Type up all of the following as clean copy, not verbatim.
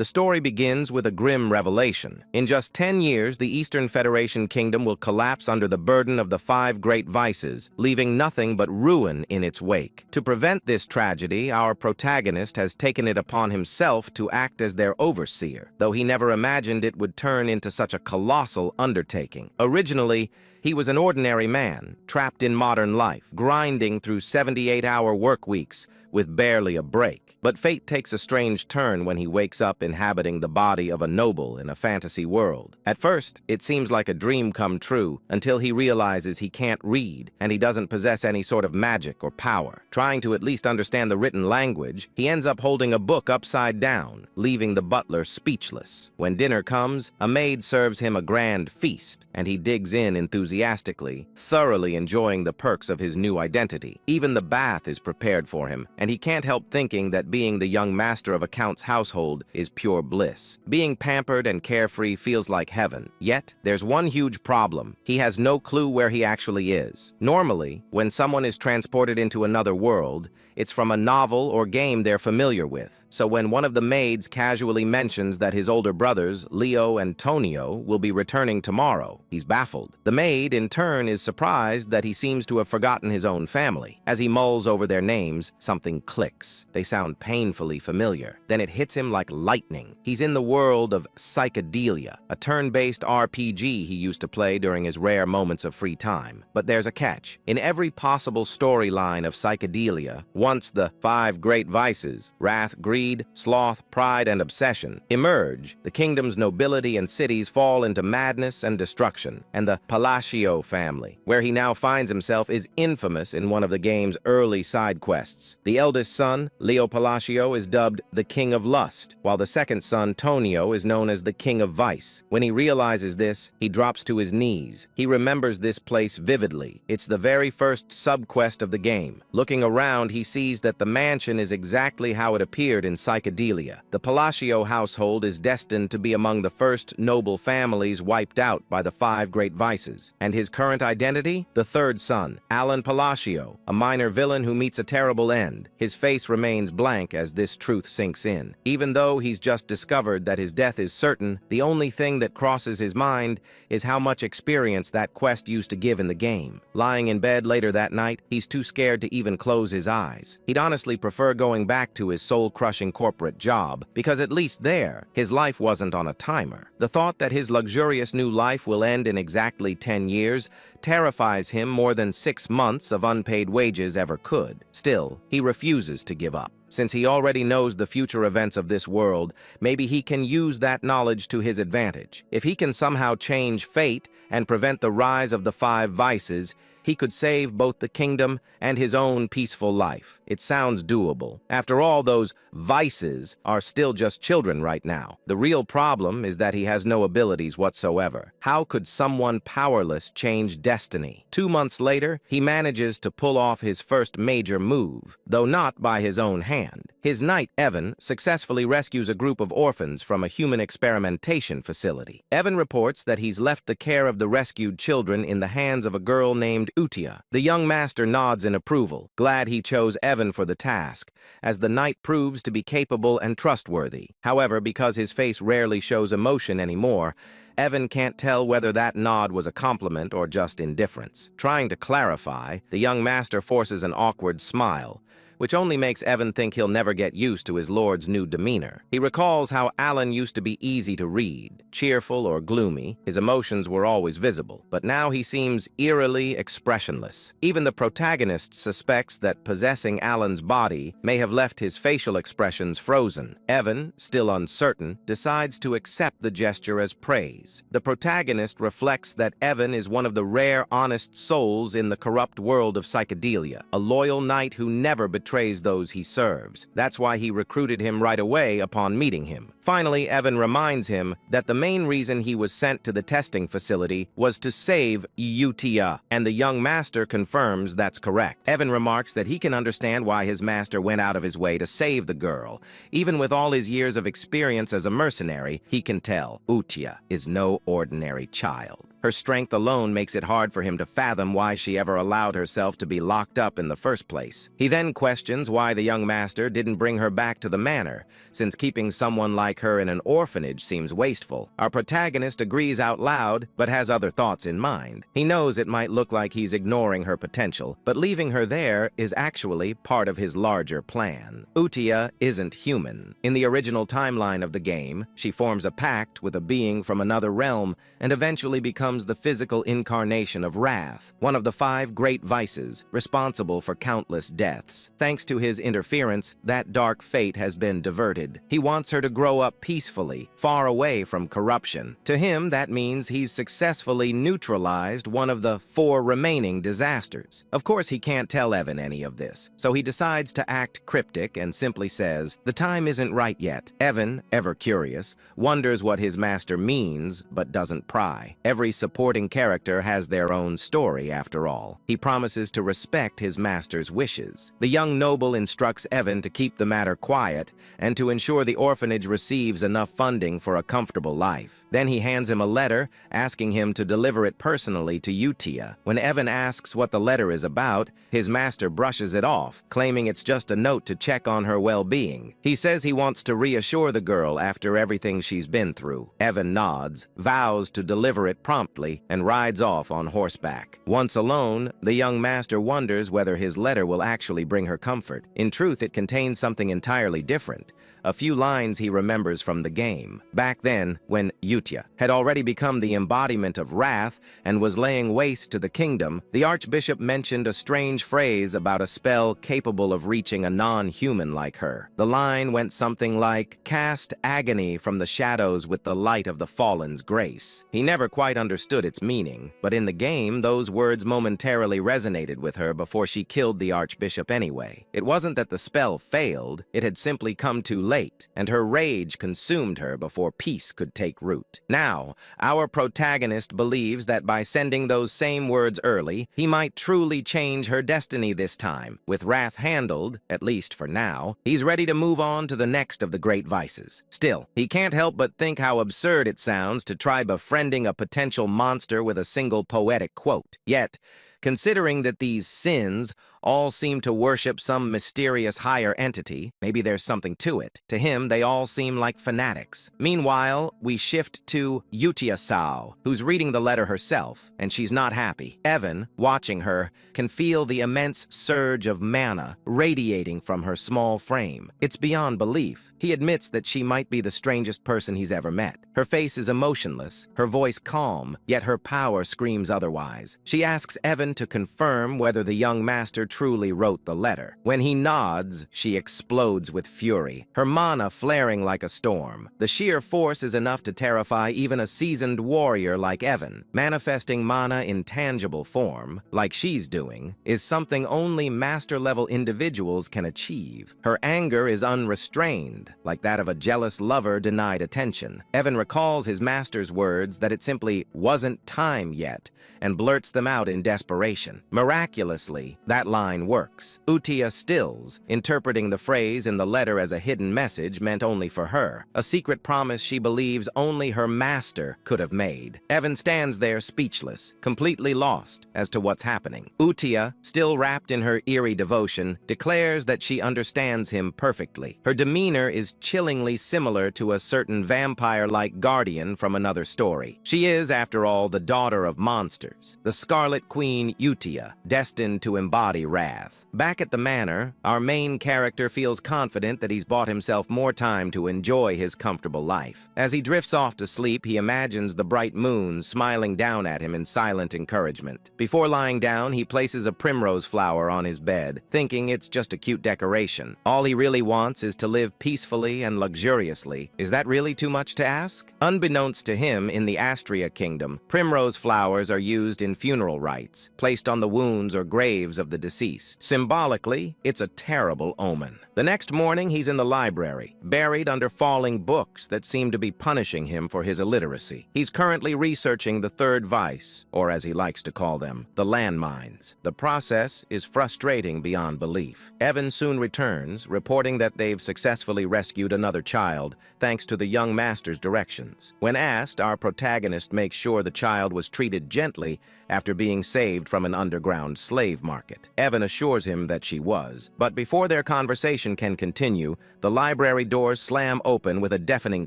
The story begins with a grim revelation. In just 10 years, the Eastern Federation Kingdom will collapse under the burden of the 5 great vices, leaving nothing but ruin in its wake. To prevent this tragedy, our protagonist has taken it upon himself to act as their overseer, though he never imagined it would turn into such a colossal undertaking. Originally, he was an ordinary man, trapped in modern life, grinding through 78-hour work weeks with barely a break. But fate takes a strange turn when he wakes up inhabiting the body of a noble in a fantasy world. At first, it seems like a dream come true until he realizes he can't read and he doesn't possess any sort of magic or power. Trying to at least understand the written language, he ends up holding a book upside down, leaving the butler speechless. When dinner comes, a maid serves him a grand feast, and he digs in enthusiastically, thoroughly enjoying the perks of his new identity. Even the bath is prepared for him, and he can't help thinking that being the young master of a count's household is pure bliss. Being pampered and carefree feels like heaven. Yet, there's one huge problem. He has no clue where he actually is. Normally, when someone is transported into another world, it's from a novel or game they're familiar with. So when one of the maids casually mentions that his older brothers, Leo and Tonio, will be returning tomorrow, he's baffled. The maid, in turn, is surprised that he seems to have forgotten his own family. As he mulls over their names, something clicks. They sound painfully familiar. Then it hits him like lightning. He's in the world of Psychedelia, a turn-based RPG he used to play during his rare moments of free time. But there's a catch. In every possible storyline of Psychedelia, once the 5 great vices, wrath, greed, sloth, pride, and obsession, emerge, the kingdom's nobility and cities fall into madness and destruction, and the Palacio family, where he now finds himself, is infamous in one of the game's early side quests. The eldest son, Leo Palacio, is dubbed the King of Lust, while the second son, Tonio, is known as the King of Vice. When he realizes this, he drops to his knees. He remembers this place vividly. It's the very first sub-quest of the game. Looking around, he sees that the mansion is exactly how it appeared in Psychedelia. The Palacio household is destined to be among the first noble families wiped out by the 5 great vices. And his current identity? The third son, Alan Palacio, a minor villain who meets a terrible end. His face remains blank as this truth sinks in. Even though he's just discovered that his death is certain, the only thing that crosses his mind is how much experience that quest used to give in the game. Lying in bed later that night, he's too scared to even close his eyes. He'd honestly prefer going back to his soul-crushing corporate job, because at least there, his life wasn't on a timer. The thought that his luxurious new life will end in exactly 10 years terrifies him more than 6 months of unpaid wages ever could. Still, he refuses to give up. Since he already knows the future events of this world, maybe he can use that knowledge to his advantage. If he can somehow change fate and prevent the rise of the 5 vices, he could save both the kingdom and his own peaceful life. It sounds doable. After all, those vices are still just children right now. The real problem is that he has no abilities whatsoever. How could someone powerless change destiny? 2 months later, he manages to pull off his first major move, though not by his own hand. His knight, Evan, successfully rescues a group of orphans from a human experimentation facility. Evan reports that he's left the care of the rescued children in the hands of a girl named Utia. The young master nods in approval, glad he chose Evan for the task, as the knight proves to be capable and trustworthy. However, because his face rarely shows emotion anymore, Evan can't tell whether that nod was a compliment or just indifference. Trying to clarify, the young master forces an awkward smile, which only makes Evan think he'll never get used to his lord's new demeanor. He recalls how Alan used to be easy to read, cheerful or gloomy. His emotions were always visible, but now he seems eerily expressionless. Even the protagonist suspects that possessing Alan's body may have left his facial expressions frozen. Evan, still uncertain, decides to accept the gesture as praise. The protagonist reflects that Evan is one of the rare honest souls in the corrupt world of Psychedelia, a loyal knight who never betrays those he serves. That's why he recruited him right away upon meeting him. Finally, Evan reminds him that the main reason he was sent to the testing facility was to save Utia, and the young master confirms that's correct. Evan remarks that he can understand why his master went out of his way to save the girl. Even with all his years of experience as a mercenary, he can tell Utia is no ordinary child. Her strength alone makes it hard for him to fathom why she ever allowed herself to be locked up in the first place. He then questions why the young master didn't bring her back to the manor, since keeping someone like her in an orphanage seems wasteful. Our protagonist agrees out loud, but has other thoughts in mind. He knows it might look like he's ignoring her potential, but leaving her there is actually part of his larger plan. Utia isn't human. In the original timeline of the game, she forms a pact with a being from another realm and eventually becomes the physical incarnation of wrath, one of the 5 great vices responsible for countless deaths. Thanks to his interference, that dark fate has been diverted. He wants her to grow up peacefully, far away from corruption. To him, that means he's successfully neutralized one of the 4 remaining disasters. Of course, he can't tell Evan any of this, so he decides to act cryptic and simply says, "The time isn't right yet." Evan, ever curious, wonders what his master means, but doesn't pry. Every supporting character has their own story, after all. He promises to respect his master's wishes. The young noble instructs Evan to keep the matter quiet and to ensure the orphanage receives enough funding for a comfortable life. Then he hands him a letter, asking him to deliver it personally to Utia. When Evan asks what the letter is about, his master brushes it off, claiming it's just a note to check on her well-being. He says he wants to reassure the girl after everything she's been through. Evan nods, vows to deliver it promptly, and rides off on horseback. Once alone, the young master wonders whether his letter will actually bring her comfort. In truth, it contains something entirely different. A few lines he remembers from the game. Back then, when Utia had already become the embodiment of wrath and was laying waste to the kingdom, the archbishop mentioned a strange phrase about a spell capable of reaching a non-human like her. The line went something like, "Cast agony from the shadows with the light of the fallen's grace." He never quite understood its meaning, but in the game, those words momentarily resonated with her before she killed the archbishop anyway. It wasn't that the spell failed, it had simply come too late, and her rage consumed her before peace could take root. Now, our protagonist believes that by sending those same words early, he might truly change her destiny this time. With wrath handled, at least for now, he's ready to move on to the next of the great vices. Still, he can't help but think how absurd it sounds to try befriending a potential monster with a single poetic quote. Yet, considering that these sins all seem to worship some mysterious higher entity, maybe there's something to it. To him, they all seem like fanatics. Meanwhile, we shift to Utia Sao, who's reading the letter herself, and she's not happy. Evan, watching her, can feel the immense surge of mana radiating from her small frame. It's beyond belief. He admits that she might be the strangest person he's ever met. Her face is emotionless, her voice calm, yet her power screams otherwise. She asks Evan to confirm whether the young master truly wrote the letter. When he nods, she explodes with fury, her mana flaring like a storm. The sheer force is enough to terrify even a seasoned warrior like Evan. Manifesting mana in tangible form, like she's doing, is something only master-level individuals can achieve. Her anger is unrestrained, like that of a jealous lover denied attention. Evan recalls his master's words that it simply wasn't time yet, and blurts them out in desperation. Miraculously, that line works. Utia stills, interpreting the phrase in the letter as a hidden message meant only for her, a secret promise she believes only her master could have made. Evan stands there speechless, completely lost as to what's happening. Utia, still wrapped in her eerie devotion, declares that she understands him perfectly. Her demeanor is chillingly similar to a certain vampire-like guardian from another story. She is, after all, the daughter of monsters, the Scarlet Queen Utia, destined to embody wrath. Back at the manor, our main character feels confident that he's bought himself more time to enjoy his comfortable life. As he drifts off to sleep, he imagines the bright moon smiling down at him in silent encouragement. Before lying down, he places a primrose flower on his bed, thinking it's just a cute decoration. All he really wants is to live peacefully and luxuriously. Is that really too much to ask? Unbeknownst to him, in the Astria kingdom, primrose flowers are used in funeral rites, placed on the wounds or graves of the deceased. deceased. Symbolically, it's a terrible omen. The next morning, he's in the library, buried under falling books that seem to be punishing him for his illiteracy. He's currently researching the third vice, or as he likes to call them, the landmines. The process is frustrating beyond belief. Evan soon returns, reporting that they've successfully rescued another child, thanks to the young master's directions. When asked, our protagonist makes sure the child was treated gently after being saved from an underground slave market. Evan assures him that she was, but before their conversation can continue, the library doors slam open with a deafening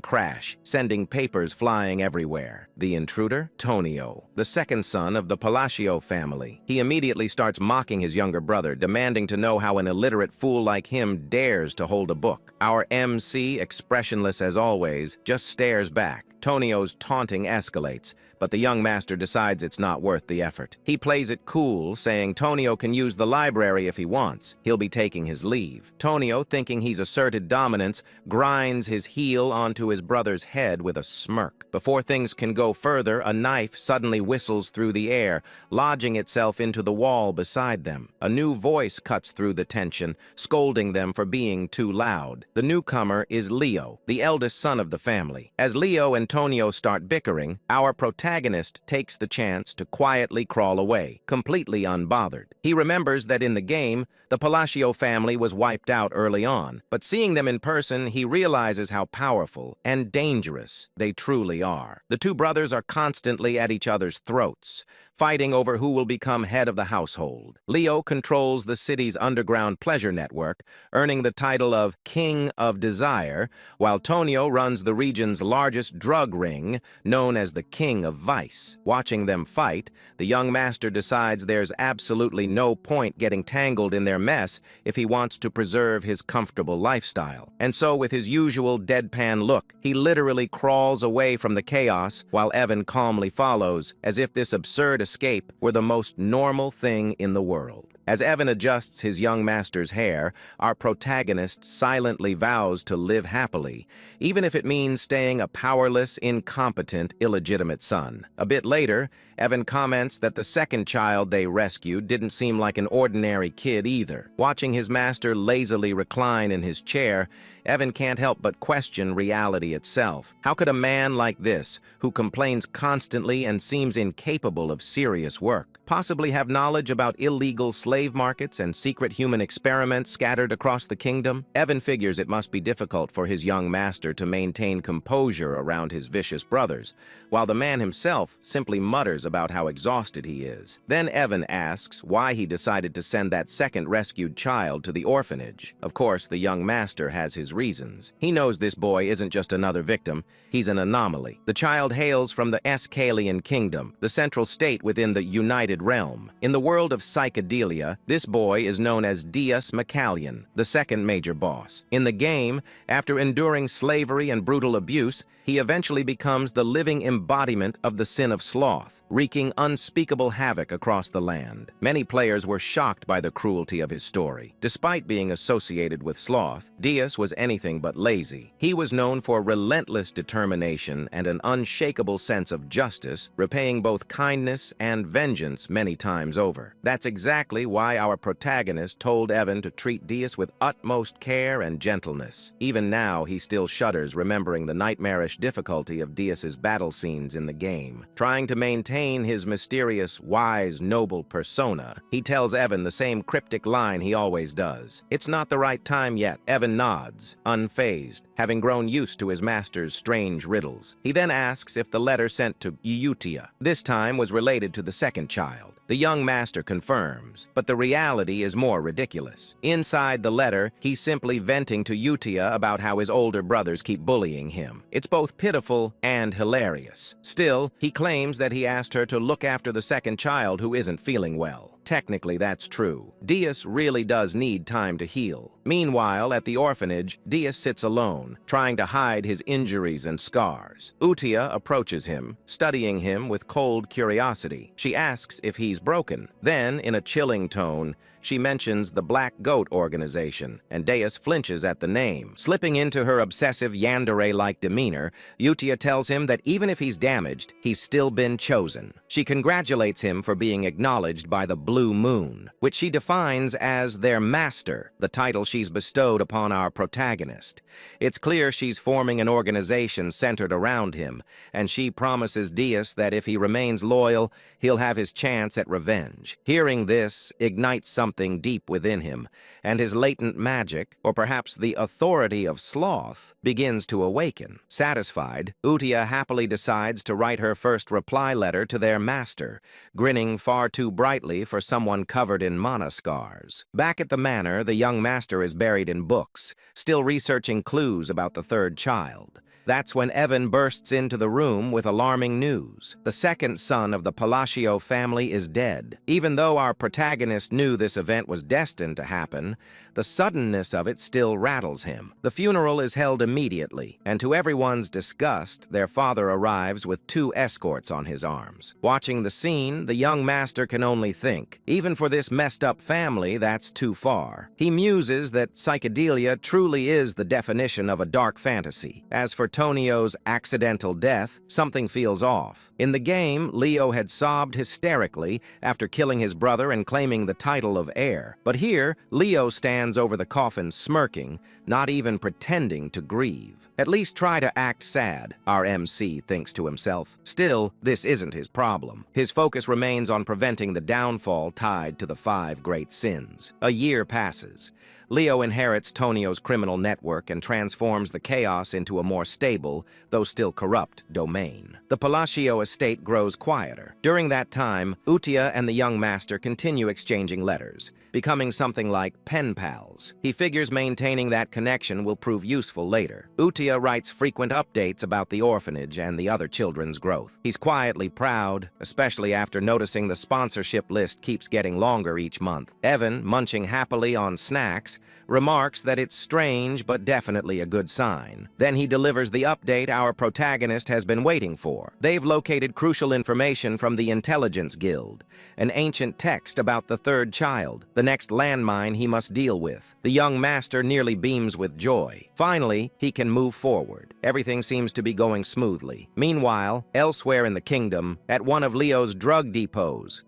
crash, sending papers flying everywhere. The intruder? Tonio, the second son of the Palacio family. He immediately starts mocking his younger brother, demanding to know how an illiterate fool like him dares to hold a book. Our MC, expressionless as always, just stares back. Tonio's taunting escalates, but the young master decides it's not worth the effort. He plays it cool, saying Tonio can use the library if he wants. He'll be taking his leave. Tonio, thinking he's asserted dominance, grinds his heel onto his brother's head with a smirk. Before things can go further, a knife suddenly whistles through the air, lodging itself into the wall beside them. A new voice cuts through the tension, scolding them for being too loud. The newcomer is Leo, the eldest son of the family. As Leo and Tonio start bickering, our protagonist takes the chance to quietly crawl away, completely unbothered. He remembers that in the game, the Palacio family was wiped out early on, but seeing them in person, he realizes how powerful and dangerous they truly are. The two brothers are constantly at each other's throats, fighting over who will become head of the household. Leo controls the city's underground pleasure network, earning the title of King of Desire, while Tonio runs the region's largest drug ring, known as the King of Vice. Watching them fight, the young master decides there's absolutely no point getting tangled in their mess if he wants to preserve his comfortable lifestyle. And so, with his usual deadpan look, he literally crawls away from the chaos while Evan calmly follows, as if this absurd escape were the most normal thing in the world. As Evan adjusts his young master's hair, our protagonist silently vows to live happily, even if it means staying a powerless, incompetent, illegitimate son. A bit later, Evan comments that the second child they rescued didn't seem like an ordinary kid either. Watching his master lazily recline in his chair, Evan can't help but question reality itself. How could a man like this, who complains constantly and seems incapable of serious work, possibly have knowledge about illegal slave markets and secret human experiments scattered across the kingdom? Evan figures it must be difficult for his young master to maintain composure around his vicious brothers, while the man himself simply mutters about how exhausted he is. Then Evan asks why he decided to send that second rescued child to the orphanage. Of course, the young master has his reasons. He knows this boy isn't just another victim, he's an anomaly. The child hails from the Escalian Kingdom, the central state within the United Realm. In the world of psychedelia, this boy is known as Dias Macallion, the second major boss. In the game, after enduring slavery and brutal abuse, he eventually becomes the living embodiment of the sin of sloth, wreaking unspeakable havoc across the land. Many players were shocked by the cruelty of his story. Despite being associated with sloth, Dias was anything but lazy. He was known for relentless determination and an unshakable sense of justice, repaying both kindness and vengeance many times over. That's exactly why our protagonist told Evan to treat Dias with utmost care and gentleness. Even now, he still shudders remembering the nightmarish difficulty of Dias's battle scenes in the game. Trying to maintain his mysterious, wise, noble persona, he tells Evan the same cryptic line he always does. It's not the right time yet. Evan nods, unfazed, having grown used to his master's strange riddles. He then asks if the letter sent to Eutia this time was related to the second child. The young master confirms, but the reality is more ridiculous. Inside the letter, he's simply venting to Eutia about how his older brothers keep bullying him. It's both pitiful and hilarious. Still, he claims that he asked her to look after the second child who isn't feeling well. Technically, that's true. Dias really does need time to heal. Meanwhile, at the orphanage, Dias sits alone, trying to hide his injuries and scars. Utia approaches him, studying him with cold curiosity. She asks if he's broken. Then, in a chilling tone, She mentions the Black Goat organization, and Deus flinches at the name. Slipping into her obsessive yandere-like demeanor, Utia tells him that even if he's damaged, he's still been chosen. She congratulates him for being acknowledged by the Blue Moon, which she defines as their master, the title she's bestowed upon our protagonist. It's clear she's forming an organization centered around him, and she promises Deus that if he remains loyal, he'll have his chance at revenge. Hearing this ignites something deep within him, and his latent magic, or perhaps the authority of sloth, begins to awaken. Satisfied, Utia happily decides to write her first reply letter to their master, grinning far too brightly for someone covered in mana scars. Back at the manor, the young master is buried in books, still researching clues about the third child. That's when Evan bursts into the room with alarming news. The second son of the Palacio family is dead. Even though our protagonist knew this event was destined to happen, the suddenness of it still rattles him. The funeral is held immediately, and to everyone's disgust, their father arrives with 2 escorts on his arms. Watching the scene, the young master can only think, even for this messed-up family, that's too far. He muses that psychedelia truly is the definition of a dark fantasy. As for Tonio's accidental death, something feels off. In the game, Leo had sobbed hysterically after killing his brother and claiming the title of heir. But here, Leo stands over the coffin smirking, not even pretending to grieve. At least try to act sad, our MC thinks to himself. Still, this isn't his problem. His focus remains on preventing the downfall tied to the 5 great sins. A year passes. Leo inherits Tonio's criminal network and transforms the chaos into a more stable, though still corrupt, domain. The Palacio estate grows quieter. During that time, Utia and the young master continue exchanging letters, becoming something like pen pals. He figures maintaining that connection will prove useful later. Utia writes frequent updates about the orphanage and the other children's growth. He's quietly proud, especially after noticing the sponsorship list keeps getting longer each month. Evan, munching happily on snacks, remarks that it's strange but definitely a good sign. Then he delivers the update our protagonist has been waiting for. They've located crucial information from the Intelligence Guild, an ancient text about the third child, the next landmine he must deal with. The young master nearly beams with joy. Finally, he can move forward. Everything seems to be going smoothly. Meanwhile, elsewhere in the kingdom, at one of Leo's drug depots,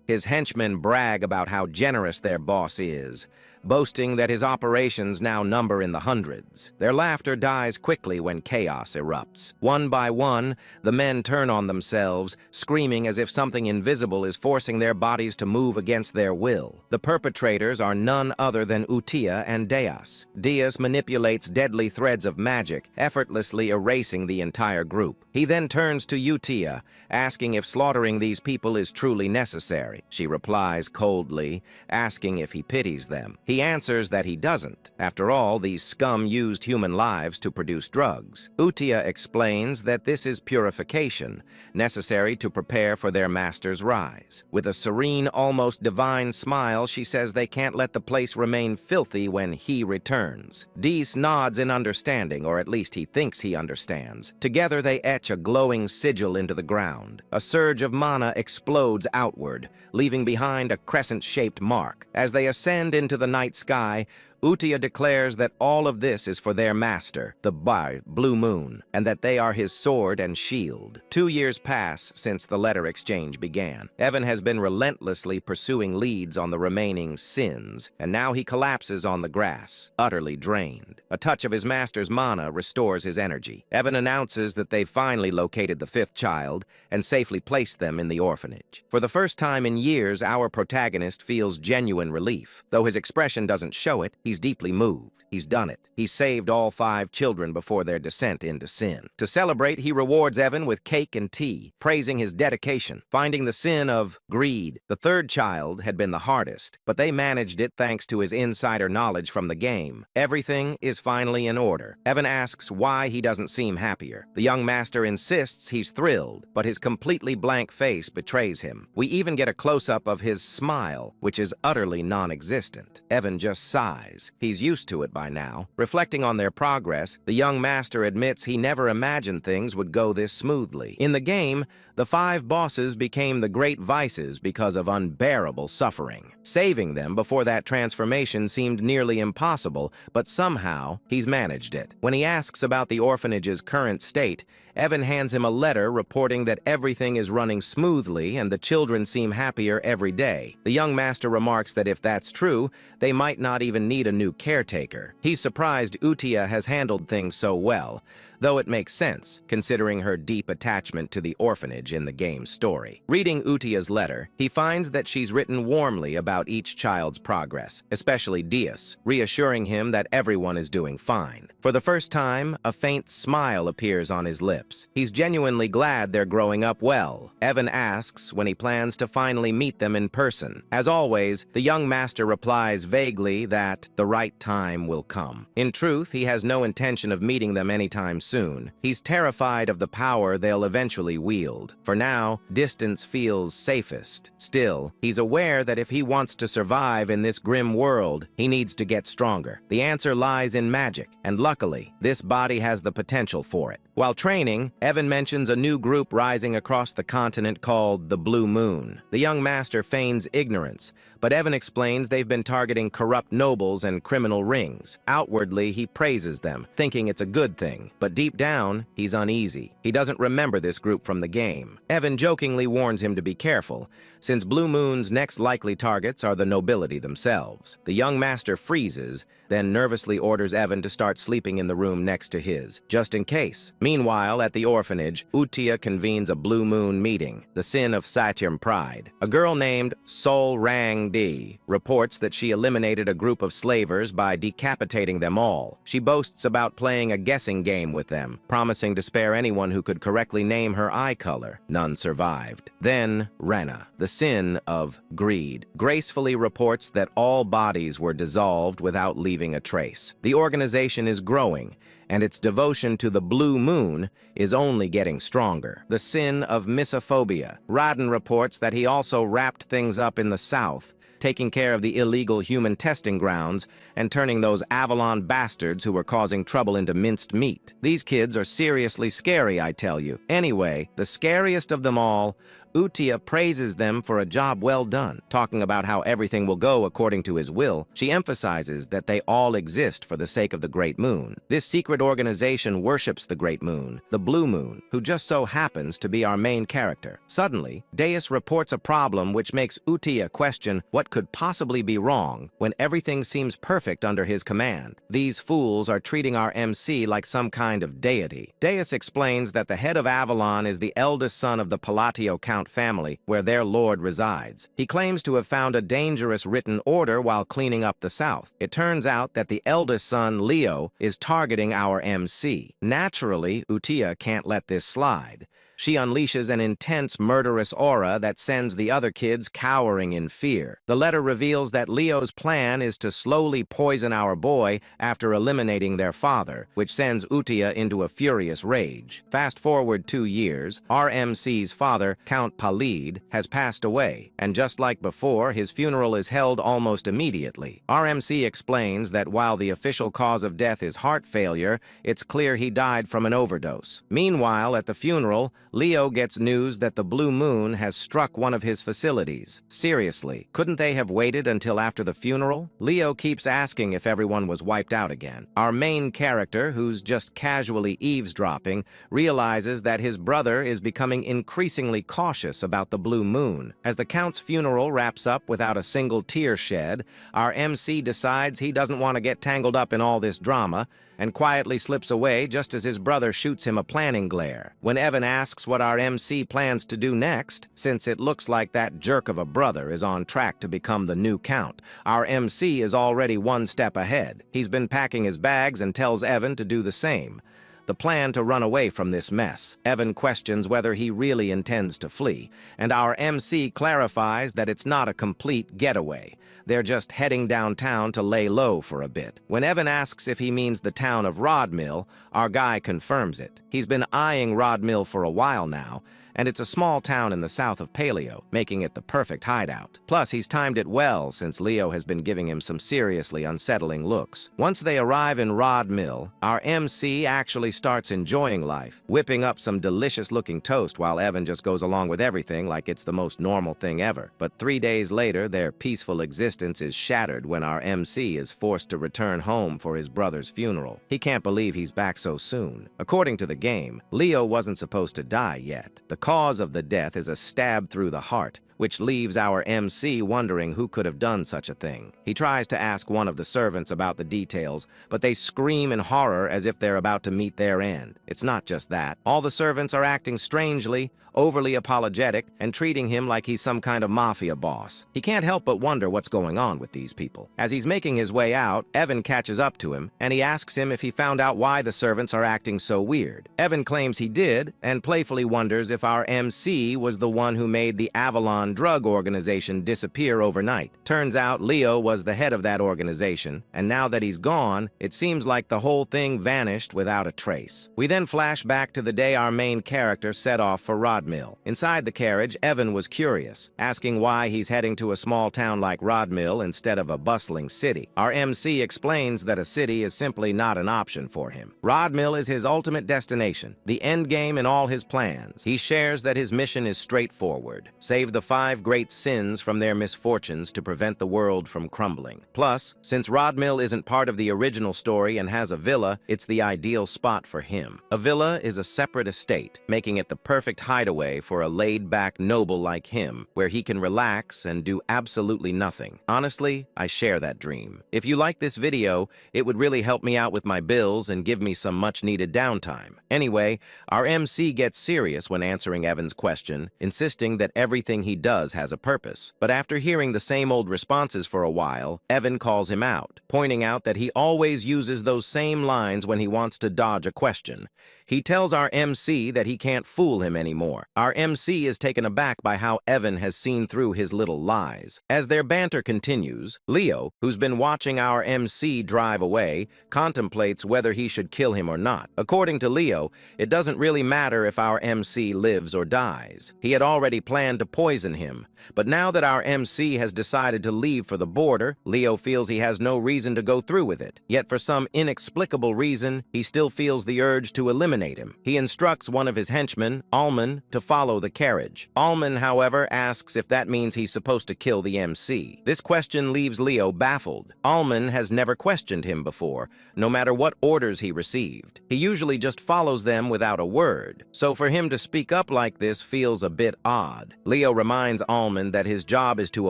his henchmen brag about how generous their boss is, boasting that his operations now number in the hundreds. Their laughter dies quickly when chaos erupts. One by one, the men turn on themselves, screaming as if something invisible is forcing their bodies to move against their will. The perpetrators are none other than Utia and Deus. Deus manipulates deadly threads of magic, effortlessly erasing the entire group. He then turns to Utia, asking if slaughtering these people is truly necessary. She replies coldly, asking if he pities them. He answers that he doesn't. After all, these scum used human lives to produce drugs. Utia explains that this is purification, necessary to prepare for their master's rise. With a serene, almost divine smile, she says they can't let the place remain filthy when he returns. Deus nods in understanding, or at least he thinks he understands. Together they etch a glowing sigil into the ground. A surge of mana explodes outward, leaving behind a crescent-shaped mark. As they ascend into the night sky, Utia declares that all of this is for their master, the Blue Moon, and that they are his sword and shield. 2 years pass since the letter exchange began. Evan has been relentlessly pursuing leads on the remaining sins, and now he collapses on the grass, utterly drained. A touch of his master's mana restores his energy. Evan announces that they've finally located the 5th child and safely placed them in the orphanage. For the first time in years, our protagonist feels genuine relief. Though his expression doesn't show it, he's deeply moved. He's done it. He's saved all 5 children before their descent into sin. To celebrate, he rewards Evan with cake and tea, praising his dedication, finding the sin of greed. The 3rd child had been the hardest, but they managed it thanks to his insider knowledge from the game. Everything is finally in order. Evan asks why he doesn't seem happier. The young master insists he's thrilled, but his completely blank face betrays him. We even get a close-up of his smile, which is utterly non-existent. Evan just sighs. delays. He's used to it by now. Reflecting on their progress, the young master admits he never imagined things would go this smoothly. In the game, the 5 bosses became the great vices because of unbearable suffering. Saving them before that transformation seemed nearly impossible, but somehow he's managed it. When he asks about the orphanage's current state, Evan hands him a letter reporting that everything is running smoothly and the children seem happier every day. The young master remarks that if that's true, they might not even need a new caretaker. He's surprised Utia has handled things so well, though it makes sense, considering her deep attachment to the orphanage in the game's story. Reading Utia's letter, he finds that she's written warmly about each child's progress, especially Dias, reassuring him that everyone is doing fine. For the first time, a faint smile appears on his lips. He's genuinely glad they're growing up well. Evan asks when he plans to finally meet them in person. As always, the young master replies vaguely that the right time will come. In truth, he has no intention of meeting them anytime soon. He's terrified of the power they'll eventually wield. For now, distance feels safest. Still, he's aware that if he wants to survive in this grim world, he needs to get stronger. The answer lies in magic, and luckily, this body has the potential for it. While training, Evan mentions a new group rising across the continent called the Blue Moon. The young master feigns ignorance, but Evan explains they've been targeting corrupt nobles and criminal rings. Outwardly, he praises them, thinking it's a good thing, but deep down, he's uneasy. He doesn't remember this group from the game. Evan jokingly warns him to be careful, since Blue Moon's next likely targets are the nobility themselves. The young master freezes, then nervously orders Evan to start sleeping in the room next to his, just in case. Meanwhile, at the orphanage, Utia convenes a Blue Moon meeting, the sin of Satyam pride. A girl named Sol Rang Di reports that she eliminated a group of slavers by decapitating them all. She boasts about playing a guessing game with them, promising to spare anyone who could correctly name her eye color. None survived. Then, Rena, the sin of greed, gracefully reports that all bodies were dissolved without leaving a trace. The organization is growing, and its devotion to the Blue Moon is only getting stronger. The sin of misophobia. Radin reports that he also wrapped things up in the south, taking care of the illegal human testing grounds and turning those Avalon bastards who were causing trouble into minced meat. These kids are seriously scary, I tell you. Anyway, the scariest of them all, Utia praises them for a job well done. Talking about how everything will go according to his will, she emphasizes that they all exist for the sake of the Great Moon. This secret organization worships the Great Moon, the Blue Moon, who just so happens to be our main character. Suddenly, Deus reports a problem which makes Utia question what could possibly be wrong when everything seems perfect under his command. These fools are treating our MC like some kind of deity. Deus explains that the head of Avalon is the eldest son of the Palatio Count family, where their lord resides. He claims to have found a dangerous written order while cleaning up the south. It turns out that the eldest son, Leo, is targeting our MC. Naturally, Utia can't let this slide. She unleashes an intense, murderous aura that sends the other kids cowering in fear. The letter reveals that Leo's plan is to slowly poison our boy after eliminating their father, which sends Utia into a furious rage. Fast forward 2 years, RMC's father, Count Palid, has passed away, and just like before, his funeral is held almost immediately. RMC explains that while the official cause of death is heart failure, it's clear he died from an overdose. Meanwhile, at the funeral, Leo gets news that the Blue Moon has struck one of his facilities. Seriously, couldn't they have waited until after the funeral? Leo keeps asking if everyone was wiped out again. Our main character, who's just casually eavesdropping, realizes that his brother is becoming increasingly cautious about the Blue Moon. As the Count's funeral wraps up without a single tear shed, our MC decides he doesn't want to get tangled up in all this drama, and quietly slips away just as his brother shoots him a planning glare. When Evan asks what our MC plans to do next, since it looks like that jerk of a brother is on track to become the new Count, our MC is already 1 step ahead. He's been packing his bags and tells Evan to do the same. The plan to run away from this mess. Evan questions whether he really intends to flee, and our MC clarifies that it's not a complete getaway. They're just heading downtown to lay low for a bit. When Evan asks if he means the town of Rodmill, our guy confirms it. He's been eyeing Rodmill for a while now, and it's a small town in the south of Paleo, making it the perfect hideout. Plus, he's timed it well since Leo has been giving him some seriously unsettling looks. Once they arrive in Rod Mill, our MC actually starts enjoying life, whipping up some delicious-looking toast while Evan just goes along with everything like it's the most normal thing ever. But 3 days later, their peaceful existence is shattered when our MC is forced to return home for his brother's funeral. He can't believe he's back so soon. According to the game, Leo wasn't supposed to die yet. The cause of the death is a stab through the heart, which leaves our MC wondering who could have done such a thing. He tries to ask one of the servants about the details, but they scream in horror as if they're about to meet their end. It's not just that. All the servants are acting strangely, overly apologetic, and treating him like he's some kind of mafia boss. He can't help but wonder what's going on with these people. As he's making his way out, Evan catches up to him, and he asks him if he found out why the servants are acting so weird. Evan claims he did, and playfully wonders if our MC was the one who made the Avalon drug organization disappear overnight. Turns out Leo was the head of that organization, and now that he's gone, it seems like the whole thing vanished without a trace. We then flash back to the day our main character set off for Rod Mill. Inside the carriage, Evan was curious, asking why he's heading to a small town like Rod Mill instead of a bustling city. Our MC explains that a city is simply not an option for him. Rod Mill is his ultimate destination, the end game in all his plans. He shares that his mission is straightforward: save the 5 great sins from their misfortunes to prevent the world from crumbling. Plus, since Rod Mill isn't part of the original story and has a villa, it's the ideal spot for him. A villa is a separate estate, making it the perfect hideaway for a laid-back noble like him, where he can relax and do absolutely nothing. Honestly, I share that dream. If you like this video, it would really help me out with my bills and give me some much-needed downtime. Anyway, our MC gets serious when answering Evan's question, insisting that everything he does has a purpose. But after hearing the same old responses for a while, Evan calls him out, pointing out that he always uses those same lines when he wants to dodge a question. He tells our MC that he can't fool him anymore. Our MC is taken aback by how Evan has seen through his little lies. As their banter continues, Leo, who's been watching our MC drive away, contemplates whether he should kill him or not. According to Leo, it doesn't really matter if our MC lives or dies. He had already planned to poison him. But now that our MC has decided to leave for the border, Leo feels he has no reason to go through with it. Yet for some inexplicable reason, he still feels the urge to eliminate him. He instructs one of his henchmen, Alman, to follow the carriage. Alman, however, asks if that means he's supposed to kill the MC. This question leaves Leo baffled. Alman has never questioned him before, no matter what orders he received. He usually just follows them without a word. So for him to speak up like this feels a bit odd. Leo reminds Alman that his job is to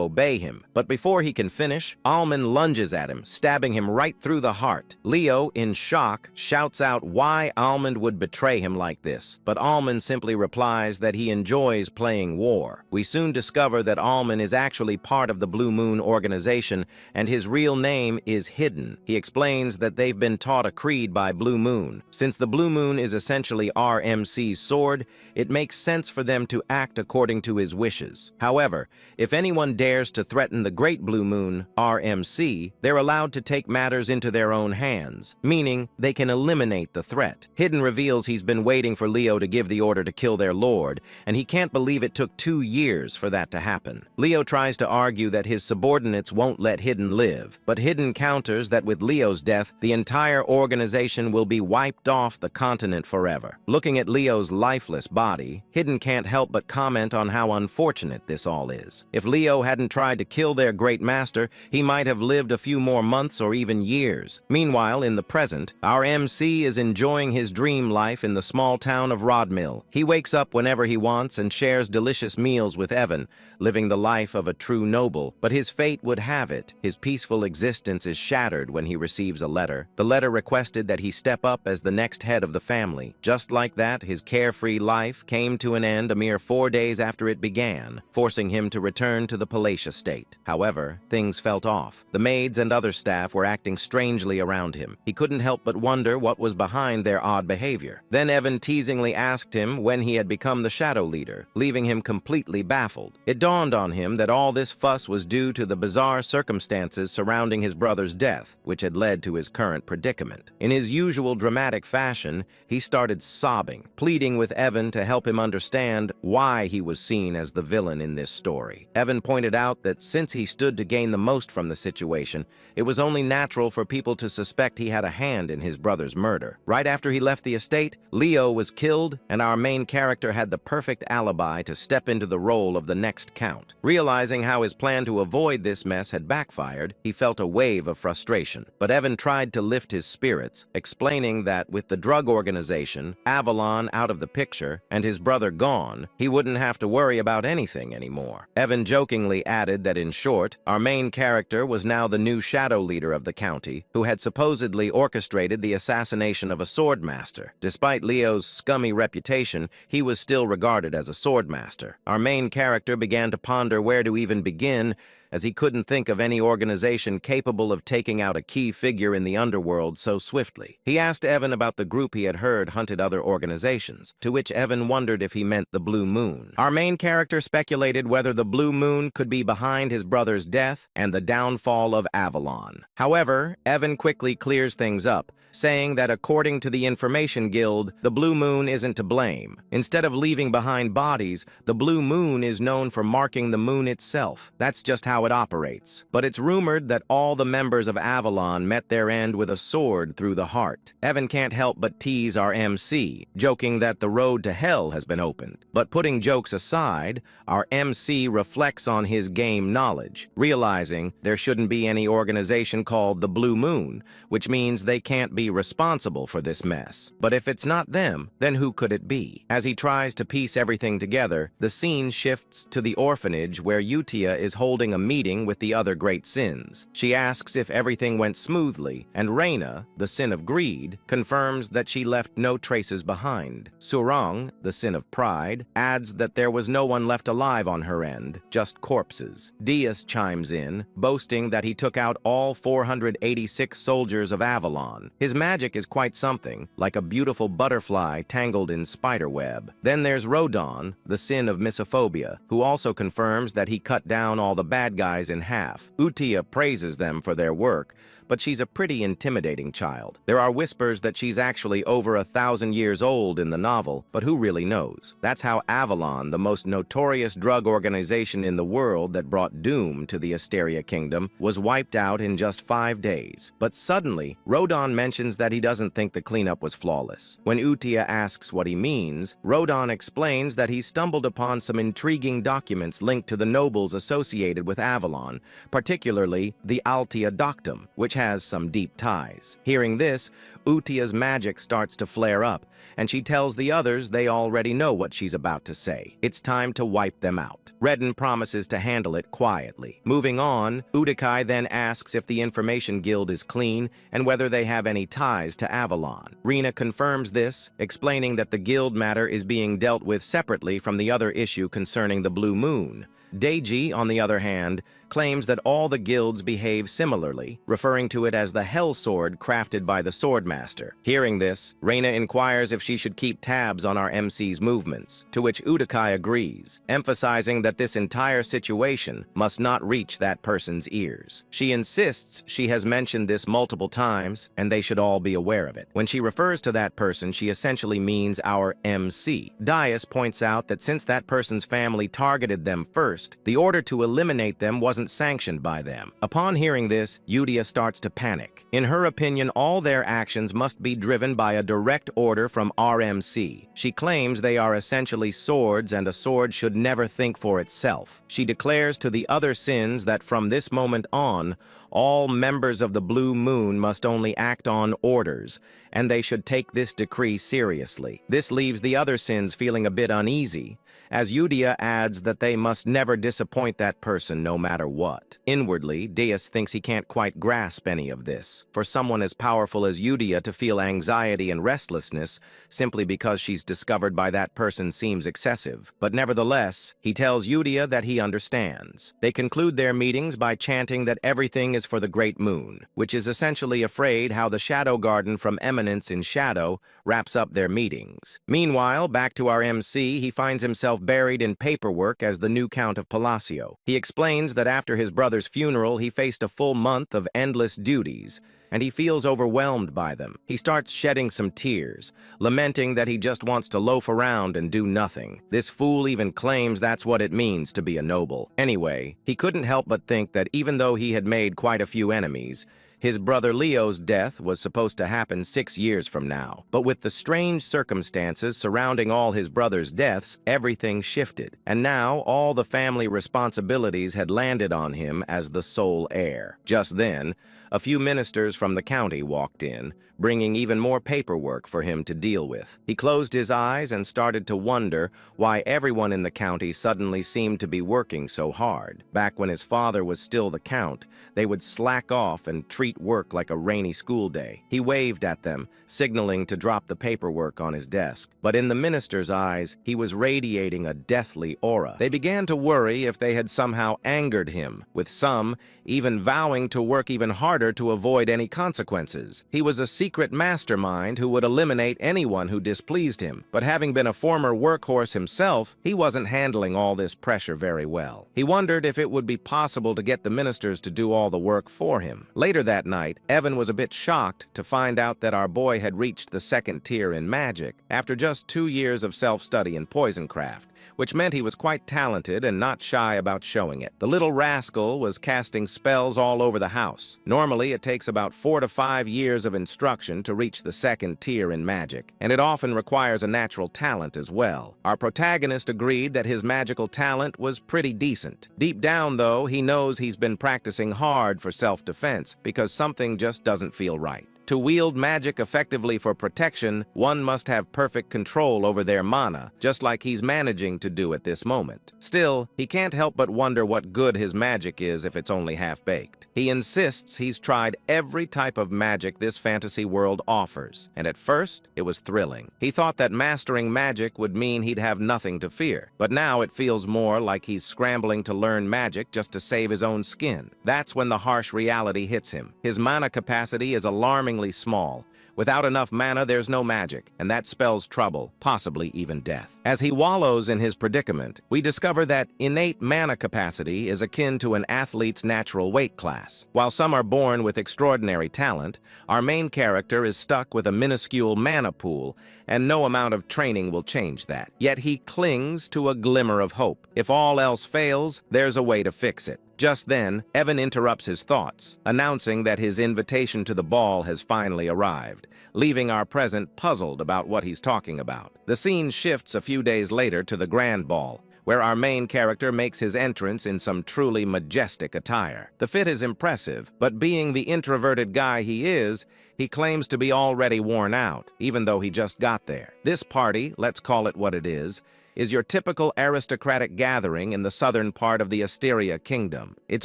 obey him, but before he can finish, Alman lunges at him, stabbing him right through the heart. Leo, in shock, shouts out why Alman would betray him like this, but Alman simply replies that he enjoys playing war. We soon discover that Alman is actually part of the Blue Moon organization, and his real name is Hidden. He explains that they've been taught a creed by Blue Moon. Since the Blue Moon is essentially RMC's sword, it makes sense for them to act according to his wishes. However, if anyone dares to threaten the Great Blue Moon, RMC, they're allowed to take matters into their own hands, meaning they can eliminate the threat. Hidden reveals he's been waiting for Leo to give the order to kill their lord, and he can't believe it took 2 years for that to happen. Leo tries to argue that his subordinates won't let Hidden live, but Hidden counters that with Leo's death, the entire organization will be wiped off the continent forever. Looking at Leo's lifeless body, Hidden can't help but comment on how unfortunate this all is. If Leo hadn't tried to kill their great master, he might have lived a few more months or even years. Meanwhile, in the present, our MC is enjoying his dream life in the small town of Rod Mill. He wakes up whenever he wants and shares delicious meals with Evan, living the life of a true noble. But his fate would have it. His peaceful existence is shattered when he receives a letter. The letter requested that he step up as the next head of the family. Just like that, his carefree life came to an end a mere 4 days after it began, forcing him to return to the palatial state. However, things felt off. The maids and other staff were acting strangely around him. He couldn't help but wonder what was behind their odd behavior. behavior. Then Evan teasingly asked him when he had become the shadow leader, leaving him completely baffled. It dawned on him that all this fuss was due to the bizarre circumstances surrounding his brother's death, which had led to his current predicament. In his usual dramatic fashion, he started sobbing, pleading with Evan to help him understand why he was seen as the villain in this story. Evan pointed out that since he stood to gain the most from the situation, it was only natural for people to suspect he had a hand in his brother's murder. Right after he left the estate, Leo was killed, and our main character had the perfect alibi to step into the role of the next count. Realizing how his plan to avoid this mess had backfired, he felt a wave of frustration. But Evan tried to lift his spirits, explaining that with the drug organization, Avalon out of the picture, and his brother gone, he wouldn't have to worry about anything anymore. Evan jokingly added that in short, our main character was now the new shadow leader of the county, who had supposedly orchestrated the assassination of a swordmaster. Despite Leo's scummy reputation, he was still regarded as a swordmaster. Our main character began to ponder where to even begin, as he couldn't think of any organization capable of taking out a key figure in the underworld so swiftly. He asked Evan about the group he had heard hunted other organizations, to which Evan wondered if he meant the Blue Moon. Our main character speculated whether the Blue Moon could be behind his brother's death and the downfall of Avalon. However, Evan quickly clears things up, saying that according to the Information Guild, the Blue Moon isn't to blame. Instead of leaving behind bodies, the Blue Moon is known for marking the moon itself. That's just how it operates. But it's rumored that all the members of Avalon met their end with a sword through the heart. Evan can't help but tease our MC, joking that the road to hell has been opened. But putting jokes aside, our MC reflects on his game knowledge, realizing there shouldn't be any organization called the Blue Moon, which means they can't be responsible for this mess. But if it's not them, then who could it be? As he tries to piece everything together, the scene shifts to the orphanage where Utia is holding a meeting with the other great sins. She asks if everything went smoothly, and Reina, the sin of greed, confirms that she left no traces behind. Surang, the sin of pride, adds that there was no one left alive on her end, just corpses. Diaz chimes in, boasting that he took out all 486 soldiers of Avalon. His magic is quite something, like a beautiful butterfly tangled in spiderweb. Then there's Rodon, the sin of misophobia, who also confirms that he cut down all the bad guys in half. Utia praises them for their work, but she's a pretty intimidating child. There are whispers that she's actually over 1,000 years old in the novel, but who really knows? That's how Avalon, the most notorious drug organization in the world that brought doom to the Asteria Kingdom, was wiped out in just 5 days. But suddenly, Rodon mentions that he doesn't think the cleanup was flawless. When Utia asks what he means, Rodon explains that he stumbled upon some intriguing documents linked to the nobles associated with Avalon, particularly the Altia Doctum, which has some deep ties. Hearing this, Utia's magic starts to flare up, and she tells the others they already know what she's about to say. It's time to wipe them out. Redden promises to handle it quietly. Moving on, Udikai then asks if the Information Guild is clean and whether they have any ties to Avalon. Rena confirms this, explaining that the guild matter is being dealt with separately from the other issue concerning the Blue Moon. Deiji, on the other hand, claims that all the guilds behave similarly, referring to it as the Hell Sword crafted by the Swordmaster. Hearing this, Reina inquires if she should keep tabs on our MC's movements, to which Udikai agrees, emphasizing that this entire situation must not reach that person's ears. She insists she has mentioned this multiple times, and they should all be aware of it. When she refers to that person, she essentially means our MC. Dias points out that since that person's family targeted them first, the order to eliminate them wasn't sanctioned by them. Upon hearing this, Udia starts to panic. In her opinion, all their actions must be driven by a direct order from RMC. She claims they are essentially swords, and a sword should never think for itself. She declares to the other sins that from this moment on, all members of the Blue Moon must only act on orders, and they should take this decree seriously. This leaves the other sins feeling a bit uneasy, as Udia adds that they must never disappoint that person no matter what. Inwardly, Deus thinks he can't quite grasp any of this. For someone as powerful as Yudia to feel anxiety and restlessness simply because she's discovered by that person seems excessive. But nevertheless, he tells Yudia that he understands. They conclude their meetings by chanting that everything is for the great moon, which is essentially afraid how the Shadow Garden from Eminence in Shadow wraps up their meetings. Meanwhile, back to our MC, he finds himself buried in paperwork as the new Count of Palacio. He explains that after his brother's funeral, he faced a full month of endless duties, and he feels overwhelmed by them. He starts shedding some tears, lamenting that he just wants to loaf around and do nothing. This fool even claims that's what it means to be a noble. Anyway, he couldn't help but think that even though he had made quite a few enemies, his brother Leo's death was supposed to happen 6 years from now. But with the strange circumstances surrounding all his brother's deaths, everything shifted. And now all the family responsibilities had landed on him as the sole heir. Just then, a few ministers from the county walked in, bringing even more paperwork for him to deal with. He closed his eyes and started to wonder why everyone in the county suddenly seemed to be working so hard. Back when his father was still the count, they would slack off and treat work like a rainy school day. He waved at them, signaling to drop the paperwork on his desk. But in the minister's eyes, he was radiating a deathly aura. They began to worry if they had somehow angered him, with some even vowing to work even harder to avoid any consequences. He was a secret mastermind who would eliminate anyone who displeased him, but having been a former workhorse himself, he wasn't handling all this pressure very well. He wondered if it would be possible to get the ministers to do all the work for him. Later that night, Evan was a bit shocked to find out that our boy had reached the 2nd tier in magic after just 2 years of self-study in poisoncraft, which meant he was quite talented and not shy about showing it. The little rascal was casting spells all over the house. Normally, it takes about 4 to 5 years of instruction to reach the 2nd tier in magic, and it often requires a natural talent as well. Our protagonist agreed that his magical talent was pretty decent. Deep down, though, he knows he's been practicing hard for self-defense because something just doesn't feel right. To wield magic effectively for protection, one must have perfect control over their mana, just like he's managing to do at this moment. Still, he can't help but wonder what good his magic is if it's only half-baked. He insists he's tried every type of magic this fantasy world offers, and at first, it was thrilling. He thought that mastering magic would mean he'd have nothing to fear, but now it feels more like he's scrambling to learn magic just to save his own skin. That's when the harsh reality hits him. His mana capacity is alarmingly small. Without enough mana, there's no magic, and that spells trouble, possibly even death. As he wallows in his predicament, we discover that innate mana capacity is akin to an athlete's natural weight class. While some are born with extraordinary talent, our main character is stuck with a minuscule mana pool, and no amount of training will change that. Yet he clings to a glimmer of hope. If all else fails, there's a way to fix it. Just then, Evan interrupts his thoughts, announcing that his invitation to the ball has finally arrived, leaving our present puzzled about what he's talking about. The scene shifts a few days later to the grand ball, where our main character makes his entrance in some truly majestic attire. The fit is impressive, but being the introverted guy he is, he claims to be already worn out, even though he just got there. This party, let's call it what it is your typical aristocratic gathering in the southern part of the Asteria kingdom. It's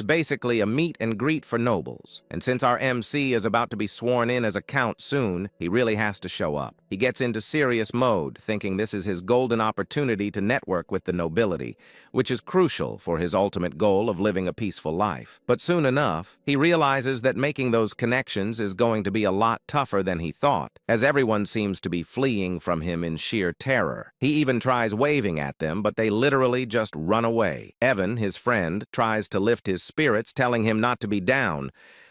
basically a meet and greet for nobles, and since our MC is about to be sworn in as a count soon, he really has to show up. He gets into serious mode, thinking this is his golden opportunity to network with the nobility, which is crucial for his ultimate goal of living a peaceful life. But soon enough, he realizes that making those connections is going to be a lot tougher than he thought, as everyone seems to be fleeing from him in sheer terror. He even tries waving at them, but they literally just run away. Evan, his friend, tries to lift his spirits, telling him not to be down,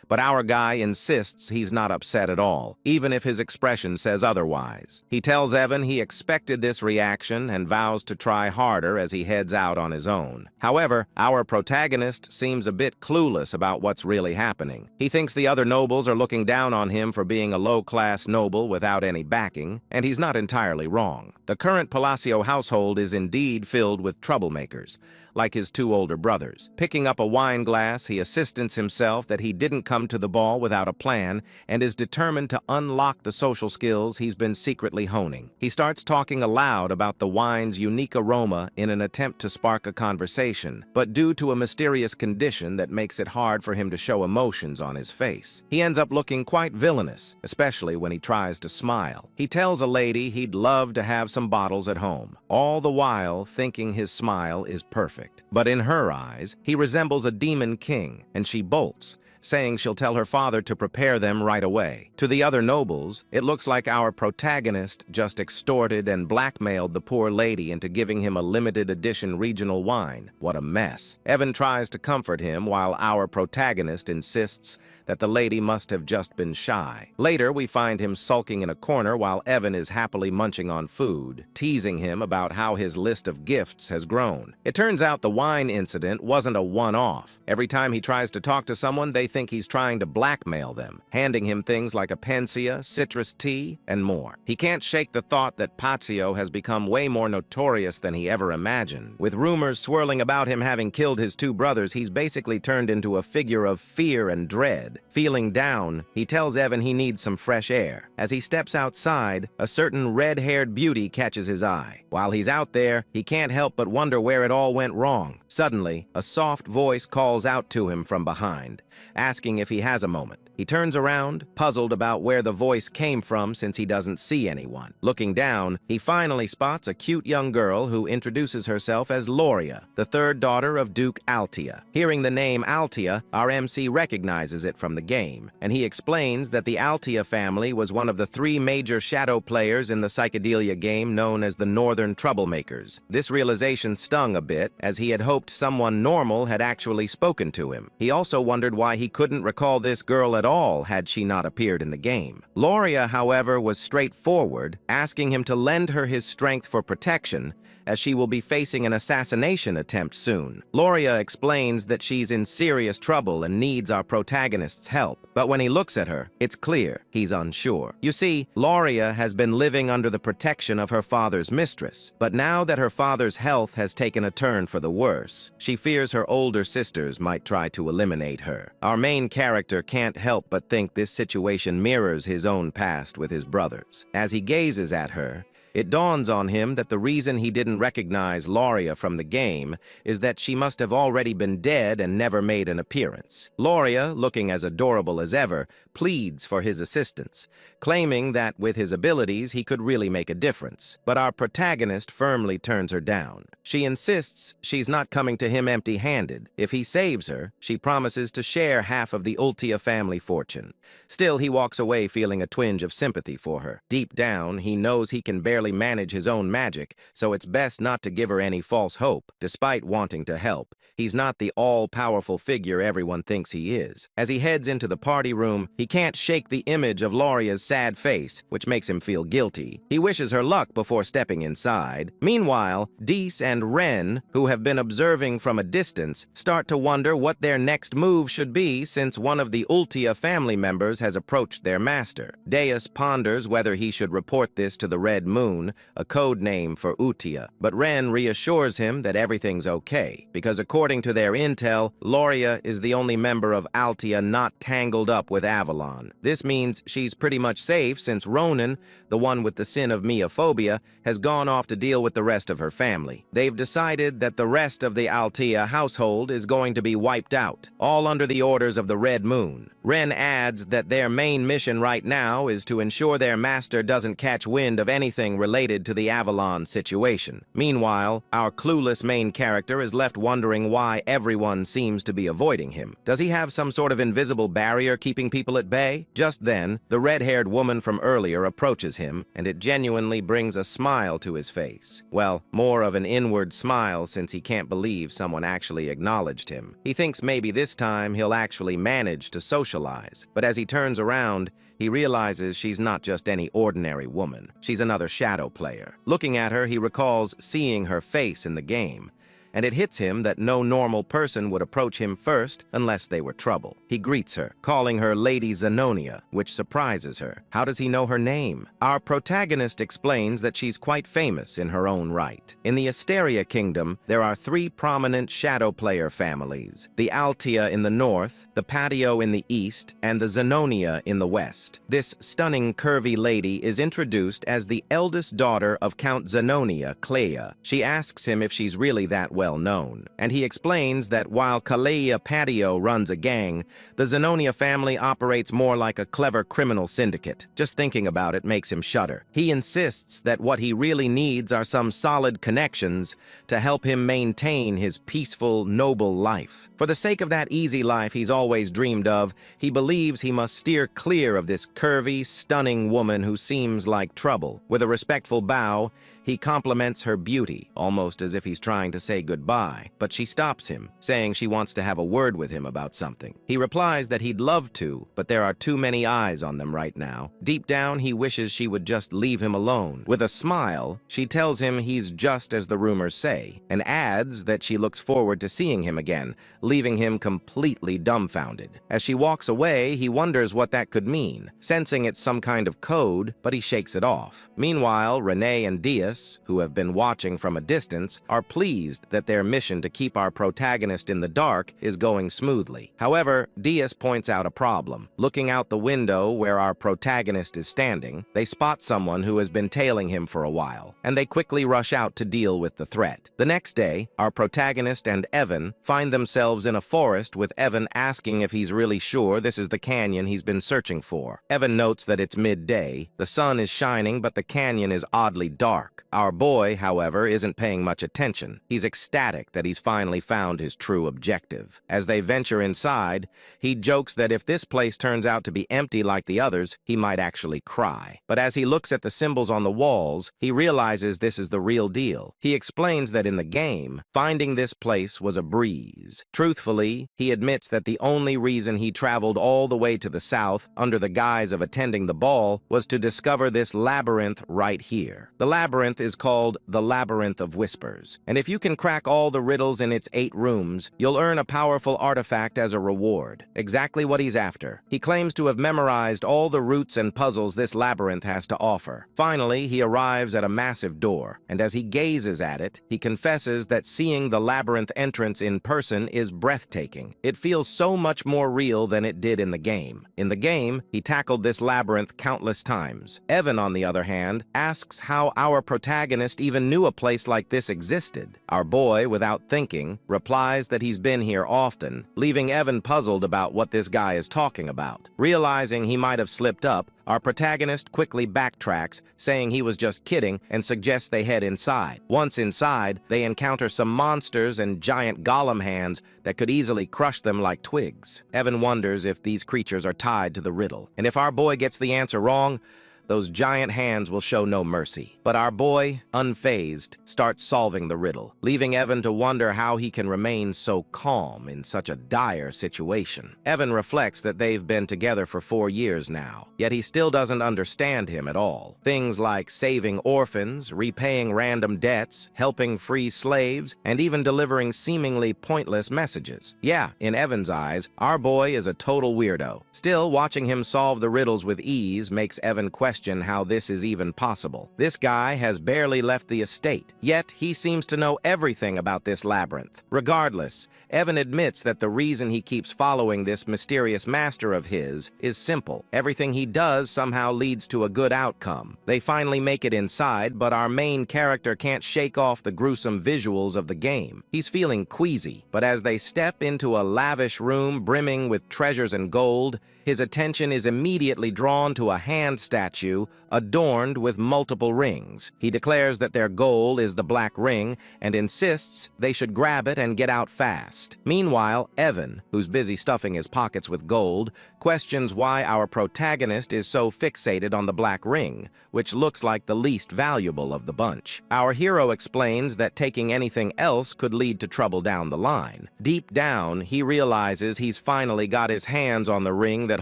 but our guy insists he's not upset at all, even if his expression says otherwise. He tells Evan he expected this reaction and vows to try harder as he heads out on his own. However, our protagonist seems a bit clueless about what's really happening. He thinks the other nobles are looking down on him for being a low-class noble without any backing, and he's not entirely wrong. The current Palacio household is indeed filled with troublemakers, like his 2 older brothers. Picking up a wine glass, he assistants himself that he didn't come come to the ball without a plan and is determined to unlock the social skills he's been secretly honing. He starts talking aloud about the wine's unique aroma in an attempt to spark a conversation, but due to a mysterious condition that makes it hard for him to show emotions on his face, he ends up looking quite villainous, especially when he tries to smile. He tells a lady he'd love to have some bottles at home, all the while thinking his smile is perfect. But in her eyes, he resembles a demon king, and she bolts, saying she'll tell her father to prepare them right away. To the other nobles, it looks like our protagonist just extorted and blackmailed the poor lady into giving him a limited edition regional wine. What a mess. Evan tries to comfort him while our protagonist insists that the lady must have just been shy. Later, we find him sulking in a corner while Evan is happily munching on food, teasing him about how his list of gifts has grown. It turns out the wine incident wasn't a one-off. Every time he tries to talk to someone, they think he's trying to blackmail them, handing him things like a panacea, citrus tea, and more. He can't shake the thought that Pazio has become way more notorious than he ever imagined. With rumors swirling about him having killed his two brothers, he's basically turned into a figure of fear and dread. Feeling down, he tells Evan he needs some fresh air. As he steps outside, a certain red-haired beauty catches his eye. While he's out there, he can't help but wonder where it all went wrong. Suddenly, a soft voice calls out to him from behind, asking if he has a moment. He turns around, puzzled about where the voice came from since he doesn't see anyone. Looking down, he finally spots a cute young girl who introduces herself as Loria, the third daughter of Duke Altia. Hearing the name Altia, our MC recognizes it from the game, and he explains that the Altia family was one of the 3 major shadow players in the psychedelia game known as the Northern Troublemakers. This realization stung a bit, as he had hoped someone normal had actually spoken to him. He also wondered why he couldn't recall this girl at all had she not appeared in the game. Loria, however, was straightforward, asking him to lend her his strength for protection, as she will be facing an assassination attempt soon. Loria explains that she's in serious trouble and needs our protagonist's help, but when he looks at her, it's clear he's unsure. You see, Loria has been living under the protection of her father's mistress, but now that her father's health has taken a turn for the worse, she fears her older sisters might try to eliminate her. Our main character can't help but think this situation mirrors his own past with his brothers. As he gazes at her, it dawns on him that the reason he didn't recognize Loria from the game is that she must have already been dead and never made an appearance. Loria, looking as adorable as ever, pleads for his assistance, claiming that with his abilities he could really make a difference. But our protagonist firmly turns her down. She insists she's not coming to him empty-handed. If he saves her, she promises to share half of the Ultia family fortune. Still, he walks away feeling a twinge of sympathy for her. Deep down, he knows he can barely manage his own magic, so it's best not to give her any false hope. Despite wanting to help, he's not the all-powerful figure everyone thinks he is. As he heads into the party room, he can't shake the image of Loria's sad face, which makes him feel guilty. He wishes her luck before stepping inside. Meanwhile, Dees and Ren, who have been observing from a distance, start to wonder what their next move should be since one of the Ultia family members has approached their master. Deus ponders whether he should report this to the Red Moon, a code name for Utia, but Ren reassures him that everything's okay, because according to their intel, Loria is the only member of Altia not tangled up with Avalon. This means she's pretty much safe since Ronan, the one with the sin of Miophobia, has gone off to deal with the rest of her family. They've decided that the rest of the Altia household is going to be wiped out, all under the orders of the Red Moon. Ren adds that their main mission right now is to ensure their master doesn't catch wind of anything related to the Avalon situation. Meanwhile, our clueless main character is left wondering why everyone seems to be avoiding him. Does he have some sort of invisible barrier keeping people at bay? Just then, the red-haired woman from earlier approaches him, and it genuinely brings a smile to his face. Well, more of an inward smile since he can't believe someone actually acknowledged him. He thinks maybe this time he'll actually manage to socialize, but as he turns around, he realizes she's not just any ordinary woman. She's another shadow player. Looking at her, he recalls seeing her face in the game, and it hits him that no normal person would approach him first unless they were trouble. He greets her, calling her Lady Zenonia, which surprises her. How does he know her name? Our protagonist explains that she's quite famous in her own right. In the Asteria Kingdom, there are 3 prominent shadow player families: the Altia in the north, the Patio in the east, and the Zenonia in the west. This stunning, curvy lady is introduced as the eldest daughter of Count Zenonia, Clea. She asks him if she's really that well known, and he explains that while Clea Patio runs a gang, the Zenonia family operates more like a clever criminal syndicate. Just thinking about it makes him shudder. He insists that what he really needs are some solid connections to help him maintain his peaceful, noble life. For the sake of that easy life he's always dreamed of, he believes he must steer clear of this curvy, stunning woman who seems like trouble. With a respectful bow, he compliments her beauty, almost as if he's trying to say goodbye, but she stops him, saying she wants to have a word with him about something. He replies that he'd love to, but there are too many eyes on them right now. Deep down, he wishes she would just leave him alone. With a smile, she tells him he's just as the rumors say, and adds that she looks forward to seeing him again, leaving him completely dumbfounded. As she walks away, he wonders what that could mean, sensing it's some kind of code, but he shakes it off. Meanwhile, Renee and Diaz, who have been watching from a distance, are pleased that their mission to keep our protagonist in the dark is going smoothly. However, Diaz points out a problem. Looking out the window where our protagonist is standing, they spot someone who has been tailing him for a while, and they quickly rush out to deal with the threat. The next day, our protagonist and Evan find themselves in a forest, with Evan asking if he's really sure this is the canyon he's been searching for. Evan notes that it's midday, the sun is shining, but the canyon is oddly dark. Our boy, however, isn't paying much attention. He's ecstatic that he's finally found his true objective. As they venture inside, he jokes that if this place turns out to be empty like the others, he might actually cry. But as he looks at the symbols on the walls, he realizes this is the real deal. He explains that in the game, finding this place was a breeze. Truthfully, he admits that the only reason he traveled all the way to the south under the guise of attending the ball was to discover this labyrinth right here. The labyrinth is called the Labyrinth of Whispers, and if you can crack all the riddles in its 8 rooms, you'll earn a powerful artifact as a reward. Exactly what he's after. He claims to have memorized all the routes and puzzles this labyrinth has to offer. Finally, he arrives at a massive door, and as he gazes at it, he confesses that seeing the labyrinth entrance in person is breathtaking. It feels so much more real than it did in the game. In the game, he tackled this labyrinth countless times. Evan, on the other hand, asks how our protagonist even knew a place like this existed. Our boy, without thinking, replies that he's been here often, leaving Evan puzzled about what this guy is talking about. Realizing he might have slipped up, our protagonist quickly backtracks, saying he was just kidding, and suggests they head inside. Once inside, they encounter some monsters and giant golem hands that could easily crush them like twigs. Evan wonders if these creatures are tied to the riddle, and if our boy gets the answer wrong, those giant hands will show no mercy. But our boy, unfazed, starts solving the riddle, leaving Evan to wonder how he can remain so calm in such a dire situation. Evan reflects that they've been together for 4 years now, yet he still doesn't understand him at all. Things like saving orphans, repaying random debts, helping free slaves, and even delivering seemingly pointless messages. Yeah, in Evan's eyes, our boy is a total weirdo. Still, watching him solve the riddles with ease makes Evan question how this is even possible. This guy has barely left the estate, yet he seems to know everything about this labyrinth. Regardless, Evan admits that the reason he keeps following this mysterious master of his is simple. Everything he does somehow leads to a good outcome. They finally make it inside, but our main character can't shake off the gruesome visuals of the game. He's feeling queasy, but as they step into a lavish room brimming with treasures and gold, his attention is immediately drawn to a hand statue adorned with multiple rings. He declares that their goal is the black ring and insists they should grab it and get out fast. Meanwhile, Evan, who's busy stuffing his pockets with gold, questions why our protagonist is so fixated on the black ring, which looks like the least valuable of the bunch. Our hero explains that taking anything else could lead to trouble down the line. Deep down, he realizes he's finally got his hands on the ring that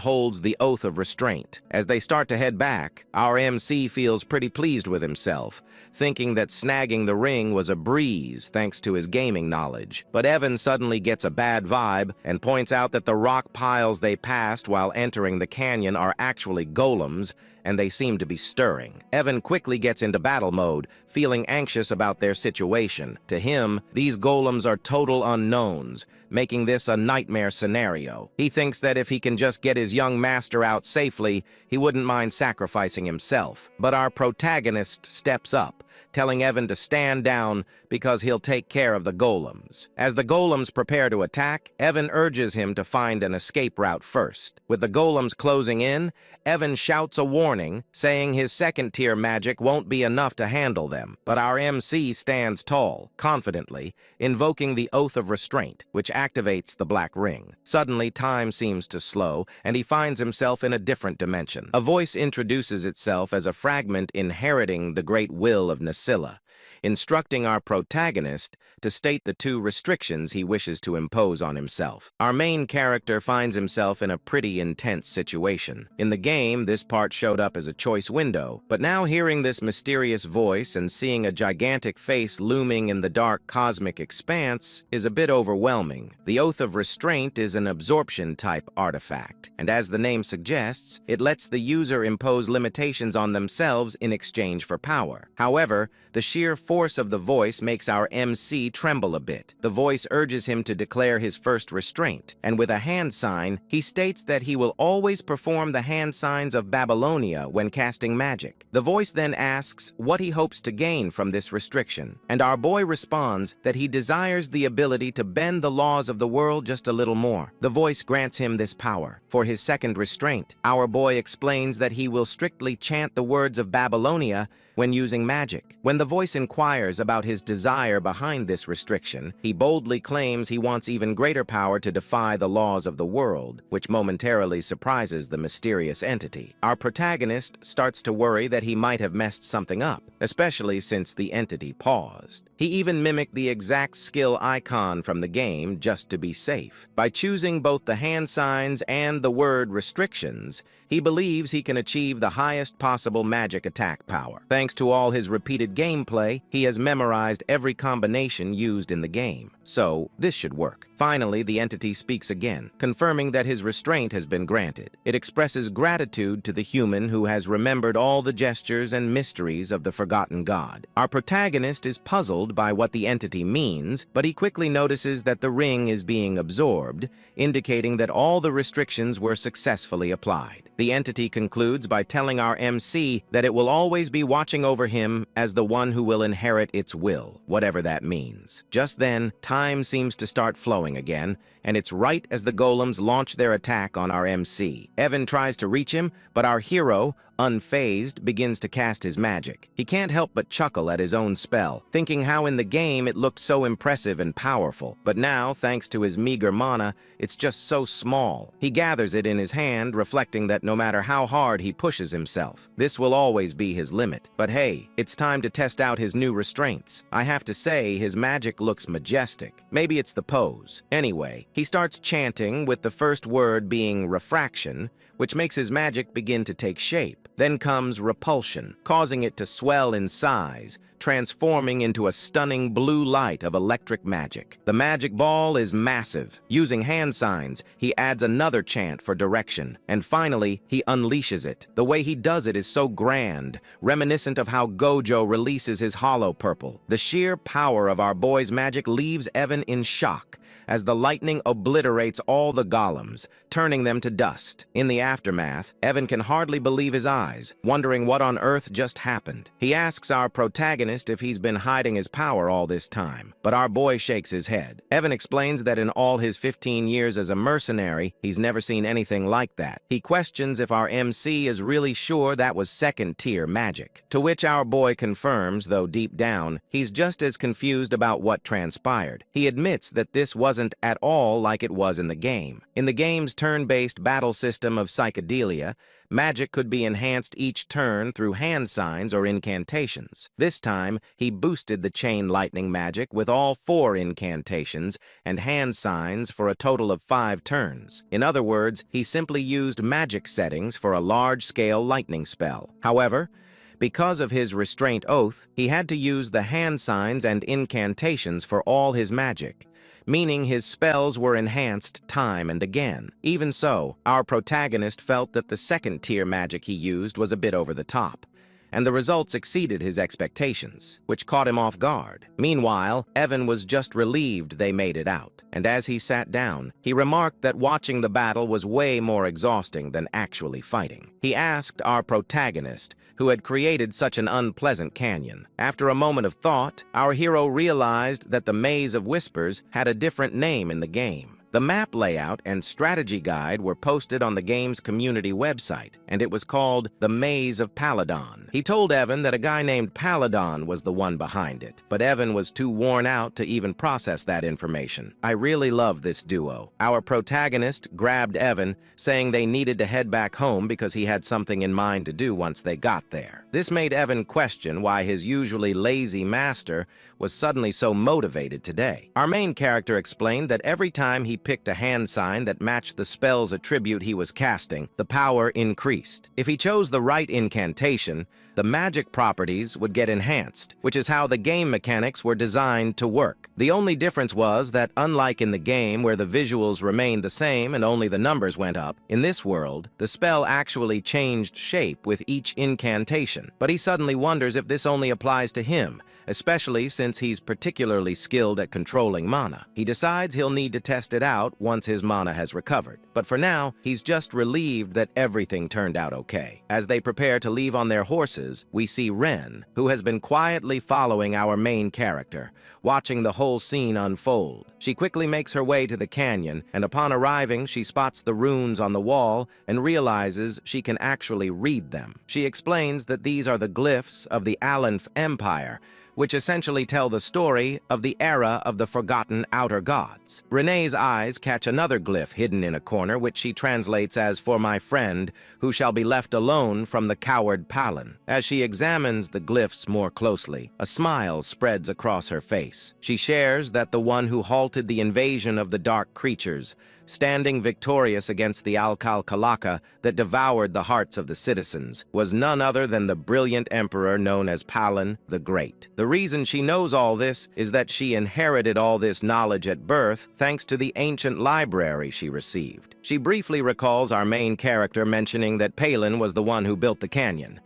holds the oath of restraint. As they start to head back, back. Our MC feels pretty pleased with himself, thinking that snagging the ring was a breeze thanks to his gaming knowledge. But Evan suddenly gets a bad vibe and points out that the rock piles they passed while entering the canyon are actually golems, and they seem to be stirring. Evan quickly gets into battle mode, feeling anxious about their situation. To him, these golems are total unknowns, making this a nightmare scenario. He thinks that if he can just get his young master out safely, he wouldn't mind sacrificing himself. But our protagonist steps up, telling Evan to stand down because he'll take care of the golems. As the golems prepare to attack, Evan urges him to find an escape route first. With the golems closing in, Evan shouts a warning, saying his second-tier magic won't be enough to handle them. But our MC stands tall, confidently, invoking the Oath of Restraint, which activates the black ring. Suddenly, time seems to slow, and he finds himself in a different dimension. A voice introduces itself as a fragment inheriting the great will of Nasilla, instructing our protagonist to state the 2 restrictions he wishes to impose on himself. Our main character finds himself in a pretty intense situation. In the game, this part showed up as a choice window, but now hearing this mysterious voice and seeing a gigantic face looming in the dark cosmic expanse is a bit overwhelming. The Oath of Restraint is an absorption-type artifact, and as the name suggests, it lets the user impose limitations on themselves in exchange for power. However, the sheer force of the voice makes our MC tremble a bit. The voice urges him to declare his first restraint, and with a hand sign, he states that he will always perform the hand signs of Babylonia when casting magic. The voice then asks what he hopes to gain from this restriction, and our boy responds that he desires the ability to bend the laws of the world just a little more. The voice grants him this power. For his second restraint, our boy explains that he will strictly chant the words of Babylonia when using magic. When the voice inquires about his desire behind this restriction, he boldly claims he wants even greater power to defy the laws of the world, which momentarily surprises the mysterious entity. Our protagonist starts to worry that he might have messed something up, especially since the entity paused. He even mimicked the exact skill icon from the game just to be safe. By choosing both the hand signs and the word restrictions, he believes he can achieve the highest possible magic attack power. Thanks to all his repeated gameplay, he has memorized every combination used in the game. So, this should work. Finally, the entity speaks again, confirming that his restraint has been granted. It expresses gratitude to the human who has remembered all the gestures and mysteries of the forgotten god. Our protagonist is puzzled by what the entity means, but he quickly notices that the ring is being absorbed, indicating that all the restrictions were successfully applied. The entity concludes by telling our MC that it will always be watching over him as the one who will inherit its will, whatever that means. Just then, time seems to start flowing again, and it's right as the golems launch their attack on our MC. Evan tries to reach him, but our hero, unfazed, begins to cast his magic. He can't help but chuckle at his own spell, thinking how in the game it looked so impressive and powerful. But now, thanks to his meager mana, it's just so small. He gathers it in his hand, reflecting that no matter how hard he pushes himself, this will always be his limit. But hey, it's time to test out his new restraints. I have to say, his magic looks majestic. Maybe it's the pose. Anyway, he starts chanting, with the first word being refraction, which makes his magic begin to take shape. Then comes repulsion, causing it to swell in size, transforming into a stunning blue light of electric magic. The magic ball is massive. Using hand signs, he adds another chant for direction, and finally, he unleashes it. The way he does it is so grand, reminiscent of how Gojo releases his hollow purple. The sheer power of our boy's magic leaves Evan in shock, as the lightning obliterates all the golems, turning them to dust. In the aftermath, Evan can hardly believe his eyes, wondering what on earth just happened. He asks our protagonist if he's been hiding his power all this time, but our boy shakes his head. Evan explains that in all his 15 years as a mercenary, he's never seen anything like that. He questions if our MC is really sure that was second-tier magic, to which our boy confirms, though deep down, he's just as confused about what transpired. He admits that this wasn't at all like it was in the game. In the game's turn-based battle system of psychedelia, magic could be enhanced each turn through hand signs or incantations. This time, he boosted the chain lightning magic with all 4 incantations and hand signs for a total of 5 turns. In other words, he simply used magic settings for a large-scale lightning spell. However, because of his restraint oath, he had to use the hand signs and incantations for all his magic, meaning his spells were enhanced time and again. Even so, our protagonist felt that the second-tier magic he used was a bit over the top, and the results exceeded his expectations, which caught him off guard. Meanwhile, Evan was just relieved they made it out, and as he sat down, he remarked that watching the battle was way more exhausting than actually fighting. He asked our protagonist, who had created such an unpleasant canyon. After a moment of thought, our hero realized that the Maze of Whispers had a different name in the game. The map layout and strategy guide were posted on the game's community website, and it was called The Maze of Paladon. He told Evan that a guy named Paladon was the one behind it, but Evan was too worn out to even process that information. I really love this duo. Our protagonist grabbed Evan, saying they needed to head back home because he had something in mind to do once they got there. This made Evan question why his usually lazy master was suddenly so motivated today. Our main character explained that every time he picked a hand sign that matched the spell's attribute he was casting, the power increased. If he chose the right incantation, the magic properties would get enhanced, which is how the game mechanics were designed to work. The only difference was that, unlike in the game where the visuals remained the same and only the numbers went up, in this world, the spell actually changed shape with each incantation. But he suddenly wonders if this only applies to him, especially since he's particularly skilled at controlling mana. He decides he'll need to test it out once his mana has recovered. But for now, he's just relieved that everything turned out okay. As they prepare to leave on their horses, we see Ren, who has been quietly following our main character, watching the whole scene unfold. She quickly makes her way to the canyon, and upon arriving, she spots the runes on the wall and realizes she can actually read them. She explains that these are the glyphs of the Aleph Empire, which essentially tell the story of the era of the forgotten outer gods. Renee's eyes catch another glyph hidden in a corner, which she translates as "for my friend, who shall be left alone from the coward Palin." As she examines the glyphs more closely, a smile spreads across her face. She shares that the one who halted the invasion of the dark creatures, standing victorious against the Alcal-Kalaka that devoured the hearts of the citizens, was none other than the brilliant emperor known as Palin the Great. The reason she knows all this is that she inherited all this knowledge at birth thanks to the ancient library she received. She briefly recalls our main character mentioning that Palin was the one who built the canyon.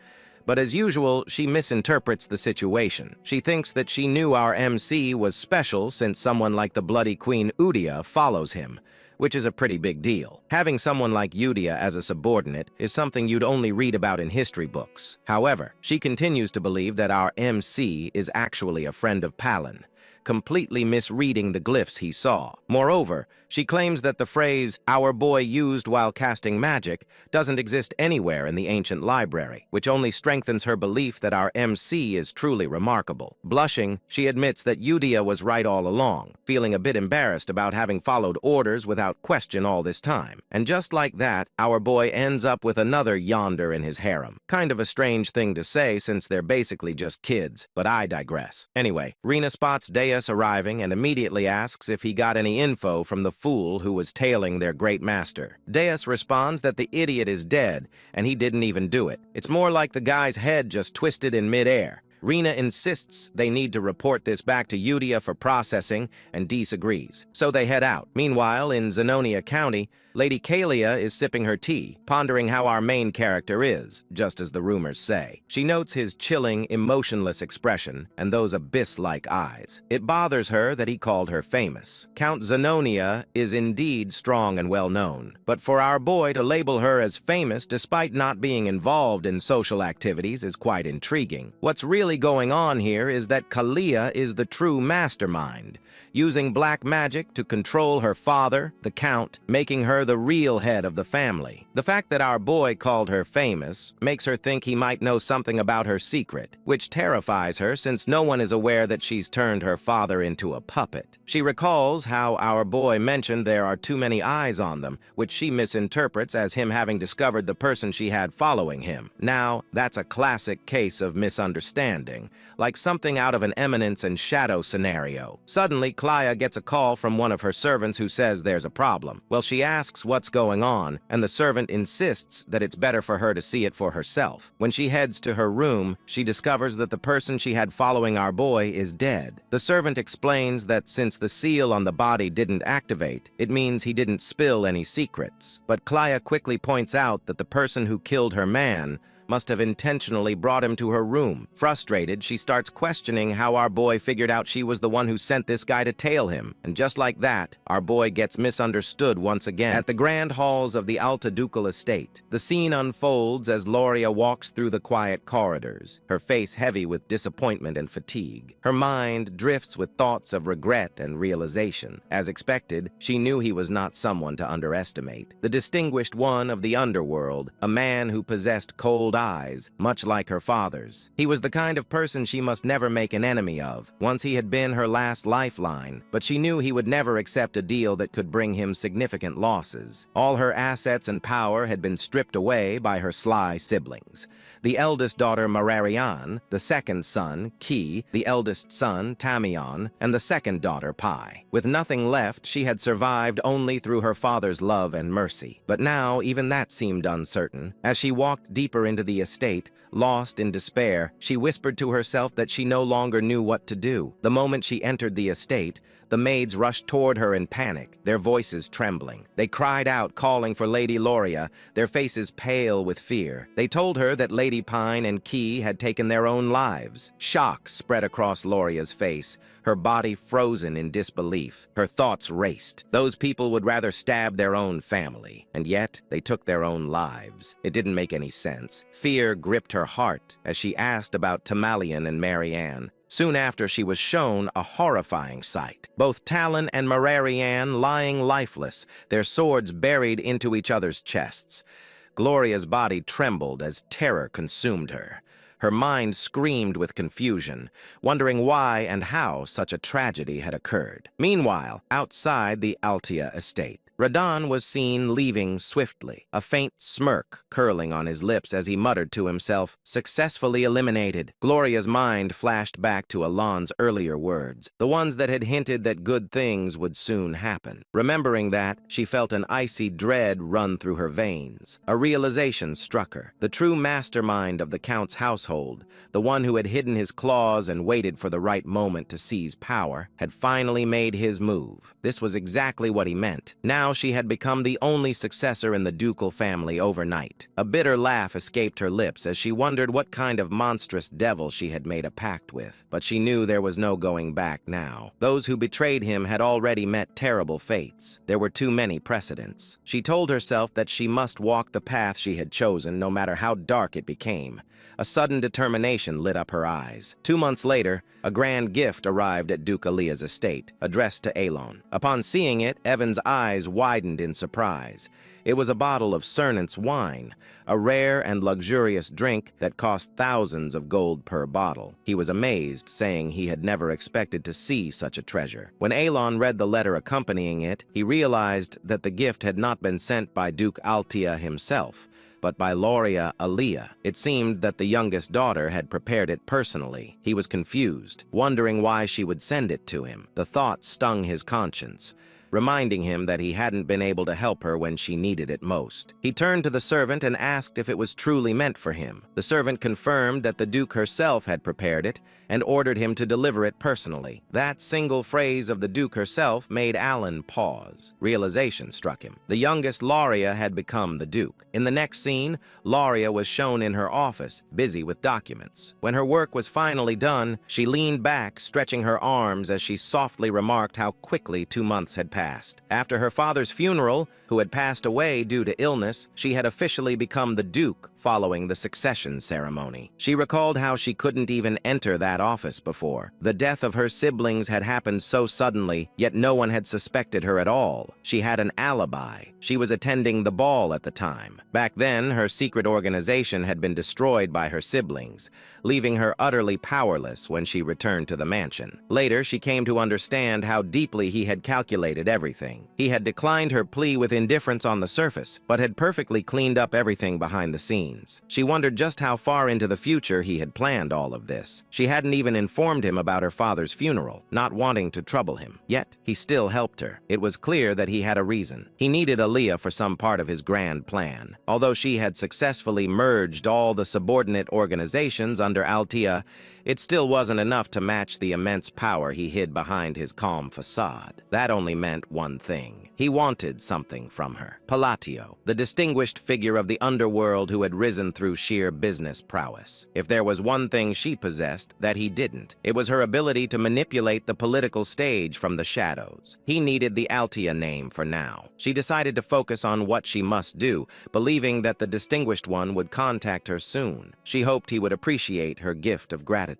But as usual, she misinterprets the situation. She thinks that she knew our MC was special since someone like the Bloody Queen Udia follows him, which is a pretty big deal. Having someone like Udia as a subordinate is something you'd only read about in history books. However, she continues to believe that our MC is actually a friend of Palin, completely misreading the glyphs he saw. Moreover, she claims that the phrase "our boy used while casting magic" doesn't exist anywhere in the ancient library, which only strengthens her belief that our MC is truly remarkable. Blushing, she admits that Udia was right all along, feeling a bit embarrassed about having followed orders without question all this time. And just like that, our boy ends up with another yonder in his harem. Kind of a strange thing to say since they're basically just kids, but I digress. Anyway, Rena spots Deus arriving and immediately asks if he got any info from the fool who was tailing their great master. Deus responds that the idiot is dead, and he didn't even do it. It's more like the guy's head just twisted in midair. Rena insists they need to report this back to Udia for processing, and disagrees. So they head out. Meanwhile, in Zenonia County, Lady Kalia is sipping her tea, pondering how our main character is, just as the rumors say. She notes his chilling, emotionless expression and those abyss-like eyes. It bothers her that he called her famous. Count Zenonia is indeed strong and well-known, but for our boy to label her as famous despite not being involved in social activities is quite intriguing. What's really really going on here is that Kalia is the true mastermind, using black magic to control her father, the Count, making her the real head of the family. The fact that our boy called her famous makes her think he might know something about her secret, which terrifies her since no one is aware that she's turned her father into a puppet. She recalls how our boy mentioned there are too many eyes on them, which she misinterprets as him having discovered the person she had following him. Now, that's a classic case of misunderstanding, like something out of an Eminence and Shadow scenario. Suddenly, Klaya gets a call from one of her servants who says there's a problem. Well, she asks what's going on, and the servant insists that it's better for her to see it for herself. When she heads to her room, she discovers that the person she had following our boy is dead. The servant explains that since the seal on the body didn't activate, it means he didn't spill any secrets. But Klaya quickly points out that the person who killed her man must have intentionally brought him to her room. Frustrated, she starts questioning how our boy figured out she was the one who sent this guy to tail him. And just like that, our boy gets misunderstood once again. At the grand halls of the Alta Ducal estate, the scene unfolds as Loria walks through the quiet corridors, her face heavy with disappointment and fatigue. Her mind drifts with thoughts of regret and realization. As expected, she knew he was not someone to underestimate. The distinguished one of the underworld, a man who possessed cold eyes, much like her father's. He was the kind of person she must never make an enemy of. Once he had been her last lifeline, but she knew he would never accept a deal that could bring him significant losses. All her assets and power had been stripped away by her sly siblings. The eldest daughter, Mararian, the second son, Ki, the eldest son, Tamion, and the second daughter, Pai. With nothing left, she had survived only through her father's love and mercy. But now, even that seemed uncertain. As she walked deeper into the estate, lost in despair, she whispered to herself that she no longer knew what to do. The moment she entered the estate, the maids rushed toward her in panic, their voices trembling. They cried out, calling for Lady Loria, their faces pale with fear. They told her that Lady Pine and Key had taken their own lives. Shock spread across Loria's face, her body frozen in disbelief. Her thoughts raced. Those people would rather stab their own family, and yet they took their own lives. It didn't make any sense. Fear gripped her heart as she asked about Tamalian and Marianne. Soon after, she was shown a horrifying sight. Both Talon and Mararian lying lifeless, their swords buried into each other's chests. Gloria's body trembled as terror consumed her. Her mind screamed with confusion, wondering why and how such a tragedy had occurred. Meanwhile, outside the Altia estate, Radon was seen leaving swiftly, a faint smirk curling on his lips as he muttered to himself, "Successfully eliminated." Gloria's mind flashed back to Alon's earlier words, the ones that had hinted that good things would soon happen. Remembering that, she felt an icy dread run through her veins. A realization struck her. The true mastermind of the Count's household, the one who had hidden his claws and waited for the right moment to seize power, had finally made his move. This was exactly what he meant. Now she had become the only successor in the ducal family overnight. A bitter laugh escaped her lips as she wondered what kind of monstrous devil she had made a pact with. But she knew there was no going back now. Those who betrayed him had already met terrible fates. There were too many precedents. She told herself that she must walk the path she had chosen, no matter how dark it became. A sudden determination lit up her eyes. 2 months later, a grand gift arrived at Duke Alia's estate, addressed to Elon. Upon seeing it, Evan's eyes widened in surprise. It was a bottle of Cernant's wine, a rare and luxurious drink that cost thousands of gold per bottle. He was amazed, saying he had never expected to see such a treasure. When Elon read the letter accompanying it, he realized that the gift had not been sent by Duke Altia himself, but by Loria Alia. It seemed that the youngest daughter had prepared it personally. He was confused, wondering why she would send it to him. The thought stung his conscience, reminding him that he hadn't been able to help her when she needed it most. He turned to the servant and asked if it was truly meant for him. The servant confirmed that the Duke herself had prepared it and ordered him to deliver it personally. That single phrase of the Duke herself made Alan pause. Realization struck him. The youngest Loria had become the Duke. In the next scene, Loria was shown in her office, busy with documents. When her work was finally done, she leaned back, stretching her arms as she softly remarked how quickly 2 months had passed. After her father's funeral, who had passed away due to illness, she had officially become the Duke, following the succession ceremony. She recalled how she couldn't even enter that office before. The death of her siblings had happened so suddenly, yet no one had suspected her at all. She had an alibi. She was attending the ball at the time. Back then, her secret organization had been destroyed by her siblings, leaving her utterly powerless when she returned to the mansion. Later, she came to understand how deeply he had calculated everything. He had declined her plea with indifference on the surface, but had perfectly cleaned up everything behind the scenes. She wondered just how far into the future he had planned all of this. She hadn't even informed him about her father's funeral, not wanting to trouble him. Yet, he still helped her. It was clear that he had a reason. He needed Aaliyah for some part of his grand plan. Although she had successfully merged all the subordinate organizations under Altia, it still wasn't enough to match the immense power he hid behind his calm facade. That only meant one thing. He wanted something from her. Palatio, the distinguished figure of the underworld who had risen through sheer business prowess. If there was one thing she possessed that he didn't, it was her ability to manipulate the political stage from the shadows. He needed the Altia name for now. She decided to focus on what she must do, believing that the distinguished one would contact her soon. She hoped he would appreciate her gift of gratitude.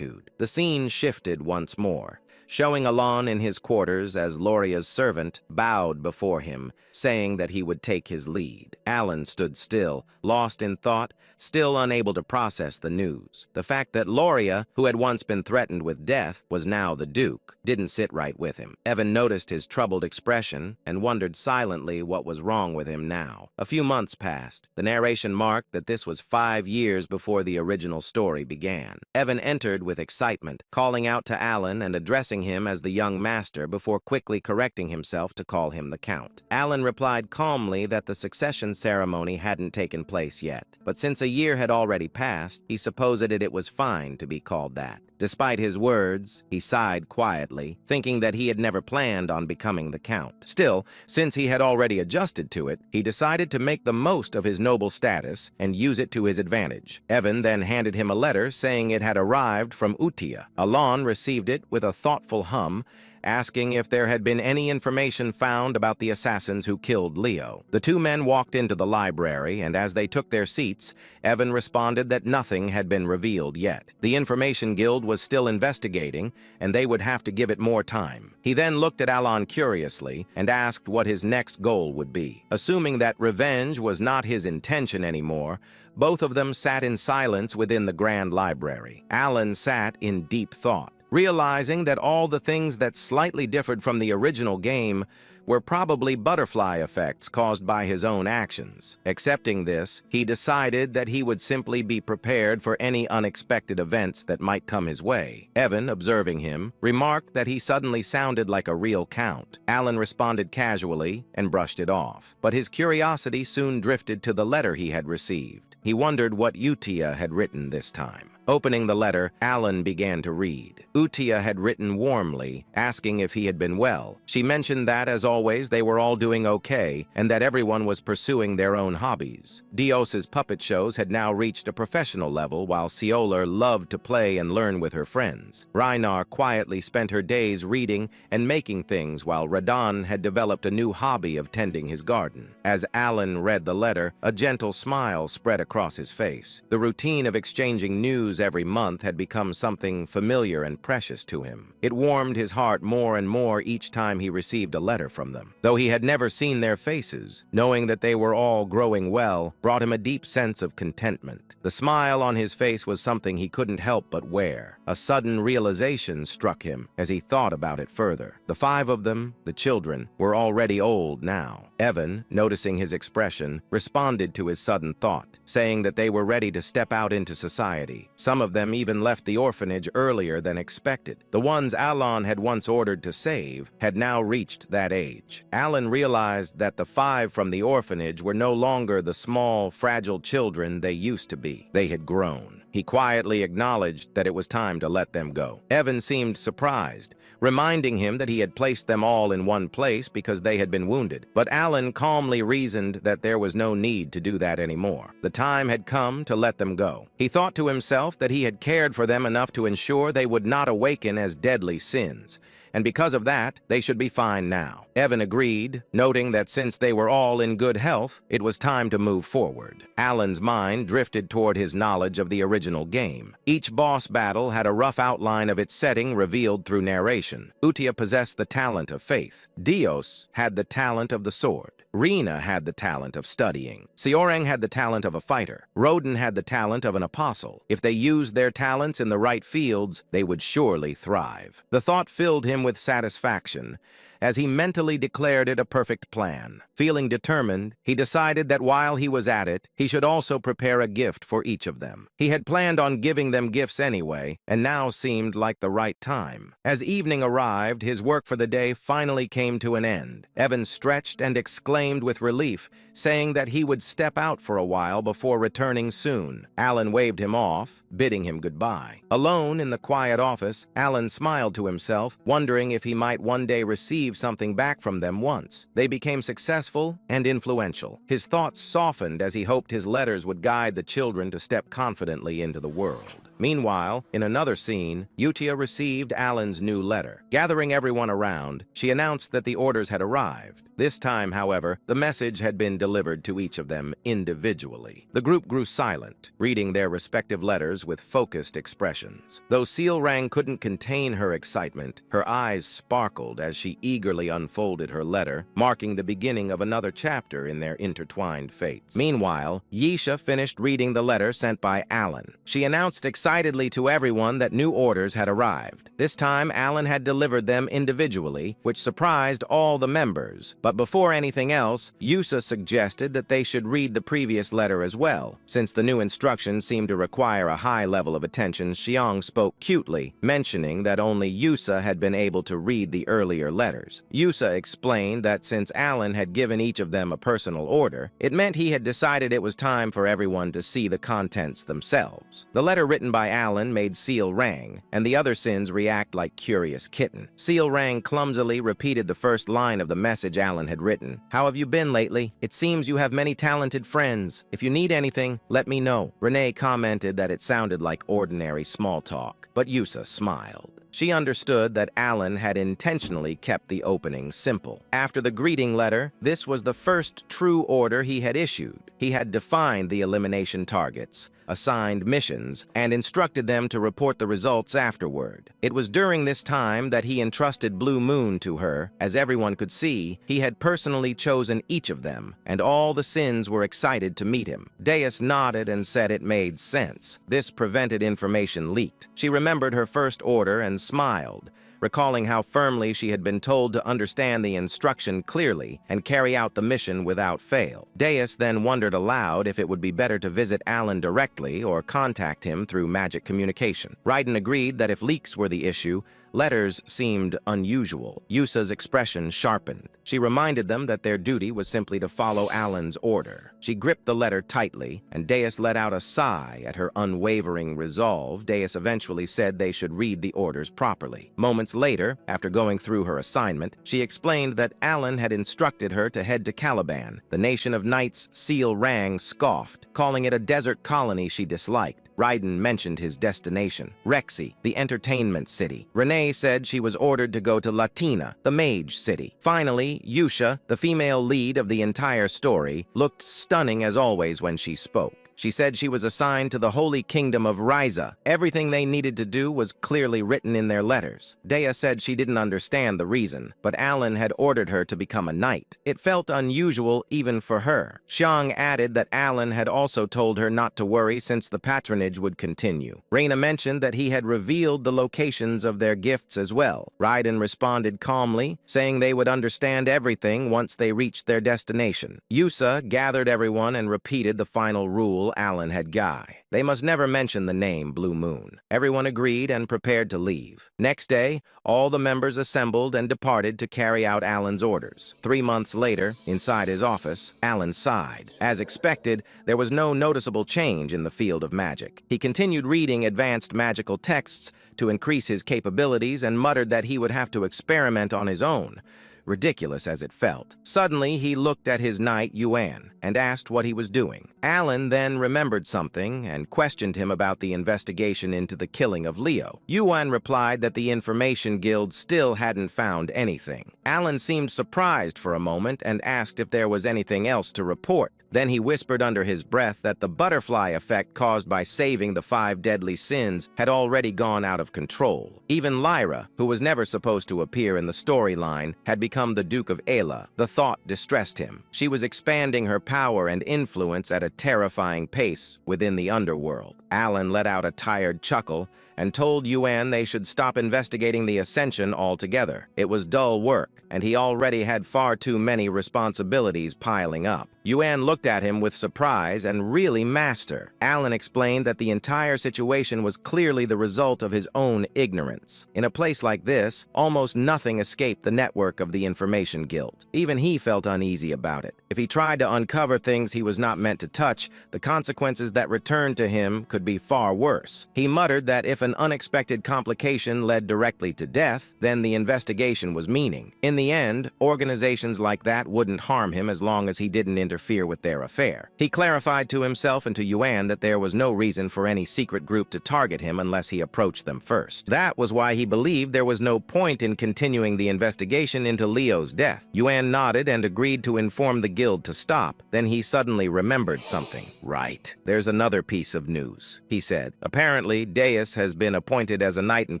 The scene shifted once more, showing Alon in his quarters as Loria's servant bowed before him, saying that he would take his lead. Alan stood still, lost in thought, still unable to process the news. The fact that Loria, who had once been threatened with death, was now the Duke, didn't sit right with him. Evan noticed his troubled expression and wondered silently what was wrong with him now. A few months passed. The narration marked that this was 5 years before the original story began. Evan entered with excitement, calling out to Alan and addressing him as the young master before quickly correcting himself to call him the Count. Alan replied calmly that the succession ceremony hadn't taken place yet, but since a year had already passed, he supposed it was fine to be called that. Despite his words, he sighed quietly, thinking that he had never planned on becoming the Count. Still, since he had already adjusted to it, he decided to make the most of his noble status and use it to his advantage. Evan then handed him a letter saying it had arrived from Utia. Alon received it with a thoughtful hum, asking if there had been any information found about the assassins who killed Leo. The two men walked into the library, and as they took their seats, Evan responded that nothing had been revealed yet. The Information Guild was still investigating, and they would have to give it more time. He then looked at Alon curiously and asked what his next goal would be. Assuming that revenge was not his intention anymore, both of them sat in silence within the Grand Library. Alan sat in deep thought, realizing that all the things that slightly differed from the original game were probably butterfly effects caused by his own actions. Accepting this, he decided that he would simply be prepared for any unexpected events that might come his way. Evan, observing him, remarked that he suddenly sounded like a real count. Alan responded casually and brushed it off, but his curiosity soon drifted to the letter he had received. He wondered what Utia had written this time. Opening the letter, Alan began to read. Utia had written warmly, asking if he had been well. She mentioned that, as always, they were all doing okay, and that everyone was pursuing their own hobbies. Dios's puppet shows had now reached a professional level, while Cioler loved to play and learn with her friends. Reinar quietly spent her days reading and making things, while Radan had developed a new hobby of tending his garden. As Alan read the letter, a gentle smile spread across his face. The routine of exchanging news every month had become something familiar and precious to him. It warmed his heart more and more each time he received a letter from them. Though he had never seen their faces, knowing that they were all growing well brought him a deep sense of contentment. The smile on his face was something he couldn't help but wear. A sudden realization struck him as he thought about it further. The 5 of them, the children, were already old now. Evan, noticing his expression, responded to his sudden thought, saying that they were ready to step out into society. Some of them even left the orphanage earlier than expected. The ones Alon had once ordered to save had now reached that age. Alan realized that the 5 from the orphanage were no longer the small, fragile children they used to be. They had grown. He quietly acknowledged that it was time to let them go. Evan seemed surprised, reminding him that he had placed them all in one place because they had been wounded. But Alan calmly reasoned that there was no need to do that anymore. The time had come to let them go. He thought to himself that he had cared for them enough to ensure they would not awaken as deadly sins, and because of that, they should be fine now. Evan agreed, noting that since they were all in good health, it was time to move forward. Alan's mind drifted toward his knowledge of the original game. Each boss battle had a rough outline of its setting revealed through narration. Utia possessed the talent of faith. Dios had the talent of the sword. Rina had the talent of studying. Seorang had the talent of a fighter. Roden had the talent of an apostle. If they used their talents in the right fields, they would surely thrive. The thought filled him with satisfaction, as he mentally declared it a perfect plan. Feeling determined, he decided that while he was at it, he should also prepare a gift for each of them. He had planned on giving them gifts anyway, and now seemed like the right time. As evening arrived, his work for the day finally came to an end. Evan stretched and exclaimed with relief, saying that he would step out for a while before returning soon. Alan waved him off, bidding him goodbye. Alone in the quiet office, Alan smiled to himself, wondering if he might one day receive something back from them once. They became successful and influential. His thoughts softened as he hoped his letters would guide the children to step confidently into the world. Meanwhile, in another scene, Utia received Alan's new letter. Gathering everyone around, she announced that the orders had arrived. This time, however, the message had been delivered to each of them individually. The group grew silent, reading their respective letters with focused expressions. Though Seorang couldn't contain her excitement, her eyes sparkled as she eagerly unfolded her letter, marking the beginning of another chapter in their intertwined fates. Meanwhile, Yisha finished reading the letter sent by Alan. She announced excitedly to everyone that new orders had arrived. This time, Alan had delivered them individually, which surprised all the members. But before anything else, Yusa suggested that they should read the previous letter as well. Since the new instructions seemed to require a high level of attention, Xiang spoke cutely, mentioning that only Yusa had been able to read the earlier letters. Yusa explained that since Alan had given each of them a personal order, it meant he had decided it was time for everyone to see the contents themselves. The letter written by Alan made Seorang and the other sins react like curious kitten. Seorang clumsily repeated the first line of the message Alan had written. "How have you been lately? It seems you have many talented friends. If you need anything, let me know." Renee commented that it sounded like ordinary small talk, but Yusa smiled. She understood that Alan had intentionally kept the opening simple. After the greeting letter, this was the first true order he had issued. He had defined the elimination targets, assigned missions, and instructed them to report the results afterward. It was during this time that he entrusted Blue Moon to her. As everyone could see, he had personally chosen each of them, and all the sins were excited to meet him. Deus nodded and said it made sense. This prevented information leaked. She remembered her first order and smiled, recalling how firmly she had been told to understand the instruction clearly and carry out the mission without fail. Deus then wondered aloud if it would be better to visit Alan directly or contact him through magic communication. Raiden agreed that if leaks were the issue, letters seemed unusual. Yusa's expression sharpened. She reminded them that their duty was simply to follow Alan's order. She gripped the letter tightly, and Deus let out a sigh at her unwavering resolve. Deus eventually said they should read the orders properly. Moments later, after going through her assignment, she explained that Alan had instructed her to head to Caliban. The nation of knights Seorang scoffed, calling it a desert colony she disliked. Raiden mentioned his destination, Rexy, the entertainment city. Renee said she was ordered to go to Latina, the mage city. Finally, Yusha, the female lead of the entire story, looked stunning as always when she spoke. She said she was assigned to the Holy Kingdom of Ryza. Everything they needed to do was clearly written in their letters. Dea said she didn't understand the reason, but Alan had ordered her to become a knight. It felt unusual even for her. Xiang added that Alan had also told her not to worry since the patronage would continue. Reina mentioned that he had revealed the locations of their gifts as well. Raiden responded calmly, saying they would understand everything once they reached their destination. Yusa gathered everyone and repeated the final rule Alan had Guy. They must never mention the name Blue Moon. Everyone agreed and prepared to leave. Next day, all the members assembled and departed to carry out Alan's orders. 3 months later, inside his office, Alan sighed. As expected, there was no noticeable change in the field of magic. He continued reading advanced magical texts to increase his capabilities and muttered that he would have to experiment on his own. ridiculous as it felt. Suddenly, he looked at his knight, Yuan, and asked what he was doing. Alan then remembered something and questioned him about the investigation into the killing of Leo. Yuan replied that the Information Guild still hadn't found anything. Alan seemed surprised for a moment and asked if there was anything else to report. Then he whispered under his breath that the butterfly effect caused by saving the 5 deadly sins had already gone out of control. Even Lyra, who was never supposed to appear in the storyline, had become the Duke of Ayla. The thought distressed him. She was expanding her power and influence at a terrifying pace within the underworld. Alan let out a tired chuckle and told Yuan they should stop investigating the Ascension altogether. It was dull work, and he already had far too many responsibilities piling up. Yuan looked at him with surprise and really master. Alan explained that the entire situation was clearly the result of his own ignorance. In a place like this, almost nothing escaped the network of the Information Guild. Even he felt uneasy about it. If he tried to uncover things he was not meant to touch, the consequences that returned to him could be far worse. He muttered that if an unexpected complication led directly to death, then the investigation was meaning. In the end, organizations like that wouldn't harm him as long as he didn't interfere with their affair. He clarified to himself and to Yuan that there was no reason for any secret group to target him unless he approached them first. That was why he believed there was no point in continuing the investigation into Leo's death. Yuan nodded and agreed to inform the guild to stop. Then he suddenly remembered something. Right. There's another piece of news, he said. Apparently, Deus has been appointed as a knight in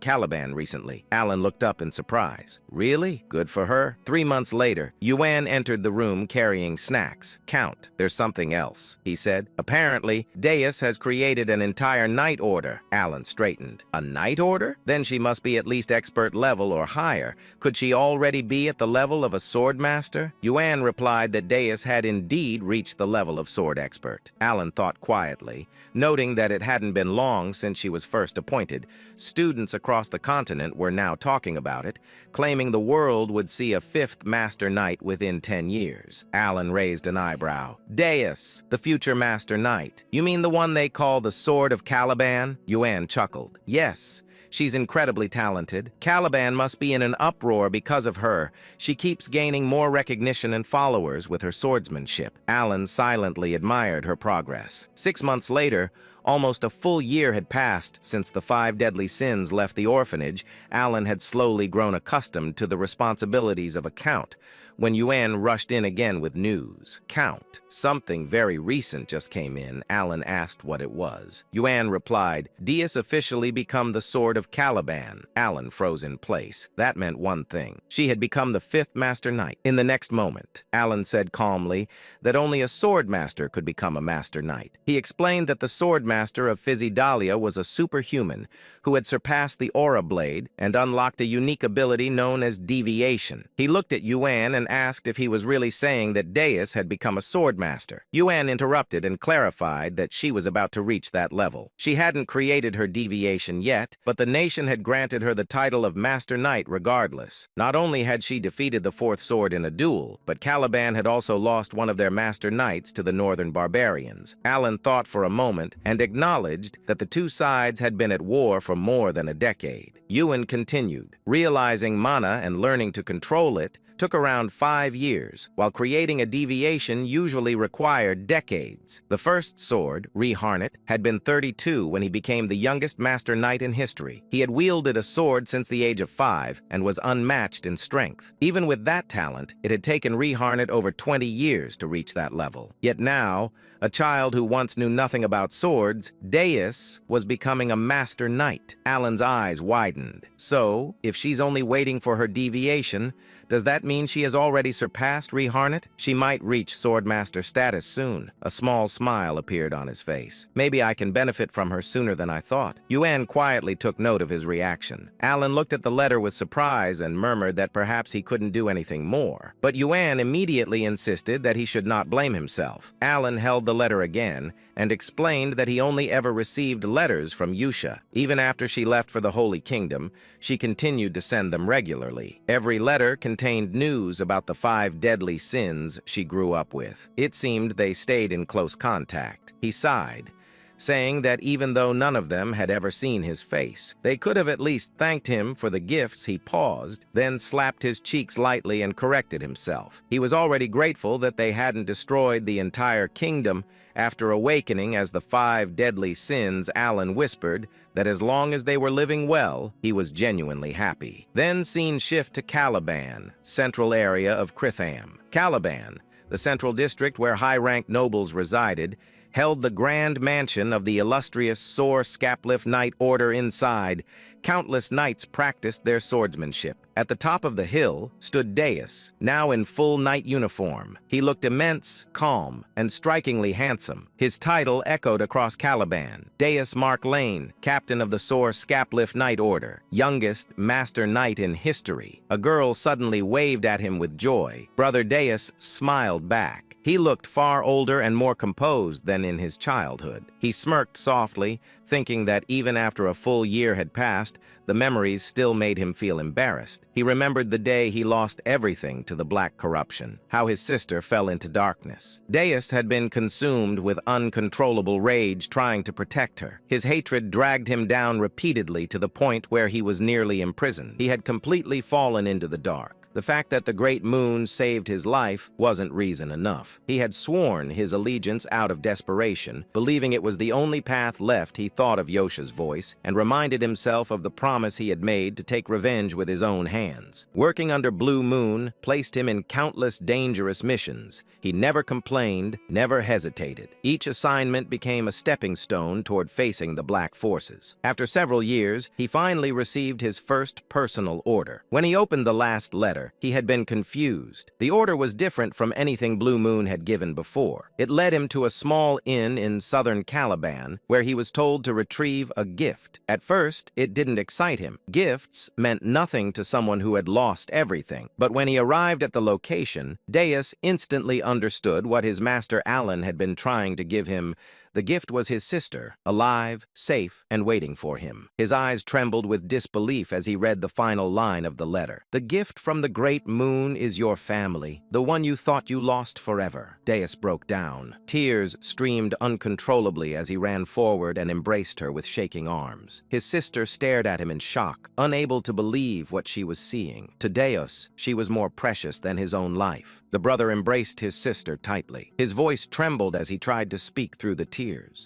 Caliban recently. Alan looked up in surprise. Really? Good for her. 3 months later, Yuan entered the room carrying snacks. Count, there's something else, he said. Apparently, Deus has created an entire knight order. Alan straightened. A knight order? Then she must be at least expert level or higher. Could she already be at the level of a sword master? Yuan replied that Deus had indeed reached the level of sword expert. Alan thought quietly, noting that it hadn't been long since she was first appointed. Students across the continent were now talking about it, claiming the world would see a 5th Master Knight within 10 years. Alan raised an eyebrow. Deus, the future Master Knight. You mean the one they call the Sword of Caliban? Yuan chuckled. Yes. She's incredibly talented. Caliban must be in an uproar because of her. She keeps gaining more recognition and followers with her swordsmanship. Alan silently admired her progress. 6 months later, almost a full year had passed since the 5 deadly sins left the orphanage. Alan had slowly grown accustomed to the responsibilities of a count. When Yuan rushed in again with news. Count, something very recent just came in. Alan asked what it was. Yuan replied, Deus officially become the Sword of Caliban. Alan froze in place. That meant one thing. She had become the 5th Master Knight. In the next moment, Alan said calmly that only a sword master could become a Master Knight. He explained that the sword master of Physidalia was a superhuman who had surpassed the Aura Blade and unlocked a unique ability known as Deviation. He looked at Yuan and asked if he was really saying that Deus had become a sword master. Yuan interrupted and clarified that she was about to reach that level. She hadn't created her Deviation yet, but the nation had granted her the title of Master Knight regardless. Not only had she defeated the 4th sword in a duel, but Caliban had also lost one of their Master Knights to the Northern Barbarians. Alan thought for a moment and acknowledged that the two sides had been at war for more than a decade. Yuan continued, realizing mana and learning to control it took around 5 years, while creating a deviation usually required decades. The first sword, Reharnet, had been 32 when he became the youngest Master Knight in history. He had wielded a sword since the age of 5 and was unmatched in strength. Even with that talent, it had taken Reharnet over 20 years to reach that level. Yet now, a child who once knew nothing about swords, Deus was becoming a Master Knight. Alan's eyes widened. So, if she's only waiting for her deviation, does that mean she has already surpassed Reharnet? She might reach Swordmaster status soon. A small smile appeared on his face. Maybe I can benefit from her sooner than I thought. Yuan quietly took note of his reaction. Alan looked at the letter with surprise and murmured that perhaps he couldn't do anything more. But Yuan immediately insisted that he should not blame himself. Alan held the letter again and explained that he only ever received letters from Yusha. Even after she left for the Holy Kingdom, she continued to send them regularly. Every letter contained news about the 5 deadly sins she grew up with. It seemed they stayed in close contact. He sighed. saying that even though none of them had ever seen his face, they could have at least thanked him for the gifts. He paused, then slapped his cheeks lightly and corrected himself. He was already grateful that they hadn't destroyed the entire kingdom. After awakening as the 5 deadly sins, Alan whispered that as long as they were living well, he was genuinely happy. Then scene shift to Caliban, central area of Kritham. Caliban, the central district where high-ranked nobles resided, held the grand mansion of the illustrious Sore-Scapliff Knight Order inside. Countless knights practiced their swordsmanship. At the top of the hill stood Deus, now in full knight uniform. He looked immense, calm, and strikingly handsome. His title echoed across Caliban. Deus Mark Lane, captain of the Sore-Scapliff Knight Order, youngest master knight in history. A girl suddenly waved at him with joy. Brother Deus smiled back. He looked far older and more composed than in his childhood. He smirked softly, thinking that even after a full year had passed, the memories still made him feel embarrassed. He remembered the day he lost everything to the black corruption, how his sister fell into darkness. Deus had been consumed with uncontrollable rage trying to protect her. His hatred dragged him down repeatedly to the point where he was nearly imprisoned. He had completely fallen into the dark. The fact that the great moon saved his life wasn't reason enough. He had sworn his allegiance out of desperation, believing it was the only path left. He thought of Yosha's voice and reminded himself of the promise he had made to take revenge with his own hands. Working under Blue Moon placed him in countless dangerous missions. He never complained, never hesitated. Each assignment became a stepping stone toward facing the black forces. After several years, he finally received his first personal order. When he opened the last letter, he had been confused. The order was different from anything Blue Moon had given before. It led him to a small inn in southern Caliban, where he was told to retrieve a gift. At first, it didn't excite him. Gifts meant nothing to someone who had lost everything. But when he arrived at the location, Deus instantly understood what his master Alan had been trying to give him. The gift was his sister, alive, safe, and waiting for him. His eyes trembled with disbelief as he read the final line of the letter. "The gift from the great moon is your family, the one you thought you lost forever." Deus broke down. Tears streamed uncontrollably as he ran forward and embraced her with shaking arms. His sister stared at him in shock, unable to believe what she was seeing. To Deus, she was more precious than his own life. The brother embraced his sister tightly. His voice trembled as he tried to speak through the tears.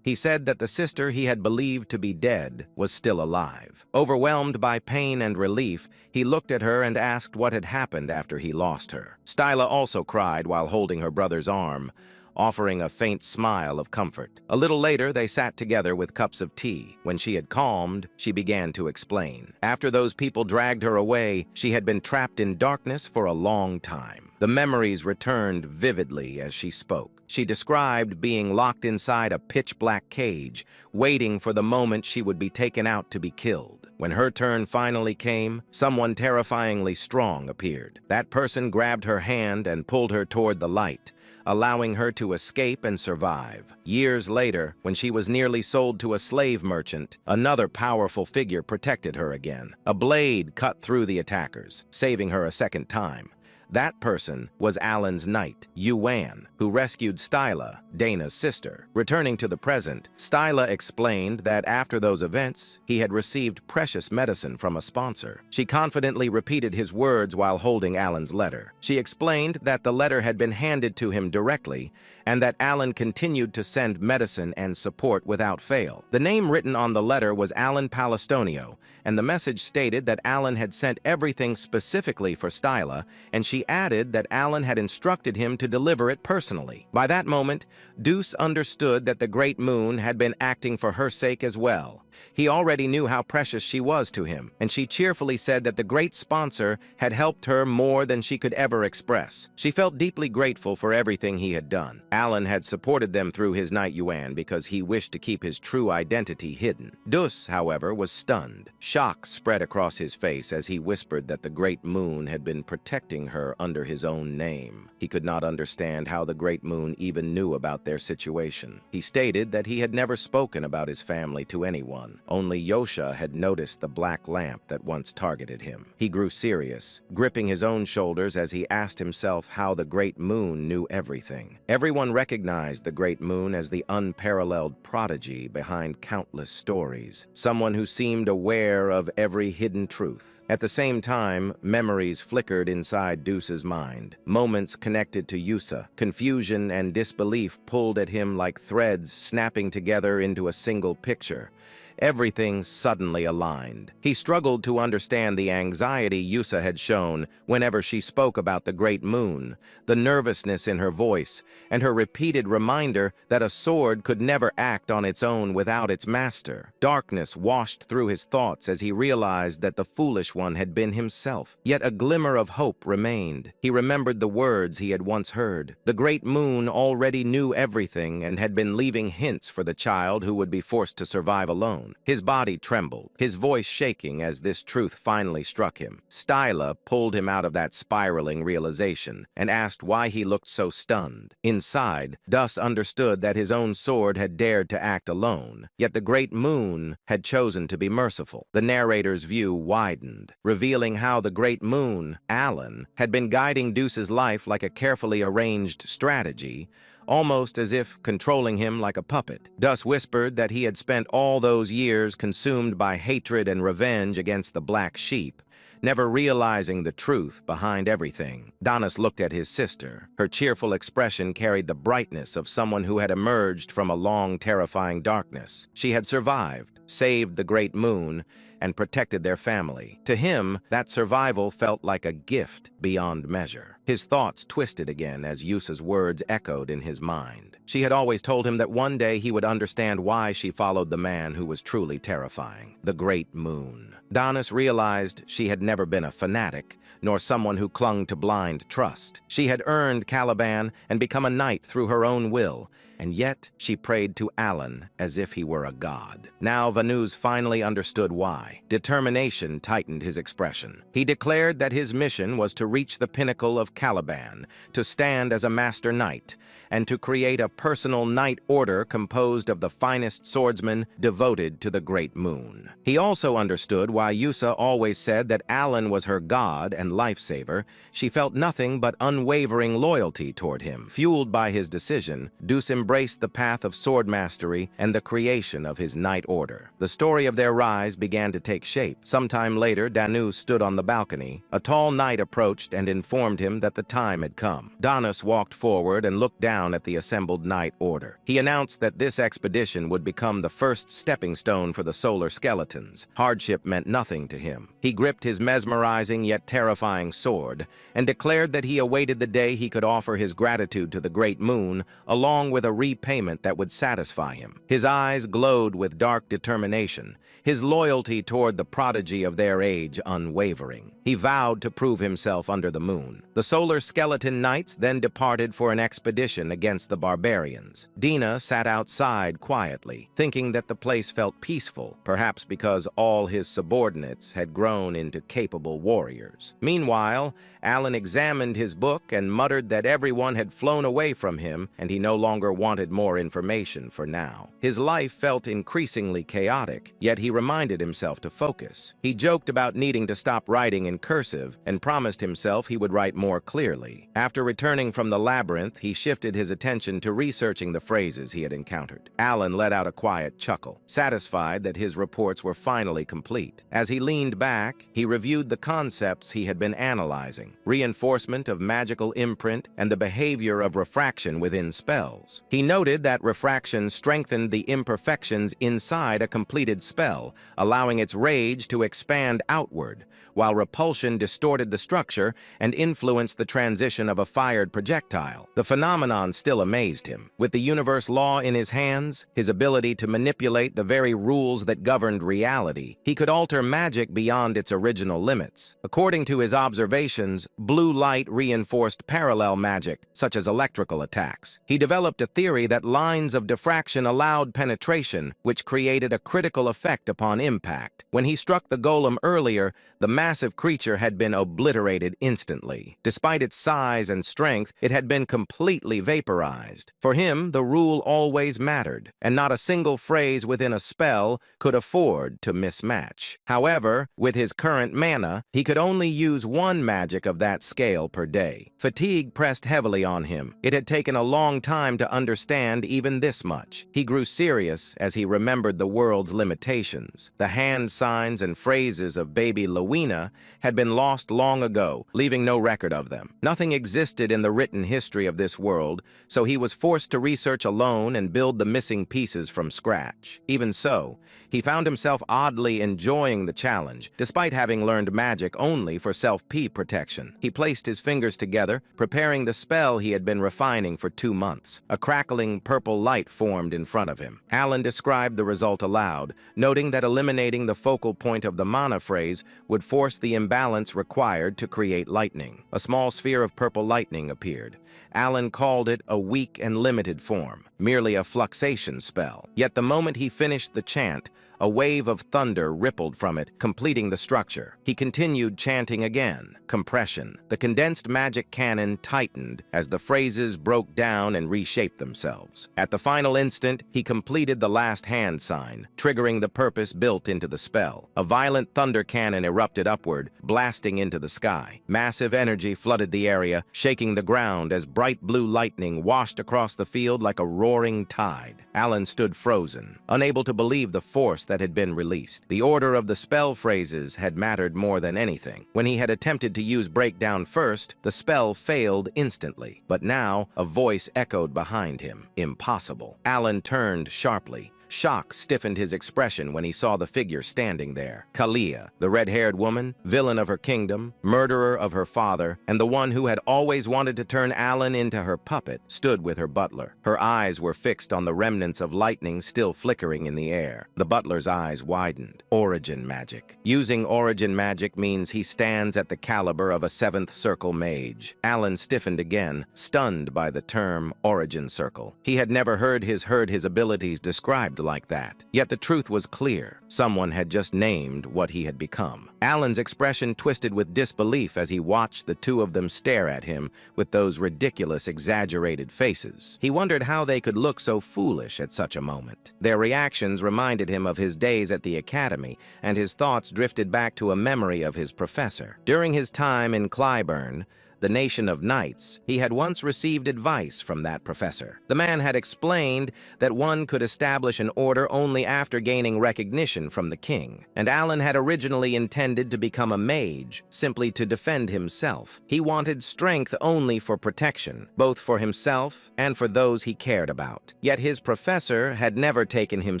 He said that the sister he had believed to be dead was still alive. Overwhelmed by pain and relief, he looked at her and asked what had happened after he lost her. Styla also cried while holding her brother's arm, offering a faint smile of comfort. A little later, they sat together with cups of tea. When she had calmed, she began to explain. After those people dragged her away, she had been trapped in darkness for a long time. The memories returned vividly as she spoke. She described being locked inside a pitch-black cage, waiting for the moment she would be taken out to be killed. When her turn finally came, someone terrifyingly strong appeared. That person grabbed her hand and pulled her toward the light, allowing her to escape and survive. Years later, when she was nearly sold to a slave merchant, another powerful figure protected her again. A blade cut through the attackers, saving her a second time. That person was Alan's knight, Yuan, who rescued Styla, Dana's sister. Returning to the present, Styla explained that after those events, he had received precious medicine from a sponsor. She confidently repeated his words while holding Alan's letter. She explained that the letter had been handed to him directly, and that Alan continued to send medicine and support without fail. The name written on the letter was Alan Palestonio, and the message stated that Alan had sent everything specifically for Styla, and she added that Alan had instructed him to deliver it personally. By that moment, Deuce understood that the Great Moon had been acting for her sake as well. He already knew how precious she was to him, and she cheerfully said that the great sponsor had helped her more than she could ever express. She felt deeply grateful for everything he had done. Alan had supported them through his Knight Yuan because he wished to keep his true identity hidden. Dus, however, was stunned. Shock spread across his face as he whispered that the Great Moon had been protecting her under his own name. He could not understand how the Great Moon even knew about their situation. He stated that he had never spoken about his family to anyone, everyone. Only Yosha had noticed the black lamp that once targeted him. He grew serious, gripping his own shoulders as he asked himself how the Great Moon knew everything. Everyone recognized the Great Moon as the unparalleled prodigy behind countless stories, someone who seemed aware of every hidden truth. At the same time, memories flickered inside Deuce's mind. Moments connected to Yusa. Confusion and disbelief pulled at him like threads snapping together into a single picture. Everything suddenly aligned. He struggled to understand the anxiety Yusa had shown whenever she spoke about the Great Moon, the nervousness in her voice, and her repeated reminder that a sword could never act on its own without its master. Darkness washed through his thoughts as he realized that the foolish one had been himself. Yet a glimmer of hope remained. He remembered the words he had once heard. The Great Moon already knew everything and had been leaving hints for the child who would be forced to survive alone. His body trembled, his voice shaking as this truth finally struck him. Styla pulled him out of that spiraling realization and asked why he looked so stunned. Inside, Dus understood that his own sword had dared to act alone, yet the Great Moon had chosen to be merciful. The narrator's view widened, revealing how the Great Moon, Alan, had been guiding Deuce's life like a carefully arranged strategy, almost as if controlling him like a puppet. Dus whispered that he had spent all those years consumed by hatred and revenge against the Black Sheep, never realizing the truth behind everything. Donis looked at his sister. Her cheerful expression carried the brightness of someone who had emerged from a long, terrifying darkness. She had survived, saved the Great Moon, and protected their family. To him, that survival felt like a gift beyond measure. His thoughts twisted again as Yusa's words echoed in his mind. She had always told him that one day he would understand why she followed the man who was truly terrifying, the Great Moon. Donis realized she had never been a fanatic, nor someone who clung to blind trust. She had earned Caliban and become a knight through her own will, and yet she prayed to Alan as if he were a god. Now Vanuz finally understood why. Determination tightened his expression. He declared that his mission was to reach the pinnacle of Caliban, to stand as a master knight, and to create a personal knight order composed of the finest swordsmen devoted to the Great Moon. He also understood why Yusa always said that Alan was her god and lifesaver. She felt nothing but unwavering loyalty toward him. Fueled by his decision, Deuce embraced the path of sword mastery and the creation of his knight order. The story of their rise began to take shape. Sometime later, Danu stood on the balcony. A tall knight approached and informed him that the time had come. Donis walked forward and looked down at the assembled knight order. He announced that this expedition would become the first stepping stone for the solar skeletons. Hardship meant nothing to him. He gripped his mesmerizing yet terrifying sword and declared that he awaited the day he could offer his gratitude to the Great Moon, along with a repayment that would satisfy him. His eyes glowed with dark determination, his loyalty toward the prodigy of their age unwavering. He vowed to prove himself under the moon. The solar skeleton knights then departed for an expedition against the barbarians. Dina sat outside quietly, thinking that the place felt peaceful, perhaps because all his subordinates had grown into capable warriors. Meanwhile, Alan examined his book and muttered that everyone had flown away from him and he no longer wanted more information for now. His life felt increasingly chaotic, yet he reminded himself to focus. He joked about needing to stop writing in cursive and promised himself he would write more clearly. After returning from the labyrinth, he shifted his attention to researching the phrases he had encountered. Alan let out a quiet chuckle, satisfied that his reports were finally complete. As he leaned back, he reviewed the concepts he had been analyzing: reinforcement of magical imprint and the behavior of refraction within spells. He noted that refraction strengthened the imperfections inside a completed spell, allowing its rage to expand outward, while repulsion distorted the structure and influenced the transition of a fired projectile. The phenomenon still amazed him. With the universe law in his hands, his ability to manipulate the very rules that governed reality, he could alter alter magic beyond its original limits. According to his observations, blue light reinforced parallel magic, such as electrical attacks. He developed a theory that lines of diffraction allowed penetration, which created a critical effect upon impact. When he struck the golem earlier, the massive creature had been obliterated instantly. Despite its size and strength, it had been completely vaporized. For him, the rule always mattered, and not a single phrase within a spell could afford to mismatch. However, with his current mana, he could only use one magic of that scale per day. Fatigue pressed heavily on him. It had taken a long time to understand even this much. He grew serious as he remembered the world's limitations. The hand signs and phrases of baby Lowena had been lost long ago, leaving no record of them. Nothing existed in the written history of this world, so he was forced to research alone and build the missing pieces from scratch. Even so, he found himself oddly enjoying the challenge, despite having learned magic only for self-P protection. He placed his fingers together, preparing the spell he had been refining for 2 months. A crackling purple light formed in front of him. Alan described the result aloud, noting that eliminating the focal point of the mana phrase would force the imbalance required to create lightning. A small sphere of purple lightning appeared. Alan called it a weak and limited form, merely a fluxation spell. Yet the moment he finished the chant, a wave of thunder rippled from it, completing the structure. He continued chanting again. Compression. The condensed magic cannon tightened as the phrases broke down and reshaped themselves. At the final instant, he completed the last hand sign, triggering the purpose built into the spell. A violent thunder cannon erupted upward, blasting into the sky. Massive energy flooded the area, shaking the ground as bright blue lightning washed across the field like a roaring tide. Alan stood frozen, unable to believe the force that had been released. The order of the spell phrases had mattered more than anything. When he had attempted to use breakdown first, the spell failed instantly. But now, a voice echoed behind him. Impossible. Alan turned sharply. Shock stiffened his expression when he saw the figure standing there. Kalia, the red-haired woman, villain of her kingdom, murderer of her father, and the one who had always wanted to turn Alan into her puppet, stood with her butler. Her eyes were fixed on the remnants of lightning still flickering in the air. The butler's eyes widened. Origin magic. Using origin magic means he stands at the caliber of a 7th circle mage. Alan stiffened again, stunned by the term origin circle. He had never heard his abilities described like that. Yet the truth was clear. Someone had just named what he had become. Alan's expression twisted with disbelief as he watched the two of them stare at him with those ridiculous, exaggerated faces. He wondered how they could look so foolish at such a moment. Their reactions reminded him of his days at the academy, and his thoughts drifted back to a memory of his professor. During his time in Clyburn, the nation of knights, he had once received advice from that professor. The man had explained that one could establish an order only after gaining recognition from the king, and Alan had originally intended to become a mage, simply to defend himself. He wanted strength only for protection, both for himself and for those he cared about. Yet his professor had never taken him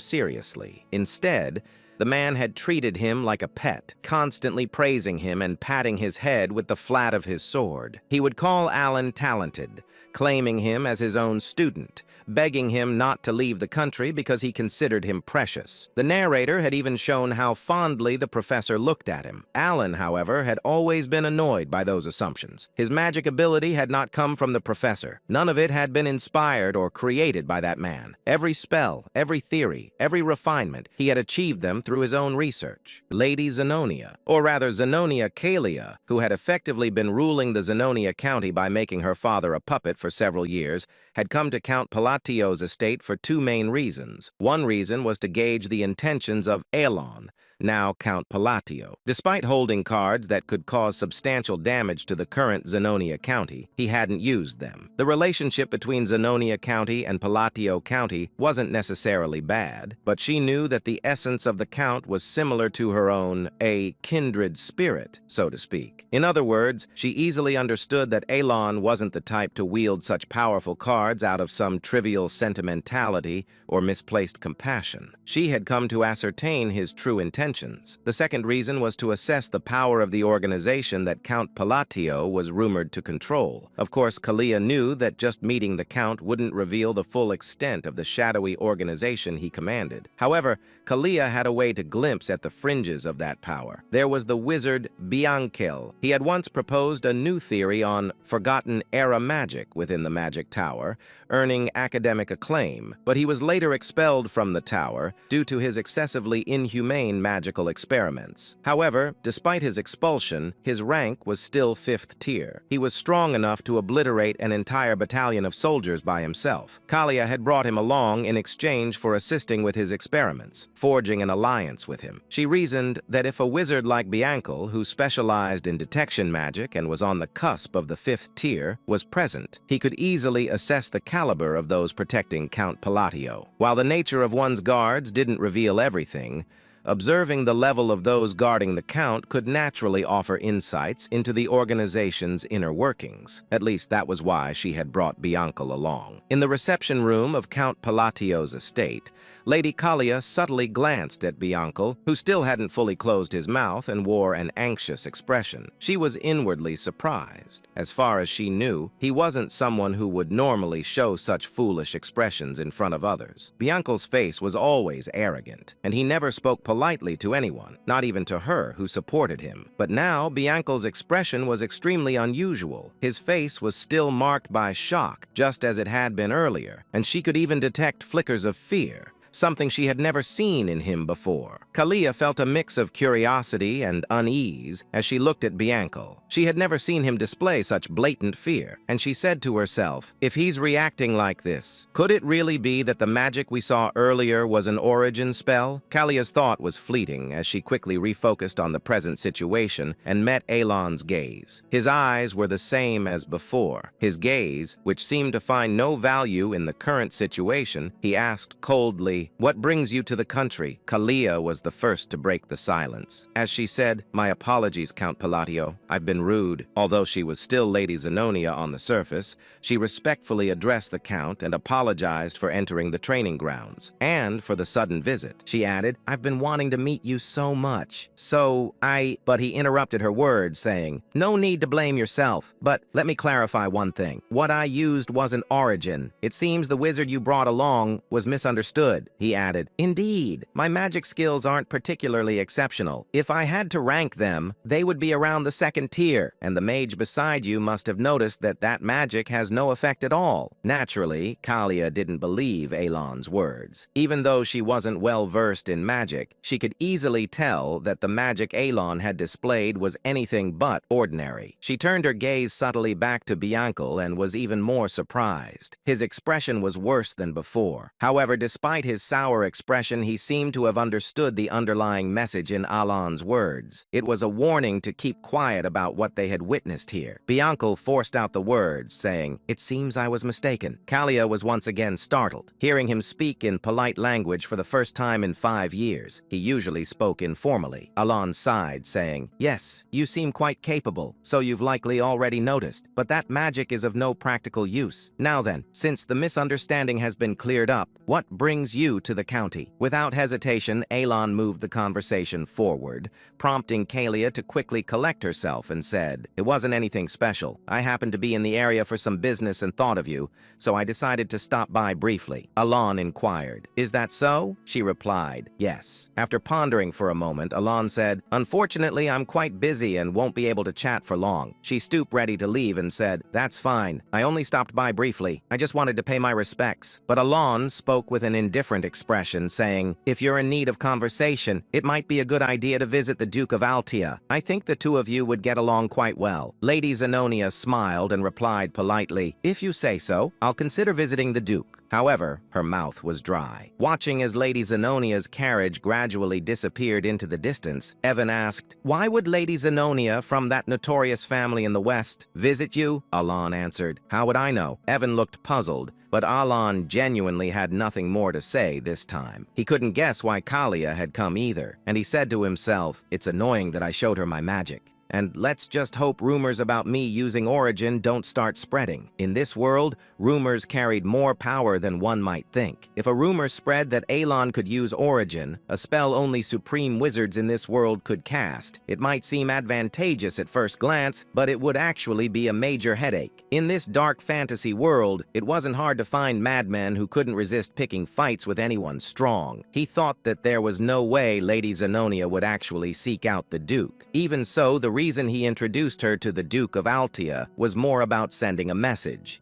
seriously. Instead, the man had treated him like a pet, constantly praising him and patting his head with the flat of his sword. He would call Alan talented, claiming him as his own student, begging him not to leave the country because he considered him precious. The narrator had even shown how fondly the professor looked at him. Alan, however, had always been annoyed by those assumptions. His magic ability had not come from the professor. None of it had been inspired or created by that man. Every spell, every theory, every refinement, he had achieved them through his own research. Lady Zenonia, or rather Zenonia Kalia, who had effectively been ruling the Zenonia County by making her father a puppet for several years, had come to Count Palatio's estate for two main reasons. One reason was to gauge the intentions of Elon, now Count Palatio. Despite holding cards that could cause substantial damage to the current Zenonia County, he hadn't used them. The relationship between Zenonia County and Palatio County wasn't necessarily bad, but she knew that the essence of the Count was similar to her own, a kindred spirit, so to speak. In other words, she easily understood that Elon wasn't the type to wield such powerful cards out of some trivial sentimentality or misplaced compassion. She had come to ascertain his true intentions intentions. The second reason was to assess the power of the organization that Count Palatio was rumored to control. Of course, Kalia knew that just meeting the Count wouldn't reveal the full extent of the shadowy organization he commanded. However, Kalia had a way to glimpse at the fringes of that power. There was the wizard Bianchel. He had once proposed a new theory on forgotten era magic within the magic tower, earning academic acclaim, but he was later expelled from the tower due to his excessively inhumane magical experiments. However, despite his expulsion, his rank was still 5th tier. He was strong enough to obliterate an entire battalion of soldiers by himself. Kalia had brought him along in exchange for assisting with his experiments, forging an alliance with him. She reasoned that if a wizard like Bianchel, who specialized in detection magic and was on the cusp of the 5th tier, was present, he could easily assess the caliber of those protecting Count Palatio. While the nature of one's guards didn't reveal everything, observing the level of those guarding the Count could naturally offer insights into the organization's inner workings. At least that was why she had brought Bianchel along. In the reception room of Count Palatio's estate, Lady Kalia subtly glanced at Bianchel, who still hadn't fully closed his mouth and wore an anxious expression. She was inwardly surprised. As far as she knew, he wasn't someone who would normally show such foolish expressions in front of others. Bianchel's face was always arrogant, and he never spoke politely to anyone, not even to her who supported him. But now, Bianchel's expression was extremely unusual. His face was still marked by shock, just as it had been earlier, and she could even detect flickers of fear, something she had never seen in him before. Kalia felt a mix of curiosity and unease as she looked at Bianchel. She had never seen him display such blatant fear, and she said to herself, if he's reacting like this, could it really be that the magic we saw earlier was an origin spell? Kalia's thought was fleeting as she quickly refocused on the present situation and met Elon's gaze. His eyes were the same as before. His gaze, which seemed to find no value in the current situation, he asked coldly, what brings you to the country? Kalia was the first to break the silence. As she said, my apologies, Count Palatio. I've been rude. Although she was still Lady Zenonia on the surface, she respectfully addressed the Count and apologized for entering the training grounds, and for the sudden visit. She added, I've been wanting to meet you so much. But he interrupted her words, saying, no need to blame yourself, but let me clarify one thing. What I used wasn't origin. It seems the wizard you brought along was misunderstood. He added, indeed, my magic skills aren't particularly exceptional. If I had to rank them, they would be around the 2nd tier, and the mage beside you must have noticed that magic has no effect at all. Naturally, Kalia didn't believe Elon's words. Even though she wasn't well versed in magic, she could easily tell that the magic Elon had displayed was anything but ordinary. She turned her gaze subtly back to Bianchel and was even more surprised. His expression was worse than before. However, despite his sour expression, he seemed to have understood the underlying message in Alon's words. It was a warning to keep quiet about what they had witnessed here. Bianchel forced out the words, saying, it seems I was mistaken. Kalia was once again startled, hearing him speak in polite language for the first time in 5 years. He usually spoke informally. Alon sighed, saying, yes, you seem quite capable, so you've likely already noticed, but that magic is of no practical use. Now then, since the misunderstanding has been cleared up, what brings you to the county? Without hesitation, Elon moved the conversation forward, prompting Kalia to quickly collect herself and said, it wasn't anything special. I happened to be in the area for some business and thought of you, so I decided to stop by briefly. Alon inquired, is that so? She replied, yes. After pondering for a moment, Alon said, unfortunately, I'm quite busy and won't be able to chat for long. She stooped ready to leave and said, that's fine. I only stopped by briefly. I just wanted to pay my respects. But Alon spoke with an indifferent expression, saying, if you're in need of conversation, it might be a good idea to visit the Duke of Altia. I think the two of you would get along quite well. Lady Zenonia smiled and replied politely, if you say so, I'll consider visiting the Duke. However, her mouth was dry. Watching as Lady Zenonia's carriage gradually disappeared into the distance, Evan asked, why would Lady Zenonia from that notorious family in the West visit you? Alon answered, how would I know? Evan looked puzzled, but Alon genuinely had nothing more to say this time. He couldn't guess why Kalia had come either, and he said to himself, it's annoying that I showed her my magic. And let's just hope rumors about me using origin don't start spreading. In this world, rumors carried more power than one might think. If a rumor spread that Alon could use origin, a spell only supreme wizards in this world could cast, it might seem advantageous at first glance, but it would actually be a major headache. In this dark fantasy world, it wasn't hard to find madmen who couldn't resist picking fights with anyone strong. He thought that there was no way Lady Zenonia would actually seek out the Duke. Even so, the reason he introduced her to the Duke of Altia was more about sending a message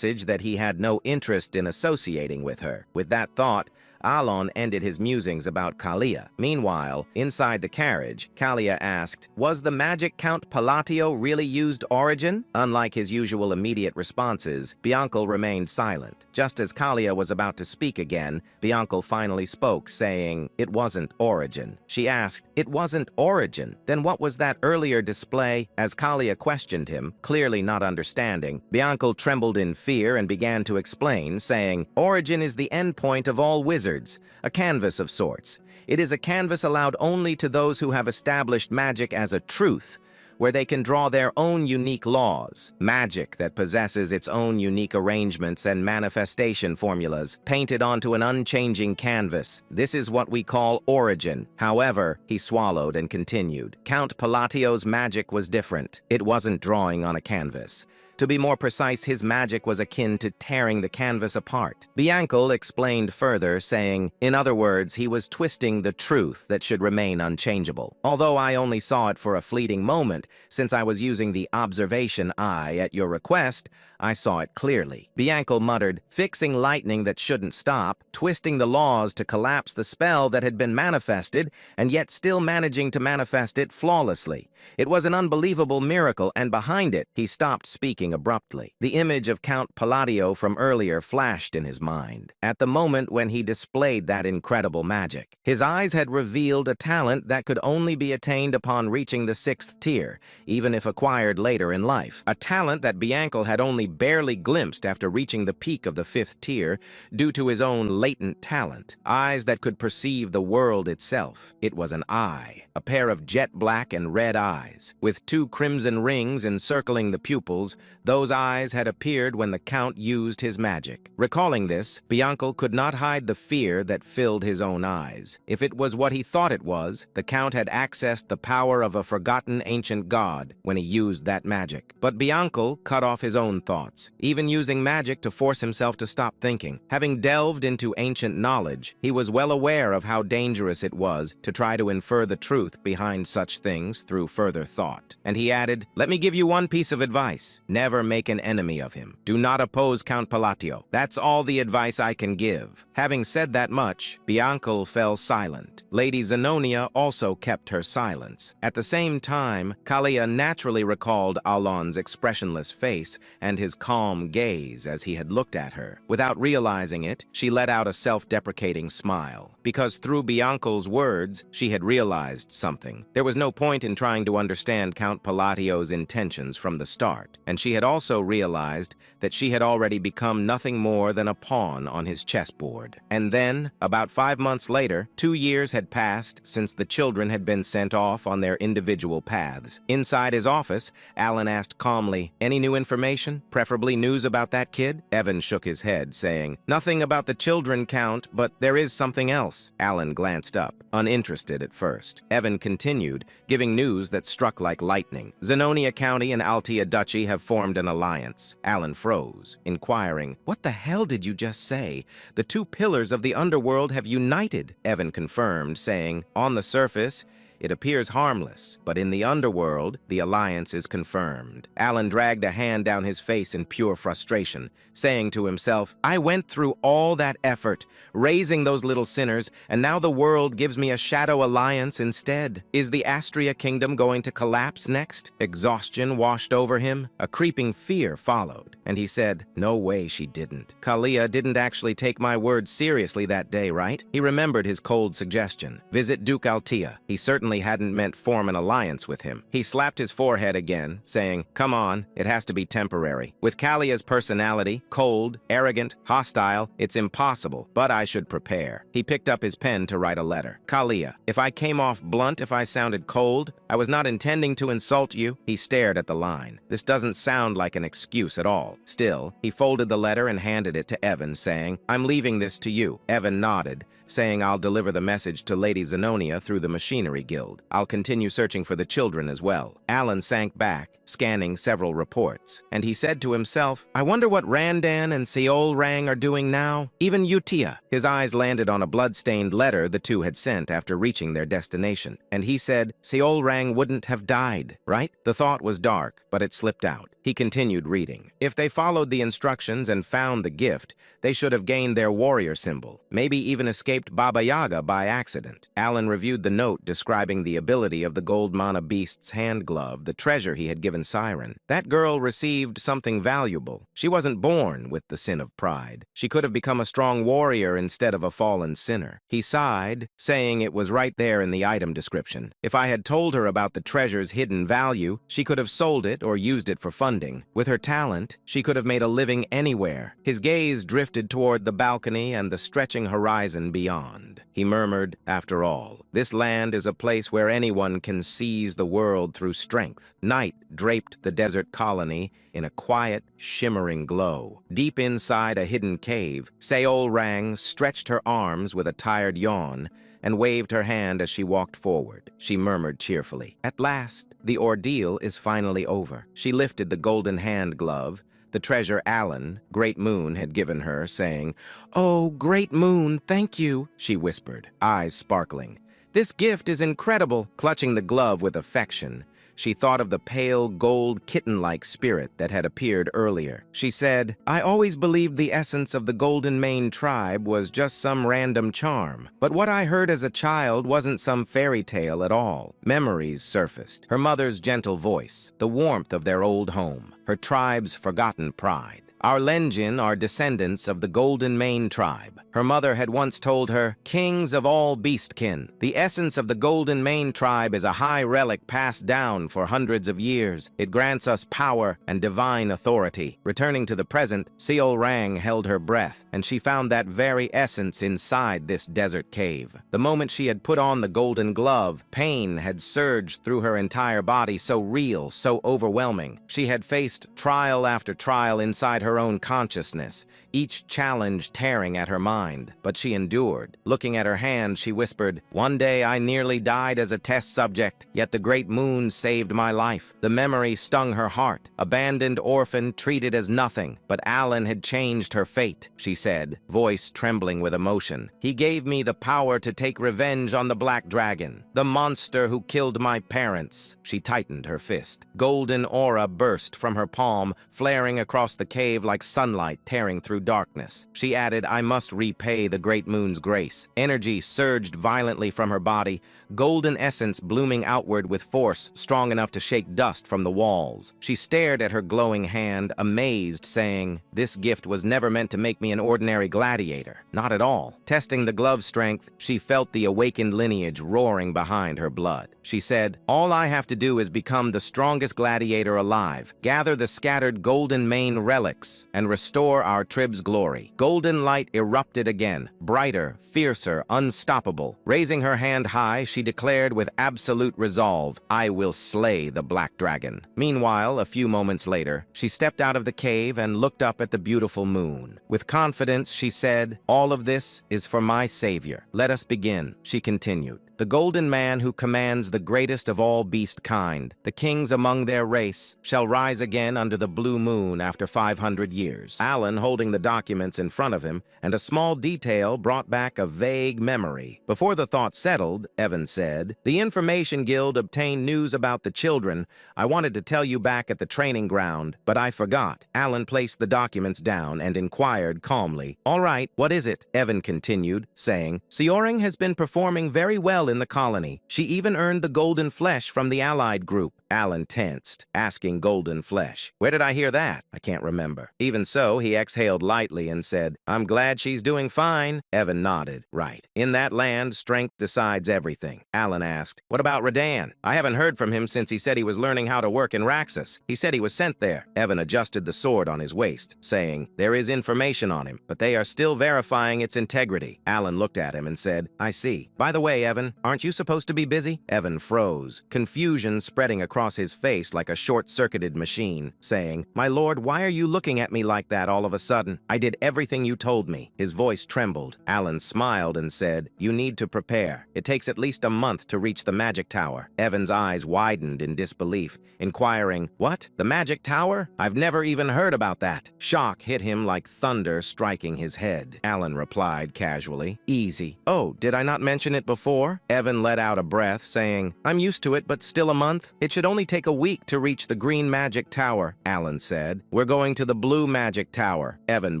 that he had no interest in associating with her. With that thought, Alon ended his musings about Kalia. Meanwhile, inside the carriage, Kalia asked, "Was the magic Count Palatio really used origin?" Unlike his usual immediate responses, Bianca remained silent. Just as Kalia was about to speak again, Bianca finally spoke, saying, "It wasn't origin." She asked, "It wasn't origin? Then what was that earlier display?" As Kalia questioned him, clearly not understanding, Bianca trembled in fear and began to explain, saying, "Origin is the endpoint of all wizards. A canvas of sorts. It is a canvas allowed only to those who have established magic as a truth, where they can draw their own unique laws. Magic that possesses its own unique arrangements and manifestation formulas, painted onto an unchanging canvas. This is what we call origin. However," he swallowed and continued, "Count Palatio's magic was different. It wasn't drawing on a canvas. To be more precise, his magic was akin to tearing the canvas apart." Bianca explained further, saying, "In other words, he was twisting the truth that should remain unchangeable. Although I only saw it for a fleeting moment, since I was using the observation eye at your request, I saw it clearly." Bianca muttered, "Fixing lightning that shouldn't stop, twisting the laws to collapse the spell that had been manifested, and yet still managing to manifest it flawlessly. It was an unbelievable miracle, and behind it," he stopped speaking abruptly. The image of Count Palladio from earlier flashed in his mind. At the moment when he displayed that incredible magic, his eyes had revealed a talent that could only be attained upon reaching the 6th tier, even if acquired later in life. A talent that Bianca had only barely glimpsed after reaching the peak of the 5th tier due to his own latent talent. Eyes that could perceive the world itself. It was an eye, a pair of jet black and red eyes, with 2 crimson rings encircling the pupils. Those eyes had appeared when the Count used his magic. Recalling this, Bianca could not hide the fear that filled his own eyes. If it was what he thought it was, the Count had accessed the power of a forgotten ancient god when he used that magic. But Bianca cut off his own thoughts, even using magic to force himself to stop thinking. Having delved into ancient knowledge, he was well aware of how dangerous it was to try to infer the truth behind such things through further thought. And he added, "Let me give you one piece of advice. Never make an enemy of him. Do not oppose Count Palatio. That's all the advice I can give." Having said that much, Bianca fell silent. Lady Zenonia also kept her silence. At the same time, Kalia naturally recalled Alon's expressionless face and his calm gaze as he had looked at her. Without realizing it, she let out a self-deprecating smile, because through Bianca's words, she had realized something. There was no point in trying to understand Count Palatio's intentions from the start, and she had also realized that she had already become nothing more than a pawn on his chessboard. And then, about 5 months later, 2 years had passed since the children had been sent off on their individual paths. Inside his office, Alan asked calmly, "Any new information? Preferably news about that kid?" Evan shook his head, saying, "Nothing about the children, Count, but there is something else." Alan glanced up, uninterested at first. Evan continued, giving news that struck like lightning. "Zenonia County and Altia Duchy have formed an alliance." Alan froze, inquiring, "What the hell did you just say? The 2 pillars of the underworld have united." Evan confirmed, saying, "On the surface, it appears harmless, but in the underworld, the alliance is confirmed." Alan dragged a hand down his face in pure frustration, saying to himself, "I went through all that effort, raising those little sinners, and now the world gives me a shadow alliance instead. Is the Astria Kingdom going to collapse next?" Exhaustion washed over him. A creeping fear followed, and he said, "No way she didn't. Kalia didn't actually take my words seriously that day, right?" He remembered his cold suggestion. Visit Duke Altia. He certainly certainly hadn't meant form an alliance with him. He slapped his forehead again, saying, "Come on, it has to be temporary. With Kalia's personality, cold, arrogant, hostile, it's impossible, but I should prepare." He picked up his pen to write a letter. "Kalia, if I came off blunt, if I sounded cold, I was not intending to insult you." He stared at the line. This doesn't sound like an excuse at all. Still, he folded the letter and handed it to Evan, saying, "I'm leaving this to you." Evan nodded, saying, "I'll deliver the message to Lady Zenonia through the Machinery Guild. I'll continue searching for the children as well." Alan sank back, scanning several reports, and he said to himself, "I wonder what Randan and Seol Rang are doing now? Even Utia." His eyes landed on a blood-stained letter the two had sent after reaching their destination, and he said, "Seol Rang wouldn't have died, right?" The thought was dark, but it slipped out. He continued reading. If they followed the instructions and found the gift, they should have gained their warrior symbol, maybe even escaped Baba Yaga by accident. Alan reviewed the note describing the ability of the gold mana beast's hand glove, the treasure he had given Siren. That girl received something valuable. She wasn't born with the sin of pride. She could have become a strong warrior instead of a fallen sinner. He sighed, saying it was right there in the item description. If I had told her about the treasure's hidden value, she could have sold it or used it for funding. With her talent, she could have made a living anywhere. His gaze drifted toward the balcony and the stretching horizon beyond. He murmured, "After all, this land is a place where anyone can seize the world through strength." Night draped the desert colony in a quiet, shimmering glow. Deep inside a hidden cave, Seol Rang stretched her arms with a tired yawn and waved her hand as she walked forward. She murmured cheerfully, "At last, the ordeal is finally over." She lifted the golden hand glove, the treasure Alan, Great Moon, had given her, saying, "Oh, Great Moon, thank you," she whispered, eyes sparkling. "This gift is incredible." Clutching the glove with affection, she thought of the pale, gold, kitten-like spirit that had appeared earlier. She said, "I always believed the essence of the Golden Mane tribe was just some random charm. But what I heard as a child wasn't some fairy tale at all." Memories surfaced. Her mother's gentle voice, the warmth of their old home, her tribe's forgotten pride. "Our Lenjin are descendants of the Golden Mane tribe." Her mother had once told her, "Kings of all beastkin." The essence of the Golden Mane tribe is a high relic passed down for hundreds of years. It grants us power and divine authority. Returning to the present, Seol Rang held her breath, and she found that very essence inside this desert cave. The moment she had put on the golden glove, pain had surged through her entire body, so real, so overwhelming. She had faced trial after trial inside her own consciousness, each challenge tearing at her mind, but she endured. Looking at her hand, she whispered, "One day I nearly died as a test subject, yet the Great Moon saved my life." The memory stung her heart. Abandoned orphan, treated as nothing, but Alan had changed her fate, she said, voice trembling with emotion. "He gave me the power to take revenge on the Black Dragon, the monster who killed my parents." She tightened her fist. Golden aura burst from her palm, flaring across the cave like sunlight tearing through darkness. She added, "I must repay the Great Moon's grace." Energy surged violently from her body, golden essence blooming outward with force strong enough to shake dust from the walls. She stared at her glowing hand, amazed, saying, "This gift was never meant to make me an ordinary gladiator. Not at all." Testing the glove's strength, she felt the awakened lineage roaring behind her blood. She said, "All I have to do is become the strongest gladiator alive, gather the scattered Golden Mane relics, and restore our trib's glory." Golden light erupted again, brighter, fiercer, unstoppable. Raising her hand high, she declared with absolute resolve, "I will slay the Black Dragon." Meanwhile, a few moments later, she stepped out of the cave and looked up at the beautiful moon. With confidence, she said, "All of this is for my savior. Let us begin." She continued, "The golden man who commands the greatest of all beast kind, the kings among their race, shall rise again under the blue moon after 500 years. Alan holding the documents in front of him, and a small detail brought back a vague memory. Before the thought settled, Evan said, "The Information Guild obtained news about the children. I wanted to tell you back at the training ground, but I forgot." Alan placed the documents down and inquired calmly, "All right, what is it?" Evan continued, saying, "Seoring has been performing very well in the colony. She even earned the golden flesh from the allied group." Alan tensed, asking Golden Flesh. Where did I hear that? I can't remember. Even so, he exhaled lightly and said, I'm glad she's doing fine. Evan nodded. Right. In that land, strength decides everything. Alan asked, what about Radan? I haven't heard from him since he said he was learning how to work in Raxus. He said he was sent there. Evan adjusted the sword on his waist, saying, there is information on him, but they are still verifying its integrity. Alan looked at him and said, I see. By the way, Evan, aren't you supposed to be busy? Evan froze, confusion spreading across his face like a short-circuited machine, saying, my lord, why are you looking at me like that all of a sudden? I did everything you told me. His voice trembled. Alan smiled and said, you need to prepare. It takes at least a month to reach the magic tower. Evan's eyes widened in disbelief, inquiring, what? The magic tower? I've never even heard about that. Shock hit him like thunder striking his head. Alan replied casually, easy. Oh, did I not mention it before? Evan let out a breath, saying, I'm used to it, but still a month? It should only take a week to reach the green magic tower, Alan said. We're going to the blue magic tower. Evan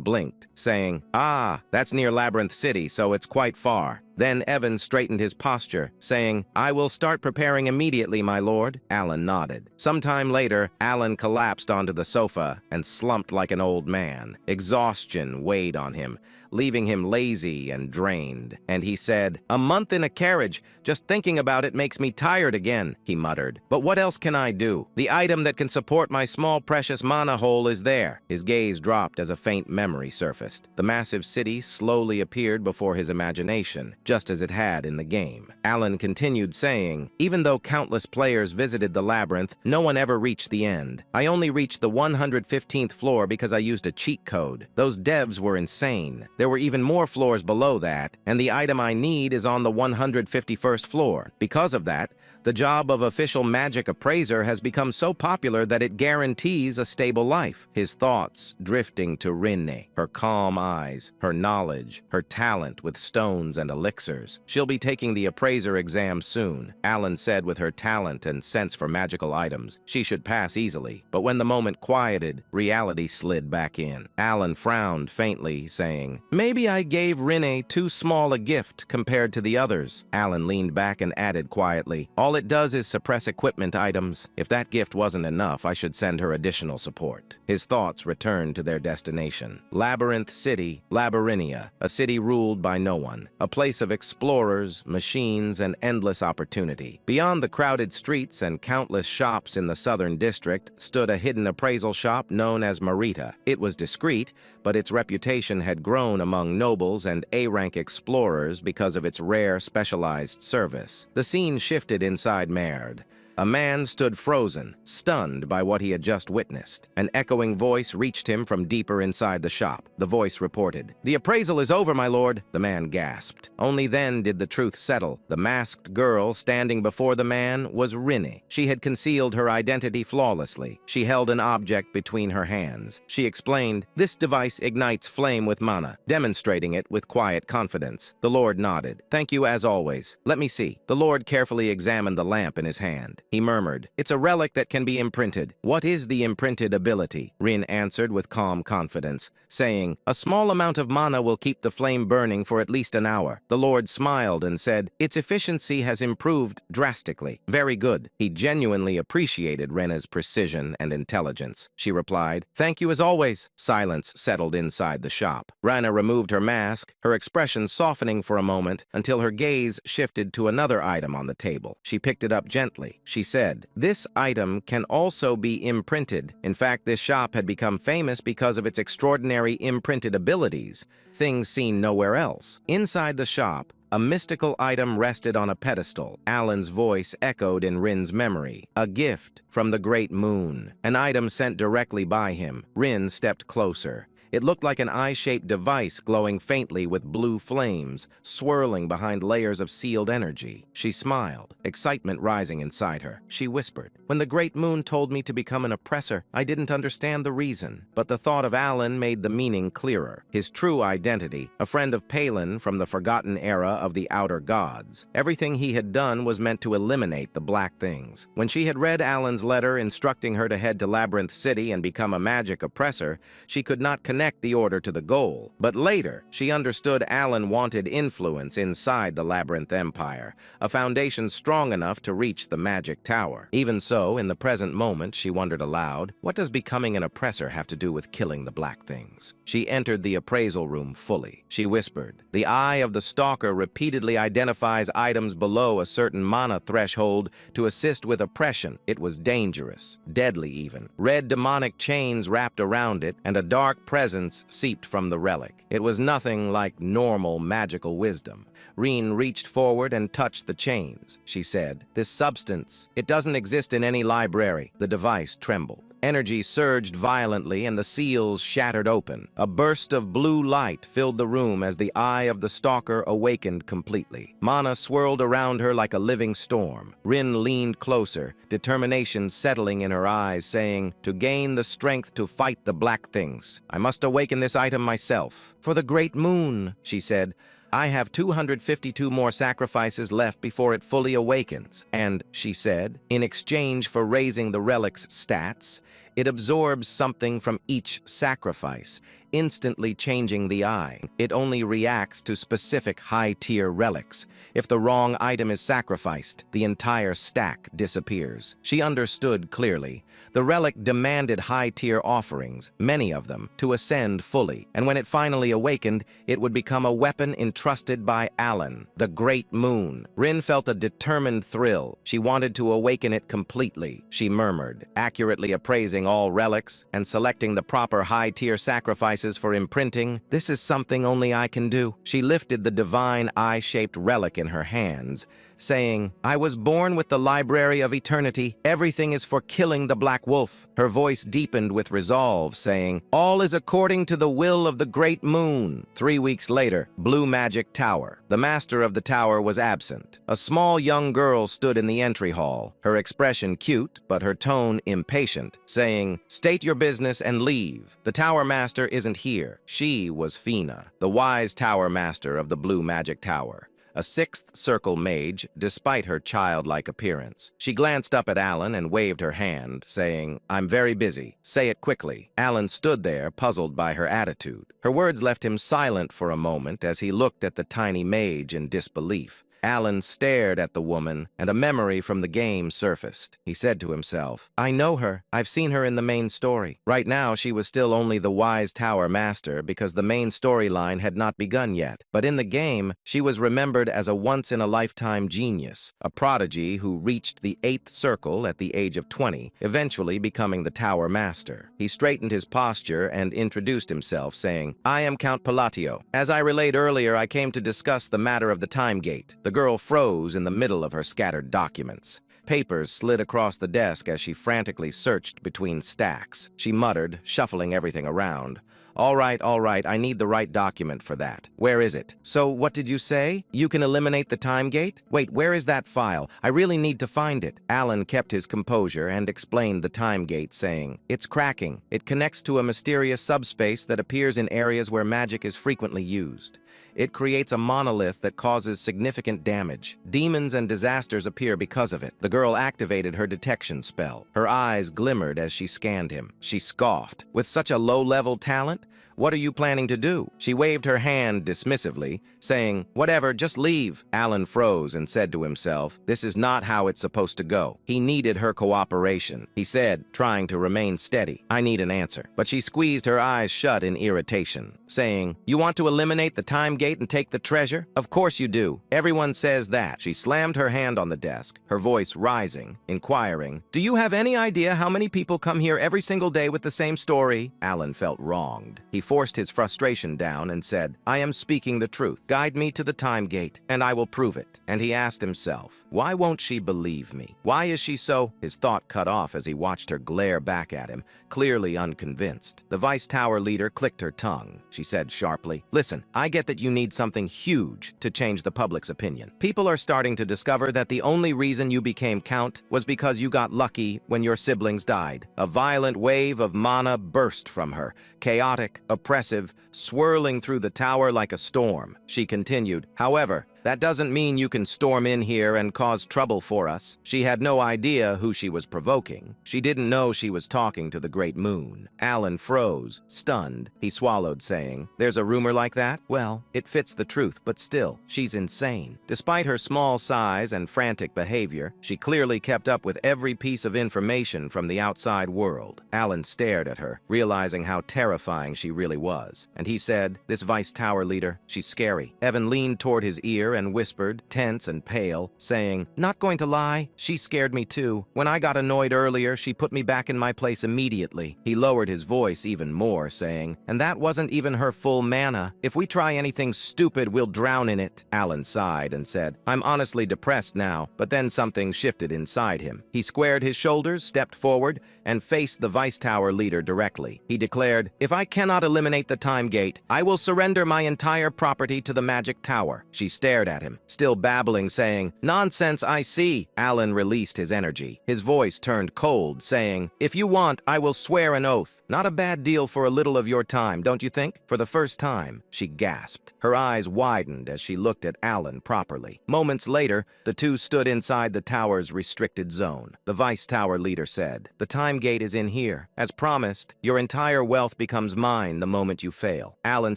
blinked, saying, ah, that's near Labyrinth City, so it's quite far. Then Evan straightened his posture, saying, I will start preparing immediately, my lord. Alan nodded. Sometime later, Alan collapsed onto the sofa and slumped like an old man. Exhaustion weighed on him, leaving him lazy and drained. And he said, a month in a carriage, just thinking about it makes me tired again, he muttered. But what else can I do? The item that can support my small precious mana hole is there. His gaze dropped as a faint memory surfaced. The massive city slowly appeared before his imagination, just as it had in the game. Alan continued saying, even though countless players visited the labyrinth, no one ever reached the end. I only reached the 115th floor because I used a cheat code. Those devs were insane. There were even more floors below that, and the item I need is on the 151st floor. Because of that, the job of official magic appraiser has become so popular that it guarantees a stable life. His thoughts drifting to Rinne, her calm eyes, her knowledge, her talent with stones and elixirs. She'll be taking the appraiser exam soon, Alan said with her talent and sense for magical items. She should pass easily. But when the moment quieted, reality slid back in. Alan frowned faintly, saying, maybe I gave Rinne too small a gift compared to the others. Alan leaned back and added quietly, all it does is suppress equipment items. If that gift wasn't enough, I should send her additional support. His thoughts returned to their destination. Labyrinth City, Labyrinthia, a city ruled by no one. A place of explorers, machines, and endless opportunity. Beyond the crowded streets and countless shops in the southern district stood a hidden appraisal shop known as Marita. It was discreet, but its reputation had grown among nobles and A-rank explorers because of its rare specialized service. The scene shifted inside Merd. A man stood frozen, stunned by what he had just witnessed. An echoing voice reached him from deeper inside the shop. The voice reported, the appraisal is over, my lord. The man gasped. Only then did the truth settle. The masked girl standing before the man was Rinne. She had concealed her identity flawlessly. She held an object between her hands. She explained, this device ignites flame with mana, demonstrating it with quiet confidence. The lord nodded. Thank you as always. Let me see. The lord carefully examined the lamp in his hand. He murmured, it's a relic that can be imprinted. What is the imprinted ability? Rin answered with calm confidence, saying, a small amount of mana will keep the flame burning for at least an hour. The Lord smiled and said, its efficiency has improved drastically. Very good. He genuinely appreciated Rena's precision and intelligence. She replied, thank you as always. Silence settled inside the shop. Rana removed her mask, her expression softening for a moment until her gaze shifted to another item on the table. She picked it up gently. She said, this item can also be imprinted. In fact, this shop had become famous because of its extraordinary imprinted abilities, things seen nowhere else. Inside the shop, a mystical item rested on a pedestal. Alan's voice echoed in Rin's memory. A gift from the great moon. An item sent directly by him. Rin stepped closer. It looked like an eye-shaped device glowing faintly with blue flames, swirling behind layers of sealed energy. She smiled, excitement rising inside her. She whispered, when the great moon told me to become an oppressor, I didn't understand the reason, but the thought of Alan made the meaning clearer. His true identity, a friend of Palin from the forgotten era of the outer gods. Everything he had done was meant to eliminate the black things. When she had read Alan's letter instructing her to head to Labyrinth City and become a magic oppressor, she could not connect connect the order to the goal. But later, she understood Alan wanted influence inside the Labyrinth Empire, a foundation strong enough to reach the magic tower. Even so, in the present moment, she wondered aloud, what does becoming an oppressor have to do with killing the black things? She entered the appraisal room fully. She whispered, "The eye of the stalker repeatedly identifies items below a certain mana threshold to assist with oppression. It was dangerous, deadly even. Red demonic chains wrapped around it, and a dark presence seeped from the relic. It was nothing like normal magical wisdom." Reen reached forward and touched the chains. She said, "This substance, it doesn't exist in any library." The device trembled. Energy surged violently and the seals shattered open. A burst of blue light filled the room as the eye of the stalker awakened completely. Mana swirled around her like a living storm. Rin leaned closer, determination settling in her eyes, saying, "To gain the strength to fight the black things, I must awaken this item myself. For the great moon," she said, "I have 252 more sacrifices left before it fully awakens." And, she said, in exchange for raising the relic's stats, it absorbs something from each sacrifice, instantly changing the eye. It only reacts to specific high-tier relics. If the wrong item is sacrificed, the entire stack disappears. She understood clearly. The relic demanded high-tier offerings, many of them, to ascend fully, and when it finally awakened, it would become a weapon entrusted by Alan, the Great Moon. Rin felt a determined thrill. She wanted to awaken it completely. She murmured, accurately appraising all relics and selecting the proper high-tier sacrifices for imprinting. "This is something only I can do." She lifted the divine eye-shaped relic in her hands, saying, "I was born with the Library of Eternity. Everything is for killing the Black Wolf." Her voice deepened with resolve, saying, "All is according to the will of the Great Moon." 3 weeks later, Blue Magic Tower. The master of the tower was absent. A small young girl stood in the entry hall, her expression cute, but her tone impatient, saying, "State your business and leave. The tower master isn't here." She was Fina, the wise tower master of the Blue Magic Tower, a sixth circle mage, despite her childlike appearance. She glanced up at Alan and waved her hand, saying, "I'm very busy. Say it quickly." Alan stood there, puzzled by her attitude. Her words left him silent for a moment as he looked at the tiny mage in disbelief. Alan stared at the woman, and a memory from the game surfaced. He said to himself, "I know her. I've seen her in the main story." Right now, she was still only the wise tower master because the main storyline had not begun yet. But in the game, she was remembered as a once-in-a-lifetime genius, a prodigy who reached the 8th circle at the age of 20, eventually becoming the tower master. He straightened his posture and introduced himself, saying, "I am Count Palatio. As I relayed earlier, I came to discuss the matter of the time gate." The girl froze in the middle of her scattered documents. Papers slid across the desk as she frantically searched between stacks. She muttered, shuffling everything around, all right, I need the right document for that. Where is it?" "So, what did you say? You can eliminate the time gate? Wait, where is that file? I really need to find it." Alan kept his composure and explained the time gate, saying, "It's cracking. It connects to a mysterious subspace that appears in areas where magic is frequently used. It creates a monolith that causes significant damage. Demons and disasters appear because of it." The girl activated her detection spell. Her eyes glimmered as she scanned him. She scoffed. "With such a low-level talent? What are you planning to do?" She waved her hand dismissively, saying, "Whatever, just leave." Alan froze and said to himself, "This is not how it's supposed to go." He needed her cooperation. He said, trying to remain steady, "I need an answer." But she squeezed her eyes shut in irritation, saying, "You want to eliminate the time gate and take the treasure? Of course you do. Everyone says that." She slammed her hand on the desk, her voice rising, inquiring, "Do you have any idea how many people come here every single day with the same story?" Alan felt wronged. He forced his frustration down and said, "I am speaking the truth. Guide me to the time gate, and I will prove it." And he asked himself, why won't she believe me? Why is she so? His thought cut off as he watched her glare back at him, clearly unconvinced. The Vice Tower leader clicked her tongue. She said sharply, "Listen, I get that you need something huge to change the public's opinion. People are starting to discover that the only reason you became Count was because you got lucky when your siblings died." A violent wave of mana burst from her, chaotic, oppressive, swirling through the tower like a storm. She continued, "However, "That doesn't mean you can storm in here and cause trouble for us." She had no idea who she was provoking. She didn't know she was talking to the Great Moon. Alan froze, stunned. He swallowed, saying, "There's a rumor like that? Well, it fits the truth, but still, she's insane." Despite her small size and frantic behavior, she clearly kept up with every piece of information from the outside world. Alan stared at her, realizing how terrifying she really was, and he said, "This Vice Tower leader, she's scary." Evan leaned toward his ear and whispered, tense and pale, saying, "Not going to lie, she scared me too. When I got annoyed earlier, she put me back in my place immediately." He lowered his voice even more, saying, "And that wasn't even her full mana. If we try anything stupid, we'll drown in it." Alan sighed and said, "I'm honestly depressed now," but then something shifted inside him. He squared his shoulders, stepped forward, and faced the Vice Tower leader directly. He declared, "If I cannot eliminate the Time Gate, I will surrender my entire property to the Magic Tower." She stared at him, still babbling, saying, "Nonsense, I see." Alan released his energy. His voice turned cold, saying, "If you want, I will swear an oath. Not a bad deal for a little of your time, don't you think?" For the first time, she gasped. Her eyes widened as she looked at Alan properly. Moments later, the two stood inside the tower's restricted zone. The Vice Tower leader said, "The Time Gate is in here. As promised, your entire wealth becomes mine the moment you fail." Alan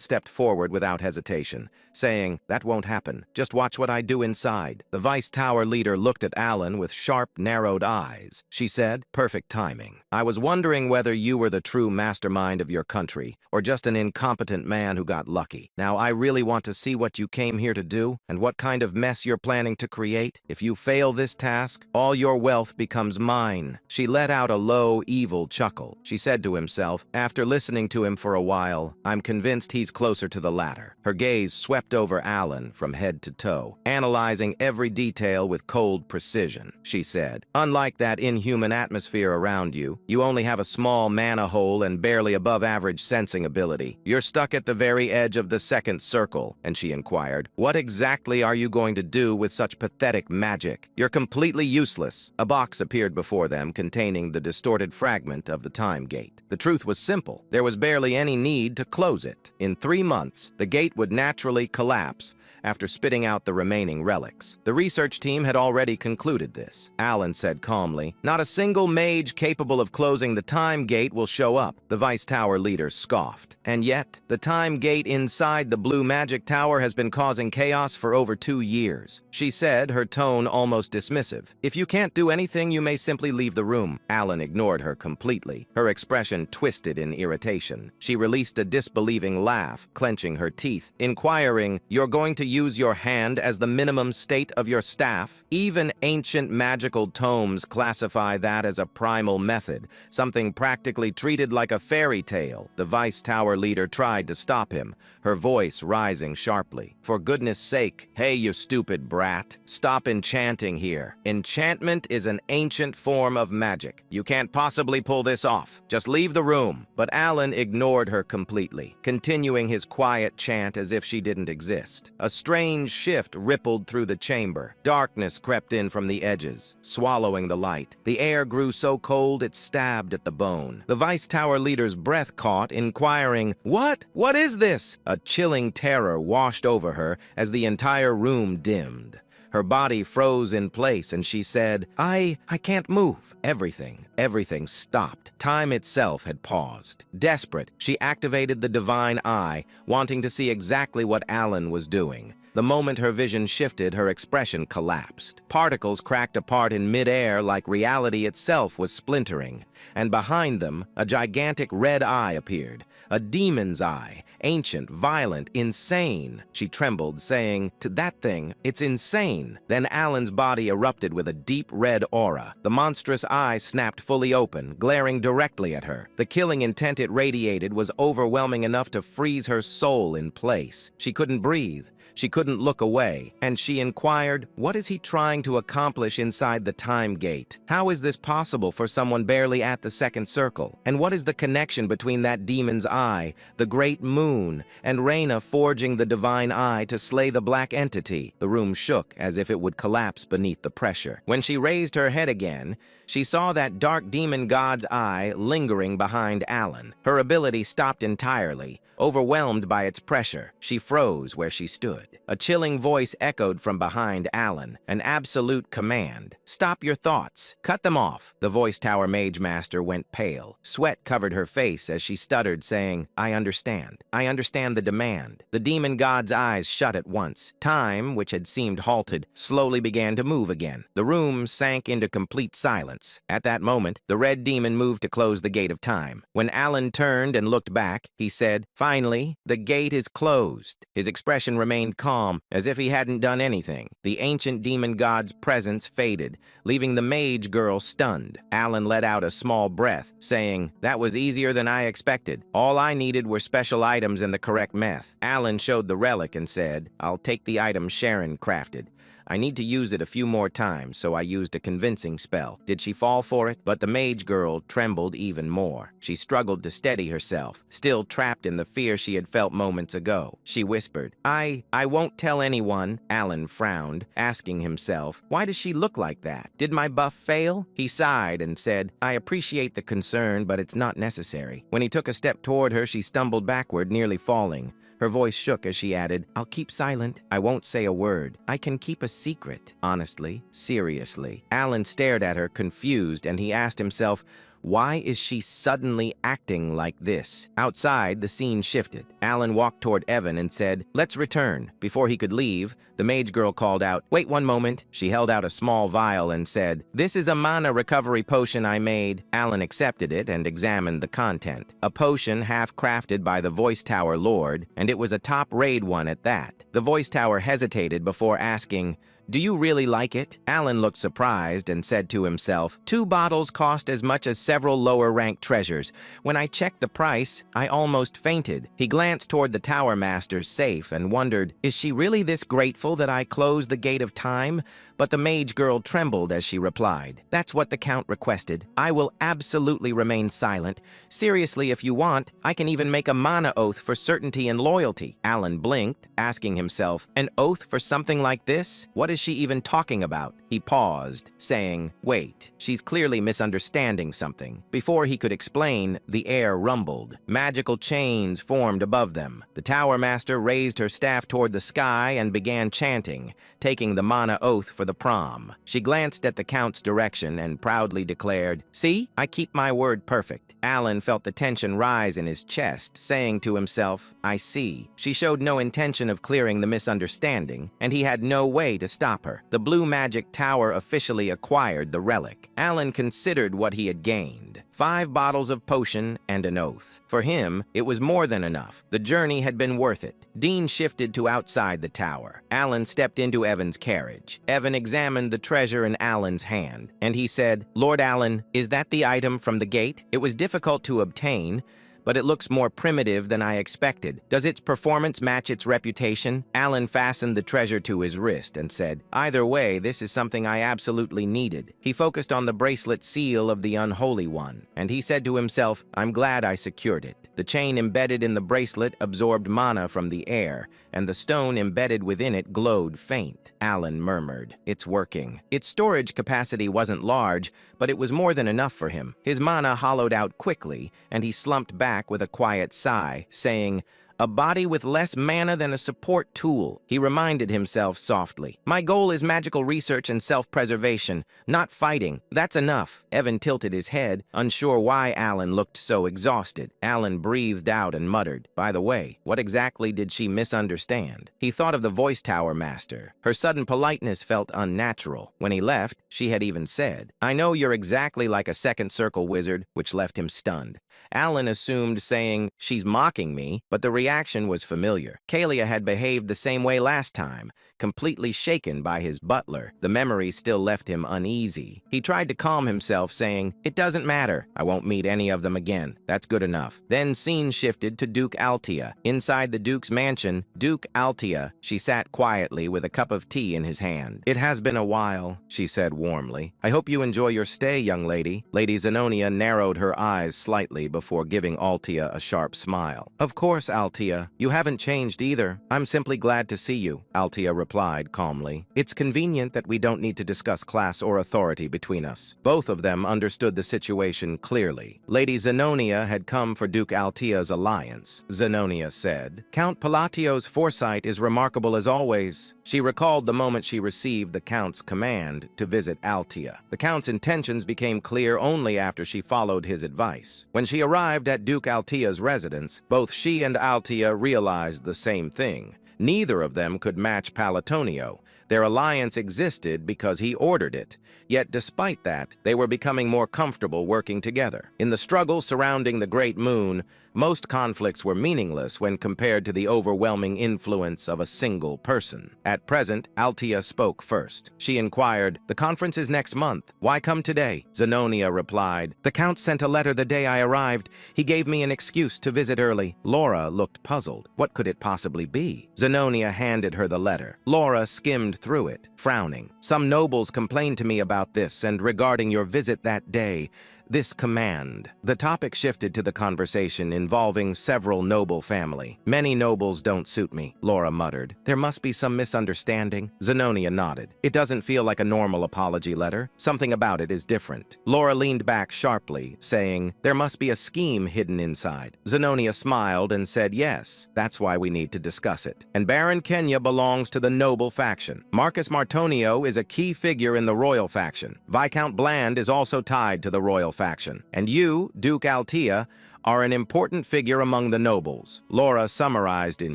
stepped forward without hesitation, saying, "That won't happen. Just watch what I do inside." The Vice Tower leader looked at Alan with sharp, narrowed eyes. She said, "Perfect timing. I was wondering whether you were the true mastermind of your country, or just an incompetent man who got lucky. Now I really want to see what you came here to do, and what kind of mess you're planning to create. If you fail this task, all your wealth becomes mine." She let out a low, evil chuckle. She said to himself, after listening to him for a while, "I'm convinced he's closer to the latter." Her gaze swept over Alan from head to toe, analyzing every detail with cold precision. She said, "Unlike that inhuman atmosphere around you, you only have a small mana hole and barely above-average sensing ability. You're stuck at the very edge of the second circle." And she inquired, "What exactly are you going to do with such pathetic magic?" "You're completely useless." A box appeared before them containing the distorted fragment of the Time Gate. The truth was simple. There was barely any need to close it. In 3 months, the gate would naturally collapse after spitting out the remaining relics. The research team had already concluded this. Alan said calmly, "Not a single mage capable of closing the Time Gate will show up." The Vice Tower leader scoffed. "And yet, the Time Gate inside the Blue Magic Tower has been causing chaos for over 2 years." She said, her tone almost dismissive. "If you can't do anything, you may simply leave the room." Alan ignored her completely. Her expression twisted in irritation. She released a disbelieving laugh, clenching her teeth, inquiring, "You're going to use your hand as the minimum state of your staff? Even ancient magical tomes classify that as a primal method, something practically treated like a fairy tale." The Vice Tower leader tried to stop him, her voice rising sharply. "For goodness sake, hey, you stupid brat, stop enchanting here. Enchantment is an ancient form of magic. You can't possibly pull this off. Just leave the room." But Alan ignored her completely, continuing his quiet chant as if she didn't exist. A strange shift rippled through the chamber. Darkness crept in from the edges, swallowing the light. The air grew so cold it stabbed at the bone. The Vice Tower leader's breath caught, inquiring, "What? What is this?" A chilling terror washed over her as the entire room dimmed. Her body froze in place and she said, I can't move." Everything stopped. Time itself had paused. Desperate, she activated the Divine Eye, wanting to see exactly what Alan was doing. The moment her vision shifted, her expression collapsed. Particles cracked apart in midair like reality itself was splintering. And behind them, a gigantic red eye appeared. A demon's eye. Ancient, violent, insane. She trembled, saying, "To that thing, it's insane." Then Alan's body erupted with a deep red aura. The monstrous eye snapped fully open, glaring directly at her. The killing intent it radiated was overwhelming enough to freeze her soul in place. She couldn't breathe. She couldn't look away, and she inquired, "What is he trying to accomplish inside the Time Gate? How is this possible for someone barely at the second circle? And what is the connection between that demon's eye, the Great Moon, and Reyna forging the Divine Eye to slay the black entity?" The room shook as if it would collapse beneath the pressure. When she raised her head again, she saw that dark demon god's eye lingering behind Alan. Her ability stopped entirely. Overwhelmed by its pressure, she froze where she stood. A chilling voice echoed from behind Alan, an absolute command. "Stop your thoughts. Cut them off." The voice tower mage master went pale. Sweat covered her face as she stuttered, saying, "I understand. I understand the demand." The demon god's eyes shut at once. Time, which had seemed halted, slowly began to move again. The room sank into complete silence. At that moment, the red demon moved to close the gate of time. When Alan turned and looked back, he said, "Finally, the gate is closed." His expression remained calm, as if he hadn't done anything. The ancient demon god's presence faded, leaving the mage girl stunned. Alan let out a small breath, saying, "That was easier than I expected. All I needed were special items and the correct meth." Alan showed the relic and said, "I'll take the item Sharon crafted. I need to use it a few more times, so I used a convincing spell." Did she fall for it? But the mage girl trembled even more. She struggled to steady herself, still trapped in the fear she had felt moments ago. She whispered, I won't tell anyone." Alan frowned, asking himself, why does she look like that? Did my buff fail? He sighed and said, "I appreciate the concern, but it's not necessary." When he took a step toward her, she stumbled backward, nearly falling. Her voice shook as she added, "I'll keep silent. I won't say a word. I can keep a secret." Honestly, seriously. Alan stared at her, confused, and he asked himself, why is she suddenly acting like this? Outside, the scene shifted. Alan walked toward Evan and said, "Let's return." Before he could leave, the mage girl called out, "Wait one moment." She held out a small vial and said, "This is a mana recovery potion I made." Alan accepted it and examined the content. A potion half-crafted by the Voice Tower Lord, and it was a top-raid one at that. The Voice Tower hesitated before asking, "Do you really like it?" Alan looked surprised and said to himself, "2 bottles cost as much as several lower-ranked treasures. When I checked the price, I almost fainted." He glanced toward the Tower Master's safe and wondered, is she really this grateful that I closed the gate of time? But the mage girl trembled as she replied, "That's what the Count requested. I will absolutely remain silent. Seriously, if you want, I can even make a mana oath for certainty and loyalty." Alan blinked, asking himself, an oath for something like this? What is she even talking about? He paused, saying, "Wait, she's clearly misunderstanding something." Before he could explain, the air rumbled. Magical chains formed above them. The Tower Master raised her staff toward the sky and began chanting, taking the mana oath for the prom. She glanced at the Count's direction and proudly declared, "See, I keep my word perfect." Alan felt the tension rise in his chest, saying to himself, "I see." She showed no intention of clearing the misunderstanding, and he had no way to stop her. The Blue Magic Tower officially acquired the relic. Alan considered what he had gained. 5 bottles of potion and an oath. For him, it was more than enough. The journey had been worth it. Dean shifted to outside the tower. Alan stepped into Evan's carriage. Evan examined the treasure in Alan's hand, and he said, "Lord Alan, is that the item from the gate? It was difficult to obtain, but it looks more primitive than I expected. Does its performance match its reputation?" Alan fastened the treasure to his wrist and said, "Either way, this is something I absolutely needed." He focused on the bracelet seal of the Unholy One, and he said to himself, "I'm glad I secured it." The chain embedded in the bracelet absorbed mana from the air, and the stone embedded within it glowed faint. Alan murmured, "It's working." Its storage capacity wasn't large, but it was more than enough for him. His mana hollowed out quickly, and he slumped back with a quiet sigh, saying, "A body with less mana than a support tool." He reminded himself softly, "My goal is magical research and self-preservation, not fighting. That's enough." Evan tilted his head, unsure why Alan looked so exhausted. Alan breathed out and muttered, "By the way, what exactly did she misunderstand?" He thought of the Voice Tower Master. Her sudden politeness felt unnatural. When he left, she had even said, "I know you're exactly like a second circle wizard," which left him stunned. Alan assumed saying, "She's mocking me," but the reaction was familiar. Kalia had behaved the same way last time, completely shaken by his butler. The memory still left him uneasy. He tried to calm himself, saying, "It doesn't matter. I won't meet any of them again. That's good enough." Then scene shifted to Duke Altia. Inside the Duke's mansion, Duke Altia, she sat quietly with a cup of tea in his hand. "It has been a while," she said warmly. "I hope you enjoy your stay, young lady." Lady Zenonia narrowed her eyes slightly before giving Altia a sharp smile. "Of course, Altia. You haven't changed either. I'm simply glad to see you," Altia replied. replied calmly. It's convenient that we don't need to discuss class or authority between us. Both of them understood the situation clearly. Lady Zenonia had come for Duke Altia's alliance. Zenonia said, Count Palatio's foresight is remarkable as always. She recalled the moment she received the Count's command to visit Altia. The Count's intentions became clear only after she followed his advice. When she arrived at Duke Altia's residence, both she and Altia realized the same thing. Neither of them could match Palatonio. Their alliance existed because he ordered it. Yet despite that, they were becoming more comfortable working together. In the struggle surrounding the Great Moon, most conflicts were meaningless when compared to the overwhelming influence of a single person. At present, Altia spoke first. She inquired, The conference is next month. Why come today? Zenonia replied, The Count sent a letter the day I arrived. He gave me an excuse to visit early. Laura looked puzzled. What could it possibly be? Zenonia handed her the letter. Laura skimmed through it, frowning. Some nobles complained to me about this and regarding your visit that day. This command. The topic shifted to the conversation involving several noble family. Many nobles don't suit me, Laura muttered. There must be some misunderstanding. Zenonia nodded. It doesn't feel like a normal apology letter. Something about it is different. Laura leaned back sharply, saying, There must be a scheme hidden inside. Zenonia smiled and said, Yes, that's why we need to discuss it. And Baron Kenya belongs to the noble faction. Marcus Martonio is a key figure in the royal faction. Viscount Bland is also tied to the royal faction. And you, Duke Altia, are an important figure among the nobles. Laura summarized in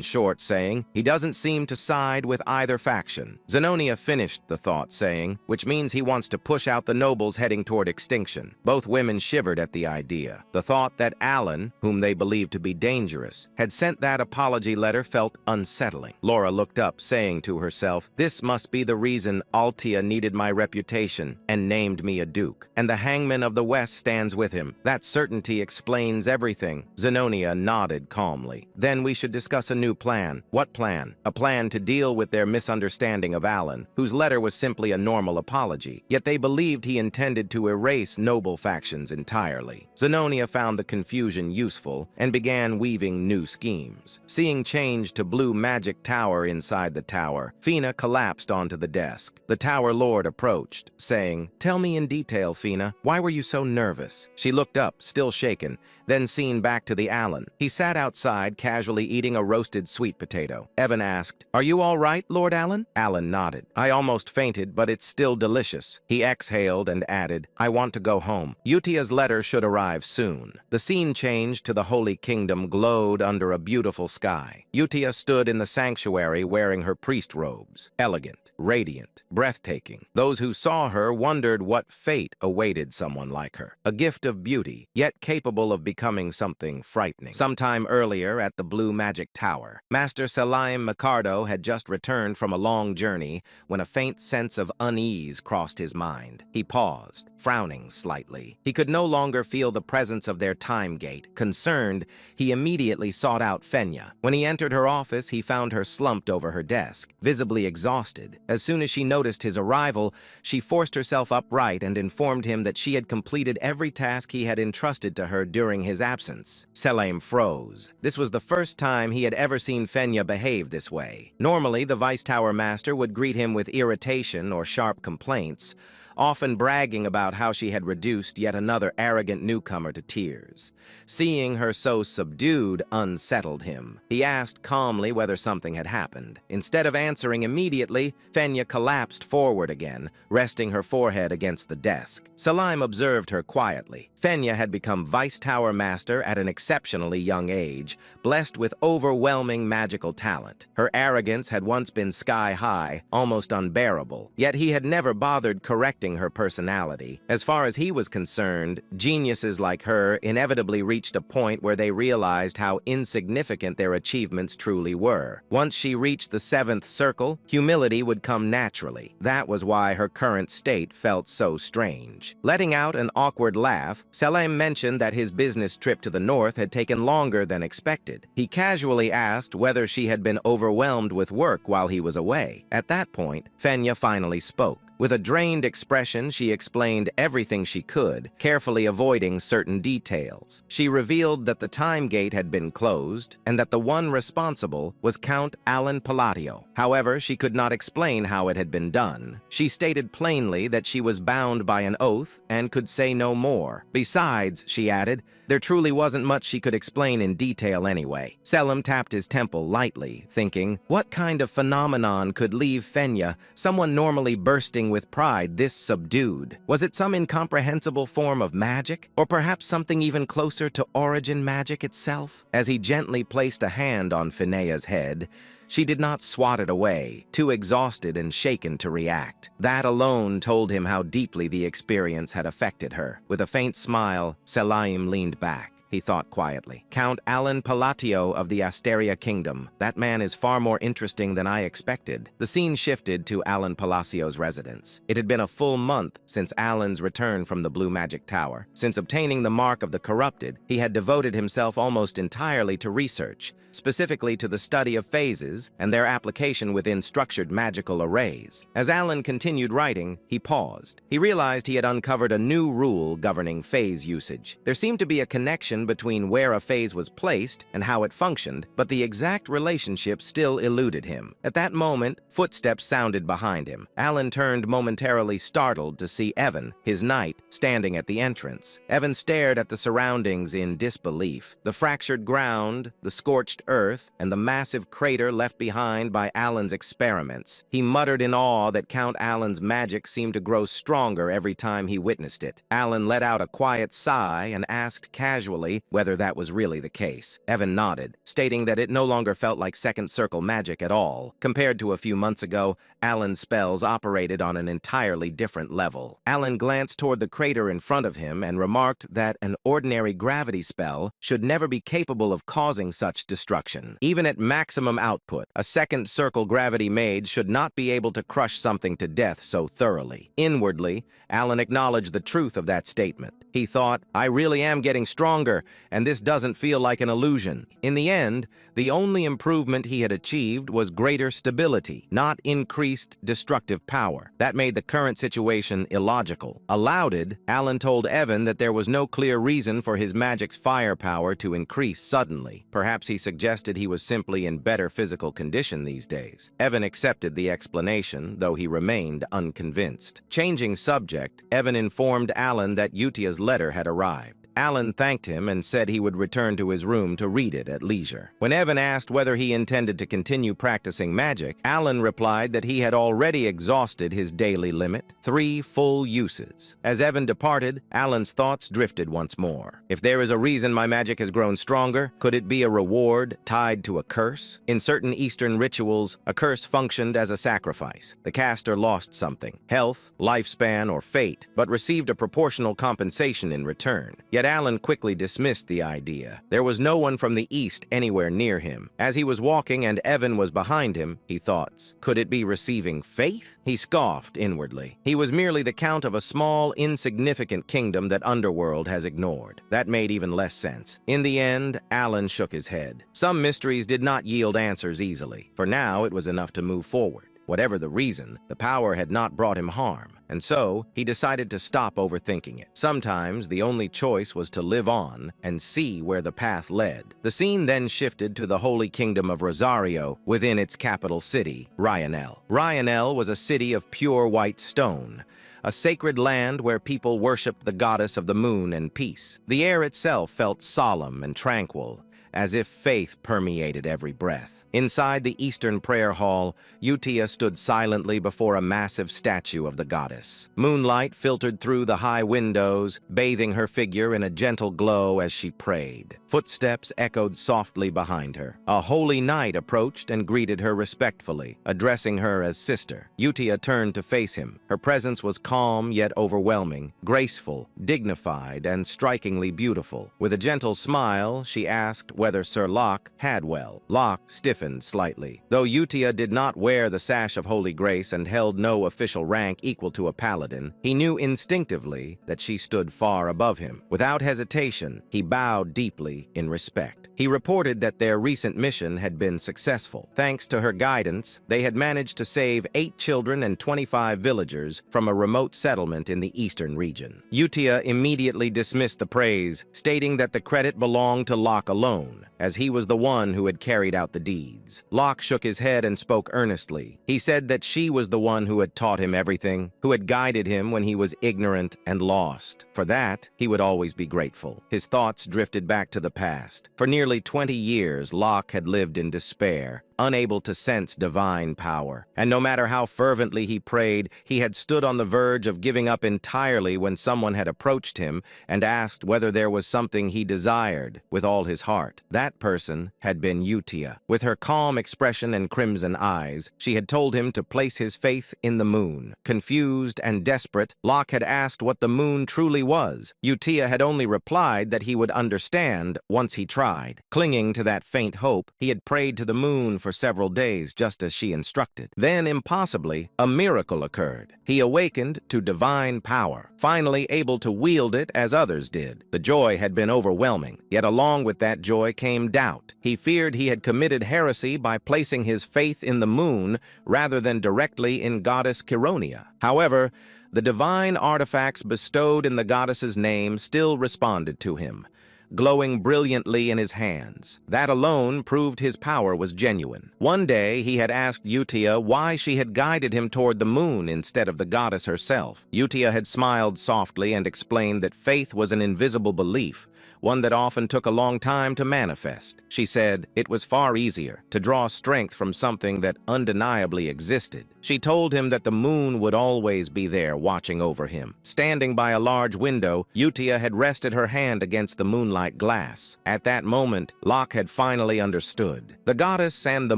short, saying, He doesn't seem to side with either faction. Zenonia finished the thought, saying, Which means he wants to push out the nobles heading toward extinction. Both women shivered at the idea. The thought that Alan, whom they believed to be dangerous, had sent that apology letter felt unsettling. Laura looked up, saying to herself, This must be the reason Altia needed my reputation and named me a duke. And the hangman of the West stands with him. That certainty explains everything. Zenonia nodded calmly. Then we should discuss a new plan. What plan? A plan to deal with their misunderstanding of Alan, whose letter was simply a normal apology. Yet they believed he intended to erase noble factions entirely. Zenonia found the confusion useful and began weaving new schemes. Seeing change to blue magic tower inside the tower, Fina collapsed onto the desk. The tower lord approached, saying, Tell me in detail, Fina. Why were you so nervous? She looked up, still shaken, then seen back to the Alan. He sat outside, casually eating a roasted sweet potato. Evan asked, Are you all right, Lord Alan? Alan nodded. I almost fainted, but it's still delicious. He exhaled and added, I want to go home. Utia's letter should arrive soon. The scene changed to the Holy Kingdom glowed under a beautiful sky. Utia stood in the sanctuary wearing her priest robes. Elegant, radiant, breathtaking. Those who saw her wondered what fate awaited someone like her. A gift of beauty, yet capable of becoming something frightening. Sometime earlier at the Blue Magic Tower, Master Salim Micardo had just returned from a long journey when a faint sense of unease crossed his mind. He paused, frowning slightly. He could no longer feel the presence of their time gate. Concerned, he immediately sought out Fenya. When he entered her office, he found her slumped over her desk, visibly exhausted. As soon as she noticed his arrival, she forced herself upright and informed him that she had completed every task he had entrusted to her during his absence. Selim froze. This was the first time he had ever seen Fenya behave this way. Normally, the Vice Tower Master would greet him with irritation or sharp complaints, often bragging about how she had reduced yet another arrogant newcomer to tears. Seeing her so subdued unsettled him. He asked calmly whether something had happened. Instead of answering immediately, Fenya collapsed forward again, resting her forehead against the desk. Salim observed her quietly. Fenya had become Vice Tower Master at an exceptionally young age, blessed with overwhelming magical talent. Her arrogance had once been sky-high, almost unbearable, yet he had never bothered correcting her personality. As far as he was concerned, geniuses like her inevitably reached a point where they realized how insignificant their achievements truly were. Once she reached the seventh circle, humility would come naturally. That was why her current state felt so strange. Letting out an awkward laugh, Salim mentioned that his business trip to the north had taken longer than expected. He casually asked whether she had been overwhelmed with work while he was away. At that point, Fenya finally spoke. With a drained expression, she explained everything she could, carefully avoiding certain details. She revealed that the time gate had been closed and that the one responsible was Count Alan Palatio. However, she could not explain how it had been done. She stated plainly that she was bound by an oath and could say no more. Besides, she added, there truly wasn't much she could explain in detail anyway. Selim tapped his temple lightly, thinking, what kind of phenomenon could leave Fenya, someone normally bursting with pride, this subdued? Was it some incomprehensible form of magic? Or perhaps something even closer to origin magic itself? As he gently placed a hand on Fenea's head, she did not swat it away, too exhausted and shaken to react. That alone told him how deeply the experience had affected her. With a faint smile, Selim leaned back. He thought quietly. Count Alan Palatio of the Asteria Kingdom. That man is far more interesting than I expected. The scene shifted to Alan Palacio's residence. It had been a full month since Alan's return from the Blue Magic Tower. Since obtaining the Mark of the Corrupted, he had devoted himself almost entirely to research, specifically to the study of phases and their application within structured magical arrays. As Alan continued writing, he paused. He realized he had uncovered a new rule governing phase usage. There seemed to be a connection between where a phase was placed and how it functioned, but the exact relationship still eluded him. At that moment, footsteps sounded behind him. Alan turned momentarily startled to see Evan, his knight, standing at the entrance. Evan stared at the surroundings in disbelief. The fractured ground, the scorched earth, and the massive crater left behind by Alan's experiments. He muttered in awe that Count Alan's magic seemed to grow stronger every time he witnessed it. Alan let out a quiet sigh and asked casually whether that was really the case. Evan nodded, stating that it no longer felt like second circle magic at all. Compared to a few months ago, Alan's spells operated on an entirely different level. Alan glanced toward the crater in front of him and remarked that an ordinary gravity spell should never be capable of causing such destruction. Even at maximum output, a second circle gravity mage should not be able to crush something to death so thoroughly. Inwardly, Alan acknowledged the truth of that statement. He thought, I really am getting stronger, and this doesn't feel like an illusion. In the end, the only improvement he had achieved was greater stability, not increased destructive power. That made the current situation illogical. Aloud, Alan told Evan that there was no clear reason for his magic's firepower to increase suddenly. Perhaps he suggested he was simply in better physical condition these days. Evan accepted the explanation, though he remained unconvinced. Changing subject, Evan informed Alan that Utia's letter had arrived. Alan thanked him and said he would return to his room to read it at leisure. When Evan asked whether he intended to continue practicing magic, Alan replied that he had already exhausted his daily limit, 3 full uses. As Evan departed, Alan's thoughts drifted once more. If there is a reason my magic has grown stronger, could it be a reward tied to a curse? In certain Eastern rituals, a curse functioned as a sacrifice. The caster lost something, health, lifespan, or fate, but received a proportional compensation in return. Yet Alan quickly dismissed the idea. There was no one from the east anywhere near him. As he was walking and Evan was behind him, he thought, could it be receiving faith? He scoffed inwardly. He was merely the count of a small, insignificant kingdom that Underworld has ignored. That made even less sense. In the end, Alan shook his head. Some mysteries did not yield answers easily. For now, it was enough to move forward. Whatever the reason, the power had not brought him harm, and so he decided to stop overthinking it. Sometimes the only choice was to live on and see where the path led. The scene then shifted to the Holy Kingdom of Rosario within its capital city, Ryanel. Ryanel was a city of pure white stone, a sacred land where people worshipped the goddess of the moon and peace. The air itself felt solemn and tranquil, as if faith permeated every breath. Inside the Eastern Prayer Hall, Utia stood silently before a massive statue of the goddess. Moonlight filtered through the high windows, bathing her figure in a gentle glow as she prayed. Footsteps echoed softly behind her. A holy knight approached and greeted her respectfully, addressing her as sister. Utia turned to face him. Her presence was calm yet overwhelming, graceful, dignified, and strikingly beautiful. With a gentle smile, she asked whether Sir Locke had well. Locke stiffened slightly. Though Utia did not wear the sash of Holy Grace and held no official rank equal to a paladin, he knew instinctively that she stood far above him. Without hesitation, he bowed deeply in respect. He reported that their recent mission had been successful. Thanks to her guidance, they had managed to save 8 children and 25 villagers from a remote settlement in the eastern region. Utia immediately dismissed the praise, stating that the credit belonged to Locke alone, as he was the one who had carried out the deeds. Locke shook his head and spoke earnestly. He said that she was the one who had taught him everything, who had guided him when he was ignorant and lost. For that, he would always be grateful. His thoughts drifted back to the past. For nearly 20 years, Locke had lived in despair, unable to sense divine power. And no matter how fervently he prayed, he had stood on the verge of giving up entirely when someone had approached him and asked whether there was something he desired with all his heart. That person had been Utia. With her calm expression and crimson eyes, she had told him to place his faith in the moon. Confused and desperate, Locke had asked what the moon truly was. Utia had only replied that he would understand once he tried. Clinging to that faint hope, he had prayed to the moon for several days, just as she instructed. Then, impossibly, a miracle occurred. He awakened to divine power, finally able to wield it as others did. The joy had been overwhelming, yet along with that joy came doubt. He feared he had committed heresy by placing his faith in the moon rather than directly in goddess Chironia. However, the divine artifacts bestowed in the goddess's name still responded to him, glowing brilliantly in his hands. That alone proved his power was genuine. One day, he had asked Utia why she had guided him toward the moon instead of the goddess herself. Utia had smiled softly and explained that faith was an invisible belief, one that often took a long time to manifest. She said it was far easier to draw strength from something that undeniably existed. She told him that the moon would always be there watching over him. Standing by a large window, Utia had rested her hand against the moonlight glass. At that moment, Locke had finally understood. The goddess and the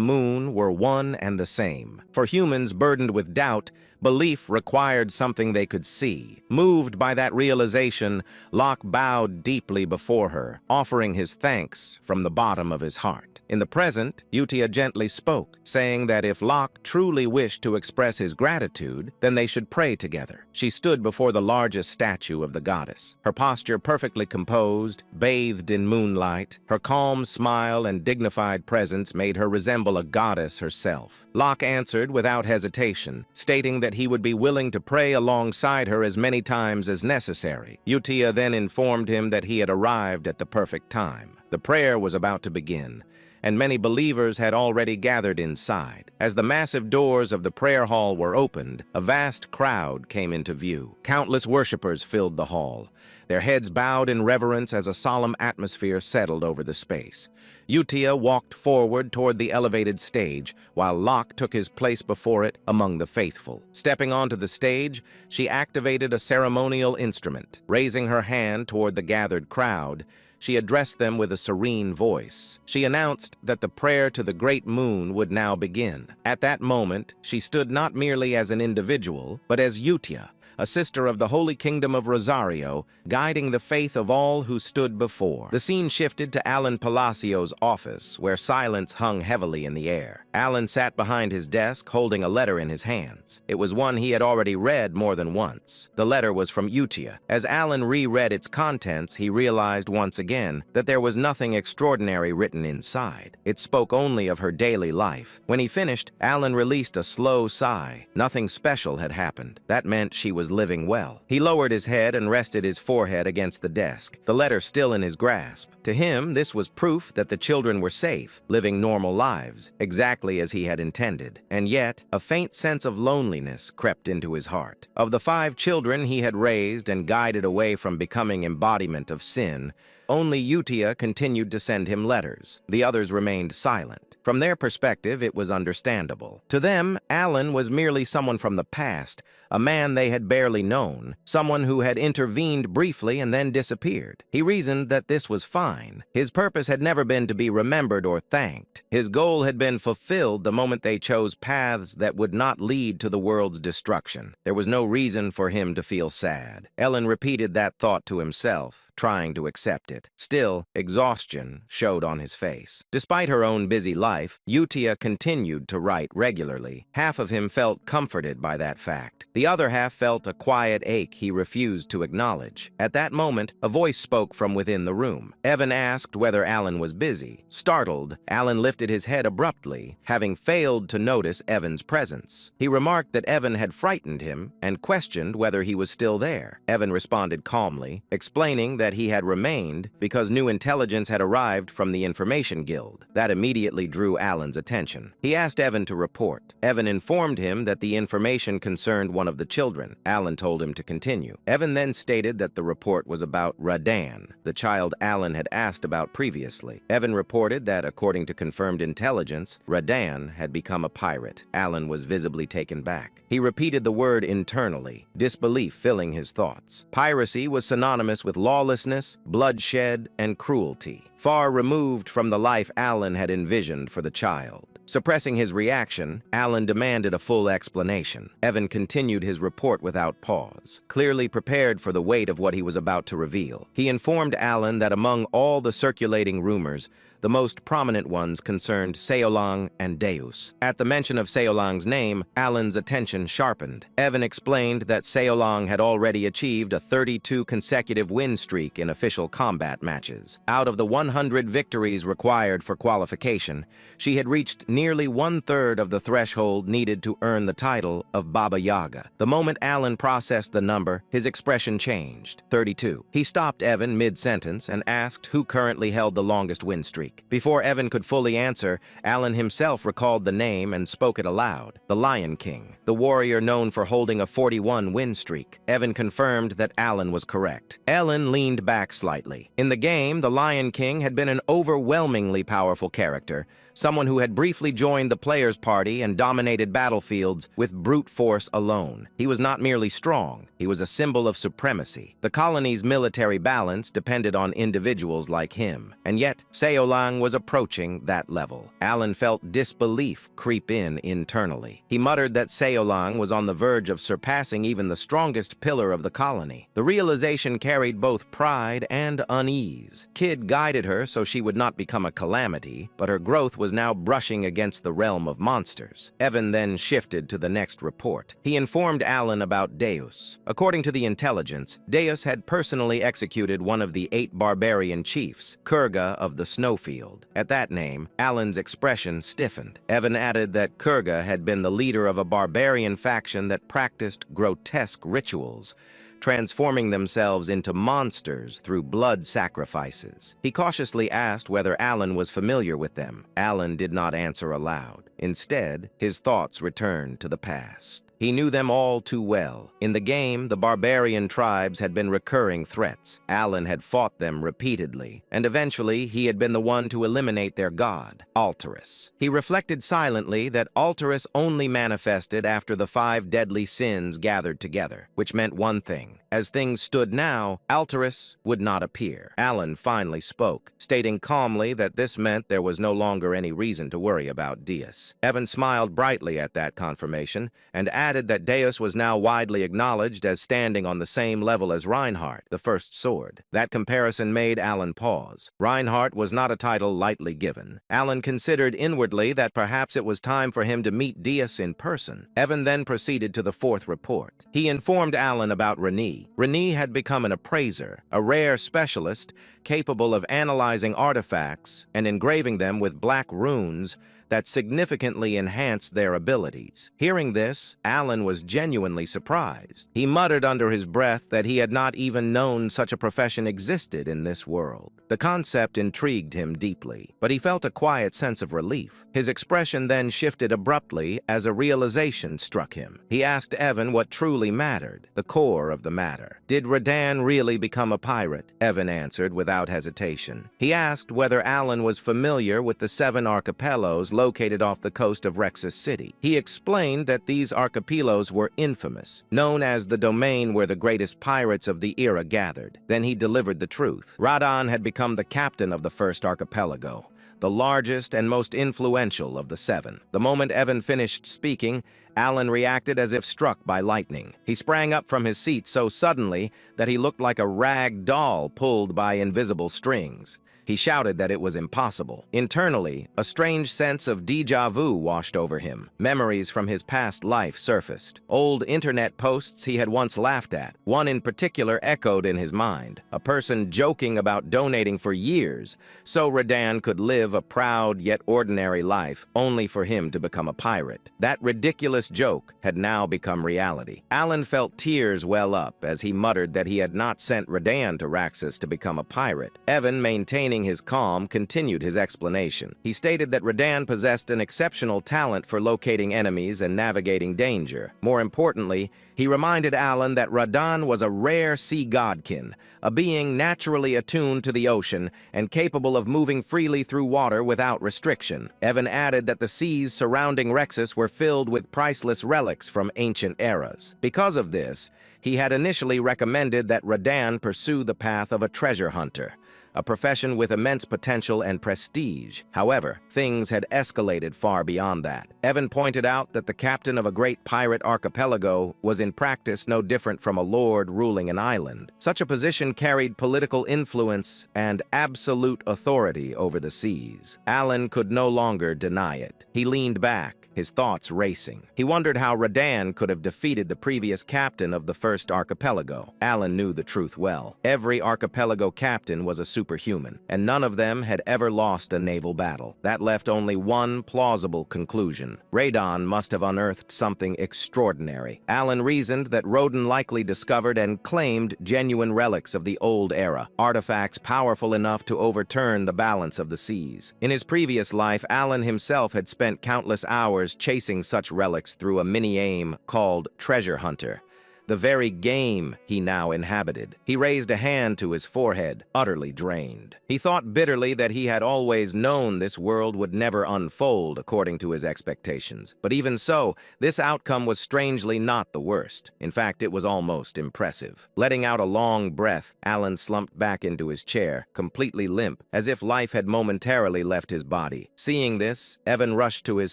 moon were one and the same. For humans burdened with doubt, belief required something they could see. Moved by that realization, Locke bowed deeply before her, offering his thanks from the bottom of his heart. In the present, Utia gently spoke, saying that if Locke truly wished to express his gratitude, then they should pray together. She stood before the largest statue of the goddess, her posture perfectly composed, bathed in moonlight. Her calm smile and dignified presence made her resemble a goddess herself. Locke answered without hesitation, stating that he would be willing to pray alongside her as many times as necessary. Utia then informed him that he had arrived at the perfect time. The prayer was about to begin, and many believers had already gathered inside. As the massive doors of the prayer hall were opened, a vast crowd came into view. Countless worshippers filled the hall, their heads bowed in reverence as a solemn atmosphere settled over the space. Utia walked forward toward the elevated stage, while Locke took his place before it among the faithful. Stepping onto the stage, she activated a ceremonial instrument. Raising her hand toward the gathered crowd, she addressed them with a serene voice. She announced that the prayer to the great moon would now begin. At that moment, she stood not merely as an individual, but as Utia, a sister of the Holy Kingdom of Rosario, guiding the faith of all who stood before. The scene shifted to Alan Palacio's office, where silence hung heavily in the air. Alan sat behind his desk, holding a letter in his hands. It was one he had already read more than once. The letter was from Utia. As Alan reread its contents, he realized once again that there was nothing extraordinary written inside. It spoke only of her daily life. When he finished, Alan released a slow sigh. Nothing special had happened. That meant she was living well. He lowered his head and rested his forehead against the desk, the letter still in his grasp. To him, this was proof that the children were safe, living normal lives, exactly as he had intended. And yet, a faint sense of loneliness crept into his heart. Of the 5 children he had raised and guided away from becoming embodiment of sin, only Utia continued to send him letters. The others remained silent. From their perspective, it was understandable. To them, Alan was merely someone from the past, a man they had barely known, someone who had intervened briefly and then disappeared. He reasoned that this was fine. His purpose had never been to be remembered or thanked. His goal had been fulfilled the moment they chose paths that would not lead to the world's destruction. There was no reason for him to feel sad. Ellen repeated that thought to himself, trying to accept it. Still, exhaustion showed on his face. Despite her own busy life, Utia continued to write regularly. Half of him felt comforted by that fact. The other half felt a quiet ache he refused to acknowledge. At that moment, a voice spoke from within the room. Evan asked whether Alan was busy. Startled, Alan lifted his head abruptly, having failed to notice Evan's presence. He remarked that Evan had frightened him and questioned whether he was still there. Evan responded calmly, explaining that he had remained because new intelligence had arrived from the Information Guild. That immediately drew Alan's attention. He asked Evan to report. Evan informed him that the information concerned one of the children. Alan told him to continue. Evan then stated that the report was about Radan, the child Alan had asked about previously. Evan reported that, according to confirmed intelligence, Radan had become a pirate. Alan was visibly taken back. He repeated the word internally, disbelief filling his thoughts. Piracy was synonymous with lawlessness, bloodshed, and cruelty, far removed from the life Alan had envisioned for the child. Suppressing his reaction, Alan demanded a full explanation. Evan continued his report without pause, clearly prepared for the weight of what he was about to reveal. He informed Alan that among all the circulating rumors, the most prominent ones concerned Seolang and Deus. At the mention of Seolang's name, Alan's attention sharpened. Evan explained that Seolang had already achieved a 32 consecutive win streak in official combat matches. Out of the 100 victories required for qualification, she had reached nearly 1/3 of the threshold needed to earn the title of Baba Yaga. The moment Alan processed the number, his expression changed. 32. He stopped Evan mid-sentence and asked who currently held the longest win streak. Before Evan could fully answer, Alan himself recalled the name and spoke it aloud. The Lion King, the warrior known for holding a 41 win streak. Evan confirmed that Alan was correct. Alan leaned back slightly. In the game, the Lion King had been an overwhelmingly powerful character, someone who had briefly joined the player's party and dominated battlefields with brute force alone. He was not merely strong, he was a symbol of supremacy. The colony's military balance depended on individuals like him, and yet Seolang was approaching that level. Alan felt disbelief creep in internally. He muttered that Seolang was on the verge of surpassing even the strongest pillar of the colony. The realization carried both pride and unease. Kid guided her so she would not become a calamity, but her growth was now brushing against the realm of monsters. Evan then shifted to the next report. He informed Alan about Deus. According to the intelligence, Deus had personally executed one of the 8 barbarian chiefs, Kurga of the Snowfield. At that name, Alan's expression stiffened. Evan added that Kurga had been the leader of a barbarian faction that practiced grotesque rituals, transforming themselves into monsters through blood sacrifices. He cautiously asked whether Alan was familiar with them. Alan did not answer aloud. Instead, his thoughts returned to the past. He knew them all too well. In the game, the barbarian tribes had been recurring threats. Alan had fought them repeatedly, and eventually he had been the one to eliminate their god, Alterus. He reflected silently that Alterus only manifested after the 5 deadly sins gathered together, which meant one thing. As things stood now, Alterus would not appear. Alan finally spoke, stating calmly that this meant there was no longer any reason to worry about Deus. Evan smiled brightly at that confirmation, and added that Deus was now widely acknowledged as standing on the same level as Reinhardt, the first sword. That comparison made Alan pause. Reinhardt was not a title lightly given. Alan considered inwardly that perhaps it was time for him to meet Deus in person. Evan then proceeded to the 4th report. He informed Alan about Renee. Renee had become an appraiser, a rare specialist capable of analyzing artifacts and engraving them with black runes that significantly enhanced their abilities. Hearing this, Alan was genuinely surprised. He muttered under his breath that he had not even known such a profession existed in this world. The concept intrigued him deeply, but he felt a quiet sense of relief. His expression then shifted abruptly as a realization struck him. He asked Evan what truly mattered, the core of the matter. Did Radan really become a pirate? Evan answered without hesitation. He asked whether Alan was familiar with the 7 archipelagos located off the coast of Rexus City. He explained that these archipelagos were infamous, known as the domain where the greatest pirates of the era gathered. Then he delivered the truth. Radan had become the captain of the first archipelago, the largest and most influential of the seven. The moment Evan finished speaking, Alan reacted as if struck by lightning. He sprang up from his seat so suddenly that he looked like a rag doll pulled by invisible strings. He shouted that it was impossible. Internally, a strange sense of déjà vu washed over him. Memories from his past life surfaced. Old internet posts he had once laughed at. One in particular echoed in his mind. A person joking about donating for years so Radan could live a proud yet ordinary life, only for him to become a pirate. That ridiculous joke had now become reality. Alan felt tears well up as he muttered that he had not sent Radan to Raxus to become a pirate. Evan, maintaining his calm, continued his explanation. He stated that Radan possessed an exceptional talent for locating enemies and navigating danger. More importantly, he reminded Alan that Radan was a rare sea godkin, a being naturally attuned to the ocean and capable of moving freely through water without restriction. Evan added that the seas surrounding Rexus were filled with priceless relics from ancient eras. Because of this, he had initially recommended that Radan pursue the path of a treasure hunter, a profession with immense potential and prestige. However, things had escalated far beyond that. Evan pointed out that the captain of a great pirate archipelago was in practice no different from a lord ruling an island. Such a position carried political influence and absolute authority over the seas. Alan could no longer deny it. He leaned back, his thoughts racing. He wondered how Radan could have defeated the previous captain of the first archipelago. Alan knew the truth well. Every archipelago captain was a superhuman, and none of them had ever lost a naval battle. That left only one plausible conclusion. Radan must have unearthed something extraordinary. Alan reasoned that Rodan likely discovered and claimed genuine relics of the old era, artifacts powerful enough to overturn the balance of the seas. In his previous life, Alan himself had spent countless hours chasing such relics through a mini-game called Treasure Hunter, the very game he now inhabited. He raised a hand to his forehead, utterly drained. He thought bitterly that he had always known this world would never unfold according to his expectations. But even so, this outcome was strangely not the worst. In fact, it was almost impressive. Letting out a long breath, Alan slumped back into his chair, completely limp, as if life had momentarily left his body. Seeing this, Evan rushed to his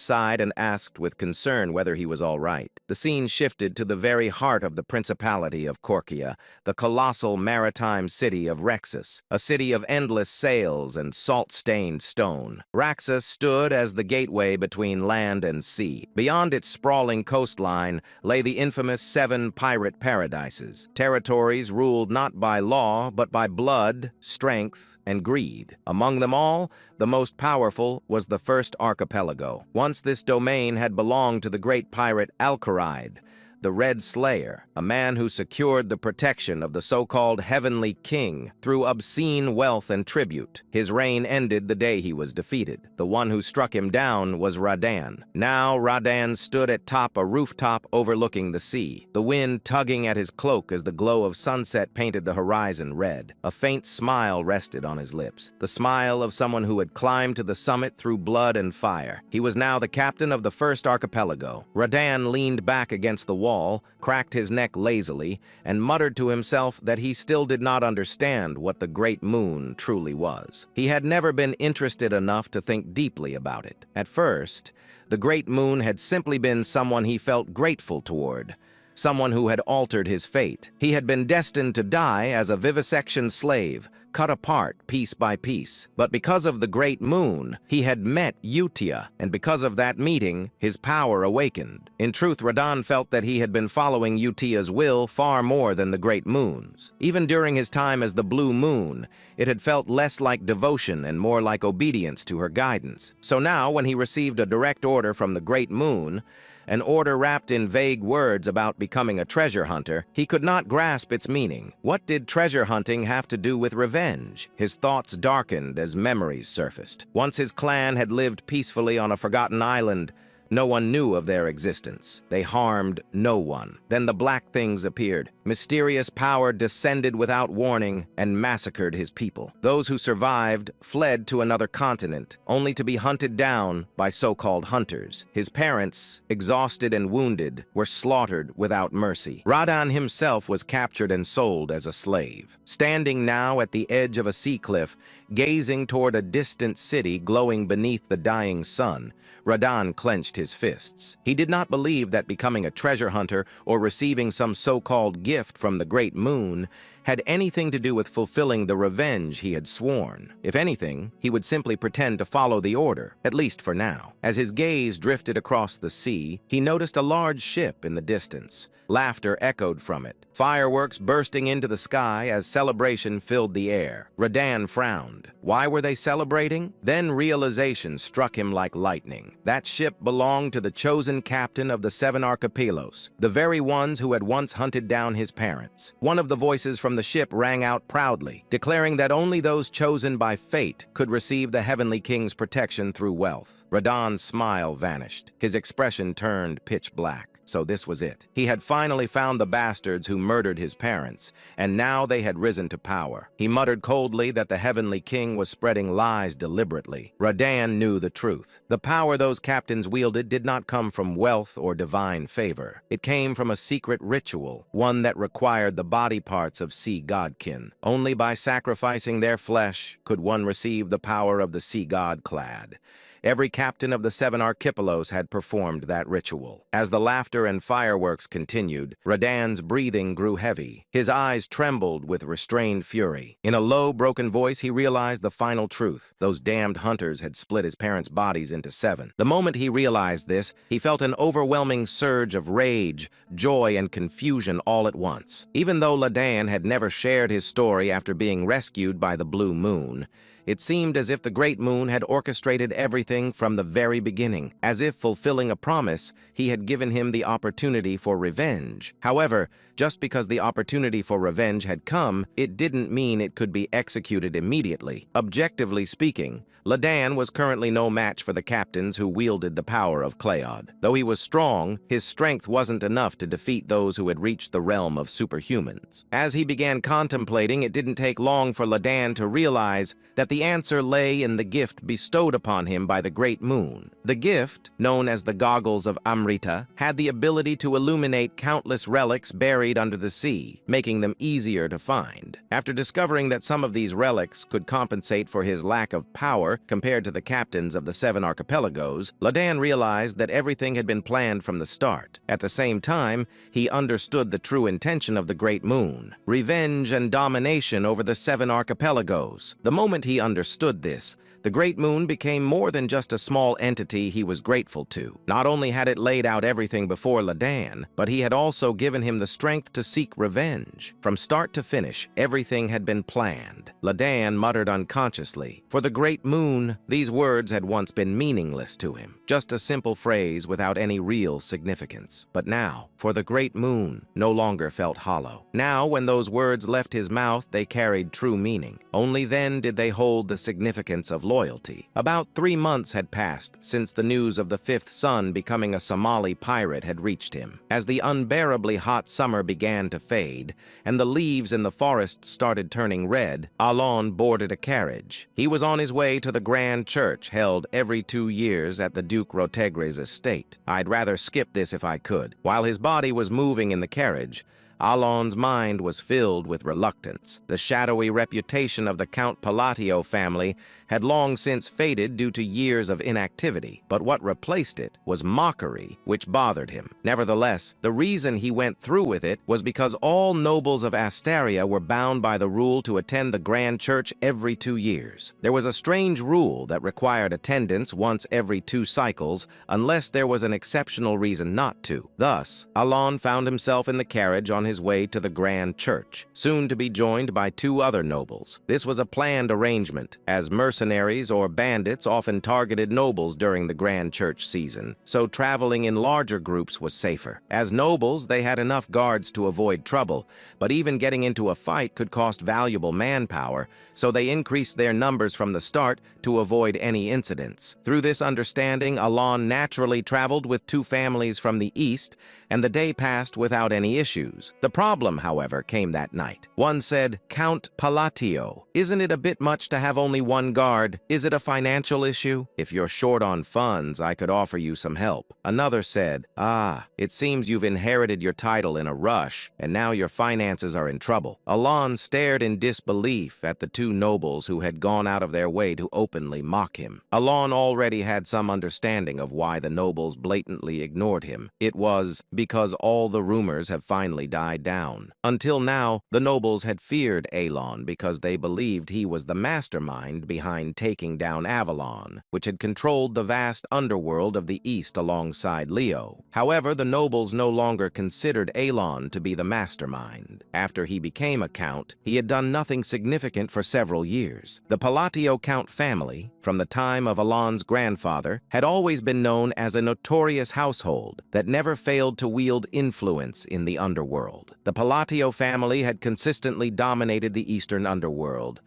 side and asked with concern whether he was all right. The scene shifted to the very heart of the Principality of Korkia, the colossal maritime city of Rexus, a city of endless sails and salt-stained stone. Raxus stood as the gateway between land and sea. Beyond its sprawling coastline lay the infamous 7 pirate paradises, territories ruled not by law but by blood, strength, and greed. Among them all, the most powerful was the first archipelago. Once this domain had belonged to the great pirate Alcaride, the Red Slayer, a man who secured the protection of the so-called Heavenly King through obscene wealth and tribute. His reign ended the day he was defeated. The one who struck him down was Radan. Now Radan stood atop a rooftop overlooking the sea, the wind tugging at his cloak as the glow of sunset painted the horizon red. A faint smile rested on his lips, the smile of someone who had climbed to the summit through blood and fire. He was now the captain of the first archipelago. Radan leaned back against the wall, cracked his neck lazily, and muttered to himself that he still did not understand what the Great Moon truly was. He had never been interested enough to think deeply about it. At first, the Great Moon had simply been someone he felt grateful toward, someone who had altered his fate. He had been destined to die as a vivisection slave, cut apart piece by piece. But because of the Great Moon, he had met Utia, and because of that meeting, his power awakened. In truth, Radan felt that he had been following Utia's will far more than the Great Moon's. Even during his time as the Blue Moon, it had felt less like devotion and more like obedience to her guidance. So now, when he received a direct order from the Great Moon, an order wrapped in vague words about becoming a treasure hunter, he could not grasp its meaning. What did treasure hunting have to do with revenge? His thoughts darkened as memories surfaced. Once his clan had lived peacefully on a forgotten island, No one knew of their existence. They harmed no one. Then the black things appeared. Mysterious power descended without warning and massacred his people. Those who survived fled to another continent, only to be hunted down by so-called hunters. His parents, exhausted and wounded, were slaughtered without mercy. Radan himself was captured and sold as a slave. Standing now at the edge of a sea cliff, gazing toward a distant city glowing beneath the dying sun, Radan clenched his fists. He did not believe that becoming a treasure hunter or receiving some so-called gift from the Great Moon had anything to do with fulfilling the revenge he had sworn. If anything, he would simply pretend to follow the order, at least for now. As his gaze drifted across the sea, he noticed a large ship in the distance. Laughter echoed from it, fireworks bursting into the sky as celebration filled the air. Radan frowned. Why were they celebrating? Then realization struck him like lightning. That ship belonged to the chosen captain of the 7 archipelagos, the very ones who had once hunted down his parents. One of the voices from the ship rang out proudly, declaring that only those chosen by fate could receive the Heavenly King's protection through wealth. Radan's smile vanished. His expression turned pitch black. So this was it. He had finally found the bastards who murdered his parents, and now they had risen to power. He muttered coldly that the Heavenly King was spreading lies deliberately. Radan knew the truth. The power those captains wielded did not come from wealth or divine favor. It came from a secret ritual, one that required the body parts of sea godkin. Only by sacrificing their flesh could one receive the power of the sea god clad. Every captain of the 7 archipelagos had performed that ritual. As the laughter and fireworks continued, Radan's breathing grew heavy. His eyes trembled with restrained fury. In a low, broken voice, he realized the final truth. Those damned hunters had split his parents' bodies into 7. The moment he realized this, he felt an overwhelming surge of rage, joy, and confusion all at once. Even though Radan had never shared his story after being rescued by the Blue Moon, it seemed as if the Great Moon had orchestrated everything from the very beginning. As if fulfilling a promise, he had given him the opportunity for revenge. However, just because the opportunity for revenge had come, it didn't mean it could be executed immediately. Objectively speaking, Radan was currently no match for the captains who wielded the power of Cleod. Though he was strong, his strength wasn't enough to defeat those who had reached the realm of superhumans. As he began contemplating, it didn't take long for Radan to realize that the answer lay in the gift bestowed upon him by the Great Moon. The gift, known as the Goggles of Amrita, had the ability to illuminate countless relics buried under the sea, making them easier to find. After discovering that some of these relics could compensate for his lack of power compared to the captains of the 7 archipelagos, Radan realized that everything had been planned from the start. At the same time, he understood the true intention of the Great Moon: revenge and domination over the 7 archipelagos. The moment he understood this, the Great Moon became more than just a small entity he was grateful to. Not only had it laid out everything before Radan, but he had also given him the strength to seek revenge. From start to finish, everything had been planned. Radan muttered unconsciously. For the Great Moon, these words had once been meaningless to him, just a simple phrase without any real significance. But now, for the Great Moon, no longer felt hollow. Now, when those words left his mouth, they carried true meaning. Only then did they hold the significance of loyalty. About 3 months had passed since the news of the 5th son becoming a Somali pirate had reached him. As the unbearably hot summer began to fade, and the leaves in the forest started turning red, Alon boarded a carriage. He was on his way to the grand church held every 2 years at the Duke Rotegre's estate. I'd rather skip this if I could. While his body was moving in the carriage, Alon's mind was filled with reluctance. The shadowy reputation of the Count Palatio family had long since faded due to years of inactivity, but what replaced it was mockery, which bothered him. Nevertheless, the reason he went through with it was because all nobles of Astaria were bound by the rule to attend the grand church every 2 years. There was a strange rule that required attendance once every 2 cycles, unless there was an exceptional reason not to. Thus, Alon found himself in the carriage on his way to the grand church, soon to be joined by 2 other nobles. This was a planned arrangement, as mercenaries mercenaries or bandits often targeted nobles during the grand church season, so traveling in larger groups was safer. As nobles, they had enough guards to avoid trouble, but even getting into a fight could cost valuable manpower, so they increased their numbers from the start to avoid any incidents. Through this understanding, Alon naturally traveled with two families from the east, and the day passed without any issues. The problem, however, came that night. One said, "Count Palatio, isn't it a bit much to have only one guard? Is it a financial issue? If you're short on funds, I could offer you some help." Another said, "Ah, it seems you've inherited your title in a rush, and now your finances are in trouble." Alon stared in disbelief at the two nobles who had gone out of their way to openly mock him. Alon already had some understanding of why the nobles blatantly ignored him. It was because all the rumors have finally died down. Until now, the nobles had feared Alon because they believed he was the mastermind behind taking down Avalon, which had controlled the vast underworld of the East alongside Leo. However, the nobles no longer considered Alon to be the mastermind. After he became a count, he had done nothing significant for several years. The Palatio count family, from the time of Alon's grandfather, had always been known as a notorious household that never failed to wield influence in the underworld. The Palatio family had consistently dominated the Eastern underworld,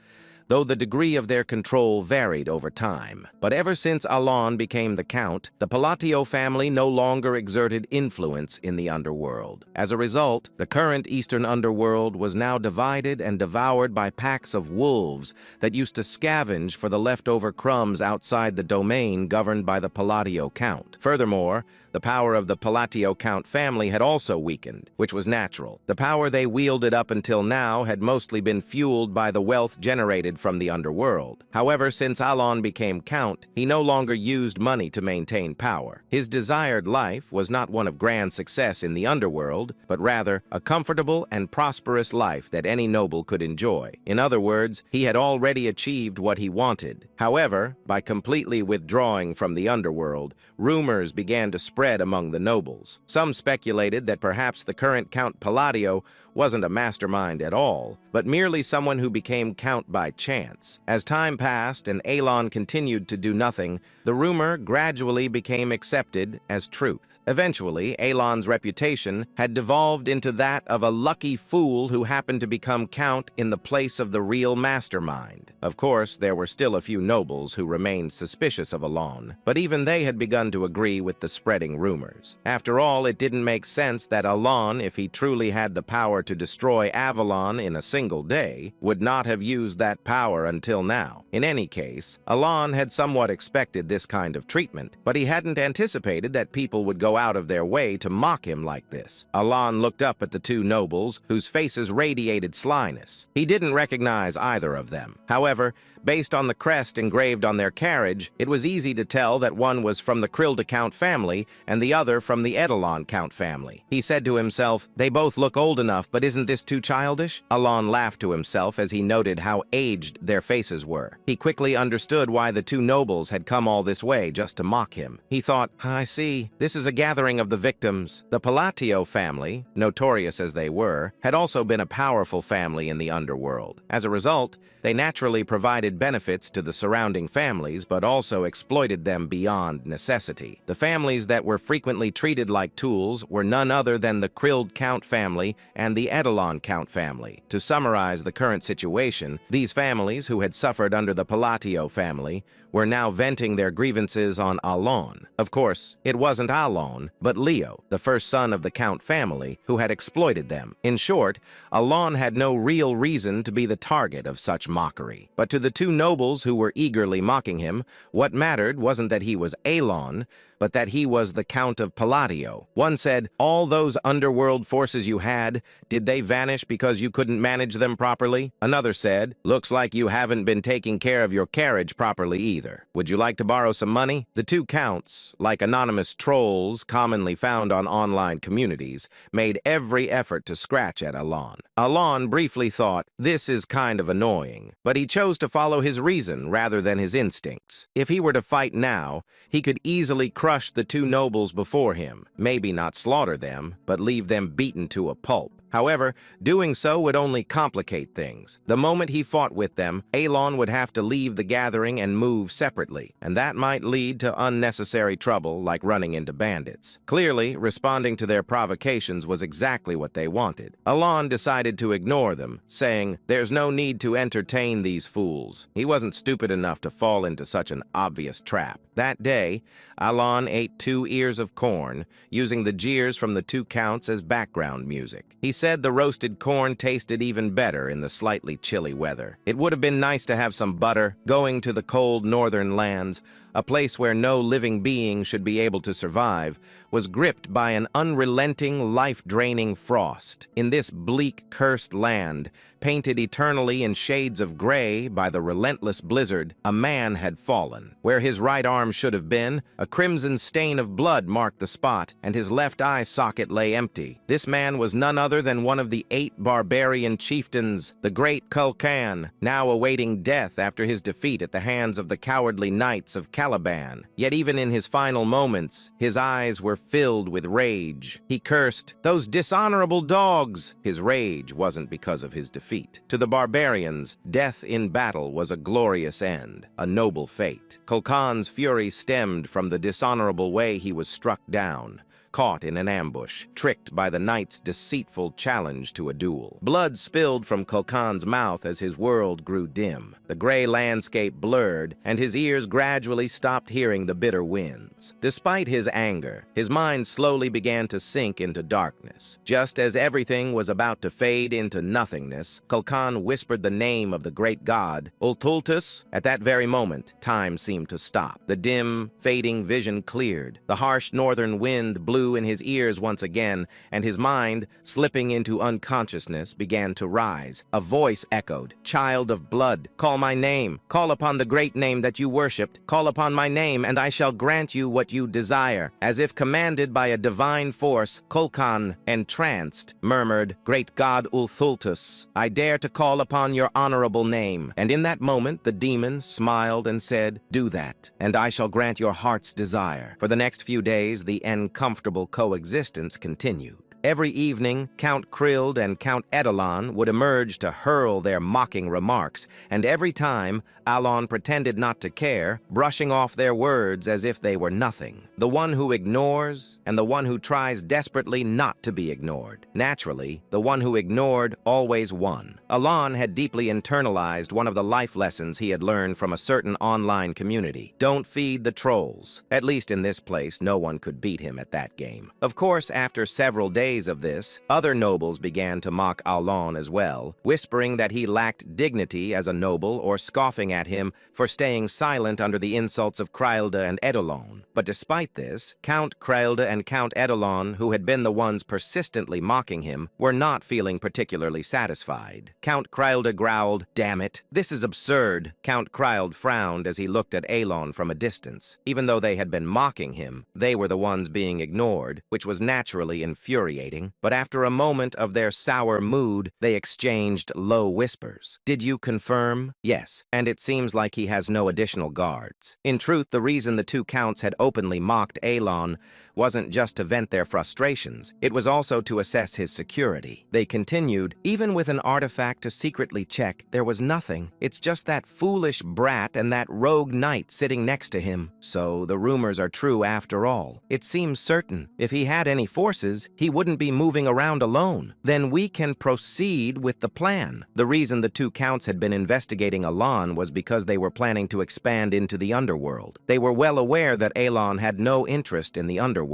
though the degree of their control varied over time. But ever since Alon became the count, the Palatio family no longer exerted influence in the underworld. As a result, the current Eastern underworld was now divided and devoured by packs of wolves that used to scavenge for the leftover crumbs outside the domain governed by the Palatio count. Furthermore, the power of the Palatio count family had also weakened, which was natural. The power they wielded up until now had mostly been fueled by the wealth generated from the underworld. However, since Alon became count, he no longer used money to maintain power. His desired life was not one of grand success in the underworld, but rather a comfortable and prosperous life that any noble could enjoy. In other words, he had already achieved what he wanted. However, by completely withdrawing from the underworld, rumors began to spread among the nobles. Some speculated that perhaps the current Count Palladio wasn't a mastermind at all, but merely someone who became count by chance. As time passed and Alon continued to do nothing, the rumor gradually became accepted as truth. Eventually, Alon's reputation had devolved into that of a lucky fool who happened to become count in the place of the real mastermind. Of course, there were still a few nobles who remained suspicious of Alon, but even they had begun to agree with the spreading rumors. After all, it didn't make sense that Alon, if he truly had the power to destroy Avalon in a single day, would not have used that power until now. In any case, Alon had somewhat expected this kind of treatment, but he hadn't anticipated that people would go out of their way to mock him like this. Alon looked up at the two nobles, whose faces radiated slyness. He didn't recognize either of them. However, based on the crest engraved on their carriage, it was easy to tell that one was from the Krilda Count family and the other from the Edelon Count family. He said to himself, "They both look old enough, but isn't this too childish?" Alon laughed to himself as he noted how aged their faces were. He quickly understood why the two nobles had come all this way just to mock him. He thought, "I see. This is a gathering of the victims." The Palatio family, notorious as they were, had also been a powerful family in the underworld. As a result, they naturally provided benefits to the surrounding families, but also exploited them beyond necessity. The families that were frequently treated like tools were none other than the Krild Count family and the Edelon Count family. To summarize the current situation, these families, who had suffered under the Palatio family, were now venting their grievances on Alon. Of course, it wasn't Alon, but Leo, the first son of the Count family, who had exploited them. In short, Alon had no real reason to be the target of such mockery. But to the two nobles who were eagerly mocking him, what mattered wasn't that he was Alon, but that he was the Count of Palladio. One said, "All those underworld forces you had, did they vanish because you couldn't manage them properly?" Another said, "Looks like you haven't been taking care of your carriage properly either. Would you like to borrow some money?" The two counts, like anonymous trolls commonly found on online communities, made every effort to scratch at Alon. Alon briefly thought, "This is kind of annoying," but he chose to follow his reason rather than his instincts. If he were to fight now, he could easily crush the two nobles before him, maybe not slaughter them, but leave them beaten to a pulp. However, doing so would only complicate things. The moment he fought with them, Alon would have to leave the gathering and move separately, and that might lead to unnecessary trouble like running into bandits. Clearly, responding to their provocations was exactly what they wanted. Alon decided to ignore them, saying, "There's no need to entertain these fools." He wasn't stupid enough to fall into such an obvious trap. That day, Alon ate 2 ears of corn, using the jeers from the 2 counts as background music. He said the roasted corn tasted even better in the slightly chilly weather. It would have been nice to have some butter. Going to the cold northern lands, a place where no living being should be able to survive, was gripped by an unrelenting, life-draining frost. In this bleak, cursed land, painted eternally in shades of gray by the relentless blizzard, a man had fallen. Where his right arm should have been, a crimson stain of blood marked the spot, and his left eye socket lay empty. This man was none other than one of the 8 barbarian chieftains, the great Kulkan, now awaiting death after his defeat at the hands of the cowardly knights of Caliban. Yet even in his final moments, his eyes were filled with rage. He cursed, "Those dishonorable dogs!" His rage wasn't because of his defeat. To the barbarians, death in battle was a glorious end, a noble fate. Kulkan's fury stemmed from the dishonorable way he was struck down, caught in an ambush, tricked by the knight's deceitful challenge to a duel. Blood spilled from Kulkan's mouth as his world grew dim. The gray landscape blurred, and his ears gradually stopped hearing the bitter winds. Despite his anger, his mind slowly began to sink into darkness. Just as everything was about to fade into nothingness, Kulkan whispered the name of the great god, Ultultus. At that very moment, time seemed to stop. The dim, fading vision cleared. The harsh northern wind blew in his ears once again, and his mind, slipping into unconsciousness, began to rise. A voice echoed, "Child of blood, call my name. Call upon the great name that you worshipped. Call upon my name, and I shall grant you what you desire." As if commanded by a divine force, Kulkan, entranced, murmured, "Great god Ulthultus, I dare to call upon your honorable name." And in that moment, the demon smiled and said, "Do that, and I shall grant your heart's desire." For the next few days, the uncomfortable coexistence continued. Every evening, Count Krild and Count Edelon would emerge to hurl their mocking remarks, and every time, Alon pretended not to care, brushing off their words as if they were nothing. The one who ignores, and the one who tries desperately not to be ignored. Naturally, the one who ignored always won. Alon had deeply internalized one of the life lessons he had learned from a certain online community. Don't feed the trolls. At least in this place, no one could beat him at that game. Of course, after several days of this, other nobles began to mock Alon as well, whispering that he lacked dignity as a noble or scoffing at him for staying silent under the insults of Krilda and Edelon. But despite this, Count Krilda and Count Edelon, who had been the ones persistently mocking him, were not feeling particularly satisfied. Count Krilda growled, "Damn it, this is absurd." Count Krild frowned as he looked at Alon from a distance. Even though they had been mocking him, they were the ones being ignored, which was naturally infuriating. But after a moment of their sour mood, they exchanged low whispers. "Did you confirm?" "Yes, and it seems like he has no additional guards." In truth, the reason the 2 counts had openly mocked Alon wasn't just to vent their frustrations, it was also to assess his security. They continued, "Even with an artifact to secretly check, there was nothing. It's just that foolish brat and that rogue knight sitting next to him. So the rumors are true after all. It seems certain. If he had any forces, he wouldn't be moving around alone. Then we can proceed with the plan." The reason the 2 counts had been investigating Alon was because they were planning to expand into the underworld. They were well aware that Alon had no interest in the underworld,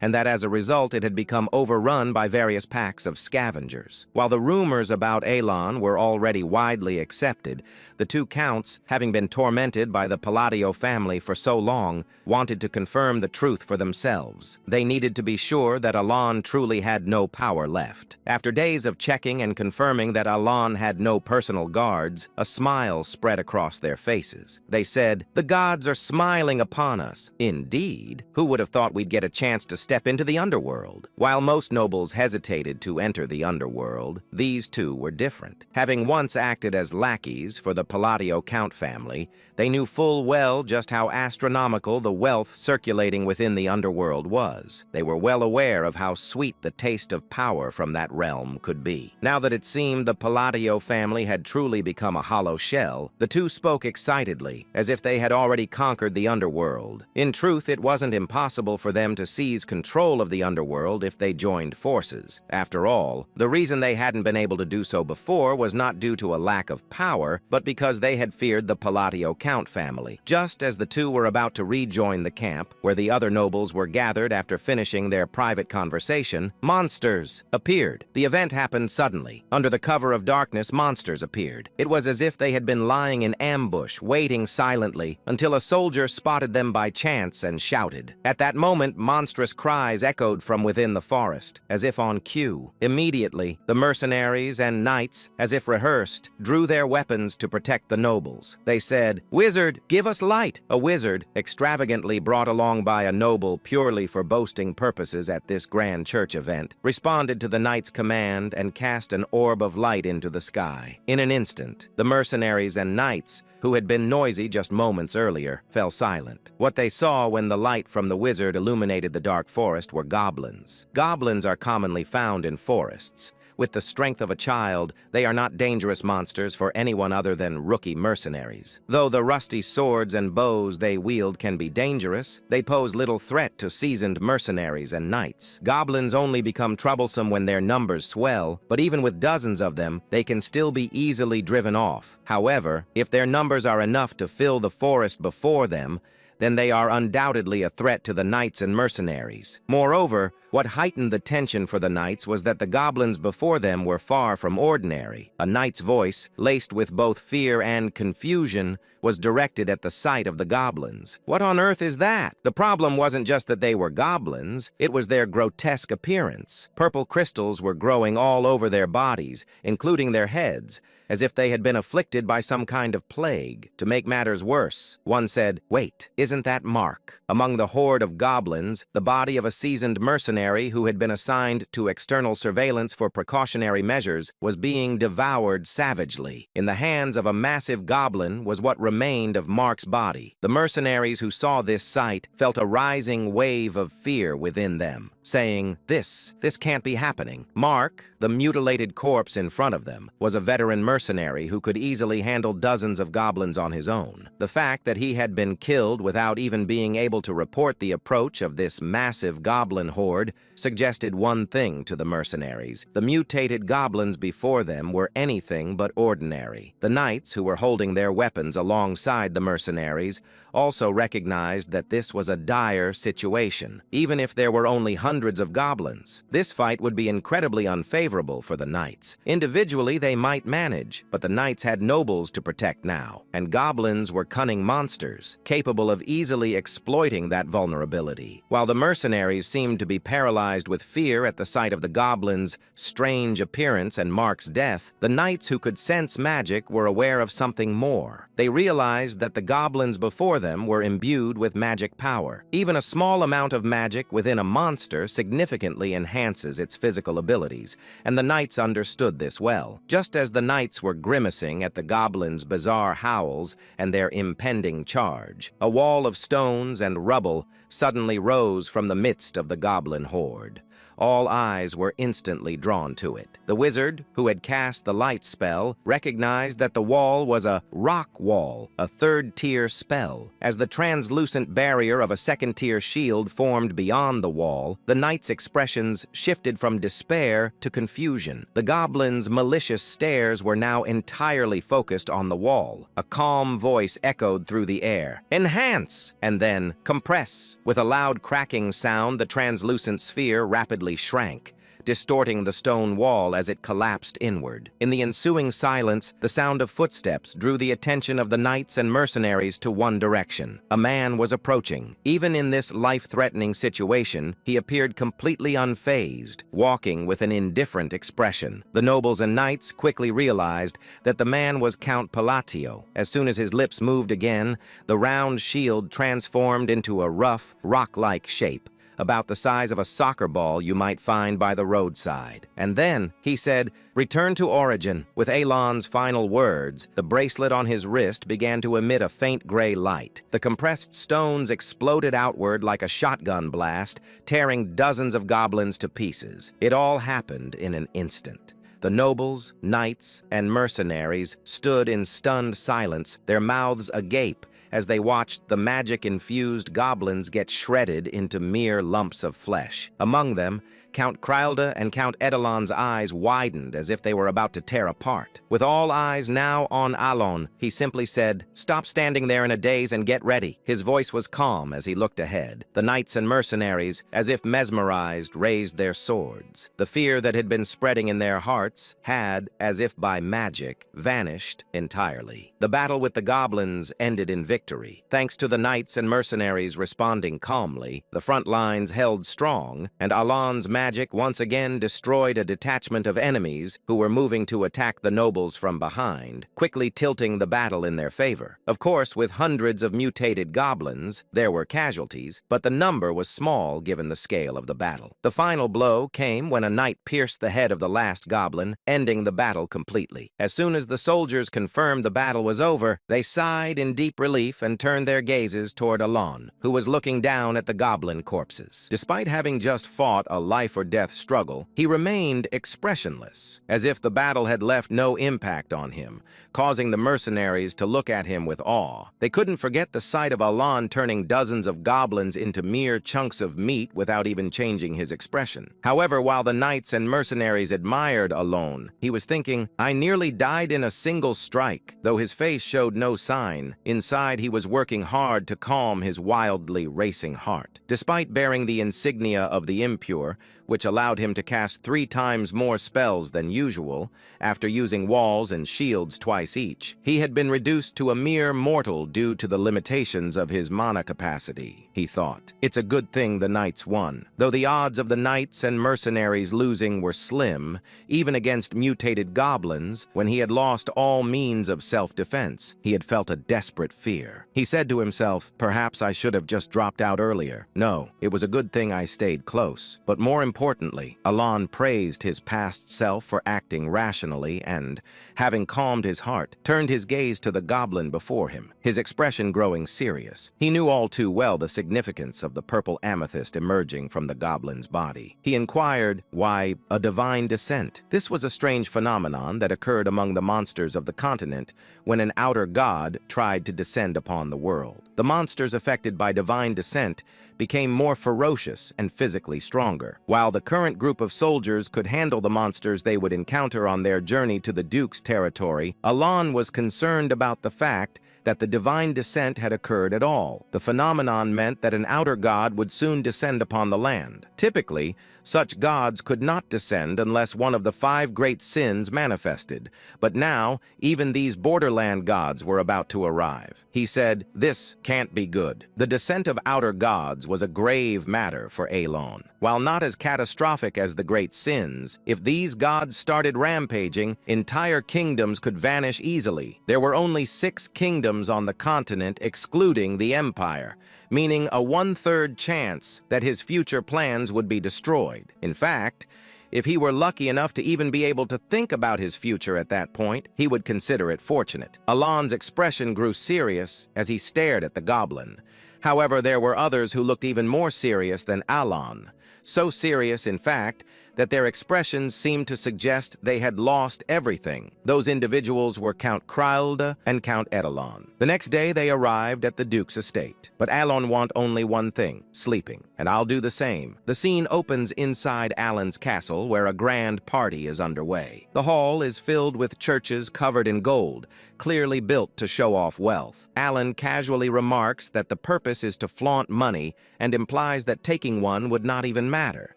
and that as a result it had become overrun by various packs of scavengers. While the rumors about Alon were already widely accepted, the 2 counts, having been tormented by the Palladio family for so long, wanted to confirm the truth for themselves. They needed to be sure that Alon truly had no power left. After days of checking and confirming that Alon had no personal guards, a smile spread across their faces. They said, "The gods are smiling upon us." Indeed, who would have thought we'd get a chance to step into the underworld? While most nobles hesitated to enter the underworld, these 2 were different. Having once acted as lackeys for the Palladio Count family, they knew full well just how astronomical the wealth circulating within the underworld was. They were well aware of how sweet sweet the taste of power from that realm could be. Now that it seemed the Palladio family had truly become a hollow shell, the two spoke excitedly, as if they had already conquered the underworld. In truth, it wasn't impossible for them to seize control of the underworld if they joined forces. After all, the reason they hadn't been able to do so before was not due to a lack of power, but because they had feared the Palladio Count family. Just as the two were about to rejoin the camp, where the other nobles were gathered after finishing their private conversation, monsters appeared. The event happened suddenly. Under the cover of darkness, monsters appeared. It was as if they had been lying in ambush, waiting silently, until a soldier spotted them by chance and shouted. At that moment, monstrous cries echoed from within the forest, as if on cue. Immediately, the mercenaries and knights, as if rehearsed, drew their weapons to protect the nobles. They said, "Wizard, give us light!" A wizard, extravagantly brought along by a noble purely for boasting purposes at this grand church event, responded to the knight's command and cast an orb of light into the sky. In an instant, the mercenaries and knights, who had been noisy just moments earlier, fell silent. What they saw when the light from the wizard illuminated the dark forest were goblins. Goblins are commonly found in forests. With the strength of a child, they are not dangerous monsters for anyone other than rookie mercenaries. Though the rusty swords and bows they wield can be dangerous, they pose little threat to seasoned mercenaries and knights. Goblins only become troublesome when their numbers swell, but even with dozens of them, they can still be easily driven off. However, if their numbers are enough to fill the forest before them, then they are undoubtedly a threat to the knights and mercenaries. Moreover, what heightened the tension for the knights was that the goblins before them were far from ordinary. A knight's voice, laced with both fear and confusion, was directed at the sight of the goblins. What on earth is that? The problem wasn't just that they were goblins, it was their grotesque appearance. Purple crystals were growing all over their bodies, including their heads, as if they had been afflicted by some kind of plague. To make matters worse, one said, "Wait, isn't that Mark?" Among the horde of goblins, the body of a seasoned mercenary who had been assigned to external surveillance for precautionary measures was being devoured savagely. In the hands of a massive goblin was what remained of Mark's body. The mercenaries who saw this sight felt a rising wave of fear within them, saying, This can't be happening." Mark, the mutilated corpse in front of them, was a veteran mercenary who could easily handle dozens of goblins on his own. The fact that he had been killed without even being able to report the approach of this massive goblin horde suggested one thing to the mercenaries. The mutated goblins before them were anything but ordinary. The knights, who were holding their weapons alongside the mercenaries, also recognized that this was a dire situation. Even if there were only hundreds of goblins, this fight would be incredibly unfavorable for the knights. Individually, they might manage, but the knights had nobles to protect now, and goblins were cunning monsters, capable of easily exploiting that vulnerability. While the mercenaries seemed to be paralyzed with fear at the sight of the goblins' strange appearance and Mark's death, the knights who could sense magic were aware of something more. They realized that the goblins before them were imbued with magic power. Even a small amount of magic within a monster significantly enhances its physical abilities, and the knights understood this well. Just as the knights were grimacing at the goblins' bizarre howls and their impending charge, a wall of stones and rubble suddenly rose from the midst of the goblin horde. All eyes were instantly drawn to it. The wizard, who had cast the light spell, recognized that the wall was a rock wall, a third-tier spell. As the translucent barrier of a second-tier shield formed beyond the wall, the knight's expressions shifted from despair to confusion. The goblins' malicious stares were now entirely focused on the wall. A calm voice echoed through the air, "Enhance!" and then compress. With a loud cracking sound, the translucent sphere rapidly shrank, distorting the stone wall as it collapsed inward. In the ensuing silence, the sound of footsteps drew the attention of the knights and mercenaries to one direction. A man was approaching. Even in this life-threatening situation, he appeared completely unfazed, walking with an indifferent expression. The nobles and knights quickly realized that the man was Count Palladio. As soon as his lips moved again, the round shield transformed into a rough, rock-like shape. about the size of a soccer ball you might find by the roadside. And then, he said, "Return to origin." With Alon's final words, the bracelet on his wrist began to emit a faint gray light. The compressed stones exploded outward like a shotgun blast, tearing dozens of goblins to pieces. It all happened in an instant. The nobles, knights, and mercenaries stood in stunned silence, their mouths agape, as they watched the magic-infused goblins get shredded into mere lumps of flesh. Among them, Count Krylda and Count Edelon's eyes widened as if they were about to tear apart. With all eyes now on Alon, he simply said, "Stop standing there in a daze and get ready." His voice was calm as he looked ahead. The knights and mercenaries, as if mesmerized, raised their swords. The fear that had been spreading in their hearts had, as if by magic, vanished entirely. The battle with the goblins ended in victory. Thanks to the knights and mercenaries responding calmly, the front lines held strong, and Alon's magic once again destroyed a detachment of enemies who were moving to attack the nobles from behind, quickly tilting the battle in their favor. Of course, with hundreds of mutated goblins, there were casualties, but the number was small given the scale of the battle. The final blow came when a knight pierced the head of the last goblin, ending the battle completely. As soon as the soldiers confirmed the battle was over, they sighed in deep relief and turned their gazes toward Alon, who was looking down at the goblin corpses. Despite having just fought a life-or-death struggle, he remained expressionless, as if the battle had left no impact on him, causing the mercenaries to look at him with awe. They couldn't forget the sight of Alon turning dozens of goblins into mere chunks of meat without even changing his expression. However, while the knights and mercenaries admired Alon, he was thinking, "I nearly died in a single strike." Though his face showed no sign, inside he was working hard to calm his wildly racing heart. Despite bearing the insignia of the impure, which allowed him to cast 3 times more spells than usual, after using walls and shields twice each, he had been reduced to a mere mortal due to the limitations of his mana capacity, he thought. It's a good thing the knights won. Though the odds of the knights and mercenaries losing were slim, even against mutated goblins, when he had lost all means of self-defense, he had felt a desperate fear. He said to himself, "Perhaps I should have just dropped out earlier. No, it was a good thing I stayed close." But more importantly, Alon praised his past self for acting rationally and, having calmed his heart, turned his gaze to the goblin before him, his expression growing serious. He knew all too well the significance of the purple amethyst emerging from the goblin's body. He inquired, "Why, a divine descent?" This was a strange phenomenon that occurred among the monsters of the continent when an outer god tried to descend upon the world. The monsters affected by divine descent became more ferocious and physically stronger. While the current group of soldiers could handle the monsters they would encounter on their journey to the Duke's territory, Alon was concerned about the fact that the divine descent had occurred at all. The phenomenon meant that an outer god would soon descend upon the land. Typically, such gods could not descend unless one of the 5 great sins manifested, but now even these borderland gods were about to arrive. He said, "This can't be good." The descent of outer gods was a grave matter for Alon. While not as catastrophic as the great sins, if these gods started rampaging, entire kingdoms could vanish easily. There were only 6 kingdoms on the continent excluding the Empire, meaning a 1/3 chance that his future plans would be destroyed. In fact, if he were lucky enough to even be able to think about his future at that point, he would consider it fortunate. Alon's expression grew serious as he stared at the goblin. However, there were others who looked even more serious than Alon. So serious, in fact, that their expressions seemed to suggest they had lost everything. Those individuals were Count Krylda and Count Edelon. The next day they arrived at the Duke's estate. But Alon wanted only one thing, sleeping. And I'll do the same. The scene opens inside Alon's castle, where a grand party is underway. The hall is filled with churches covered in gold, clearly built to show off wealth. Alon casually remarks that the purpose is to flaunt money and implies that taking one would not even matter,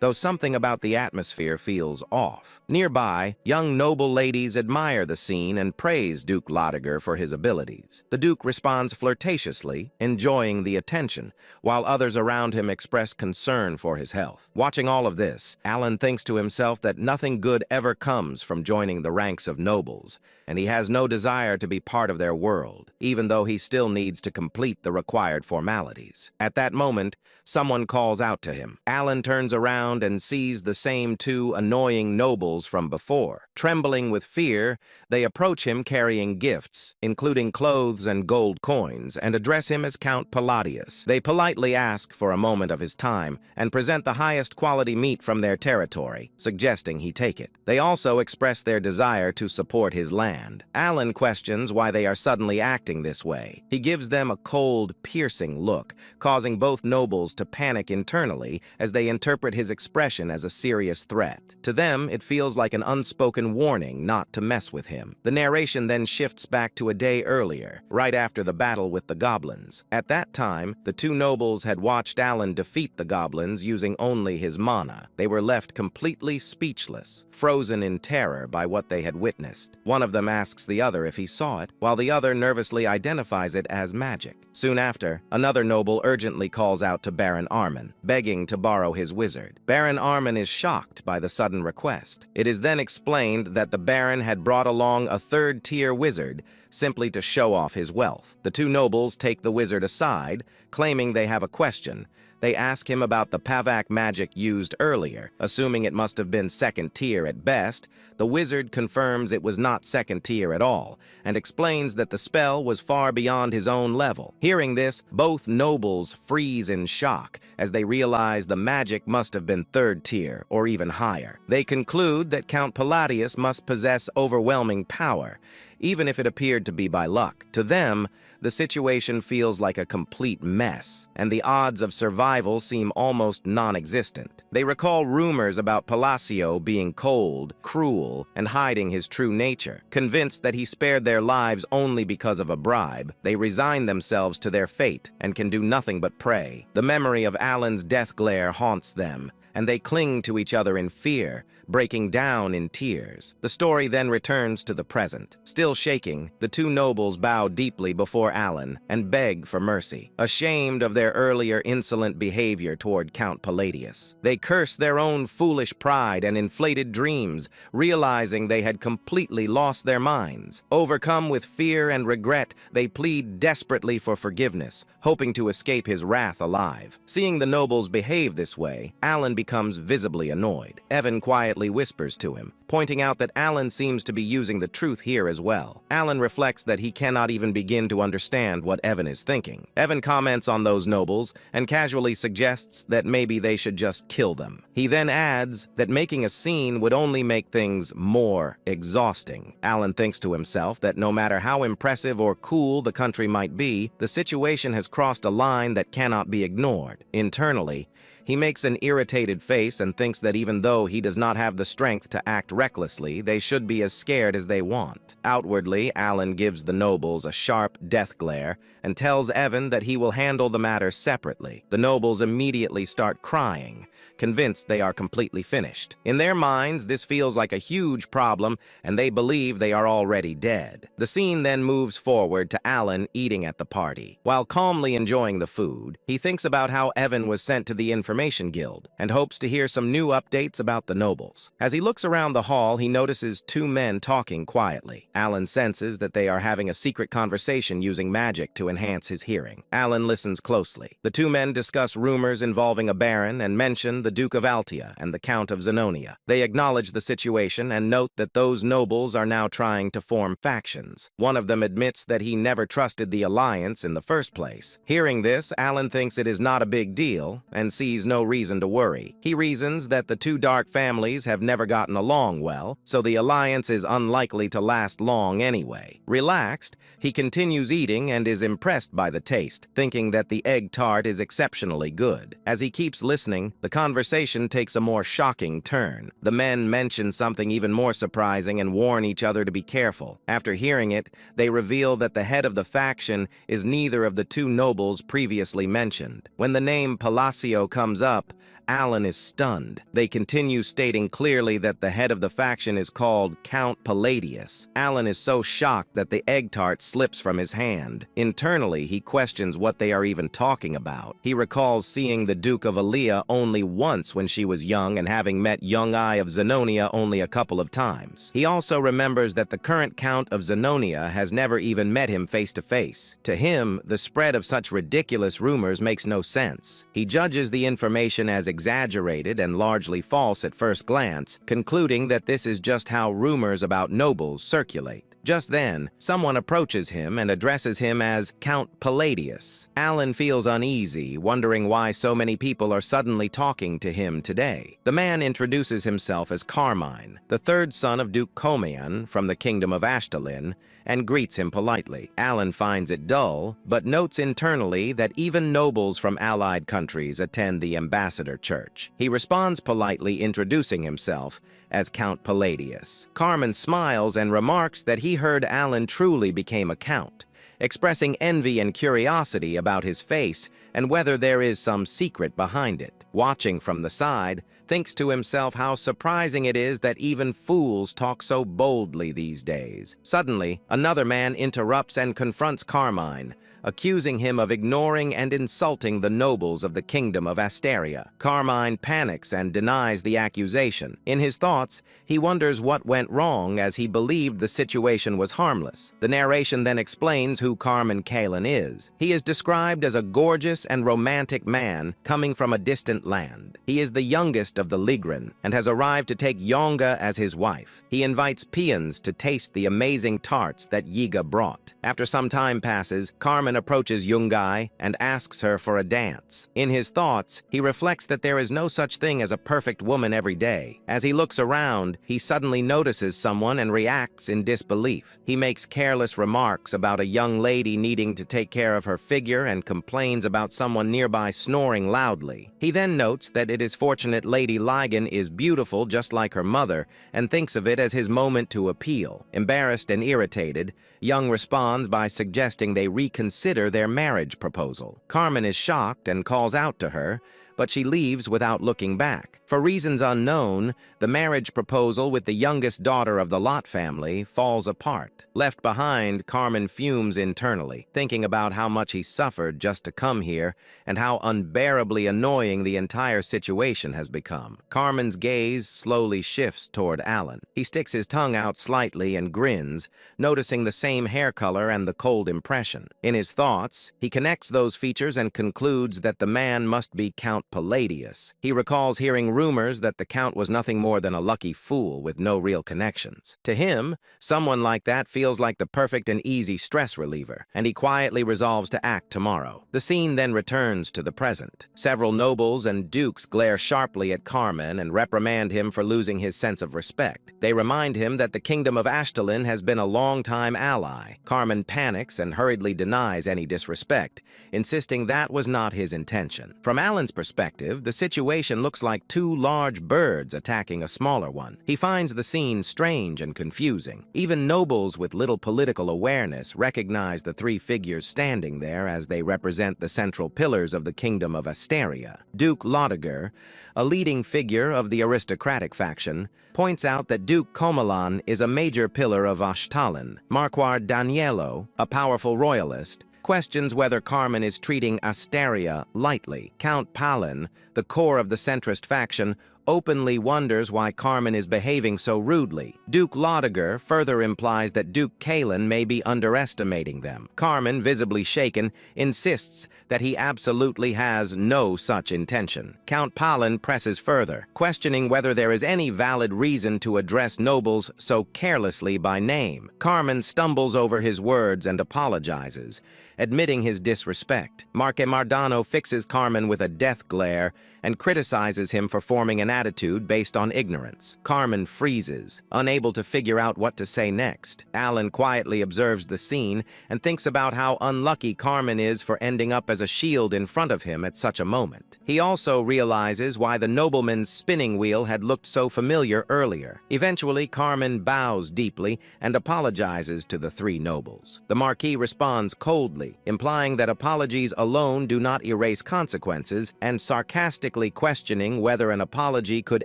though something about the atmosphere atmosphere feels off. Nearby, young noble ladies admire the scene and praise Duke Lodiger for his abilities. The Duke responds flirtatiously, enjoying the attention, while others around him express concern for his health. Watching all of this, Alan thinks to himself that nothing good ever comes from joining the ranks of nobles, and he has no desire to be part of their world, even though he still needs to complete the required formalities. At that moment, someone calls out to him. Alan turns around and sees the same two annoying nobles from before. Trembling with fear, they approach him carrying gifts, including clothes and gold coins, and address him as Count Palladius. They politely ask for a moment of his time and present the highest quality meat from their territory, suggesting he take it. They also express their desire to support his land. Alan questions why they are suddenly acting this way. He gives them a cold, piercing look, causing both nobles to panic internally as they interpret his expression as a serious threat. To them, it feels like an unspoken warning not to mess with him. The narration then shifts back to a day earlier, right after the battle with the goblins. At that time, the two nobles had watched Alan defeat the goblins using only his mana. They were left completely speechless, frozen in terror by what they had witnessed. One of them asks the other if he saw it, while the other nervously identifies it as magic. Soon after, another noble urgently calls out to Baron Armin, begging to borrow his wizard. Baron Armin is shocked by the sudden request. It is then explained that the Baron had brought along a third-tier wizard simply to show off his wealth. The two nobles take the wizard aside, claiming they have a question. They ask him about the Pavak magic used earlier, assuming it must have been second tier at best. The wizard confirms it was not second tier at all, and explains that the spell was far beyond his own level. Hearing this, both nobles freeze in shock as they realize the magic must have been third tier or even higher. They conclude that Count Palladius must possess overwhelming power, even if it appeared to be by luck. To them, the situation feels like a complete mess, and the odds of survival seem almost non-existent. They recall rumors about Palacio being cold, cruel, and hiding his true nature. Convinced that he spared their lives only because of a bribe, they resign themselves to their fate and can do nothing but pray. The memory of Alan's death glare haunts them, and they cling to each other in fear, breaking down in tears. The story then returns to the present. Still shaking, the two nobles bow deeply before Alan and beg for mercy, ashamed of their earlier insolent behavior toward Count Palladius. They curse their own foolish pride and inflated dreams, realizing they had completely lost their minds. Overcome with fear and regret, they plead desperately for forgiveness, hoping to escape his wrath alive. Seeing the nobles behave this way, Alan becomes visibly annoyed. Evan quietly whispers to him, pointing out that Alan seems to be using the truth here as well. Alan reflects that he cannot even begin to understand what Evan is thinking. Evan comments on those nobles and casually suggests that maybe they should just kill them. He then adds that making a scene would only make things more exhausting. Alan thinks to himself that no matter how impressive or cool the country might be, the situation has crossed a line that cannot be ignored. Internally, he makes an irritated face and thinks that even though he does not have the strength to act recklessly, they should be as scared as they want. Outwardly, Alan gives the nobles a sharp death glare and tells Evan that he will handle the matter separately. The nobles immediately start crying, convinced they are completely finished. In their minds, this feels like a huge problem, and they believe they are already dead. The scene then moves forward to Alan eating at the party. While calmly enjoying the food, he thinks about how Evan was sent to the Information Guild and hopes to hear some new updates about the nobles. As he looks around the hall, he notices two men talking quietly. Alan senses that they are having a secret conversation using magic to enhance his hearing. Alan listens closely. The two men discuss rumors involving a baron and mention the Duke of Altia and the Count of Zenonia. They acknowledge the situation and note that those nobles are now trying to form factions. One of them admits that he never trusted the alliance in the first place. Hearing this, Alan thinks it is not a big deal and sees no reason to worry. He reasons that the two dark families have never gotten along well, so the alliance is unlikely to last long anyway. Relaxed, he continues eating and is impressed by the taste, thinking that the egg tart is exceptionally good. As he keeps listening, the conversation takes a more shocking turn. The men mention something even more surprising and warn each other to be careful. After hearing it, they reveal that the head of the faction is neither of the two nobles previously mentioned. When the name Palacio comes comes up, Alan is stunned. They continue stating clearly that the head of the faction is called Count Palladius. Alan is so shocked that the egg tart slips from his hand. Internally, he questions what they are even talking about. He recalls seeing the Duke of Alia only once when she was young and having met young I of Zenonia only a couple of times. He also remembers that the current Count of Zenonia has never even met him face to face. To him, the spread of such ridiculous rumors makes no sense. He judges the information as exaggerated and largely false at first glance, concluding that this is just how rumors about nobles circulate. Just then, someone approaches him and addresses him as Count Palladius. Alan feels uneasy, wondering why so many people are suddenly talking to him today. The man introduces himself as Carmine, the third son of Duke Comian from the Kingdom of Ashtalin, and greets him politely. Alan finds it dull, but notes internally that even nobles from allied countries attend the ambassador church. He responds politely, introducing himself as Count Palladius. Carmine smiles and remarks that he heard Alan truly became a count, expressing envy and curiosity about his face and whether there is some secret behind it. Watching from the side, thinks to himself how surprising it is that even fools talk so boldly these days. Suddenly, another man interrupts and confronts Carmine, accusing him of ignoring and insulting the nobles of the Kingdom of Asteria. Carmine panics and denies the accusation. In his thoughts, he wonders what went wrong as he believed the situation was harmless. The narration then explains who Carmine Kalen is. He is described as a gorgeous and romantic man coming from a distant land. He is the youngest of the Ligren and has arrived to take Yonga as his wife. He invites peons to taste the amazing tarts that Yiga brought. After some time passes, Carmine approaches Yungai and asks her for a dance. In his thoughts, he reflects that there is no such thing as a perfect woman every day. As he looks around, he suddenly notices someone and reacts in disbelief. He makes careless remarks about a young lady needing to take care of her figure and complains about someone nearby snoring loudly. He then notes that it is fortunate Lady Ligon is beautiful just like her mother and thinks of it as his moment to appeal. Embarrassed and irritated, Young responds by suggesting they reconsider their marriage proposal. Carmine is shocked and calls out to her, but she leaves without looking back. For reasons unknown, the marriage proposal with the youngest daughter of the Lot family falls apart. Left behind, Carmine fumes internally, thinking about how much he suffered just to come here and how unbearably annoying the entire situation has become. Carmine's gaze slowly shifts toward Alan. He sticks his tongue out slightly and grins, noticing the same hair color and the cold impression. In his thoughts, he connects those features and concludes that the man must be Count Palladius. He recalls hearing rumors that the Count was nothing more than a lucky fool with no real connections. To him, someone like that feels like the perfect and easy stress reliever, and he quietly resolves to act tomorrow. The scene then returns to the present. Several nobles and dukes glare sharply at Carmine and reprimand him for losing his sense of respect. They remind him that the Kingdom of Ashtalin has been a long-time ally. Carmine panics and hurriedly denies any disrespect, insisting that was not his intention. From Alan's perspective, the situation looks like two large birds attacking a smaller one. He finds the scene strange and confusing. Even nobles with little political awareness recognize the three figures standing there as they represent the central pillars of the Kingdom of Asteria. Duke Lotiger, a leading figure of the aristocratic faction, points out that Duke Comalan is a major pillar of Ashtalin. Marquard Yahello, a powerful royalist, questions whether Carmine is treating Asteria lightly. Count Palin, the core of the centrist faction, openly wonders why Carmine is behaving so rudely. Duke Lotiger further implies that Duke Kalen may be underestimating them. Carmine, visibly shaken, insists that he absolutely has no such intention. Count Palin presses further, questioning whether there is any valid reason to address nobles so carelessly by name. Carmine stumbles over his words and apologizes, admitting his disrespect. Marque Mardano fixes Carmine with a death glare and criticizes him for forming an attitude based on ignorance. Carmine freezes, unable to figure out what to say next. Alan quietly observes the scene and thinks about how unlucky Carmine is for ending up as a shield in front of him at such a moment. He also realizes why the nobleman's spinning wheel had looked so familiar earlier. Eventually, Carmine bows deeply and apologizes to the three nobles. The Marquis responds coldly, quickly, implying that apologies alone do not erase consequences, and sarcastically questioning whether an apology could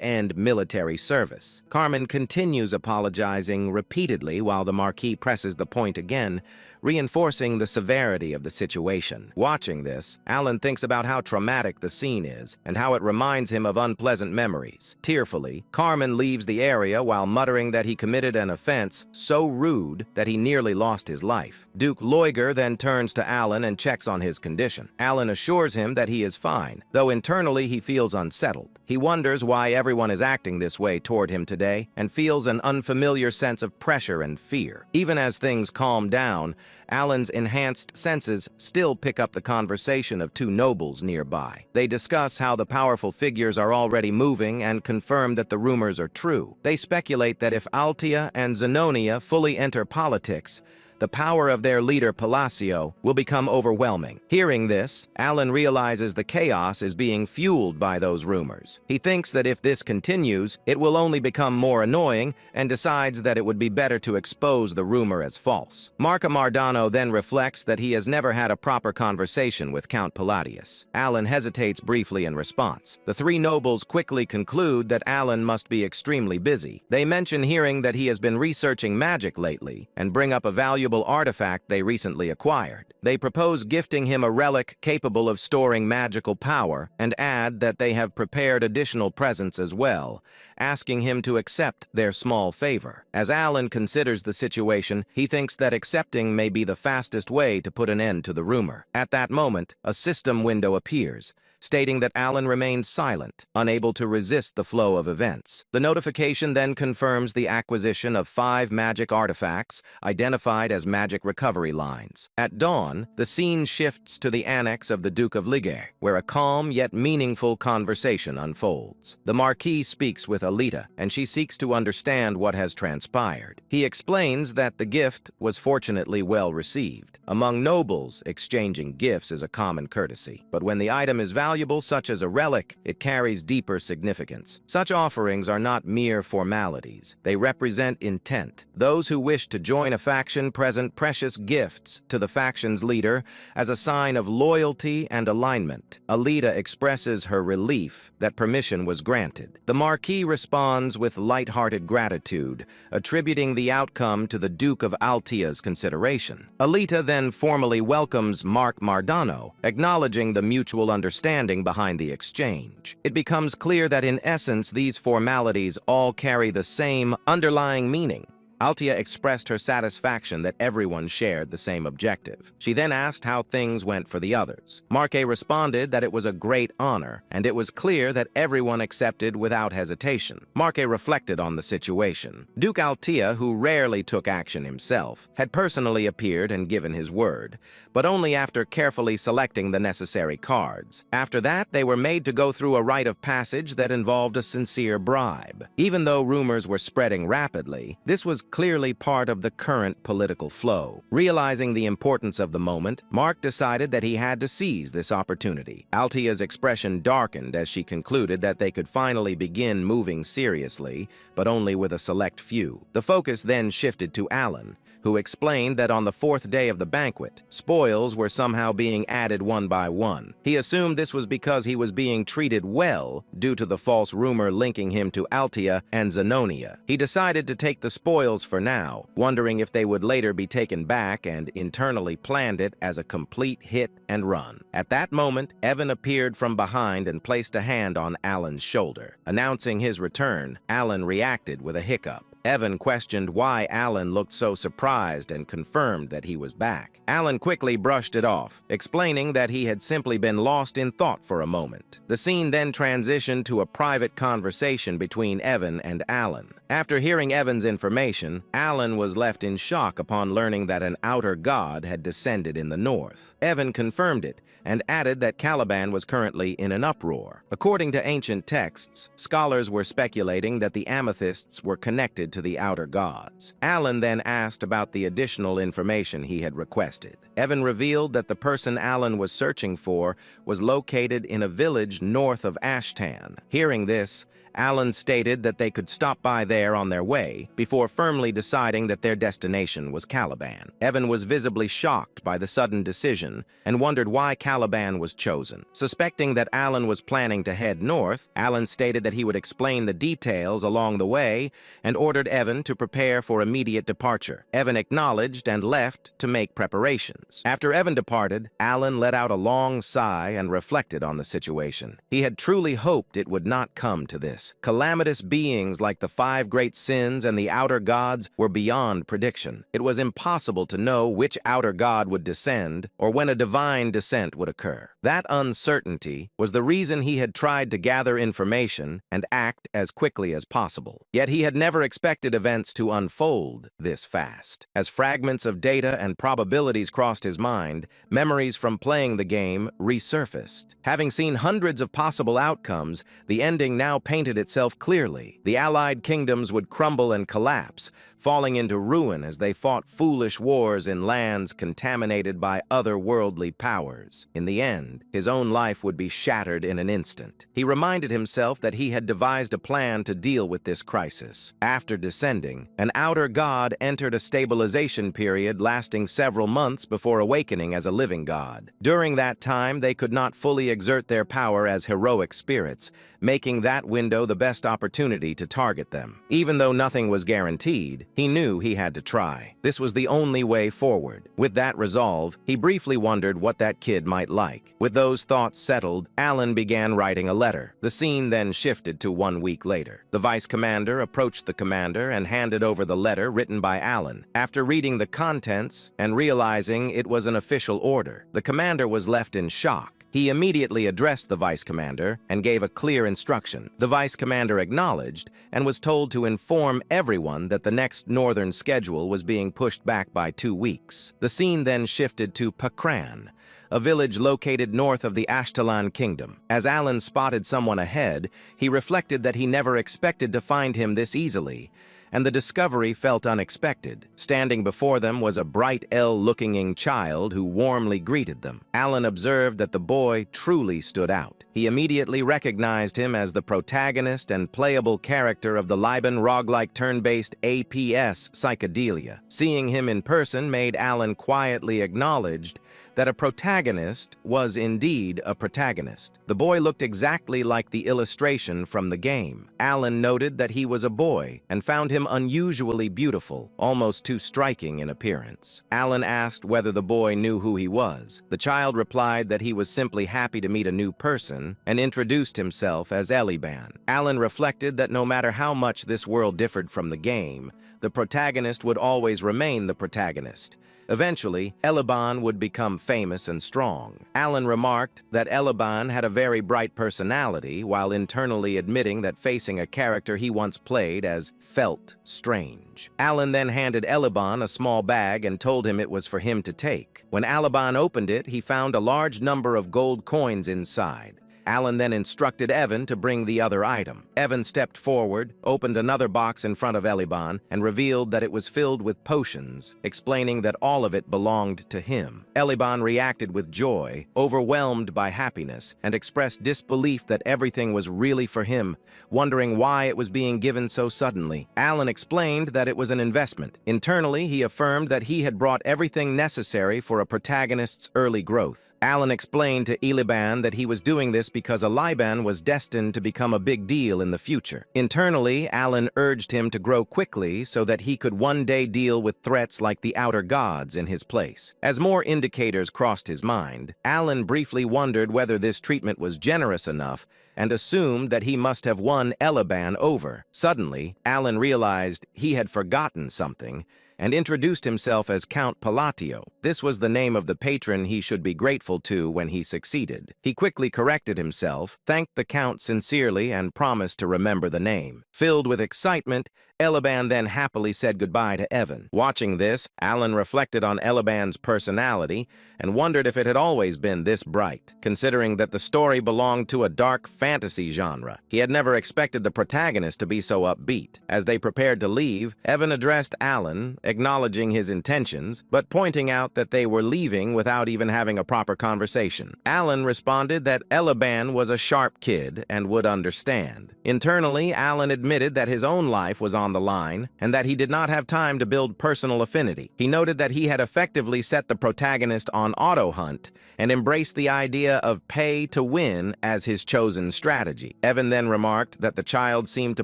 end military service. Carmen continues apologizing repeatedly while the Marquis presses the point again, reinforcing the severity of the situation. Watching this, Alan thinks about how traumatic the scene is and how it reminds him of unpleasant memories. Tearfully, Carmen leaves the area while muttering that he committed an offense so rude that he nearly lost his life. Duke Loiger then turns to Alan and checks on his condition. Alan assures him that he is fine, though internally he feels unsettled. He wonders why everyone is acting this way toward him today and feels an unfamiliar sense of pressure and fear. Even as things calm down, Alan's enhanced senses still pick up the conversation of two nobles nearby. They discuss how the powerful figures are already moving and confirm that the rumors are true. They speculate that if Altia and Zenonia fully enter politics, the power of their leader Palacio will become overwhelming. Hearing this, Alan realizes the chaos is being fueled by those rumors. He thinks that if this continues, it will only become more annoying and decides that it would be better to expose the rumor as false. Marca Mardano then reflects that he has never had a proper conversation with Count Palladius. Alan hesitates briefly in response. The three nobles quickly conclude that Alan must be extremely busy. They mention hearing that he has been researching magic lately and bring up a valuable artifact they recently acquired. They propose gifting him a relic capable of storing magical power and add that they have prepared additional presents as well, asking him to accept their small favor. As Alan considers the situation, he thinks that accepting may be the fastest way to put an end to the rumor. At that moment, a system window appears, stating that Alan remains silent, unable to resist the flow of events. The notification then confirms the acquisition of 5 magic artifacts identified as magic recovery lines. At dawn, the scene shifts to the annex of the Duke of Liger, where a calm yet meaningful conversation unfolds. The Marquis speaks with Alita, and she seeks to understand what has transpired. He explains that the gift was fortunately well received. Among nobles, exchanging gifts is a common courtesy, but when the item is valuable, such as a relic, it carries deeper significance. Such offerings are not mere formalities. They represent intent. Those who wish to join a faction present precious gifts to the faction's leader as a sign of loyalty and alignment. Alita expresses her relief that permission was granted. The Marquis responds with light-hearted gratitude, attributing the outcome to the Duke of Altia's consideration. Alita then formally welcomes Mark Mardano, acknowledging the mutual understanding behind the exchange. It becomes clear that in essence these formalities all carry the same underlying meaning. Altia expressed her satisfaction that everyone shared the same objective. She then asked how things went for the others. Marque responded that it was a great honor, and it was clear that everyone accepted without hesitation. Marque reflected on the situation. Duke Altia, who rarely took action himself, had personally appeared and given his word, but only after carefully selecting the necessary cards. After that, they were made to go through a rite of passage that involved a sincere bribe. Even though rumors were spreading rapidly, this was clearly part of the current political flow. Realizing the importance of the moment, Mark decided that he had to seize this opportunity. Altia's expression darkened as she concluded that they could finally begin moving seriously, but only with a select few. The focus then shifted to Alan, who explained that on the 4th day of the banquet, spoils were somehow being added one by one. He assumed this was because he was being treated well due to the false rumor linking him to Altia and Zenonia. He decided to take the spoils for now, wondering if they would later be taken back, and internally planned it as a complete hit and run. At that moment, Evan appeared from behind and placed a hand on Alan's shoulder. Announcing his return, Alan reacted with a hiccup. Evan questioned why Alan looked so surprised and confirmed that he was back. Alan quickly brushed it off, explaining that he had simply been lost in thought for a moment. The scene then transitioned to a private conversation between Evan and Alan. After hearing Evan's information, Alan was left in shock upon learning that an outer god had descended in the north. Evan confirmed it and added that Caliban was currently in an uproar. According to ancient texts, scholars were speculating that the amethysts were connected to the outer gods. Alan then asked about the additional information he had requested. Evan revealed that the person Alan was searching for was located in a village north of Ashtan. Hearing this, Alan stated that they could stop by there on their way before firmly deciding that their destination was Caliban. Evan was visibly shocked by the sudden decision and wondered why Caliban was chosen. Suspecting that Alan was planning to head north, Alan stated that he would explain the details along the way and ordered Evan to prepare for immediate departure. Evan acknowledged and left to make preparations. After Evan departed, Alan let out a long sigh and reflected on the situation. He had truly hoped it would not come to this. Calamitous beings like the 5 great sins and the outer gods were beyond prediction. It was impossible to know which outer god would descend or when a divine descent would occur. That uncertainty was the reason he had tried to gather information and act as quickly as possible. Yet he had never expected events to unfold this fast. As fragments of data and probabilities crossed his mind, memories from playing the game resurfaced. Having seen hundreds of possible outcomes, the ending now painted itself clearly. The allied kingdoms would crumble and collapse, falling into ruin as they fought foolish wars in lands contaminated by otherworldly powers. In the end, his own life would be shattered in an instant. He reminded himself that he had devised a plan to deal with this crisis. After descending, an outer god entered a stabilization period lasting several months before awakening as a living god. During that time, they could not fully exert their power as heroic spirits, making that window the best opportunity to target them. Even though nothing was guaranteed, he knew he had to try. This was the only way forward. With that resolve, he briefly wondered what that kid might like. With those thoughts settled, Alan began writing a letter. The scene then shifted to 1 week later. The vice commander approached the commander and handed over the letter written by Alan. After reading the contents and realizing it was an official order, the commander was left in shock. He immediately addressed the vice commander and gave a clear instruction. The vice commander acknowledged and was told to inform everyone that the next northern schedule was being pushed back by 2 weeks. The scene then shifted to Patron, a village located north of the Ashtalan kingdom. As Alan spotted someone ahead, he reflected that he never expected to find him this easily, and the discovery felt unexpected. Standing before them was a bright, ill-looking child who warmly greeted them. Alan observed that the boy truly stood out. He immediately recognized him as the protagonist and playable character of the Liban roguelike turn-based APS Psychedelia. Seeing him in person made Alan quietly acknowledged that a protagonist was indeed a protagonist. The boy looked exactly like the illustration from the game. Alan noted that he was a boy and found him unusually beautiful, almost too striking in appearance. Alan asked whether the boy knew who he was. The child replied that he was simply happy to meet a new person and introduced himself as Eliban. Alan reflected that no matter how much this world differed from the game, the protagonist would always remain the protagonist. Eventually, Eliban would become famous and strong. Alan remarked that Eliban had a very bright personality while internally admitting that facing a character he once played as felt strange. Alan then handed Eliban a small bag and told him it was for him to take. When Eliban opened it, he found a large number of gold coins inside. Alan then instructed Evan to bring the other item. Evan stepped forward, opened another box in front of Eliban, and revealed that it was filled with potions, explaining that all of it belonged to him. Eliban reacted with joy, overwhelmed by happiness, and expressed disbelief that everything was really for him, wondering why it was being given so suddenly. Alan explained that it was an investment. Internally, he affirmed that he had brought everything necessary for a protagonist's early growth. Alan explained to Eliban that he was doing this because Eliban was destined to become a big deal in the future. Internally, Alan urged him to grow quickly so that he could one day deal with threats like the outer gods in his place. As more indicators crossed his mind, Alan briefly wondered whether this treatment was generous enough and assumed that he must have won Eliban over. Suddenly, Alan realized he had forgotten something and introduced himself as Count Palatio. This was the name of the patron he should be grateful to when he succeeded. He quickly corrected himself, thanked the Count sincerely, and promised to remember the name. Filled with excitement, Eliban then happily said goodbye to Evan. Watching this, Alan reflected on Eliban's personality and wondered if it had always been this bright, considering that the story belonged to a dark fantasy genre. He had never expected the protagonist to be so upbeat. As they prepared to leave, Evan addressed Alan, acknowledging his intentions, but pointing out thought that they were leaving without even having a proper conversation. Alan responded that Elaban was a sharp kid and would understand. Internally, Alan admitted that his own life was on the line and that he did not have time to build personal affinity. He noted that he had effectively set the protagonist on auto hunt and embraced the idea of pay to win as his chosen strategy. Evan then remarked that the child seemed to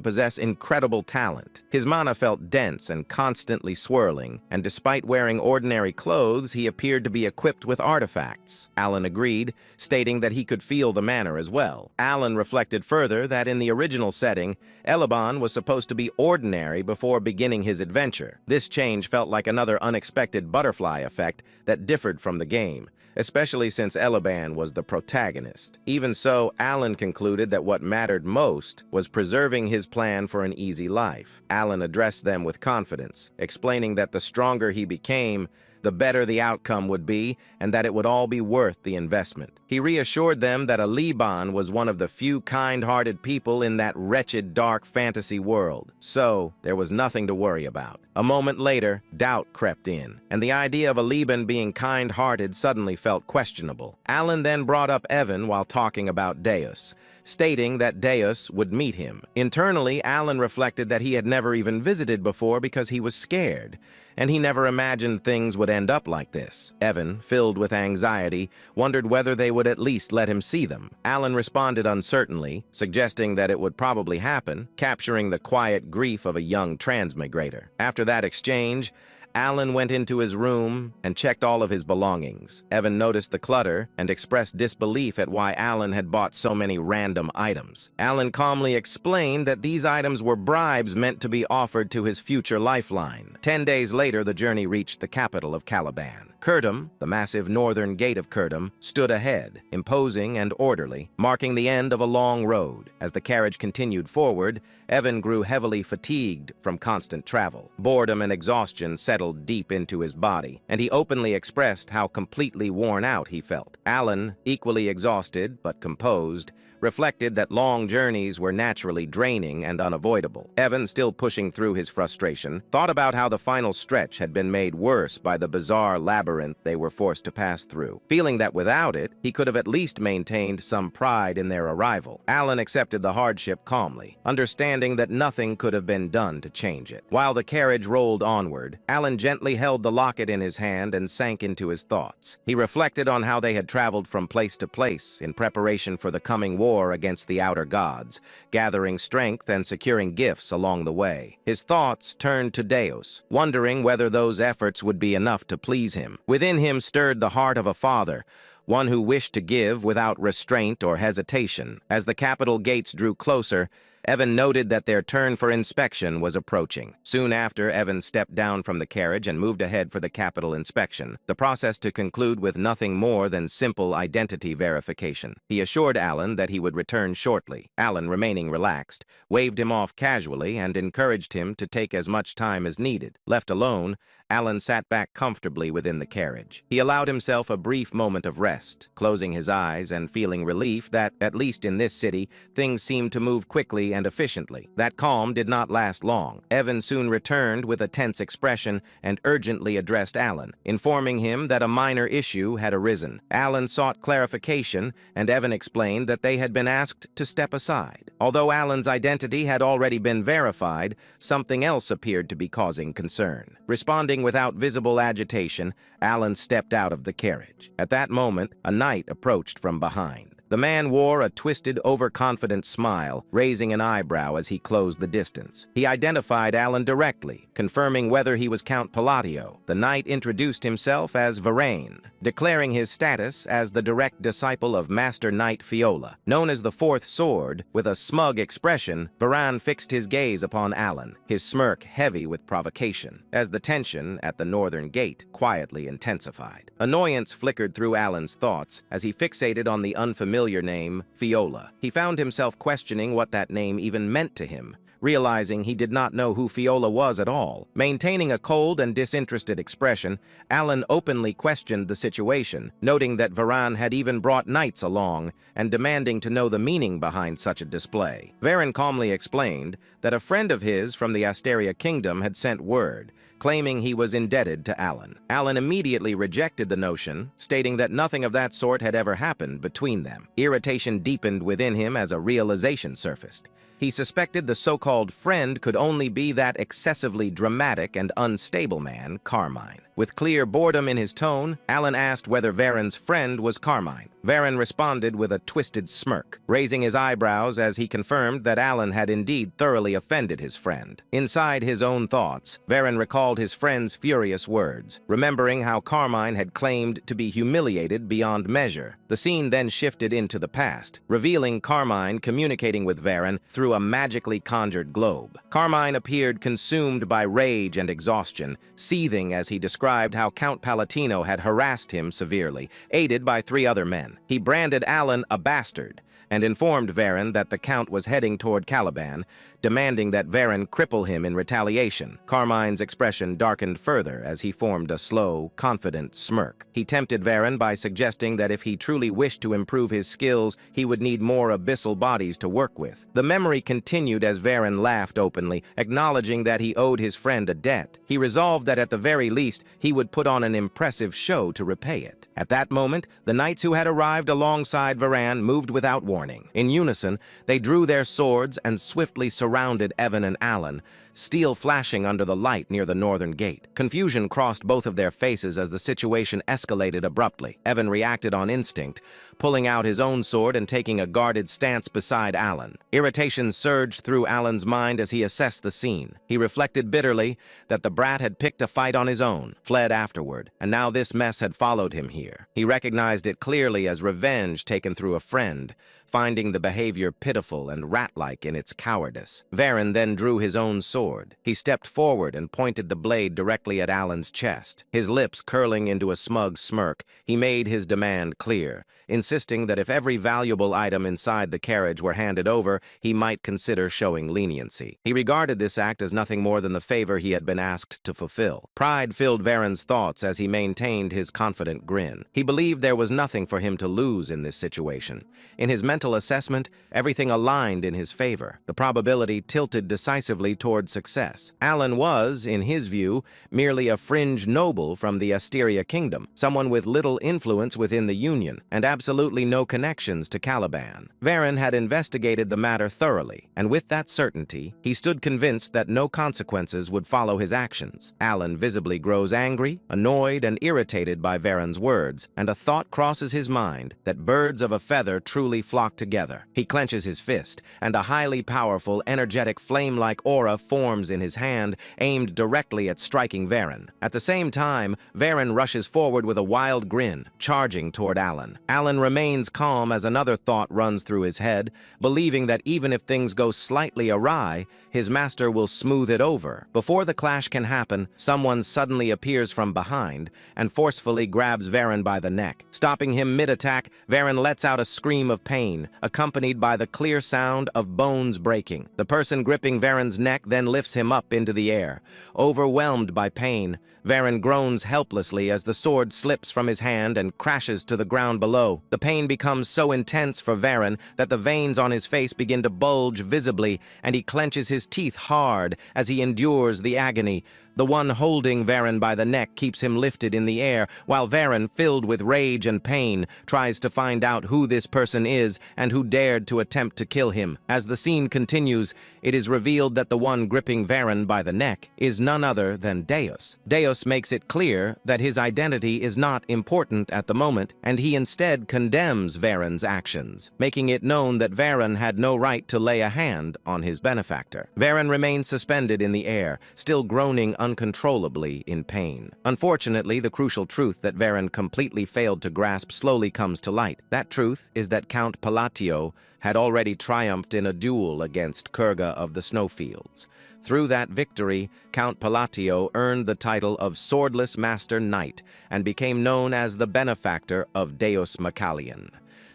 possess incredible talent. His mana felt dense and constantly swirling, and despite wearing ordinary clothes, he appeared to be equipped with artifacts. Alan agreed, stating that he could feel the manner as well. Alan reflected further that in the original setting, Elaban was supposed to be ordinary before beginning his adventure. This change felt like another unexpected butterfly effect that differed from the game, especially since Elaban was the protagonist. Even so, Alan concluded that what mattered most was preserving his plan for an easy life. Alan addressed them with confidence, explaining that the stronger he became, the better the outcome would be, and that it would all be worth the investment. He reassured them that Aliban was one of the few kind-hearted people in that wretched, dark fantasy world, so there was nothing to worry about. A moment later, doubt crept in, and the idea of Aliban being kind-hearted suddenly felt questionable. Alan then brought up Evan while talking about Deus, stating that Deus would meet him. Internally, Alan reflected that he had never even visited before because he was scared, and he never imagined things would end up like this. Evan, filled with anxiety, wondered whether they would at least let him see them. Alan responded uncertainly, suggesting that it would probably happen, capturing the quiet grief of a young transmigrator. After that exchange, Alan went into his room and checked all of his belongings. Evan noticed the clutter and expressed disbelief at why Alan had bought so many random items. Alan calmly explained that these items were bribes meant to be offered to his future lifeline. 10 days later, the journey reached the capital of Caliban. Kurdum, the massive northern gate of Kurdum, stood ahead, imposing and orderly, marking the end of a long road. As the carriage continued forward, Evan grew heavily fatigued from constant travel. Boredom and exhaustion settled deep into his body, and he openly expressed how completely worn out he felt. Alan, equally exhausted but composed, reflected that long journeys were naturally draining and unavoidable. Evan, still pushing through his frustration, thought about how the final stretch had been made worse by the bizarre labyrinth they were forced to pass through. Feeling that without it, he could have at least maintained some pride in their arrival. Alan accepted the hardship calmly, understanding that nothing could have been done to change it. While the carriage rolled onward, Alan gently held the locket in his hand and sank into his thoughts. He reflected on how they had traveled from place to place in preparation for the coming war against the outer gods, gathering strength and securing gifts along the way. His thoughts turned to Deus, wondering whether those efforts would be enough to please him. Within him stirred the heart of a father, one who wished to give without restraint or hesitation. As the capital gates drew closer, Evan noted that their turn for inspection was approaching. Soon after, Evan stepped down from the carriage and moved ahead for the capital inspection, the process to conclude with nothing more than simple identity verification. He assured Alan that he would return shortly. Alan, remaining relaxed, waved him off casually and encouraged him to take as much time as needed. Left alone, Alan sat back comfortably within the carriage. He allowed himself a brief moment of rest, closing his eyes and feeling relief that, at least in this city, things seemed to move quickly and efficiently. That calm did not last long. Evan soon returned with a tense expression and urgently addressed Alan, informing him that a minor issue had arisen. Alan sought clarification, and Evan explained that they had been asked to step aside. Although Alan's identity had already been verified, something else appeared to be causing concern. Responding without visible agitation, Alan stepped out of the carriage. At that moment, a knight approached from behind. The man wore a twisted, overconfident smile, raising an eyebrow as he closed the distance. He identified Alan directly, confirming whether he was Count Palladio. The knight introduced himself as Varain, declaring his status as the direct disciple of Master Knight Fiola. Known as the Fourth Sword, with a smug expression, Varain fixed his gaze upon Alan, his smirk heavy with provocation, as the tension at the northern gate quietly intensified. Annoyance flickered through Alan's thoughts as he fixated on the unfamiliar name, Fiola. He found himself questioning what that name even meant to him, realizing he did not know who Fiola was at all. Maintaining a cold and disinterested expression, Alan openly questioned the situation, noting that Varan had even brought knights along and demanding to know the meaning behind such a display. Varan calmly explained that a friend of his from the Asteria Kingdom had sent word, claiming he was indebted to Alan. Alan immediately rejected the notion, stating that nothing of that sort had ever happened between them. Irritation deepened within him as a realization surfaced. He suspected the so-called friend could only be that excessively dramatic and unstable man, Carmine. With clear boredom in his tone, Alan asked whether Varan's friend was Carmine. Varan responded with a twisted smirk, raising his eyebrows as he confirmed that Alan had indeed thoroughly offended his friend. Inside his own thoughts, Varan recalled his friend's furious words, remembering how Carmine had claimed to be humiliated beyond measure. The scene then shifted into the past, revealing Carmine communicating with Varan through a magically conjured globe. Carmine appeared consumed by rage and exhaustion, seething as he described how Count Palatino had harassed him severely, aided by 3 other men. He branded Alan a bastard and informed Varan that the Count was heading toward Caliban, demanding that Varan cripple him in retaliation. Carmine's expression darkened further as he formed a slow, confident smirk. He tempted Varan by suggesting that if he truly wished to improve his skills, he would need more abyssal bodies to work with. The memory continued as Varan laughed openly, acknowledging that he owed his friend a debt. He resolved that at the very least, he would put on an impressive show to repay it. At that moment, the knights who had arrived alongside Varan moved without warning. In unison, they drew their swords and swiftly surrounded Evan and Alan, steel flashing under the light near the northern gate. Confusion crossed both of their faces as the situation escalated abruptly. Evan reacted on instinct, pulling out his own sword and taking a guarded stance beside Alan. Irritation surged through Alan's mind as he assessed the scene. He reflected bitterly that the brat had picked a fight on his own, fled afterward, and now this mess had followed him here. He recognized it clearly as revenge taken through a friend, finding the behavior pitiful and rat-like in its cowardice. Varan then drew his own sword. He stepped forward and pointed the blade directly at Alan's chest. His lips curling into a smug smirk, he made his demand clear, insisting that if every valuable item inside the carriage were handed over, he might consider showing leniency. He regarded this act as nothing more than the favor he had been asked to fulfill. Pride filled Varan's thoughts as he maintained his confident grin. He believed there was nothing for him to lose in this situation. In his mental assessment, everything aligned in his favor. The probability tilted decisively toward success. Alan was, in his view, merely a fringe noble from the Asteria Kingdom, someone with little influence within the Union, and absolutely no connections to Caliban. Varan had investigated the matter thoroughly, and with that certainty, he stood convinced that no consequences would follow his actions. Alan visibly grows angry, annoyed, and irritated by Varan's words, and a thought crosses his mind that birds of a feather truly flock together. He clenches his fist, and a highly powerful, energetic, flame-like aura forms in his hand, aimed directly at striking Varan. At the same time, Varan rushes forward with a wild grin, charging toward Alan. Alan remains calm as another thought runs through his head, believing that even if things go slightly awry, his master will smooth it over. Before the clash can happen, someone suddenly appears from behind and forcefully grabs Varan by the neck. Stopping him mid-attack, Varan lets out a scream of pain, accompanied by the clear sound of bones breaking. The person gripping Varan's neck then lifts him up into the air. Overwhelmed by pain, Varan groans helplessly as the sword slips from his hand and crashes to the ground below. The pain becomes so intense for Varan that the veins on his face begin to bulge visibly, and he clenches his teeth hard as he endures the agony. The one holding Varan by the neck keeps him lifted in the air, while Varan, filled with rage and pain, tries to find out who this person is and who dared to attempt to kill him. As the scene continues, it is revealed that the one gripping Varan by the neck is none other than Deus. Deus makes it clear that his identity is not important at the moment, and he instead condemns Varan's actions, making it known that Varan had no right to lay a hand on his benefactor. Varan remains suspended in the air, still groaning uncontrollably in pain. Unfortunately, the crucial truth that Varan completely failed to grasp slowly comes to light. That truth is that Count Palatio had already triumphed in a duel against Kurga of the Snowfields. Through that victory, Count Palatio earned the title of Swordless Master Knight and became known as the benefactor of Deus Macalian.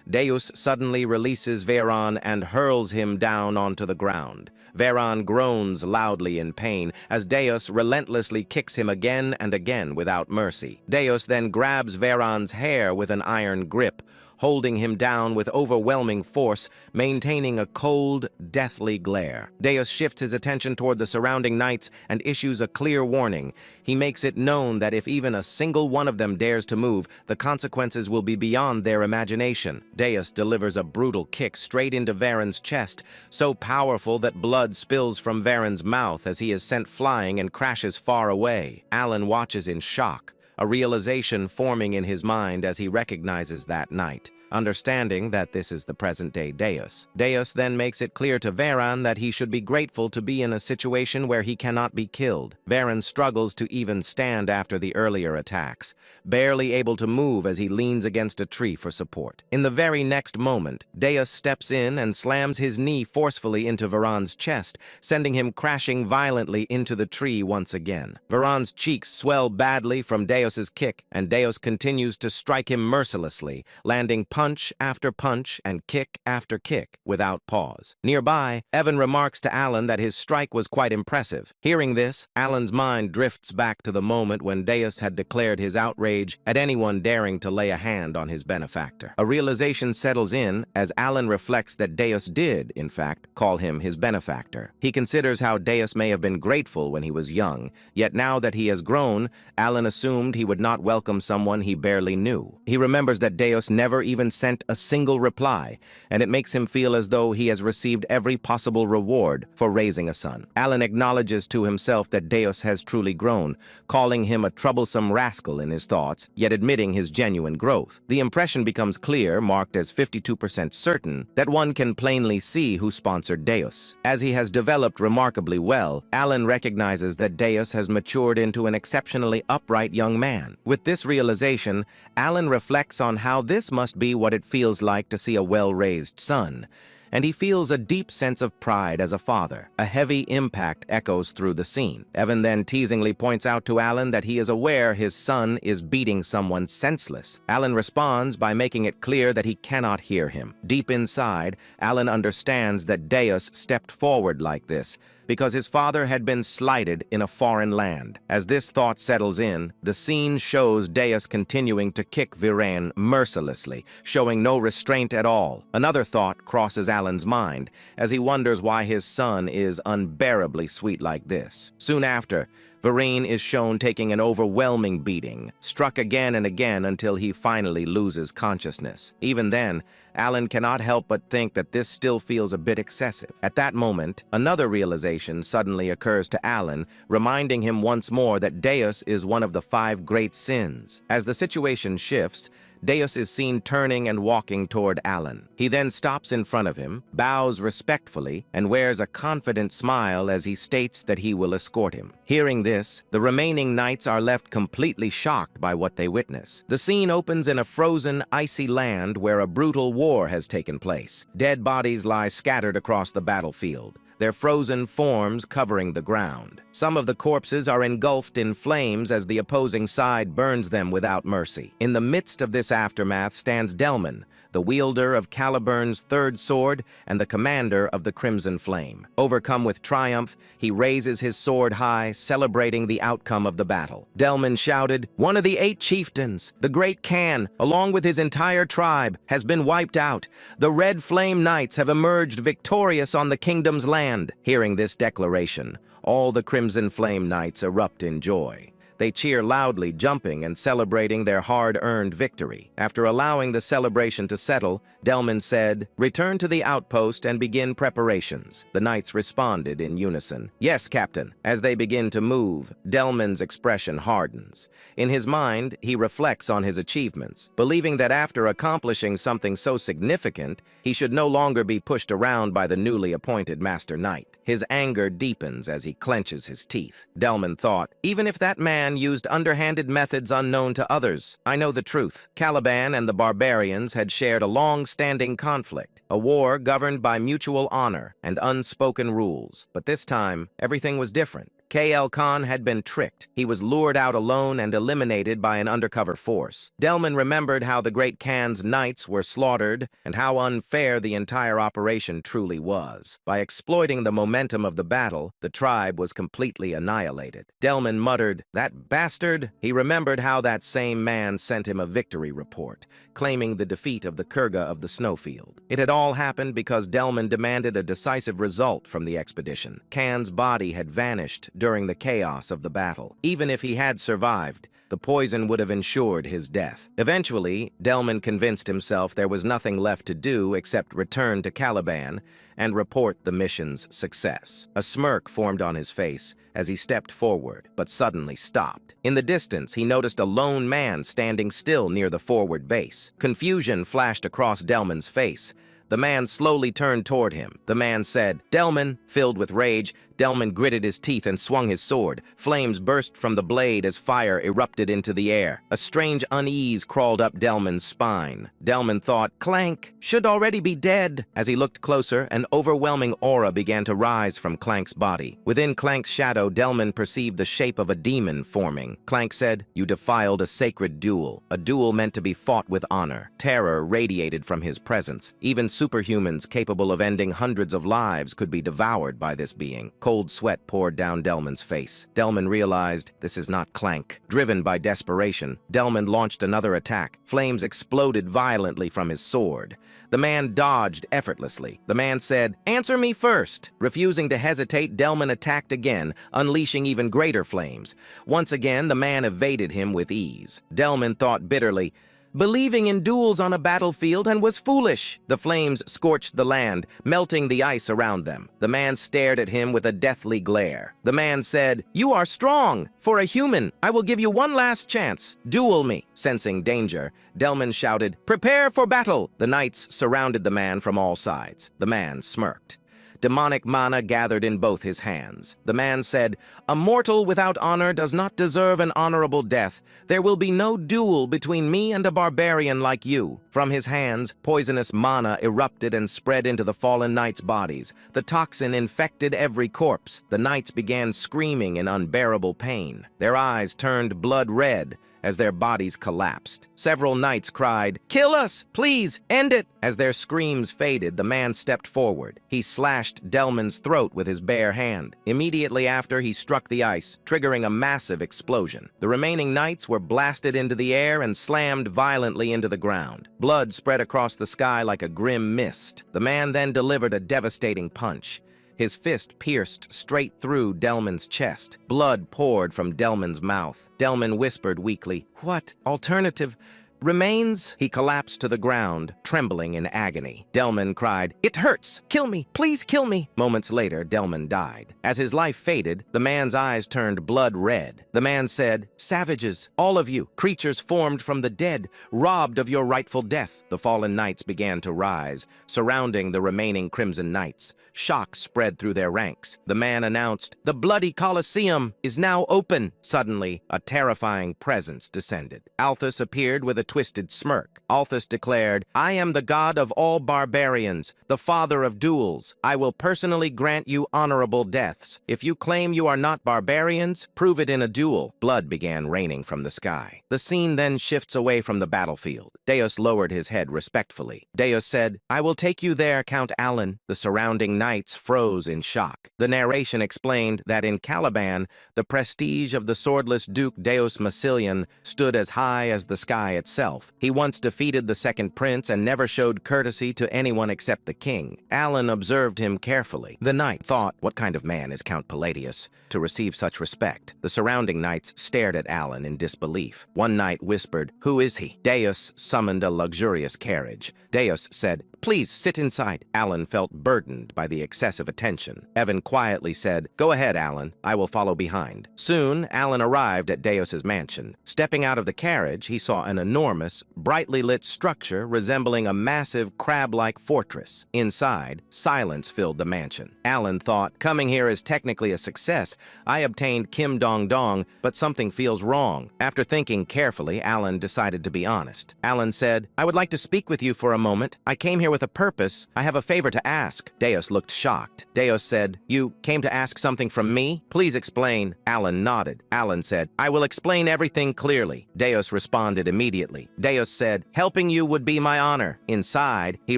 Deus suddenly releases Veron and hurls him down onto the ground. Veron groans loudly in pain as Deus relentlessly kicks him again and again without mercy. Deus then grabs Veron's hair with an iron grip, holding him down with overwhelming force, maintaining a cold, deathly glare. Deus shifts his attention toward the surrounding knights and issues a clear warning. He makes it known that if even a single one of them dares to move, the consequences will be beyond their imagination. Deus delivers a brutal kick straight into Veron's chest, so powerful that blood spills from Veron's mouth as he is sent flying and crashes far away. Alan watches in shock, a realization forming in his mind as he recognizes that knight. Understanding that this is the present-day Deus. Deus then makes it clear to Veron that he should be grateful to be in a situation where he cannot be killed. Veron struggles to even stand after the earlier attacks, barely able to move as he leans against a tree for support. In the very next moment, Deus steps in and slams his knee forcefully into Veron's chest, sending him crashing violently into the tree once again. Veron's cheeks swell badly from Deus's kick, and Deus continues to strike him mercilessly, landing punch after punch and kick after kick without pause. Nearby, Evan remarks to Alan that his strike was quite impressive. Hearing this, Alan's mind drifts back to the moment when Deus had declared his outrage at anyone daring to lay a hand on his benefactor. A realization settles in as Alan reflects that Deus did, in fact, call him his benefactor. He considers how Deus may have been grateful when he was young, yet now that he has grown, Alan assumed he would not welcome someone he barely knew. He remembers that Deus never even sent a single reply, and it makes him feel as though he has received every possible reward for raising a son. Alan acknowledges to himself that Deus has truly grown, calling him a troublesome rascal in his thoughts, yet admitting his genuine growth. The impression becomes clear, marked as 52% certain, that one can plainly see who sponsored Deus. As he has developed remarkably well, Alan recognizes that Deus has matured into an exceptionally upright young man. With this realization, Alan reflects on how this must be what it feels like to see a well-raised son, and he feels a deep sense of pride as a father. A heavy impact echoes through the scene. Evan then teasingly points out to Alan that he is aware his son is beating someone senseless. Alan responds by making it clear that he cannot hear him. Deep inside, Alan understands that Deus stepped forward like this because his father had been slighted in a foreign land. As this thought settles in, the scene shows Deus continuing to kick Viren mercilessly, showing no restraint at all. Another thought crosses Alan's mind as he wonders why his son is unbearably sweet like this. Soon after, Viren is shown taking an overwhelming beating, struck again and again until he finally loses consciousness. Even then, Alan cannot help but think that this still feels a bit excessive. At that moment, another realization suddenly occurs to Alan, reminding him once more that Deus is one of the 5 great sins. As the situation shifts, Deus is seen turning and walking toward Alan. He then stops in front of him, bows respectfully, and wears a confident smile as he states that he will escort him. Hearing this, the remaining knights are left completely shocked by what they witness. The scene opens in a frozen, icy land where a brutal war has taken place. Dead bodies lie scattered across the battlefield, their frozen forms covering the ground. Some of the corpses are engulfed in flames as the opposing side burns them without mercy. In the midst of this aftermath stands Delman, the wielder of Caliburn's 3rd sword and the commander of the Crimson Flame. Overcome with triumph, he raises his sword high, celebrating the outcome of the battle. Delman shouted, "One of the 8 chieftains, the Great Khan, along with his entire tribe, has been wiped out. The Red Flame Knights have emerged victorious on the kingdom's land." Hearing this declaration, all the Crimson Flame Knights erupt in joy. They cheer loudly, jumping and celebrating their hard-earned victory. After allowing the celebration to settle, Delman said, "Return to the outpost and begin preparations." The knights responded in unison, "Yes, Captain." As they begin to move, Delman's expression hardens. In his mind, he reflects on his achievements, believing that after accomplishing something so significant, he should no longer be pushed around by the newly appointed Master Knight. His anger deepens as he clenches his teeth. Delman thought, even if that man man used underhanded methods unknown to others. I know the truth. Caliban and the barbarians had shared a long-standing conflict, a war governed by mutual honor and unspoken rules. But this time, everything was different. K.L. Khan had been tricked. He was lured out alone and eliminated by an undercover force. Delman remembered how the great Khan's knights were slaughtered and how unfair the entire operation truly was. By exploiting the momentum of the battle, the tribe was completely annihilated. Delman muttered, "That bastard!" He remembered how that same man sent him a victory report, claiming the defeat of the Kurga of the snowfield. It had all happened because Delman demanded a decisive result from the expedition. Khan's body had vanished during the chaos of the battle. Even if he had survived, the poison would have ensured his death. Eventually, Delman convinced himself there was nothing left to do except return to Caliban and report the mission's success. A smirk formed on his face as he stepped forward, but suddenly stopped. In the distance, he noticed a lone man standing still near the forward base. Confusion flashed across Delman's face. The man slowly turned toward him. The man said, "Delman." Filled with rage, Delman gritted his teeth and swung his sword. Flames burst from the blade as fire erupted into the air. A strange unease crawled up Delman's spine. Delman thought, "Clank should already be dead." As he looked closer, an overwhelming aura began to rise from Clank's body. Within Clank's shadow, Delman perceived the shape of a demon forming. Clank said, "You defiled a sacred duel, a duel meant to be fought with honor." Terror radiated from his presence. Even superhumans capable of ending hundreds of lives could be devoured by this being. Cold sweat poured down Delman's face. Delman realized this is not Clank. Driven by desperation, Delman launched another attack. Flames exploded violently from his sword. The man dodged effortlessly. The man said, "Answer me first." Refusing to hesitate, Delman attacked again, unleashing even greater flames. Once again, the man evaded him with ease. Delman thought bitterly, "Believing in duels on a battlefield and was foolish." The flames scorched the land, melting the ice around them. The man stared at him with a deathly glare. The man said, "You are strong. For a human, I will give you one last chance. Duel me." Sensing danger, Delman shouted, "Prepare for battle." The knights surrounded the man from all sides. The man smirked. Demonic mana gathered in both his hands. The man said, "A mortal without honor does not deserve an honorable death. There will be no duel between me and a barbarian like you." From his hands, poisonous mana erupted and spread into the fallen knights' bodies. The toxin infected every corpse. The knights began screaming in unbearable pain. Their eyes turned blood red as their bodies collapsed. Several knights cried, "Kill us! Please, end it!" As their screams faded, the man stepped forward. He slashed Delman's throat with his bare hand. Immediately after, he struck the ice, triggering a massive explosion. The remaining knights were blasted into the air and slammed violently into the ground. Blood spread across the sky like a grim mist. The man then delivered a devastating punch. His fist pierced straight through Delman's chest. Blood poured from Delman's mouth. Delman whispered weakly, "What alternative remains?" He collapsed to the ground, trembling in agony. Delman cried, "It hurts! Kill me! Please kill me!" Moments later, Delman died. As his life faded, the man's eyes turned blood red. The man said, "Savages, all of you, creatures formed from the dead, robbed of your rightful death." The fallen knights began to rise, surrounding the remaining Crimson Knights. Shock spread through their ranks. The man announced, "The bloody Colosseum is now open." Suddenly, a terrifying presence descended. Althus appeared with a twisted smirk. Althus declared, "I am the god of all barbarians, the father of duels. I will personally grant you honorable deaths. If you claim you are not barbarians, prove it in a duel." Blood began raining from the sky. The scene then shifts away from the battlefield. Deus lowered his head respectfully. Deus said, "I will take you there, Count Alan." The surrounding knights froze in shock. The narration explained that in Caliban, the prestige of the swordless Duke Deus Massilian stood as high as the sky itself. He once defeated the second prince and never showed courtesy to anyone except the king. Alan observed him carefully. The knights thought, "What kind of man is Count Palladius to receive such respect?" The surrounding knights stared at Alan in disbelief. One knight whispered, "Who is he?" Deus summoned a luxurious carriage. Deus said, "Please sit inside." Alan felt burdened by the excessive attention. Evan quietly said, "Go ahead, Alan. I will follow behind." Soon, Alan arrived at Deus's mansion. Stepping out of the carriage, he saw an enormous enormous, brightly lit structure resembling a massive crab-like fortress. Inside, silence filled the mansion. Alan thought, coming here is technically a success. I obtained Kim Dong Dong, but something feels wrong. After thinking carefully, Alan decided to be honest. Alan said, I would like to speak with you for a moment. I came here with a purpose. I have a favor to ask. Deus looked shocked. Deus said, You came to ask something from me? Please explain. Alan nodded. Alan said, I will explain everything clearly. Deus responded immediately. Deus said, helping you would be my honor. Inside, he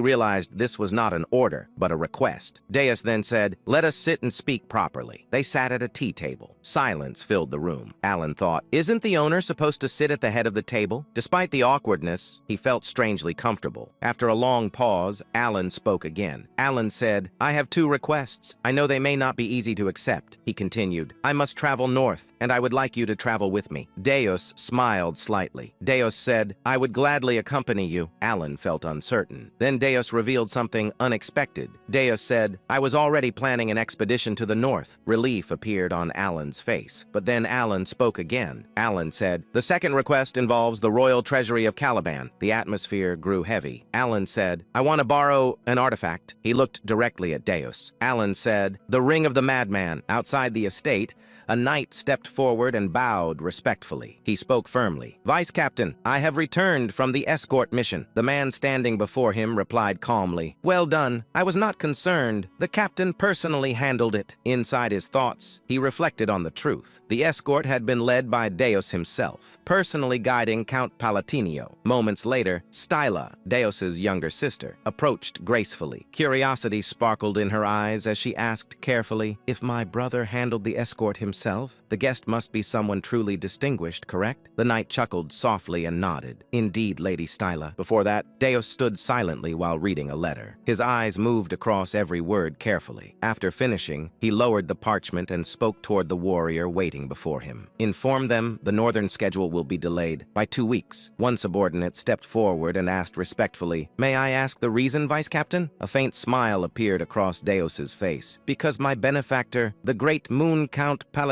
realized this was not an order, but a request. Deus then said, let us sit and speak properly. They sat at a tea table. Silence filled the room. Alan thought, isn't the owner supposed to sit at the head of the table? Despite the awkwardness, he felt strangely comfortable. After a long pause, Alan spoke again. Alan said, I have two requests. I know they may not be easy to accept. He continued, I must travel north, and I would like you to travel with me. Deus smiled slightly. Deus said, I would gladly accompany you. Alan felt uncertain. Then Deus revealed something unexpected. Deus said, I was already planning an expedition to the north. Relief appeared on Alan's face. But then Alan spoke again. Alan said, the second request involves the royal treasury of Caliban. The atmosphere grew heavy. Alan said, I want to borrow an artifact. He looked directly at Deus. Alan said, the ring of the madman. Outside the estate, a knight stepped forward and bowed respectfully. He spoke firmly. Vice Captain, I have returned from the escort mission. The man standing before him replied calmly, well done. I was not concerned. The captain personally handled it. Inside his thoughts, he reflected on the truth. The escort had been led by Deus himself, personally guiding Count Palatinio. Moments later, Styla, Deus's younger sister, approached gracefully. Curiosity sparkled in her eyes as she asked carefully, if my brother handled the escort himself, the guest must be someone truly distinguished, correct? The knight chuckled softly and nodded. Indeed, Lady Styla. Before that, Deus stood silently while reading a letter. His eyes moved across every word carefully. After finishing, he lowered the parchment and spoke toward the warrior waiting before him. Inform them the northern schedule will be delayed by 2 weeks. One subordinate stepped forward and asked respectfully, may I ask the reason, Vice Captain? A faint smile appeared across Deus's face. Because my benefactor, the great Moon Count Palatinio,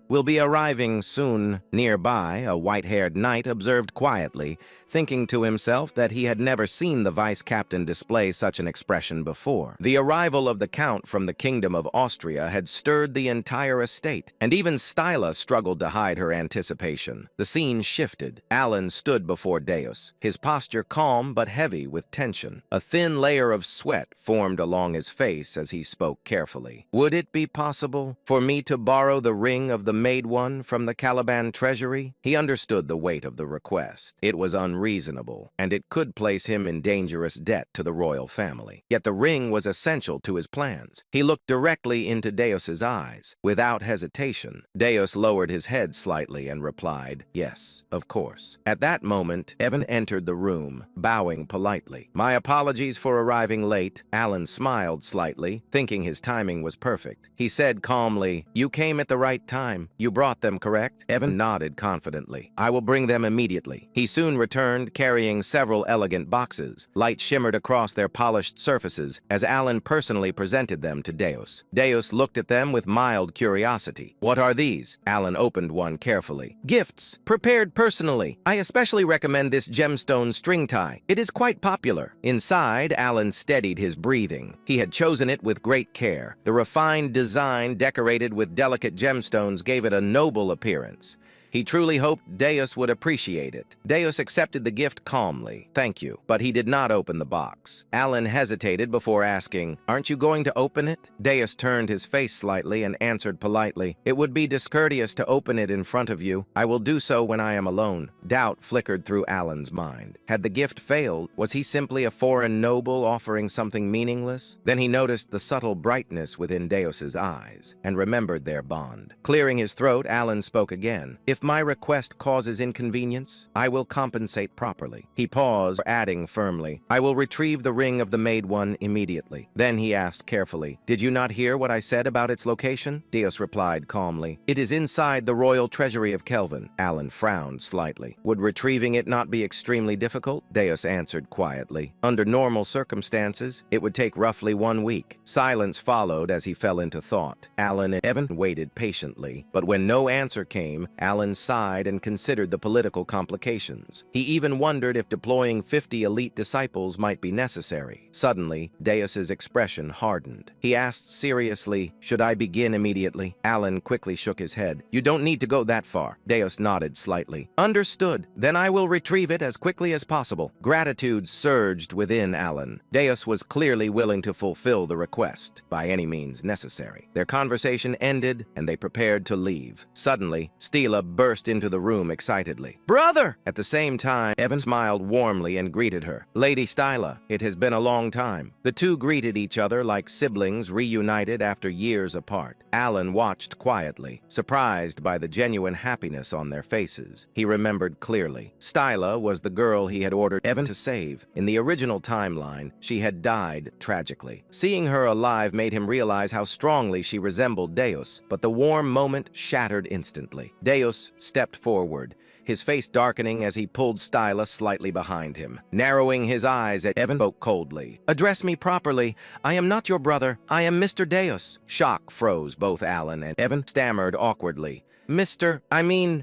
will be arriving soon. Nearby, a white-haired knight observed quietly, thinking to himself that he had never seen the vice captain display such an expression before. The arrival of the count from the kingdom of Austria had stirred the entire estate, and even Styla struggled to hide her anticipation. The scene shifted. Alan stood before Deus, his posture calm but heavy with tension. A thin layer of sweat formed along his face as he spoke carefully. Would it be possible for me to borrow the ring of the Maid One from the Caliban treasury? He understood the weight of the request. It was unreasonable, and it could place him in dangerous debt to the royal family. Yet the ring was essential to his plans. He looked directly into Deus's eyes. Without hesitation, Deus lowered his head slightly and replied, yes, of course. At that moment, Evan entered the room, bowing politely. My apologies for arriving late. Alan smiled slightly, thinking his timing was perfect. He said calmly, you came at the right time. You brought them, correct? Evan nodded confidently. I will bring them immediately. He soon returned, carrying several elegant boxes. Light shimmered across their polished surfaces as Alan personally presented them to Deus. Deus looked at them with mild curiosity. What are these? Alan opened one carefully. Gifts, prepared personally. I especially recommend this gemstone string tie. It is quite popular. Inside, Alan steadied his breathing. He had chosen it with great care. The refined design, decorated with delicate gemstones, gave it a noble appearance. He truly hoped Deus would appreciate it. Deus accepted the gift calmly. Thank you. But he did not open the box. Alan hesitated before asking, aren't you going to open it? Deus turned his face slightly and answered politely, it would be discourteous to open it in front of you. I will do so when I am alone. Doubt flickered through Alan's mind. Had the gift failed, was he simply a foreign noble offering something meaningless? Then he noticed the subtle brightness within Deus's eyes and remembered their bond. Clearing his throat, Alan spoke again. If my request causes inconvenience, I will compensate properly. He paused, adding firmly, I will retrieve the ring of the Maid One immediately. Then he asked carefully, did you not hear what I said about its location? Deus replied calmly, it is inside the royal treasury of Kelvin. Alan frowned slightly. Would retrieving it not be extremely difficult? Deus answered quietly. Under normal circumstances, it would take roughly 1 week. Silence followed as he fell into thought. Alan and Evan waited patiently, but when no answer came, Alan Alan sighed and considered the political complications. He even wondered if deploying 50 elite disciples might be necessary. Suddenly, Deus's expression hardened. He asked seriously, "Should I begin immediately?" Alan quickly shook his head. "You don't need to go that far." Deus nodded slightly. "Understood. Then I will retrieve it as quickly as possible." Gratitude surged within Alan. Deus was clearly willing to fulfill the request, by any means necessary. Their conversation ended, and they prepared to leave. Suddenly, Stila burst into the room excitedly. "Brother!" At the same time, Evan smiled warmly and greeted her. "Lady Stila, it has been a long time." The two greeted each other like siblings reunited after years apart. Alan watched quietly, surprised by the genuine happiness on their faces. He remembered clearly. Stila was the girl he had ordered Evan to save. In the original timeline, she had died tragically. Seeing her alive made him realize how strongly she resembled Deus, but the warm moment shattered instantly. Deus stepped forward, his face darkening as he pulled Stila slightly behind him. Narrowing his eyes at Evan, spoke coldly. "Address me properly. I am not your brother. I am Mr. Deus." Shock froze both Alan and Evan. Stammered awkwardly.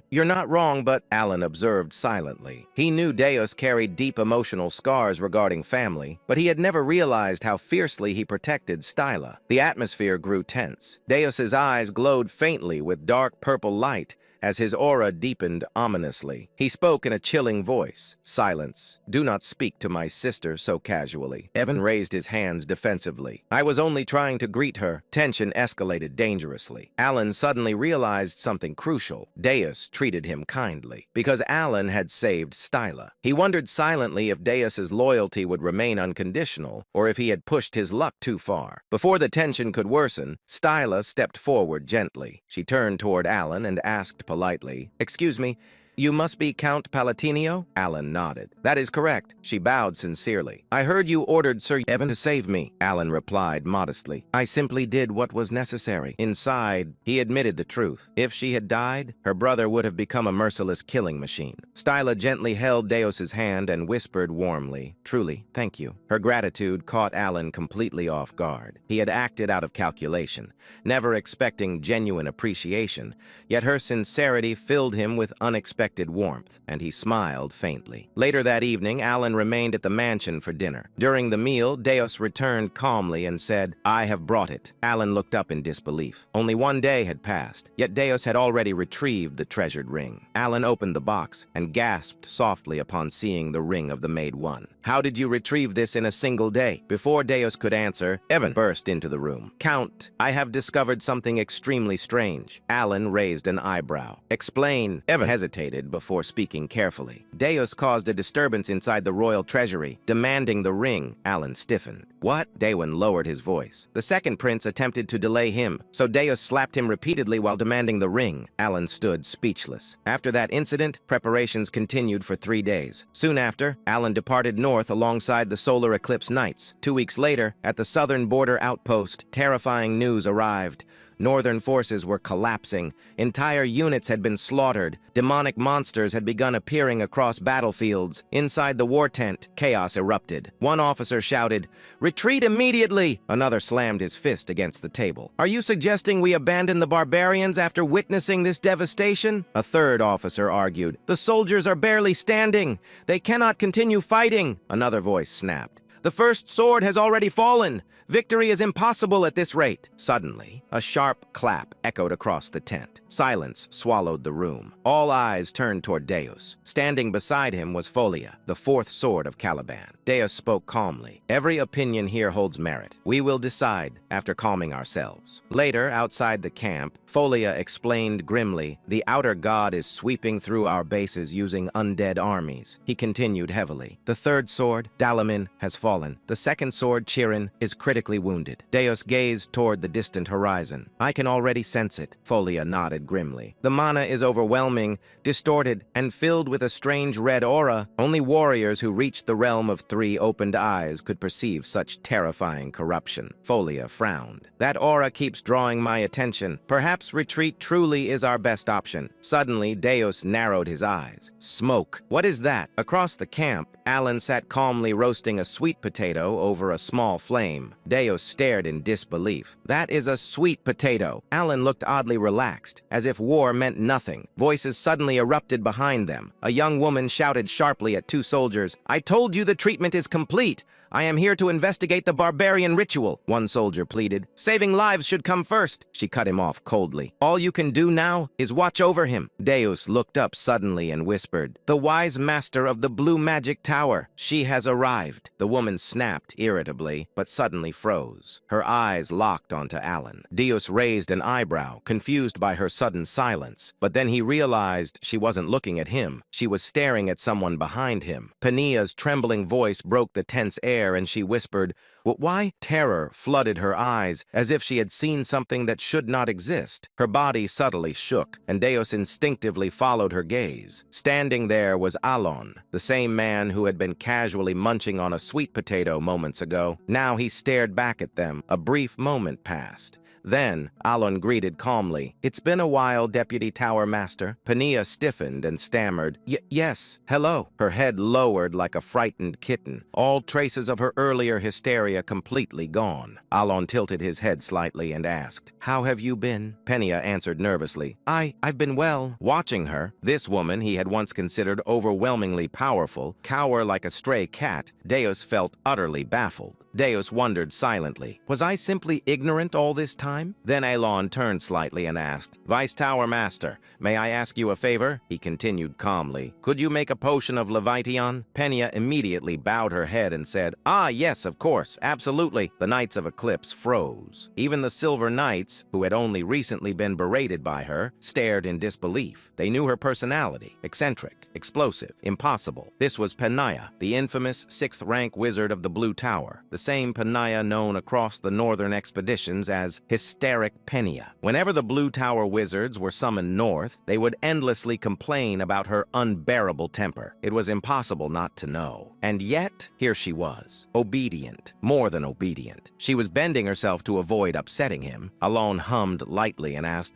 You're not wrong, but Alan observed silently. He knew Deus carried deep emotional scars regarding family, but he had never realized how fiercely he protected Stila. The atmosphere grew tense. Deus's eyes glowed faintly with dark purple light, as his aura deepened ominously. He spoke in a chilling voice. "Silence. Do not speak to my sister so casually." Evan raised his hands defensively. "I was only trying to greet her." Tension escalated dangerously. Alan suddenly realized something crucial. Deus treated him kindly, because Alan had saved Stila. He wondered silently if Deus's loyalty would remain unconditional, or if he had pushed his luck too far. Before the tension could worsen, Stila stepped forward gently. She turned toward Alan and asked politely, "Excuse me, you must be Count Palatinio?" Alan nodded. "That is correct." She bowed sincerely. "I heard you ordered Sir Evan to save me," Alan replied modestly. "I simply did what was necessary." Inside, he admitted the truth. If she had died, her brother would have become a merciless killing machine. Stila gently held Deus's hand and whispered warmly, "Truly, thank you." Her gratitude caught Alan completely off guard. He had acted out of calculation, never expecting genuine appreciation, yet her sincerity filled him with unexpected warmth, and he smiled faintly. Later that evening, Alan remained at the mansion for dinner. During the meal, Deus returned calmly and said, "I have brought it." Alan looked up in disbelief. Only one day had passed, yet Deus had already retrieved the treasured ring. Alan opened the box and gasped softly upon seeing the ring of the Maid One. "How did you retrieve this in a single day?" Before Deus could answer, Evan burst into the room. "Count, I have discovered something extremely strange." Alan raised an eyebrow. "Explain." Evan hesitated before speaking carefully. "Deus caused a disturbance inside the royal treasury, demanding the ring." Alan stiffened. "What?" Daewon lowered his voice. "The second prince attempted to delay him, so Deus slapped him repeatedly while demanding the ring." Alan stood speechless. After that incident, preparations continued for 3 days. Soon after, Alan departed north alongside the solar eclipse knights. 2 weeks later, at the southern border outpost, terrifying news arrived. Northern forces were collapsing. Entire units had been slaughtered. Demonic monsters had begun appearing across battlefields. Inside the war tent, chaos erupted. One officer shouted, "Retreat immediately!" Another slammed his fist against the table. "Are you suggesting we abandon the barbarians after witnessing this devastation?" A third officer argued, "The soldiers are barely standing. They cannot continue fighting." Another voice snapped, "The first sword has already fallen. Victory is impossible at this rate." Suddenly, a sharp clap echoed across the tent. Silence swallowed the room. All eyes turned toward Deus. Standing beside him was Folia, the fourth sword of Caliban. Deus spoke calmly. "Every opinion here holds merit. We will decide after calming ourselves." Later, outside the camp, Folia explained grimly, "The outer god is sweeping through our bases using undead armies." He continued heavily. "The third sword, Dalamin, has fallen. The second sword, Chirin, is critically wounded." Deus gazed toward the distant horizon. "I can already sense it." Folia nodded grimly. "The mana is overwhelming, distorted, and filled with a strange red aura. Only warriors who reached the realm of 3 opened eyes could perceive such terrifying corruption." Folia frowned. "That aura keeps drawing my attention. Perhaps retreat truly is our best option." Suddenly, Deus narrowed his eyes. "Smoke. What is that?" Across the camp, Alan sat calmly roasting a sweet sweet potato over a small flame. Deus stared in disbelief. "That is a sweet potato." Alan looked oddly relaxed, as if war meant nothing. Voices suddenly erupted behind them. A young woman shouted sharply at two soldiers, "I told you the treatment is complete! I am here to investigate the barbarian ritual," one soldier pleaded. "Saving lives should come first." She cut him off coldly. "All you can do now is watch over him." Deus looked up suddenly and whispered, "The wise master of the blue magic tower. She has arrived." The woman snapped irritably, but suddenly froze. Her eyes locked onto Alan. Deus raised an eyebrow, confused by her sudden silence. But then he realized she wasn't looking at him. She was staring at someone behind him. Pania's trembling voice broke the tense air, and she whispered, "Why?" Terror flooded her eyes, as if she had seen something that should not exist. Her body subtly shook, and Deus instinctively followed her gaze. Standing there was Alon, the same man who had been casually munching on a sweet potato moments ago. Now he stared back at them. A brief moment passed. Then, Alon greeted calmly, "It's been a while, Deputy Tower Master." Pania stiffened and stammered, Yes, hello." Her head lowered like a frightened kitten, all traces of her earlier hysteria completely gone. Alon tilted his head slightly and asked, "How have you been?" Pania answered nervously, I've been well." Watching her, this woman he had once considered overwhelmingly powerful, cower like a stray cat, Deus felt utterly baffled. Deus wondered silently, "Was I simply ignorant all this time?" Then Alon turned slightly and asked, "Vice Tower Master, may I ask you a favor?" He continued calmly, "Could you make a potion of Leviathan?" Penia immediately bowed her head and said, Yes, of course, absolutely." The Knights of Eclipse froze. Even the Silver Knights, who had only recently been berated by her, stared in disbelief. They knew her personality: eccentric, explosive, impossible. This was Penia, the infamous 6th-rank wizard of the Blue Tower, the same Penia known across the northern expeditions as Hysteric Penia. Whenever the Blue Tower wizards were summoned north, they would endlessly complain about her unbearable temper. It was impossible not to know. And yet, here she was, obedient, more than obedient. She was bending herself to avoid upsetting him. Alon hummed lightly and asked,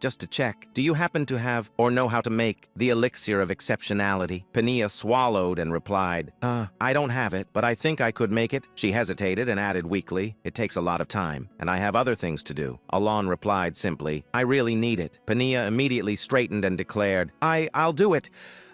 just to check, do you happen to have or know how to make the elixir of exceptionality?" Penia swallowed and replied, I don't have it, but I think I could make it." She hesitated and added weakly, "It takes a lot of time, and I have other things to do." Alon replied simply, "I really need it." Penia immediately straightened and declared, I'll do it.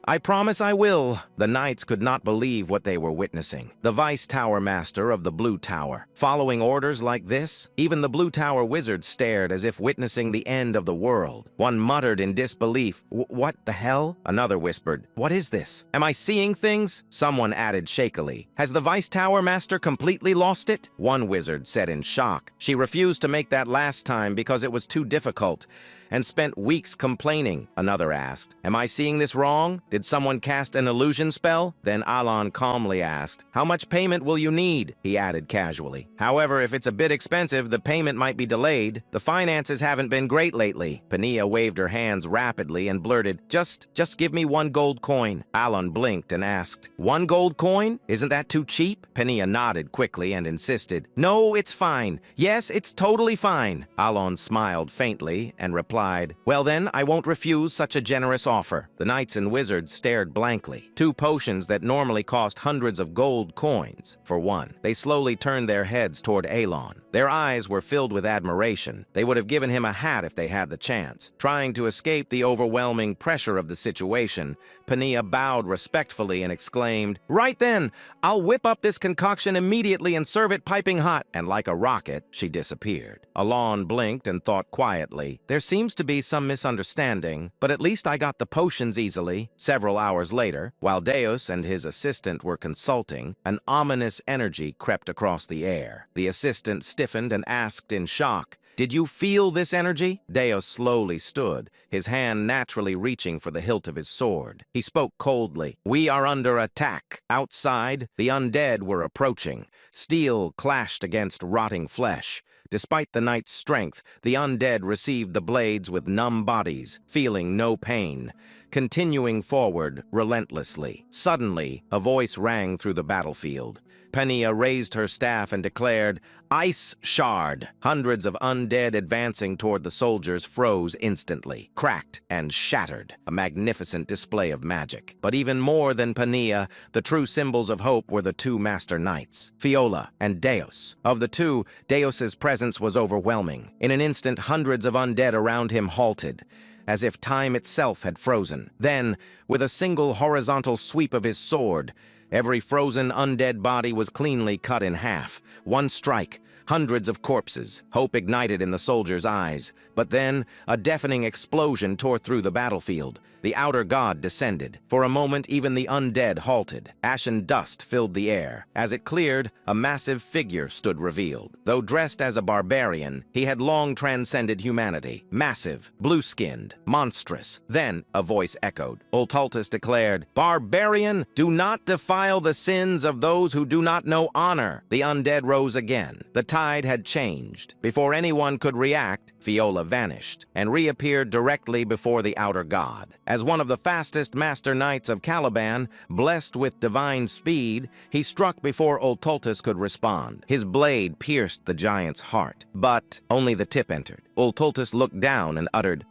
"I promise I will." The knights could not believe what they were witnessing. The Vice Tower Master of the Blue Tower, following orders like this? Even the Blue Tower wizards stared as if witnessing the end of the world. One muttered in disbelief, "What the hell?" Another whispered, "What is this? Am I seeing things?" Someone added shakily, "Has the Vice Tower Master completely lost it?" One wizard said in shock, "She refused to make that last time because it was too difficult, and spent weeks complaining." Another asked, "Am I seeing this wrong? Did someone cast an illusion spell?" Then Alon calmly asked, "How much payment will you need?" He added casually, "However, if it's a bit expensive, the payment might be delayed. The finances haven't been great lately." Pania waved her hands rapidly and blurted, Just give me 1 gold coin." Alon blinked and asked, "1 gold coin? Isn't that too cheap?" Pania nodded quickly and insisted, "No, it's fine. Yes, it's totally fine." Alon smiled faintly and replied, "Well then, I won't refuse such a generous offer." The knights and wizards stared blankly. 2 potions that normally cost hundreds of gold coins for one. They slowly turned their heads toward Alon. Their eyes were filled with admiration. They would have given him a hat if they had the chance. Trying to escape the overwhelming pressure of the situation, Pania bowed respectfully and exclaimed, "Right then, I'll whip up this concoction immediately and serve it piping hot." And like a rocket, she disappeared. Alon blinked and thought quietly, "There seems to be some misunderstanding, but at least I got the potions easily." Several hours later, while Deus and his assistant were consulting, an ominous energy crept across the air. The assistant stiffened and asked in shock, "Did you feel this energy?" Deus slowly stood, his hand naturally reaching for the hilt of his sword. He spoke coldly, "We are under attack." Outside, the undead were approaching. Steel clashed against rotting flesh. Despite the knight's strength, the undead received the blades with numb bodies, feeling no pain. continuing forward relentlessly. Suddenly, a voice rang through the battlefield. Pania raised her staff and declared, "Ice Shard!" Hundreds of undead advancing toward the soldiers froze instantly, cracked and shattered, a magnificent display of magic. But even more than Pania, the true symbols of hope were the two master knights, Fiola and Deus. Of the two, Deus's presence was overwhelming. In an instant, hundreds of undead around him halted, as if time itself had frozen. Then, with a single horizontal sweep of his sword, every frozen undead body was cleanly cut in half. One strike, hundreds of corpses. Hope ignited in the soldiers' eyes. But then, a deafening explosion tore through the battlefield. The outer god descended. For a moment, even the undead halted. Ashen dust filled the air. As it cleared, a massive figure stood revealed. Though dressed as a barbarian, he had long transcended humanity. Massive, blue-skinned, monstrous. Then, a voice echoed. Ultaltus declared, "Barbarian, do not defile the sins of those who do not know honor." The undead rose again. The tide had changed. Before anyone could react, Fiola vanished and reappeared directly before the outer god. As one of the fastest master knights of Caliban, blessed with divine speed, he struck before Ultaltus could respond. His blade pierced the giant's heart, but only the tip entered. Ultaltus looked down and uttered,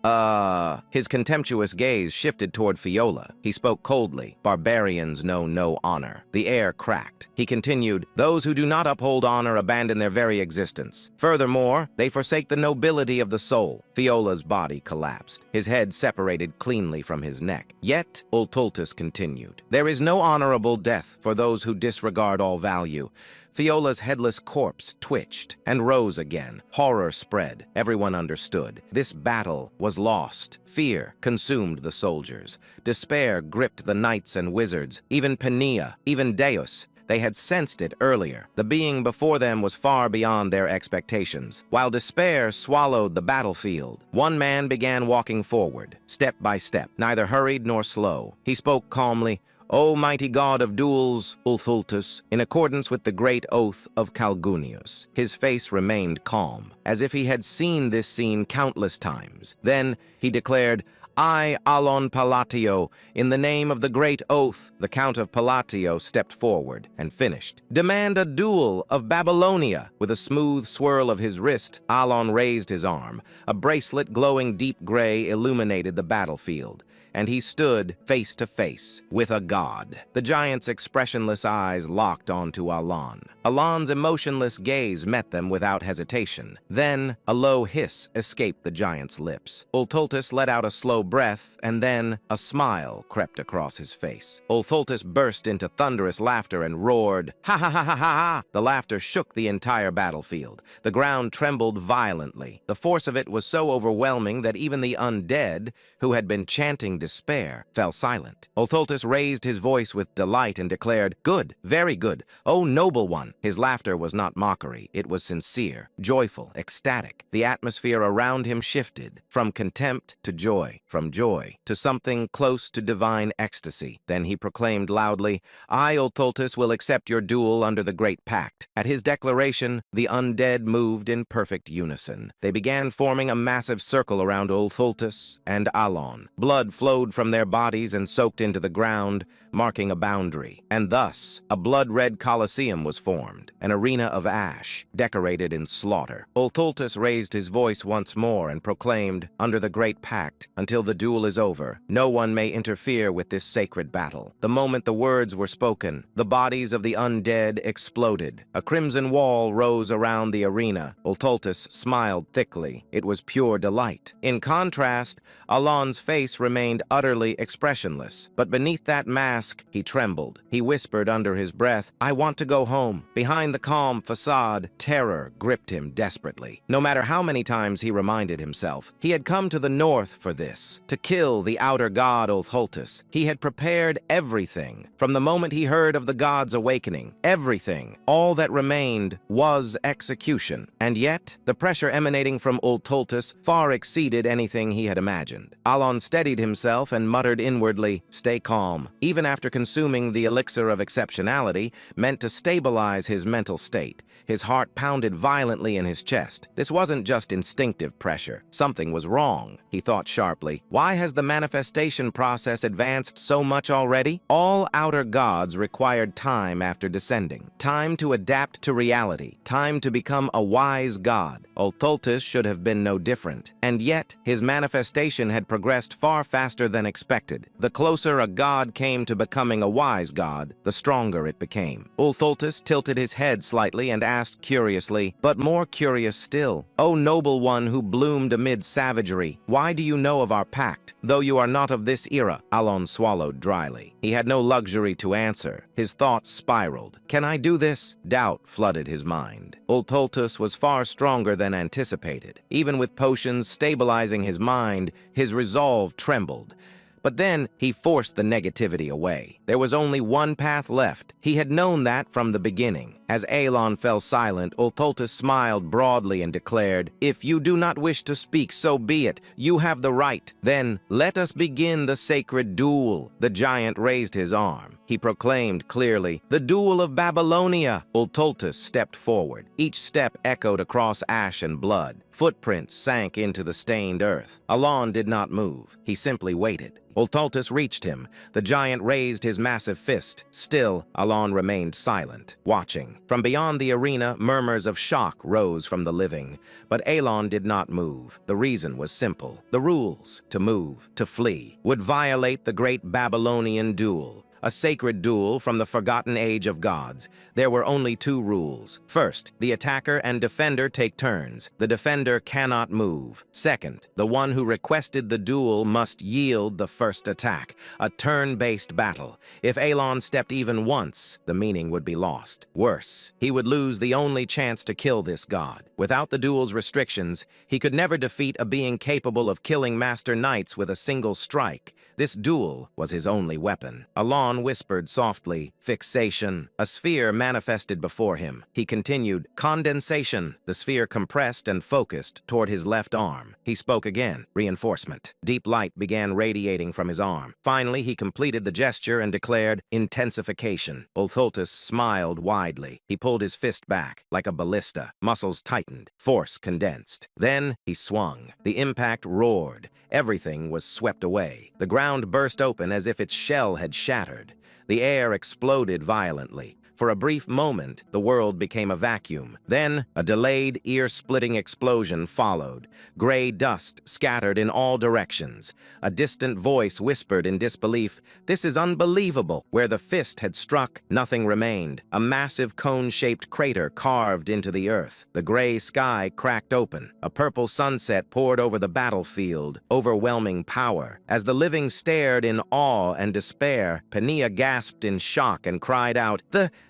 His contemptuous gaze shifted toward Fiola. He spoke coldly, "Barbarians know no honor." The air cracked. He continued, "Those who do not uphold honor abandon their very existence. Furthermore, they forsake the nobility of the soul." Fiola's body collapsed. His head separated cleanly from his neck. Yet, Ultaltus continued, "There is no honorable death for those who disregard all value." Fiola's headless corpse twitched and rose again. Horror spread. Everyone understood. This battle was lost. Fear consumed the soldiers. Despair gripped the knights and wizards. Even Pania, even Deus. They had sensed it earlier. The being before them was far beyond their expectations. While despair swallowed the battlefield, one man began walking forward, step by step, neither hurried nor slow. He spoke calmly, "O mighty god of duels, Ultaltus," in accordance with the great oath of Calgunius. His face remained calm, as if he had seen this scene countless times. Then he declared, "I, Alon Palatio, in the name of the great oath." The Count of Palatio stepped forward and finished. "Demand a duel of Babylonia." With a smooth swirl of his wrist, Alon raised his arm. A bracelet glowing deep gray illuminated the battlefield, and he stood face to face with a god. The giant's expressionless eyes locked onto Alon. Alon's emotionless gaze met them without hesitation. Then, a low hiss escaped the giant's lips. Ultaltus let out a slow breath, and then a smile crept across his face. Ultaltus burst into thunderous laughter and roared, "Ha ha ha ha ha ha!" The laughter shook the entire battlefield. The ground trembled violently. The force of it was so overwhelming that even the undead, who had been chanting despair, fell silent. Ultaltus raised his voice with delight and declared, "Good, very good, O noble one." His laughter was not mockery. It was sincere, joyful, ecstatic. The atmosphere around him shifted from contempt to joy, from joy to something close to divine ecstasy. Then he proclaimed loudly, "I, Ultaltus, will accept your duel under the Great Pact." At his declaration, the undead moved in perfect unison. They began forming a massive circle around Ultaltus and Alon. Blood flowed from their bodies and soaked into the ground, marking a boundary. And thus, a blood-red Colosseum was formed, an arena of ash, decorated in slaughter. Ultaltus raised his voice once more and proclaimed, "Under the Great Pact, until the duel is over, no one may interfere with this sacred battle." The moment the words were spoken, the bodies of the undead exploded. A crimson wall rose around the arena. Ultaltus smiled thickly. It was pure delight. In contrast, Alon's face remained utterly expressionless, but beneath that mask, he trembled. He whispered under his breath, "I want to go home." Behind the calm facade, terror gripped him desperately. No matter how many times he reminded himself, he had come to the north for this, to kill the outer god Ultaltus. He had prepared everything. From the moment he heard of the god's awakening, everything, all that remained was execution. And yet, the pressure emanating from Ultaltus far exceeded anything he had imagined. Alon steadied himself and muttered inwardly, "Stay calm." Even after consuming the elixir of exceptionality, meant to stabilize his mental state, his heart pounded violently in his chest. This wasn't just instinctive pressure. Something was wrong, he thought sharply. Why has the manifestation process advanced so much already? All outer gods required time after descending, time to adapt to reality, time to become a wise god. Ulthultus should have been no different, and yet his manifestation had progressed far faster than expected. The closer a god came to becoming a wise god, the stronger it became. Ulthultus tilted his head slightly and asked curiously, but more curious still, "O noble one who bloomed amid savagery, why do you know of our pact, though you are not of this era?" Alon swallowed dryly. He had no luxury to answer. His thoughts spiraled. Can I do this? Doubt flooded his mind. Ulthultus was far stronger than anticipated. Even with potions stabilizing his mind, his resolve trembled. But then he forced the negativity away. There was only one path left. He had known that from the beginning. As Alon fell silent, Ulthultus smiled broadly and declared, "If you do not wish to speak, so be it. You have the right. Then let us begin the sacred duel." The giant raised his arm. He proclaimed clearly, "The duel of Babylonia." Ulthultus stepped forward. Each step echoed across ash and blood. Footprints sank into the stained earth. Alon did not move. He simply waited. Ulthultus reached him. The giant raised his massive fist. Still, Alon remained silent, watching. From beyond the arena, murmurs of shock rose from the living. But Alon did not move. The reason was simple. The rules, to move, to flee, would violate the great Babylonian duel. A sacred duel from the forgotten age of gods. There were only two rules. First, the attacker and defender take turns. The defender cannot move. Second, the one who requested the duel must yield the first attack. A turn-based battle. If Alon stepped even once, the meaning would be lost. Worse, he would lose the only chance to kill this god. Without the duel's restrictions, he could never defeat a being capable of killing master knights with a single strike. This duel was his only weapon. Alon whispered softly, "Fixation." A sphere manifested before him. He continued, "Condensation." The sphere compressed and focused toward his left arm. He spoke again, "Reinforcement." Deep light began radiating from his arm. Finally, he completed the gesture and declared, "Intensification." Ulthultus smiled widely. He pulled his fist back, like a ballista. Muscles tightened. Force condensed. Then he swung. The impact roared. Everything was swept away. The ground burst open as if its shell had shattered. The air exploded violently. For a brief moment, the world became a vacuum. Then, a delayed, ear-splitting explosion followed. Gray dust scattered in all directions. A distant voice whispered in disbelief, "This is unbelievable." Where the fist had struck, nothing remained. A massive cone-shaped crater carved into the earth. The gray sky cracked open. A purple sunset poured over the battlefield, overwhelming power. As the living stared in awe and despair, Pania gasped in shock and cried out,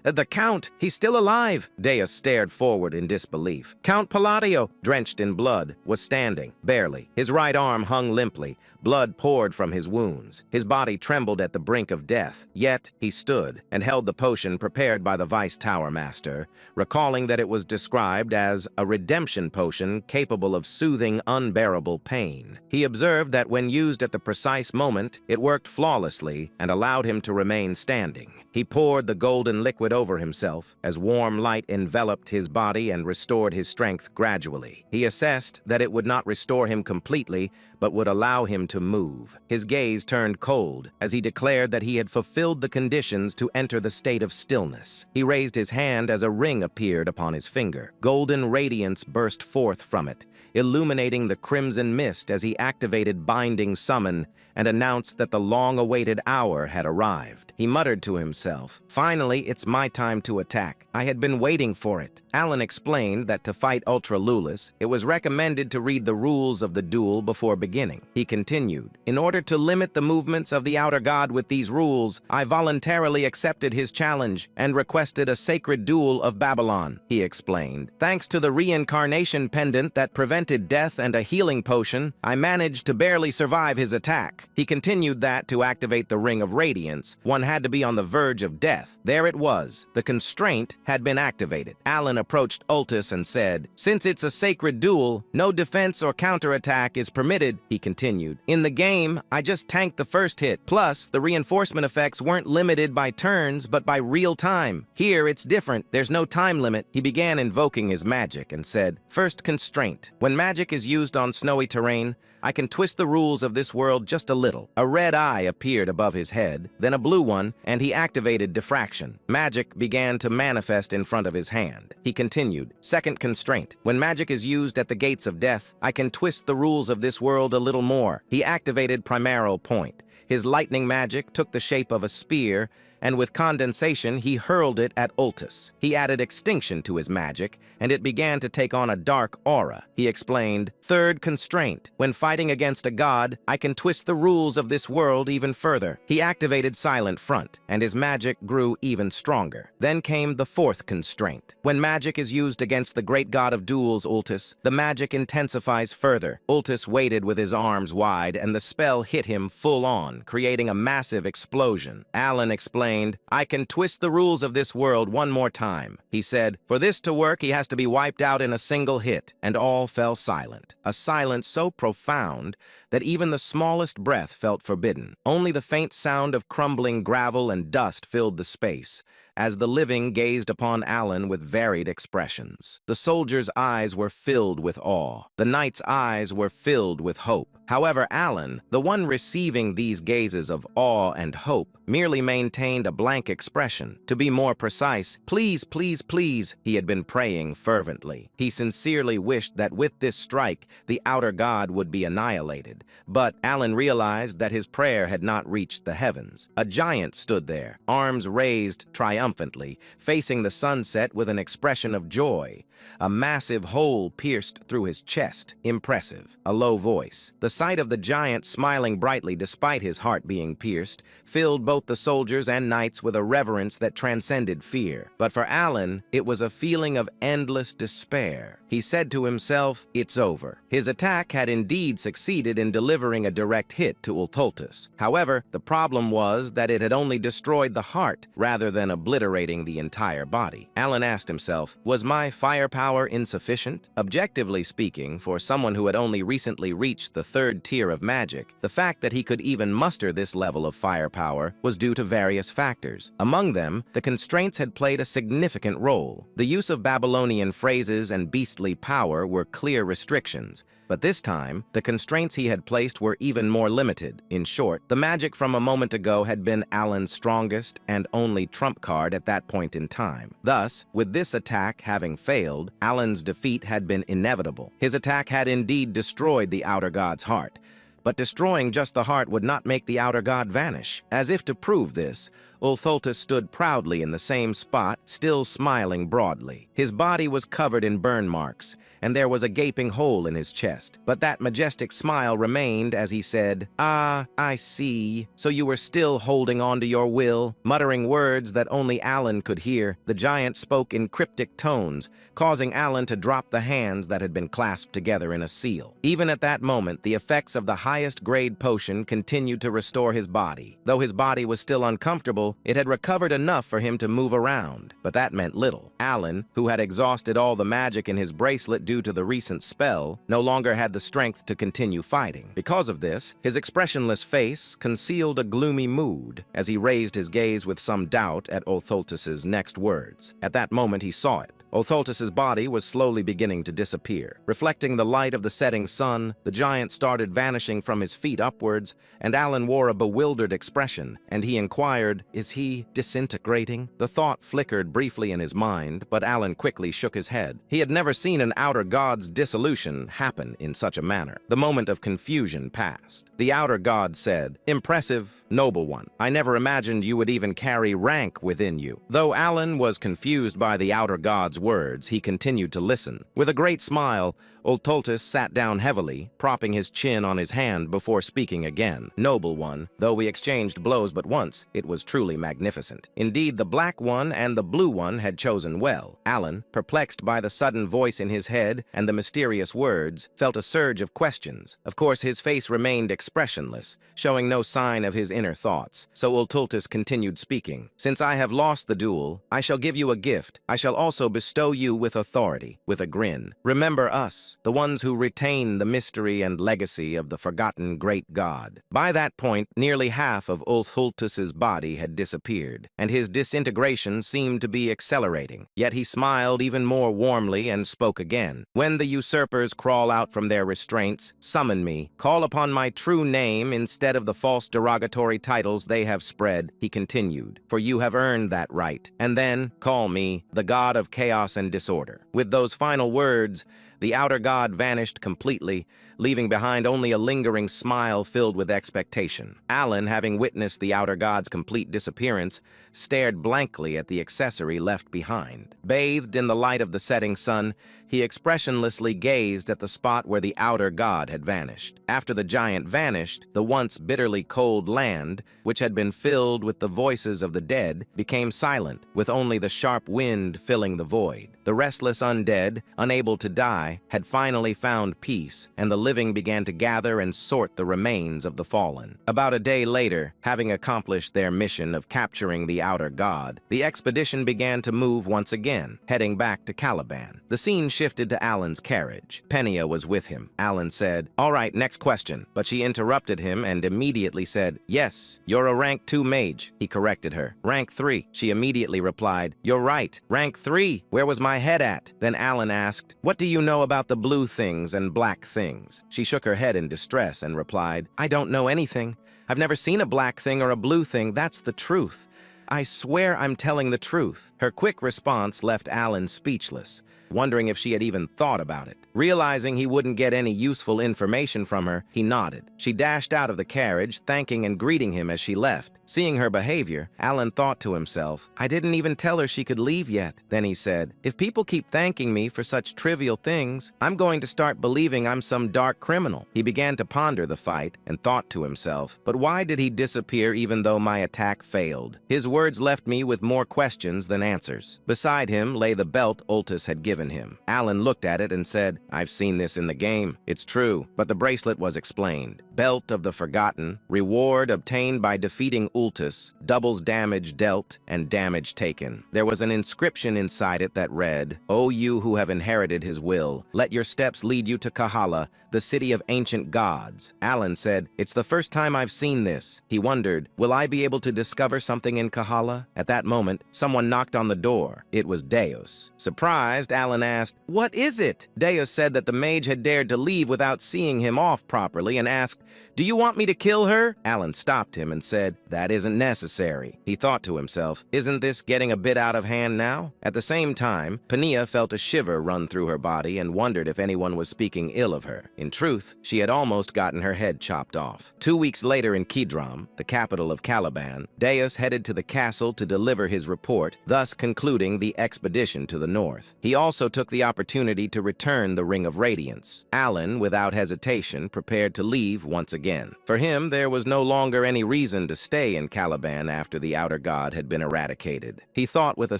The Count! He's still alive!" Dea stared forward in disbelief. Count Palladio, drenched in blood, was standing, barely. His right arm hung limply. Blood poured from his wounds. His body trembled at the brink of death. Yet he stood and held the potion prepared by the Vice Tower Master, recalling that it was described as a redemption potion capable of soothing unbearable pain. He observed that when used at the precise moment, it worked flawlessly and allowed him to remain standing. He poured the golden liquid over himself as warm light enveloped his body and restored his strength gradually. He assessed that it would not restore him completely, but would allow him to move. His gaze turned cold as he declared that he had fulfilled the conditions to enter the state of stillness. He raised his hand as a ring appeared upon his finger. Golden radiance burst forth from it, illuminating the crimson mist as he activated Binding Summon and announced that the long-awaited hour had arrived. He muttered to himself, "Finally, it's my time to attack. I had been waiting for it." Alan explained that to fight Ultra Lulis, it was recommended to read the rules of the duel before beginning. He continued, "In order to limit the movements of the outer god with these rules, I voluntarily accepted his challenge and requested a sacred duel of Babylon," he explained. "Thanks to the reincarnation pendant that prevented death and a healing potion, I managed to barely survive his attack." He continued that to activate the Ring of Radiance, one had to be on the verge of death. There it was, was. The constraint had been activated. Alan approached Ultis and said, "Since it's a sacred duel, no defense or counterattack is permitted," he continued. "In the game, I just tanked the first hit. Plus, the reinforcement effects weren't limited by turns, but by real time. Here, it's different. There's no time limit." He began invoking his magic and said, "First constraint. When magic is used on snowy terrain, I can twist the rules of this world just a little." A red eye appeared above his head, then a blue one, and he activated diffraction. Magic began to manifest in front of his hand. He continued, "Second constraint. When magic is used at the gates of death, I can twist the rules of this world a little more." He activated Primeral Point. His lightning magic took the shape of a spear, and with condensation, he hurled it at Ultis. He added extinction to his magic, and it began to take on a dark aura. He explained, "Third constraint. When fighting against a god, I can twist the rules of this world even further." He activated Silent Front, and his magic grew even stronger. Then came the fourth constraint. When magic is used against the great god of duels, Ultis, the magic intensifies further. Ultis waited with his arms wide, and the spell hit him full on, creating a massive explosion. Alan explained, "I can twist the rules of this world one more time." He said, "For this to work, he has to be wiped out in a single hit," and all fell silent. A silence so profound that even the smallest breath felt forbidden. Only the faint sound of crumbling gravel and dust filled the space, as the living gazed upon Alan with varied expressions. The soldier's eyes were filled with awe. The knight's eyes were filled with hope. However, Alan, the one receiving these gazes of awe and hope, merely maintained a blank expression. To be more precise, "Please, please, please," he had been praying fervently. He sincerely wished that with this strike, the outer god would be annihilated. But Alan realized that his prayer had not reached the heavens. A giant stood there, arms raised triumphantly, facing the sunset with an expression of joy. A massive hole pierced through his chest. Impressive. A low voice. The sight of the giant smiling brightly despite his heart being pierced filled both the soldiers and knights with a reverence that transcended fear. But for Alan, it was a feeling of endless despair. He said to himself, "It's over." His attack had indeed succeeded in delivering a direct hit to Ultultus. However, the problem was that it had only destroyed the heart rather than obliterating the entire body. Alan asked himself, was my firepower insufficient? Objectively speaking, for someone who had only recently reached the third tier of magic, the fact that he could even muster this level of firepower was due to various factors. Among them, the constraints had played a significant role. The use of Babylonian phrases and beastly power were clear restrictions, but this time, the constraints he had placed were even more limited. In short, the magic from a moment ago had been Alan's strongest and only trump card at that point in time. Thus, with this attack having failed, Alan's defeat had been inevitable. His attack had indeed destroyed the outer god's heart, but destroying just the heart would not make the outer god vanish. As if to prove this, Ultultus stood proudly in the same spot, still smiling broadly. His body was covered in burn marks, and there was a gaping hole in his chest. But that majestic smile remained as he said, "Ah, I see. So you were still holding on to your will." Muttering words that only Alan could hear, the giant spoke in cryptic tones, causing Alan to drop the hands that had been clasped together in a seal. Even at that moment, the effects of the highest grade potion continued to restore his body. Though his body was still uncomfortable, it had recovered enough for him to move around, but that meant little. Alan, who had exhausted all the magic in his bracelet due to the recent spell, no longer had the strength to continue fighting. Because of this, his expressionless face concealed a gloomy mood as he raised his gaze with some doubt at Ultultus's next words. At that moment, he saw it. Ultultus's body was slowly beginning to disappear. Reflecting the light of the setting sun, the giant started vanishing from his feet upwards, and Alan wore a bewildered expression, and he inquired, "Is he disintegrating?" The thought flickered briefly in his mind, but Alan quickly shook his head. He had never seen an outer god's dissolution happen in such a manner. The moment of confusion passed. The outer god said, "Impressive, noble one. I never imagined you would even carry rank within you." Though Alan was confused by the outer god's words, he continued to listen. With a great smile, Ultultus sat down heavily, propping his chin on his hand before speaking again. Noble one, though we exchanged blows but once, it was truly magnificent. Indeed, the black one and the blue one had chosen well. Alan, perplexed by the sudden voice in his head and the mysterious words, felt a surge of questions. Of course, his face remained expressionless, showing no sign of his inner thoughts, so Ultultus continued speaking. Since I have lost the duel, I shall give you a gift. I shall also bestow you with authority, with a grin. Remember us, the ones who retain the mystery and legacy of the forgotten great god. By that point, nearly half of Ultultus's body had disappeared, and his disintegration seemed to be accelerating. Yet he smiled even more warmly and spoke again. When the usurpers crawl out from their restraints, summon me. Call upon my true name instead of the false derogatory titles they have spread, he continued, for you have earned that right. And then, call me the god of chaos and disorder. With those final words, the outer god vanished completely, leaving behind only a lingering smile filled with expectation. Alan, having witnessed the outer god's complete disappearance, stared blankly at the accessory left behind. Bathed in the light of the setting sun, he expressionlessly gazed at the spot where the outer god had vanished. After the giant vanished, the once bitterly cold land, which had been filled with the voices of the dead, became silent, with only the sharp wind filling the void. The restless undead, unable to die, had finally found peace, and the living began to gather and sort the remains of the fallen. About a day later, having accomplished their mission of capturing the outer god, the expedition began to move once again, heading back to Caliban. The scene shifted to Alan's carriage. Penia was with him. Alan said, "All right, next question." But she interrupted him and immediately said, "Yes, you're a rank 2 mage." He corrected her. "Rank 3. She immediately replied, "You're right. Rank 3. Where was my head at?" Then Alan asked, "What do you know about the blue things and black things?" She shook her head in distress and replied, "I don't know anything. I've never seen a black thing or a blue thing. That's the truth. I swear I'm telling the truth." Her quick response left Alan speechless, wondering if she had even thought about it. Realizing he wouldn't get any useful information from her, he nodded. She dashed out of the carriage, thanking and greeting him as she left. Seeing her behavior, Alan thought to himself, "I didn't even tell her she could leave yet." Then he said, "If people keep thanking me for such trivial things, I'm going to start believing I'm some dark criminal." He began to ponder the fight and thought to himself, "But why did he disappear even though my attack failed?" His words left me with more questions than answers. Beside him lay the belt Ultus had given him. Alan looked at it and said, "I've seen this in the game. It's true." But the bracelet was explained. Belt of the Forgotten, reward obtained by defeating Ultus, doubles damage dealt and damage taken. There was an inscription inside it that read, "O you who have inherited his will, let your steps lead you to Kahala, the city of ancient gods." Alan said, "It's the first time I've seen this." He wondered, will I be able to discover something in Kahala? At that moment, someone knocked on the door. It was Deus. Surprised, Alan asked, "What is it?" Deus said that the mage had dared to leave without seeing him off properly and asked, "Do you want me to kill her?" Alan stopped him and said, "That isn't necessary." He thought to himself, "Isn't this getting a bit out of hand now?" At the same time, Penia felt a shiver run through her body and wondered if anyone was speaking ill of her. In truth, she had almost gotten her head chopped off. 2 weeks later in Kidram, the capital of Caliban, Deus headed to the castle to deliver his report, thus concluding the expedition to the north. He also took the opportunity to return the Ring of Radiance. Alan, without hesitation, prepared to leave once again. For him, there was no longer any reason to stay in Caliban after the outer god had been eradicated. He thought with a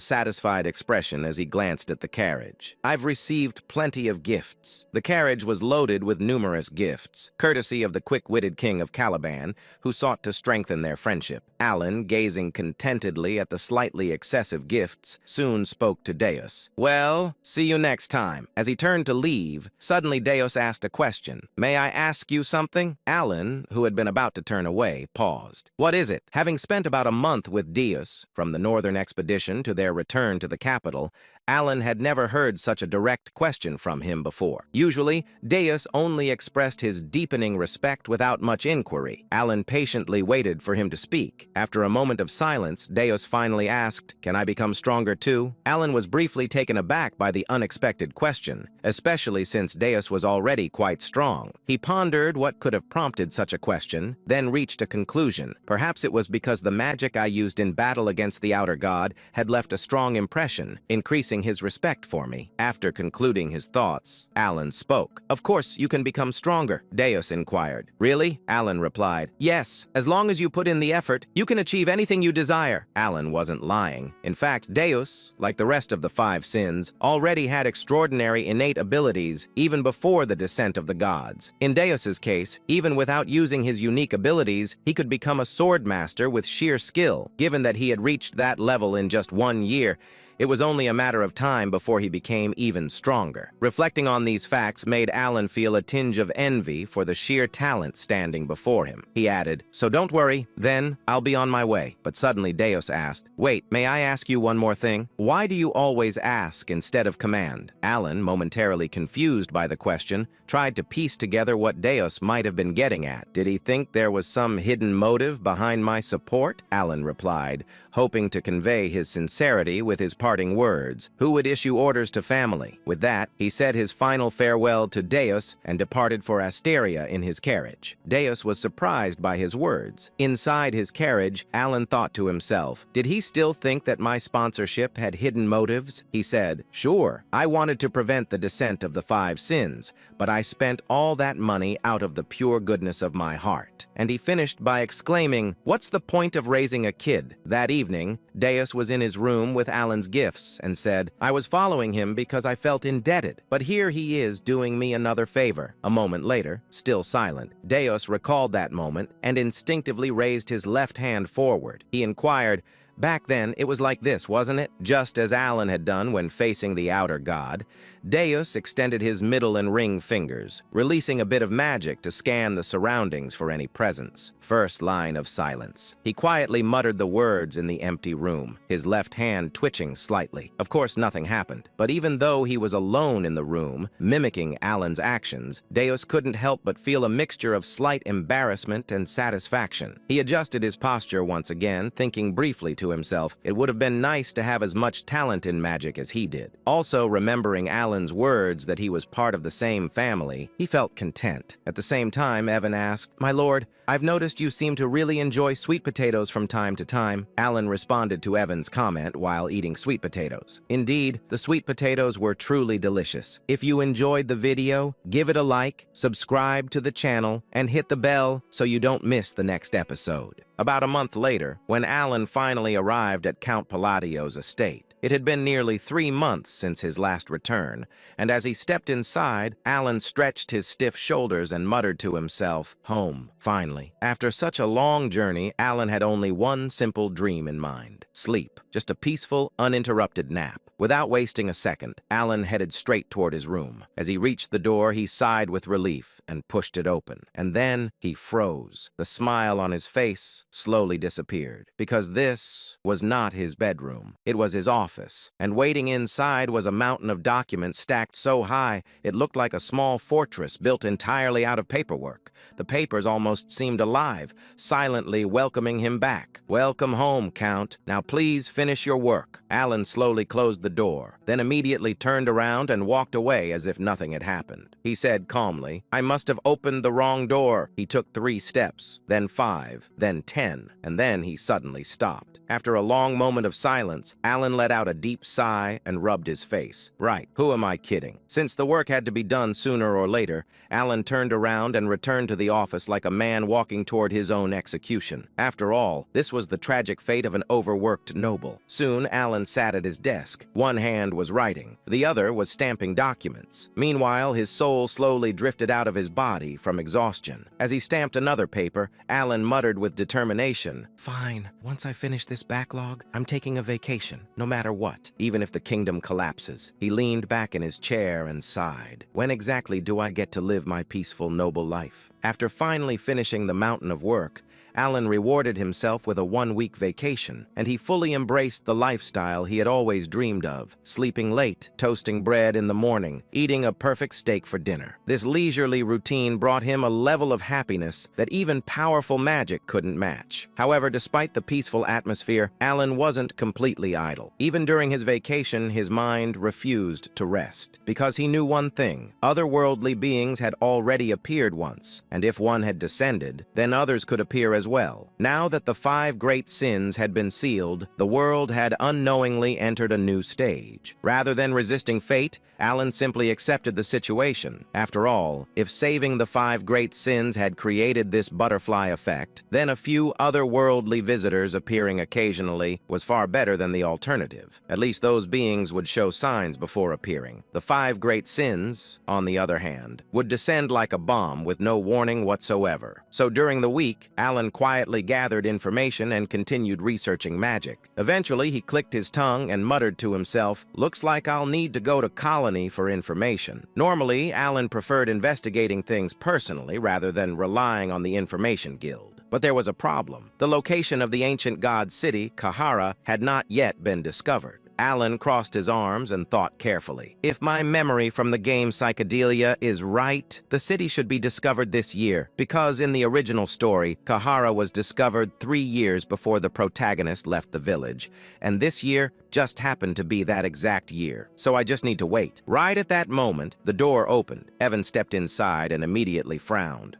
satisfied expression as he glanced at the carriage. "I've received plenty of gifts." The carriage was loaded with numerous gifts, courtesy of the quick-witted king of Caliban, who sought to strengthen their friendship. Alan, gazing contentedly at the slightly excessive gifts, soon spoke to Deus. "Well, see you next time." As he turned to leave, suddenly Deus asked a question. "May I ask you something?" Alan, who had been about to turn away, paused. "What is it?" Having spent about a month with Deus, from the northern expedition to their return to the capital, Alan had never heard such a direct question from him before. Usually, Deus only expressed his deepening respect without much inquiry. Alan patiently waited for him to speak. After a moment of silence, Deus finally asked, "Can I become stronger too?" Alan was briefly taken aback by the unexpected question, especially since Deus was already quite strong. He pondered what could have prompted such a question, then reached a conclusion. Perhaps it was because the magic I used in battle against the outer god had left a strong impression, increasing expressing his respect for me. After concluding his thoughts, Alan spoke. "Of course, you can become stronger," Deus inquired. "Really?" Alan replied. "Yes, as long as you put in the effort, you can achieve anything you desire." Alan wasn't lying. In fact, Deus, like the rest of the five sins, already had extraordinary innate abilities even before the descent of the gods. In Deus's case, even without using his unique abilities, he could become a sword master with sheer skill. Given that he had reached that level in just 1 year, it was only a matter of time before he became even stronger. Reflecting on these facts made Alan feel a tinge of envy for the sheer talent standing before him. He added, "So don't worry, then I'll be on my way." But suddenly Deus asked, "Wait, may I ask you one more thing? Why do you always ask instead of command?" Alan, momentarily confused by the question, tried to piece together what Deus might have been getting at. Did he think there was some hidden motive behind my support? Alan replied, hoping to convey his sincerity with his parting words. Who would issue orders to family? With that, he said his final farewell to Deus and departed for Asteria in his carriage. Deus was surprised by his words. Inside his carriage, Alan thought to himself, did he still think that my sponsorship had hidden motives? He said, "Sure, I wanted to prevent the descent of the five sins, but I spent all that money out of the pure goodness of my heart." And he finished by exclaiming, "What's the point of raising a kid?" That evening, Deus was in his room with Alan's gifts and said, "I was following him because I felt indebted, but here he is doing me another favor." A moment later, still silent, Deus recalled that moment and instinctively raised his left hand forward. He inquired, "Back then, it was like this, wasn't it?" Just as Alan had done when facing the outer god, Deus extended his middle and ring fingers, releasing a bit of magic to scan the surroundings for any presence. First line of silence. He quietly muttered the words in the empty room, his left hand twitching slightly. Of course, nothing happened, but even though he was alone in the room, mimicking Alan's actions, Deus couldn't help but feel a mixture of slight embarrassment and satisfaction. He adjusted his posture once again, thinking briefly to himself, it would have been nice to have as much talent in magic as he did. Also, remembering Alan's words that he was part of the same family, he felt content. At the same time, Evan asked, "My lord, I've noticed you seem to really enjoy sweet potatoes from time to time." Alan responded to Evan's comment while eating sweet potatoes. Indeed, the sweet potatoes were truly delicious. If you enjoyed the video, give it a like, subscribe to the channel, and hit the bell so you don't miss the next episode. About a month later, when Alan finally arrived at Count Palladio's estate, it had been nearly 3 months since his last return, and as he stepped inside, Alan stretched his stiff shoulders and muttered to himself, "Home, finally." After such a long journey, Alan had only one simple dream in mind: sleep, just a peaceful, uninterrupted nap. Without wasting a second, Alan headed straight toward his room. As he reached the door, he sighed with relief and pushed it open. And then he froze. The smile on his face slowly disappeared, because this was not his bedroom. It was his office, and waiting inside was a mountain of documents stacked so high it looked like a small fortress built entirely out of paperwork. The papers almost seemed alive, silently welcoming him back. "Welcome home, Count. Now please finish your work." Alan slowly closed the door, then immediately turned around and walked away as if nothing had happened. He said calmly, "I must have opened the wrong door." He took 3 steps, then 5, then 10, and then he suddenly stopped. After a long moment of silence, Alan let out a deep sigh and rubbed his face. Right, who am I kidding? Since the work had to be done sooner or later, Alan turned around and returned to the office like a man walking toward his own execution. After all, this was the tragic fate of an overworked noble. Soon, Alan sat at his desk. One hand was writing, the other was stamping documents. Meanwhile, his soul slowly drifted out of his body from exhaustion. As he stamped another paper, Alan muttered with determination, "Fine, once I finish this backlog, I'm taking a vacation, no matter what, even if the kingdom collapses." He leaned back in his chair and sighed. When exactly do I get to live my peaceful, noble life? After finally finishing the mountain of work, Alan rewarded himself with a 1-week vacation, and he fully embraced the lifestyle he had always dreamed of, sleeping late, toasting bread in the morning, eating a perfect steak for dinner. This leisurely routine brought him a level of happiness that even powerful magic couldn't match. However, despite the peaceful atmosphere, Alan wasn't completely idle. Even Even during his vacation, his mind refused to rest, because he knew one thing: otherworldly beings had already appeared once, and if one had descended, then others could appear as well. Now that the 5 great sins had been sealed, the world had unknowingly entered a new stage. Rather than resisting fate, Alan simply accepted the situation. After all, if saving the 5 great sins had created this butterfly effect, then a few otherworldly visitors appearing occasionally was far better than the alternative. At least those beings would show signs before appearing. The 5 great sins, on the other hand, would descend like a bomb with no warning whatsoever. So during the week, Alan quietly gathered information and continued researching magic. Eventually, he clicked his tongue and muttered to himself, "Looks like I'll need to go to colony for information." Normally, Alan preferred investigating things personally rather than relying on the information guild. But there was a problem. The location of the ancient god city, Kahara, had not yet been discovered. Alan crossed his arms and thought carefully. If my memory from the game Psychedelia is right, the city should be discovered this year, because in the original story, Kahara was discovered 3 years before the protagonist left the village, and this year just happened to be that exact year. So I just need to wait. Right at that moment, the door opened. Evan stepped inside and immediately frowned.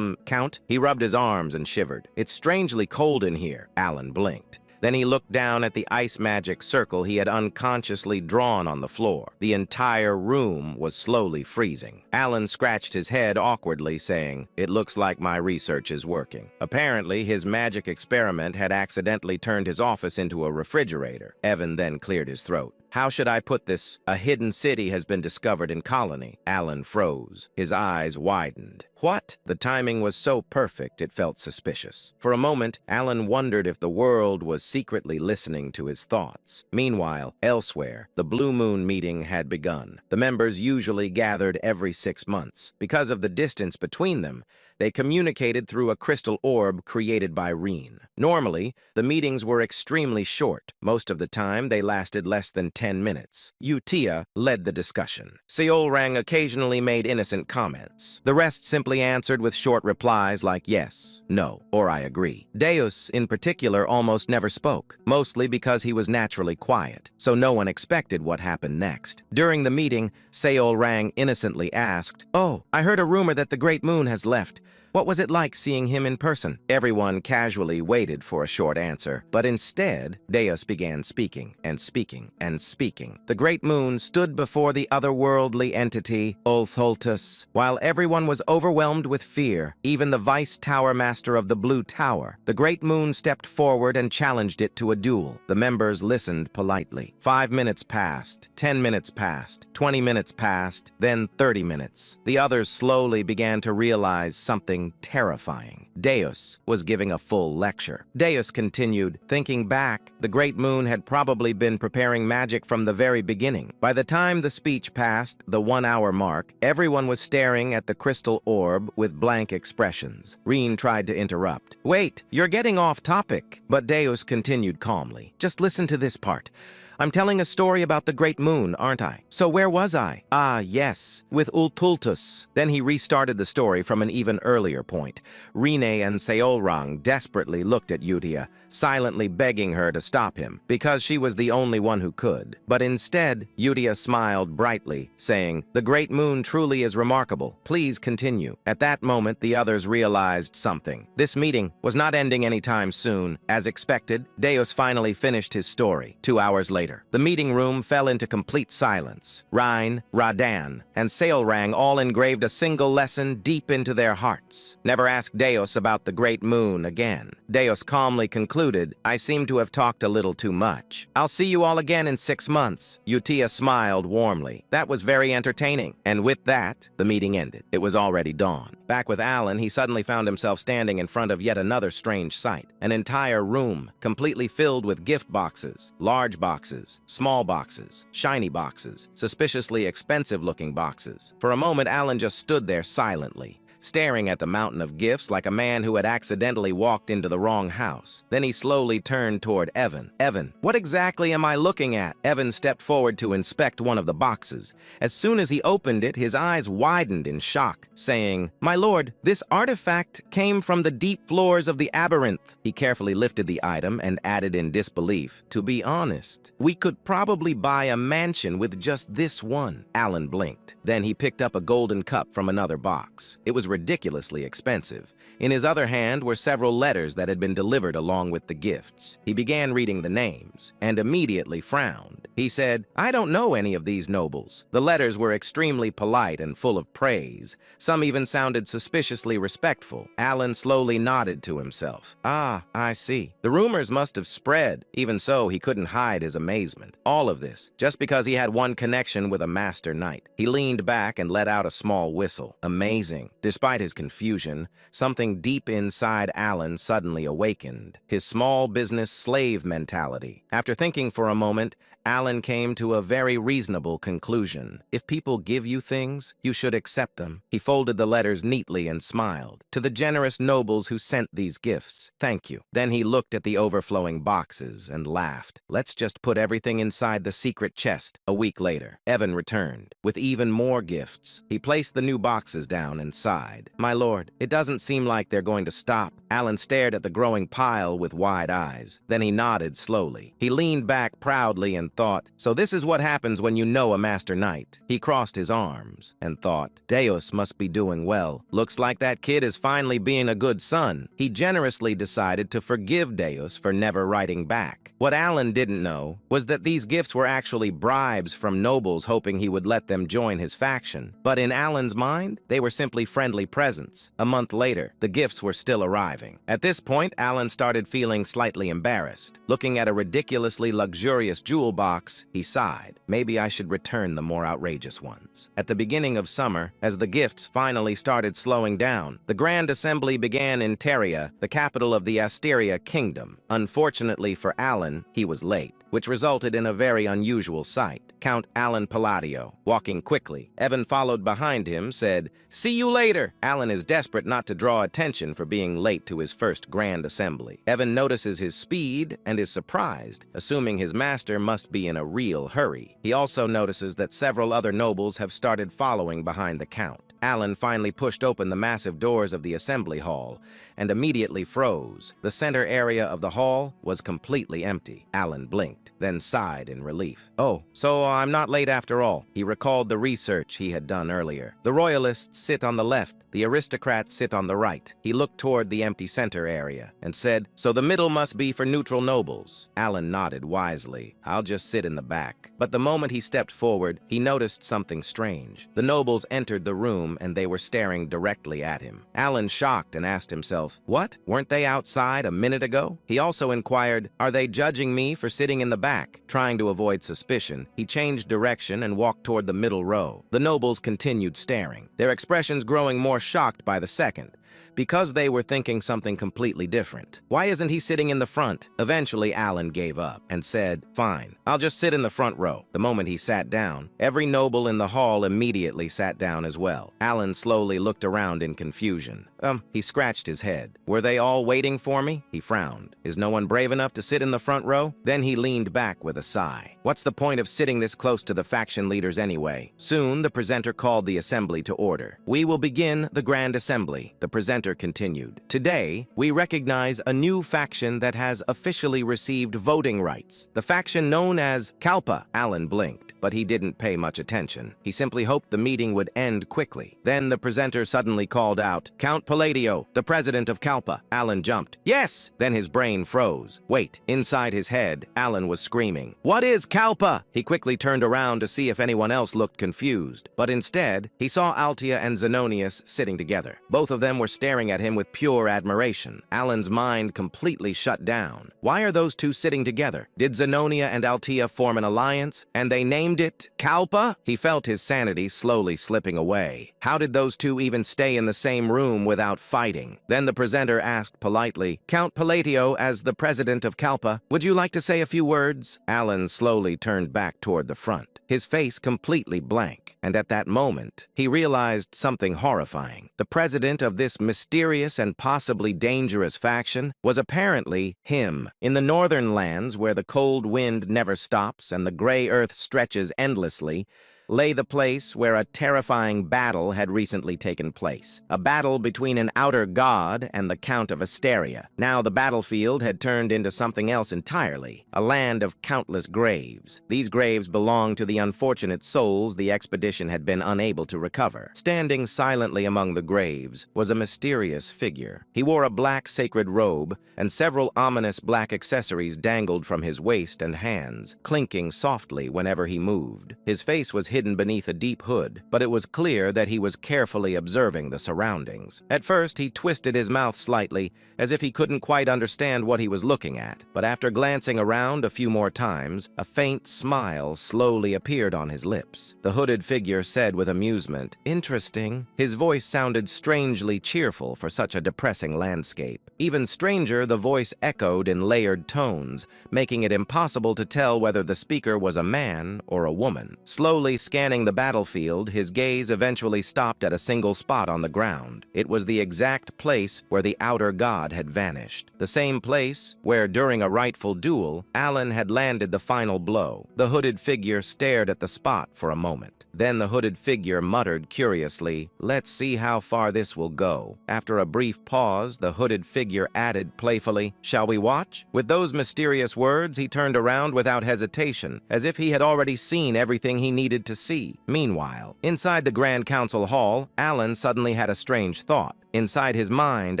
Count?" He rubbed his arms and shivered. "It's strangely cold in here." Alan blinked. Then he looked down at the ice magic circle he had unconsciously drawn on the floor. The entire room was slowly freezing. Alan scratched his head awkwardly, saying, "It looks like my research is working." Apparently, his magic experiment had accidentally turned his office into a refrigerator. Evan then cleared his throat. "How should I put this? A hidden city has been discovered in Colony." Alan froze. His eyes widened. What? The timing was so perfect it felt suspicious. For a moment, Alan wondered if the world was secretly listening to his thoughts. Meanwhile, elsewhere, the Blue Moon meeting had begun. The members usually gathered every 6 months. Because of the distance between them, they communicated through a crystal orb created by Reen. Normally, the meetings were extremely short. Most of the time, they lasted less than 10 minutes. Utia led the discussion. Seolrang occasionally made innocent comments. The rest simply answered with short replies like yes, no, or I agree. Deus, in particular, almost never spoke, mostly because he was naturally quiet, so no one expected what happened next. During the meeting, Seolrang innocently asked, "Oh, I heard a rumor that the Great Moon has left. What was it like seeing him in person?" Everyone casually waited for a short answer, but instead, Deus began speaking and speaking and speaking. The Great Moon stood before the otherworldly entity, Ultholtus, while everyone was overwhelmed with fear, even the Vice Tower Master of the Blue Tower. The Great Moon stepped forward and challenged it to a duel. The members listened politely. 5 minutes passed, 10 minutes passed, 20 minutes passed, then 30 minutes. The others slowly began to realize something terrifying. Deus was giving a full lecture. Deus continued, "Thinking back, the Great Moon had probably been preparing magic from the very beginning. By the time the speech passed the 1-hour mark, everyone was staring at the crystal orb with blank expressions." Reen tried to interrupt. "Wait, you're getting off topic." But Deus continued calmly. "Just listen to this part. I'm telling a story about the Great Moon, aren't I? So where was I? Ah, yes, with Ultultus." Then he restarted the story from an even earlier point. Rene and Seolrang desperately looked at Utia, silently begging her to stop him, because she was the only one who could. But instead, Utia smiled brightly, saying, "The Great Moon truly is remarkable. Please continue." At that moment, the others realized something. This meeting was not ending anytime soon. As expected, Deus finally finished his story. 2 hours later, the meeting room fell into complete silence. Rhine, Radan, and Seolrang all engraved a single lesson deep into their hearts. Never ask Deus about the Great Moon again. Deus calmly concluded, "I seem to have talked a little too much. I'll see you all again in 6 months." Utia smiled warmly. That was very entertaining. And with that, the meeting ended. It was already dawn. Back with Alan, he suddenly found himself standing in front of yet another strange sight. An entire room, completely filled with gift boxes, large boxes, small boxes, shiny boxes, suspiciously expensive-looking boxes. For a moment, Alan just stood there silently, staring at the mountain of gifts like a man who had accidentally walked into the wrong house. Then he slowly turned toward Evan. "Evan, what exactly am I looking at?" Evan stepped forward to inspect one of the boxes. As soon as he opened it, his eyes widened in shock, saying, "My lord, this artifact came from the deep floors of the Aberranth." He carefully lifted the item and added in disbelief, "To be honest, we could probably buy a mansion with just this one." Alan blinked. Then he picked up a golden cup from another box. It was ridiculously expensive. In his other hand were several letters that had been delivered along with the gifts. He began reading the names and immediately frowned. He said, "I don't know any of these nobles." The letters were extremely polite and full of praise. Some even sounded suspiciously respectful. Alan slowly nodded to himself. "Ah, I see. The rumors must have spread." Even so, he couldn't hide his amazement. All of this, just because he had one connection with a master knight. He leaned back and let out a small whistle. Amazing. Despite his confusion, something deep inside Alan suddenly awakened. His small business slave mentality. After thinking for a moment, Alan came to a very reasonable conclusion. If people give you things, you should accept them. He folded the letters neatly and smiled. "To the generous nobles who sent these gifts, thank you." Then he looked at the overflowing boxes and laughed. "Let's just put everything inside the secret chest." A week later, Evan returned with even more gifts. He placed the new boxes down and sighed. "My lord, it doesn't seem like they're going to stop." Alan stared at the growing pile with wide eyes. Then he nodded slowly. He leaned back proudly and thought, "So this is what happens when you know a master knight." He crossed his arms and thought, "Deus must be doing well. Looks like that kid is finally being a good son." He generously decided to forgive Deus for never writing back. What Alan didn't know was that these gifts were actually bribes from nobles hoping he would let them join his faction. But in Alan's mind, they were simply friendly presents. A month later, the gifts were still arriving. At this point, Alan started feeling slightly embarrassed. Looking at a ridiculously luxurious jewel box, he sighed. Maybe I should return the more outrageous ones. At the beginning of summer, as the gifts finally started slowing down, the Grand Assembly began in Teria, the capital of the Asteria Kingdom. Unfortunately for Alan, he was late, which resulted in a very unusual sight. Count Alan Palladio, walking quickly. Evan followed behind him, said, "See you later." Alan is desperate not to draw attention for being late to his first Grand Assembly. Evan notices his speed and is surprised, assuming his master must be in a real hurry. He also notices that several other nobles have started following behind the Count. Alan finally pushed open the massive doors of the assembly hall and immediately froze. The center area of the hall was completely empty. Alan blinked, then sighed in relief. "Oh, so I'm not late after all." He recalled the research he had done earlier. The royalists sit on the left, the aristocrats sit on the right. He looked toward the empty center area and said, "So the middle must be for neutral nobles." Alan nodded wisely. "I'll just sit in the back." But the moment he stepped forward, he noticed something strange. The nobles entered the room and they were staring directly at him. Alan shocked and asked himself, "What? Weren't they outside a minute ago?" He also inquired, "Are they judging me for sitting in the back?" Trying to avoid suspicion, he changed direction and walked toward the middle row. The nobles continued staring, their expressions growing more shocked by the second, because they were thinking something completely different. Why isn't he sitting in the front? Eventually, Alan gave up and said, "Fine, I'll just sit in the front row." The moment he sat down, every noble in the hall immediately sat down as well. Alan slowly looked around in confusion. He scratched his head. "Were they all waiting for me?" He frowned. "Is no one brave enough to sit in the front row?" Then he leaned back with a sigh. What's the point of sitting this close to the faction leaders anyway? Soon, the presenter called the assembly to order. "We will begin the Grand Assembly," the presenter continued. "Today, we recognize a new faction that has officially received voting rights. The faction known as Kalpa." Alan blinked, but he didn't pay much attention. He simply hoped the meeting would end quickly. Then the presenter suddenly called out, "Count Palladio, the president of Kalpa." Alan jumped. "Yes!" Then his brain froze. Wait, inside his head, Alan was screaming, "What is Kalpa?" He quickly turned around to see if anyone else looked confused, but instead, he saw Altia and Zenonius sitting together. Both of them were staring at him with pure admiration. Alan's mind completely shut down. Why are those two sitting together? Did Zenonia and Altia form an alliance, and they named named it Kalpa? He felt his sanity slowly slipping away. How did those two even stay in the same room without fighting? Then the presenter asked politely, Count Palatio, as the president of Kalpa, would you like to say a few words? Alan slowly turned back toward the front, his face completely blank, and at that moment, he realized something horrifying. The president of this mysterious and possibly dangerous faction was apparently him. In the northern lands, where the cold wind never stops and the gray earth stretches endlessly, lay the place where a terrifying battle had recently taken place. A battle between an outer god and the Count of Asteria. Now the battlefield had turned into something else entirely, a land of countless graves. These graves belonged to the unfortunate souls the expedition had been unable to recover. Standing silently among the graves was a mysterious figure. He wore a black sacred robe, and several ominous black accessories dangled from his waist and hands, clinking softly whenever he moved. His face was hidden beneath a deep hood, but it was clear that he was carefully observing the surroundings. At first, he twisted his mouth slightly, as if he couldn't quite understand what he was looking at, but after glancing around a few more times, a faint smile slowly appeared on his lips. The hooded figure said with amusement, "Interesting." His voice sounded strangely cheerful for such a depressing landscape. Even stranger, the voice echoed in layered tones, making it impossible to tell whether the speaker was a man or a woman. Slowly scanning the battlefield, his gaze eventually stopped at a single spot on the ground. It was the exact place where the outer god had vanished. The same place where, during a rightful duel, Alan had landed the final blow. The hooded figure stared at the spot for a moment. Then the hooded figure muttered curiously, "Let's see how far this will go." After a brief pause, the hooded figure added playfully, "Shall we watch?" With those mysterious words, he turned around without hesitation, as if he had already seen everything he needed to see. Meanwhile, inside the Grand Council Hall, Alan suddenly had a strange thought. Inside his mind,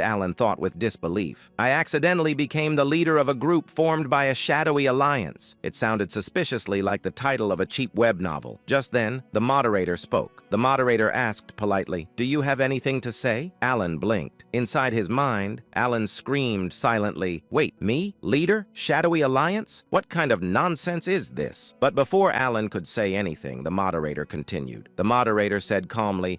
Alan thought with disbelief. "I accidentally became the leader of a group formed by a shadowy alliance." It sounded suspiciously like the title of a cheap web novel. Just then, the moderator spoke. The moderator asked politely, "Do you have anything to say?" Alan blinked. Inside his mind, Alan screamed silently, "Wait, me? Leader? Shadowy alliance? What kind of nonsense is this?" But before Alan could say anything, the moderator continued. The moderator said calmly,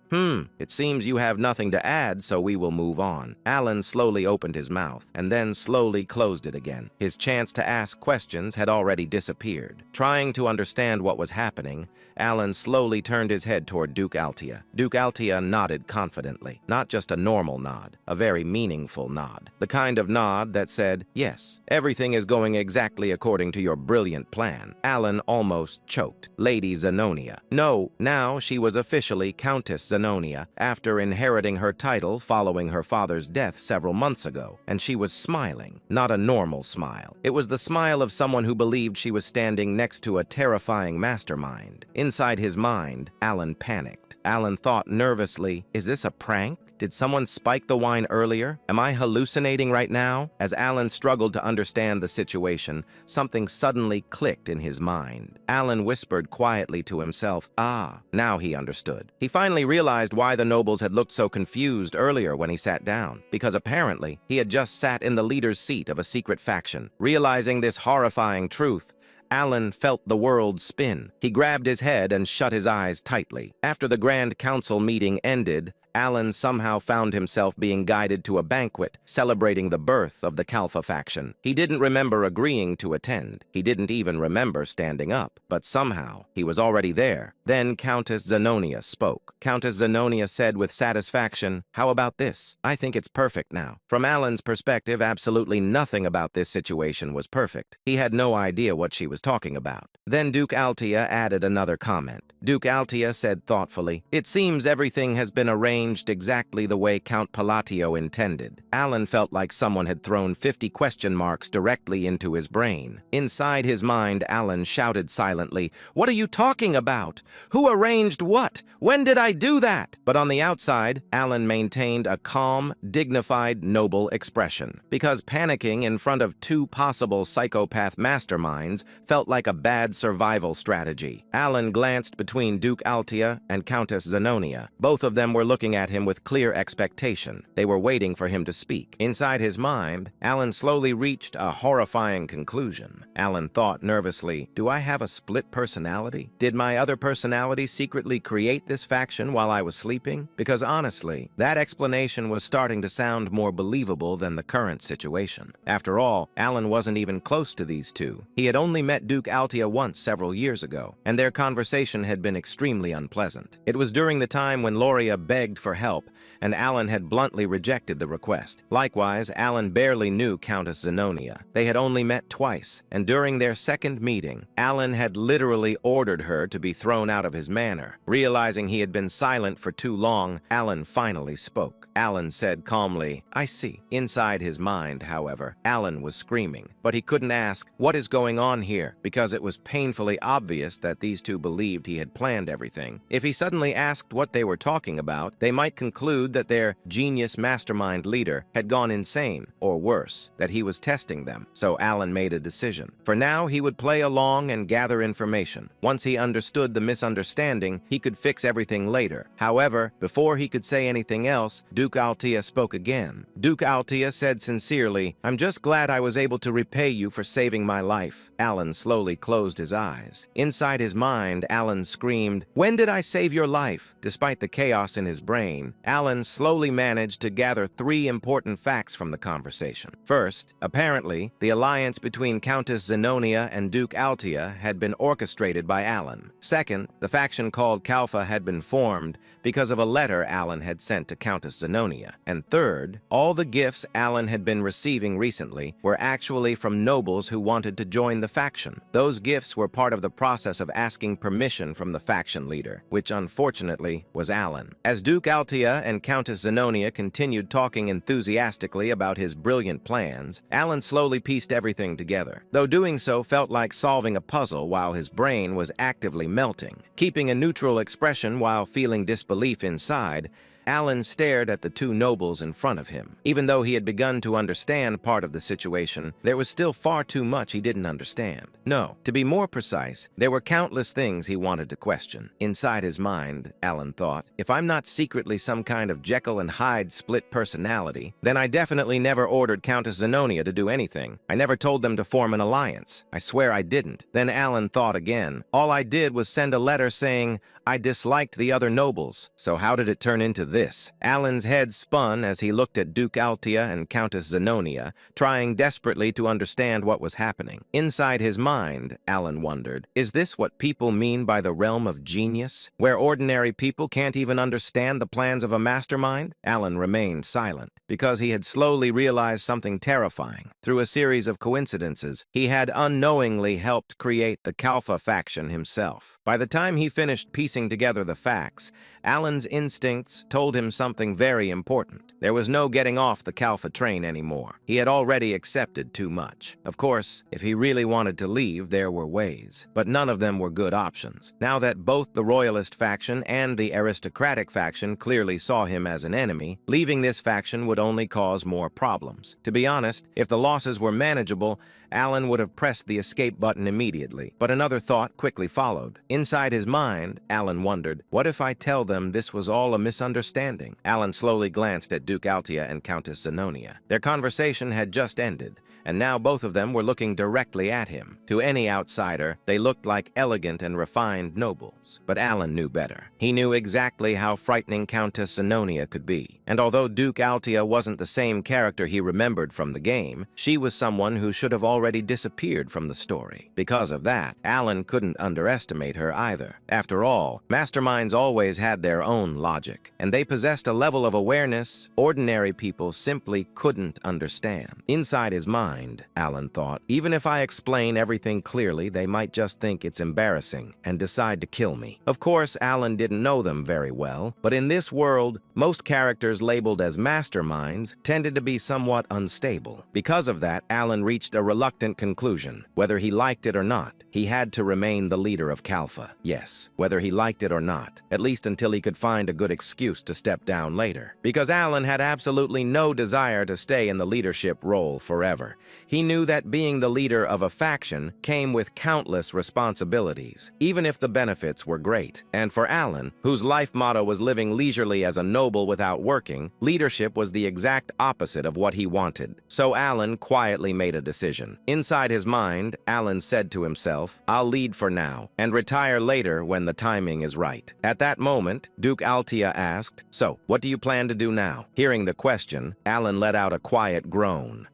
It seems you have nothing to add, so we will move on." Alan slowly opened his mouth, and then slowly closed it again. His chance to ask questions had already disappeared. Trying to understand what was happening, Alan slowly turned his head toward Duke Altia. Duke Altia nodded confidently. Not just a normal nod, a very meaningful nod. The kind of nod that said, "Yes, everything is going exactly according to your brilliant plan." Alan almost choked. Lady Zenonia. No, now she was officially Countess Zenonia, after inheriting her title following her father's death several months ago, and she was smiling. Not a normal smile. It was the smile of someone who believed she was standing next to a terrifying mastermind. Inside his mind, Alan panicked. Alan thought nervously, "Is this a prank? Did someone spike the wine earlier? Am I hallucinating right now?" As Alan struggled to understand the situation, something suddenly clicked in his mind. Alan whispered quietly to himself, "Ah." Now he understood. He finally realized why the nobles had looked so confused earlier when he sat down, because apparently he had just sat in the leader's seat of a secret faction. Realizing this horrifying truth, Alan felt the world spin. He grabbed his head and shut his eyes tightly. After the Grand Council meeting ended, Alan somehow found himself being guided to a banquet celebrating the birth of the Kalfa faction. He didn't remember agreeing to attend. He didn't even remember standing up, but somehow he was already there. Then Countess Zenonia spoke. Countess Zenonia said with satisfaction, "How about this? I think it's perfect now." From Alan's perspective, absolutely nothing about this situation was perfect. He had no idea what she was talking about. Then Duke Altia added another comment. Duke Altia said thoughtfully, "It seems everything has been arranged exactly the way Count Palatio intended." Alan felt like someone had thrown 50 question marks directly into his brain. Inside his mind, Alan shouted silently, "What are you talking about? Who arranged what? When did I do that?" But on the outside, Alan maintained a calm, dignified, noble expression. Because panicking in front of two possible psychopath masterminds felt like a bad survival strategy. Alan glanced between Duke Altia and Countess Zenonia. Both of them were looking looking at him with clear expectation. They were waiting for him to speak. Inside his mind, Alan slowly reached a horrifying conclusion. Alan thought nervously, do I have a split personality? Did my other personality secretly create this faction while I was sleeping? Because honestly, that explanation was starting to sound more believable than the current situation. After all, Alan wasn't even close to these two. He had only met Duke Altia once several years ago, and their conversation had been extremely unpleasant. It was during the time when Loria begged for help, and Alan had bluntly rejected the request. Likewise, Alan barely knew Countess Zenonia. They had only met twice, and during their second meeting, Alan had literally ordered her to be thrown out of his manor. Realizing he had been silent for too long, Alan finally spoke. Alan said calmly, I see. Inside his mind, however, Alan was screaming, but he couldn't ask, what is going on here? Because it was painfully obvious that these two believed he had planned everything. If he suddenly asked what they were talking about, they might conclude that their genius mastermind leader had gone insane, or worse, that he was testing them. So Alan made a decision. For now, he would play along and gather information. Once he understood the misunderstanding, he could fix everything later. However, before he could say anything else, Duke Altia spoke again. Duke Altia said sincerely, I'm just glad I was able to repay you for saving my life. Alan slowly closed his eyes. Inside his mind, Alan screamed, when did I save your life? Despite the chaos in his brain, Alan slowly managed to gather three important facts from the conversation. First, apparently, the alliance between Countess Zenonia and Duke Altia had been orchestrated by Alan. Second, the faction called Kalfa had been formed because of a letter Alan had sent to Countess Zenonia. And third, all the gifts Alan had been receiving recently were actually from nobles who wanted to join the faction. Those gifts were part of the process of asking permission from the faction leader, which unfortunately was Alan. As Duke Altia and Countess Zenonia continued talking enthusiastically about his brilliant plans, Alan slowly pieced everything together, though doing so felt like solving a puzzle while his brain was actively melting. Keeping a neutral expression while feeling disbelief inside, Alan stared at the two nobles in front of him. Even though he had begun to understand part of the situation, there was still far too much he didn't understand. No, to be more precise, there were countless things he wanted to question. Inside his mind, Alan thought, if I'm not secretly some kind of Jekyll and Hyde split personality, then I definitely never ordered Countess Zenonia to do anything. I never told them to form an alliance. I swear I didn't. Then Alan thought again. All I did was send a letter saying I disliked the other nobles. So how did it turn into this? Alan's head spun as he looked at Duke Altia and Countess Zenonia, trying desperately to understand what was happening. Inside his mind, Alan wondered, is this what people mean by the realm of genius, where ordinary people can't even understand the plans of a mastermind? Alan remained silent, because he had slowly realized something terrifying. Through a series of coincidences, he had unknowingly helped create the Kalfa faction himself. By the time he finished piecing together the facts, Alan's instincts told him something very important. There was no getting off the Kalfa train anymore. He had already accepted too much. Of course, if he really wanted to leave, there were ways, but none of them were good options. Now that both the royalist faction and the aristocratic faction clearly saw him as an enemy, leaving this faction would only cause more problems. To be honest, if the losses were manageable, Alan would have pressed the escape button immediately. But another thought quickly followed. Inside his mind, Alan wondered, what if I tell them this was all a misunderstanding? Alan slowly glanced at Duke Altia and Countess Zenonia. Their conversation had just ended, and now both of them were looking directly at him. To any outsider, they looked like elegant and refined nobles. But Alan knew better. He knew exactly how frightening Countess Zenonia could be. And although Duke Altia wasn't the same character he remembered from the game, she was someone who should have already disappeared from the story. Because of that, Alan couldn't underestimate her either. After all, masterminds always had their own logic, and they possessed a level of awareness ordinary people simply couldn't understand. Inside his mind, Alan thought, even if I explain everything clearly, they might just think it's embarrassing and decide to kill me. Of course, Alan didn't know them very well, but in this world, most characters labeled as masterminds tended to be somewhat unstable. Because of that, Alan reached a reluctant conclusion. Whether he liked it or not, he had to remain the leader of Kalfa. Yes, whether he liked liked it or not, at least until he could find a good excuse to step down later. Because Alan had absolutely no desire to stay in the leadership role forever. He knew that being the leader of a faction came with countless responsibilities, even if the benefits were great. And for Alan, whose life motto was living leisurely as a noble without working, leadership was the exact opposite of what he wanted. So Alan quietly made a decision. Inside his mind, Alan said to himself, "I'll lead for now, and retire later when the timing is right." At that moment, Duke Altia asked, "So, what do you plan to do now?" Hearing the question, Alan let out a quiet groan.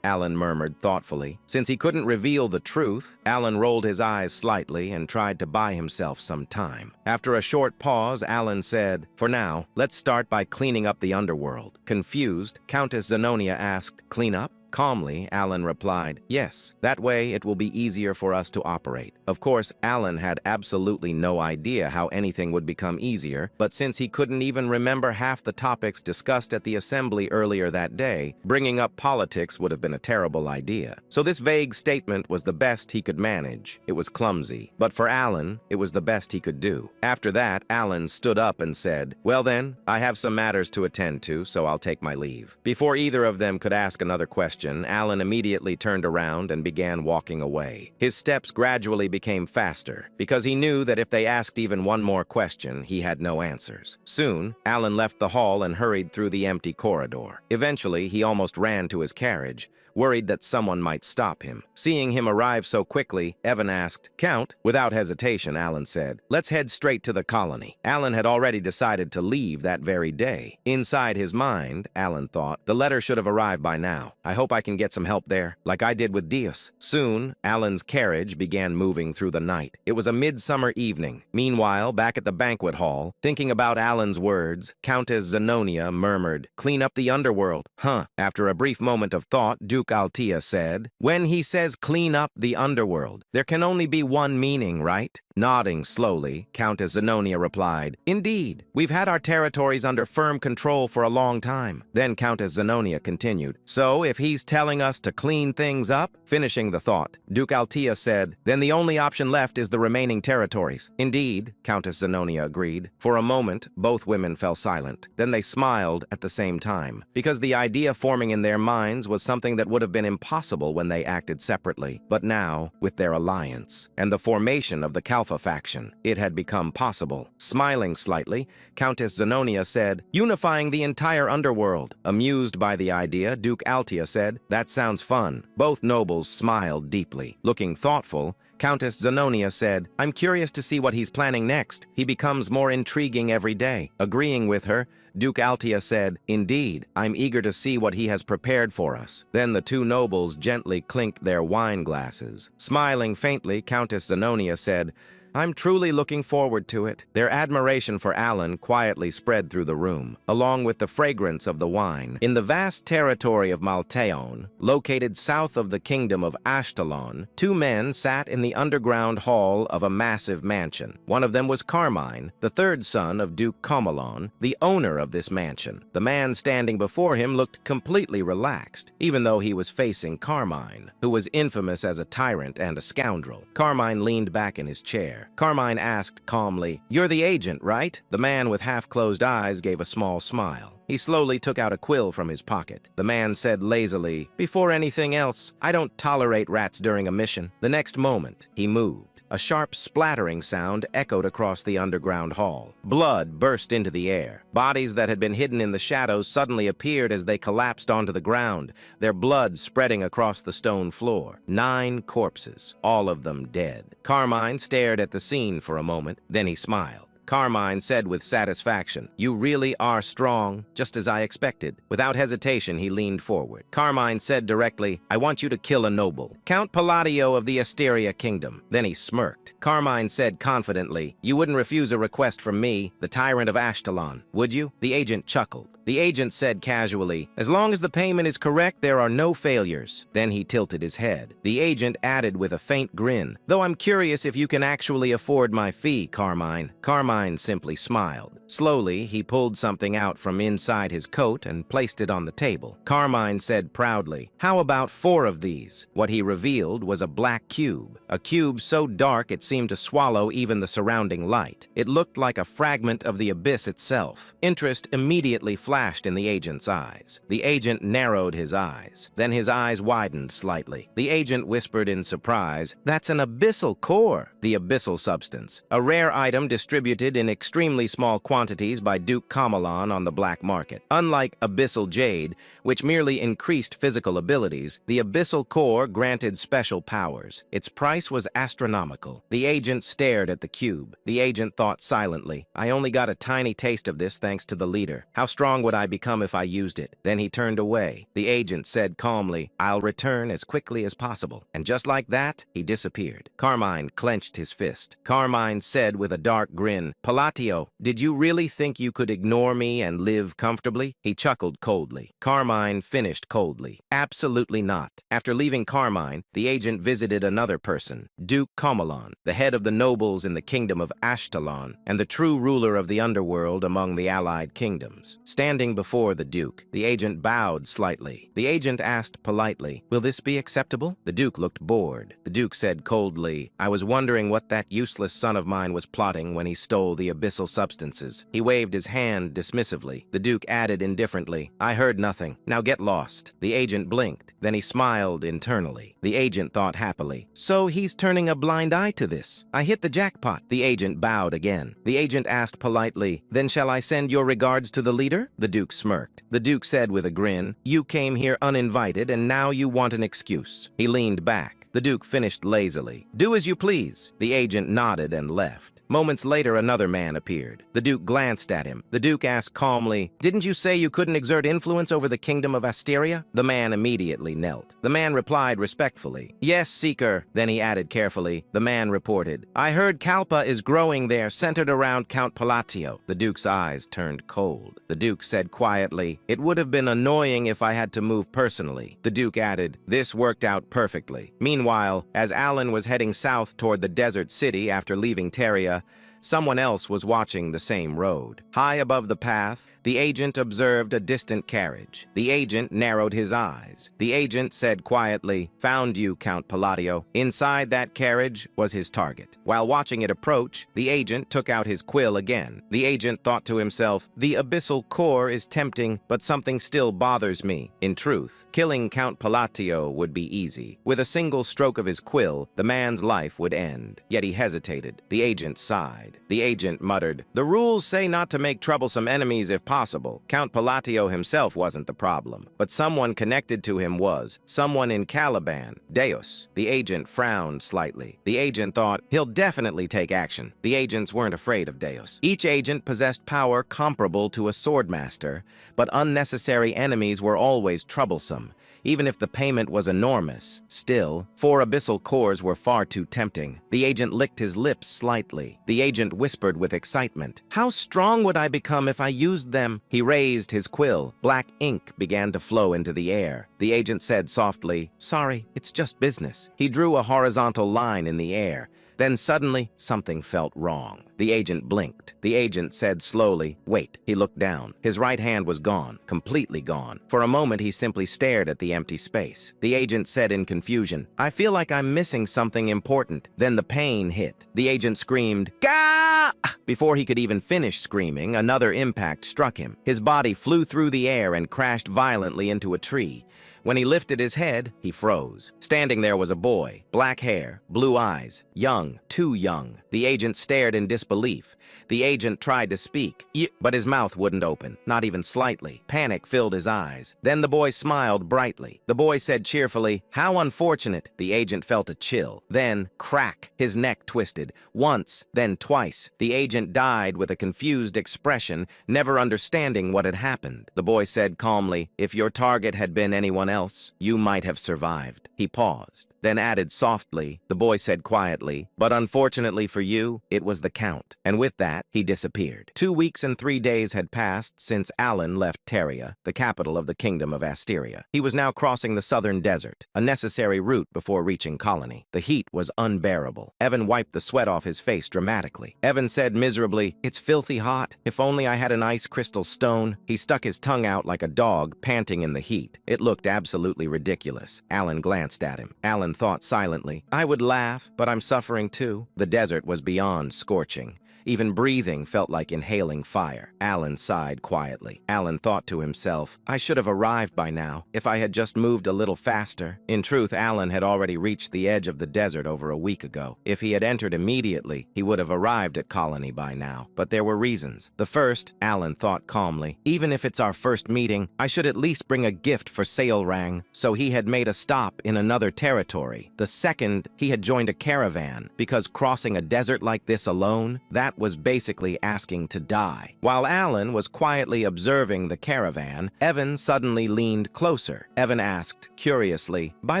Alan murmured thoughtfully. Since he couldn't reveal the truth, Alan rolled his eyes slightly and tried to buy himself some time. After a short pause, Alan said, "For now, let's start by cleaning up the underworld." Confused, Countess Zenonia asked, "Clean up?" Calmly, Alan replied, "Yes, that way it will be easier for us to operate." Of course, Alan had absolutely no idea how anything would become easier, but since he couldn't even remember half the topics discussed at the assembly earlier that day, bringing up politics would have been a terrible idea. So this vague statement was the best he could manage. It was clumsy, but for Alan, it was the best he could do. After that, Alan stood up and said, "Well then, I have some matters to attend to, so I'll take my leave." Before either of them could ask another question, Alan immediately turned around and began walking away. His steps gradually became faster, because he knew that if they asked even one more question, he had no answers. Soon, Alan left the hall and hurried through the empty corridor. Eventually, he almost ran to his carriage, worried that someone might stop him. Seeing him arrive so quickly, Evan asked, "Count?" Without hesitation, Alan said, "Let's head straight to the colony." Alan had already decided to leave that very day. Inside his mind, Alan thought, the letter should have arrived by now. I hope I can get some help there, like I did with Dios. Soon, Alan's carriage began moving through the night. It was a midsummer evening. Meanwhile, back at the banquet hall, thinking about Alan's words, Countess Zenonia murmured, "Clean up the underworld." Huh. After a brief moment of thought, Duke Altia said, "When he says clean up the underworld, there can only be one meaning, right?" Nodding slowly, Countess Zenonia replied, "Indeed, we've had our territories under firm control for a long time." Then Countess Zenonia continued, "So if he's telling us to clean things up?" Finishing the thought, Duke Altia said, "Then the only option left is the remaining territories." "Indeed," Countess Zenonia agreed. For a moment, both women fell silent. Then they smiled at the same time, because the idea forming in their minds was something that would have been impossible when they acted separately. But now, with their alliance and the formation of the Kalfa faction, it had become possible. Smiling slightly, Countess Zenonia said, "Unifying the entire underworld." Amused by the idea, Duke Altia said, "That sounds fun." Both nobles smiled deeply. Looking thoughtful, Countess Zenonia said, "I'm curious to see what he's planning next. He becomes more intriguing every day." Agreeing with her, Duke Altia said, "Indeed, I'm eager to see what he has prepared for us." Then the two nobles gently clinked their wine glasses. Smiling faintly, Countess Zenonia said, "I'm truly looking forward to it." Their admiration for Alan quietly spread through the room, along with the fragrance of the wine. In the vast territory of Malteon, located south of the kingdom of Ashtalon, two men sat in the underground hall of a massive mansion. One of them was Carmine, the third son of Duke Comelon, the owner of this mansion. The man standing before him looked completely relaxed, even though he was facing Carmine, who was infamous as a tyrant and a scoundrel. Carmine leaned back in his chair. Carmine asked calmly, "You're the agent, right?" The man with half-closed eyes gave a small smile. He slowly took out a quill from his pocket. The man said lazily, "Before anything else, I don't tolerate rats during a mission." The next moment, he moved. A sharp splattering sound echoed across the underground hall. Blood burst into the air. Bodies that had been hidden in the shadows suddenly appeared as they collapsed onto the ground, their blood spreading across the stone floor. 9 corpses, all of them dead. Carmine stared at the scene for a moment, then he smiled. Carmine said with satisfaction, "You really are strong, just as I expected." Without hesitation, he leaned forward. Carmine said directly, "I want you to kill a noble, Count Palladio of the Asteria Kingdom." Then he smirked. Carmine said confidently, "You wouldn't refuse a request from me, the tyrant of Ashtalon, would you?" The agent chuckled. The agent said casually, "As long as the payment is correct, there are no failures." Then he tilted his head. The agent added with a faint grin, "Though I'm curious if you can actually afford my fee, Carmine." Carmine Carmine simply smiled. Slowly, he pulled something out from inside his coat and placed it on the table. Carmine said proudly, "How about 4 of these?" What he revealed was a black cube. A cube so dark it seemed to swallow even the surrounding light. It looked like a fragment of the abyss itself. Interest immediately flashed in the agent's eyes. The agent narrowed his eyes. Then his eyes widened slightly. The agent whispered in surprise, "That's an abyssal core." The abyssal substance, a rare item distributed in extremely small quantities by Duke Kamelan on the black market. Unlike abyssal jade, which merely increased physical abilities, the abyssal core granted special powers. Its price was astronomical. The agent stared at the cube. The agent thought silently, "I only got a tiny taste of this thanks to the leader. How strong would I become if I used it?" Then he turned away. The agent said calmly, "I'll return as quickly as possible." And just like that, he disappeared. Carmine clenched his fist. Carmine said with a dark grin, "Palatio, did you really think you could ignore me and live comfortably?" He chuckled coldly. Carmine finished coldly, "Absolutely not." After leaving Carmine, the agent visited another person, Duke Kamelan, the head of the nobles in the kingdom of Ashtalon, and the true ruler of the underworld among the allied kingdoms. Standing before the Duke, the agent bowed slightly. The agent asked politely, "Will this be acceptable?" The Duke looked bored. The Duke said coldly, "I was wondering what that useless son of mine was plotting when he stole the abyssal substances." He waved his hand dismissively. The Duke added indifferently, "I heard nothing. Now get lost." The agent blinked. Then he smiled internally. The agent thought happily, "So he's turning a blind eye to this. I hit the jackpot." The agent bowed again. The agent asked politely, "Then shall I send your regards to the leader?" The Duke smirked. The Duke said with a grin, "You came here uninvited and now you want an excuse." He leaned back. The Duke finished lazily, "Do as you please." The agent nodded and left. Moments later, another man appeared. The Duke glanced at him. The Duke asked calmly, "Didn't you say you couldn't exert influence over the kingdom of Asteria?" The man immediately knelt. The man replied respectfully, "Yes, Seeker." Then he added carefully, the man reported, "I heard Kalpa is growing there, centered around Count Palatio." The Duke's eyes turned cold. The Duke said quietly, "It would have been annoying if I had to move personally." The Duke added, "This worked out perfectly." Meanwhile, as Alan was heading south toward the desert city after leaving Teria, someone else was watching the same road. High above the path, the agent observed a distant carriage. The agent narrowed his eyes. The agent said quietly, "Found you, Count Palladio." Inside that carriage was his target. While watching it approach, the agent took out his quill again. The agent thought to himself, "The abyssal core is tempting, but something still bothers me." In truth, killing Count Palatio would be easy. With a single stroke of his quill, the man's life would end. Yet he hesitated. The agent sighed. The agent muttered, "The rules say not to make troublesome enemies if possible." Count Palatio himself wasn't the problem, but someone connected to him was, someone in Caliban, Deus. The agent frowned slightly. The agent thought, he'll definitely take action. The agents weren't afraid of Deus. Each agent possessed power comparable to a swordmaster, but unnecessary enemies were always troublesome. Even if the payment was enormous, still, 4 abyssal cores were far too tempting. The agent licked his lips slightly. The agent whispered with excitement, "How strong would I become if I used them?" He raised his quill. Black ink began to flow into the air. The agent said softly, "Sorry, it's just business." He drew a horizontal line in the air. Then suddenly, something felt wrong. The agent blinked. The agent said slowly, "Wait." He looked down. His right hand was gone, completely gone. For a moment, he simply stared at the empty space. The agent said in confusion, "I feel like I'm missing something important." Then the pain hit. The agent screamed, "Gah!" Before he could even finish screaming, another impact struck him. His body flew through the air and crashed violently into a tree. When he lifted his head, he froze. Standing there was a boy, black hair, blue eyes, young, too young. The agent stared in disbelief. The agent tried to speak, but his mouth wouldn't open, not even slightly. Panic filled his eyes. Then the boy smiled brightly. The boy said cheerfully, "How unfortunate." The agent felt a chill. Then, crack, his neck twisted. Once, then twice. The agent died with a confused expression, never understanding what had happened. The boy said calmly, "If your target had been anyone else, you might have survived." He paused, then added softly, the boy said quietly, "But unfortunately for you, it was the Count." Count, and with that, he disappeared. 2 weeks and 3 days had passed since Alan left Teria, the capital of the Kingdom of Asteria. He was now crossing the southern desert, a necessary route before reaching Colony. The heat was unbearable. Evan wiped the sweat off his face dramatically. Evan said miserably, "It's filthy hot. If only I had an ice crystal stone." He stuck his tongue out like a dog, panting in the heat. It looked absolutely ridiculous. Alan glanced at him. Alan thought silently, "I would laugh, but I'm suffering too." The desert was beyond scorching. Even breathing felt like inhaling fire. Alan sighed quietly. Alan thought to himself, "I should have arrived by now, if I had just moved a little faster." In truth, Alan had already reached the edge of the desert over a week ago. If he had entered immediately, he would have arrived at Colony by now. But there were reasons. The first, Alan thought calmly, even if it's our first meeting, I should at least bring a gift for Sailrang. So he had made a stop in another territory. The second, he had joined a caravan, because crossing a desert like this alone, that was basically asking to die. While Alan was quietly observing the caravan, Evan suddenly leaned closer. Evan asked, curiously, "By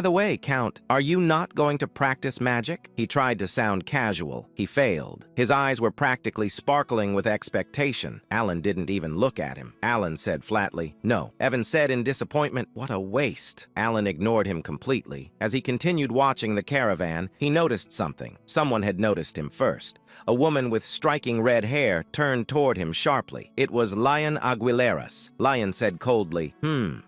the way, Count, are you not going to practice magic?" He tried to sound casual. He failed. His eyes were practically sparkling with expectation. Alan didn't even look at him. Alan said flatly, "No." Evan said in disappointment, "What a waste." Alan ignored him completely. As he continued watching the caravan, he noticed something. Someone had noticed him first. A woman with striking red hair turned toward him sharply. It was Lion Aguileras. Lion said coldly,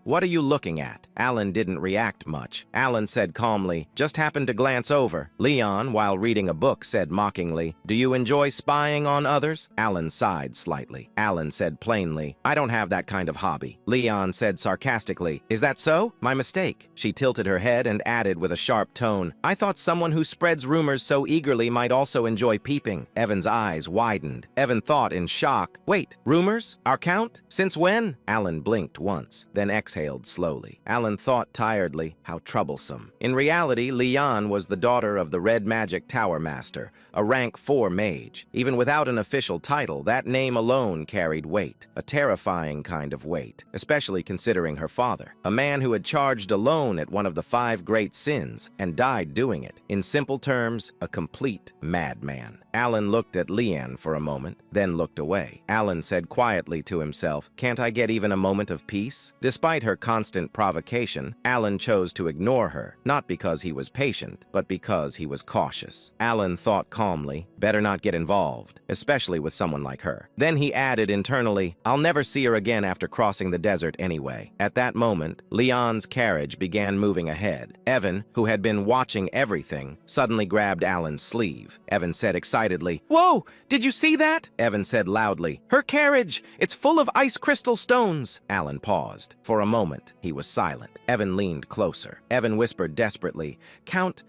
"What are you looking at?" Alan didn't react much. Alan said calmly, "Just happened to glance over." Leon, while reading a book, said mockingly, "Do you enjoy spying on others?" Alan sighed slightly. Alan said plainly, "I don't have that kind of hobby." Leon said sarcastically, "Is that so? My mistake." She tilted her head and added with a sharp tone, "I thought someone who spreads rumors so eagerly might also enjoy peeping." Evan's eyes widened. Evan thought in shock, "Wait, rumors? Our Count? Since when?" Alan blinked once, then exhaled slowly. Alan thought tiredly, how troublesome. In reality, Leon was the daughter of the Red Magic Tower Master, a rank 4 mage. Even without an official title, that name alone carried weight, a terrifying kind of weight, especially considering her father, a man who had charged alone at one of the 5 great sins and died doing it. In simple terms, a complete madman. Alan looked at Leanne for a moment, then looked away. Alan said quietly to himself, "Can't I get even a moment of peace?" Despite her constant provocation, Alan chose to ignore her, not because he was patient, but because he was cautious. Alan thought calmly, better not get involved, especially with someone like her. Then he added internally, "I'll never see her again after crossing the desert anyway." At that moment, Leon's carriage began moving ahead. Evan, who had been watching everything, suddenly grabbed Alan's sleeve. Evan said excitedly, "Whoa! Did you see that?" Evan said loudly, "Her carriage! It's full of ice crystal stones!" Alan paused. For a moment, he was silent. Evan leaned closer. Evan whispered desperately, "Count,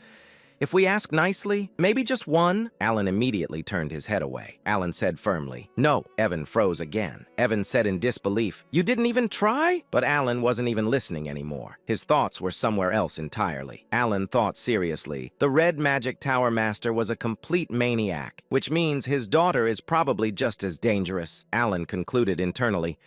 if we ask nicely, maybe just one?" Alan immediately turned his head away. Alan said firmly, "No." Evan froze again. Evan said in disbelief, "You didn't even try?" But Alan wasn't even listening anymore. His thoughts were somewhere else entirely. Alan thought seriously, the Red Magic Tower Master was a complete maniac, which means his daughter is probably just as dangerous. Alan concluded internally,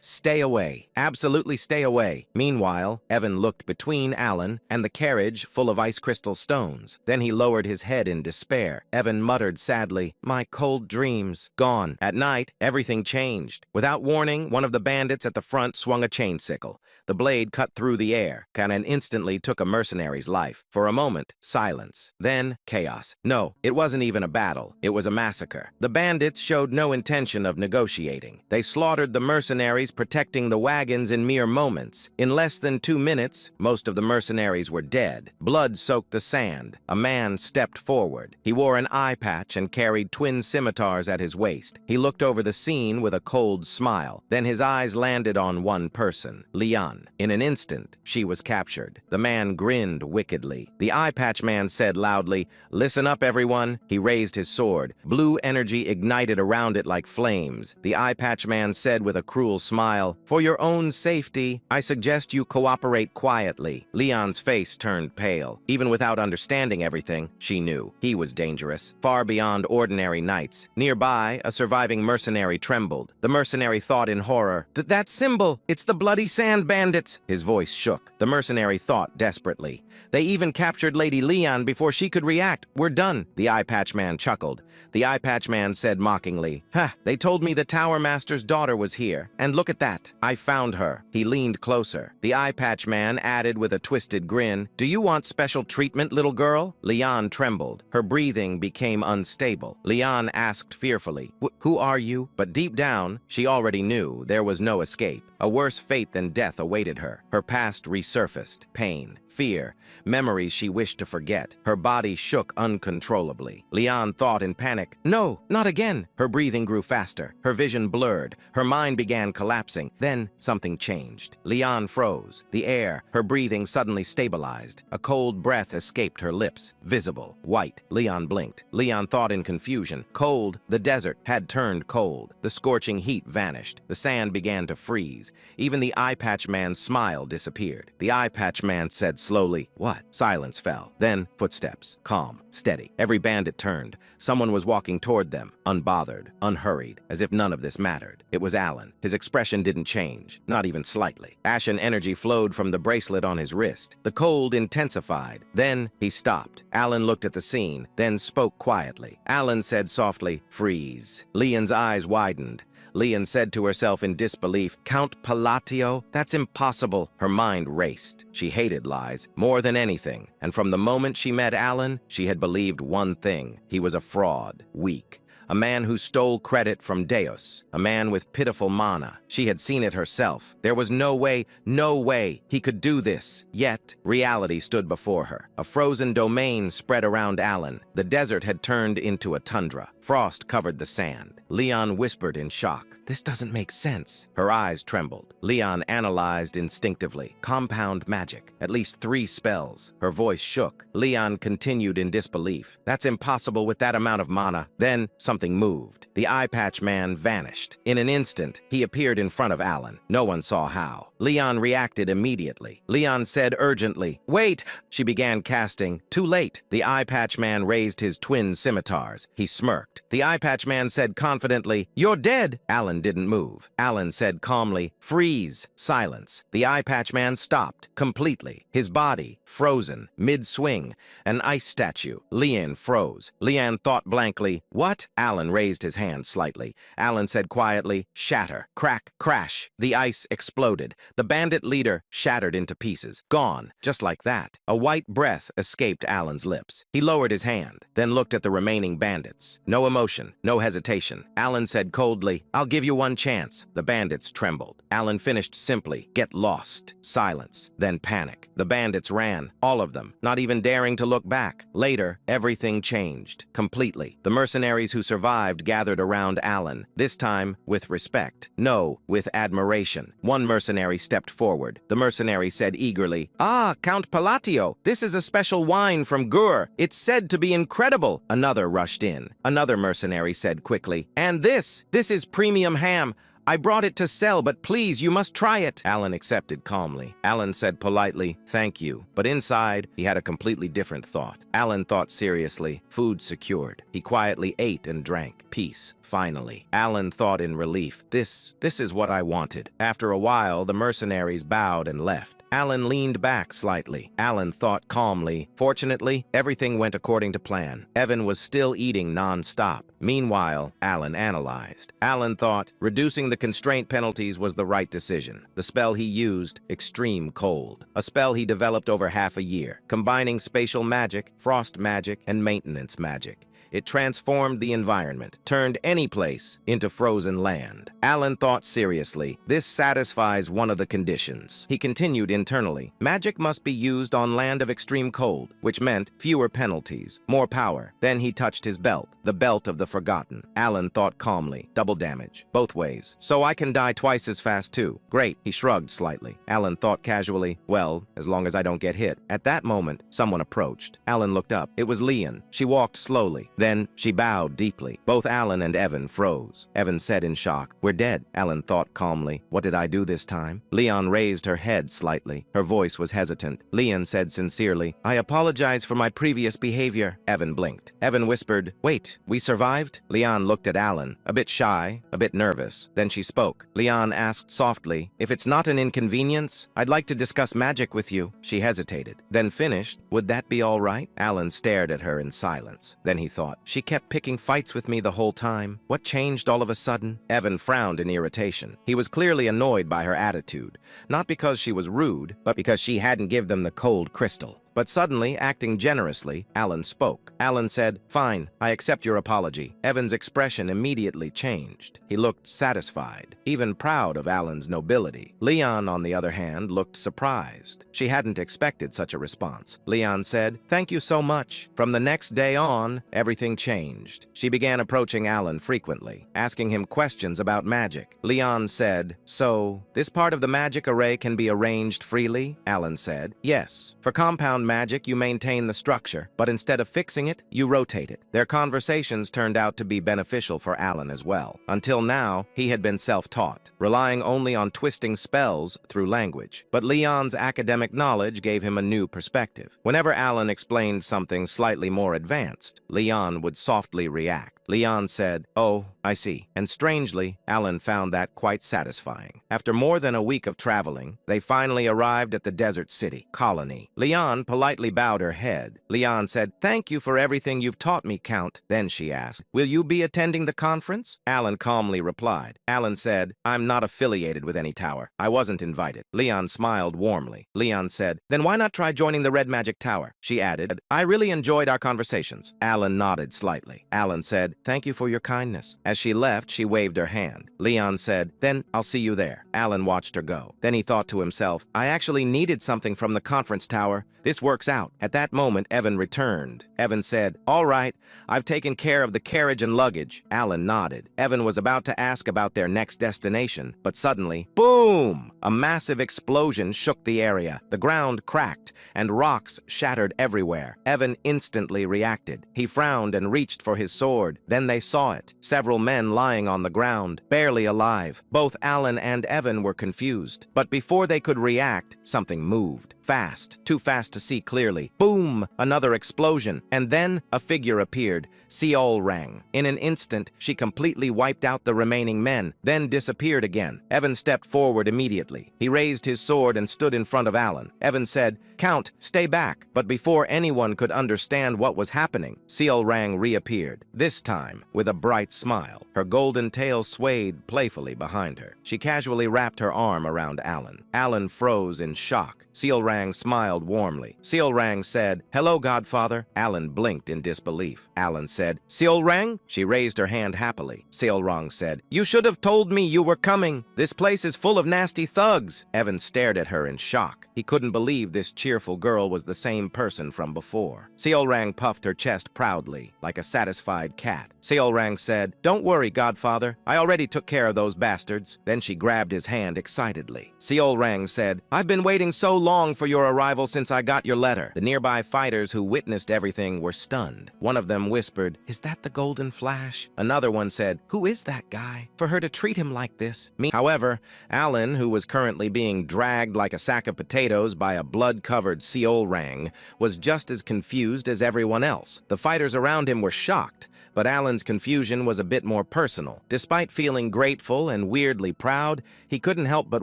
"Stay away. Absolutely stay away." Meanwhile, Evan looked between Alan and the carriage full of ice crystal stones. Then he lowered his head in despair. Evan muttered sadly, "My cold dreams. Gone." At night, everything changed. Without warning, one of the bandits at the front swung a chain sickle. The blade cut through the air, and instantly took a mercenary's life. For a moment, silence. Then, chaos. No, it wasn't even a battle. It was a massacre. The bandits showed no intention of negotiating. They slaughtered the mercenaries, protecting the wagons in mere moments. In less than 2 minutes, most of the mercenaries were dead. Blood soaked the sand. A man stepped forward. He wore an eye patch and carried twin scimitars at his waist. He looked over the scene with a cold smile. Then his eyes landed on one person, Leon. In an instant, she was captured. The man grinned wickedly. The eye patch man said loudly, "Listen up, everyone." He raised his sword. Blue energy ignited around it like flames. The eye patch man said with a cruel smile, smile. For your own safety, I suggest you cooperate quietly. Leon's face turned pale. Even without understanding everything, she knew he was dangerous, far beyond ordinary knights. Nearby, a surviving mercenary trembled. The mercenary thought in horror, that symbol, it's the bloody sand bandits. His voice shook. The mercenary thought desperately. They even captured Lady Leon before she could react. We're done. The eye patch man chuckled. The eye patch man said mockingly, they told me the Tower Master's daughter was here. And look at that. I found her. He leaned closer. The eye patch man added with a twisted grin, do you want special treatment, little girl? Leon trembled. Her breathing became unstable. Leon asked fearfully, who are you? But deep down, she already knew there was no escape. A worse fate than death awaited her. Her past resurfaced. Pain, fear, memories she wished to forget. Her body shook uncontrollably. Leon thought in panic, no, not again. Her breathing grew faster. Her vision blurred. Her mind began collapsing. Then something changed. Leon froze. The air, her breathing suddenly stabilized. A cold breath escaped her lips. Visible, white. Leon blinked. Leon thought in confusion. Cold, the desert had turned cold. The scorching heat vanished. The sand began to freeze. Even the eye patch man's smile disappeared. The eye patch man said slowly, what? Silence fell. Then footsteps. Calm, steady. Every bandit turned. Someone was walking toward them, unbothered, unhurried, as if none of this mattered. It was Alan. His expression didn't change, not even slightly. Ashen energy flowed from the bracelet on his wrist. The cold intensified. Then he stopped. Alan looked at the scene, then spoke quietly. Alan said softly, freeze. Leon's eyes widened. Leon said to herself in disbelief, Count Palatio? That's impossible. Her mind raced. She hated lies, more than anything. And from the moment she met Alan, she had believed one thing. He was a fraud, weak. A man who stole credit from Deus, a man with pitiful mana. She had seen it herself. There was no way he could do this. Yet, reality stood before her. A frozen domain spread around Alan. The desert had turned into a tundra. Frost covered the sand. Leon whispered in shock. This doesn't make sense. Her eyes trembled. Leon analyzed instinctively. Compound magic. At least 3 spells. Her voice shook. Leon continued in disbelief. That's impossible with that amount of mana. Then, something moved. The eye patch man vanished. In an instant, he appeared in front of Alan. No one saw how. Leon reacted immediately. Leon said urgently, wait! She began casting. Too late. The eye patch man raised his twin scimitars. He smirked. The eye patch man said confidently, you're dead! Alan didn't move. Alan said calmly, freeze. Silence. The eye patch man stopped, completely. His body, frozen, mid-swing. An ice statue. Leon froze. Leon thought blankly, what? Alan raised his hand slightly. Alan said quietly, shatter. Crack, crash. The ice exploded. The bandit leader shattered into pieces. Gone. Just like that. A white breath escaped Alan's lips. He lowered his hand, then looked at the remaining bandits. No emotion, no hesitation. Alan said coldly, I'll give you one chance. The bandits trembled. Alan finished simply, get lost. Silence. Then panic. The bandits ran. All of them. Not even daring to look back. Later, everything changed. Completely. The mercenaries who survived gathered around Alan. This time, with respect. No, with admiration. One mercenary stepped forward. The mercenary said eagerly, ah, Count Palatio, this is a special wine from Gur. It's said to be incredible. Another rushed in. Another mercenary said quickly, and this is premium ham. I brought it to sell, but please, you must try it. Alan accepted calmly. Alan said politely, thank you. But inside, he had a completely different thought. Alan thought seriously, food secured. He quietly ate and drank. Peace. Finally. Alan thought in relief, this is what I wanted. After a while, the mercenaries bowed and left. Alan leaned back slightly. Alan thought calmly. Fortunately, everything went according to plan. Evan was still eating non-stop. Meanwhile, Alan analyzed. Alan thought reducing the constraint penalties was the right decision. The spell he used, Extreme Cold. A spell he developed over half a year, combining spatial magic, frost magic, and maintenance magic. It transformed the environment, turned any place into frozen land. Alan thought seriously, this satisfies one of the conditions. He continued internally, magic must be used on land of extreme cold, which meant fewer penalties, more power. Then he touched his belt, the belt of the forgotten. Alan thought calmly, double damage, both ways. So I can die twice as fast too. Great, he shrugged slightly. Alan thought casually, well, as long as I don't get hit. At that moment, someone approached. Alan looked up. It was Leon. She walked slowly. Then she bowed deeply. Both Alan and Evan froze. Evan said in shock, "We're dead." Alan thought calmly, "What did I do this time?" Leon raised her head slightly. Her voice was hesitant. Leon said sincerely, "I apologize for my previous behavior." Evan blinked. Evan whispered, "Wait, we survived?" Leon looked at Alan, a bit shy, a bit nervous. Then she spoke. Leon asked softly, "If it's not an inconvenience, I'd like to discuss magic with you." She hesitated, then finished, "Would that be all right?" Alan stared at her in silence. Then he thought, "She kept picking fights with me the whole time. What changed all of a sudden?" Evan frowned in irritation. He was clearly annoyed by her attitude, not because she was rude, but because she hadn't given them the cold crystal. But suddenly, acting generously, Alan spoke. Alan said, "Fine, I accept your apology." Evan's expression immediately changed. He looked satisfied, even proud of Alan's nobility. Leon, on the other hand, looked surprised. She hadn't expected such a response. Leon said, "Thank you so much." From the next day on, everything changed. She began approaching Alan frequently, asking him questions about magic. Leon said, "So, this part of the magic array can be arranged freely?" Alan said, "Yes. For compound magic, you maintain the structure, but instead of fixing it, you rotate it." Their conversations turned out to be beneficial for Alan as well. Until now, he had been self-taught, relying only on twisting spells through language. But Leon's academic knowledge gave him a new perspective. Whenever Alan explained something slightly more advanced, Leon would softly react. Leon said, "Oh, I see." And strangely, Alan found that quite satisfying. After more than a week of traveling, they finally arrived at the desert city, Colony. Leon politely bowed her head. Leon said, "Thank you for everything you've taught me, Count." Then she asked, "Will you be attending the conference?" Alan calmly replied. Alan said, "I'm not affiliated with any tower. I wasn't invited." Leon smiled warmly. Leon said, "Then why not try joining the Red Magic Tower?" She added, "I really enjoyed our conversations." Alan nodded slightly. Alan said, "Thank you for your kindness." As she left, she waved her hand. Leon said, "Then I'll see you there." Alan watched her go. Then he thought to himself, "I actually needed something from the conference tower. This works out." At that moment, Evan returned. Evan said, "All right, I've taken care of the carriage and luggage." Alan nodded. Evan was about to ask about their next destination, but suddenly, boom! A massive explosion shook the area. The ground cracked, and rocks shattered everywhere. Evan instantly reacted. He frowned and reached for his sword. Then they saw it. Several men lying on the ground, barely alive. Both Alan and Evan were confused. But before they could react, something moved. Fast, too fast to see clearly. Boom! Another explosion. And then a figure appeared. Seol rang. In an instant, she completely wiped out the remaining men, then disappeared again. Evan stepped forward immediately. He raised his sword and stood in front of Alan. Evan said, "Count, stay back." But before anyone could understand what was happening, Seol rang reappeared, this time with a bright smile. Her golden tail swayed playfully behind her. She casually wrapped her arm around Alan. Alan froze in shock. Seol rang smiled warmly. Seol rang said, "Hello, Godfather." Alan blinked in disbelief. Alan said, "Seol rang?" She raised her hand happily. Seol rang said, "You should have told me you were coming. This place is full of nasty thugs." Evan stared at her in shock. He couldn't believe this cheerful girl was the same person from before. Seol rang puffed her chest proudly, like a satisfied cat. Seol rang said, "Don't worry, Godfather. I already took care of those bastards." Then she grabbed his hand excitedly. Seol rang said, "I've been waiting so long for your arrival since I got your letter." The nearby fighters who witnessed everything were stunned. One of them whispered, "Is that the Golden Flash?" Another one said, "Who is that guy? For her to treat him like this." However, Alan, who was currently being dragged like a sack of potatoes by a blood-covered Seol rang, was just as confused as everyone else. The fighters around him were shocked, but Alan's confusion was a bit more personal. Despite feeling grateful and weirdly proud, he couldn't help but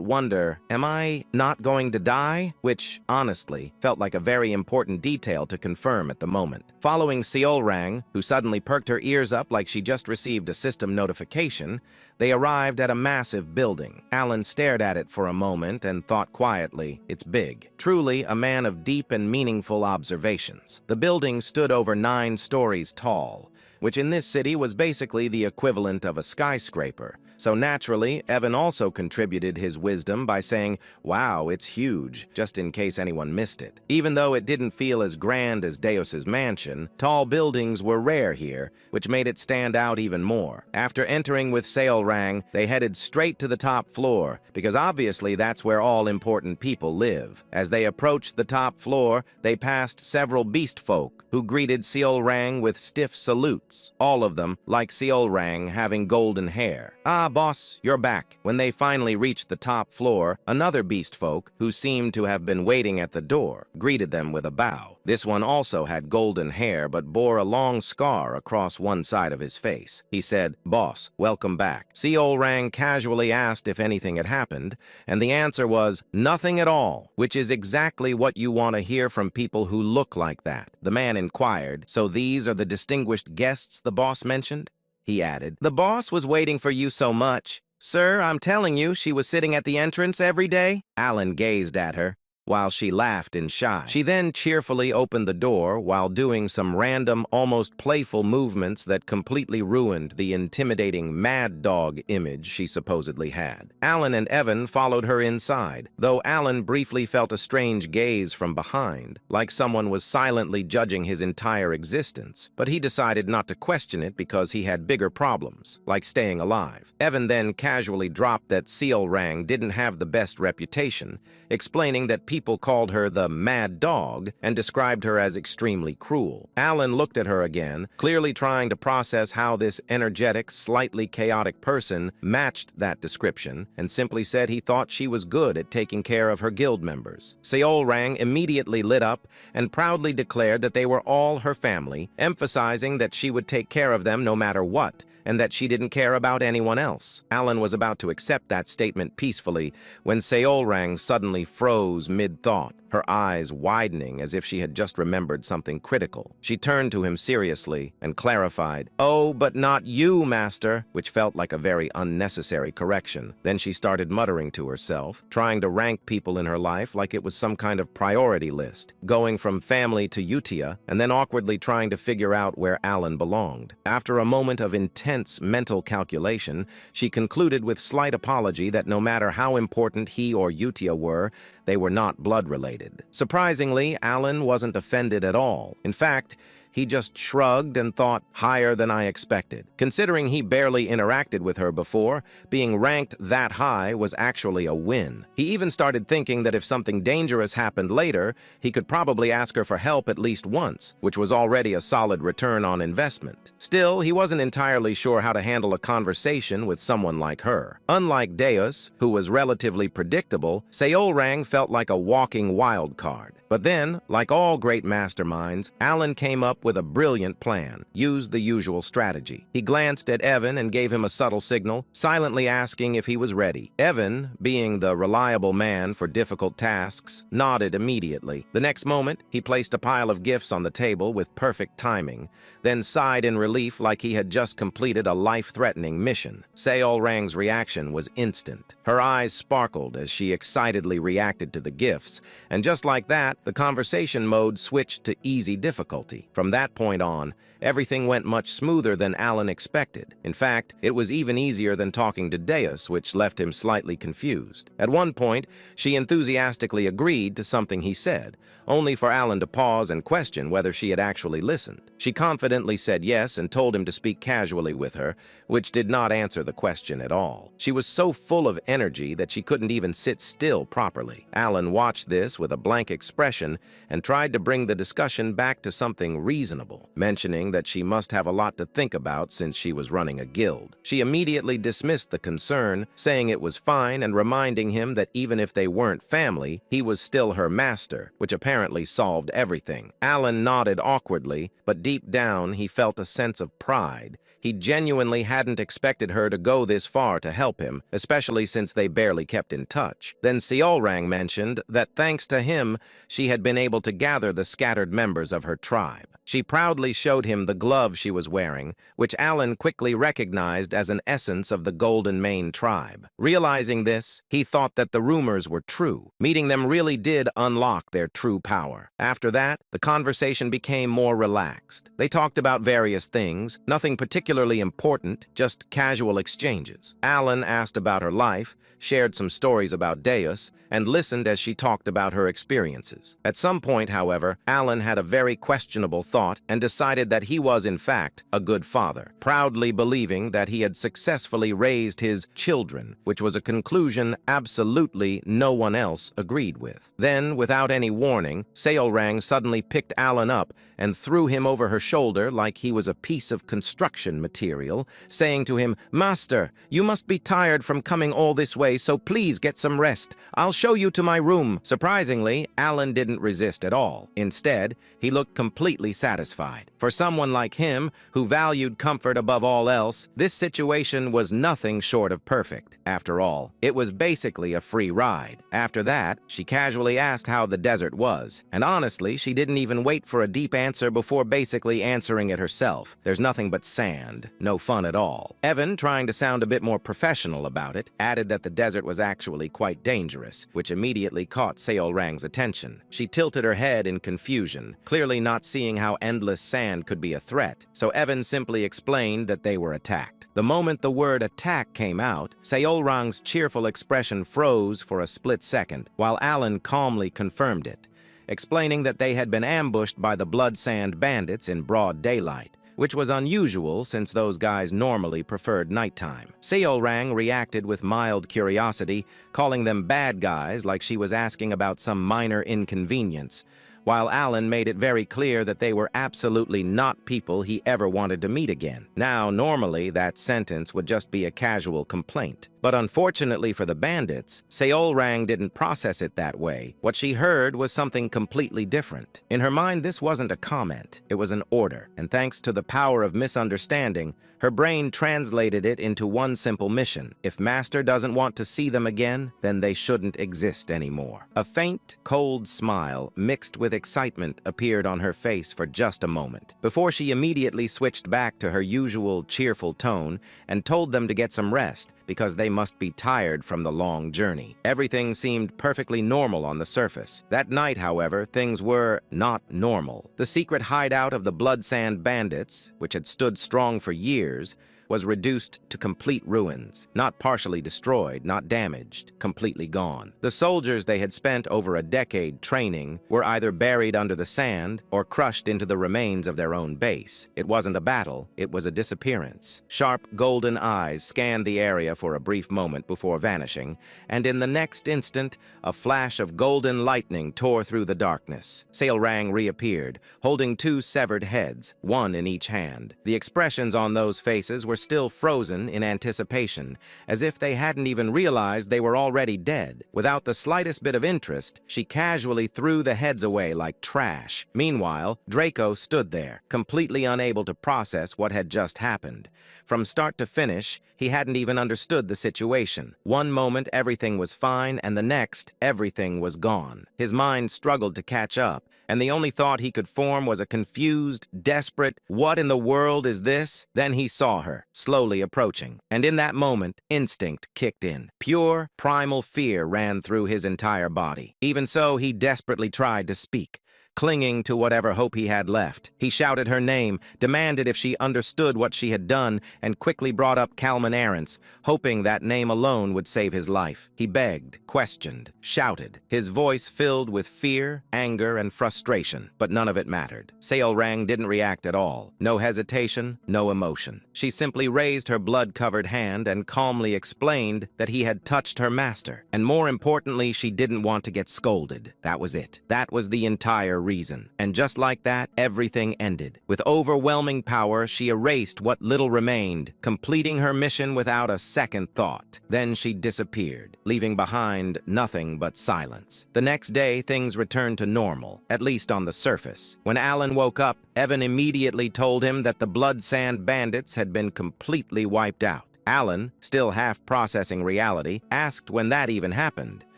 wonder, am I not going to die? Which, honestly, felt like a very important detail to confirm at the moment. Following Seol rang, who suddenly perked her ears up like she just received a system notification, they arrived at a massive building. Alan stared at it for a moment and thought quietly, "It's big." Truly a man of deep and meaningful observations. The building stood over 9 stories tall, which in this city was basically the equivalent of a skyscraper, So naturally, Evan also contributed his wisdom by saying, "Wow, it's huge," just in case anyone missed it. Even though it didn't feel as grand as Deus's mansion, tall buildings were rare here, which made it stand out even more. After entering with Seolrang, they headed straight to the top floor, because obviously that's where all important people live. As they approached the top floor, they passed several beast folk, who greeted Seolrang with stiff salutes, all of them, like Seolrang, having golden hair. "Ah, boss, you're back." When they finally reached the top floor, another beast folk, who seemed to have been waiting at the door, greeted them with a bow. This one also had golden hair but bore a long scar across one side of his face. He said, "Boss, welcome back." Seolrang casually asked if anything had happened, and the answer was, "Nothing at all," which is exactly what you want to hear from people who look like that. The man inquired, "So these are the distinguished guests the boss mentioned?" He added, "The boss was waiting for you so much. Sir, I'm telling you, she was sitting at the entrance every day." Alan gazed at her, while she laughed in shy. She then cheerfully opened the door while doing some random, almost playful movements that completely ruined the intimidating mad dog image she supposedly had. Alan and Evan followed her inside, though Alan briefly felt a strange gaze from behind, like someone was silently judging his entire existence, but he decided not to question it because he had bigger problems, like staying alive. Evan then casually dropped that Seolrang didn't have the best reputation, explaining that people called her the mad dog and described her as extremely cruel. Alan looked at her again, clearly trying to process how this energetic, slightly chaotic person matched that description, and simply said he thought she was good at taking care of her guild members. Seolrang immediately lit up and proudly declared that they were all her family, emphasizing that she would take care of them no matter what, and that she didn't care about anyone else. Alan was about to accept that statement peacefully when Seolrang suddenly froze mid-thought, her eyes widening as if she had just remembered something critical. She turned to him seriously and clarified, "Oh, but not you, master," which felt like a very unnecessary correction. Then she started muttering to herself, trying to rank people in her life like it was some kind of priority list, going from family to Utia, and then awkwardly trying to figure out where Alan belonged. After a moment of intense mental calculation, she concluded with slight apology that no matter how important he or Utia were, they were not blood-related. Surprisingly, Alan wasn't offended at all. In fact, he just shrugged and thought, higher than I expected. Considering he barely interacted with her before, being ranked that high was actually a win. He even started thinking that if something dangerous happened later, he could probably ask her for help at least once, which was already a solid return on investment. Still, he wasn't entirely sure how to handle a conversation with someone like her. Unlike Deus, who was relatively predictable, Seolrang felt like a walking wild card. But then, like all great masterminds, Alan came up with a brilliant plan, used the usual strategy. He glanced at Evan and gave him a subtle signal, silently asking if he was ready. Evan, being the reliable man for difficult tasks, nodded immediately. The next moment, he placed a pile of gifts on the table with perfect timing, then sighed in relief like he had just completed a life-threatening mission. Seolrang's reaction was instant. Her eyes sparkled as she excitedly reacted to the gifts, and just like that, the conversation mode switched to easy difficulty. From that point on, everything went much smoother than Alan expected. In fact, it was even easier than talking to Deus, which left him slightly confused. At one point, she enthusiastically agreed to something he said, only for Alan to pause and question whether she had actually listened. She confidently said yes and told him to speak casually with her, which did not answer the question at all. She was so full of energy that she couldn't even sit still properly. Alan watched this with a blank expression and tried to bring the discussion back to something reasonable, mentioning that she must have a lot to think about since she was running a guild. She immediately dismissed the concern, saying it was fine and reminding him that even if they weren't family, he was still her master, which apparently solved everything. Alan nodded awkwardly, but deep down he felt a sense of pride. He genuinely hadn't expected her to go this far to help him, especially since they barely kept in touch. Then Seolrang mentioned that thanks to him, she had been able to gather the scattered members of her tribe. She proudly showed him the glove she was wearing, which Alan quickly recognized as an essence of the Golden Mane tribe. Realizing this, he thought that the rumors were true. Meeting them really did unlock their true power. After that, the conversation became more relaxed. They talked about various things, nothing particularly important, just casual exchanges. Alan asked about her life, shared some stories about Deus, and listened as she talked about her experiences. At some point, however, Alan had a very questionable thought and decided that he was, in fact, a good father, proudly believing that he had successfully raised his children, which was a conclusion absolutely no one else agreed with. Then, without any warning, Seolrang suddenly picked Alan up and threw him over her shoulder like he was a piece of construction material, saying to him, "Master, you must be tired from coming all this way, so please get some rest. I'll show you to my room." Surprisingly, Alan didn't resist at all. Instead, he looked completely satisfied. For someone like him, who valued comfort above all else, this situation was nothing short of perfect. After all, it was basically a free ride. After that, she casually asked how the desert was, and honestly, she didn't even wait for a deep answer before basically answering it herself. There's nothing but sand. No fun at all. Evan, trying to sound a bit more professional about it, added that the desert was actually quite dangerous, which immediately caught Seolrang's attention. She tilted her head in confusion, clearly not seeing how endless sand could be a threat, so Evan simply explained that they were attacked. The moment the word attack came out, Seolrang's cheerful expression froze for a split second, while Alan calmly confirmed it, explaining that they had been ambushed by the Blood Sand bandits in broad daylight, which was unusual since those guys normally preferred nighttime. Seolrang reacted with mild curiosity, calling them bad guys like she was asking about some minor inconvenience, while Alan made it very clear that they were absolutely not people he ever wanted to meet again. Now, normally, that sentence would just be a casual complaint. But unfortunately for the bandits, Seolrang didn't process it that way. What she heard was something completely different. In her mind, this wasn't a comment, it was an order. And thanks to the power of misunderstanding, her brain translated it into one simple mission. If Master doesn't want to see them again, then they shouldn't exist anymore. A faint, cold smile mixed with excitement appeared on her face for just a moment, before she immediately switched back to her usual cheerful tone and told them to get some rest because they must be tired from the long journey. Everything seemed perfectly normal on the surface. That night, however, things were not normal. The secret hideout of the Blood Sand bandits, which had stood strong for years, was reduced to complete ruins, not partially destroyed, not damaged, completely gone. The soldiers they had spent over a decade training were either buried under the sand or crushed into the remains of their own base. It wasn't a battle, it was a disappearance. Sharp golden eyes scanned the area for a brief moment before vanishing, and in the next instant, a flash of golden lightning tore through the darkness. Seolrang reappeared, holding two severed heads, one in each hand. The expressions on those faces were still frozen in anticipation, as if they hadn't even realized they were already dead. Without the slightest bit of interest, she casually threw the heads away like trash. Meanwhile, Draco stood there, completely unable to process what had just happened. From start to finish, he hadn't even understood the situation. One moment everything was fine, and the next, everything was gone. His mind struggled to catch up, and the only thought he could form was a confused, desperate, "What in the world is this?" Then he saw her, slowly approaching, and in that moment, instinct kicked in. Pure, primal fear ran through his entire body. Even so, he desperately tried to speak. Clinging to whatever hope he had left, he shouted her name, demanded if she understood what she had done, and quickly brought up Kalman Arentz, hoping that name alone would save his life. He begged, questioned, shouted, his voice filled with fear, anger, and frustration, but none of it mattered. Seolrang didn't react at all. No hesitation, no emotion. She simply raised her blood-covered hand and calmly explained that he had touched her master, and more importantly, she didn't want to get scolded. That was it. That was the entire reason. And just like that, everything ended. With overwhelming power, she erased what little remained, completing her mission without a second thought. Then she disappeared, leaving behind nothing but silence. The next day, things returned to normal, at least on the surface. When Alan woke up, Evan immediately told him that the Blood Sand bandits had been completely wiped out. Alan, still half processing reality, asked when that even happened.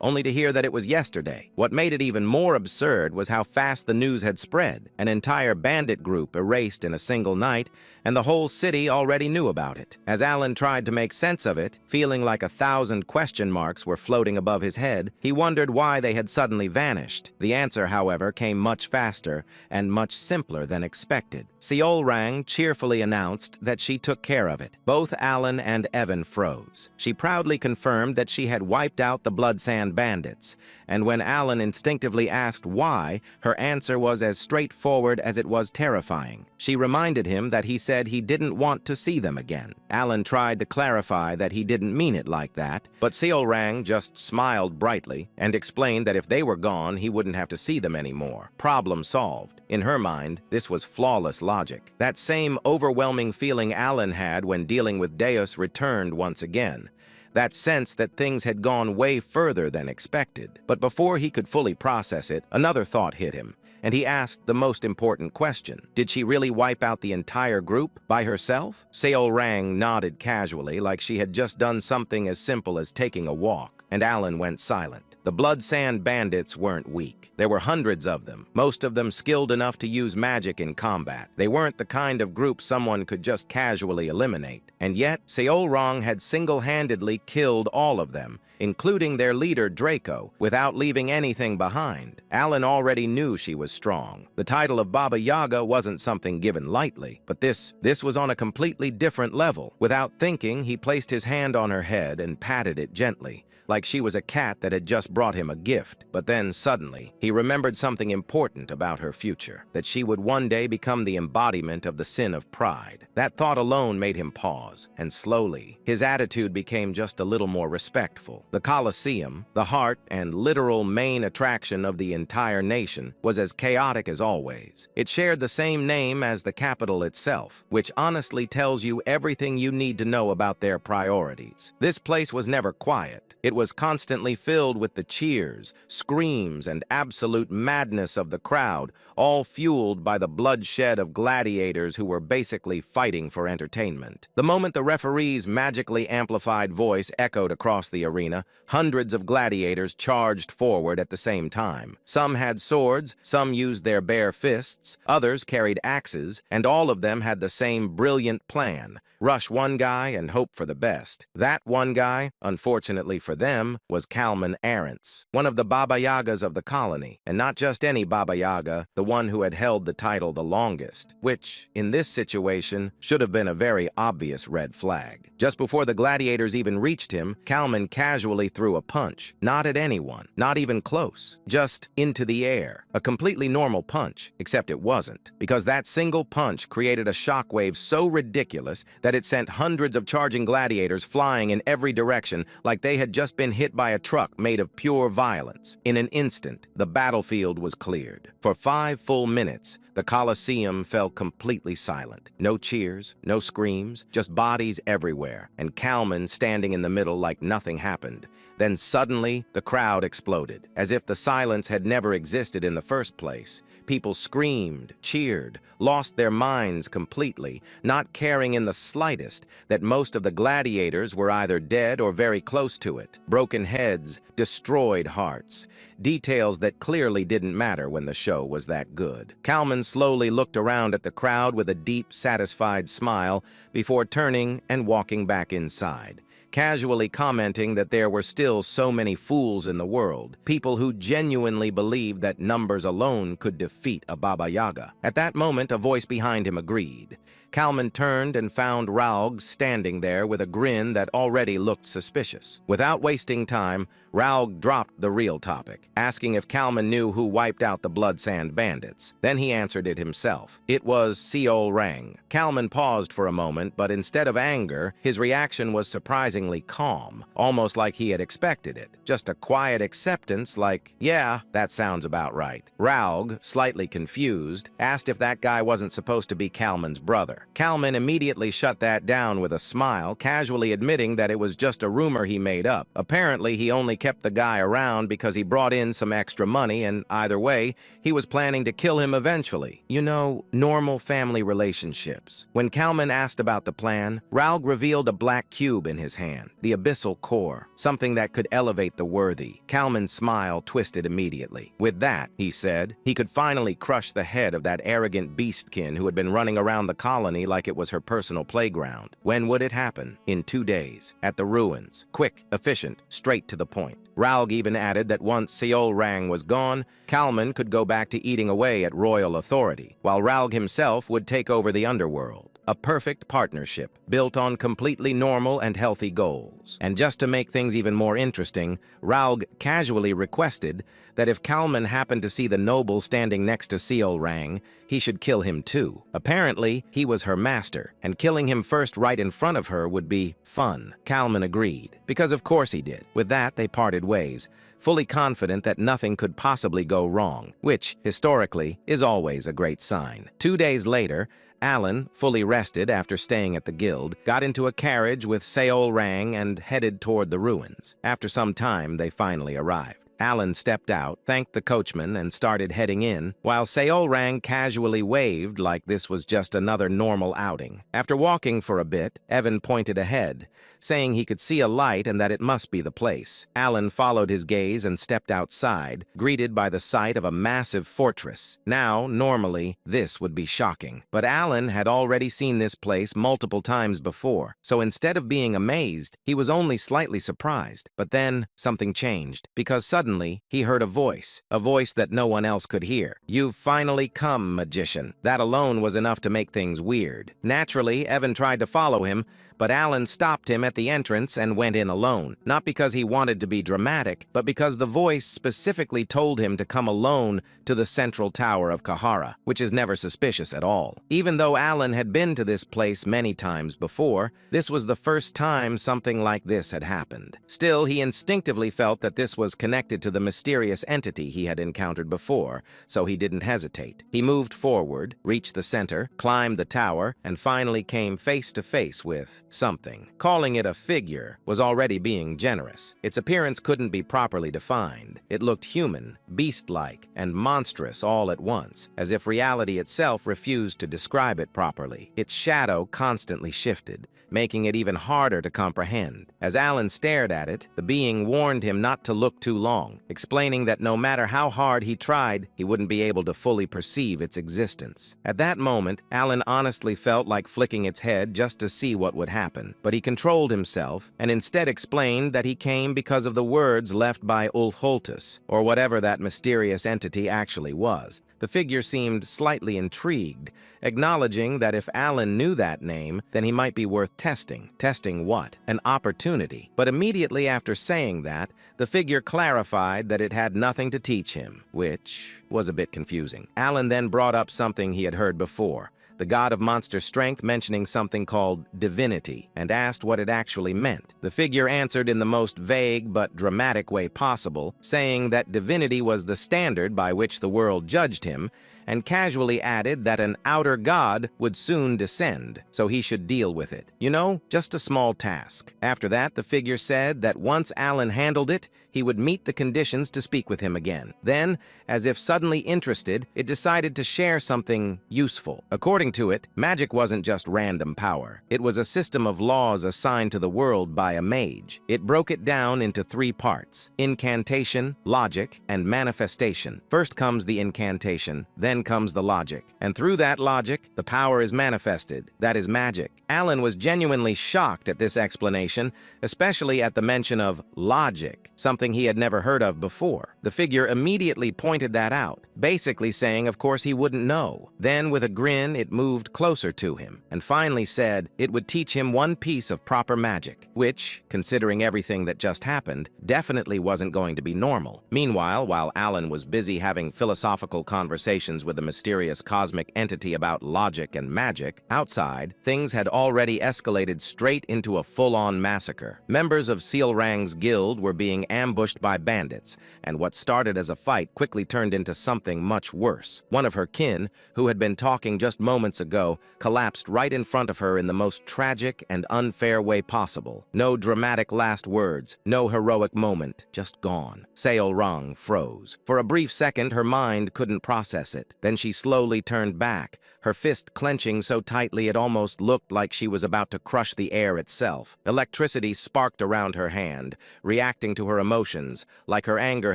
only to hear that it was yesterday. What made it even more absurd was how fast the news had spread. An entire bandit group erased in a single night, and the whole city already knew about it. As Alan tried to make sense of it, feeling like 1,000 question marks were floating above his head, he wondered why they had suddenly vanished. The answer, however, came much faster and much simpler than expected. Seolrang cheerfully announced that she took care of it. Both Alan and Evan froze. She proudly confirmed that she had wiped out the Blood Sand bandits, and when Alan instinctively asked why, her answer was as straightforward as it was terrifying. She reminded him that he said he didn't want to see them again. Alan tried to clarify that he didn't mean it like that, but Seolrang just smiled brightly and explained that if they were gone, he wouldn't have to see them anymore. Problem solved. In her mind, this was flawless logic. That same overwhelming feeling Alan had when dealing with Deus returned once again. That sense that things had gone way further than expected. But before he could fully process it, another thought hit him, and he asked the most important question. Did she really wipe out the entire group by herself? Seolrang nodded casually, like she had just done something as simple as taking a walk, and Alan went silent. The Blood Sand bandits weren't weak. There were hundreds of them, most of them skilled enough to use magic in combat. They weren't the kind of group someone could just casually eliminate. And yet, Seolrang had single-handedly killed all of them, including their leader Draco, without leaving anything behind. Alan already knew she was strong. The title of Baba Yaga wasn't something given lightly, but this was on a completely different level. Without thinking, he placed his hand on her head and patted it gently, like she was a cat that had just brought him a gift. But then, suddenly, he remembered something important about her future, that she would one day become the embodiment of the sin of pride. That thought alone made him pause, and slowly, his attitude became just a little more respectful. The Colosseum, the heart and literal main attraction of the entire nation, was as chaotic as always. It shared the same name as the capital itself, which honestly tells you everything you need to know about their priorities. This place was never quiet. It was constantly filled with the cheers, screams, and absolute madness of the crowd, all fueled by the bloodshed of gladiators who were basically fighting for entertainment. The moment the referee's magically amplified voice echoed across the arena, hundreds of gladiators charged forward at the same time. Some had swords, some used their bare fists, others carried axes, and all of them had the same brilliant plan: rush one guy and hope for the best. That one guy, unfortunately for them, was Kalman Arentz, one of the Baba Yagas of the colony, and not just any Baba Yaga, the one who had held the title the longest, which, in this situation, should have been a very obvious red flag. Just before the gladiators even reached him, Kalman casually threw a punch, not at anyone, not even close, just into the air. A completely normal punch, except it wasn't, because that single punch created a shockwave so ridiculous that it sent hundreds of charging gladiators flying in every direction like they had just been hit by a truck made of pure violence. In an instant, the battlefield was cleared. For 5 full minutes, the Colosseum fell completely silent. No cheers, no screams, just bodies everywhere, and Kalman standing in the middle like nothing happened. Then suddenly, the crowd exploded, as if the silence had never existed in the first place. People screamed, cheered, lost their minds completely, not caring in the slightest that most of the gladiators were either dead or very close to it. Broken heads, destroyed hearts. Details that clearly didn't matter when the show was that good. Kalman slowly looked around at the crowd with a deep, satisfied smile before turning and walking back inside, casually commenting that there were still so many fools in the world, people who genuinely believed that numbers alone could defeat a Baba Yaga. At that moment, a voice behind him agreed. Kalman turned and found Raug standing there with a grin that already looked suspicious. Without wasting time, Raug dropped the real topic, asking if Kalman knew who wiped out the Blood Sand bandits. Then he answered it himself. It was Seolrang. Kalman paused for a moment, but instead of anger, his reaction was surprisingly calm, almost like he had expected it. Just a quiet acceptance like, yeah, that sounds about right. Raug, slightly confused, asked if that guy wasn't supposed to be Kalman's brother. Kalman immediately shut that down with a smile, casually admitting that it was just a rumor he made up. Apparently, he only kept the guy around because he brought in some extra money, and either way, he was planning to kill him eventually. You know, normal family relationships. When Kalman asked about the plan, Raug revealed a black cube in his hand. hand. The abyssal core, something that could elevate the worthy. Kalman's smile twisted immediately. With that, he said, he could finally crush the head of that arrogant beastkin who had been running around the colony like it was her personal playground. When would it happen? In 2 days, at the ruins. Quick, efficient, straight to the point. Ralg even added that once Seol Rang was gone, Kalman could go back to eating away at royal authority, while Ralg himself would take over the underworld. A perfect partnership, built on completely normal and healthy goals. And just to make things even more interesting, Ralg casually requested that if Kalman happened to see the noble standing next to Seol Rang, he should kill him too. Apparently, he was her master, and killing him first right in front of her would be fun. Kalman agreed, because of course he did. With that, they parted ways, fully confident that nothing could possibly go wrong, which, historically, is always a great sign. 2 days later, Alan, fully rested after staying at the guild, got into a carriage with Seol Rang and headed toward the ruins. After some time, they finally arrived. Alan stepped out, thanked the coachman, and started heading in, while Seol Rang casually waved like this was just another normal outing. After walking for a bit, Evan pointed ahead, saying he could see a light and that it must be the place. Alan followed his gaze and stepped outside, greeted by the sight of a massive fortress. Now, normally, this would be shocking. But Alan had already seen this place multiple times before, so instead of being amazed, he was only slightly surprised. But then, something changed, because suddenly, he heard a voice that no one else could hear. "You've finally come, magician." That alone was enough to make things weird. Naturally, Evan tried to follow him, but Alan stopped him at the entrance and went in alone. Not because he wanted to be dramatic, but because the voice specifically told him to come alone to the central tower of Kahara, which is never suspicious at all. Even though Alan had been to this place many times before, this was the first time something like this had happened. Still, he instinctively felt that this was connected to the mysterious entity he had encountered before, so he didn't hesitate. He moved forward, reached the center, climbed the tower, and finally came face to face with something. Calling it a figure was already being generous. Its appearance couldn't be properly defined. It looked human, beast-like, and monstrous all at once, as if reality itself refused to describe it properly. Its shadow constantly shifted, making it even harder to comprehend. As Alan stared at it, the being warned him not to look too long, explaining that no matter how hard he tried, he wouldn't be able to fully perceive its existence. At that moment, Alan honestly felt like flicking its head just to see what would happen, but he controlled himself and instead explained that he came because of the words left by Ulholtus, or whatever that mysterious entity actually was. The figure seemed slightly intrigued, acknowledging that if Alan knew that name, then he might be worth testing. Testing what? An opportunity. But immediately after saying that, the figure clarified that it had nothing to teach him, which was a bit confusing. Alan then brought up something he had heard before, the god of monster strength mentioning something called divinity, and asked what it actually meant. The figure answered in the most vague but dramatic way possible, saying that divinity was the standard by which the world judged him, and casually added that an outer god would soon descend, so he should deal with it. You know, just a small task. After that, the figure said that once Alan handled it, he would meet the conditions to speak with him again. Then, as if suddenly interested, it decided to share something useful. According to it, magic wasn't just random power. It was a system of laws assigned to the world by a mage. It broke it down into 3 parts: incantation, logic, and manifestation. First comes the incantation, then comes the logic. And through that logic, the power is manifested. That is magic. Alan was genuinely shocked at this explanation, especially at the mention of logic, something he had never heard of before. The figure immediately pointed that out, basically saying of course he wouldn't know. Then, with a grin, it moved closer to him, and finally said it would teach him one piece of proper magic, which, considering everything that just happened, definitely wasn't going to be normal. Meanwhile, while Alan was busy having philosophical conversations with a mysterious cosmic entity about logic and magic, outside, things had already escalated straight into a full-on massacre. Members of Seol Rang's guild were being ambushed by bandits, and what started as a fight quickly turned into something much worse. One of her kin, who had been talking just moments ago, collapsed right in front of her in the most tragic and unfair way possible. No dramatic last words, no heroic moment, just gone. Seol Rang froze. For a brief second, her mind couldn't process it. Then she slowly turned back, her fist clenching so tightly it almost looked like she was about to crush the air itself. Electricity sparked around her hand, reacting to her emotions, like her anger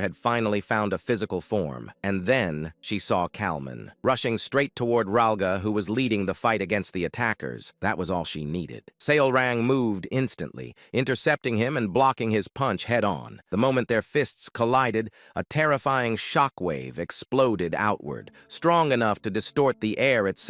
had finally found a physical form. And then she saw Kalman, rushing straight toward Ralga, who was leading the fight against the attackers. That was all she needed. Seolrang moved instantly, intercepting him and blocking his punch head-on. The moment their fists collided, a terrifying shockwave exploded outward, strong enough to distort the air itself.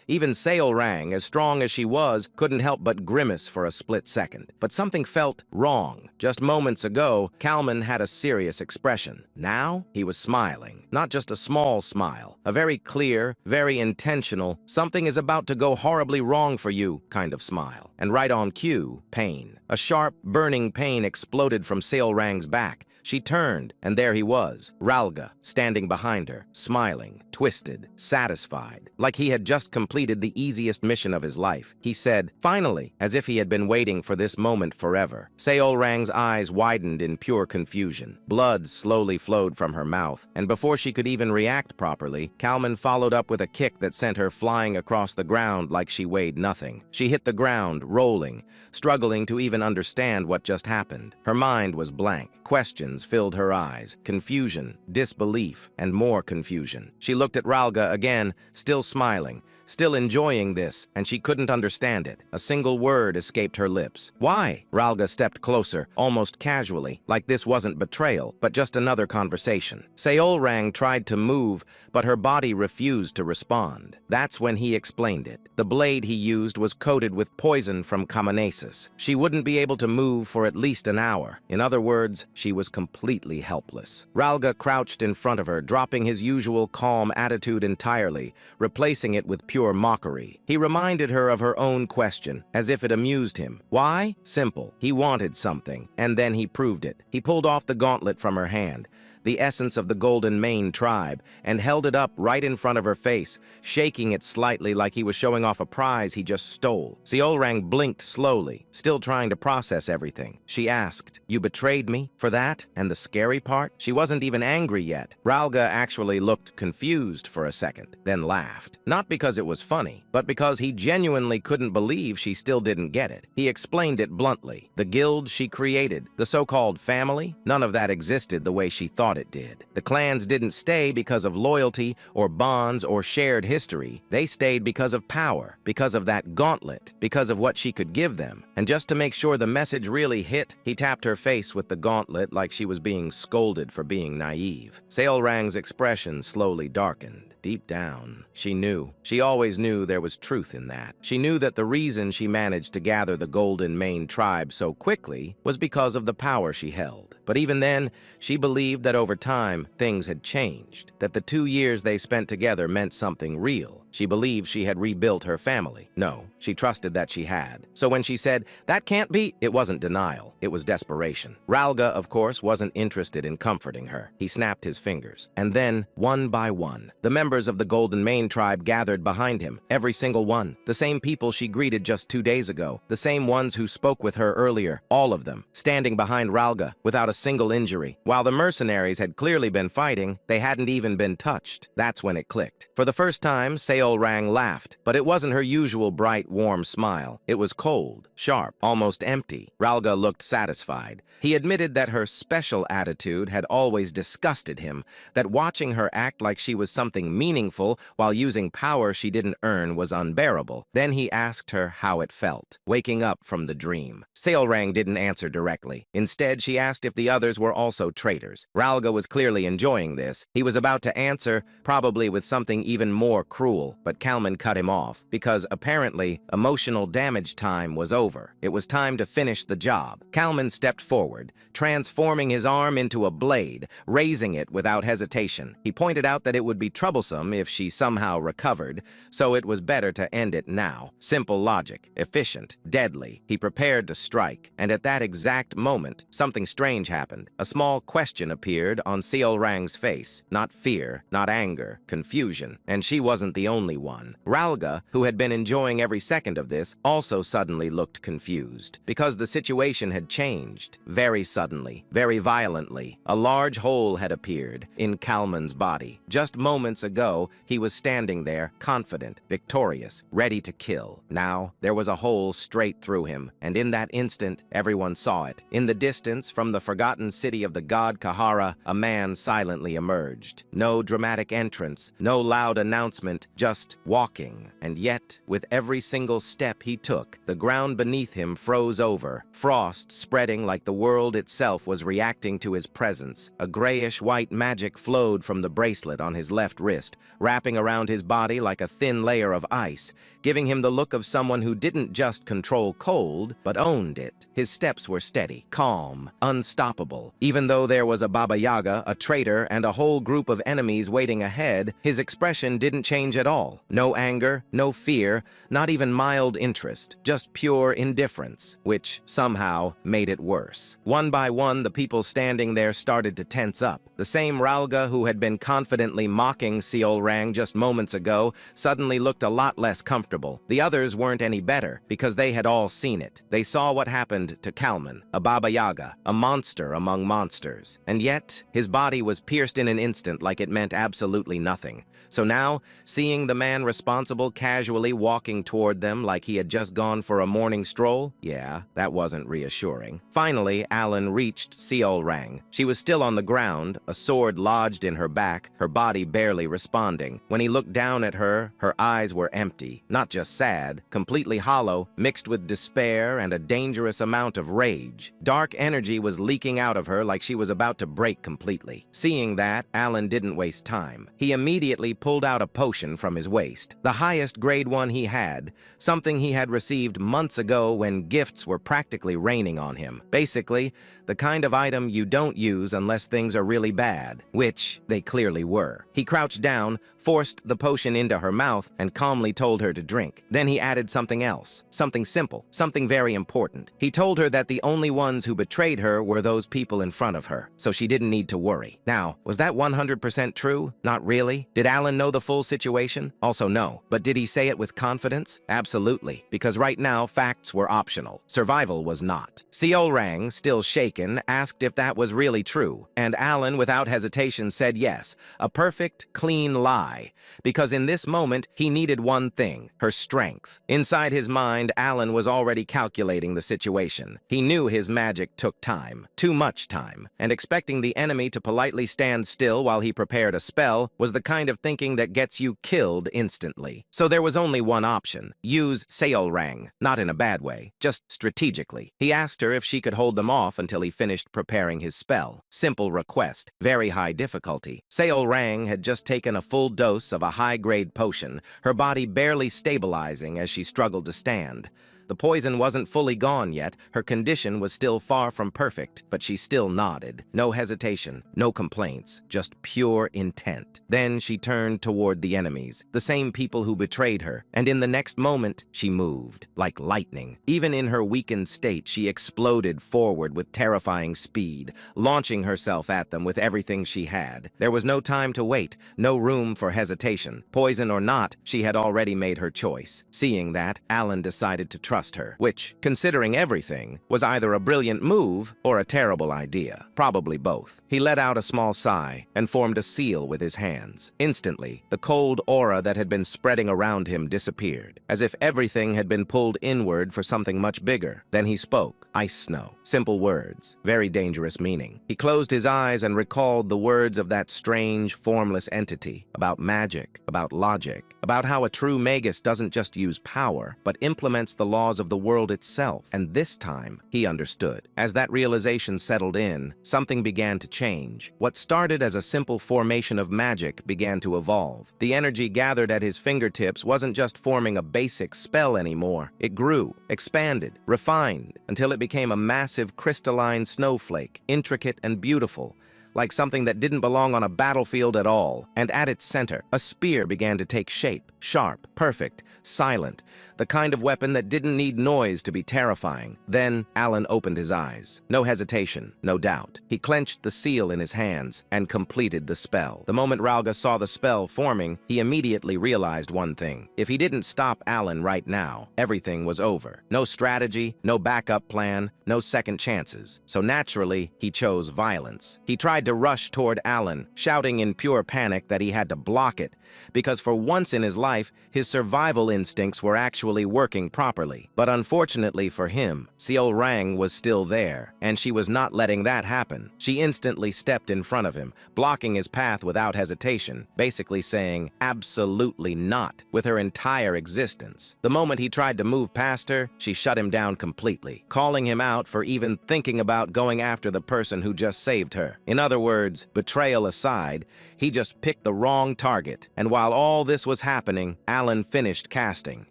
Even Seolrang, as strong as she was, couldn't help but grimace for a split second. But something felt wrong. Just moments ago, Kalman had a serious expression. Now, he was smiling. Not just a small smile, a very clear, very intentional, something is about to go horribly wrong for you kind of smile. And right on cue, pain. A sharp, burning pain exploded from Seolrang's back. She turned, and there he was, Ralga, standing behind her, smiling, twisted, satisfied, like he had just completed the easiest mission of his life. He said, finally, as if he had been waiting for this moment forever. Seolrang's eyes widened in pure confusion. Blood slowly flowed from her mouth, and before she could even react properly, Kalman followed up with a kick that sent her flying across the ground like she weighed nothing. She hit the ground, rolling, struggling to even understand what just happened. Her mind was blank. Questions filled her eyes, confusion, disbelief, and more confusion. She looked at Ralga again, still smiling, still enjoying this, and she couldn't understand it. A single word escaped her lips. Why? Ralga stepped closer, almost casually, like this wasn't betrayal, but just another conversation. Seolrang tried to move, but her body refused to respond. That's when he explained it. The blade he used was coated with poison from Kamanasis. She wouldn't be able to move for at least an hour. In other words, she was completely helpless. Ralga crouched in front of her, dropping his usual calm attitude entirely, replacing it with pure mockery. He reminded her of her own question, as if it amused him. Why? Simple. He wanted something, and then he proved it. He pulled off the gauntlet from her hand, the essence of the Golden Mane tribe, and held it up right in front of her face, shaking it slightly like he was showing off a prize he just stole. Seolrang blinked slowly, still trying to process everything. She asked, "You betrayed me for that?" And the scary part? She wasn't even angry yet. Ralga actually looked confused for a second, then laughed. Not because it was funny, but because he genuinely couldn't believe she still didn't get it. He explained it bluntly. The guild she created, the so-called family, none of that existed the way she thought it did. The clans didn't stay because of loyalty or bonds or shared history. They stayed because of power, because of that gauntlet, because of what she could give them. And just to make sure the message really hit, he tapped her face with the gauntlet like she was being scolded for being naive. Seolrang's expression slowly darkened. Deep down, she knew. She always knew there was truth in that. She knew that the reason she managed to gather the Golden Mane tribe so quickly was because of the power she held. But even then, she believed that over time, things had changed, that the 2 years they spent together meant something real. She believed she had rebuilt her family. No, she trusted that she had. So when she said, "That can't be," it wasn't denial, it was desperation. Ralga, of course, wasn't interested in comforting her. He snapped his fingers. And then, one by one, the members of the Golden Mane tribe gathered behind him, every single one. The same people she greeted just 2 days ago, the same ones who spoke with her earlier, all of them, standing behind Ralga, without a single injury. While the mercenaries had clearly been fighting, they hadn't even been touched. That's when it clicked. For the first time, Seolrang laughed, but it wasn't her usual bright, warm smile. It was cold, sharp, almost empty. Ralga looked satisfied. He admitted that her special attitude had always disgusted him, that watching her act like she was something meaningful while using power she didn't earn was unbearable. Then he asked her how it felt, waking up from the dream. Seolrang didn't answer directly. Instead, she asked if the others were also traitors. Ralga was clearly enjoying this. He was about to answer, probably with something even more cruel, but Kalman cut him off, because apparently emotional damage time was over. It was time to finish the job. Kalman stepped forward, transforming his arm into a blade, raising it without hesitation. He pointed out that it would be troublesome if she somehow recovered, so it was better to end it now. Simple logic, efficient, deadly. He prepared to strike, and at that exact moment, something strange happened. A small question appeared appeared on Seolrang's face. Not fear, not anger, confusion. And she wasn't the only one. Ralga, who had been enjoying every second of this, also suddenly looked confused. Because the situation had changed. Very suddenly, very violently. A large hole had appeared in Kalman's body. Just moments ago, he was standing there, confident, victorious, ready to kill. Now, there was a hole straight through him, and in that instant, everyone saw it. In the distance, from the forgotten city of the god Kahara, a man silently emerged. No dramatic entrance, no loud announcement, just walking. And yet, with every single step he took, the ground beneath him froze over, frost spreading like the world itself was reacting to his presence. A grayish-white magic flowed from the bracelet on his left wrist, wrapping around his body like a thin layer of ice, giving him the look of someone who didn't just control cold, but owned it. His steps were steady, calm, unstoppable. Even though there was a Baba Yaga, a traitor, and a whole group of enemies waiting ahead, his expression didn't change at all. No anger, no fear, not even mild interest, just pure indifference, which somehow made it worse. One by one, the people standing there started to tense up. The same Ralga who had been confidently mocking Seolrang just moments ago suddenly looked a lot less comfortable. The others weren't any better, because they had all seen it. They saw what happened to Kalman, a Baba Yaga, a monster among monsters. And yet, his body was pierced in an instant like it meant absolutely nothing. So now, seeing the man responsible casually walking toward them like he had just gone for a morning stroll, yeah, that wasn't reassuring. Finally, Alan reached Seolrang. She was still on the ground, a sword lodged in her back, her body barely responding. When he looked down at her, her eyes were empty, not just sad, completely hollow, mixed with despair and a dangerous amount of rage. Dark energy was leaking out of her like she was about to break completely. Seeing that, Alan didn't waste time. He immediately pulled out a potion from his waist, the highest grade one he had, something he had received months ago when gifts were practically raining on him. Basically, the kind of item you don't use unless things are really bad, which they clearly were. He crouched down, forced the potion into her mouth, and calmly told her to drink. Then he added something else, something simple, something very important. He told her that the only ones who betrayed her were those people in front of her, so she didn't need to worry. Now, was that 100% true? Not really. Did Alan know the full situation? Also no. But did he say it with confidence? Absolutely, because right now facts were optional. Survival was not. Seolrang, still shaken, asked if that was really true, and Alan, without hesitation, said yes, a perfect, clean lie, because in this moment he needed one thing, her strength. Inside his mind, Alan was already calculating the situation. He knew his magic took time, too much time, and expecting the enemy to politely stand still while he prepared a spell was the kind of thinking that gets you killed instantly. So there was only one option. Use Seolrang, not in a bad way, just strategically. He asked her if she could hold them off until he finished preparing his spell. Simple request, very high difficulty. Seolrang had just taken a full dose of a high-grade potion, her body barely stabilizing as she struggled to stand. The poison wasn't fully gone yet, her condition was still far from perfect, but she still nodded. No hesitation, no complaints, just pure intent. Then she turned toward the enemies, the same people who betrayed her, and in the next moment, she moved, like lightning. Even in her weakened state, she exploded forward with terrifying speed, launching herself at them with everything she had. There was no time to wait, no room for hesitation. Poison or not, she had already made her choice. Seeing that, Alan decided to trust her, which, considering everything, was either a brilliant move or a terrible idea. Probably both. He let out a small sigh and formed a seal with his hands. Instantly, the cold aura that had been spreading around him disappeared, as if everything had been pulled inward for something much bigger. Then he spoke. Ice snow. Simple words, very dangerous meaning. He closed his eyes and recalled the words of that strange, formless entity, about magic, about logic, about how a true magus doesn't just use power, but implements the laws of the world itself. And this time, he understood. As that realization settled in, something began to change. What started as a simple formation of magic began to evolve. The energy gathered at his fingertips wasn't just forming a basic spell anymore. It grew, expanded, refined, until it became a massive crystalline snowflake, intricate and beautiful, like something that didn't belong on a battlefield at all. And at its center, a spear began to take shape, sharp, perfect, silent, the kind of weapon that didn't need noise to be terrifying. Then Alan opened his eyes. No hesitation, no doubt. He clenched the seal in his hands and completed the spell. The moment Ralga saw the spell forming, he immediately realized one thing. If he didn't stop Alan right now, everything was over. No strategy, no backup plan, no second chances. So naturally, he chose violence. He tried to rush toward Alan, shouting in pure panic that he had to block it, because for once in his life, his survival instincts were actually working properly. But unfortunately for him, Seol Rang was still there, and she was not letting that happen. She instantly stepped in front of him, blocking his path without hesitation, basically saying, absolutely not, with her entire existence. The moment he tried to move past her, she shut him down completely, calling him out for even thinking about going after the person who just saved her. In other words, betrayal aside, he just picked the wrong target. And while all this was happening, Alan finished casting.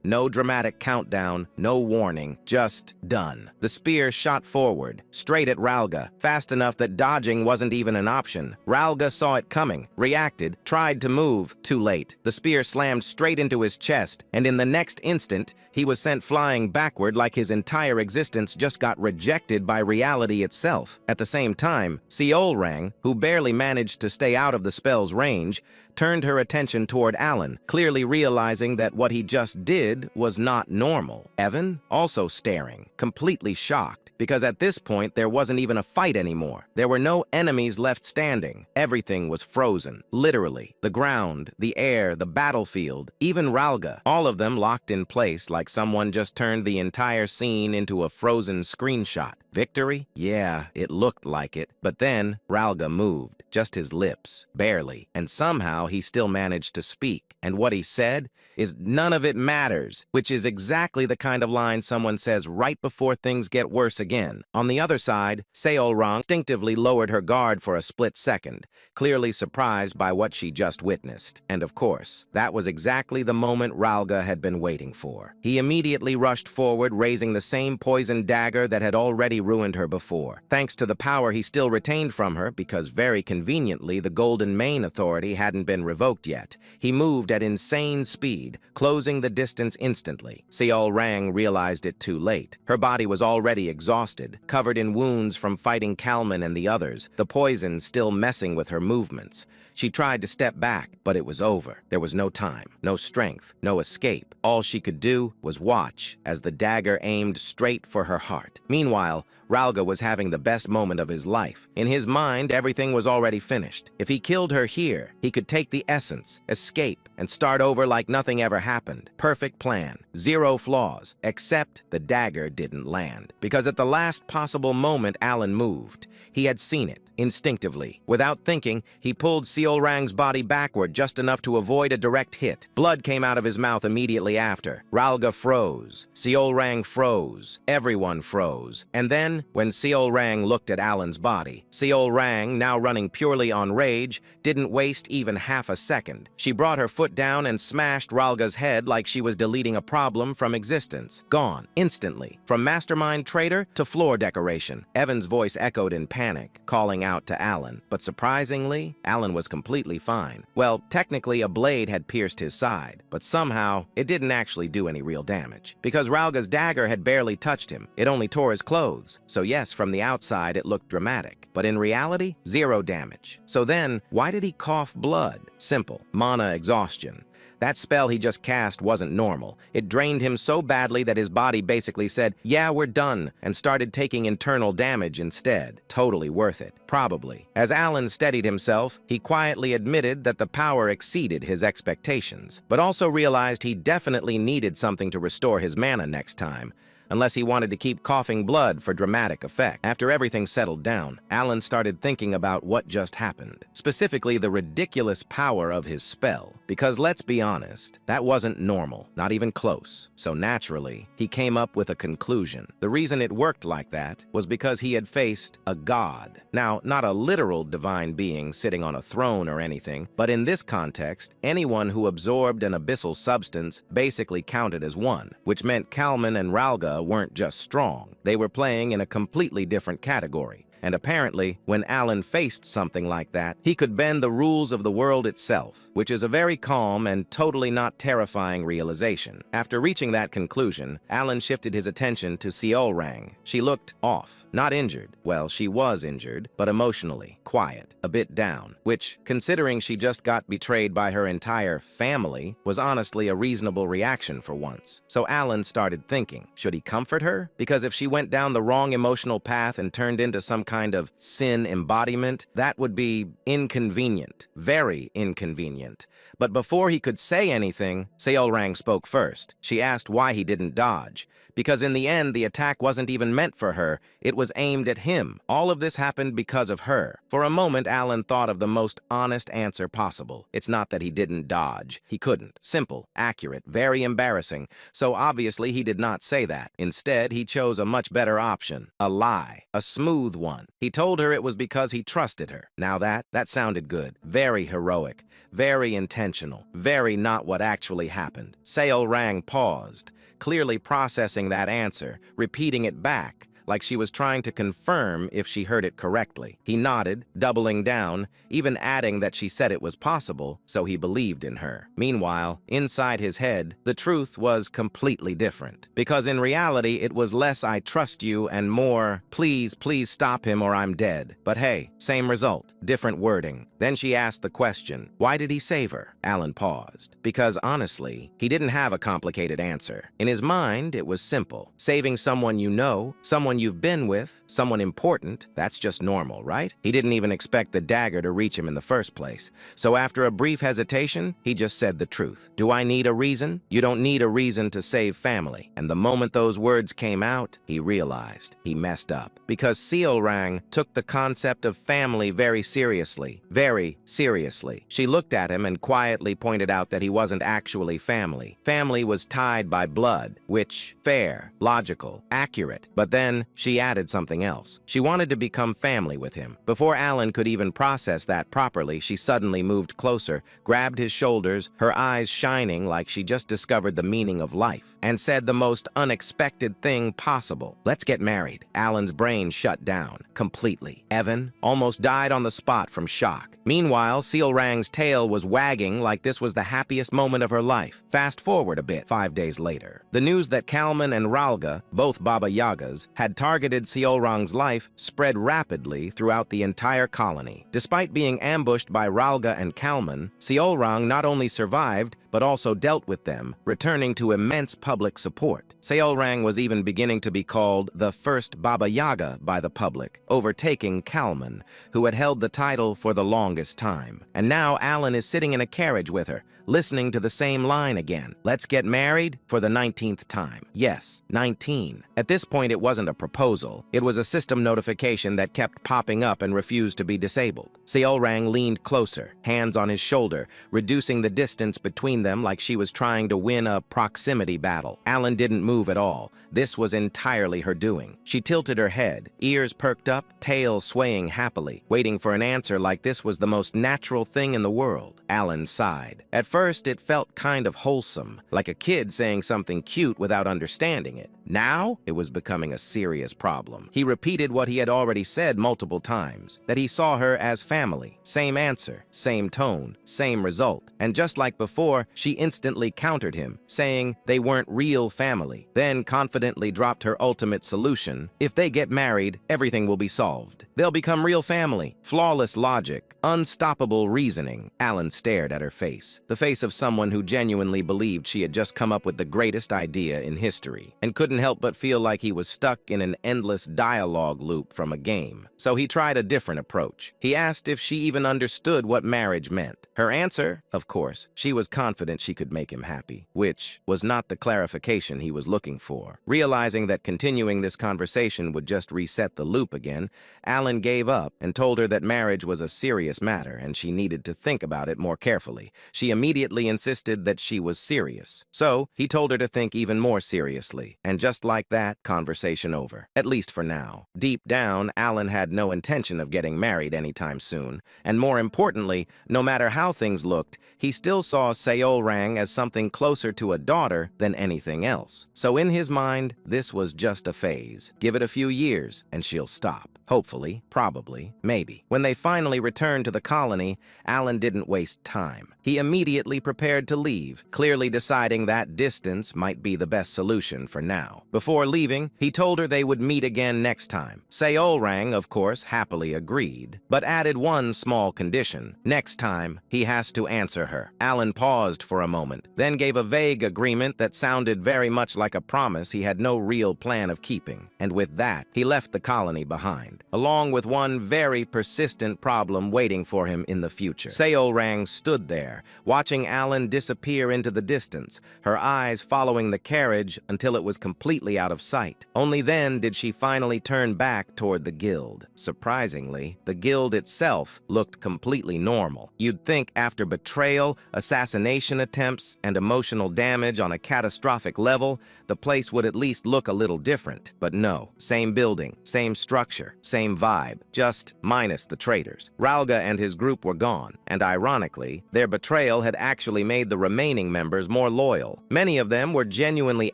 No dramatic countdown, no warning, just done. The spear shot forward, straight at Ralga, fast enough that dodging wasn't even an option. Ralga saw it coming, reacted, tried to move, too late. The spear slammed straight into his chest, and in the next instant, he was sent flying backward like his entire existence just got rejected by reality itself. At the same time, Seol Rang, who barely managed to stay out of the spell's range, turned her attention toward Alan, clearly realizing that what he just did was not normal. Evan, also staring, completely shocked, because at this point there wasn't even a fight anymore. There were no enemies left standing. Everything was frozen, literally. The ground, the air, the battlefield, even Ralga, all of them locked in place like someone just turned the entire scene into a frozen screenshot. Victory? Yeah, it looked like it. But then Ralga moved, just his lips, barely, and somehow he still managed to speak. And what he said is, "None of it matters," which is exactly the kind of line someone says right before things get worse again. On the other side, Seol Rang instinctively lowered her guard for a split second, clearly surprised by what she just witnessed. And of course, that was exactly the moment Ralga had been waiting for. He immediately rushed forward, raising the same poisoned dagger that had already ruined her before. Thanks to the power he still retained from her, because very conveniently the Golden Mane Authority hadn't been revoked yet, he moved at insane speed, closing the distance instantly. Seol Rang realized it too late. Her body was already exhausted, covered in wounds from fighting Kalman and the others, the poison still messing with her movements. She tried to step back, but it was over. There was no time, no strength, no escape. All she could do was watch as the dagger aimed straight for her heart. Meanwhile, Ralga was having the best moment of his life. In his mind, everything was already finished. If he killed her here, he could take the essence, escape, and start over like nothing ever happened. Perfect plan, zero flaws, except the dagger didn't land. Because at the last possible moment Alan moved. He had seen it, instinctively. Without thinking, he pulled Seol Rang's body backward just enough to avoid a direct hit. Blood came out of his mouth immediately after. Ralga froze. Seol Rang froze. Everyone froze. And then, when Seol Rang looked at Alan's body, Seol Rang, now running purely on rage, didn't waste even half a second. She brought her foot down and smashed Ralga's head like she was deleting a problem from existence. Gone, instantly. From mastermind traitor to floor decoration. Evan's voice echoed in panic, calling out to Alan. But surprisingly, Alan was completely fine. Well, technically a blade had pierced his side, but somehow it didn't actually do any real damage. Because Ralga's dagger had barely touched him, it only tore his clothes. So yes, from the outside it looked dramatic, but in reality, zero damage. So then, why did he cough blood? Simple, mana exhaustion. That spell he just cast wasn't normal. It drained him so badly that his body basically said, "Yeah, we're done," and started taking internal damage instead. Totally worth it. Probably. As Alan steadied himself, he quietly admitted that the power exceeded his expectations, but also realized he definitely needed something to restore his mana next time, unless he wanted to keep coughing blood for dramatic effect. After everything settled down, Alan started thinking about what just happened, specifically the ridiculous power of his spell. Because let's be honest, that wasn't normal, not even close. So naturally, he came up with a conclusion. The reason it worked like that was because he had faced a god. Now, not a literal divine being sitting on a throne or anything, but in this context, anyone who absorbed an abyssal substance basically counted as one, which meant Kalman and Ralga weren't just strong. They were playing in a completely different category. And apparently, when Alan faced something like that, he could bend the rules of the world itself, which is a very calm and totally not terrifying realization. After reaching that conclusion, Alan shifted his attention to Seolrang. She looked off, not injured. Well, she was injured, but emotionally, quiet, a bit down, which, considering she just got betrayed by her entire family, was honestly a reasonable reaction for once. So Alan started thinking, should he comfort her? Because if she went down the wrong emotional path and turned into some kind of sin embodiment, that would be inconvenient, very inconvenient. But before he could say anything, Seolrang spoke first. She asked why he didn't dodge. Because in the end, the attack wasn't even meant for her, it was aimed at him. All of this happened because of her. For a moment, Alan thought of the most honest answer possible. It's not that he didn't dodge. He couldn't. Simple, accurate, very embarrassing. So obviously he did not say that. Instead, he chose a much better option. A lie. A smooth one. He told her it was because he trusted her. Now that sounded good. Very heroic. Very intentional. Very not what actually happened. Seolrang paused, clearly processing that answer, repeating it back, like she was trying to confirm if she heard it correctly. He nodded, doubling down, even adding that she said it was possible, so he believed in her. Meanwhile, inside his head, the truth was completely different. Because in reality, it was less "I trust you" and more "Please, please stop him or I'm dead." But hey, same result, different wording. Then she asked the question, why did he save her? Alan paused. Because honestly, he didn't have a complicated answer. In his mind, it was simple. Saving someone you know, someone you've been with, someone important, that's just normal, right? He didn't even expect the dagger to reach him in the first place. So after a brief hesitation, he just said the truth. Do I need a reason? You don't need a reason to save family. And the moment those words came out, he realized he messed up. Because Seolrang took the concept of family very seriously. Very seriously. She looked at him and quietly pointed out that he wasn't actually family. Family was tied by blood, which, fair, logical, accurate. But then she added something else. She wanted to become family with him. Before Alan could even process that properly, she suddenly moved closer, grabbed his shoulders, her eyes shining like she just discovered the meaning of life, and said the most unexpected thing possible. Let's get married. Alan's brain shut down completely. Evan almost died on the spot from shock. Meanwhile, Seolrang's tail was wagging like this was the happiest moment of her life. Fast forward a bit, 5 days later. The news that Kalman and Ralga, both Baba Yagas, had targeted Seolrang's life spread rapidly throughout the entire colony. Despite being ambushed by Ralga and Kalman, Seolrang not only survived, but also dealt with them, returning to immense public support. Seolrang was even beginning to be called the first Baba Yaga by the public, overtaking Kalman, who had held the title for the longest time. And now Alan is sitting in a carriage with her, listening to the same line again. Let's get married for the 19th time. Yes, 19. At this point, it wasn't a proposal. It was a system notification that kept popping up and refused to be disabled. Seolrang leaned closer, hands on his shoulder, reducing the distance between them like she was trying to win a proximity battle. Alan didn't move at all. This was entirely her doing. She tilted her head, ears perked up, tail swaying happily, waiting for an answer like this was the most natural thing in the world. Alan sighed. At first, it felt kind of wholesome, like a kid saying something cute without understanding it. Now, it was becoming a serious problem. He repeated what he had already said multiple times, that he saw her as family. Same answer, same tone, same result. And just like before, she instantly countered him, saying they weren't real family, then confidently dropped her ultimate solution. If they get married, everything will be solved. They'll become real family. Flawless logic, unstoppable reasoning. Alan stared at her face, the face of someone who genuinely believed she had just come up with the greatest idea in history, and couldn't help but feel like he was stuck in an endless dialogue loop from a game. So he tried a different approach. He asked if she even understood what marriage meant. Her answer, of course, she was confident she could make him happy, which was not the clarification he was looking for. Realizing that continuing this conversation would just reset the loop again, Alan gave up and told her that marriage was a serious matter and she needed to think about it more carefully. She immediately insisted that she was serious. So he told her to think even more seriously. And just like that, conversation over. At least for now. Deep down, Alan had no intention of getting married anytime soon. And more importantly, no matter how things looked, he still saw Seolrang as something closer to a daughter than anything else. So in his mind, this was just a phase. Give it a few years, and she'll stop. Hopefully, probably, maybe. When they finally returned to the colony, Alan didn't waste time. He immediately prepared to leave, clearly deciding that distance might be the best solution for now. Before leaving, he told her they would meet again next time. Seolrang, of course, happily agreed, but added one small condition. Next time, he has to answer her. Alan paused for a moment, then gave a vague agreement that sounded very much like a promise he had no real plan of keeping. And with that, he left the colony behind, along with one very persistent problem waiting for him in the future. Seolrang stood there, watching Alan disappear into the distance, her eyes following the carriage until it was completely out of sight. Only then did she finally turn back toward the guild. Surprisingly, the guild itself looked completely normal. You'd think after betrayal, assassination attempts, and emotional damage on a catastrophic level, the place would at least look a little different. But no, same building, same structure, same vibe, just minus the traitors. Ralga and his group were gone, and ironically, their betrayal had actually made the remaining members more loyal. Many of them were genuinely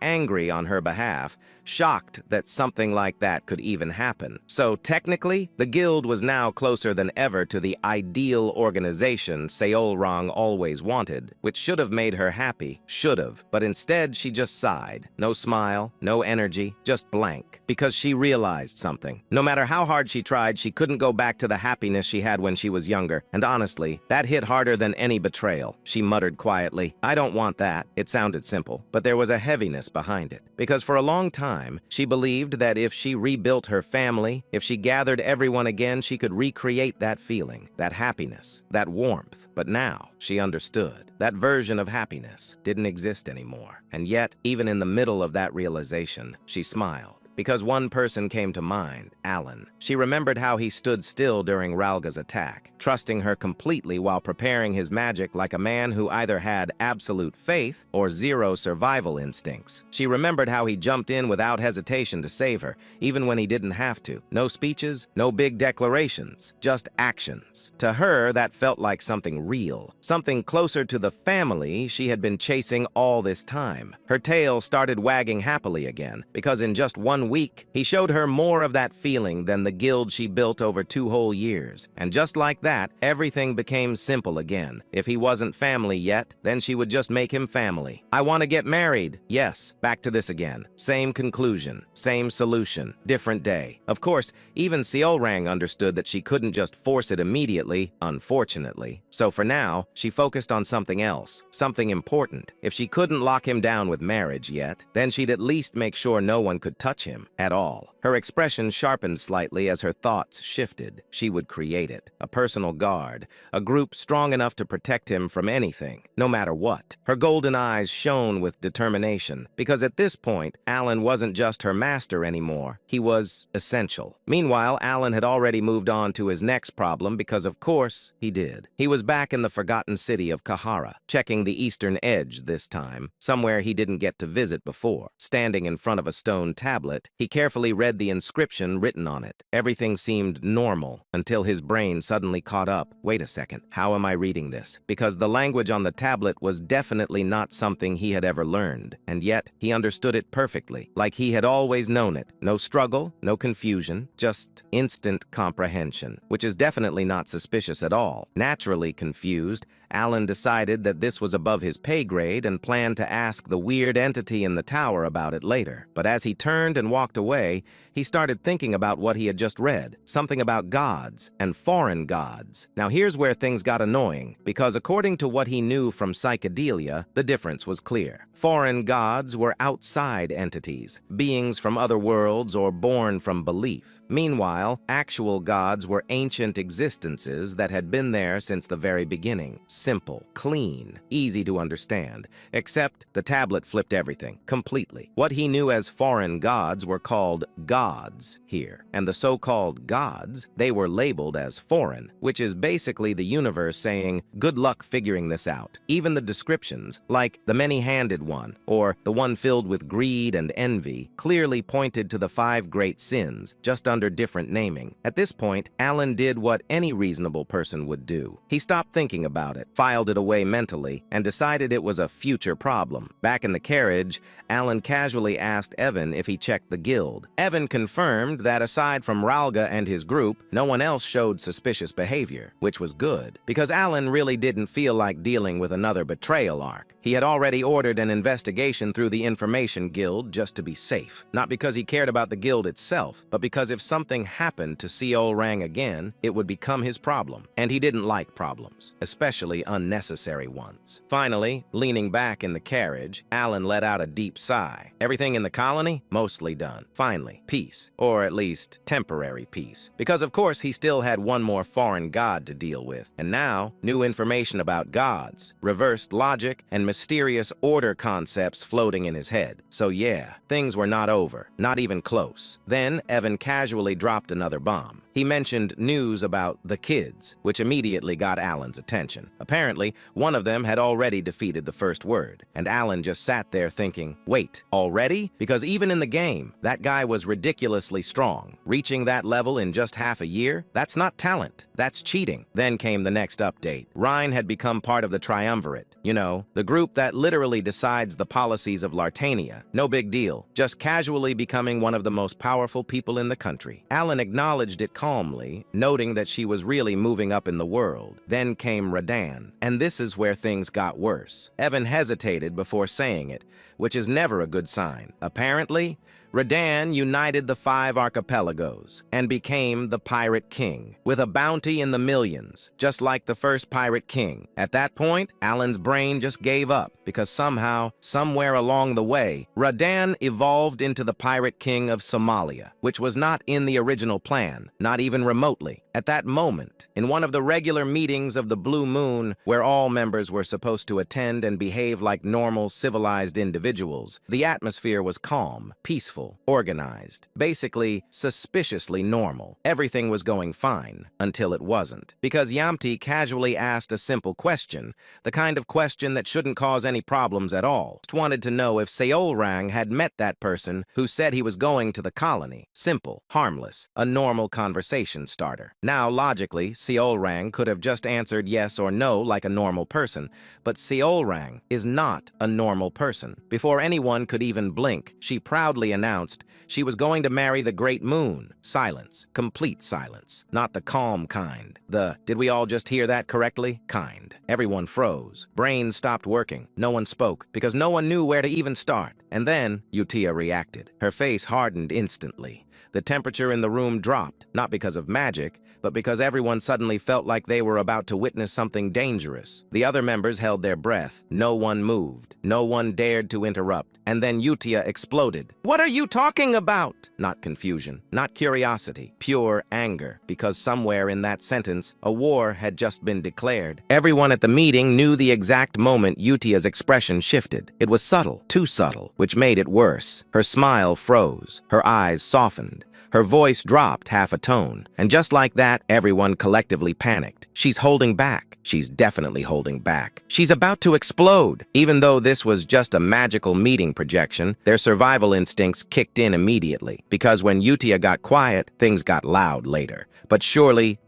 angry on her behalf, shocked that something like that could even happen. So technically, the guild was now closer than ever to the ideal organization Seolrang always wanted, which should have made her happy, should have, but instead she just sighed. No smile, no energy, just blank, because she realized something. No matter how hard she tried, she couldn't go back to the happiness she had when she was younger, and honestly, that hit harder than any betrayal. She muttered quietly, "I don't want that." It sounded simple, but there was a heaviness behind it, because for a long time, she believed that if she rebuilt her family, if she gathered everyone again, she could recreate that feeling, that happiness, that warmth. But now, she understood. That version of happiness didn't exist anymore. And yet, even in the middle of that realization, she smiled. Because one person came to mind, Alan. She remembered how he stood still during Ralga's attack, trusting her completely while preparing his magic like a man who either had absolute faith or zero survival instincts. She remembered how he jumped in without hesitation to save her, even when he didn't have to. No speeches, no big declarations, just actions. To her, that felt like something real, something closer to the family she had been chasing all this time. Her tail started wagging happily again, because in just 1 week, he showed her more of that feeling than the guild she built over 2 whole years. And just like that, everything became simple again. If he wasn't family yet, then she would just make him family. I want to get married. Yes, back to this again. Same conclusion, same solution, different day. Of course, even Seolrang understood that she couldn't just force it immediately, unfortunately. So for now, she focused on something else, something important. If she couldn't lock him down with marriage yet, then she'd at least make sure no one could touch him at all. Her expression sharpened slightly as her thoughts shifted. She would create it. A personal guard. A group strong enough to protect him from anything, no matter what. Her golden eyes shone with determination, because at this point, Alan wasn't just her master anymore. He was essential. Meanwhile, Alan had already moved on to his next problem because, of course, he did. He was back in the forgotten city of Kahara, checking the eastern edge this time, somewhere he didn't get to visit before. Standing in front of a stone tablet, he carefully read the inscription written on it. Everything seemed normal until his brain suddenly caught up. Wait a second, how am I reading this? Because the language on the tablet was definitely not something he had ever learned, and yet he understood it perfectly, like he had always known it. No struggle, no confusion, just instant comprehension, which is definitely not suspicious at all. Naturally confused, Alan decided that this was above his pay grade and planned to ask the weird entity in the tower about it later. But as he turned and walked away, he started thinking about what he had just read, something about gods and foreign gods. Now here's where things got annoying, because according to what he knew from psychedelia, the difference was clear. Foreign gods were outside entities, beings from other worlds or born from belief. Meanwhile, actual gods were ancient existences that had been there since the very beginning. Simple, clean, easy to understand, except the tablet flipped everything completely. What he knew as foreign gods were called gods here, and the so-called gods, they were labeled as foreign, which is basically the universe saying, good luck figuring this out. Even the descriptions, like the many-handed one, or the one filled with greed and envy, clearly pointed to the 5 great sins, just under different naming. At this point, Alan did what any reasonable person would do. He stopped thinking about it, filed it away mentally, and decided it was a future problem. Back in the carriage, Alan casually asked Evan if he checked the guild. Evan confirmed that aside from Ralga and his group, no one else showed suspicious behavior, which was good, because Alan really didn't feel like dealing with another betrayal arc. He had already ordered an investigation through the Information Guild just to be safe. Not because he cared about the guild itself, but because if something happened to Seol Rang again, it would become his problem. And he didn't like problems, especially unnecessary ones. Finally, leaning back in the carriage, Alan let out a deep sigh. Everything in the colony? Mostly done. Finally, peace. Or at least temporary peace. Because of course he still had one more foreign god to deal with. And now, new information about gods, reversed logic, and mysterious order concepts floating in his head. So yeah, things were not over. Not even close. Then, Evan casually dropped another bomb. He mentioned news about the kids, which immediately got Alan's attention. Apparently, one of them had already defeated the first word, and Alan just sat there thinking, wait, already? Because even in the game, that guy was ridiculously strong. Reaching that level in just half a year? That's not talent. That's cheating. Then came the next update. Rhine had become part of the Triumvirate. You know, the group that literally decides the policies of Lartania. No big deal. Just casually becoming one of the most powerful people in the country. Alan acknowledged it calmly, noting that she was really moving up in the world. Then came Radan, and this is where things got worse. Evan hesitated before saying it, which is never a good sign. Apparently, Radan united the 5 archipelagos and became the Pirate King, with a bounty in the millions, just like the first Pirate King. At that point, Alan's brain just gave up, because somehow, somewhere along the way, Radan evolved into the Pirate King of Somalia, which was not in the original plan, not even remotely. At that moment, in one of the regular meetings of the Blue Moon, where all members were supposed to attend and behave like normal, civilized individuals, the atmosphere was calm, peaceful, organized, basically suspiciously normal. Everything was going fine, until it wasn't. Because Yamti casually asked a simple question, the kind of question that shouldn't cause any problems at all. Just wanted to know if Seol Rang had met that person who said he was going to the colony. Simple, harmless, a normal conversation starter. Now, logically, Seol Rang could have just answered yes or no like a normal person, but Seol Rang is not a normal person. Before anyone could even blink, she proudly announced she was going to marry the Great Moon. Silence. Complete silence. Not the calm kind. The, did we all just hear that correctly? Kind. Everyone froze. Brains stopped working. No one spoke, because no one knew where to even start. And then, Utia reacted. Her face hardened instantly. The temperature in the room dropped, not because of magic, but because everyone suddenly felt like they were about to witness something dangerous. The other members held their breath. No one moved. No one dared to interrupt. And then Utia exploded. What are you talking about? Not confusion, not curiosity, pure anger, because somewhere in that sentence, a war had just been declared. Everyone at the meeting knew the exact moment Utia's expression shifted. It was subtle, too subtle, which made it worse. Her smile froze. Her eyes softened. Her voice dropped half a tone, and just like that, everyone collectively panicked. She's holding back. She's definitely holding back. She's about to explode. Even though this was just a magical meeting projection, their survival instincts kicked in immediately, because when Utia got quiet, things got loud later. But surely,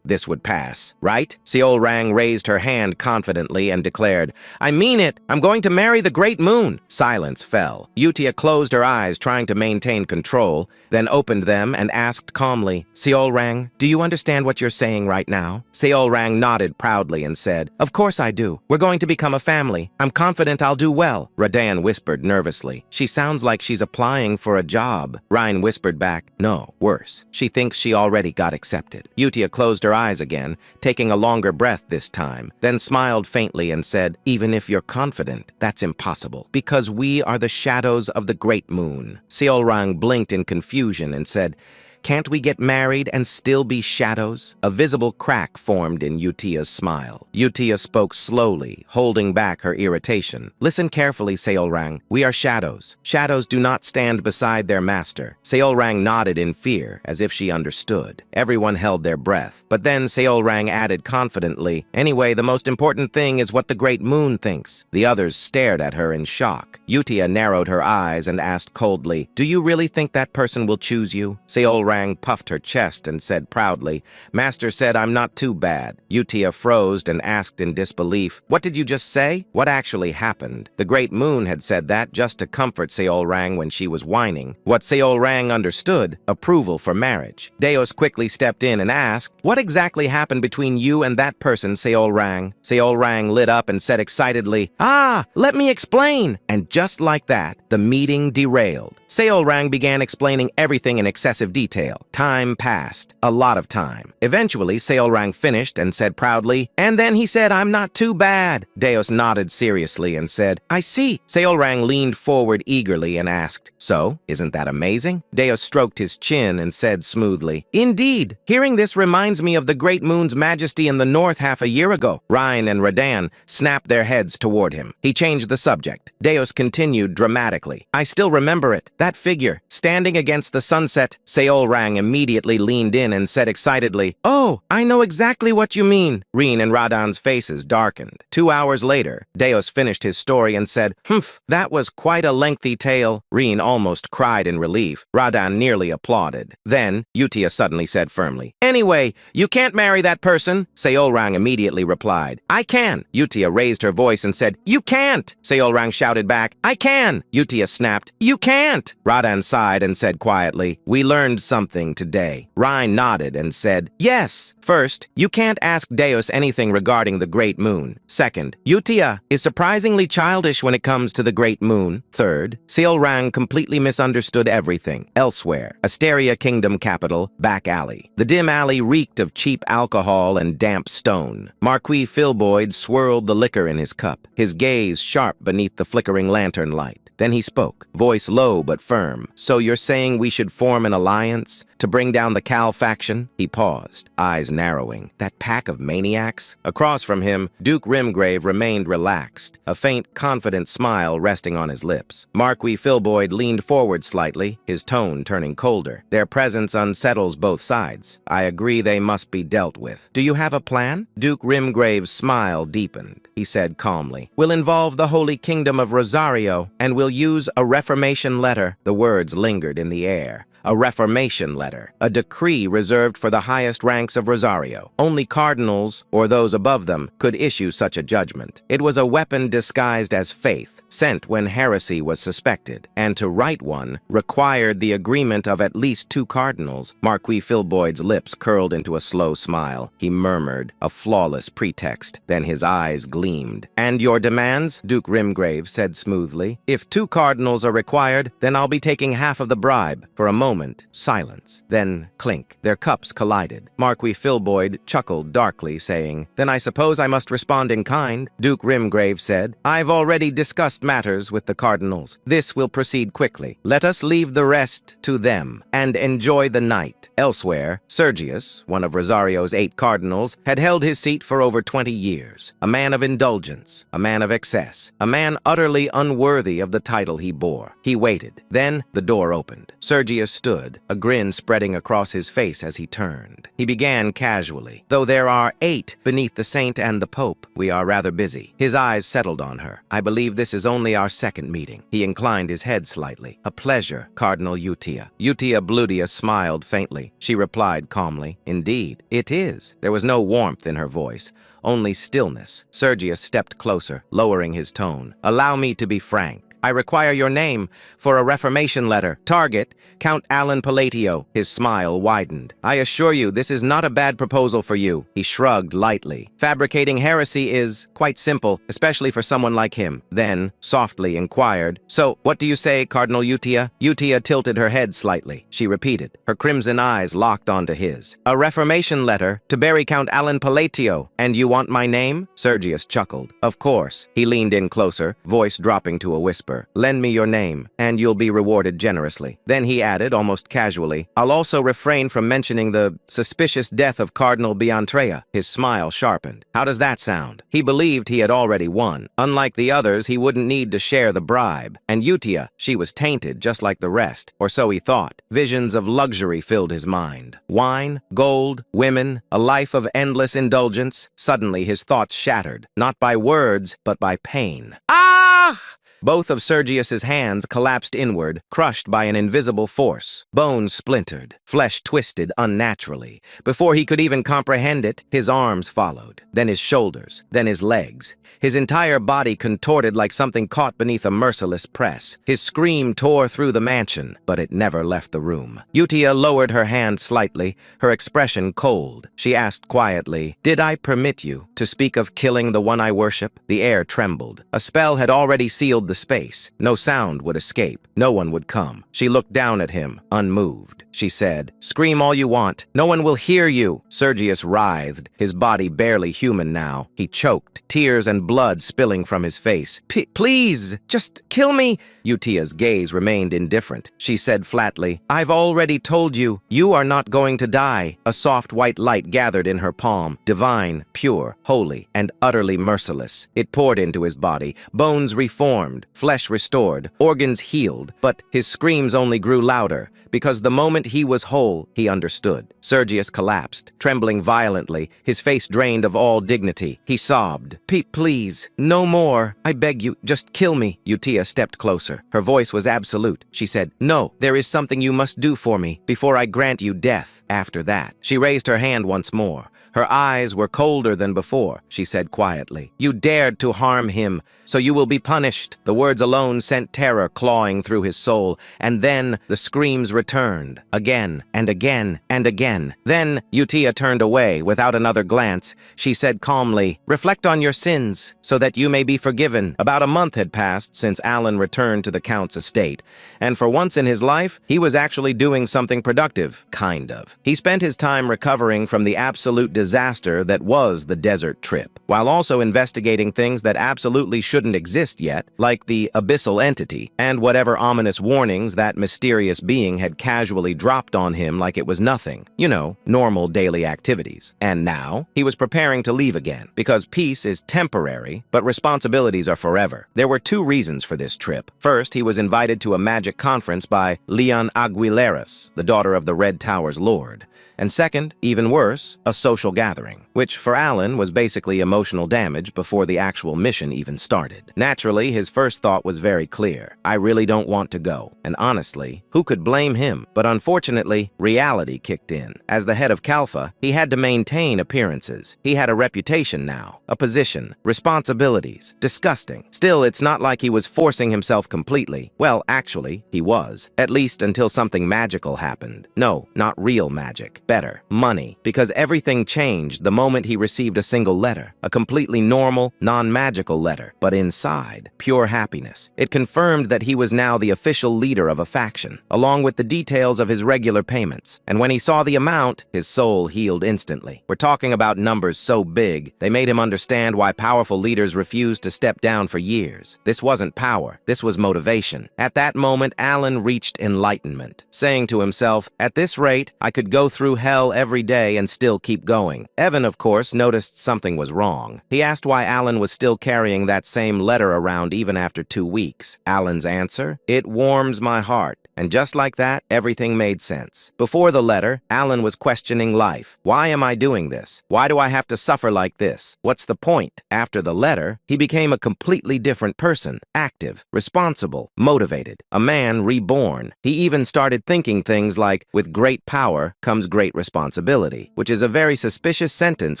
this would pass, right? Seol Rang raised her hand confidently and declared, I mean it! I'm going to marry the Great Moon! Silence fell. Utia closed her eyes, trying to maintain control, then opened them and asked calmly, Seol Rang, do you understand what you're saying right now? Seol Rang nodded proudly and said, Of course I do. We're going to become a family. I'm confident I'll do well. Radan whispered nervously. She sounds like she's applying for a job. Ryan whispered back, No, worse. She thinks she already got accepted. Utia closed her eyes again, taking a longer breath this time, then smiled faintly and said, Even if you're confident, that's impossible, because we are the shadows of the Great Moon. Seol Rang blinked in confusion and said, Can't we get married and still be shadows? A visible crack formed in Utia's smile. Utia spoke slowly, holding back her irritation. Listen carefully, Seol Rang. We are shadows. Shadows do not stand beside their master. Seol Rang nodded in fear, as if she understood. Everyone held their breath. But then Seol Rang added confidently, Anyway, the most important thing is what the Great Moon thinks. The others stared at her in shock. Utia narrowed her eyes and asked coldly, Do you really think that person will choose you? Seol Rang puffed her chest and said proudly, "Master said I'm not too bad." Utia froze and asked in disbelief, "What did you just say?" What actually happened? The Great Moon had said that just to comfort Seol Rang when she was whining. What Seol Rang understood, approval for marriage. Deos quickly stepped in and asked, "What exactly happened between you and that person, Seol Rang?" Seol Rang lit up and said excitedly, "Ah, let me explain!" And just like that, the meeting derailed. Seol Rang began explaining everything in excessive detail. Time passed. A lot of time. Eventually, Seol Rang finished and said proudly, "And then he said I'm not too bad." Deos nodded seriously and said, "I see." Seol Rang leaned forward eagerly and asked, "So, isn't that amazing?" Deos stroked his chin and said smoothly, "Indeed. Hearing this reminds me of the Great Moon's majesty in the north half a year ago." Ryan and Radan snapped their heads toward him. He changed the subject. Deos continued dramatically, "I still remember it. That figure, standing against the sunset." Seol Rang immediately leaned in and said excitedly, "Oh, I know exactly what you mean." Reen and Radan's faces darkened. 2 hours later, Deos finished his story and said, "Humph, that was quite a lengthy tale." Reen almost cried in relief. Radan nearly applauded. Then, Utia suddenly said firmly, "Anyway, you can't marry that person." Seol Rang immediately replied, "I can." Utia raised her voice and said, "You can't." Seol Rang shouted back, "I can." Utia snapped, "You can't." Radan sighed and said quietly, "We learned something today." Ryan nodded and said, "Yes. First, you can't ask Deos anything regarding the Great Moon. Second, Utia is surprisingly childish when it comes to the Great Moon. Third, Seol Rang completely misunderstood everything. Elsewhere, Asteria Kingdom capital, back alley. The dim alley reeked of cheap alcohol and damp stone. Marquis Philboyd swirled the liquor in his cup, his gaze sharp beneath the flickering lantern light. Then he spoke, voice low but firm. "So you're saying we should form an alliance to bring down the Cal faction?" He paused, eyes narrowing. That pack of maniacs? Across from him, Duke Rimgrave remained relaxed, a faint, confident smile resting on his lips. Marquis Philboyd leaned forward slightly, his tone turning colder. "Their presence unsettles both sides. I agree they must be dealt with. Do you have a plan?" Duke Rimgrave's smile deepened. He said calmly, "We'll involve the Holy Kingdom of Rosario, and we'll use a reformation letter." The words lingered in the air. A reformation letter, a decree reserved for the highest ranks of Rosario. Only cardinals, or those above them, could issue such a judgment. It was a weapon disguised as faith, sent when heresy was suspected, and to write one required the agreement of at least 2 cardinals. Marquis Philboyd's lips curled into a slow smile. He murmured, a flawless pretext. Then his eyes gleamed. "And your demands?" Duke Rimgrave said smoothly. "If 2 cardinals are required, then I'll be taking half of the bribe." For a moment, silence. Then, clink, their cups collided. Marquis Philboyd chuckled darkly, saying, "Then I suppose I must respond in kind." Duke Rimgrave said, "I've already discussed matters with the cardinals. This will proceed quickly. Let us leave the rest to them, and enjoy the night." Elsewhere, Sergius, one of Rosario's 8 cardinals, had held his seat for over 20 years. A man of indulgence, a man of excess, a man utterly unworthy of the title he bore. He waited. Then the door opened. Sergius stood, a grin spreading across his face as he turned. He began casually, "Though there are 8 beneath the saint and the pope, we are rather busy." His eyes settled on her. "I believe this is only our second meeting." He inclined his head slightly. "A pleasure, Cardinal Utia." Utia Bludia smiled faintly. She replied calmly, "Indeed, it is." There was no warmth in her voice, only stillness. Sergius stepped closer, lowering his tone. "Allow me to be frank. I require your name for a reformation letter. Target, Count Alan Palatio." His smile widened. "I assure you, this is not a bad proposal for you." He shrugged lightly. "Fabricating heresy is quite simple, especially for someone like him." Then, softly inquired, "So, what do you say, Cardinal Utia?" Utia tilted her head slightly. She repeated. Her crimson eyes locked onto his. "A reformation letter to bury Count Alan Palatio. And you want my name?" Sergius chuckled. "Of course." He leaned in closer, voice dropping to a whisper. "Lend me your name, and you'll be rewarded generously." Then he added, almost casually, "I'll also refrain from mentioning the suspicious death of Cardinal Biantrea." His smile sharpened. How does that sound? He believed he had already won. Unlike the others, he wouldn't need to share the bribe. And Utia, she was tainted just like the rest, or so he thought. Visions of luxury filled his mind. Wine, gold, women, a life of endless indulgence. Suddenly his thoughts shattered, not by words, but by pain. "Ah!" Both of Sergius's hands collapsed inward, crushed by an invisible force. Bones splintered, flesh twisted unnaturally. Before he could even comprehend it, his arms followed, then his shoulders, then his legs. His entire body contorted like something caught beneath a merciless press. His scream tore through the mansion, but it never left the room. Utia lowered her hand slightly, her expression cold. She asked quietly, "Did I permit you to speak of killing the one I worship?" The air trembled. A spell had already sealed the space. No sound would escape. No one would come. She looked down at him, unmoved. She said, "Scream all you want. No one will hear you." Sergius writhed, his body barely human now. He choked, tears and blood spilling from his face. Please, just kill me." Utia's gaze remained indifferent. She said flatly, "I've already told you, you are not going to die." A soft white light gathered in her palm, divine, pure, holy, and utterly merciless. It poured into his body, bones reformed, flesh restored, organs healed, but his screams only grew louder, because the moment he was whole, he understood. Sergius collapsed, trembling violently, his face drained of all dignity. He sobbed, Please, no more. I beg you, just kill me." Utia stepped closer. Her voice was absolute. She said, "No, there is something you must do for me before I grant you death." After that, she raised her hand once more. Her eyes were colder than before. She said quietly, "You dared to harm him, so you will be punished." The words alone sent terror clawing through his soul, and then the screams returned, again and again and again. Then Utia turned away without another glance. She said calmly, "Reflect on your sins, so that you may be forgiven." About a month had passed since Alan returned to the Count's estate, and for once in his life, he was actually doing something productive, kind of. He spent his time recovering from the absolute disaster that was the desert trip, while also investigating things that absolutely shouldn't exist yet, like the abyssal entity, and whatever ominous warnings that mysterious being had casually dropped on him like it was nothing. You know, normal daily activities. And now, he was preparing to leave again, because peace is temporary, but responsibilities are forever. There were two reasons for this trip. First, he was invited to a magic conference by Leon Aguileras, the daughter of the Red Tower's lord. And second, even worse, a social gathering, which for Alan was basically emotional damage before the actual mission even started. Naturally, his first thought was very clear. I really don't want to go. And honestly, who could blame him? But unfortunately, reality kicked in. As the head of Kalfa, he had to maintain appearances. He had a reputation now, a position, responsibilities. Disgusting. Still, it's not like he was forcing himself completely. Well, actually, he was. At least until something magical happened. No, not real magic. Better, money, because everything changed the moment he received a single letter, a completely normal, non-magical letter, but inside, pure happiness. It confirmed that he was now the official leader of a faction, along with the details of his regular payments. And when he saw the amount, his soul healed instantly. We're talking about numbers so big, they made him understand why powerful leaders refused to step down for years. This wasn't power, this was motivation. At that moment, Alan reached enlightenment, saying to himself, "At this rate, I could go through hell every day and still keep going." Evan, of course, noticed something was wrong. He asked why Alan was still carrying that same letter around even after 2 weeks. Alan's answer, "It warms my heart." And just like that, everything made sense. Before the letter, Alan was questioning life. Why am I doing this? Why do I have to suffer like this? What's the point? After the letter, he became a completely different person. Active, responsible, motivated. A man reborn. He even started thinking things like, with great power comes great responsibility, which is a very suspicious sentence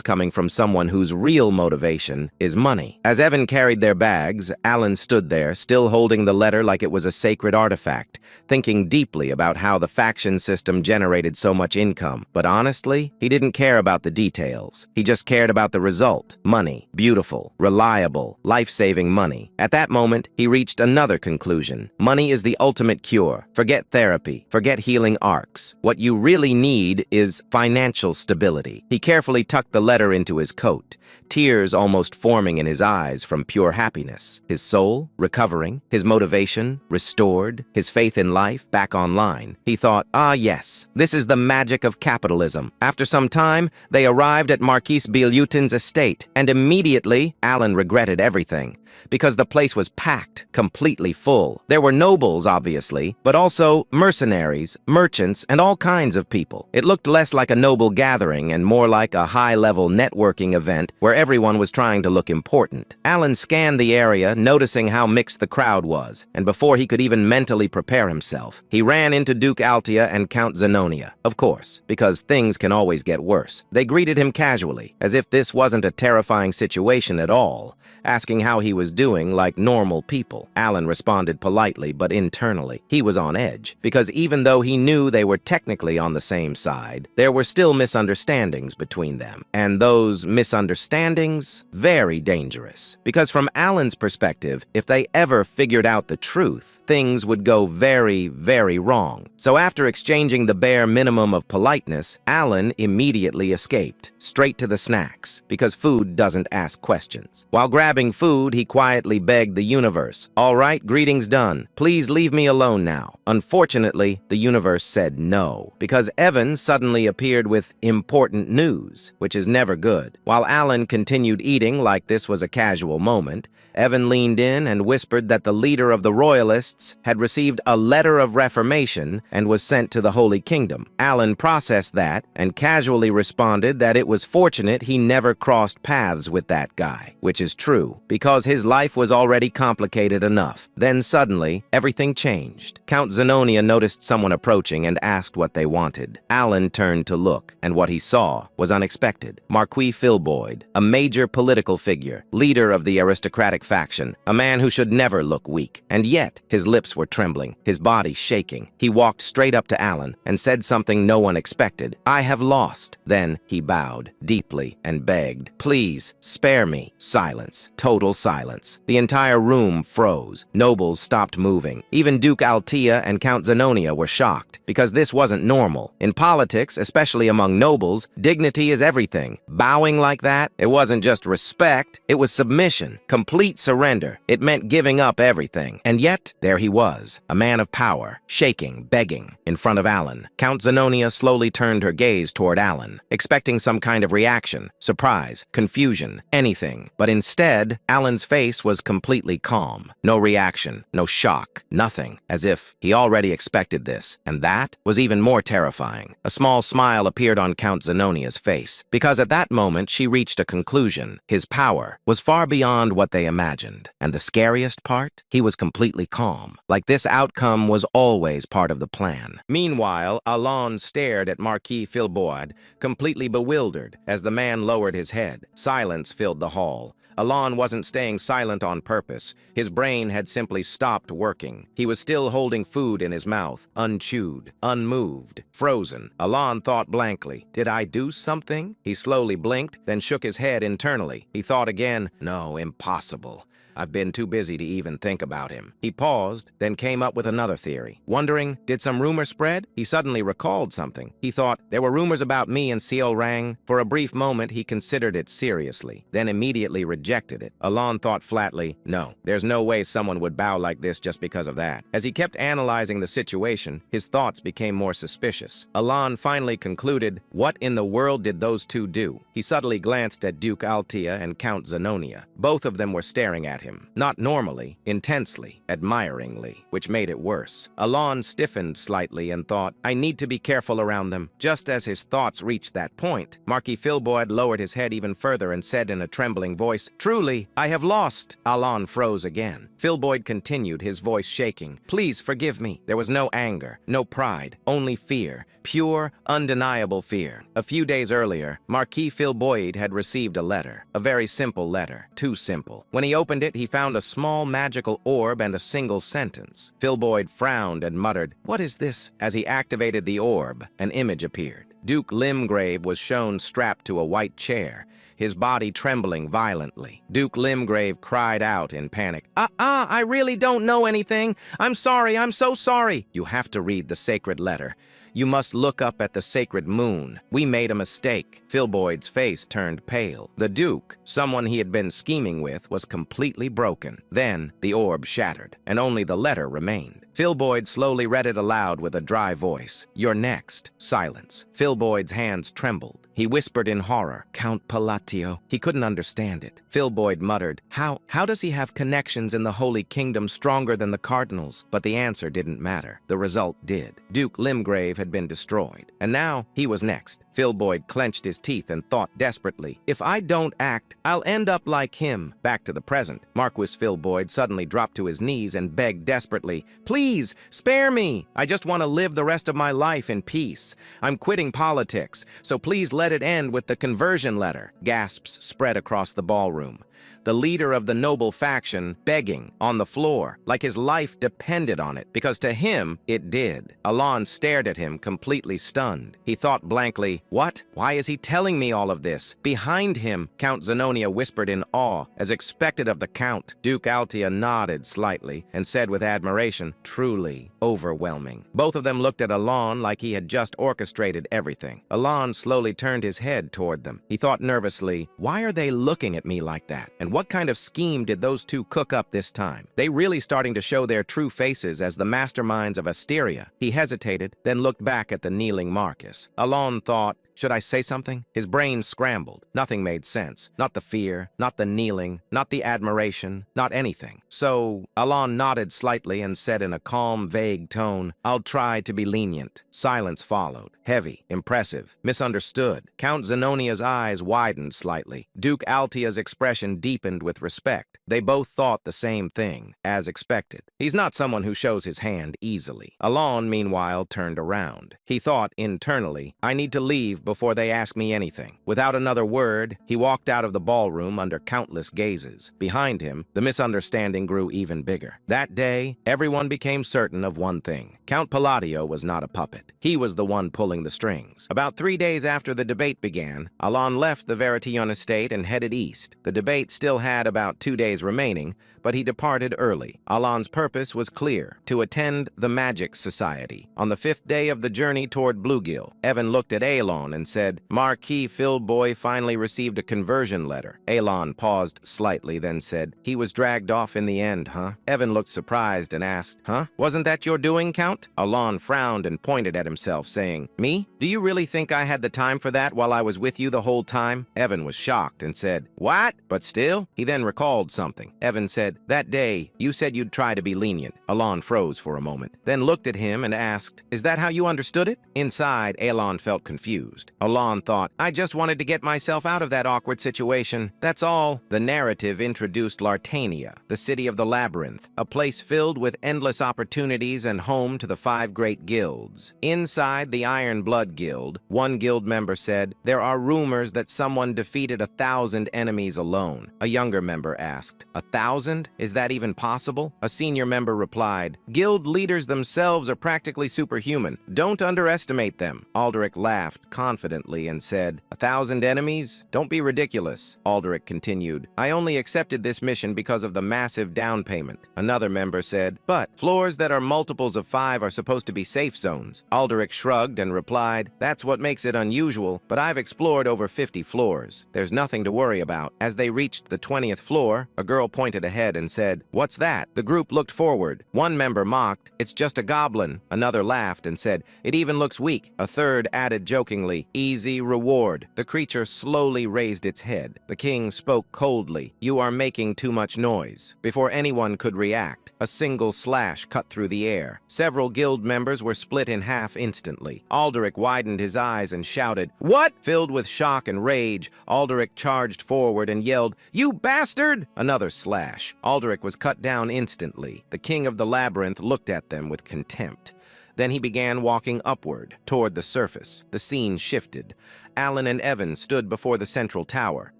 coming from someone whose real motivation is money. As Evan carried their bags, Alan stood there, still holding the letter like it was a sacred artifact, thinking deeply about how the faction system generated so much income. But honestly, he didn't care about the details. He just cared about the result. Money. Beautiful. Reliable. Life-saving money. At that moment, he reached another conclusion. Money is the ultimate cure. Forget therapy. Forget healing arcs. What you really need is financial stability. He carefully tucked the letter into his coat, tears almost forming in his eyes from pure happiness. His soul recovering, his motivation restored, his faith in life back online. He thought, ah yes, this is the magic of capitalism. After some time, they arrived at Marquis Bilutin's estate, and immediately, Alan regretted everything, because the place was packed, completely full. There were nobles, obviously, but also mercenaries, merchants, and all kinds of people. It looked less like a noble gathering and more like a high-level networking event where everyone was trying to look important. Alan scanned the area, noticing how mixed the crowd was, and before he could even mentally prepare himself, he ran into Duke Altia and Count Zenonia. Of course, because things can always get worse. They greeted him casually, as if this wasn't a terrifying situation at all, asking how he was doing like normal people. Alan responded politely, but internally, he was on edge, because even though he knew they were technically on the same side, there were still misunderstandings between them. And those misunderstandings, very dangerous. Because from Alan's perspective, if they ever figured out the truth, things would go very, very wrong. So after exchanging the bare minimum of politeness, Alan immediately escaped, straight to the snacks, because food doesn't ask questions. While grabbing food, he quietly begged the universe, "All right, greetings done. Please leave me alone now." Unfortunately, the universe said no, because Evan suddenly appeared with important news, which is never good. While Alan continued eating like this was a casual moment, Evan leaned in and whispered that the leader of the Royalists had received a letter of reformation and was sent to the Holy Kingdom. Alan processed that and casually responded that it was fortunate he never crossed paths with that guy, which is true, because his life was already complicated enough. Then suddenly, everything changed. Count Zenonia noticed someone approaching and asked what they wanted. Alan turned to look, and what he saw was unexpected. Marquis Filboid, a major political figure, leader of the aristocratic faction, a man who should never look weak. And yet, his lips were trembling, his body shaking. He walked straight up to Alan and said something no one expected. "I have lost." Then he bowed deeply and begged, "Please, spare me." Silence. Total silence. The entire room froze. Nobles stopped moving. Even Duke Altia and Count Zenonia were shocked, because this wasn't normal. In politics, especially among nobles, dignity is everything. Bowing like that, it wasn't just respect, it was submission, complete surrender. It meant giving up everything. And yet, there he was, a man of power, shaking, begging, in front of Alan. Count Zenonia slowly turned her gaze toward Alan, expecting some kind of reaction, surprise, confusion, anything. But instead, Alan's face was completely calm. No reaction, no shock, nothing, as if he already expected this. And that was even more terrifying. A small smile appeared on Count Zenonia's face, because at that moment she reached a conclusion. His power was far beyond what they imagined. And the scariest part? He was completely calm, like this outcome was always part of the plan. Meanwhile, Alan stared at Marquis Filboid, completely bewildered, as the man lowered his head. Silence filled the hall. Alan wasn't staying silent on purpose. His brain had simply stopped working. He was still holding food in his mouth, unchewed, unmoved, frozen. Alan thought blankly, "Did I do something?" He slowly blinked, then shook his head internally. He thought again, "No, impossible. I've been too busy to even think about him." He paused, then came up with another theory. Wondering, did some rumor spread? He suddenly recalled something. He thought, there were rumors about me and Seol Rang. For a brief moment, he considered it seriously, then immediately rejected it. Alan thought flatly, no, there's no way someone would bow like this just because of that. As he kept analyzing the situation, his thoughts became more suspicious. Alan finally concluded, what in the world did those two do? He subtly glanced at Duke Altia and Count Zenonia. Both of them were staring at him. Not normally, intensely, admiringly, which made it worse. Alan stiffened slightly and thought, I need to be careful around them. Just as his thoughts reached that point, Marquis Filboid lowered his head even further and said in a trembling voice, "Truly, I have lost." Alan froze again. Filboid continued, his voice shaking. "Please forgive me." There was no anger, no pride, only fear. Pure, undeniable fear. A few days earlier, Marquis Filboid had received a letter. A very simple letter. Too simple. When he opened it, he found a small magical orb and a single sentence. Filboid frowned and muttered, "What is this?" As he activated the orb, an image appeared. Duke Limgrave was shown strapped to a white chair, his body trembling violently. Duke Limgrave cried out in panic, I really don't know anything. I'm sorry, I'm so sorry." "You have to read the sacred letter. You must look up at the sacred moon. We made a mistake." Filboid's face turned pale. The Duke, someone he had been scheming with, was completely broken. Then the orb shattered, and only the letter remained. Filboid slowly read it aloud with a dry voice. "You're next." Silence. Filboid's hands trembled. He whispered in horror, Count Palatio. He couldn't understand it. Phil Boyd muttered, How does he have connections in the Holy Kingdom stronger than the cardinals? But the answer didn't matter. The result did. Duke Limgrave had been destroyed. And now he was next. Phil Boyd clenched his teeth and thought desperately, if I don't act, I'll end up like him. Back to the present. Marquis Phil Boyd suddenly dropped to his knees and begged desperately, Please, spare me. I just want to live the rest of my life in peace. I'm quitting politics, so please let it end with the conversion letter. Gasps spread across the ballroom. The leader of the noble faction begging on the floor, like his life depended on it, because to him, it did. Alon stared at him, completely stunned. He thought blankly, what? Why is he telling me all of this? Behind him, Count Zenonia whispered in awe, as expected of the Count. Duke Altia nodded slightly and said with admiration, truly overwhelming. Both of them looked at Alon like he had just orchestrated everything. Alon slowly turned his head toward them. He thought nervously, why are they looking at me like that? And what kind of scheme did those two cook up this time? They really starting to show their true faces as the masterminds of Asteria. He hesitated, then looked back at the kneeling Marcus. Alon thought, should I say something? His brain scrambled. Nothing made sense. Not the fear, not the kneeling, not the admiration, not anything. So, Alon nodded slightly and said in a calm, vague tone, I'll try to be lenient. Silence followed. Heavy, impressive, misunderstood. Count Zenonia's eyes widened slightly. Duke Altia's expression deepened with respect. They both thought the same thing, as expected. He's not someone who shows his hand easily. Alon, meanwhile, turned around. He thought internally, I need to leave before they ask me anything. Without another word, he walked out of the ballroom under countless gazes. Behind him, the misunderstanding grew even bigger. That day, everyone became certain of one thing. Count Palladio was not a puppet. He was the one pulling the strings. About 3 days after the debate began, Alon left the Veritillon estate and headed east. The debate still had about 2 days remaining, but he departed early. Alon's purpose was clear, to attend the Magic Society. On the 5th day of the journey toward Bluegill, Evan looked at Alon and said, Marquis Philboy finally received a conversion letter. Alon paused slightly, then said, he was dragged off in the end, huh? Evan looked surprised and asked, huh? Wasn't that your doing, Count? Alon frowned and pointed at himself, saying, me? Do you really think I had the time for that while I was with you the whole time? Evan was shocked and said, what? But still? He then recalled something. Evan said, that day, you said you'd try to be lenient. Alon froze for a moment, then looked at him and asked, is that how you understood it? Inside, Alon felt confused. Alon thought, I just wanted to get myself out of that awkward situation. That's all. The narrative introduced Lartania, the city of the labyrinth, a place filled with endless opportunities and home to the 5 great guilds. Inside the Iron Blood Guild, one guild member said, there are rumors that someone defeated 1,000 enemies alone. A younger member asked, 1,000? Is that even possible? A senior member replied, guild leaders themselves are practically superhuman. Don't underestimate them. Aldrich laughed confidently and said, 1,000 enemies? Don't be ridiculous. Aldrich continued, I only accepted this mission because of the massive down payment. Another member said, but floors that are multiples of 5 are supposed to be safe zones. Aldrich shrugged and replied, that's what makes it unusual, but I've explored over 50 floors. There's nothing to worry about. As they reached the 20th floor, a girl pointed ahead and said, what's that? The group looked forward. One member mocked, it's just a goblin. Another laughed and said, it even looks weak. A third added jokingly, easy reward. The creature slowly raised its head. The king spoke coldly, you are making too much noise. Before anyone could react, a single slash cut through the air. Several guild members were split in half instantly. Aldrich widened his eyes and shouted, what? Filled with shock and rage, Aldrich charged forward and yelled, you bastard! Another slash. Aldrich was cut down instantly. The king of the labyrinth looked at them with contempt. Then he began walking upward, toward the surface. The scene shifted. Alan and Evan stood before the central tower.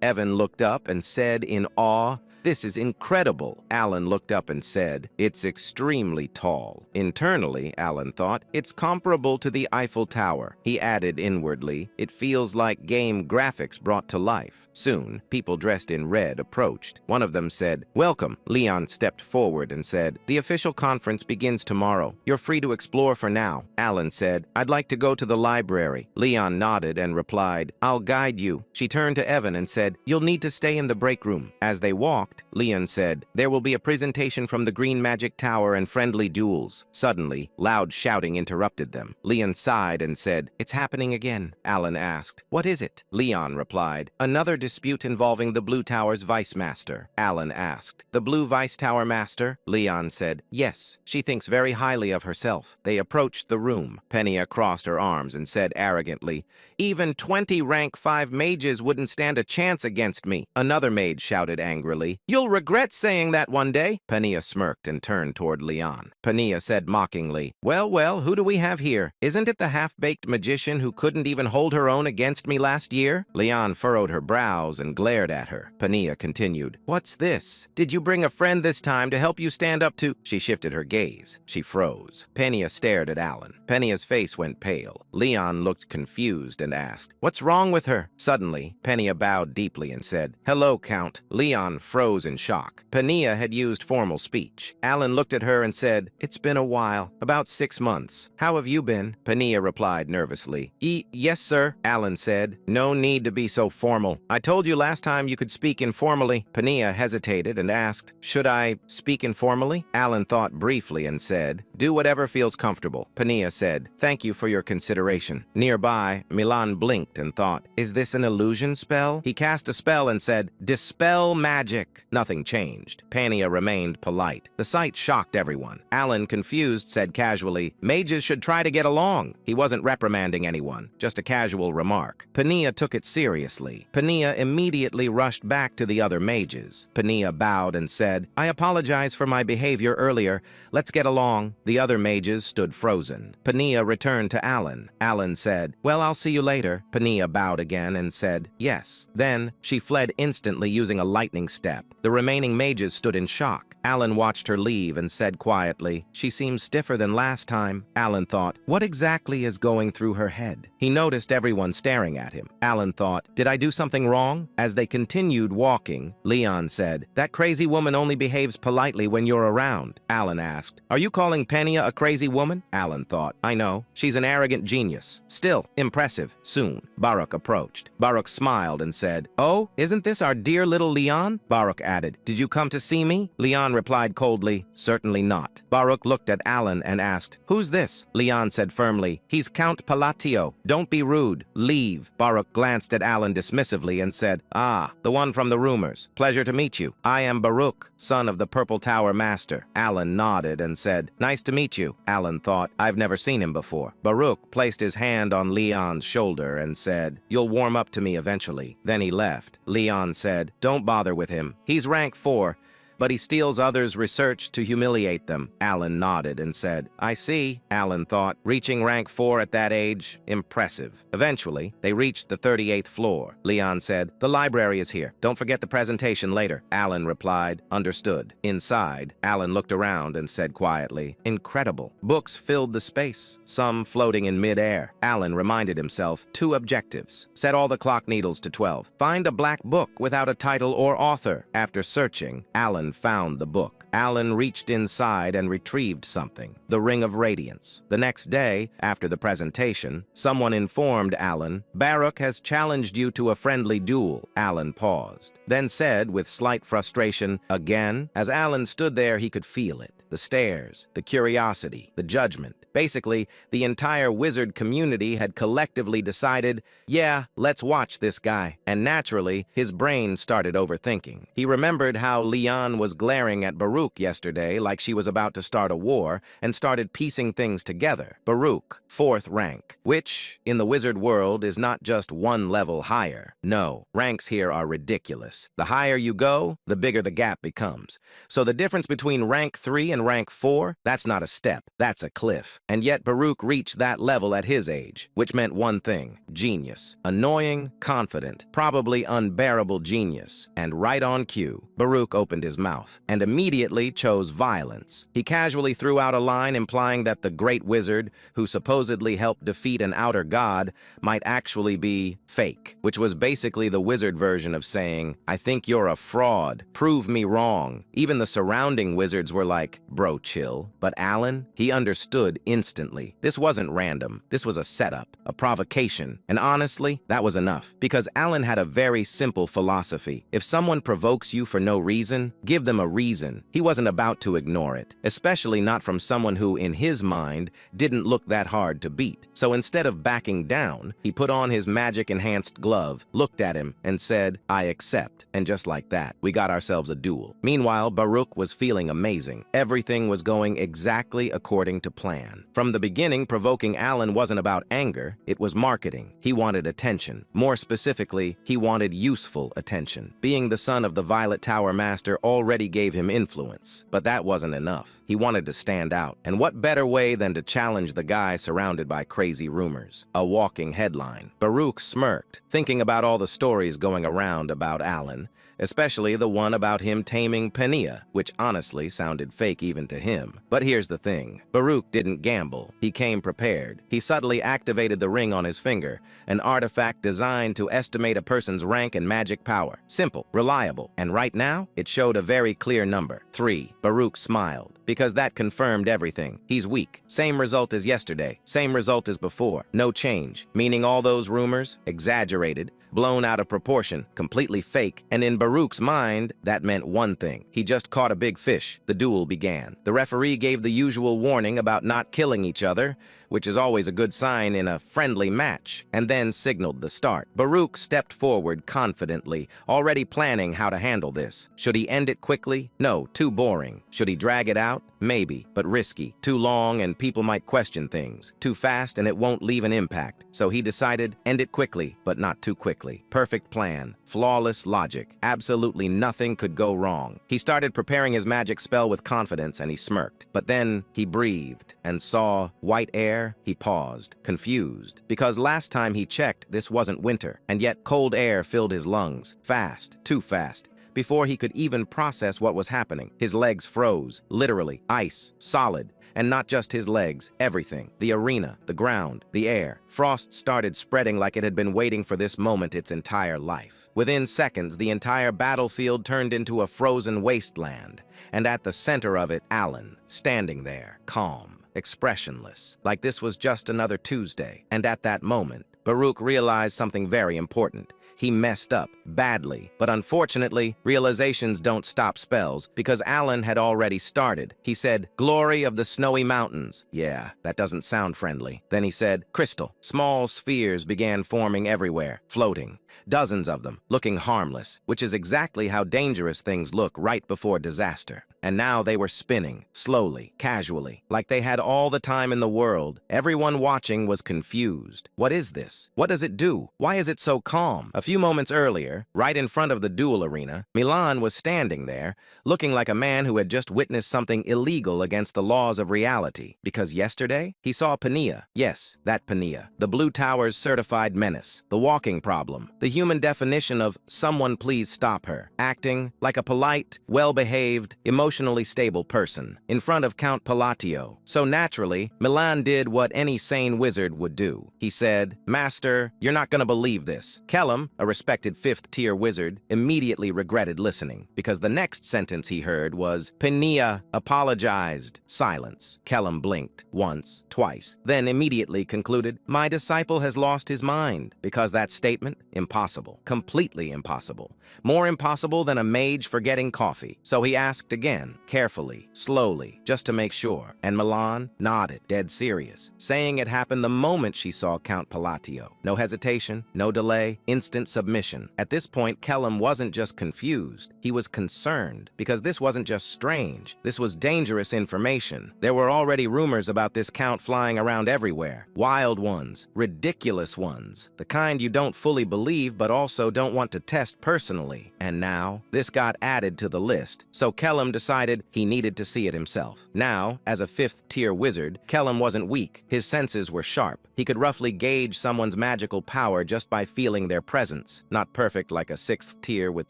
Evan looked up and said in awe, this is incredible. Alan looked up and said, it's extremely tall. Internally, Alan thought, it's comparable to the Eiffel Tower. He added inwardly, it feels like game graphics brought to life. Soon, people dressed in red approached. One of them said, welcome. Leon stepped forward and said, the official conference begins tomorrow. You're free to explore for now. Alan said, I'd like to go to the library. Leon nodded and replied, I'll guide you. She turned to Evan and said, you'll need to stay in the break room. As they walked, shocked. Leon said, "There will be a presentation from the Green Magic Tower and friendly duels." Suddenly, loud shouting interrupted them. Leon sighed and said, "It's happening again." Alan asked, "What is it?" Leon replied, "Another dispute involving the Blue Tower's Vice Master." Alan asked, "The Blue Vice Tower Master?" Leon said, "Yes, she thinks very highly of herself." They approached the room. Penia crossed her arms and said arrogantly, "Even 20 rank 5 mages wouldn't stand a chance against me." Another mage shouted angrily, "You'll regret saying that one day." Penia smirked and turned toward Leon. Penia said mockingly, well, who do we have here? Isn't it the half-baked magician who couldn't even hold her own against me last year?" Leon furrowed her brows and glared at her. Penia continued, "What's this? Did you bring a friend this time to help you stand up to—" She shifted her gaze. She froze. Penia stared at Alan. Penia's face went pale. Leon looked confused and asked, "What's wrong with her?" Suddenly, Penia bowed deeply and said, "Hello, Count." Leon froze in shock. Penia had used formal speech. Alan looked at her and said, "It's been a while, about 6 months. How have you been?" Penia replied nervously. Yes, sir," Alan said. "No need to be so formal. I told you last time you could speak informally." Penia hesitated and asked, "Should I speak informally?" Alan thought briefly and said, "Do whatever feels comfortable." Penia said, "Thank you for your consideration." Nearby, Milan blinked and thought, "Is this an illusion spell?" He cast a spell and said, "Dispel magic." Nothing changed. Penia remained polite. The sight shocked everyone. Alan, confused, said casually, "Mages should try to get along." He wasn't reprimanding anyone, just a casual remark. Penia took it seriously. Penia immediately rushed back to the other mages. Penia bowed and said, "I apologize for my behavior earlier. Let's get along." The other mages stood frozen. Penia returned to Alan. Alan said, "Well, I'll see you later." Penia bowed again and said, "Yes." Then she fled instantly using a lightning step. The remaining mages stood in shock. Alan watched her leave and said quietly, "She seems stiffer than last time." Alan thought, what exactly is going through her head? He noticed everyone staring at him. Alan thought, did I do something wrong? As they continued walking, Leon said, "That crazy woman only behaves politely when you're around." Alan asked, "Are you calling Penia a crazy woman?" Alan thought, "I know. She's an arrogant genius. Still, impressive." Soon, Baruch approached. Baruch smiled and said, "Oh, isn't this our dear little Leon?" Baruch added, "Did you come to see me?" Leon replied coldly, "Certainly not." Baruch looked at Alan and asked, "Who's this?" Leon said firmly, "He's Count Palatio. Don't be rude. Leave." Baruch glanced at Alan dismissively and said, "Ah, the one from the rumors. Pleasure to meet you. I am Baruch, son of the Purple Tower Master." Alan nodded and said, "Nice to meet you." Alan thought, "I've never seen him before." Baruch placed his hand on Leon's shoulder and said, "You'll warm up to me eventually." Then he left. Leon said, "Don't bother with him. He's rank 4. But he steals others' research to humiliate them." Alan nodded and said, "I see." Alan thought, reaching rank 4 at that age, impressive. Eventually, they reached the 38th floor. Leon said, "The library is here. Don't forget the presentation later." Alan replied, "Understood." Inside, Alan looked around and said quietly, "Incredible." Books filled the space, some floating in mid-air. Alan reminded himself, 2 objectives. Set all the clock needles to 12. Find a black book without a title or author. After searching, Alan found the book. Alan reached inside and retrieved something, the Ring of Radiance. The next day, after the presentation, someone informed Alan, "Baruch has challenged you to a friendly duel." Alan paused, then said with slight frustration, "Again?" As Alan stood there, he could feel it. The stares, the curiosity, the judgment. Basically, the entire wizard community had collectively decided, yeah, let's watch this guy. And naturally, his brain started overthinking. He remembered how Leon was glaring at Baruch yesterday like she was about to start a war, and started piecing things together. Baruch, 4th rank, which, in the wizard world, is not just 1 level higher. No, ranks here are ridiculous. The higher you go, the bigger the gap becomes. So the difference between rank 3 and rank 4, that's not a step, that's a cliff. And yet Baruch reached that level at his age, which meant one thing: genius. Annoying, confident, probably unbearable genius. And right on cue, Baruch opened his mouth and immediately chose violence. He casually threw out a line implying that the great wizard, who supposedly helped defeat an outer god, might actually be fake, which was basically the wizard version of saying, "I think you're a fraud. Prove me wrong." Even the surrounding wizards were like, bro, chill. But Alan, he understood instantly. This wasn't random. This was a setup, a provocation. And honestly, that was enough. Because Alan had a very simple philosophy. If someone provokes you for no reason, give them a reason. He wasn't about to ignore it, especially not from someone who, in his mind, didn't look that hard to beat. So instead of backing down, he put on his magic-enhanced glove, looked at him, and said, "I accept." And just like that, we got ourselves a duel. Meanwhile, Baruch was feeling amazing. Everything was going exactly according to plan. From the beginning, provoking Alan wasn't about anger, it was marketing. He wanted attention. More specifically, he wanted useful attention. Being the son of the Violet Tower Master already gave him influence, but that wasn't enough. He wanted to stand out. And what better way than to challenge the guy surrounded by crazy rumors? A walking headline. Baruch smirked, thinking about all the stories going around about Alan, especially the one about him taming Penia, which honestly sounded fake even to him. But here's the thing. Baruch didn't gamble. He came prepared. He subtly activated the ring on his finger, an artifact designed to estimate a person's rank and magic power. Simple, reliable, and right now, it showed a very clear number, 3. Baruch smiled, because that confirmed everything. He's weak. Same result as yesterday. Same result as before. No change, meaning all those rumors, exaggerated, blown out of proportion, completely fake, and in Baruch's mind, that meant one thing. He just caught a big fish. The duel began. The referee gave the usual warning about not killing each other, which is always a good sign in a friendly match, and then signaled the start. Baruch stepped forward confidently, already planning how to handle this. Should he end it quickly? No, too boring. Should he drag it out? Maybe, but risky. Too long and people might question things. Too fast and it won't leave an impact. So he decided, end it quickly, but not too quickly. Perfect plan. Flawless logic. Absolutely nothing could go wrong. He started preparing his magic spell with confidence and he smirked. But then he breathed and saw white air. He paused, confused, because last time he checked, this wasn't winter, and yet cold air filled his lungs. Fast, too fast. Before he could even process what was happening, his legs froze, literally, ice, solid. And not just his legs, everything. The arena, the ground, the air. Frost started spreading like it had been waiting for this moment its entire life. Within seconds, the entire battlefield turned into a frozen wasteland, and at the center of it, Alan, standing there, calm, expressionless, like this was just another Tuesday. And at that moment, Baruch realized something very important. He messed up, badly. But unfortunately, realizations don't stop spells, because Alan had already started. He said, "Glory of the snowy mountains." Yeah, that doesn't sound friendly. Then he said, "Crystal." Small spheres began forming everywhere, floating. Dozens of them, looking harmless, which is exactly how dangerous things look right before disaster. And now they were spinning, slowly, casually, like they had all the time in the world. Everyone watching was confused. What is this? What does it do? Why is it so calm? A few moments earlier, right in front of the duel arena, Milan was standing there, looking like a man who had just witnessed something illegal against the laws of reality. Because yesterday, he saw Penia. Yes, that Penia. The Blue Tower's certified menace. The walking problem. The human definition of "someone please stop her," acting like a polite, well-behaved, emotionally stable person in front of Count Palatio. So naturally, Milan did what any sane wizard would do. He said, "Master, you're not gonna believe this." Kellum, a respected 5th-tier wizard, immediately regretted listening, because the next sentence he heard was, "Penia apologized." Silence. Kellum blinked once, twice, then immediately concluded, "My disciple has lost his mind," because that statement, impossible. Completely impossible. More impossible than a mage forgetting coffee. So he asked again, carefully, slowly, just to make sure. And Milan nodded, dead serious, saying it happened the moment she saw Count Palatio. No hesitation, no delay, instant submission. At this point, Kellum wasn't just confused, he was concerned, because this wasn't just strange, this was dangerous information. There were already rumors about this count flying around everywhere. Wild ones, ridiculous ones, the kind you don't fully believe but also don't want to test personally. And now, this got added to the list, so Kellum decided he needed to see it himself. Now, as a 5th-tier wizard, Kellum wasn't weak. His senses were sharp. He could roughly gauge someone's magical power just by feeling their presence. Not perfect like a 6th tier with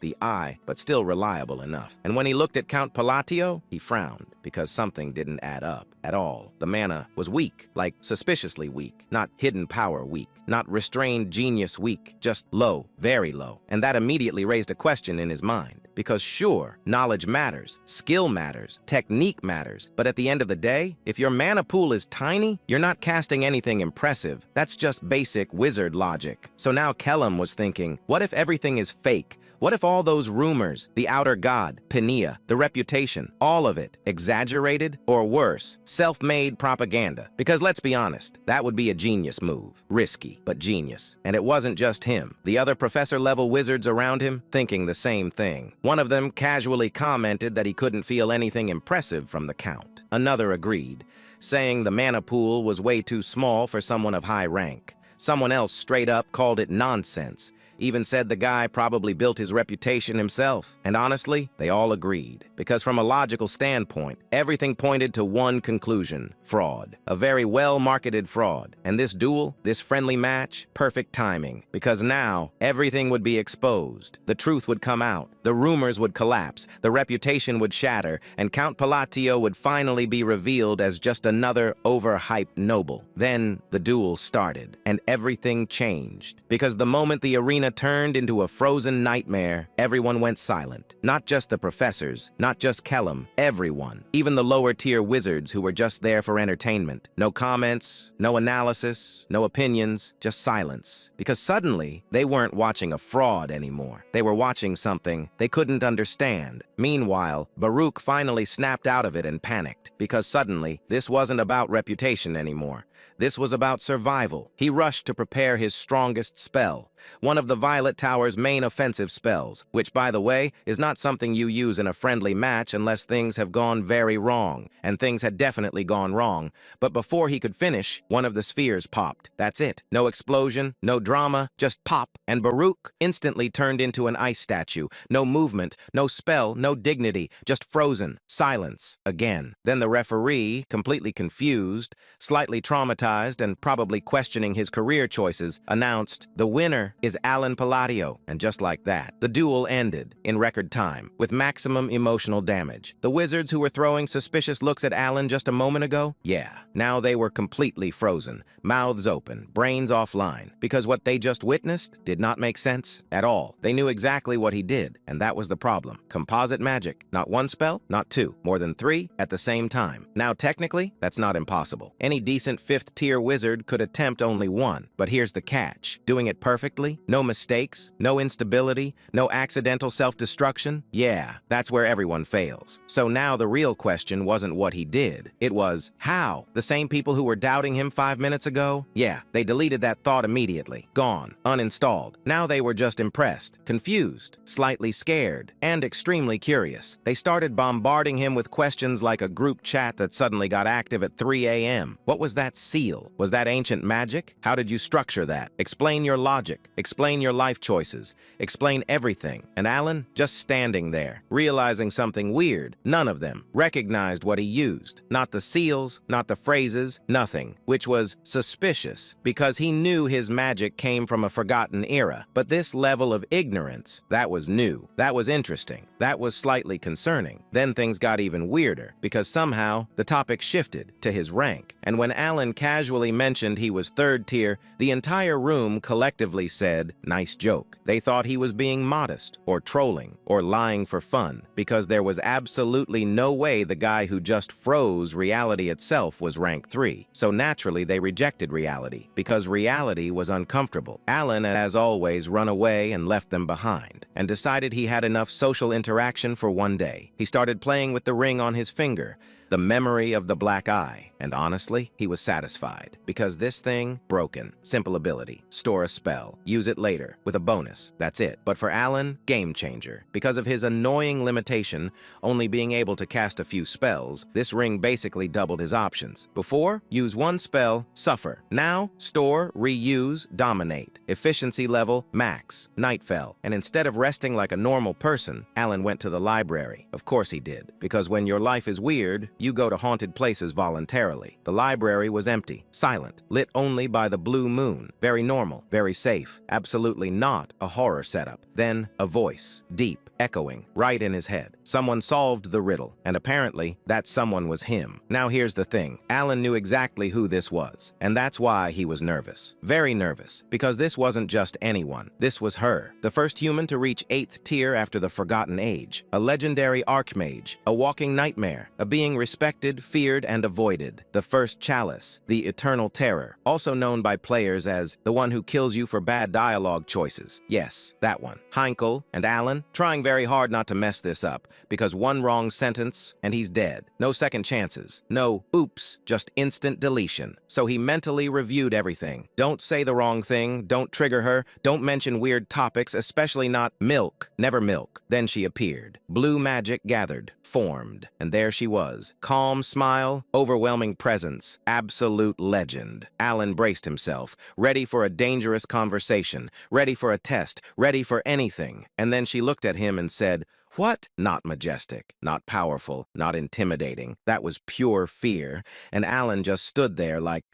the eye, but still reliable enough. And when he looked at Count Palatio, he frowned, because something didn't add up at all. The mana was weak, like suspiciously weak, not hidden power weak, not restrained genius weak, just low, very low. And that immediately raised a question in his mind. Because sure, knowledge matters, skill matters, technique matters, but at the end of the day, if your mana pool is tiny, you're not casting anything impressive. That's just basic wizard logic. So now Kellum was thinking, what if everything is fake? What if all those rumors, the outer god, Penia, the reputation, all of it, exaggerated, or worse, self-made propaganda? Because let's be honest, that would be a genius move. Risky, but genius. And it wasn't just him. The other professor-level wizards around him thinking the same thing. One of them casually commented that he couldn't feel anything impressive from the count. Another agreed, saying the mana pool was way too small for someone of high rank. Someone else straight up called it nonsense. Even said the guy probably built his reputation himself. And honestly, they all agreed. Because from a logical standpoint, everything pointed to one conclusion: fraud. A very well-marketed fraud. And this duel, this friendly match, perfect timing. Because now, everything would be exposed. The truth would come out. The rumors would collapse. The reputation would shatter. And Count Palatio would finally be revealed as just another overhyped noble. Then, the duel started. And everything changed. Because the moment the arena turned into a frozen nightmare, everyone went silent. Not just the professors, not just Kellum, everyone. Even the lower-tier wizards who were just there for entertainment. No comments, no analysis, no opinions, just silence. Because suddenly, they weren't watching a fraud anymore. They were watching something they couldn't understand. Meanwhile, Baruch finally snapped out of it and panicked. Because suddenly, this wasn't about reputation anymore. This was about survival. He rushed to prepare his strongest spell, one of the Violet Tower's main offensive spells, which, by the way, is not something you use in a friendly match unless things have gone very wrong, and things had definitely gone wrong. But before he could finish, one of the spheres popped. That's it. No explosion, no drama, just pop, and Baruch instantly turned into an ice statue. No movement, no spell, no dignity, just frozen. Silence. Again. Then the referee, completely confused, slightly traumatized, and probably questioning his career choices, announced, "The winner is Alan Palladio." And just like that, the duel ended in record time, with maximum emotional damage. The wizards who were throwing suspicious looks at Alan just a moment ago, yeah, now they were completely frozen, mouths open, brains offline, because what they just witnessed did not make sense at all. They knew exactly what he did, and that was the problem. Composite magic. Not one spell, not two, more than three at the same time. Now, technically, that's not impossible. Any decent fifth-tier wizard could attempt only one, but here's the catch. Doing it perfectly, no mistakes, no instability, no accidental self-destruction, yeah, that's where everyone fails. So now the real question wasn't what he did, it was how. The same people who were doubting him 5 minutes ago, yeah, they deleted that thought immediately. Gone. Uninstalled. Now they were just impressed, confused, slightly scared, and extremely curious. They started bombarding him with questions like a group chat that suddenly got active at 3 a.m. What was that seal? Was that ancient magic? How did you structure that? Explain your logic. Explain your life choices. Explain everything. And Alan, just standing there, realizing something weird. None of them recognized what he used. Not the seals, not the phrases, nothing. Which was suspicious, because he knew his magic came from a forgotten era. But this level of ignorance, that was new. That was interesting. That was slightly concerning. Then things got even weirder, because somehow the topic shifted to his rank. And when Alan casually mentioned he was third tier, the entire room collectively said, "Nice joke." They thought he was being modest, or trolling, or lying for fun, because there was absolutely no way the guy who just froze reality itself was rank 3. So naturally they rejected reality, because reality was uncomfortable. Alan, as always, run away and left them behind, and decided he had enough social interaction for one day. He started playing with the ring on his finger, the memory of the black eye, and honestly, he was satisfied, because this thing, broken. Simple ability, store a spell, use it later, with a bonus, that's it. But for Alan, game changer. Because of his annoying limitation, only being able to cast a few spells, this ring basically doubled his options. Before, use one spell, suffer. Now, store, reuse, dominate. Efficiency level, max. Night fell, and instead of resting like a normal person, Alan went to the library. Of course he did, because when your life is weird, You go to haunted places voluntarily. The library was empty, silent, lit only by the blue moon. Very normal, very safe. Absolutely not a horror setup. Then a voice, deep, echoing, right in his head. Someone solved the riddle, and apparently that someone was him. Now here's the thing. Alan knew exactly who this was, and that's why he was nervous. Very nervous, because this wasn't just anyone. This was her, the first human to reach 8th tier after the Forgotten Age, a legendary archmage, a walking nightmare, a being respected, feared, and avoided, the first chalice, the eternal terror, also known by players as the one who kills you for bad dialogue choices. Yes, that one. Heinkel and Alan, trying very hard not to mess this up, because one wrong sentence and he's dead. No second chances. No oops, just instant deletion. So he mentally reviewed everything. Don't say the wrong thing, don't trigger her, don't mention weird topics, especially not milk. Never milk. Then she appeared. Blue magic gathered, formed, and there she was. Calm smile, overwhelming presence, absolute legend. Alan braced himself, ready for a dangerous conversation, ready for a test, ready for anything. And then she looked at him and said, "What?" Not majestic, not powerful, not intimidating. That was pure fear. And Alan just stood there like,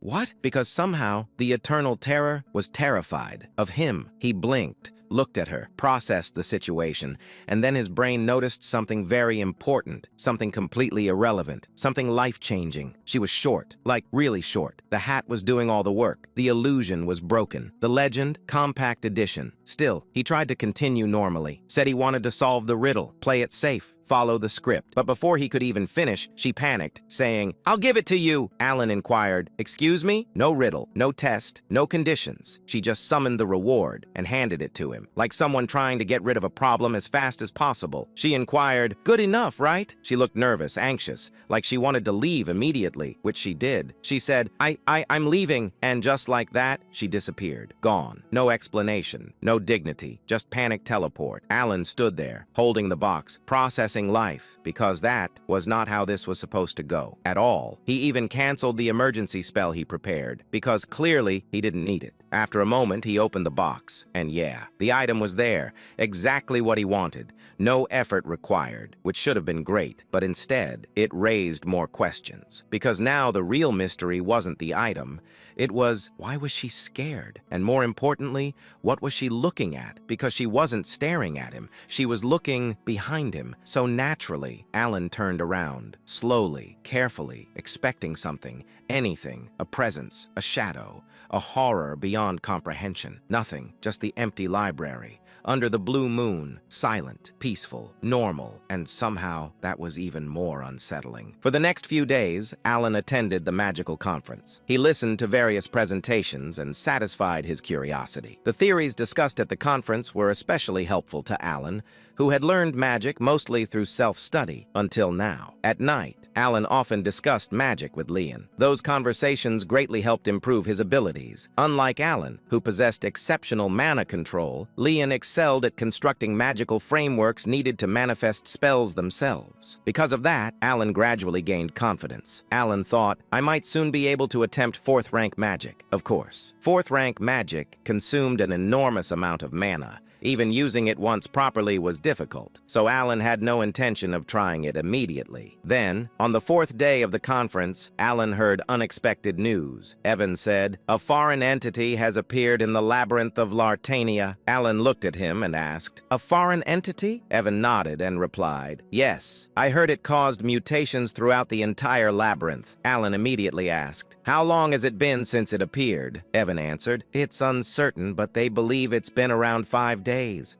what? Because somehow the eternal terror was terrified of him. He blinked, looked at her, processed the situation, and then his brain noticed something very important, something completely irrelevant, something life-changing. She was short, like really short. The hat was doing all the work. The illusion was broken. The legend, compact edition. Still, he tried to continue normally, said he wanted to solve the riddle, play it safe, follow the script. But before he could even finish, she panicked, saying, "I'll give it to you." Alan inquired, "Excuse me?" No riddle, no test, no conditions. She just summoned the reward and handed it to him, like someone trying to get rid of a problem as fast as possible. She inquired, "Good enough, right?" She looked nervous, anxious, like she wanted to leave immediately, which she did. She said, I'm leaving," and just like that, she disappeared. Gone. No explanation, no dignity, just panic teleport. Alan stood there, holding the box, processing life, because that was not how this was supposed to go at all. He even canceled the emergency spell he prepared, because clearly he didn't need it. After a moment, he opened the box, and yeah, the item was there, exactly what he wanted. No effort required, which should have been great, but instead, it raised more questions. Because now the real mystery wasn't the item, it was, why was she scared? And more importantly, what was she looking at? Because she wasn't staring at him, she was looking behind him. So naturally, Alan turned around, slowly, carefully, expecting something, anything, a presence, a shadow, a horror beyond comprehension. Nothing, just the empty library. Under the blue moon, silent, peaceful, normal, and somehow that was even more unsettling. For the next few days, Alan attended the magical conference. He listened to various presentations and satisfied his curiosity. The theories discussed at the conference were especially helpful to Alan, who had learned magic mostly through self-study until now. At night, Alan often discussed magic with Leon. Those conversations greatly helped improve his abilities. Unlike Alan, who possessed exceptional mana control, Leon excelled at constructing magical frameworks needed to manifest spells themselves. Because of that, Alan gradually gained confidence. Alan thought, I might soon be able to attempt 4th rank magic. Of course, 4th rank magic consumed an enormous amount of mana. Even using it once properly was difficult, so Alan had no intention of trying it immediately. Then, on the 4th day of the conference, Alan heard unexpected news. Evan said, "A foreign entity has appeared in the labyrinth of Lartania." Alan looked at him and asked, "A foreign entity?" Evan nodded and replied, "Yes, I heard it caused mutations throughout the entire labyrinth." Alan immediately asked, "How long has it been since it appeared?" Evan answered, "It's uncertain, but they believe it's been around 5 days.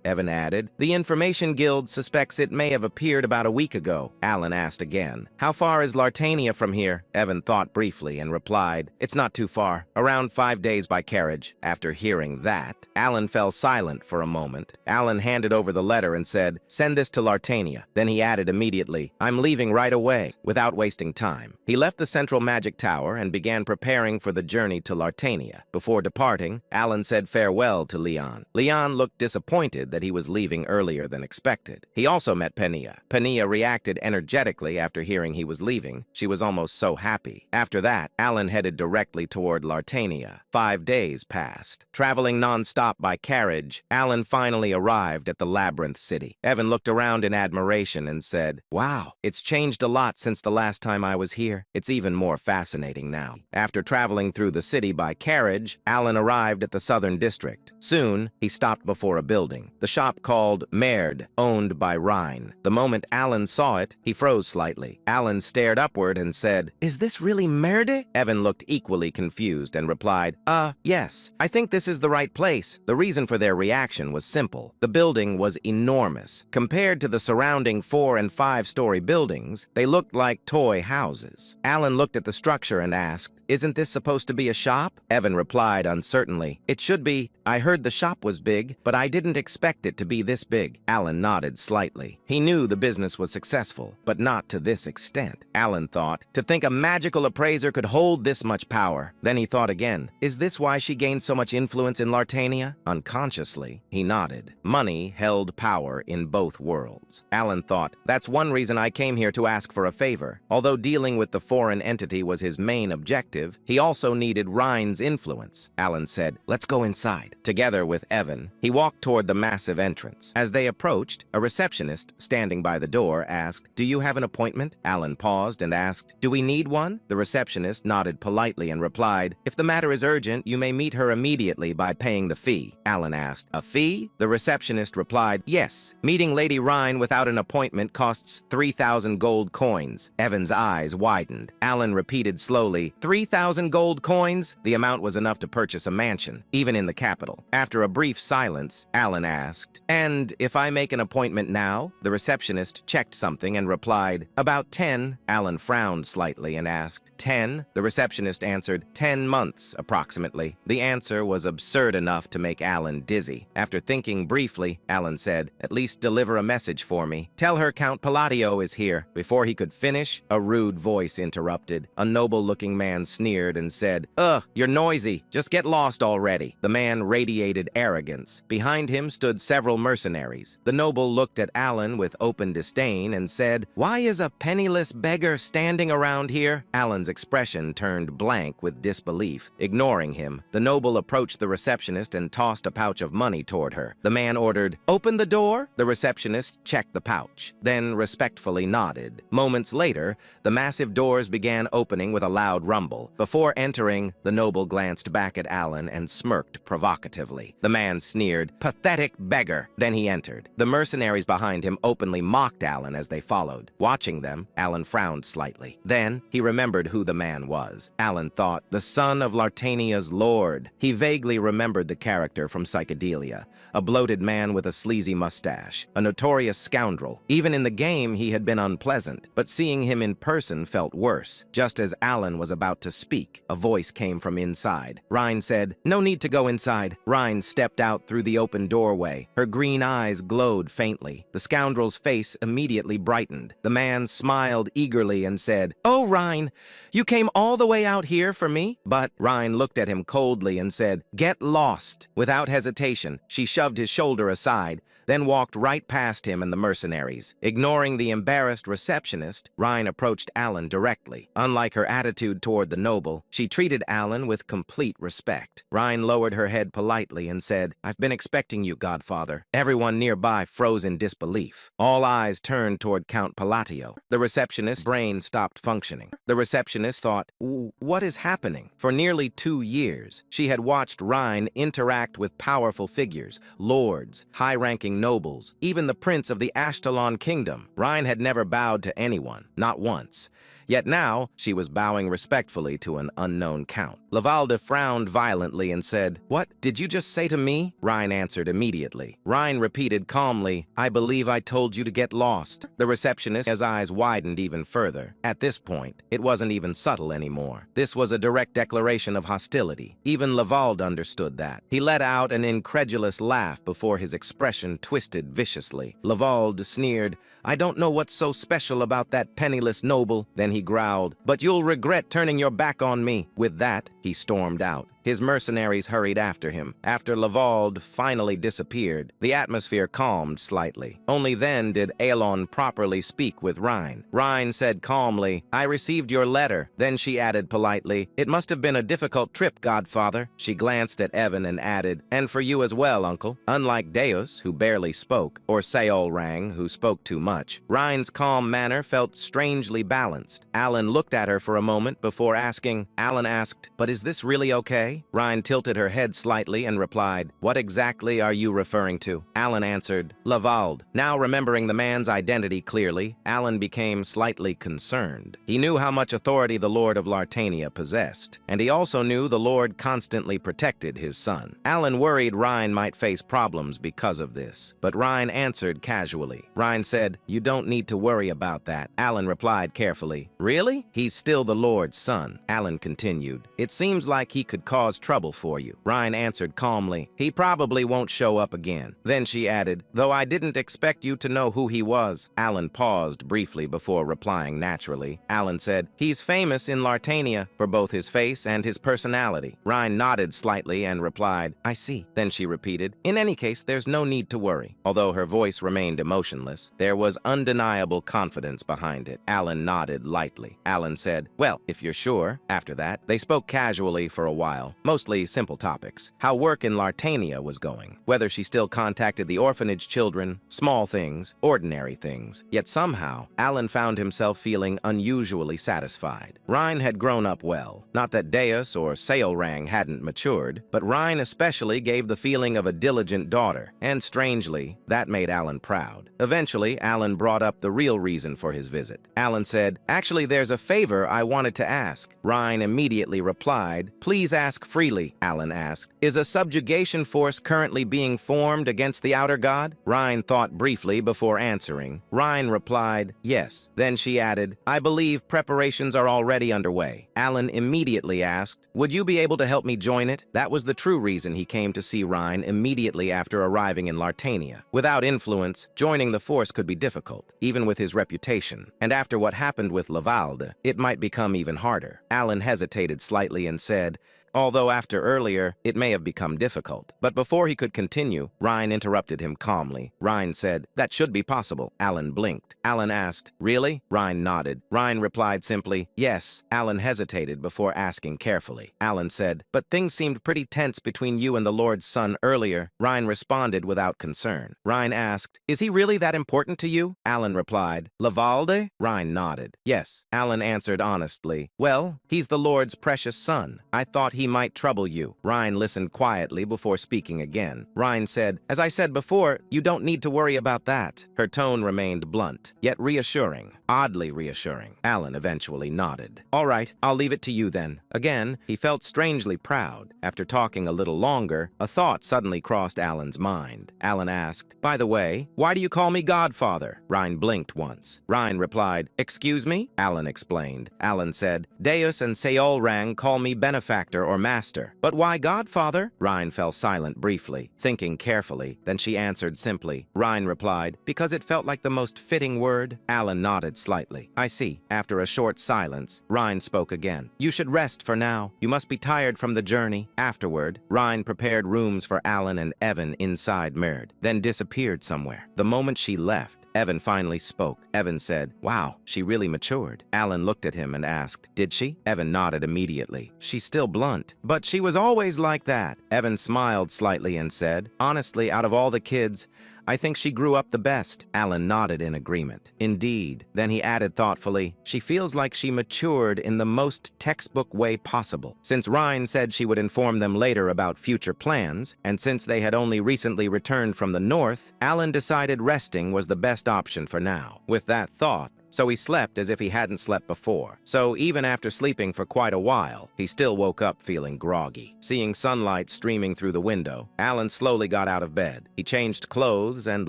Evan added, "The Information Guild suspects it may have appeared about a week ago." Alan asked again, "How far is Lartania from here?" Evan thought briefly and replied, "It's not too far, around 5 days by carriage." After hearing that, Alan fell silent for a moment. Alan handed over the letter and said, "Send this to Lartania." Then he added immediately, "I'm leaving right away," without wasting time. He left the Central Magic Tower and began preparing for the journey to Lartania. Before departing, Alan said farewell to Leon. Leon looked disappointed disappointed that he was leaving earlier than expected. He also met Penia. Penia reacted energetically after hearing he was leaving. She was almost so happy. After that, Alan headed directly toward Lartania. 5 days passed. Traveling non-stop by carriage, Alan finally arrived at the Labyrinth City. Evan looked around in admiration and said, "Wow, it's changed a lot since the last time I was here. It's even more fascinating now." After traveling through the city by carriage, Alan arrived at the Southern District. Soon, he stopped before a building, the shop called Merd, owned by Rhine. The moment Alan saw it, he froze slightly. Alan stared upward and said, "Is this really Merde?" Evan looked equally confused and replied, yes. I think this is the right place." The reason for their reaction was simple. The building was enormous. Compared to the surrounding 4- and 5-story buildings, they looked like toy houses. Alan looked at the structure and asked, "Isn't this supposed to be a shop?" Evan replied uncertainly, "It should be. I heard the shop was big, but I didn't expect it to be this big." Alan nodded slightly. He knew the business was successful, but not to this extent. Alan thought, to think a magical appraiser could hold this much power. Then he thought again, is this why she gained so much influence in Lartania? Unconsciously, he nodded. Money held power in both worlds. Alan thought, that's one reason I came here to ask for a favor. Although dealing with the foreign entity was his main objective, he also needed Rhine's influence. Alan said, "Let's go inside." Together with Evan, he walked toward the massive entrance. As they approached, a receptionist standing by the door asked, "Do you have an appointment?" Alan paused and asked, "Do we need one?" The receptionist nodded politely and replied, "If the matter is urgent, you may meet her immediately by paying the fee." Alan asked, "A fee?" The receptionist replied, "Yes. Meeting Lady Rhine without an appointment costs 3,000 gold coins." Evan's eyes widened. Alan repeated slowly, 3,000 gold coins? The amount was enough to purchase a mansion, even in the capital. After a brief silence, Alan asked, "And if I make an appointment now?" The receptionist checked something and replied, "About 10. Alan frowned slightly and asked, 10? The receptionist answered, 10 months, approximately. The answer was absurd enough to make Alan dizzy. After thinking briefly, Alan said, "At least deliver a message for me. Tell her Count Palladio is here." Before he could finish, a rude voice interrupted. A noble-looking man sneered and said, "Ugh, you're noisy. Just get lost already." The man radiated arrogance. Behind him stood several mercenaries. The noble looked at Alan with open disdain and said, "Why is a penniless beggar standing around here?" Alan's expression turned blank with disbelief. Ignoring him, the noble approached the receptionist and tossed a pouch of money toward her. The man ordered, "Open the door." The receptionist checked the pouch, then respectfully nodded. Moments later, the massive doors began opening with a loud rumble. Before entering, the noble glanced back at Alan and smirked provocatively. The man sneered, "Pathetic beggar." Then he entered. The mercenaries behind him openly mocked Alan as they followed. Watching them, Alan frowned slightly. Then he remembered who the man was. Alan thought, the son of Lartania's lord. He vaguely remembered the character from Psychedelia, a bloated man with a sleazy mustache, a notorious scoundrel. Even in the game, he had been unpleasant, but seeing him in person felt worse. Just as Alan was about to speak, a voice came from inside. Rhine said, "No need to go inside." Rhine stepped out through the open doorway. Her green eyes glowed faintly. The scoundrel's face immediately brightened. The man smiled eagerly and said, "Oh, Rhine, you came all the way out here for me?" But Rhine looked at him coldly and said, "Get lost." Without hesitation, she shoved his shoulder aside, then walked right past him and the mercenaries. Ignoring the embarrassed receptionist, Rhine approached Alan directly. Unlike her attitude toward the noble, she treated Alan with complete respect. Rhine lowered her head politely and said, "I've been expecting you, Godfather." Everyone nearby froze in disbelief. All eyes turned toward Count Palladio. The receptionist's brain stopped functioning. The receptionist thought, what is happening? For nearly 2 years, she had watched Rhine interact with powerful figures, lords, high-ranking nobles, even the prince of the Ashtalon kingdom. Rhine had never bowed to anyone, not once. Yet now, she was bowing respectfully to an unknown count. Lavalda frowned violently and said, "What did you just say to me?" Rhine answered immediately. Rhine repeated calmly, "I believe I told you to get lost." The receptionist's eyes widened even further. At this point, it wasn't even subtle anymore. This was a direct declaration of hostility. Even Lavalda understood that. He let out an incredulous laugh before his expression twisted viciously. Lavalda sneered, "I don't know what's so special about that penniless noble." Then he growled, "But you'll regret turning your back on me." With that, he stormed out. His mercenaries hurried after him. After Lavalde finally disappeared, the atmosphere calmed slightly. Only then did Aelon properly speak with Rhine. Rhine said calmly, "I received your letter." Then she added politely, "It must have been a difficult trip, Godfather." She glanced at Evan and added, "And for you as well, Uncle." Unlike Deus, who barely spoke, or Seolrang, who spoke too much, Rhine's calm manner felt strangely balanced. Alan looked at her for a moment before asking. Alan asked, "But is this really okay?" Rhine tilted her head slightly and replied, "What exactly are you referring to?" Alan answered, "Lavalde." Now remembering the man's identity clearly, Alan became slightly concerned. He knew how much authority the Lord of Lartania possessed, and he also knew the Lord constantly protected his son. Alan worried Rhine might face problems because of this, but Rhine answered casually. Rhine said, "You don't need to worry about that." Alan replied carefully, "Really? He's still the Lord's son." Alan continued, "It seems like he could cause trouble for you." Rhine answered calmly, "He probably won't show up again." Then she added, "Though I didn't expect you to know who he was." Alan paused briefly before replying naturally. Alan said, "He's famous in Lartania for both his face and his personality." Rhine nodded slightly and replied, "I see." Then she repeated, "In any case, there's no need to worry." Although her voice remained emotionless, there was undeniable confidence behind it. Alan nodded lightly. Alan said, "Well, if you're sure." After that, they spoke casually for a while, mostly simple topics. How work in Lartania was going, whether she still contacted the orphanage children, small things, ordinary things. Yet somehow, Alan found himself feeling unusually satisfied. Rhine had grown up well. Not that Deus or Seolrang hadn't matured, but Rhine especially gave the feeling of a diligent daughter, and strangely, that made Alan proud. Eventually, Alan brought up the real reason for his visit. Alan said, "Actually, there's a favor I wanted to ask." Rhine immediately replied, "Please ask freely." Alan asked, "Is a subjugation force currently being formed against the outer god?" Rhine thought briefly before answering. Rhine replied, "Yes." Then she added, "I believe preparations are already underway." Alan immediately asked, "Would you be able to help me join it?" That was the true reason he came to see Rhine immediately after arriving in Lartania. Without influence, joining the force could be difficult, even with his reputation. And after what happened with Lavalde, it might become even harder. Alan hesitated slightly and said, "Although after earlier, it may have become difficult." But before he could continue, Rhine interrupted him calmly. Rhine said, "That should be possible." Alan blinked. Alan asked, "Really?" Rhine nodded. Rhine replied simply, "Yes." Alan hesitated before asking carefully. Alan said, "But things seemed pretty tense between you and the Lord's son earlier." Rhine responded without concern. Rhine asked, "Is he really that important to you?" Alan replied, "Lavalde?" Rhine nodded. "Yes." Alan answered honestly, "Well, he's the Lord's precious son. I thought he might trouble you." Rhine listened quietly before speaking again. Rhine said, "As I said before, you don't need to worry about that." Her tone remained blunt, yet reassuring, oddly reassuring. Alan eventually nodded. "All right, I'll leave it to you then." Again, he felt strangely proud. After talking a little longer, a thought suddenly crossed Alan's mind. Alan asked, "By the way, why do you call me Godfather?" Rhine blinked once. Rhine replied, "Excuse me?" Alan explained. Alan said, "Deus and Seolrang call me benefactor or master." "But why Godfather?" Rhine fell silent briefly, thinking carefully. Then she answered simply. Rhine replied, "Because it felt like the most fitting word." Alan nodded slightly. "I see." After a short silence, Rhine spoke again. "You should rest for now. You must be tired from the journey." Afterward, Rhine prepared rooms for Alan and Evan inside Merd, then disappeared somewhere. The moment she left, Evan finally spoke. Evan said, "Wow, she really matured." Alan looked at him and asked, "Did she?" Evan nodded immediately. "She's still blunt, but she was always like that." Evan smiled slightly and said, "Honestly, out of all the kids, I think she grew up the best." Alan nodded in agreement. "Indeed." Then he added thoughtfully, "She feels like she matured in the most textbook way possible." Since Rhine said she would inform them later about future plans, and since they had only recently returned from the north, Alan decided resting was the best option for now. With that thought, so he slept as if he hadn't slept before. So even after sleeping for quite a while, he still woke up feeling groggy. Seeing sunlight streaming through the window, Alan slowly got out of bed. He changed clothes and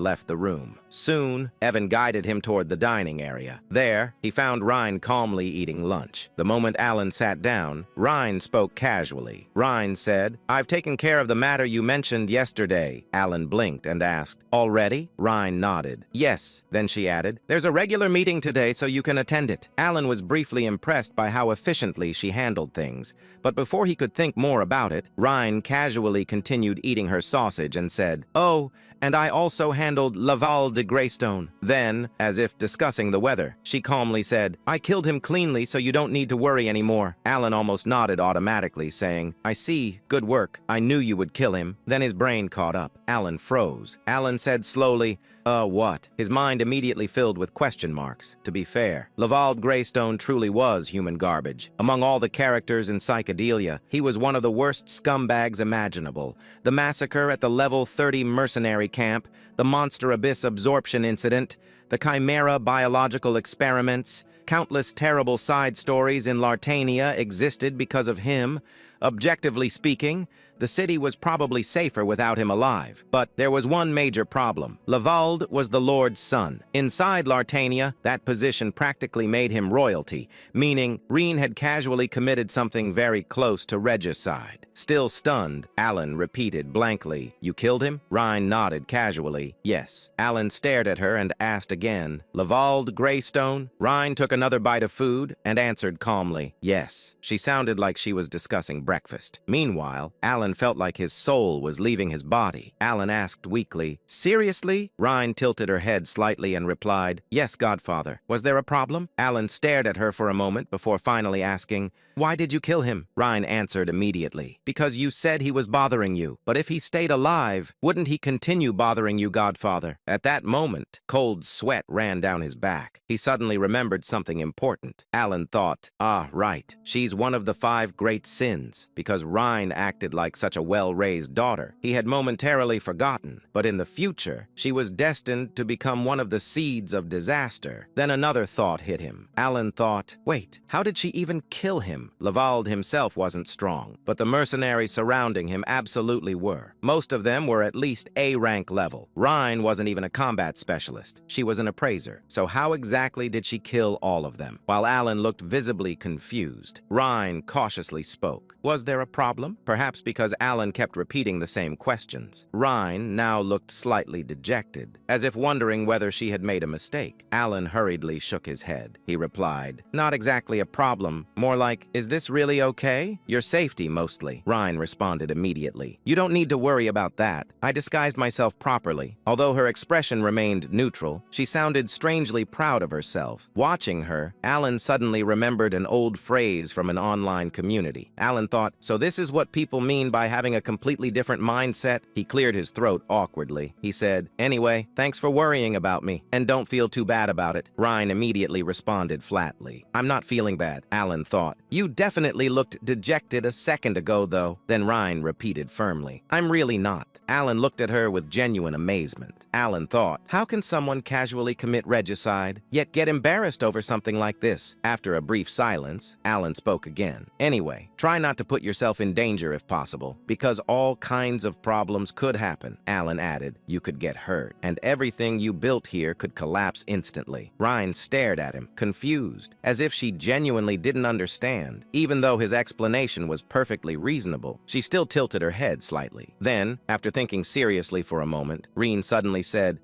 left the room. Soon, Evan guided him toward the dining area. There, he found Rhine calmly eating lunch. The moment Alan sat down, Rhine spoke casually. Rhine said, "I've taken care of the matter you mentioned yesterday." Alan blinked and asked, "Already?" Rhine nodded. "Yes." Then she added, "There's a regular meeting today today so you can attend it. Alan was briefly impressed by how efficiently she handled things, but before he could think more about it, Rhine casually continued eating her sausage and said, "Oh, and I also handled Laval de Greystone." Then, as if discussing the weather, she calmly said, "I killed him cleanly so you don't need to worry anymore." Alan almost nodded automatically, saying, "I see, good work. I knew you would kill him." Then his brain caught up. Alan froze. Alan said slowly, what?" His mind immediately filled with question marks. To be fair, Laval Greystone truly was human garbage. Among all the characters in Psychedelia, he was one of the worst scumbags imaginable. The massacre at the Level 30 mercenary camp, the Monster Abyss absorption incident, the Chimera biological experiments, countless terrible side stories in Lartania existed because of him. Objectively speaking, the city was probably safer without him alive. But there was one major problem. Lavald was the Lord's son. Inside Lartania, that position practically made him royalty, meaning Reen had casually committed something very close to regicide. Still stunned, Alan repeated blankly, "You killed him?" Rhine nodded casually, "Yes." Alan stared at her and asked again, "Lavald Greystone?" Rhine took another bite of food and answered calmly, "Yes." She sounded like she was discussing breakfast. Meanwhile, Alan felt like his soul was leaving his body. Alan asked weakly, "Seriously?" Rhine tilted her head slightly and replied, "Yes, Godfather." "Was there a problem?" Alan stared at her for a moment before finally asking, "Why did you kill him?" Rhine answered immediately, "Because you said he was bothering you. But if he stayed alive, wouldn't he continue bothering you, Godfather?" At that moment, cold sweat ran down his back. He suddenly remembered something important. Alan thought, right. She's one of the 5 great sins. Because Rhine acted like such a well-raised daughter, he had momentarily forgotten. But in the future, she was destined to become one of the seeds of disaster. Then another thought hit him. Alan thought, wait, how did she even kill him? Lavald himself wasn't strong, but the mercenaries surrounding him absolutely were. Most of them were at least A-rank level. Rhine wasn't even a combat specialist. She was an appraiser. So how exactly did she kill all of them? While Alan looked visibly confused, Rhine cautiously spoke. Was there a problem? Perhaps because Alan kept repeating the same questions. Rhine now looked slightly dejected, as if wondering whether she had made a mistake. Alan hurriedly shook his head. He replied, "Not exactly a problem. More like, is this really okay? Your safety, mostly." Rhine responded immediately. "You don't need to worry about that. I disguised myself properly." Although her expression remained neutral, she sounded strangely proud of herself. Watching her, Alan suddenly remembered an old phrase from an online community. Alan thought, so this is what people mean by having a completely different mindset? He cleared his throat awkwardly. He said, "Anyway, thanks for worrying about me, and don't feel too bad about it." Rhine immediately responded flatly. "I'm not feeling bad," Alan thought. "You definitely looked dejected a second ago, though." Then Rhine repeated firmly, "I'm really not." Alan looked at her with genuine amazement. Alan thought, how can someone casually commit regicide, yet get embarrassed over something like this? After a brief silence, Alan spoke again. "Anyway, try not to put yourself in danger if possible, because all kinds of problems could happen." Alan added, "You could get hurt, and everything you built here could collapse instantly." Rhine stared at him, confused, as if she genuinely didn't understand. Even though his explanation was perfectly reasonable, she still tilted her head slightly. Then, after thinking seriously for a moment, Reen suddenly said,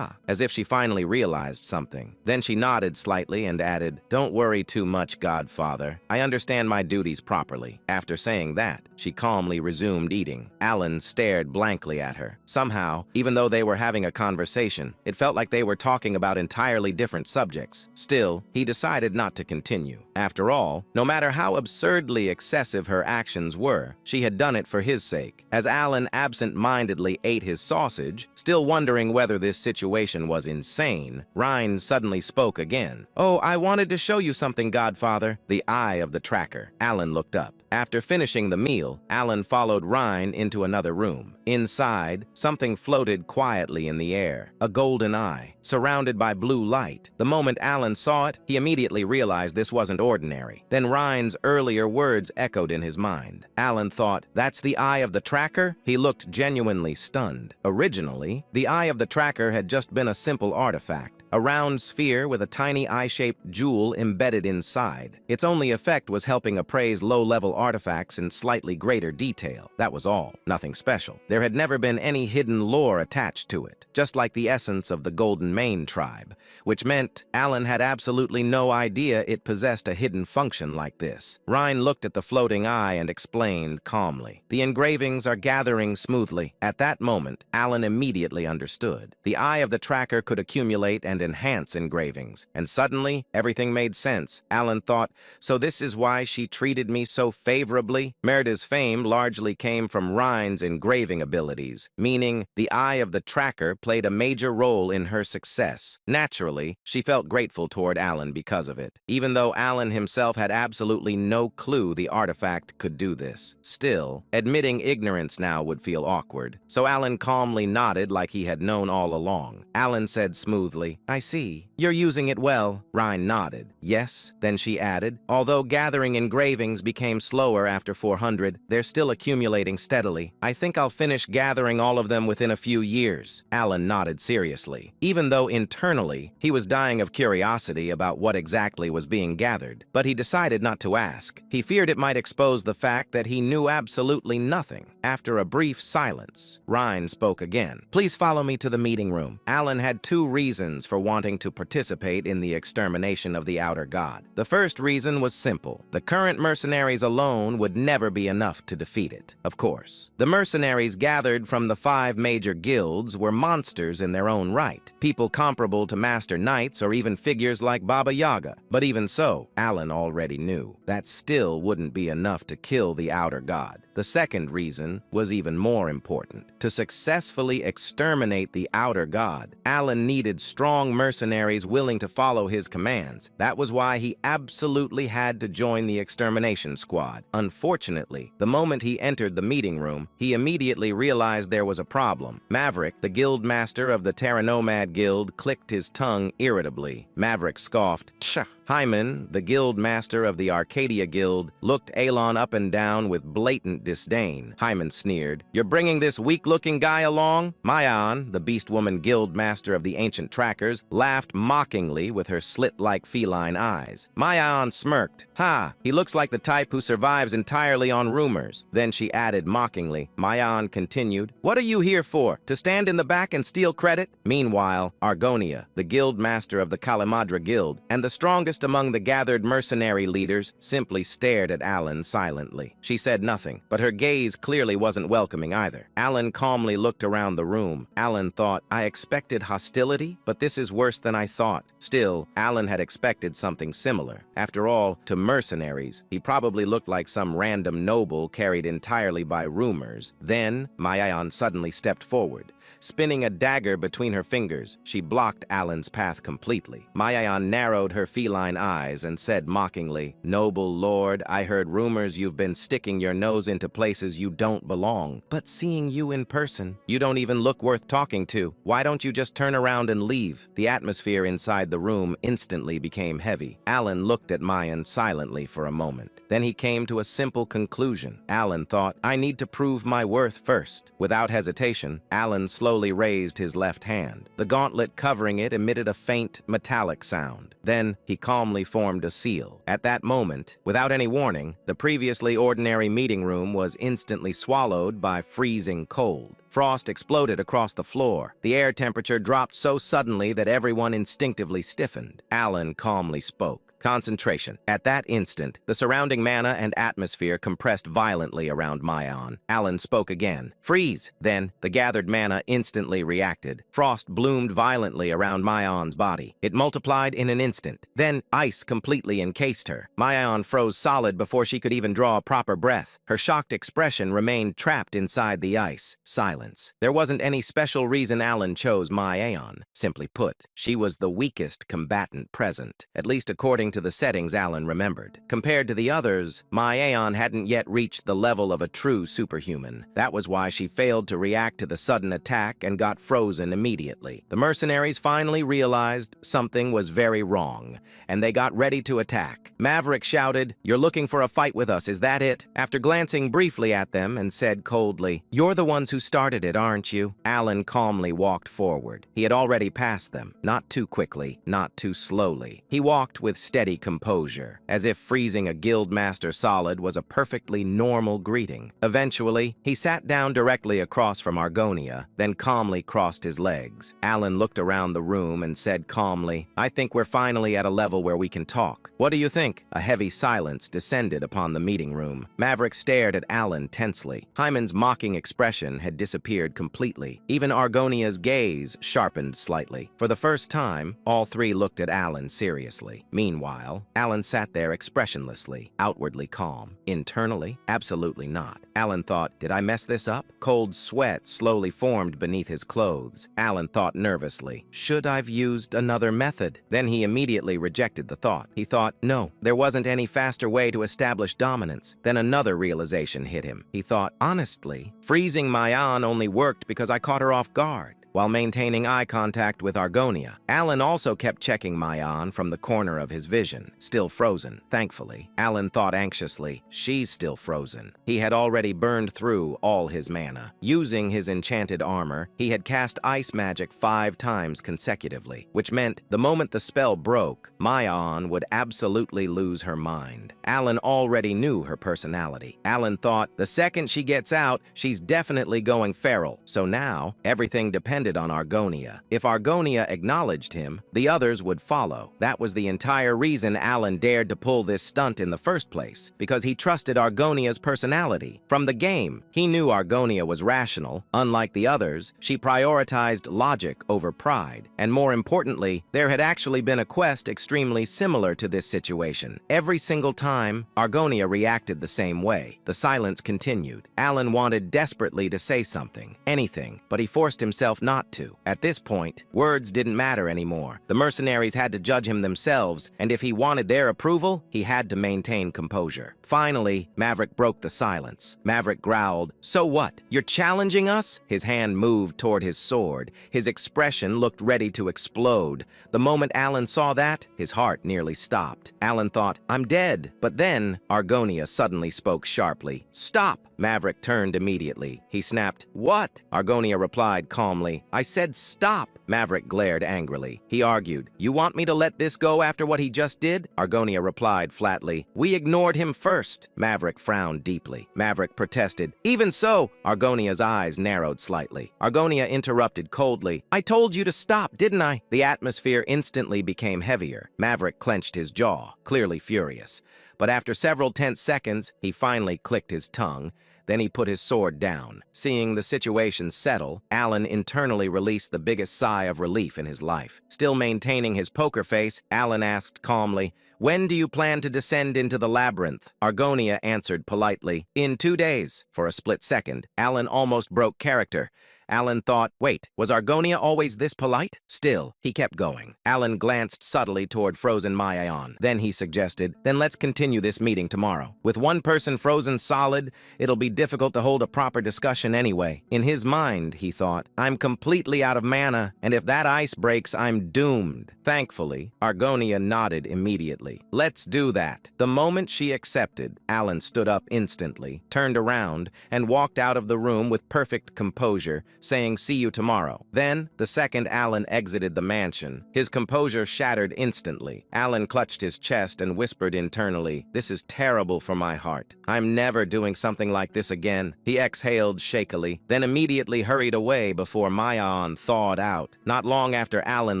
as if she finally realized something. Then she nodded slightly and added, "Don't worry too much, Godfather. I understand my duties properly." After saying that, she calmly resumed eating. Alan stared blankly at her. Somehow, even though they were having a conversation, it felt like they were talking about entirely different subjects. Still, he decided not to continue. After all, no matter how absurdly excessive her actions were, she had done it for his sake. As Alan absent-mindedly ate his sausage, still wondering whether this situation was insane, Rhine suddenly spoke again. "Oh, I wanted to show you something, Godfather." The eye of the tracker. Alan looked up. After finishing the meal, Alan followed Rhine into another room. Inside, something floated quietly in the air, a golden eye, surrounded by blue light. The moment Alan saw it, he immediately realized this wasn't ordinary. Then Rhine's earlier words echoed in his mind. Alan thought, that's the eye of the tracker? He looked genuinely stunned. Originally, the eye of the tracker had just been a simple artifact. a round sphere with a tiny eye-shaped jewel embedded inside. Its only effect was helping appraise low-level artifacts in slightly greater detail. That was all, nothing special. There had never been any hidden lore attached to it, just like the essence of the Golden Mane tribe, which meant Alan had absolutely no idea it possessed a hidden function like this. Ryan looked at the floating eye and explained calmly. The engravings are gathering smoothly. At that moment, Alan immediately understood. The eye of the tracker could accumulate and enhance engravings, and suddenly, everything made sense. Alan thought, so this is why she treated me so favorably? Merida's fame largely came from Ryan's engraving abilities, meaning the eye of the tracker played a major role in her success. Naturally, she felt grateful toward Alan because of it, even though Alan himself had absolutely no clue the artifact could do this. Still, admitting ignorance now would feel awkward, so Alan calmly nodded like he had known all along. Alan said smoothly, I see. You're using it well. Ryan nodded. Yes, then she added, although gathering engravings became slower after 400, they're still accumulating steadily. I think I'll finish gathering all of them within a few years. Alan nodded seriously, even though internally he was dying of curiosity about what exactly was being gathered. But he decided not to ask. He feared it might expose the fact that he knew absolutely nothing. After a brief silence, Ryan spoke again. Please follow me to the meeting room. Alan had two reasons for wanting to participate in the extermination of the Outer God. The first reason was simple. The current mercenaries alone would never be enough to defeat it. Of course, the mercenaries gathered from the 5 major guilds were monsters in their own right, people comparable to Master Knights or even figures like Baba Yaga. But even so, Alan already knew that still wouldn't be enough to kill the Outer God. The second reason was even more important. To successfully exterminate the Outer God, Alan needed strong mercenaries willing to follow his commands. That was why he absolutely had to join the extermination squad. Unfortunately, the moment he entered the meeting room, he immediately realized there was a problem. Maverick, the guild master of the Terra Nomad Guild, clicked his tongue irritably. Maverick scoffed, "Tch." Hyman, the guild master of the Arcadia Guild, looked Alon up and down with blatant disdain. Hyman sneered, "You're bringing this weak-looking guy along?" Mayan, the beast woman guild master of the Ancient Trackers, laughed mockingly with her slit-like feline eyes. Mayan smirked. "Ha, he looks like the type who survives entirely on rumors." Then she added mockingly. Mayan continued, "What are you here for? To stand in the back and steal credit?" Meanwhile, Argonia, the guild master of the Kalamadra Guild, and the strongest among the gathered mercenary leaders, simply stared at Alan silently. She said nothing, but her gaze clearly wasn't welcoming either. Alan calmly looked around the room. Alan thought, I expected hostility, but this is worse than I thought. Still, Alan had expected something similar. After all, to mercenaries, he probably looked like some random noble carried entirely by rumors. Then, Mayan suddenly stepped forward. Spinning a dagger between her fingers, she blocked Alan's path completely. Mayan narrowed her feline eyes and said mockingly, "Noble lord, I heard rumors you've been sticking your nose into places you don't belong. But seeing you in person, you don't even look worth talking to. Why don't you just turn around and leave?" The atmosphere inside the room instantly became heavy. Alan looked at Mayan silently for a moment. Then he came to a simple conclusion. Alan thought, I need to prove my worth first. Without hesitation, Alan slowly raised his left hand. The gauntlet covering it emitted a faint, metallic sound. Then he calmly formed a seal. At that moment, without any warning, the previously ordinary meeting room was instantly swallowed by freezing cold. Frost exploded across the floor. The air temperature dropped so suddenly that everyone instinctively stiffened. Alan calmly spoke. Concentration. At that instant, the surrounding mana and atmosphere compressed violently around Mayan. Alan spoke again. Freeze! Then, the gathered mana instantly reacted. Frost bloomed violently around Mayan's body. It multiplied in an instant. Then, ice completely encased her. Mayan froze solid before she could even draw a proper breath. Her shocked expression remained trapped inside the ice. Silence. There wasn't any special reason Alan chose Mayan. Simply put, she was the weakest combatant present, at least according according to the settings Alan remembered. Compared to the others, Maion hadn't yet reached the level of a true superhuman. That was why she failed to react to the sudden attack and got frozen immediately. The mercenaries finally realized something was very wrong, and they got ready to attack. Maverick shouted, "You're looking for a fight with us, is that it?" After glancing briefly at them and said coldly, "You're the ones who started it, aren't you?" Alan calmly walked forward. He had already passed them, not too quickly, not too slowly. He walked with steady composure, as if freezing a guildmaster solid was a perfectly normal greeting. Eventually, he sat down directly across from Argonia, then calmly crossed his legs. Alan looked around the room and said calmly, "I think we're finally at a level where we can talk. What do you think?" A heavy silence descended upon the meeting room. Maverick stared at Alan tensely. Hyman's mocking expression had disappeared completely. Even Argonia's gaze sharpened slightly. For the first time, all three looked at Alan seriously. Meanwhile, Alan sat there expressionlessly, outwardly calm. Internally, absolutely not. Alan thought, did I mess this up? Cold sweat slowly formed beneath his clothes. Alan thought nervously, should I've used another method? Then he immediately rejected the thought. He thought, no, there wasn't any faster way to establish dominance. Then another realization hit him. He thought, honestly, freezing Mayan only worked because I caught her off guard. While maintaining eye contact with Argonia, Alan also kept checking Mayan from the corner of his vision, still frozen. Thankfully, Alan thought anxiously, she's still frozen. He had already burned through all his mana. Using his enchanted armor, he had cast ice magic 5 times consecutively, which meant the moment the spell broke, Mayan would absolutely lose her mind. Alan already knew her personality. Alan thought, the second she gets out, she's definitely going feral. So now, everything depended on Argonia. If Argonia acknowledged him, the others would follow. That was the entire reason Alan dared to pull this stunt in the first place, because he trusted Argonia's personality. From the game, he knew Argonia was rational. Unlike the others, she prioritized logic over pride. And more importantly, there had actually been a quest extremely similar to this situation. Every single time, Argonia reacted the same way. The silence continued. Alan wanted desperately to say something, anything, but he forced himself not to. At this point, words didn't matter anymore. The mercenaries had to judge him themselves, and if he wanted their approval, he had to maintain composure. Finally, Maverick broke the silence. Maverick growled, "So what? You're challenging us?" His hand moved toward his sword. His expression looked ready to explode. The moment Alan saw that, his heart nearly stopped. Alan thought, I'm dead. But then, Argonia suddenly spoke sharply. "Stop!" Maverick turned immediately. He snapped, "What?" Argonia replied calmly, "I said stop." Maverick glared angrily. He argued, "You want me to let this go after what he just did?" Argonia replied flatly, "We ignored him first." Maverick frowned deeply. Maverick protested, "Even so." Argonia's eyes narrowed slightly. Argonia interrupted coldly, "I told you to stop, didn't I?" The atmosphere instantly became heavier. Maverick clenched his jaw, clearly furious. But after several tense seconds, he finally clicked his tongue. Then he put his sword down. Seeing the situation settle, Alan internally released the biggest sigh of relief in his life. Still maintaining his poker face, Alan asked calmly, "When do you plan to descend into the labyrinth?" Argonia answered politely, "In 2 days." For a split second, Alan almost broke character. Alan thought, wait, was Argonia always this polite? Still, he kept going. Alan glanced subtly toward frozen Mayan. Then he suggested, then let's continue this meeting tomorrow. With one person frozen solid, it'll be difficult to hold a proper discussion anyway. In his mind, he thought, I'm completely out of mana, and if that ice breaks, I'm doomed. Thankfully, Argonia nodded immediately. Let's do that. The moment she accepted, Alan stood up instantly, turned around, and walked out of the room with perfect composure, saying, "See you tomorrow." Then, the second Alan exited the mansion, his composure shattered instantly. Alan clutched his chest and whispered internally, "This is terrible for my heart. I'm never doing something like this again." He exhaled shakily, then immediately hurried away before Mayan thawed out. Not long after Alan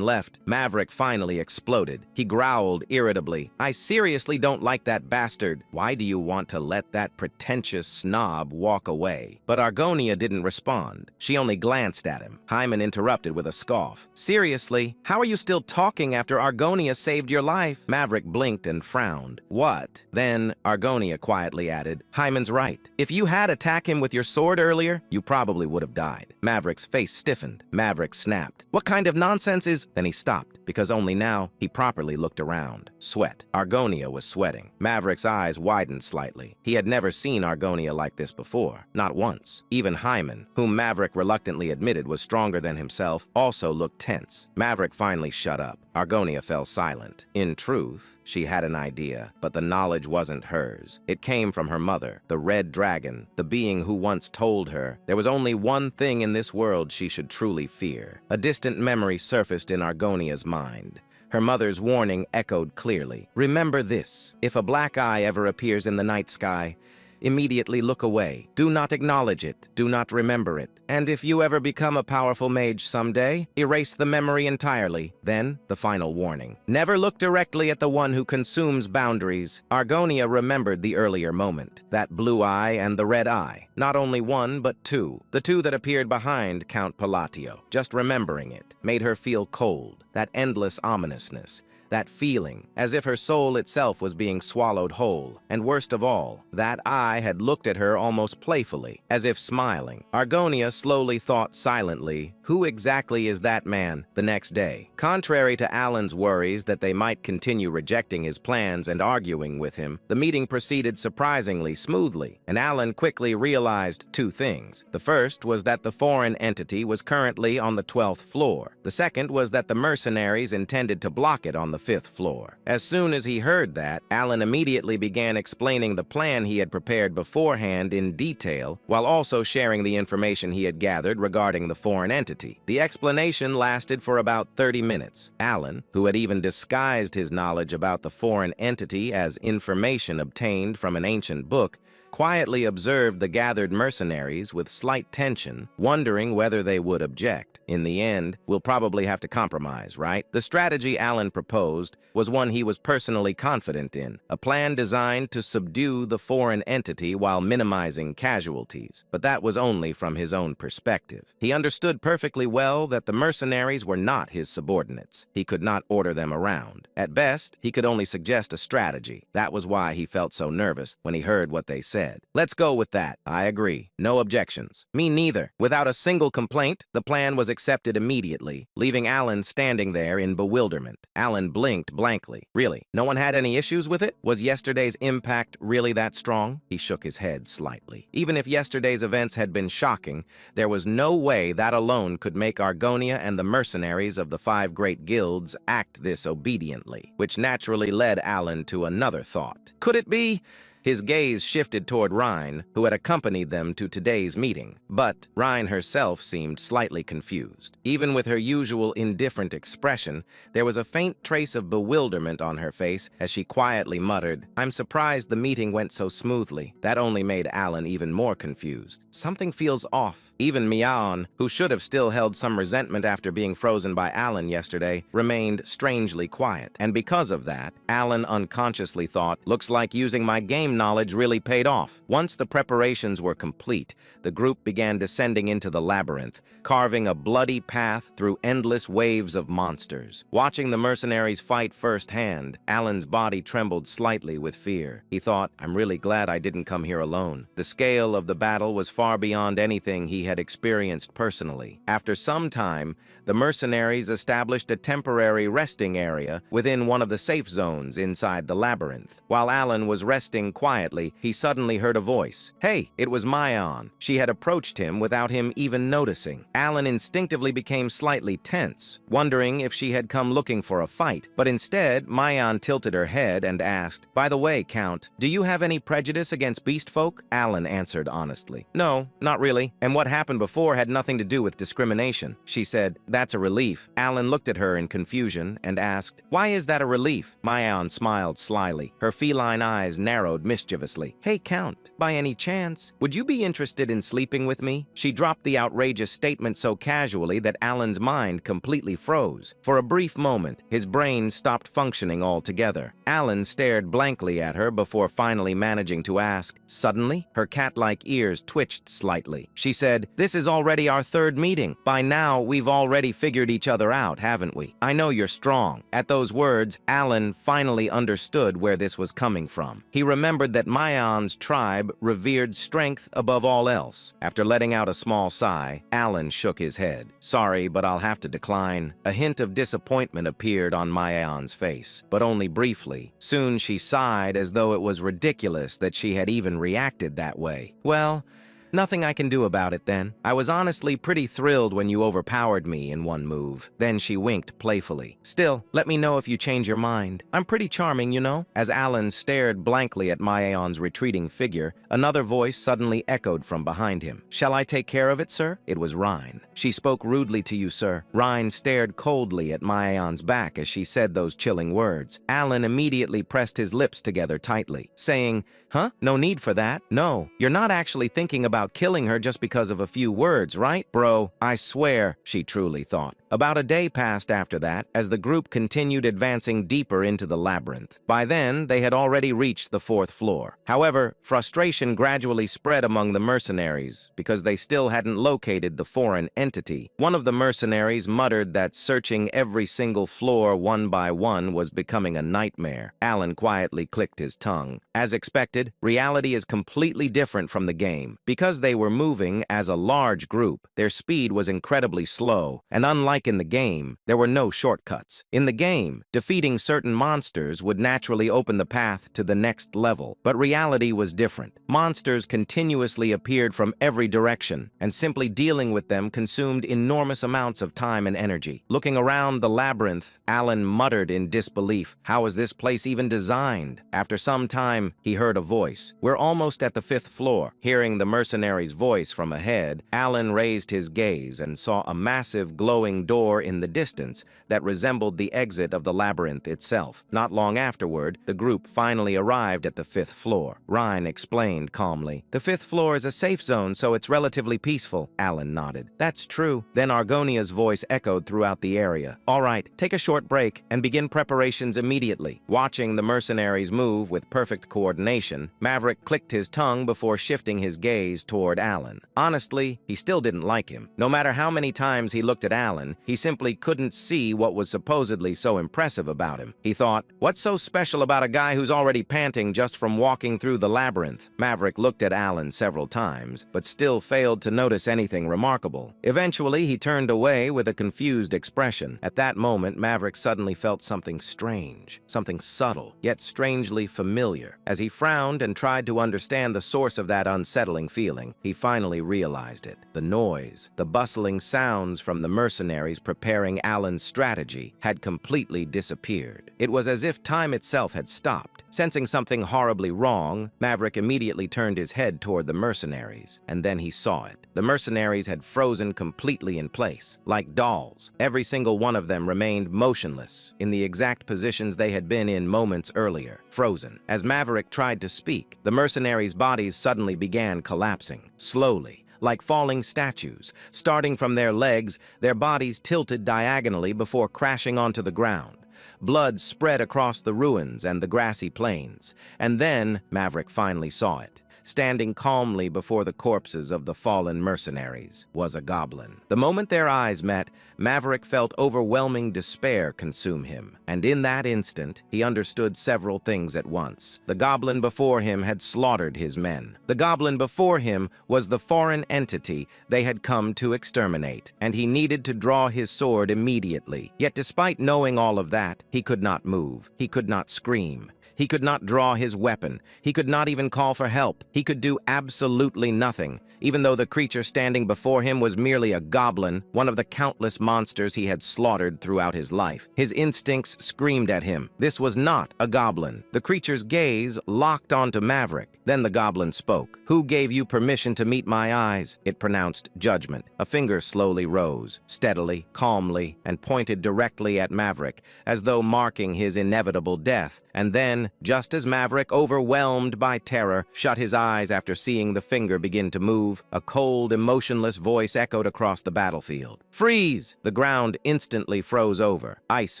left, Maverick finally exploded. He growled irritably, "I seriously don't like that bastard. Why do you want to let that pretentious snob walk away?" But Argonia didn't respond. She only finally glanced at him. Hyman interrupted with a scoff. "Seriously? How are you still talking after Argonia saved your life?" Maverick blinked and frowned. "What?" Then Argonia quietly added, "Hyman's right. If you had attacked him with your sword earlier, you probably would have died." Maverick's face stiffened. Maverick snapped. "What kind of nonsense is—" Then he stopped, because only now he properly looked around. Sweat. Argonia was sweating. Maverick's eyes widened slightly. He had never seen Argonia like this before. Not once. Even Hyman, whom Maverick reluctantly admitted was stronger than himself, also looked tense. Maverick finally shut up. Argonia fell silent. In truth, she had an idea, but the knowledge wasn't hers. It came from her mother, the Red Dragon, the being who once told her there was only one thing in this world she should truly fear. A distant memory surfaced in Argonia's mind. Her mother's warning echoed clearly. "Remember this. If a black eye ever appears in the night sky, immediately look away. Do not acknowledge it. Do not remember it. And if you ever become a powerful mage someday, erase the memory entirely." Then, the final warning. "Never look directly at the one who consumes boundaries." Argonia remembered the earlier moment. That blue eye and the red eye. Not only one, but two. The two that appeared behind Count Palatio. Just remembering it made her feel cold. That endless ominousness. That feeling, as if her soul itself was being swallowed whole. And worst of all, that eye had looked at her almost playfully, as if smiling. Argonia slowly thought silently, who exactly is that man? The next day, contrary to Alan's worries that they might continue rejecting his plans and arguing with him, the meeting proceeded surprisingly smoothly, and Alan quickly realized two things. The first was that the foreign entity was currently on the 12th floor. The second was that the mercenaries intended to block it on the 5th floor. As soon as he heard that, Alan immediately began explaining the plan he had prepared beforehand in detail, while also sharing the information he had gathered regarding the foreign entity. The explanation lasted for about 30 minutes. Alan, who had even disguised his knowledge about the foreign entity as information obtained from an ancient book, quietly observed the gathered mercenaries with slight tension, wondering whether they would object. In the end, we'll probably have to compromise, right? The strategy Alan proposed was one he was personally confident in, a plan designed to subdue the foreign entity while minimizing casualties. But that was only from his own perspective. He understood perfectly well that the mercenaries were not his subordinates. He could not order them around. At best, he could only suggest a strategy. That was why he felt so nervous when he heard what they said. "Let's go with that. I agree. No objections." "Me neither." Without a single complaint, the plan was accepted immediately, leaving Alan standing there in bewilderment. Alan blinked blankly. Really? No one had any issues with it? Was yesterday's impact really that strong? He shook his head slightly. Even if yesterday's events had been shocking, there was no way that alone could make Argonia and the mercenaries of the 5 great guilds act this obediently, which naturally led Alan to another thought. Could it be? His gaze shifted toward Rhine, who had accompanied them to today's meeting. But Rhine herself seemed slightly confused. Even with her usual indifferent expression, there was a faint trace of bewilderment on her face as she quietly muttered, "I'm surprised the meeting went so smoothly." That only made Alan even more confused. Something feels off. Even Miaon, who should have still held some resentment after being frozen by Alan yesterday, remained strangely quiet. And because of that, Alan unconsciously thought, looks like using my game knowledge really paid off. Once the preparations were complete, the group began descending into the labyrinth, carving a bloody path through endless waves of monsters. Watching the mercenaries fight firsthand, Alan's body trembled slightly with fear. He thought, I'm really glad I didn't come here alone. The scale of the battle was far beyond anything he had experienced personally. After some time, the mercenaries established a temporary resting area within one of the safe zones inside the labyrinth. While Alan was resting quietly, he suddenly heard a voice. Hey, it was Miaon. She had approached him without him even noticing. Alan instinctively became slightly tense, wondering if she had come looking for a fight. But instead, Miaon tilted her head and asked, "By the way, Count, do you have any prejudice against beast folk?" Alan answered honestly, "No, not really. And what happened before had nothing to do with discrimination." She said, "That's a relief." Alan looked at her in confusion and asked, "Why is that a relief?" Miaon smiled slyly. Her feline eyes narrowed mischievously. "Hey, Count, by any chance, would you be interested in sleeping with me?" She dropped the outrageous statement so casually that Alan's mind completely froze. For a brief moment, his brain stopped functioning altogether. Alan stared blankly at her before finally managing to ask. Suddenly, her cat-like ears twitched slightly. She said, "This is already our third meeting. By now, we've already figured each other out, haven't we? I know you're strong." At those words, Alan finally understood where this was coming from. He remembered that Mayon's tribe revered strength above all else. After letting out a small sigh, Alan shook his head. "Sorry, but I'll have to decline." A hint of disappointment appeared on Mayon's face, but only briefly. Soon she sighed as though it was ridiculous that she had even reacted that way. "Well, nothing I can do about it then. I was honestly pretty thrilled when you overpowered me in one move." Then she winked playfully. "Still, let me know if you change your mind. I'm pretty charming, you know." As Alan stared blankly at Mayon's retreating figure, another voice suddenly echoed from behind him. "Shall I take care of it, sir?" It was Rhine. "She spoke rudely to you, sir." Rhine stared coldly at Mayon's back as she said those chilling words. Alan immediately pressed his lips together tightly, saying, "Huh? No need for that. No, you're not actually thinking about killing her just because of a few words, right? Bro, I swear," she truly thought. About a day passed after that, as the group continued advancing deeper into the labyrinth. By then, they had already reached the 4th floor. However, frustration gradually spread among the mercenaries because they still hadn't located the foreign entity. One of the mercenaries muttered that searching every single floor one by one was becoming a nightmare. Alan quietly clicked his tongue. As expected, reality is completely different from the game. Because they were moving as a large group, their speed was incredibly slow, and unlike in the game, there were no shortcuts. In the game, defeating certain monsters would naturally open the path to the next level, but reality was different. Monsters continuously appeared from every direction, and simply dealing with them consumed enormous amounts of time and energy. Looking around the labyrinth, Alan muttered in disbelief. How was this place even designed? After some time, he heard a voice. "We're almost at the 5th floor." Hearing the mercenary's voice from ahead, Alan raised his gaze and saw a massive glowing door in the distance that resembled the exit of the labyrinth itself. Not long afterward, the group finally arrived at the 5th floor. Rhine explained calmly. "The 5th floor is a safe zone, so it's relatively peaceful." Alan nodded. "That's true." Then Argonia's voice echoed throughout the area. "All right, take a short break and begin preparations immediately." Watching the mercenaries move with perfect coordination, Maverick clicked his tongue before shifting his gaze toward Alan. Honestly, he still didn't like him. No matter how many times he looked at Alan, he simply couldn't see what was supposedly so impressive about him. He thought, what's so special about a guy who's already panting just from walking through the labyrinth? Maverick looked at Alan several times, but still failed to notice anything remarkable. Eventually, he turned away with a confused expression. At that moment, Maverick suddenly felt something strange, something subtle, yet strangely familiar. As he frowned and tried to understand the source of that unsettling feeling, he finally realized it. The noise, the bustling sounds from the mercenaries preparing Alan's strategy had completely disappeared. It was as if time itself had stopped. Sensing something horribly wrong, Maverick immediately turned his head toward the mercenaries, and then he saw it. The mercenaries had frozen completely in place, like dolls. Every single one of them remained motionless, in the exact positions they had been in moments earlier, frozen. As Maverick tried to speak, the mercenaries' bodies suddenly began collapsing, slowly, like falling statues. Starting from their legs, their bodies tilted diagonally before crashing onto the ground. Blood spread across the ruins and the grassy plains, and then Maverick finally saw it. Standing calmly before the corpses of the fallen mercenaries was a goblin. The moment their eyes met, Maverick felt overwhelming despair consume him, and in that instant, he understood several things at once. The goblin before him had slaughtered his men. The goblin before him was the foreign entity they had come to exterminate, and he needed to draw his sword immediately. Yet despite knowing all of that, he could not move. He could not scream. He could not draw his weapon. He could not even call for help. He could do absolutely nothing, even though the creature standing before him was merely a goblin, one of the countless monsters he had slaughtered throughout his life. His instincts screamed at him. This was not a goblin. The creature's gaze locked onto Maverick. Then the goblin spoke. "Who gave you permission to meet my eyes?" It pronounced judgment. A finger slowly rose, steadily, calmly, and pointed directly at Maverick, as though marking his inevitable death. And then Then, just as Maverick, overwhelmed by terror, shut his eyes after seeing the finger begin to move, a cold, emotionless voice echoed across the battlefield. "Freeze!" The ground instantly froze over. Ice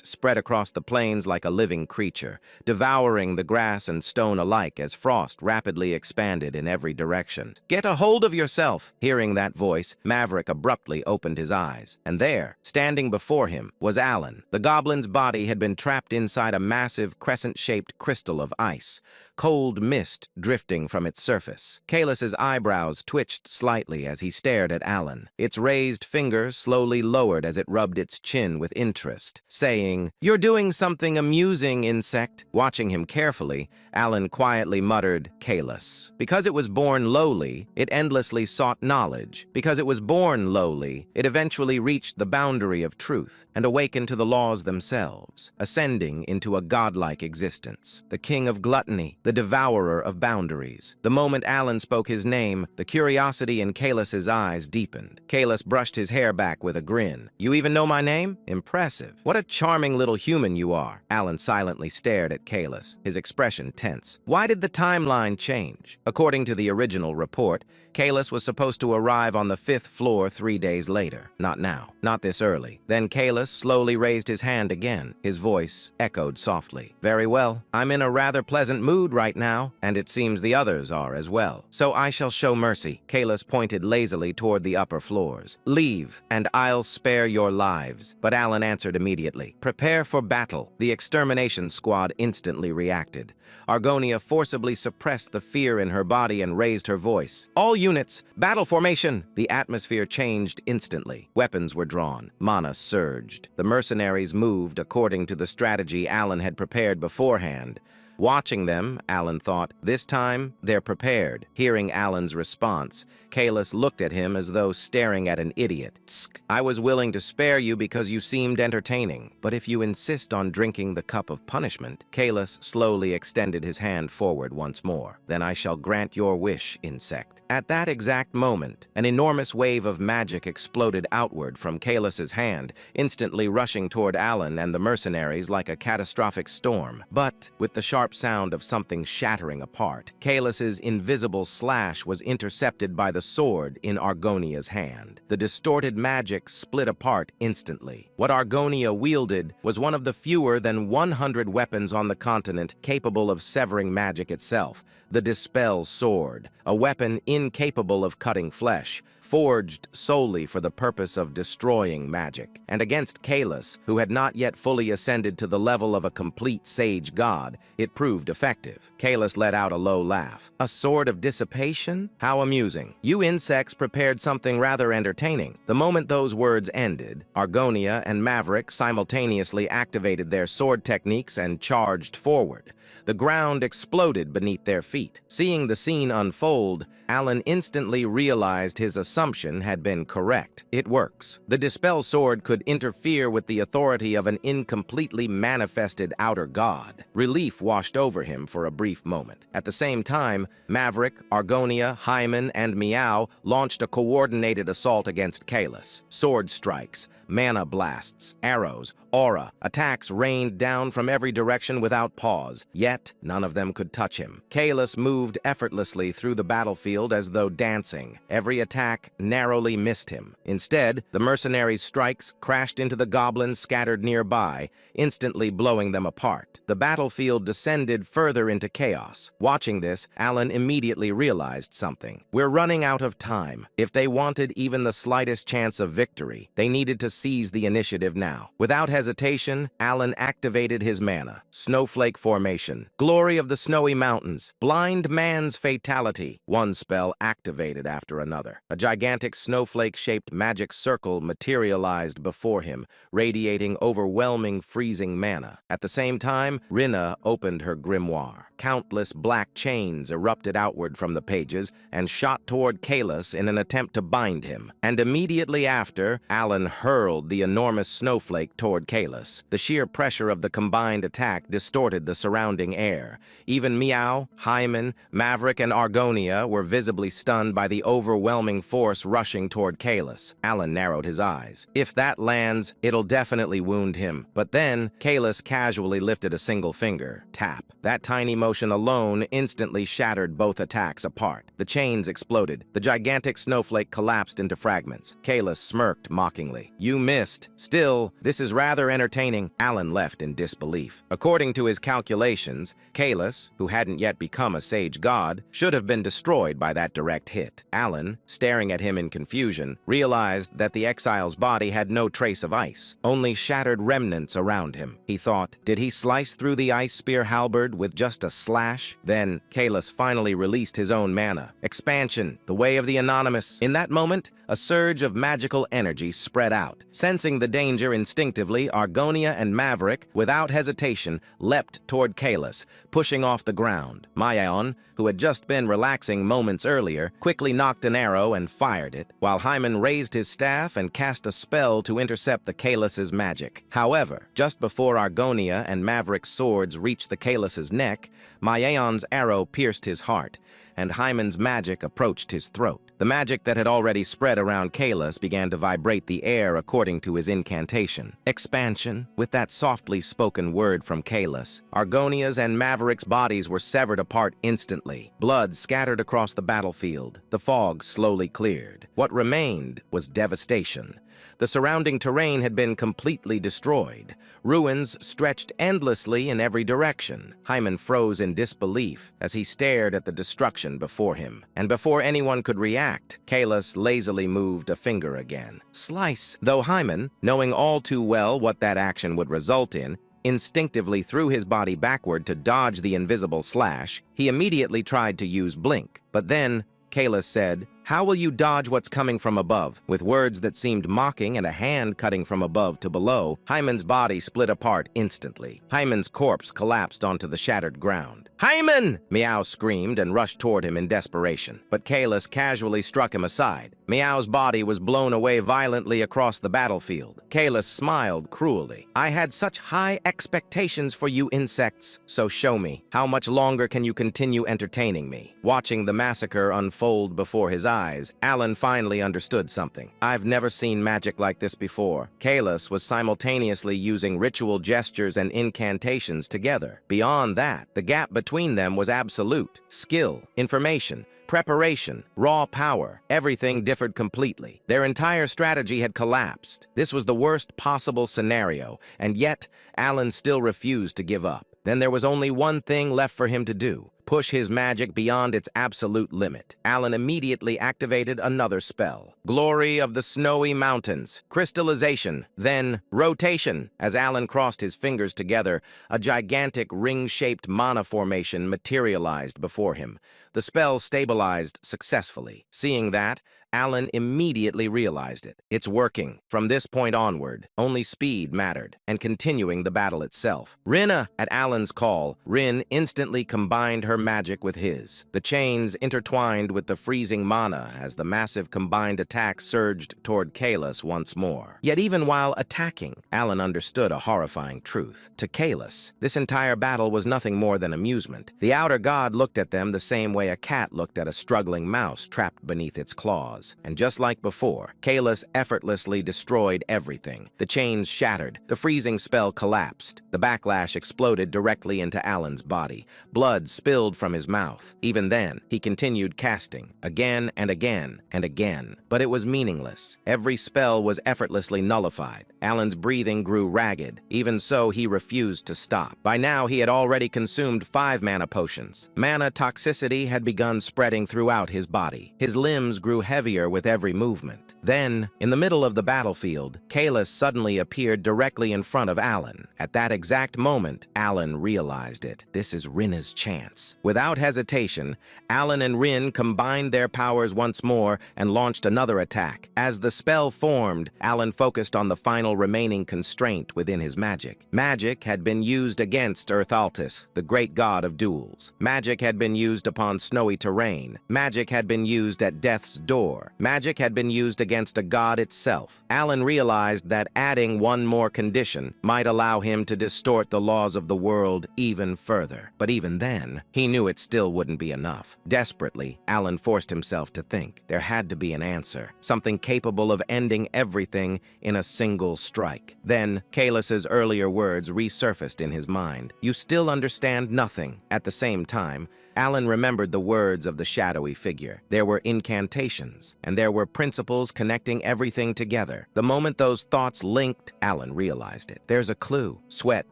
spread across the plains like a living creature, devouring the grass and stone alike as frost rapidly expanded in every direction. "Get a hold of yourself!" Hearing that voice, Maverick abruptly opened his eyes. And there, standing before him, was Alan. The goblin's body had been trapped inside a massive crescent-shaped crystal of ice, cold mist drifting from its surface. Kaelus's eyebrows twitched slightly as he stared at Alan. Its raised finger slowly lowered as it rubbed its chin with interest, saying, "You're doing something amusing, insect." Watching him carefully, Alan quietly muttered, "Kaelus." Because it was born lowly, it endlessly sought knowledge. Because it was born lowly, it eventually reached the boundary of truth and awakened to the laws themselves, ascending into a godlike existence. The king of gluttony, the devourer of boundaries. The moment Alan spoke his name, the curiosity in Kaelus's eyes deepened. Kaelus brushed his hair back with a grin. "You even know my name? Impressive. What a charming little human you are." Alan silently stared at Kaelus, his expression tense. Why did the timeline change? According to the original report, Kaelus was supposed to arrive on the 5th floor 3 days later. Not now. Not this early. Then Kaelus slowly raised his hand again. His voice echoed softly. "Very well. I'm in a rather pleasant mood right now, and it seems the others are as well. So I shall show mercy." Kaelus pointed lazily toward the upper floors. "Leave, and I'll spare your lives." But Alan answered immediately. "Prepare for battle." The extermination squad instantly reacted. Argonia forcibly suppressed the fear in her body and raised her voice. "All units, battle formation!" The atmosphere changed instantly. Weapons were drawn. Mana surged. The mercenaries moved according to the strategy Alan had prepared beforehand. Watching them, Alan thought, this time, they're prepared. Hearing Alan's response, Kaelus looked at him as though staring at an idiot. "Tsk, I was willing to spare you because you seemed entertaining. But if you insist on drinking the cup of punishment," Kaelus slowly extended his hand forward once more. "Then I shall grant your wish, insect." At that exact moment, an enormous wave of magic exploded outward from Kaelus's hand, instantly rushing toward Alan and the mercenaries like a catastrophic storm. But, with the sharp sound of something shattering apart, Kaelus's invisible slash was intercepted by the sword in Argonia's hand. The distorted magic split apart instantly. What Argonia wielded was one of the fewer than 100 weapons on the continent capable of severing magic itself. The Dispel Sword, a weapon incapable of cutting flesh, forged solely for the purpose of destroying magic. And against Kaelus, who had not yet fully ascended to the level of a complete sage god, it proved effective. Kaelus let out a low laugh. "A sword of dissipation? How amusing. You insects prepared something rather entertaining." The moment those words ended, Argonia and Maverick simultaneously activated their sword techniques and charged forward. The ground exploded beneath their feet. Seeing the scene unfold, Alan instantly realized his assumption had been correct. It works. The Dispel Sword could interfere with the authority of an incompletely manifested outer god. Relief washed over him for a brief moment. At the same time, Maverick, Argonia, Hyman, and Meow launched a coordinated assault against Kaelus. Sword strikes, mana blasts, arrows, aura, attacks rained down from every direction without pause. Yet, none of them could touch him. Kaelus moved effortlessly through the battlefield as though dancing. Every attack narrowly missed him. Instead, the mercenaries' strikes crashed into the goblins scattered nearby, instantly blowing them apart. The battlefield descended further into chaos. Watching this, Alan immediately realized something. We're running out of time. If they wanted even the slightest chance of victory, they needed to seize the initiative now. Without hesitation, Alan activated his mana. Snowflake Formation, Glory of the Snowy Mountains, Blind Man's Fatality. One spell activated after another. A gigantic snowflake-shaped magic circle materialized before him, radiating overwhelming freezing mana. At the same time, Rinna opened her grimoire. Countless black chains erupted outward from the pages and shot toward Kaelus in an attempt to bind him. And immediately after, Alan hurled the enormous snowflake toward Kalis. The sheer pressure of the combined attack distorted the surrounding air. Even Meow, Hyman, Maverick, and Argonia were visibly stunned by the overwhelming force rushing toward Kalis. Alan narrowed his eyes. If that lands, it'll definitely wound him. But then, Kalis casually lifted a single finger. Tap. That tiny motion alone instantly shattered both attacks apart. The chains exploded. The gigantic snowflake collapsed into fragments. Kalis smirked mockingly. You missed. Still, this is rather entertaining. Alan left in disbelief. According to his calculations, Kalis, who hadn't yet become a sage god, should have been destroyed by that direct hit. Alan, staring at him in confusion, realized that the exile's body had no trace of ice, only shattered remnants around him. He thought, did he slice through the ice spear halberd with just a slash? Then, Kalis finally released his own mana. Expansion, the way of the anonymous. In that moment, a surge of magical energy spread out. Sensing the danger instinctively, Argonia and Maverick, without hesitation, leapt toward Kalis, pushing off the ground. Mayon, who had just been relaxing moments earlier, quickly knocked an arrow and fired it, while Hyman raised his staff and cast a spell to intercept the Kalis's magic. However, just before Argonia and Maverick's swords reached the Kalis's neck, Mayon's arrow pierced his heart, and Hyman's magic approached his throat. The magic that had already spread around Kalis began to vibrate the air according to his incantation. Expansion, with that softly spoken word from Kalis. Argonia's and Maverick's bodies were severed apart instantly. Blood scattered across the battlefield. The fog slowly cleared. What remained was devastation. The surrounding terrain had been completely destroyed. Ruins stretched endlessly in every direction. Hyman froze in disbelief as he stared at the destruction before him. And before anyone could react, Kalis lazily moved a finger again. Slice! Though Hyman, knowing all too well what that action would result in, instinctively threw his body backward to dodge the invisible slash, he immediately tried to use Blink. But then, Kalis said, "How will you dodge what's coming from above?" With words that seemed mocking and a hand cutting from above to below, Hyman's body split apart instantly. Hyman's corpse collapsed onto the shattered ground. "Hyman!" Meow screamed and rushed toward him in desperation, but Kalis casually struck him aside. Meow's body was blown away violently across the battlefield. Kalis smiled cruelly. "I had such high expectations for you insects, so show me. How much longer can you continue entertaining me?" Watching the massacre unfold before his eyes, Alan finally understood something. I've never seen magic like this before. Kalis was simultaneously using ritual gestures and incantations together. Beyond that, the gap between them was absolute. Skill, information, preparation, raw power, everything differed completely. Their entire strategy had collapsed. This was the worst possible scenario, and yet Alan still refused to give up. Then there was only one thing left for him to do: push his magic beyond its absolute limit. Alan immediately activated another spell. Glory of the Snowy Mountains. Crystallization. Then rotation. As Alan crossed his fingers together, a gigantic ring-shaped mana formation materialized before him. The spell stabilized successfully. Seeing that, Alan immediately realized it. It's working. From this point onward, only speed mattered, and continuing the battle itself. Rinna! At Alan's call, Rin instantly combined her magic with his. The chains intertwined with the freezing mana as the massive combined attack surged toward Kalis once more. Yet even while attacking, Alan understood a horrifying truth. To Kalis, this entire battle was nothing more than amusement. The outer god looked at them the same way a cat looked at a struggling mouse trapped beneath its claws. And just like before, Kalis effortlessly destroyed everything. The chains shattered. The freezing spell collapsed. The backlash exploded directly into Alan's body. Blood spilled from his mouth. Even then, he continued casting, again and again and again. But it was meaningless. Every spell was effortlessly nullified. Alan's breathing grew ragged. Even so, he refused to stop. By now, he had already consumed 5 mana potions. Mana toxicity had begun spreading throughout his body. His limbs grew heavier with every movement. Then, in the middle of the battlefield, Kalis suddenly appeared directly in front of Alan. At that exact moment, Alan realized it. This is Rinna's chance. Without hesitation, Alan and Rin combined their powers once more and launched another attack. As the spell formed, Alan focused on the final remaining constraint within his magic. Magic had been used against Earth Altus, the great god of duels. Magic had been used upon snowy terrain. Magic had been used at death's door. before. Magic had been used against a god itself. Alan realized that adding one more condition might allow him to distort the laws of the world even further. But even then, he knew it still wouldn't be enough. Desperately, Alan forced himself to think. There had to be an answer, something capable of ending everything in a single strike. Then, Kaelus's earlier words resurfaced in his mind. "You still understand nothing." At the same time, Alan remembered the words of the shadowy figure. There were incantations, and there were principles connecting everything together. The moment those thoughts linked, Alan realized it. There's a clue. Sweat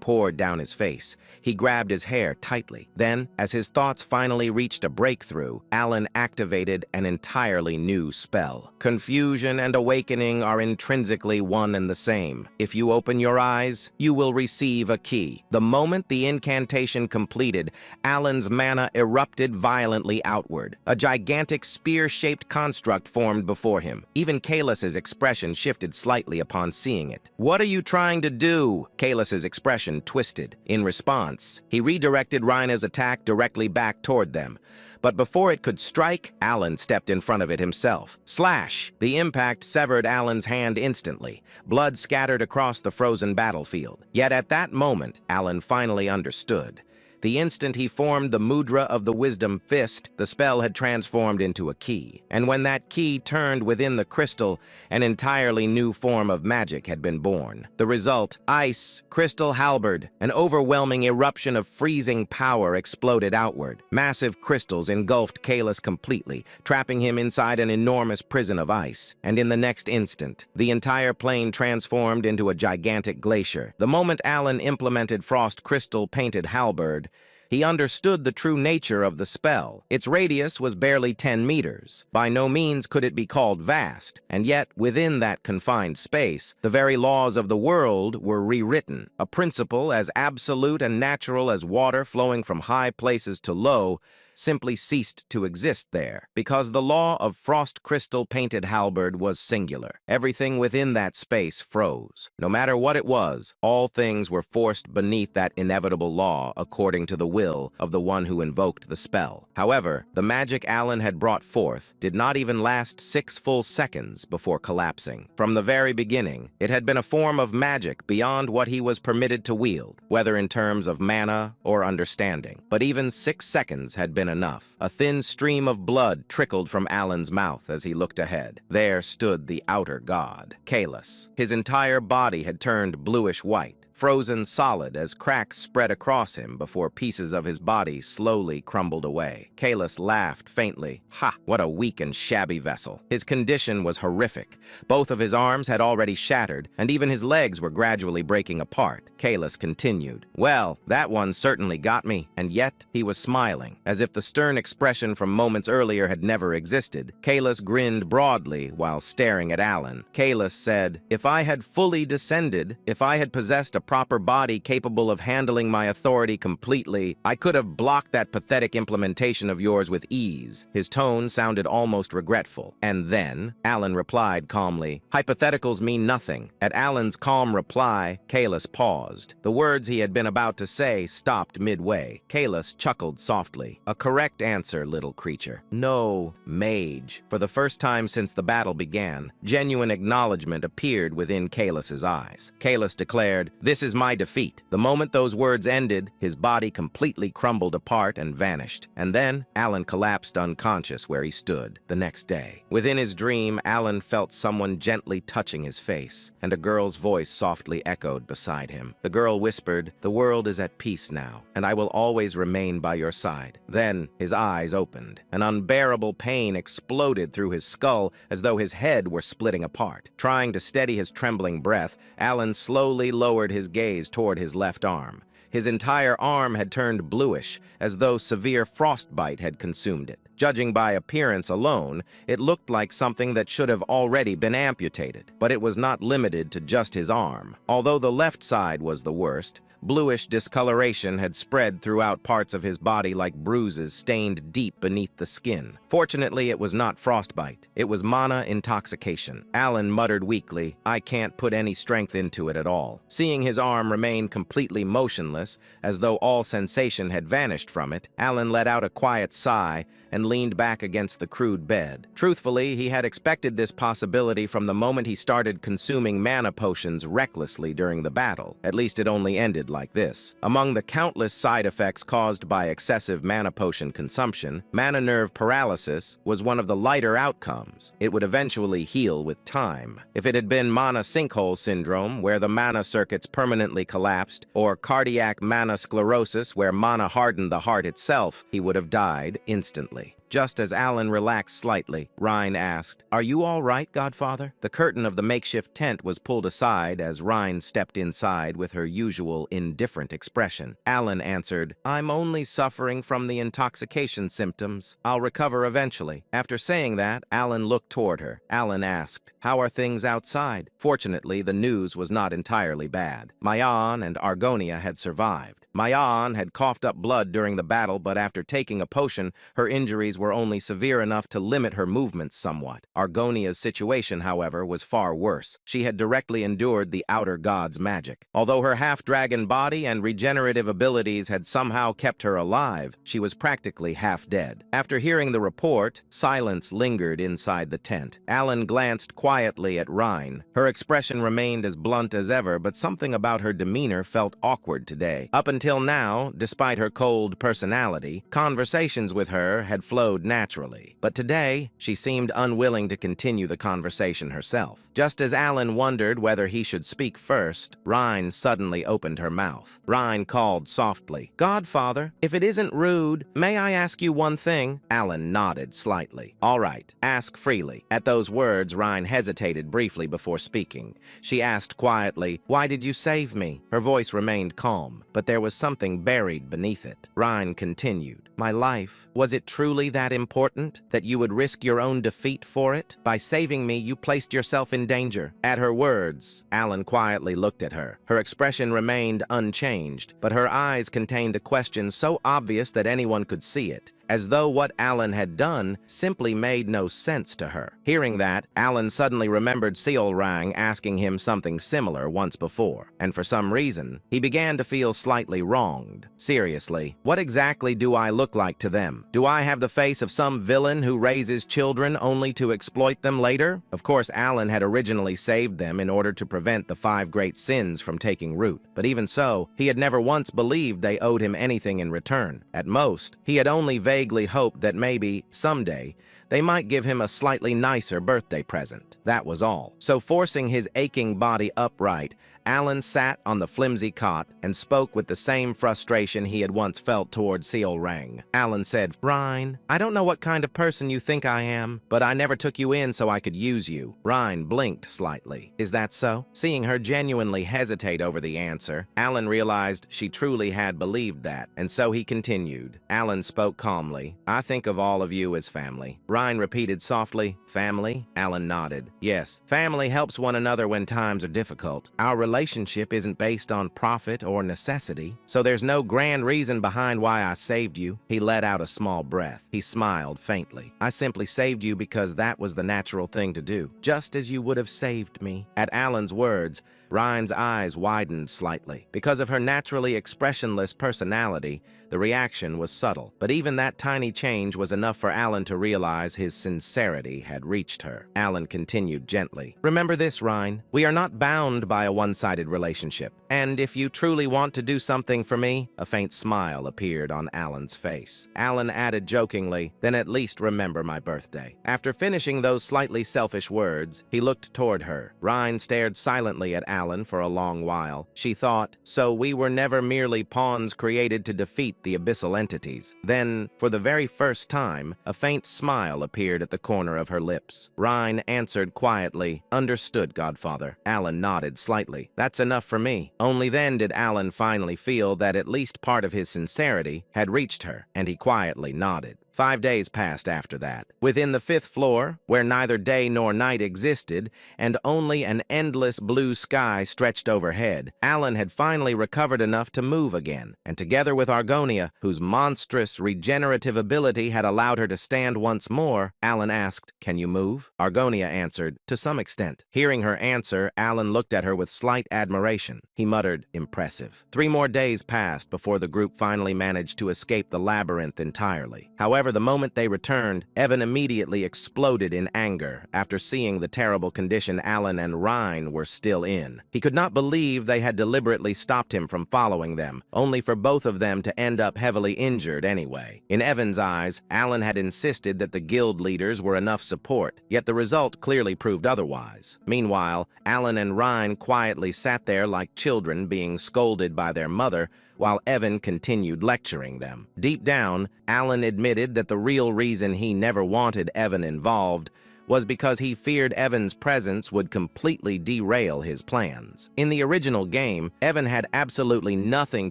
poured down his face. He grabbed his hair tightly. Then, as his thoughts finally reached a breakthrough, Alan activated an entirely new spell. Confusion and awakening are intrinsically one and the same. If you open your eyes, you will receive a key. The moment the incantation completed, Alan's mana erupted violently outward. A gigantic spear-shaped construct formed before him. Even Kaelus's expression shifted slightly upon seeing it. "What are you trying to do?" Kaelus's expression twisted. In response, he redirected Rhina's attack directly back toward them. But before it could strike, Alan stepped in front of it himself. Slash! The impact severed Alan's hand instantly. Blood scattered across the frozen battlefield. Yet at that moment, Alan finally understood. The instant he formed the mudra of the wisdom fist, the spell had transformed into a key. And when that key turned within the crystal, an entirely new form of magic had been born. The result, ice, crystal halberd, an overwhelming eruption of freezing power exploded outward. Massive crystals engulfed Kaelus completely, trapping him inside an enormous prison of ice. And in the next instant, the entire plane transformed into a gigantic glacier. The moment Alan implemented Frost Crystal Painted Halberd, he understood the true nature of the spell. Its radius was barely 10 meters. By no means could it be called vast, and yet, within that confined space, the very laws of the world were rewritten. A principle as absolute and natural as water flowing from high places to low simply ceased to exist there, because the law of Frost Crystal Painted Halberd was singular. Everything within that space froze. No matter what it was, all things were forced beneath that inevitable law according to the will of the one who invoked the spell. However, the magic Alan had brought forth did not even last 6 full seconds before collapsing. From the very beginning, it had been a form of magic beyond what he was permitted to wield, whether in terms of mana or understanding. But even 6 seconds had been enough. A thin stream of blood trickled from Alan's mouth as he looked ahead. There stood the outer god, Kaelus. His entire body had turned bluish-white, frozen solid as cracks spread across him before pieces of his body slowly crumbled away. Kaelus laughed faintly. Ha! What a weak and shabby vessel. His condition was horrific. Both of his arms had already shattered, and even his legs were gradually breaking apart. Kaelus continued. "Well, that one certainly got me." And yet, he was smiling, as if the stern expression from moments earlier had never existed. Kaelus grinned broadly while staring at Alan. Kaelus said, "If I had fully descended, if I had possessed a proper body capable of handling my authority completely, I could have blocked that pathetic implementation of yours with ease." His tone sounded almost regretful. "And then?" Alan replied calmly. Hypotheticals mean nothing. At Alan's calm reply, Kaelus paused. The words he had been about to say stopped midway. Kaelus chuckled softly. "A correct answer, little creature. No, mage." For the first time since the battle began, genuine acknowledgement appeared within Kaelus's eyes. Kaelus declared, "This is my defeat." The moment those words ended, his body completely crumbled apart and vanished. And then, Alan collapsed unconscious where he stood the next day. Within his dream, Alan felt someone gently touching his face, and a girl's voice softly echoed beside him. The girl whispered, "The world is at peace now, and I will always remain by your side." Then, his eyes opened. An unbearable pain exploded through his skull as though his head were splitting apart. Trying to steady his trembling breath, Alan slowly lowered his gaze toward his left arm. His entire arm had turned bluish, as though severe frostbite had consumed it. Judging by appearance alone, it looked like something that should have already been amputated. But it was not limited to just his arm. Although the left side was the worst, bluish discoloration had spread throughout parts of his body like bruises stained deep beneath the skin. Fortunately, it was not frostbite. It was mana intoxication. Alan muttered weakly, "I can't put any strength into it at all." Seeing his arm remain completely motionless, as though all sensation had vanished from it, Alan let out a quiet sigh and leaned back against the crude bed. Truthfully, he had expected this possibility from the moment he started consuming mana potions recklessly during the battle. At least it only ended like this. Among the countless side effects caused by excessive mana potion consumption, mana nerve paralysis was one of the lighter outcomes. It would eventually heal with time. If it had been mana sinkhole syndrome, where the mana circuits permanently collapsed, or cardiac mana sclerosis, where mana hardened the heart itself, he would have died instantly. Just as Alan relaxed slightly, Rhine asked, "Are you all right, Godfather?" The curtain of the makeshift tent was pulled aside as Rhine stepped inside with her usual indifferent expression. Alan answered, "I'm only suffering from the intoxication symptoms. I'll recover eventually." After saying that, Alan looked toward her. Alan asked, "How are things outside?" Fortunately, the news was not entirely bad. Mayan and Argonia had survived. Mayan had coughed up blood during the battle, but after taking a potion, her injuries were only severe enough to limit her movements somewhat. Argonia's situation, however, was far worse. She had directly endured the outer god's magic. Although her half-dragon body and regenerative abilities had somehow kept her alive, she was practically half dead. After hearing the report, silence lingered inside the tent. Alan glanced quietly at Rhine. Her expression remained as blunt as ever, but something about her demeanor felt awkward today. Up until now, despite her cold personality, conversations with her had flowed naturally. But today, she seemed unwilling to continue the conversation herself. Just as Alan wondered whether he should speak first, Rhine suddenly opened her mouth. Rhine called softly, "Godfather, if it isn't rude, may I ask you one thing?" Alan nodded slightly. "All right, ask freely." At those words, Rhine hesitated briefly before speaking. She asked quietly, "Why did you save me?" Her voice remained calm, but there was something buried beneath it. Rhine continued, "My life, was it truly that important, that you would risk your own defeat for it? By saving me, you placed yourself in danger." At her words, Alan quietly looked at her. Her expression remained unchanged, but her eyes contained a question so obvious that anyone could see it, as though what Alan had done simply made no sense to her. Hearing that, Alan suddenly remembered Seolrang asking him something similar once before, and for some reason, he began to feel slightly wronged. Seriously, what exactly do I look like to them? Do I have the face of some villain who raises children only to exploit them later? Of course, Alan had originally saved them in order to prevent the 5 great sins from taking root, but even so, he had never once believed they owed him anything in return. At most, he had only vaguely hoped that maybe, someday, they might give him a slightly nicer birthday present. That was all. So forcing his aching body upright, Alan sat on the flimsy cot and spoke with the same frustration he had once felt toward Seolrang. Alan said, "Rhine, I don't know what kind of person you think I am, but I never took you in so I could use you." Rhine blinked slightly. "Is that so?" Seeing her genuinely hesitate over the answer, Alan realized she truly had believed that, and so he continued. Alan spoke calmly, "I think of all of you as family." Rhine repeated softly, "Family?" Alan nodded. "Yes, family helps one another when times are difficult. Our relationship isn't based on profit or necessity, so there's no grand reason behind why I saved you." He let out a small breath. He smiled faintly. "I simply saved you because that was the natural thing to do, just as you would have saved me." At Alan's words, Rhine's eyes widened slightly. Because of her naturally expressionless personality, the reaction was subtle, but even that tiny change was enough for Alan to realize his sincerity had reached her. Alan continued gently, "Remember this, Rhine. We are not bound by a one-sided relationship, and if you truly want to do something for me," a faint smile appeared on Alan's face. Alan added jokingly, "Then at least remember my birthday." After finishing those slightly selfish words, he looked toward her. Rhine stared silently at Alan for a long while. She thought, so we were never merely pawns created to defeat the abyssal entities. Then, for the very first time, a faint smile appeared at the corner of her lips. Rhine answered quietly, "Understood, Godfather." Alan nodded slightly. "That's enough for me." Only then did Alan finally feel that at least part of his sincerity had reached her, and he quietly nodded. 5 days passed after that. Within the 5th floor, where neither day nor night existed, and only an endless blue sky stretched overhead, Alan had finally recovered enough to move again, and together with Argonia, whose monstrous regenerative ability had allowed her to stand once more, Alan asked, "Can you move?" Argonia answered, "To some extent." Hearing her answer, Alan looked at her with slight admiration. He muttered, "Impressive." 3 more days passed before the group finally managed to escape the labyrinth entirely. However, However, the moment they returned, Evan immediately exploded in anger after seeing the terrible condition Alan and Ryan were still in. He could not believe they had deliberately stopped him from following them, only for both of them to end up heavily injured anyway. In Evan's eyes, Alan had insisted that the guild leaders were enough support, yet the result clearly proved otherwise. Meanwhile, Alan and Ryan quietly sat there like children being scolded by their mother, while Evan continued lecturing them. Deep down, Alan admitted that the real reason he never wanted Evan involved was because he feared Evan's presence would completely derail his plans. In the original game, Evan had absolutely nothing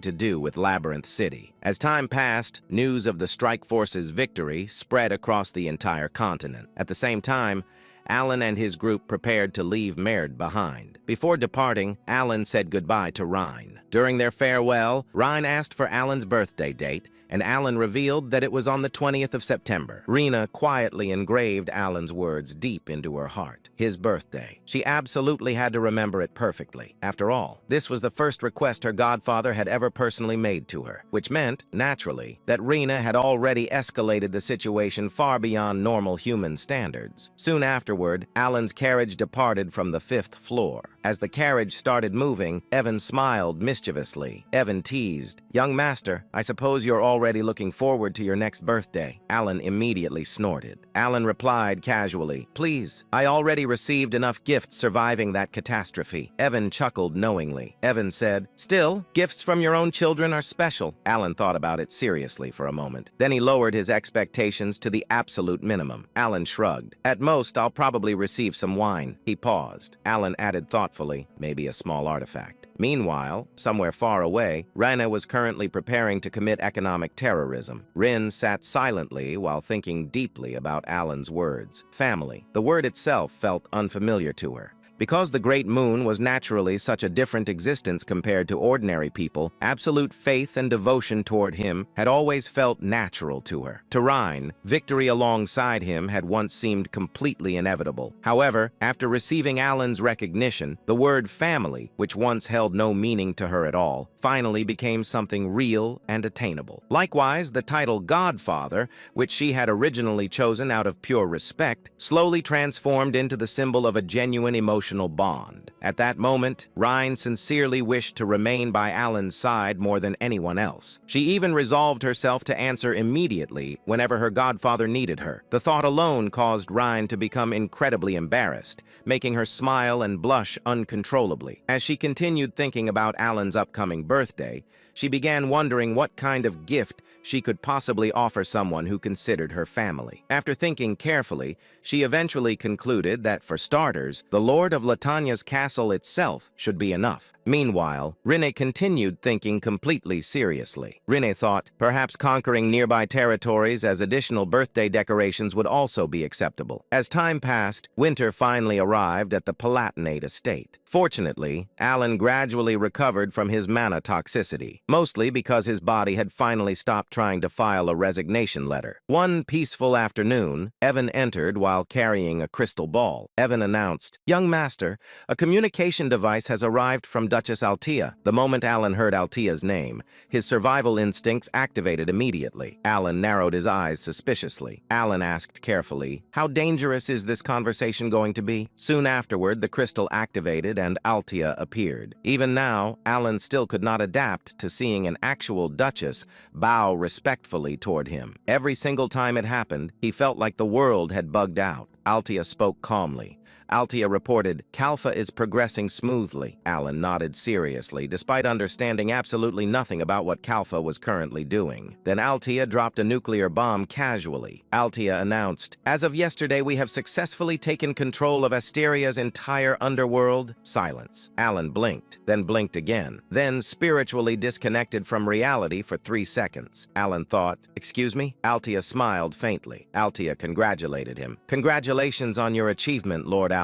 to do with Labyrinth City. As time passed, news of the Strike Force's victory spread across the entire continent. At the same time, Alan and his group prepared to leave Merd behind. Before departing, Alan said goodbye to Ryan. During their farewell, Ryan asked for Alan's birthday date, and Alan revealed that it was on the 20th of September. Rena quietly engraved Alan's words deep into her heart. His birthday. She absolutely had to remember it perfectly. After all, this was the first request her godfather had ever personally made to her, which meant, naturally, that Rena had already escalated the situation far beyond normal human standards. Soon afterward, Alan's carriage departed from the 5th floor. As the carriage started moving, Evan smiled mischievously. Evan teased, "Young master, I suppose you're already looking forward to your next birthday." Alan immediately snorted. Alan replied casually, "Please, I already received enough gifts surviving that catastrophe." Evan chuckled knowingly. Evan said, "Still, gifts from your own children are special." Alan thought about it seriously for a moment. Then he lowered his expectations to the absolute minimum. Alan shrugged. "At most, I'll probably receive some wine." He paused. Alan added thoughtfully, "Maybe a small artifact." Meanwhile, somewhere far away, Rina was currently preparing to commit economic terrorism. Rin sat silently while thinking deeply about Alan's words. Family. The word itself felt unfamiliar to her. Because the Great Moon was naturally such a different existence compared to ordinary people, absolute faith and devotion toward him had always felt natural to her. To Ryan, victory alongside him had once seemed completely inevitable. However, after receiving Alan's recognition, the word family, which once held no meaning to her at all, finally became something real and attainable. Likewise, the title Godfather, which she had originally chosen out of pure respect, slowly transformed into the symbol of a genuine emotional bond. At that moment, Ryan sincerely wished to remain by Alan's side more than anyone else. She even resolved herself to answer immediately whenever her godfather needed her. The thought alone caused Ryan to become incredibly embarrassed, making her smile and blush uncontrollably. As she continued thinking about Alan's upcoming birthday, she began wondering what kind of gift she could possibly offer someone who considered her family. After thinking carefully, she eventually concluded that, for starters, the Lord of Latania's castle itself should be enough. Meanwhile, Rene continued thinking completely seriously. Rene thought perhaps conquering nearby territories as additional birthday decorations would also be acceptable. As time passed, winter finally arrived at the Palatinate estate. Fortunately, Alan gradually recovered from his mana toxicity, mostly because his body had finally stopped trying to file a resignation letter. One peaceful afternoon, Evan entered while carrying a crystal ball. Evan announced, "Young master, a communication device has arrived from Duchess Altea." The moment Alan heard Altea's name, his survival instincts activated immediately. Alan narrowed his eyes suspiciously. Alan asked carefully, "How dangerous is this conversation going to be?" Soon afterward, the crystal activated and Altea appeared. Even now, Alan still could not adapt to seeing an actual duchess bow respectfully toward him. Every single time it happened, he felt like the world had bugged out. Altea spoke calmly. Altea reported, "Kalfa is progressing smoothly." Alan nodded seriously, despite understanding absolutely nothing about what Kalfa was currently doing. Then Altea dropped a nuclear bomb casually. Altea announced, "As of yesterday, we have successfully taken control of Asteria's entire underworld." Silence. Alan blinked, then blinked again, then spiritually disconnected from reality for 3 seconds. Alan thought, "Excuse me?" Altea smiled faintly. Altea congratulated him. "Congratulations on your achievement, Lord Alan."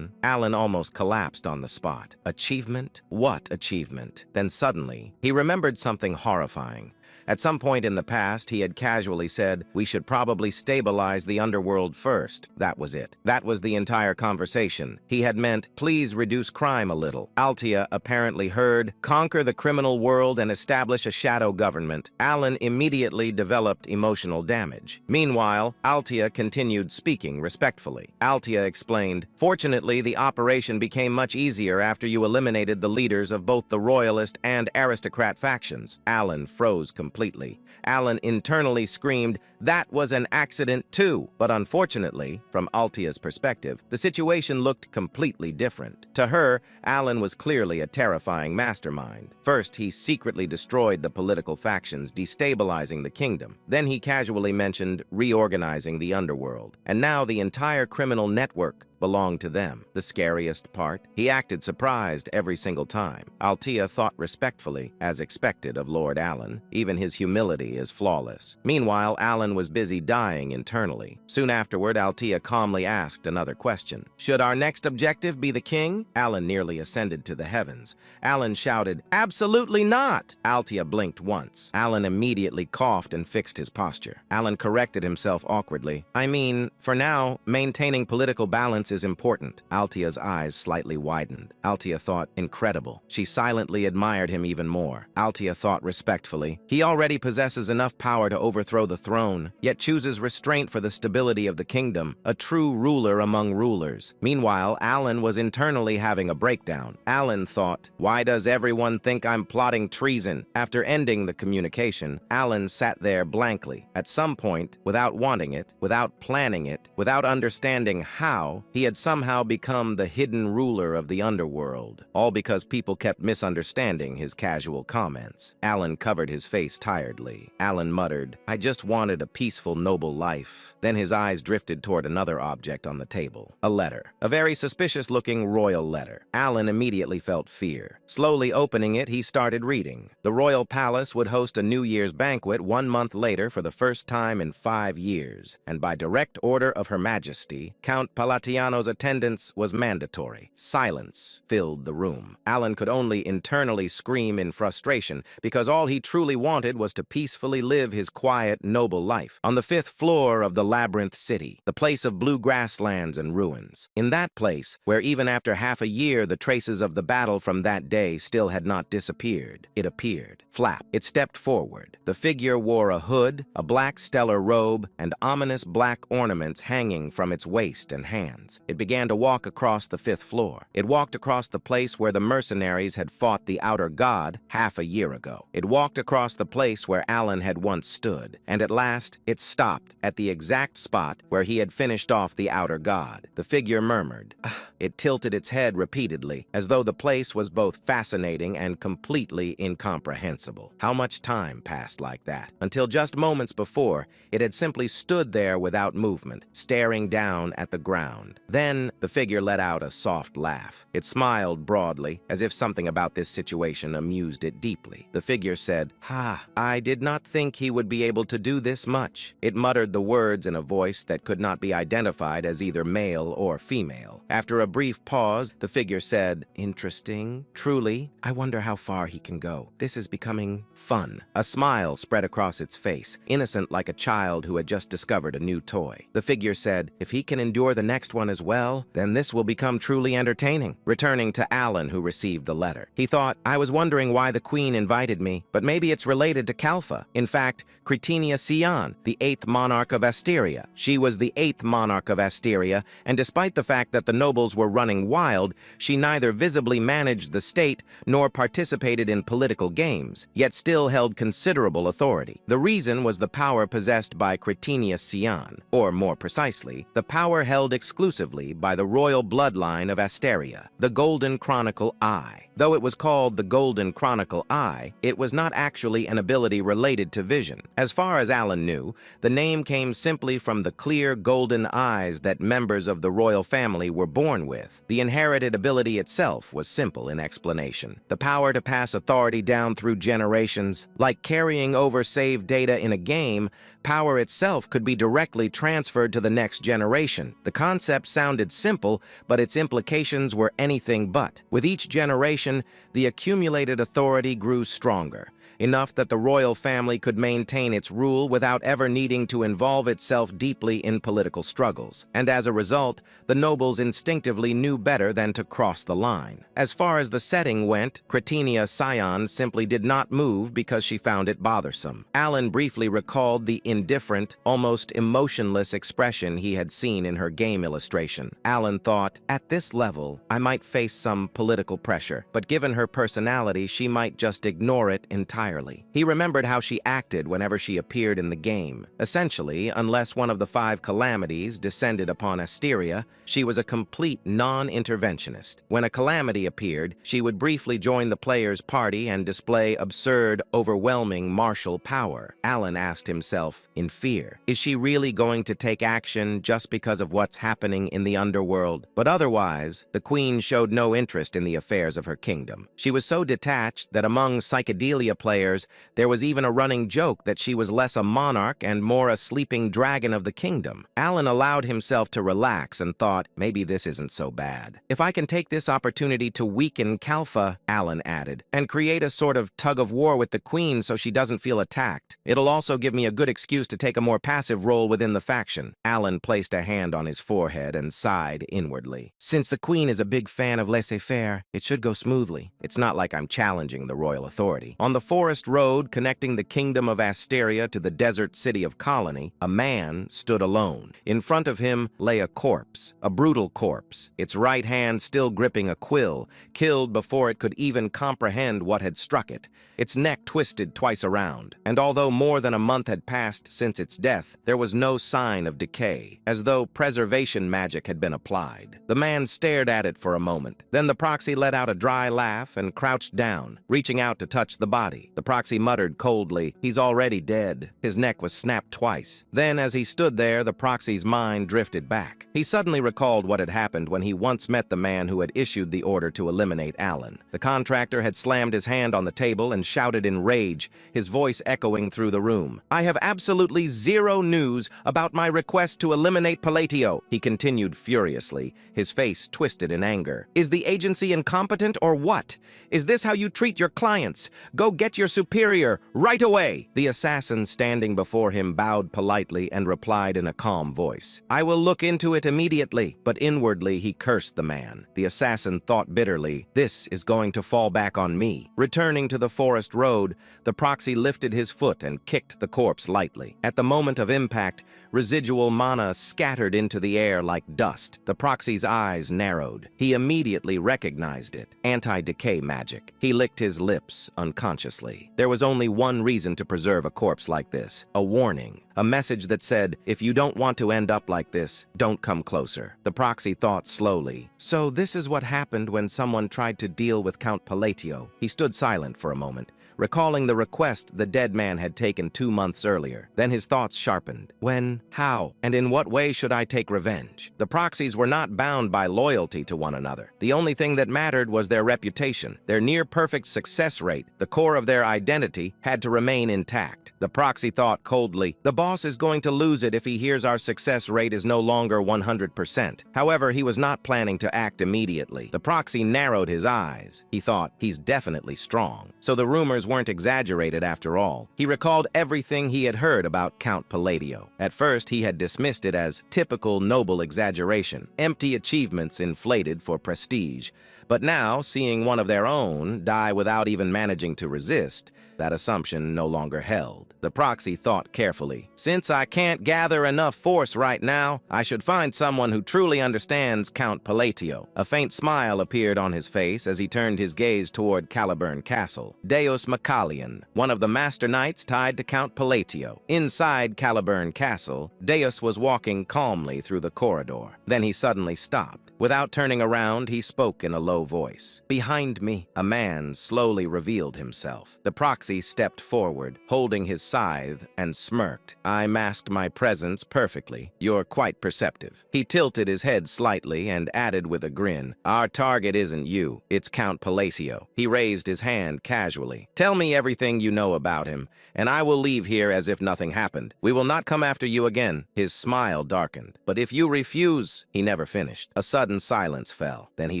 Alan almost collapsed on the spot. Achievement? What achievement? Then suddenly, he remembered something horrifying. At some point in the past, he had casually said, "We should probably stabilize the underworld first." That was it. That was the entire conversation. He had meant, "Please reduce crime a little." Altia apparently heard, "Conquer the criminal world and establish a shadow government." Alan immediately developed emotional damage. Meanwhile, Altia continued speaking respectfully. Altia explained, "Fortunately, the operation became much easier after you eliminated the leaders of both the royalist and aristocrat factions." Alan froze completely. Alan internally screamed, "That was an accident too!" But unfortunately, from Altia's perspective, the situation looked completely different. To her, Alan was clearly a terrifying mastermind. First, he secretly destroyed the political factions, destabilizing the kingdom. Then he casually mentioned reorganizing the underworld. And now the entire criminal network belonged to them. The scariest part? He acted surprised every single time. Altia thought respectfully, as expected of Lord Alan. Even his humility is flawless. Meanwhile, Alan was busy dying internally. Soon afterward, Altia calmly asked another question. "Should our next objective be the king?" Alan nearly ascended to the heavens. Alan shouted, "Absolutely not!" Altia blinked once. Alan immediately coughed and fixed his posture. Alan corrected himself awkwardly. "I mean, for now, maintaining political balance is important." Altia's eyes slightly widened. Altia thought, incredible. She silently admired him even more. Altia thought respectfully, he already possesses enough power to overthrow the throne, yet chooses restraint for the stability of the kingdom, a true ruler among rulers. Meanwhile, Alan was internally having a breakdown. Alan thought, why does everyone think I'm plotting treason? After ending the communication, Alan sat there blankly. At some point, without wanting it, without planning it, without understanding how, he had somehow become the hidden ruler of the underworld, all because people kept misunderstanding his casual comments. Alan covered his face tiredly. Alan muttered, "I just wanted a peaceful, noble life." Then his eyes drifted toward another object on the table, a letter, a very suspicious-looking royal letter. Alan immediately felt fear. Slowly opening it, he started reading. The royal palace would host a New Year's banquet 1 month later for the first time in 5 years, and by direct order of Her Majesty, Count Palatiano's attendance was mandatory. Silence filled the room. Alan could only internally scream in frustration, because all he truly wanted was to peacefully live his quiet, noble life. On the 5th floor of the Labyrinth City, the place of blue grasslands and ruins. In that place, where even after half a year the traces of the battle from that day still had not disappeared, it appeared. Flap. It stepped forward. The figure wore a hood, a black stellar robe, and ominous black ornaments hanging from its waist and hands. It began to walk across the 5th floor. It walked across the place where the mercenaries had fought the outer god half a year ago. It walked across the place where Alan had once stood, and at last it stopped at the exact spot where he had finished off the outer god. The figure murmured. It tilted its head repeatedly, as though the place was both fascinating and completely incomprehensible. How much time passed like that? Until just moments before, it had simply stood there without movement, staring down at the ground. Then, the figure let out a soft laugh. It smiled broadly, as if something about this situation amused it deeply. The figure said, "Ha, I did not think he would be able to do this much." It muttered the words in a voice that could not be identified as either male or female. After a brief pause, the figure said, "Interesting. Truly, I wonder how far he can go. This is becoming fun." A smile spread across its face, innocent like a child who had just discovered a new toy. The figure said, "If he can endure the next one as well, then this will become truly entertaining." Returning to Alan, who received the letter, he thought, "I was wondering why the queen invited me, but maybe it's related to Kalfa. In fact, Cretinia Sion, the 8th monarch of Asteria. She was the 8th monarch of Asteria, and despite the fact that the nobles were running wild, she neither visibly managed the state nor participated in political games, yet still held considerable authority. The reason was the power possessed by Cretinia Sion, or more precisely, the power held exclusively by the royal bloodline of Asteria, the Golden Chronicle Eye. Though it was called the Golden Chronicle Eye, it was not actually an ability related to vision. As far as Alan knew, the name came simply from the clear golden eyes that members of the royal family were born with. The inherited ability itself was simple in explanation. The power to pass authority down through generations. Like carrying over saved data in a game, power itself could be directly transferred to the next generation. The concept sounded simple, but its implications were anything but. With each generation, the accumulated authority grew stronger. enough that the royal family could maintain its rule without ever needing to involve itself deeply in political struggles, and as a result, the nobles instinctively knew better than to cross the line. As far as the setting went, Cretinia Scion simply did not move because she found it bothersome. Alan briefly recalled the indifferent, almost emotionless expression he had seen in her game illustration. Alan thought, at this level, I might face some political pressure, but given her personality, she might just ignore it entirely. He remembered how she acted whenever she appeared in the game. Essentially, unless one of the 5 calamities descended upon Asteria, she was a complete non-interventionist. When a calamity appeared, she would briefly join the player's party and display absurd, overwhelming martial power. Alan asked himself, in fear, is she really going to take action just because of what's happening in the underworld? But otherwise, the queen showed no interest in the affairs of her kingdom. She was so detached that among psychedelia players, there was even a running joke that she was less a monarch and more a sleeping dragon of the kingdom. Alan allowed himself to relax and thought, maybe this isn't so bad. If I can take this opportunity to weaken Kalfa, Alan added, and create a sort of tug-of-war with the queen so she doesn't feel attacked, it'll also give me a good excuse to take a more passive role within the faction. Alan placed a hand on his forehead and sighed inwardly. Since the queen is a big fan of laissez-faire, it should go smoothly. It's not like I'm challenging the royal authority. On the forest road connecting the kingdom of Asteria to the desert city of Colony, a man stood alone. In front of him lay a corpse, a brutal corpse, its right hand still gripping a quill, killed before it could even comprehend what had struck it. Its neck twisted twice around, and although more than a month had passed since its death, there was no sign of decay, as though preservation magic had been applied. The man stared at it for a moment. Then the proxy let out a dry laugh and crouched down, reaching out to touch the body. The proxy muttered coldly, "He's already dead." His neck was snapped twice. Then, as he stood there, the proxy's mind drifted back. He suddenly recalled what had happened when he once met the man who had issued the order to eliminate Alan. The contractor had slammed his hand on the table and shouted in rage, his voice echoing through the room. "I have absolutely zero news about my request to eliminate Palatio," he continued furiously, his face twisted in anger. "Is the agency incompetent or what? Is this how you treat your clients? Go get your superior, right away!" The assassin standing before him bowed politely and replied in a calm voice, "I will look into it immediately," but inwardly he cursed the man. The assassin thought bitterly, "This is going to fall back on me." Returning to the forest road, the proxy lifted his foot and kicked the corpse lightly. At the moment of impact, residual mana scattered into the air like dust. The proxy's eyes narrowed. He immediately recognized it. Anti-decay magic. He licked his lips unconsciously. There was only one reason to preserve a corpse like this. A warning. A message that said, if you don't want to end up like this, don't come closer. The proxy thought slowly. So this is what happened when someone tried to deal with Count Palatio. He stood silent for a moment, recalling the request the dead man had taken 2 months earlier. Then his thoughts sharpened. When, how, and in what way should I take revenge? The proxies were not bound by loyalty to one another. The only thing that mattered was their reputation. Their near-perfect success rate, the core of their identity, had to remain intact. The proxy thought coldly, the boss is going to lose it if he hears our success rate is no longer 100%. However, he was not planning to act immediately. The proxy narrowed his eyes. He thought, he's definitely strong. So the rumors weren't exaggerated after all. He recalled everything he had heard about Count Palladio. At first, he had dismissed it as typical noble exaggeration, empty achievements inflated for prestige. But now, seeing one of their own die without even managing to resist, that assumption no longer held. The proxy thought carefully. Since I can't gather enough force right now, I should find someone who truly understands Count Palatio. A faint smile appeared on his face as he turned his gaze toward Caliburn Castle. Deus Macalian, one of the master knights tied to Count Palatio. Inside Caliburn Castle, Deus was walking calmly through the corridor. Then he suddenly stopped. Without turning around, he spoke in a low voice. Behind me, a man slowly revealed himself. The proxy stepped forward, holding his scythe, and smirked. I masked my presence perfectly. You're quite perceptive. He tilted his head slightly and added with a grin, our target isn't you, it's Count Palatio. He raised his hand casually. Tell me everything you know about him, and I will leave here as if nothing happened. We will not come after you again. His smile darkened. But if you refuse, he never finished. A sudden silence fell. Then he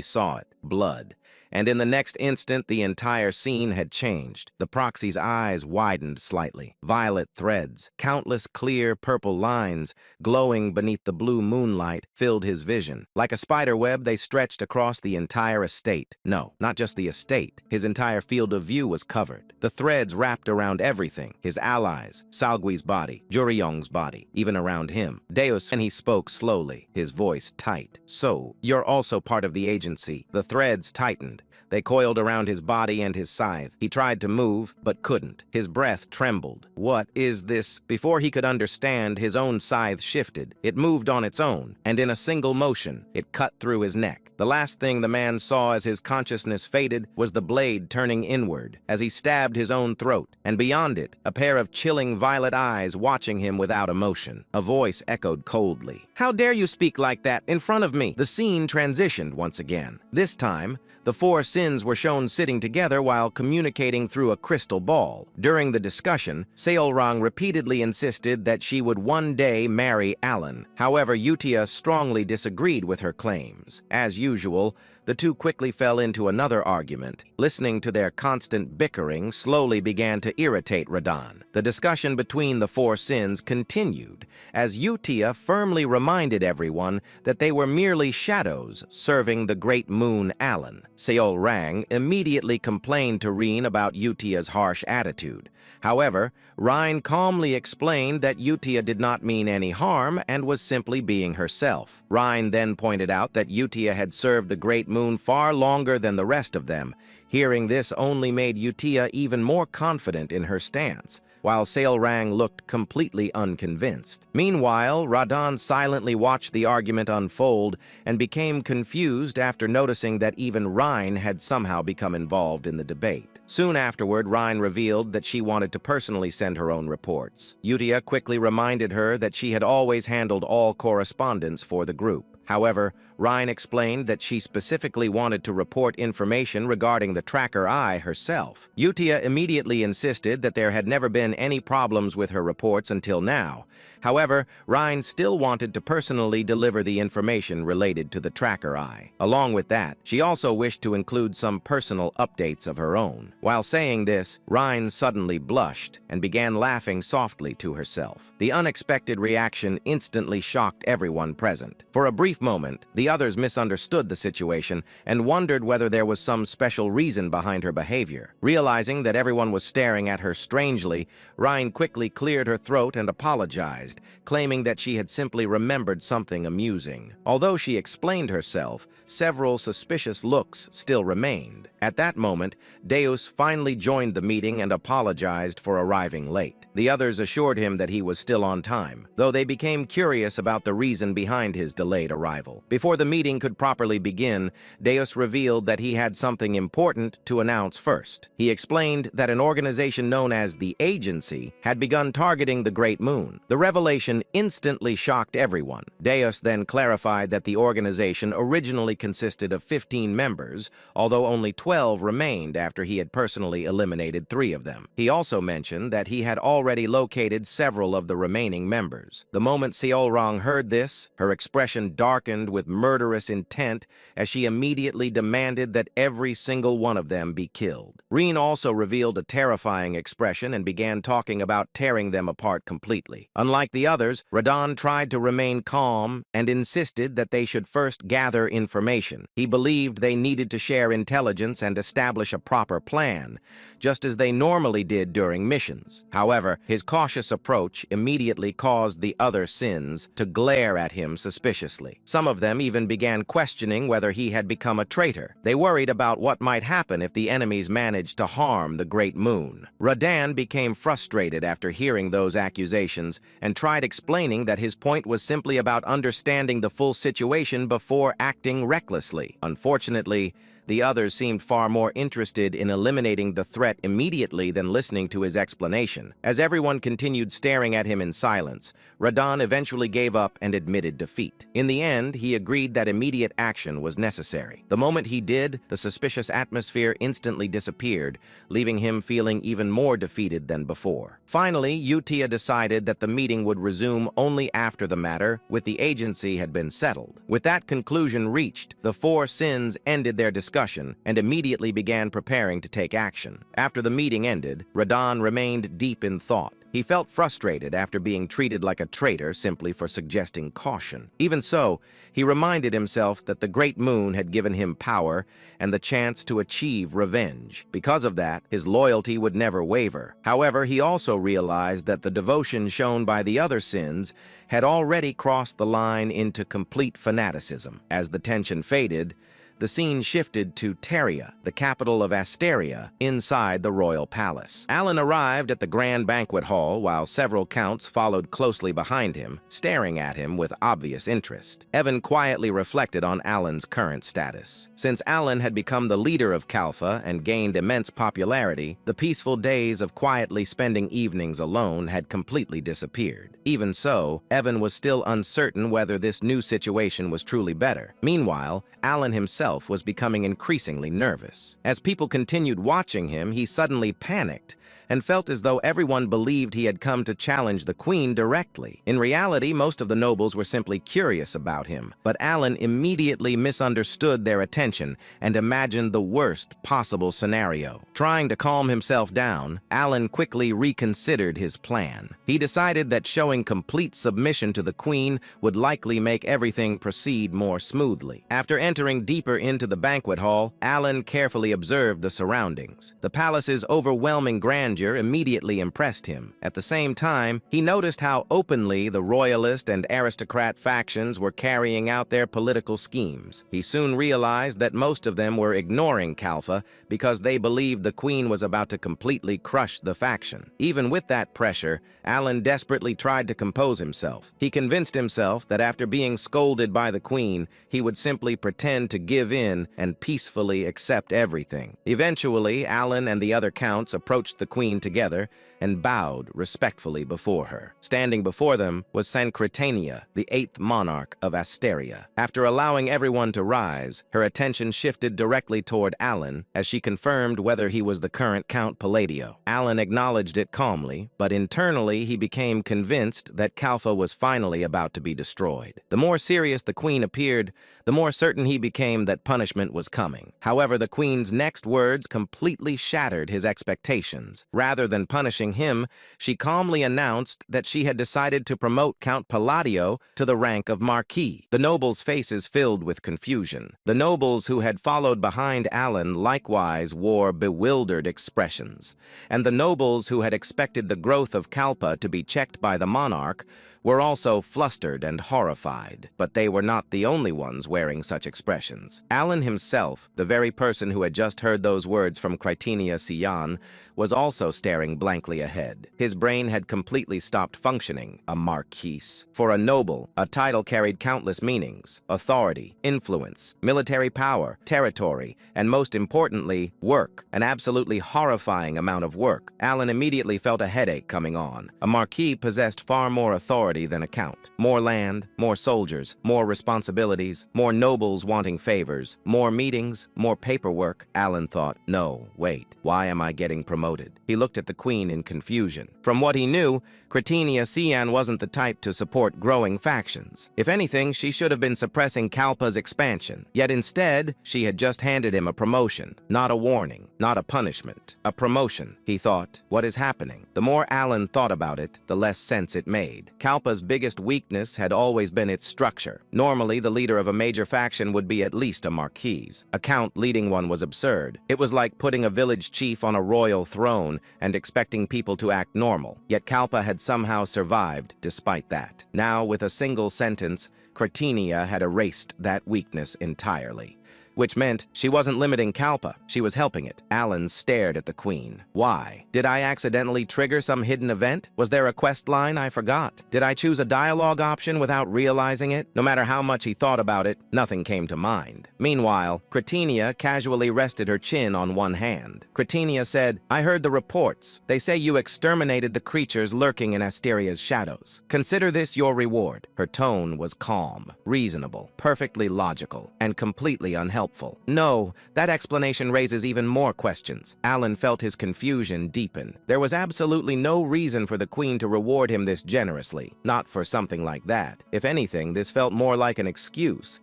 saw it. Blood. And in the next instant, the entire scene had changed. The proxy's eyes widened slightly. Violet threads, countless clear purple lines, glowing beneath the blue moonlight, filled his vision. Like a spider web, they stretched across the entire estate. No, not just the estate. His entire field of view was covered. The threads wrapped around everything. His allies, Salgui's body, Juryeong's body, even around him. Deus, and he spoke slowly, his voice tight. "So, you're also part of the agency." The threads tightened. They coiled around his body and his scythe. He tried to move, but couldn't. His breath trembled. What is this? Before he could understand, his own scythe shifted. It moved on its own, and in a single motion, it cut through his neck. The last thing the man saw as his consciousness faded was the blade turning inward as he stabbed his own throat, and beyond it, a pair of chilling violet eyes watching him without emotion. A voice echoed coldly. "How dare you speak like that in front of me?" The scene transitioned once again. This time, the four sins were shown sitting together while communicating through a crystal ball. During the discussion, Seolrang repeatedly insisted that she would one day marry Alan. However, Utia strongly disagreed with her claims. As usual, the two quickly fell into another argument. Listening to their constant bickering slowly began to irritate Radan. The discussion between the four sins continued, as Utia firmly reminded everyone that they were merely shadows serving the great moon Alan. Seolrang immediately complained to Reen about Utia's harsh attitude. However, Rhine calmly explained that Utia did not mean any harm and was simply being herself. Rhine then pointed out that Utia had served the Great Moon far longer than the rest of them. Hearing this only made Utia even more confident in her stance, while Seolrang looked completely unconvinced. Meanwhile, Radan silently watched the argument unfold and became confused after noticing that even Rhine had somehow become involved in the debate. Soon afterward, Rhine revealed that she wanted to personally send her own reports. Utia quickly reminded her that she had always handled all correspondence for the group. However, Rhine explained that she specifically wanted to report information regarding the tracker eye herself. Utia immediately insisted that there had never been any problems with her reports until now. However, Rhine still wanted to personally deliver the information related to the tracker eye. Along with that, she also wished to include some personal updates of her own. While saying this, Rhine suddenly blushed and began laughing softly to herself. The unexpected reaction instantly shocked everyone present. For a brief moment, the others misunderstood the situation and wondered whether there was some special reason behind her behavior. Realizing that everyone was staring at her strangely, Rhine quickly cleared her throat and apologized, claiming that she had simply remembered something amusing. Although she explained herself, several suspicious looks still remained. At that moment, Deus finally joined the meeting and apologized for arriving late. The others assured him that he was still on time, though they became curious about the reason behind his delayed arrival. Before the meeting could properly begin, Deus revealed that he had something important to announce first. He explained that an organization known as the Agency had begun targeting the Great Moon. The revelation instantly shocked everyone. Deus then clarified that the organization originally consisted of 15 members, although only 12 remained after he had personally eliminated 3 of them. He also mentioned that he had already located several of the remaining members. The moment Seolrang heard this, her expression darkened with murderous intent as she immediately demanded that every single one of them be killed. Reen also revealed a terrifying expression and began talking about tearing them apart completely. Unlike the others, Radan tried to remain calm and insisted that they should first gather information. He believed they needed to share intelligence and establish a proper plan, just as they normally did during missions. However, his cautious approach immediately caused the other sins to glare at him suspiciously. Some of them even began questioning whether he had become a traitor. They worried about what might happen if the enemies managed to harm the Great Moon. Radan became frustrated after hearing those accusations and tried explaining that his point was simply about understanding the full situation before acting recklessly. Unfortunately, the others seemed far more interested in eliminating the threat immediately than listening to his explanation. As everyone continued staring at him in silence, Radan eventually gave up and admitted defeat. In the end, he agreed that immediate action was necessary. The moment he did, the suspicious atmosphere instantly disappeared, leaving him feeling even more defeated than before. Finally, Utia decided that the meeting would resume only after the matter with the agency had been settled. With that conclusion reached, the four sins ended their discussion discussion and immediately began preparing to take action. After the meeting ended, Radon remained deep in thought. He felt frustrated after being treated like a traitor simply for suggesting caution. Even so, he reminded himself that the Great Moon had given him power and the chance to achieve revenge. Because of that, his loyalty would never waver. However, he also realized that the devotion shown by the other sins had already crossed the line into complete fanaticism. As the tension faded, the scene shifted to Teria, the capital of Asteria, inside the royal palace. Alan arrived at the grand banquet hall while several counts followed closely behind him, staring at him with obvious interest. Evan quietly reflected on Alan's current status. Since Alan had become the leader of Kalfa and gained immense popularity, the peaceful days of quietly spending evenings alone had completely disappeared. Even so, Evan was still uncertain whether this new situation was truly better. Meanwhile, Alan himself was becoming increasingly nervous. As people continued watching him, he suddenly panicked and felt as though everyone believed he had come to challenge the queen directly. In reality, most of the nobles were simply curious about him, but Alan immediately misunderstood their attention and imagined the worst possible scenario. Trying to calm himself down, Alan quickly reconsidered his plan. He decided that showing complete submission to the queen would likely make everything proceed more smoothly. After entering deeper into the banquet hall, Alan carefully observed the surroundings. The palace's overwhelming grandeur immediately impressed him. At the same time, he noticed how openly the royalist and aristocrat factions were carrying out their political schemes. He soon realized that most of them were ignoring Kalfa because they believed the queen was about to completely crush the faction. Even with that pressure, Alan desperately tried to compose himself. He convinced himself that after being scolded by the queen, he would simply pretend to give in and peacefully accept everything. Eventually, Alan and the other counts approached the queen together and bowed respectfully before her. Standing before them was Sancretania, the 8th monarch of Asteria. After allowing everyone to rise, her attention shifted directly toward Alan as she confirmed whether he was the current Count Palladio. Alan acknowledged it calmly, but internally he became convinced that Kalfa was finally about to be destroyed. The more serious the queen appeared, the more certain he became that punishment was coming. However, the queen's next words completely shattered his expectations. Rather than punishing him, she calmly announced that she had decided to promote Count Palladio to the rank of Marquis. The nobles' faces filled with confusion. The nobles who had followed behind Alan likewise wore bewildered expressions, and the nobles who had expected the growth of Kalpa to be checked by the monarch were also flustered and horrified. But they were not the only ones wearing such expressions. Alan himself, the very person who had just heard those words from Critenia Sian, was also staring blankly ahead. His brain had completely stopped functioning. A marquise. For a noble, a title carried countless meanings: authority, influence, military power, territory, and most importantly, work. An absolutely horrifying amount of work. Alan immediately felt a headache coming on. A marquis possessed far more authority than a count. More land, more soldiers, more responsibilities, more nobles wanting favors, more meetings, more paperwork. Alan thought, no, wait, why am I getting promoted? He looked at the queen in confusion. From what he knew, Critenia Sian wasn't the type to support growing factions. If anything, she should have been suppressing Kalpa's expansion. Yet instead, she had just handed him a promotion. Not a warning, not a punishment. A promotion, he thought. What is happening? The more Alan thought about it, the less sense it made. Kalpa's biggest weakness had always been its structure. Normally, the leader of a major faction would be at least a marquise. A count leading one was absurd. It was like putting a village chief on a royal throne and expecting people to act normal. Yet Kalpa had somehow survived despite that. Now, with a single sentence, Critenia had erased that weakness entirely. Which meant she wasn't limiting Kalpa, she was helping it. Alan stared at the queen. Why? Did I accidentally trigger some hidden event? Was there a quest line I forgot? Did I choose a dialogue option without realizing it? No matter how much he thought about it, nothing came to mind. Meanwhile, Critenia casually rested her chin on one hand. Critenia said, I heard the reports. They say you exterminated the creatures lurking in Asteria's shadows. Consider this your reward. Her tone was calm, reasonable, perfectly logical, and completely unhelpful. helpful. No, that explanation raises even more questions. Alan felt his confusion deepen. There was absolutely no reason for the queen to reward him this generously. Not for something like that. If anything, this felt more like an excuse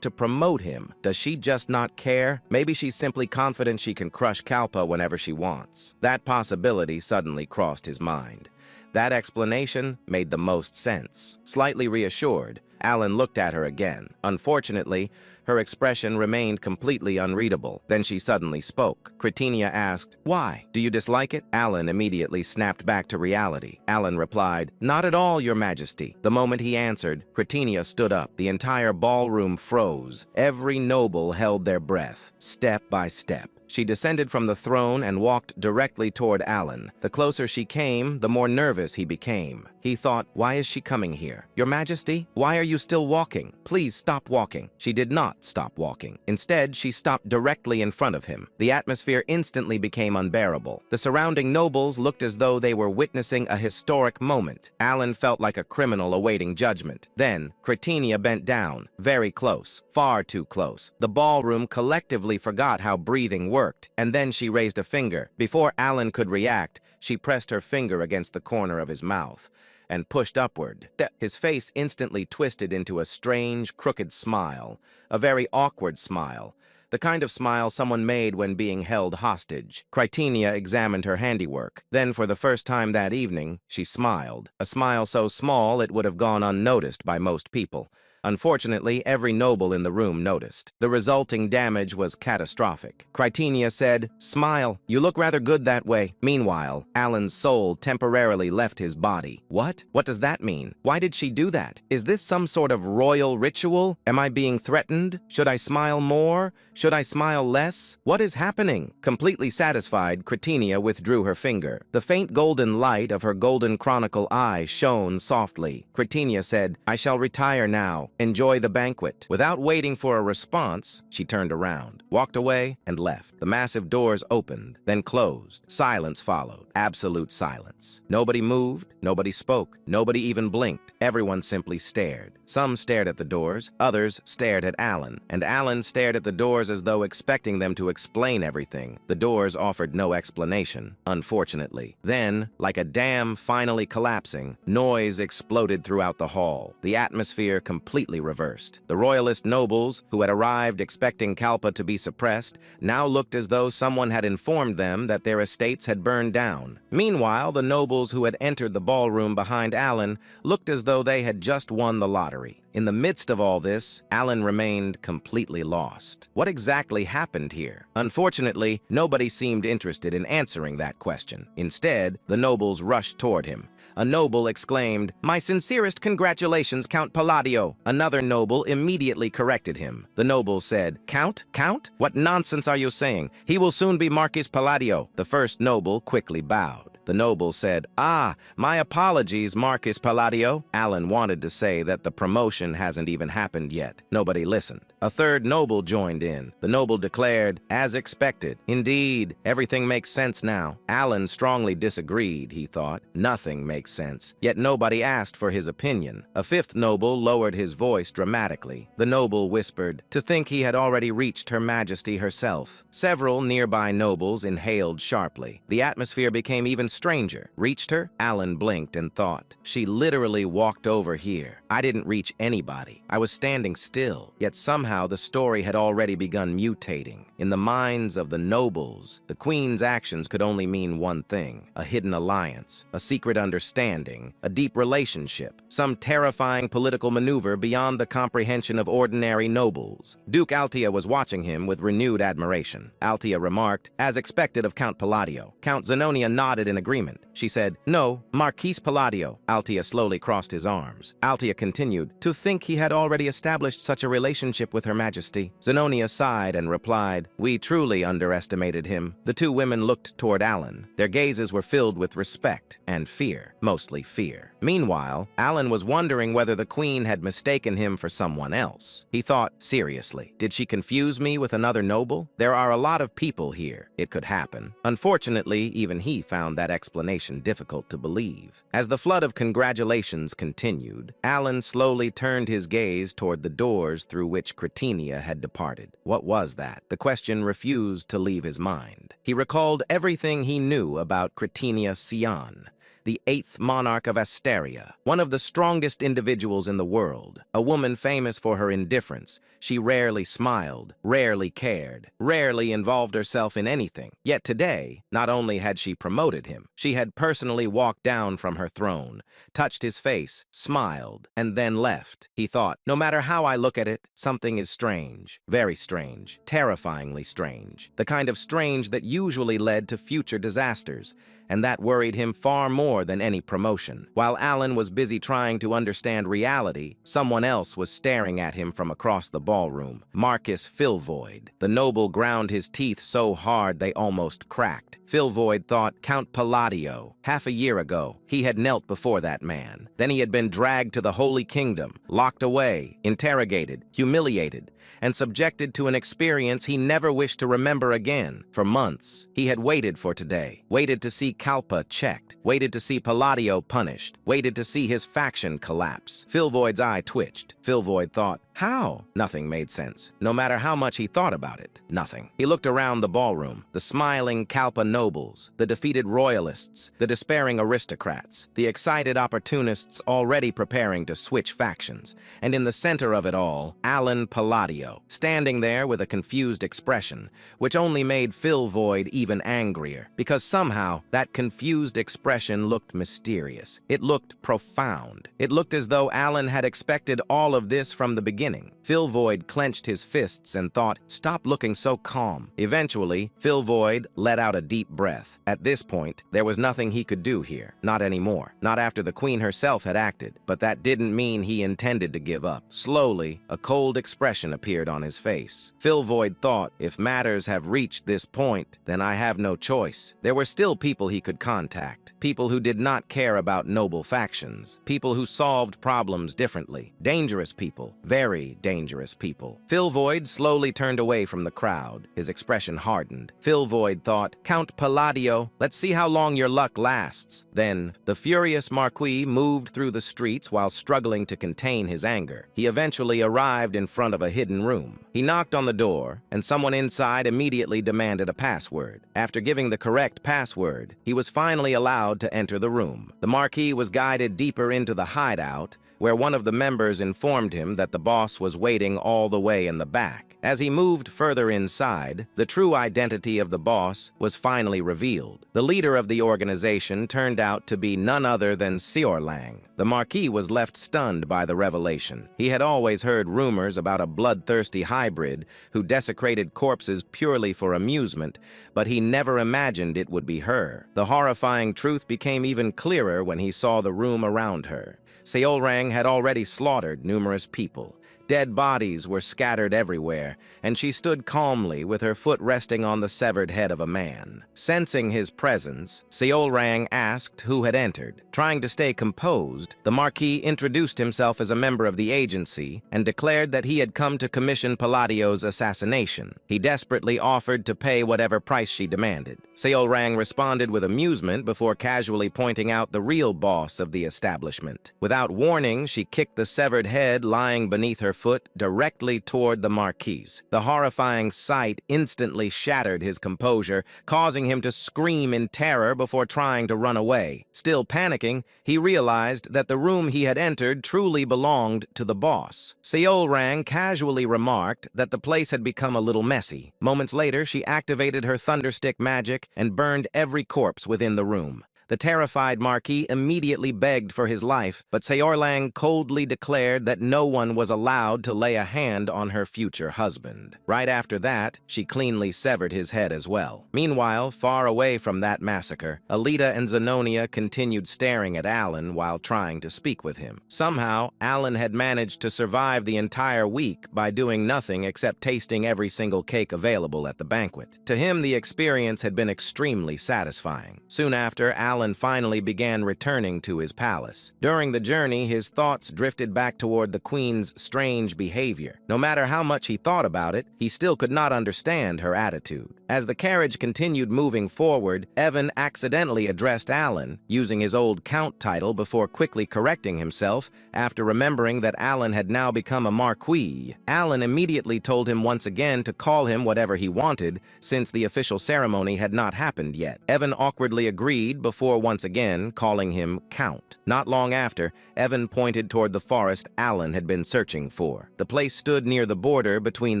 to promote him. Does she just not care? Maybe she's simply confident she can crush Kalpa whenever she wants. That possibility suddenly crossed his mind. That explanation made the most sense. Slightly reassured, Alan looked at her again. Unfortunately, her expression remained completely unreadable. Then she suddenly spoke. Cretinia asked, "Why? Do you dislike it?" Alan immediately snapped back to reality. Alan replied, "Not at all, Your Majesty." The moment he answered, Cretinia stood up. The entire ballroom froze. Every noble held their breath, step by step. She descended from the throne and walked directly toward Alan. The closer she came, the more nervous he became. He thought, why is she coming here? Your Majesty, why are you still walking? Please stop walking. She did not stop walking. Instead, she stopped directly in front of him. The atmosphere instantly became unbearable. The surrounding nobles looked as though they were witnessing a historic moment. Alan felt like a criminal awaiting judgment. Then, Cretinia bent down, very close, far too close. The ballroom collectively forgot how breathing worked, and then she raised a finger. Before Alan could react, she pressed her finger against the corner of his mouth and pushed upward. His face instantly twisted into a strange, crooked smile, a very awkward smile, the kind of smile someone made when being held hostage. Cretinia examined her handiwork. Then, for the first time that evening, she smiled. A smile so small it would have gone unnoticed by most people. Unfortunately, every noble in the room noticed. The resulting damage was catastrophic. Cretinia said, "Smile. You look rather good that way." Meanwhile, Alan's soul temporarily left his body. What? What does that mean? Why did she do that? Is this some sort of royal ritual? Am I being threatened? Should I smile more? Should I smile less? What is happening? Completely satisfied, Cretinia withdrew her finger. The faint golden light of her golden chronicle eye shone softly. Cretinia said, "I shall retire now. Enjoy the banquet." Without waiting for a response, she turned around, walked away, and left. The massive doors opened, then closed. Silence followed. Absolute silence. Nobody moved, nobody spoke, nobody even blinked. Everyone simply stared. Some stared at the doors, others stared at Alan, and Alan stared at the doors as though expecting them to explain everything. The doors offered no explanation, unfortunately. Then, like a dam finally collapsing, noise exploded throughout the hall. The atmosphere completely reversed. The royalist nobles, who had arrived expecting Kalpa to be suppressed, now looked as though someone had informed them that their estates had burned down. Meanwhile, the nobles who had entered the ballroom behind Alan looked as though they had just won the lottery. In the midst of all this, Alan remained completely lost. What exactly happened here? Unfortunately, nobody seemed interested in answering that question. Instead, the nobles rushed toward him. A noble exclaimed, "My sincerest congratulations, Count Palladio." Another noble immediately corrected him. The noble said, "Count? Count? What nonsense are you saying? He will soon be Marquis Palladio." The first noble quickly bowed. The noble said, "Ah, my apologies, Marquis Palladio." Alan wanted to say that the promotion hasn't even happened yet. Nobody listened. A third noble joined in. The noble declared, "As expected. Indeed, everything makes sense now." Alan strongly disagreed, he thought. Nothing makes sense. Yet nobody asked for his opinion. A fifth noble lowered his voice dramatically. The noble whispered, "To think he had already reached Her Majesty herself." Several nearby nobles inhaled sharply. The atmosphere became even stranger. Reached her? Alan blinked and thought, she literally walked over here. I didn't reach anybody. I was standing still. Yet somehow the story had already begun mutating. In the minds of the nobles, the queen's actions could only mean one thing: a hidden alliance, a secret understanding, a deep relationship, some terrifying political maneuver beyond the comprehension of ordinary nobles. Duke Altia was watching him with renewed admiration. Altia remarked, "As expected of Count Palladio." Count Zenonia nodded in agreement. She said, "No, Marquis Palladio." Altia slowly crossed his arms. Altia continued, "To think he had already established such a relationship with Her Majesty." Zenonia sighed and replied, "We truly underestimated him." The two women looked toward Alan. Their gazes were filled with respect and fear, mostly fear. Meanwhile, Alan was wondering whether the queen had mistaken him for someone else. He thought, seriously, did she confuse me with another noble? There are a lot of people here. It could happen. Unfortunately, even he found that explanation difficult to believe. As the flood of congratulations continued, Alan slowly turned his gaze toward the doors through which Cretinia had departed. What was that? The question refused to leave his mind. He recalled everything he knew about Cretinia Sion, the 8th monarch of Asteria, one of the strongest individuals in the world, a woman famous for her indifference. She rarely smiled, rarely cared, rarely involved herself in anything. Yet today, not only had she promoted him, she had personally walked down from her throne, touched his face, smiled, and then left. He thought, no matter how I look at it, something is strange, very strange, terrifyingly strange, the kind of strange that usually led to future disasters, and that worried him far more than any promotion. While Alan was busy trying to understand reality, someone else was staring at him from across the ballroom. Marcus Filvoid. The noble ground his teeth so hard they almost cracked. Filvoid thought Count Palladio. Half a year ago, he had knelt before that man. Then he had been dragged to the Holy Kingdom, locked away, interrogated, humiliated, and subjected to an experience he never wished to remember again. For months, he had waited for today, waited to see Kalpa checked, waited to see Palladio punished, waited to see his faction collapse. Filvoid's eye twitched. Filvoid thought, how? Nothing made sense. No matter how much he thought about it, nothing. He looked around the ballroom, the smiling Kalpa nobles, the defeated royalists, the despairing aristocrats, the excited opportunists already preparing to switch factions, and in the center of it all, Alan Palladio, standing there with a confused expression, which only made Filvoid even angrier, because somehow that confused expression looked mysterious. It looked profound. It looked as though Alan had expected all of this from the beginning. Filvoid clenched his fists and thought, stop looking so calm. Eventually, Filvoid let out a deep breath. At this point, there was nothing he could do here. Not anymore. Not after the queen herself had acted. But that didn't mean he intended to give up. Slowly, a cold expression appeared on his face. Filvoid thought, if matters have reached this point, then I have no choice. There were still people he could contact. People who did not care about noble factions. People who solved problems differently. Dangerous people. Very dangerous people. Filvoid slowly turned away from the crowd. His expression hardened. Filvoid thought, Count Palladio, let's see how long your luck lasts. Then, the furious Marquis moved through the streets while struggling to contain his anger. He eventually arrived in front of a hidden room. He knocked on the door, and someone inside immediately demanded a password. After giving the correct password, he was finally allowed to enter the room. The Marquis was guided deeper into the hideout, where one of the members informed him that the boss was waiting all the way in the back. As he moved further inside, the true identity of the boss was finally revealed. The leader of the organization turned out to be none other than Seorlang. The Marquis was left stunned by the revelation. He had always heard rumors about a bloodthirsty hybrid who desecrated corpses purely for amusement, but he never imagined it would be her. The horrifying truth became even clearer when he saw the room around her. Seolrang had already slaughtered numerous people. Dead bodies were scattered everywhere, and she stood calmly with her foot resting on the severed head of a man. Sensing his presence, Seolrang asked who had entered. Trying to stay composed, the Marquis introduced himself as a member of the agency and declared that he had come to commission Palladio's assassination. He desperately offered to pay whatever price she demanded. Seolrang responded with amusement before casually pointing out the real boss of the establishment. Without warning, she kicked the severed head lying beneath her foot directly toward the Marquis. The horrifying sight instantly shattered his composure, causing him to scream in terror before trying to run away. Still panicking, he realized that the room he had entered truly belonged to the boss. Seolrang casually remarked that the place had become a little messy. Moments later, she activated her thunderstick magic and burned every corpse within the room. The terrified Marquis immediately begged for his life, but Seorlang coldly declared that no one was allowed to lay a hand on her future husband. Right after that, she cleanly severed his head as well. Meanwhile, far away from that massacre, Alita and Zenonia continued staring at Alan while trying to speak with him. Somehow, Alan had managed to survive the entire week by doing nothing except tasting every single cake available at the banquet. To him, the experience had been extremely satisfying. Soon after, Alan Alan finally began returning to his palace. During the journey, his thoughts drifted back toward the queen's strange behavior. No matter how much he thought about it, he still could not understand her attitude. As the carriage continued moving forward, Evan accidentally addressed Alan, using his old Count title before quickly correcting himself after remembering that Alan had now become a Marquis. Alan immediately told him once again to call him whatever he wanted, since the official ceremony had not happened yet. Evan awkwardly agreed before once again calling him Count. Not long after, Evan pointed toward the forest Alan had been searching for. The place stood near the border between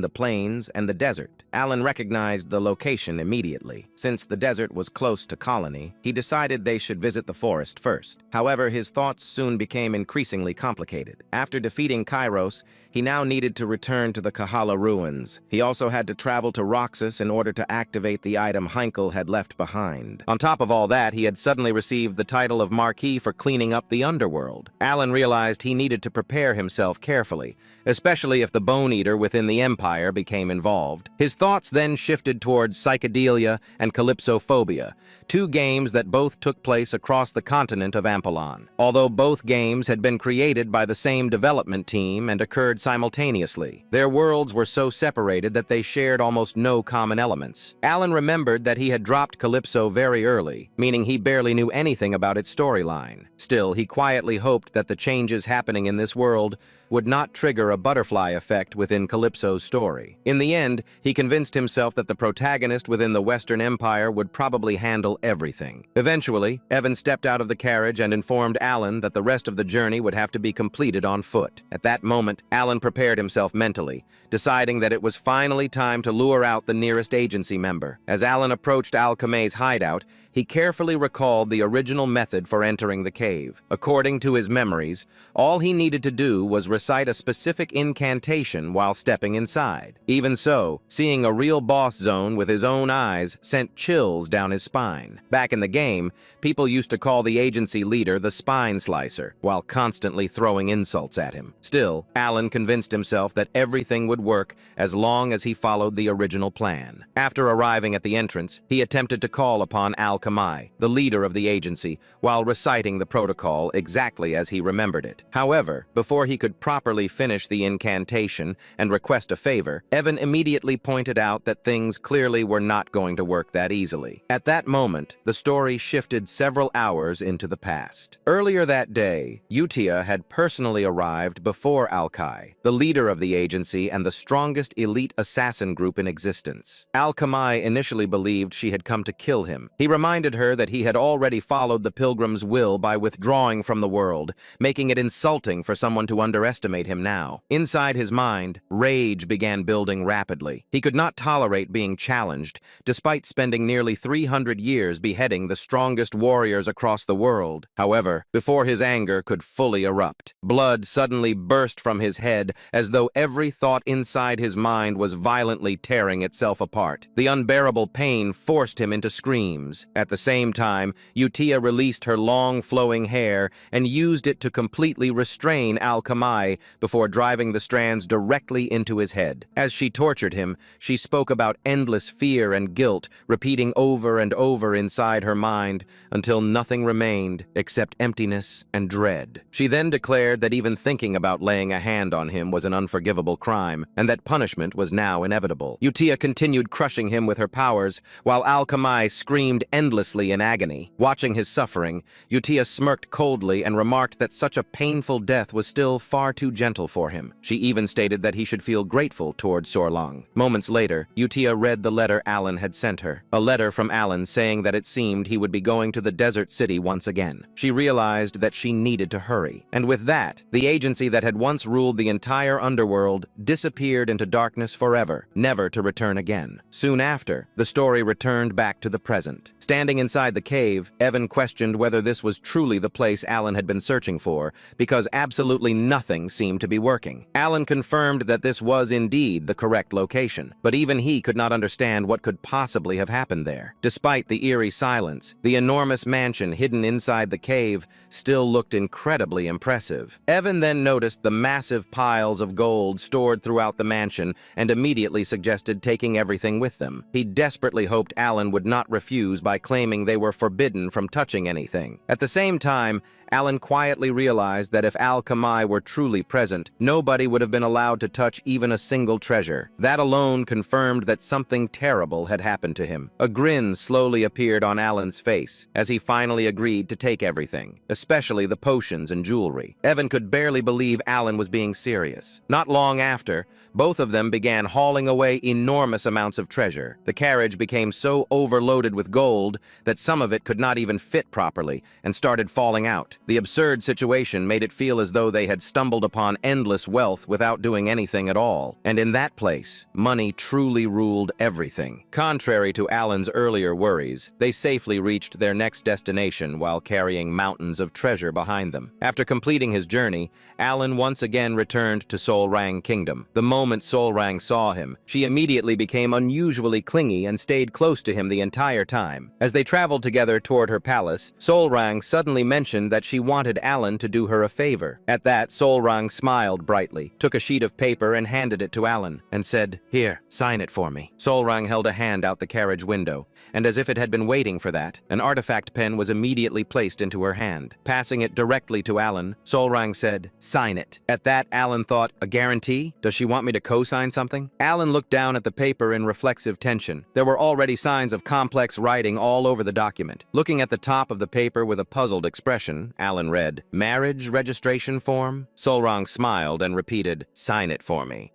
the plains and the desert. Alan recognized the location immediately. Since the desert was close to Colony, he decided they should visit the forest first. However, his thoughts soon became increasingly complicated. After defeating Kairos, he now needed to return to the Kahala ruins. He also had to travel to Roxas in order to activate the item Heinkel had left behind. On top of all that, he had suddenly received the title of Marquis for cleaning up the underworld. Alan realized he needed to prepare himself carefully, especially if the Bone Eater within the Empire became involved. His thoughts then shifted towards Psychedelia and Calypsophobia, two games that both took place across the continent of Ampelon. Although both games had been created by the same development team and occurred simultaneously, their worlds were so separated that they shared almost no common elements. Alan remembered that he had dropped Calypso very early, meaning he barely knew anything about its storyline. Still, he quietly hoped that the changes happening in this world would not trigger a butterfly effect within Calypso's story. In the end, he convinced himself that the protagonist within the Western Empire would probably handle everything. Eventually, Evan stepped out of the carriage and informed Alan that the rest of the journey would have to be completed on foot. At that moment, Alan prepared himself mentally, deciding that it was finally time to lure out the nearest agency member. As Alan approached Alchemy's hideout, he carefully recalled the original method for entering the cave. According to his memories, all he needed to do was recite a specific incantation while stepping inside. Even so, seeing a real boss zone with his own eyes sent chills down his spine. Back in the game, people used to call the agency leader the Spine Slicer, while constantly throwing insults at him. Still, Alan convinced himself that everything would work as long as he followed the original plan. After arriving at the entrance, he attempted to call upon Alchemy, the leader of the agency, while reciting the protocol exactly as he remembered it. However, before he could properly finish the incantation and request a favor, Evan immediately pointed out that things clearly were not going to work that easily. At that moment, the story shifted several hours into the past. Earlier that day, Utia had personally arrived before Alkai, the leader of the agency and the strongest elite assassin group in existence. Alchemy initially believed she had come to kill him. He reminded her that he had already followed the Pilgrim's will by withdrawing from the world, making it insulting for someone to underestimate him now. Inside his mind, rage began building rapidly. He could not tolerate being challenged, despite spending nearly 300 years beheading the strongest warriors across the world. However, before his anger could fully erupt, blood suddenly burst from his head as though every thought inside his mind was violently tearing itself apart. The unbearable pain forced him into screams. At the same time, Utia released her long flowing hair and used it to completely restrain Alchemy before driving the strands directly into his head. As she tortured him, she spoke about endless fear and guilt, repeating over and over inside her mind until nothing remained except emptiness and dread. She then declared that even thinking about laying a hand on him was an unforgivable crime, and that punishment was now inevitable. Utia continued crushing him with her powers, while Alchemy screamed endlessly in agony. Watching his suffering, Utia smirked coldly and remarked that such a painful death was still far too gentle for him. She even stated that he should feel grateful toward Sorlong. Moments later, Utia read the letter Alan had sent her. A letter from Alan saying that it seemed he would be going to the desert city once again. She realized that she needed to hurry. And with that, the agency that had once ruled the entire underworld disappeared into darkness forever, never to return again. Soon after, the story returned back to the present. Standing inside the cave, Evan questioned whether this was truly the place Alan had been searching for, because absolutely nothing nothing seemed to be working. Alan confirmed that this was indeed the correct location, but even he could not understand what could possibly have happened there. Despite the eerie silence, the enormous mansion hidden inside the cave still looked incredibly impressive. Evan then noticed the massive piles of gold stored throughout the mansion and immediately suggested taking everything with them. He desperately hoped Alan would not refuse by claiming they were forbidden from touching anything. At the same time, Alan quietly realized that if Al-Kamai were truly present, nobody would have been allowed to touch even a single treasure. That alone confirmed that something terrible had happened to him. A grin slowly appeared on Alan's face as he finally agreed to take everything, especially the potions and jewelry. Evan could barely believe Alan was being serious. Not long after, both of them began hauling away enormous amounts of treasure. The carriage became so overloaded with gold that some of it could not even fit properly and started falling out. The absurd situation made it feel as though they had stumbled upon endless wealth without doing anything at all. And in that place, money truly ruled everything. Contrary to Alan's earlier worries, they safely reached their next destination while carrying mountains of treasure behind them. After completing his journey, Alan once again returned to Solrang Kingdom. The moment Solrang saw him, she immediately became unusually clingy and stayed close to him the entire time. As they traveled together toward her palace, Solrang suddenly mentioned that she wanted Alan to do her a favor. At that, Solrang smiled brightly, took a sheet of paper and handed it to Alan, and said, "Here, sign it for me." Solrang held a hand out the carriage window, and as if it had been waiting for that, an artifact pen was immediately placed into her hand. Passing it directly to Alan, Solrang said, "Sign it." At that, Alan thought, "A guarantee? Does she want me to co-sign something?" Alan looked down at the paper in reflexive tension. There were already signs of complex writing all over the document. Looking at the top of the paper with a puzzled expression, Alan read, "Marriage registration form?" Solrang smiled and repeated, "Sign it for me."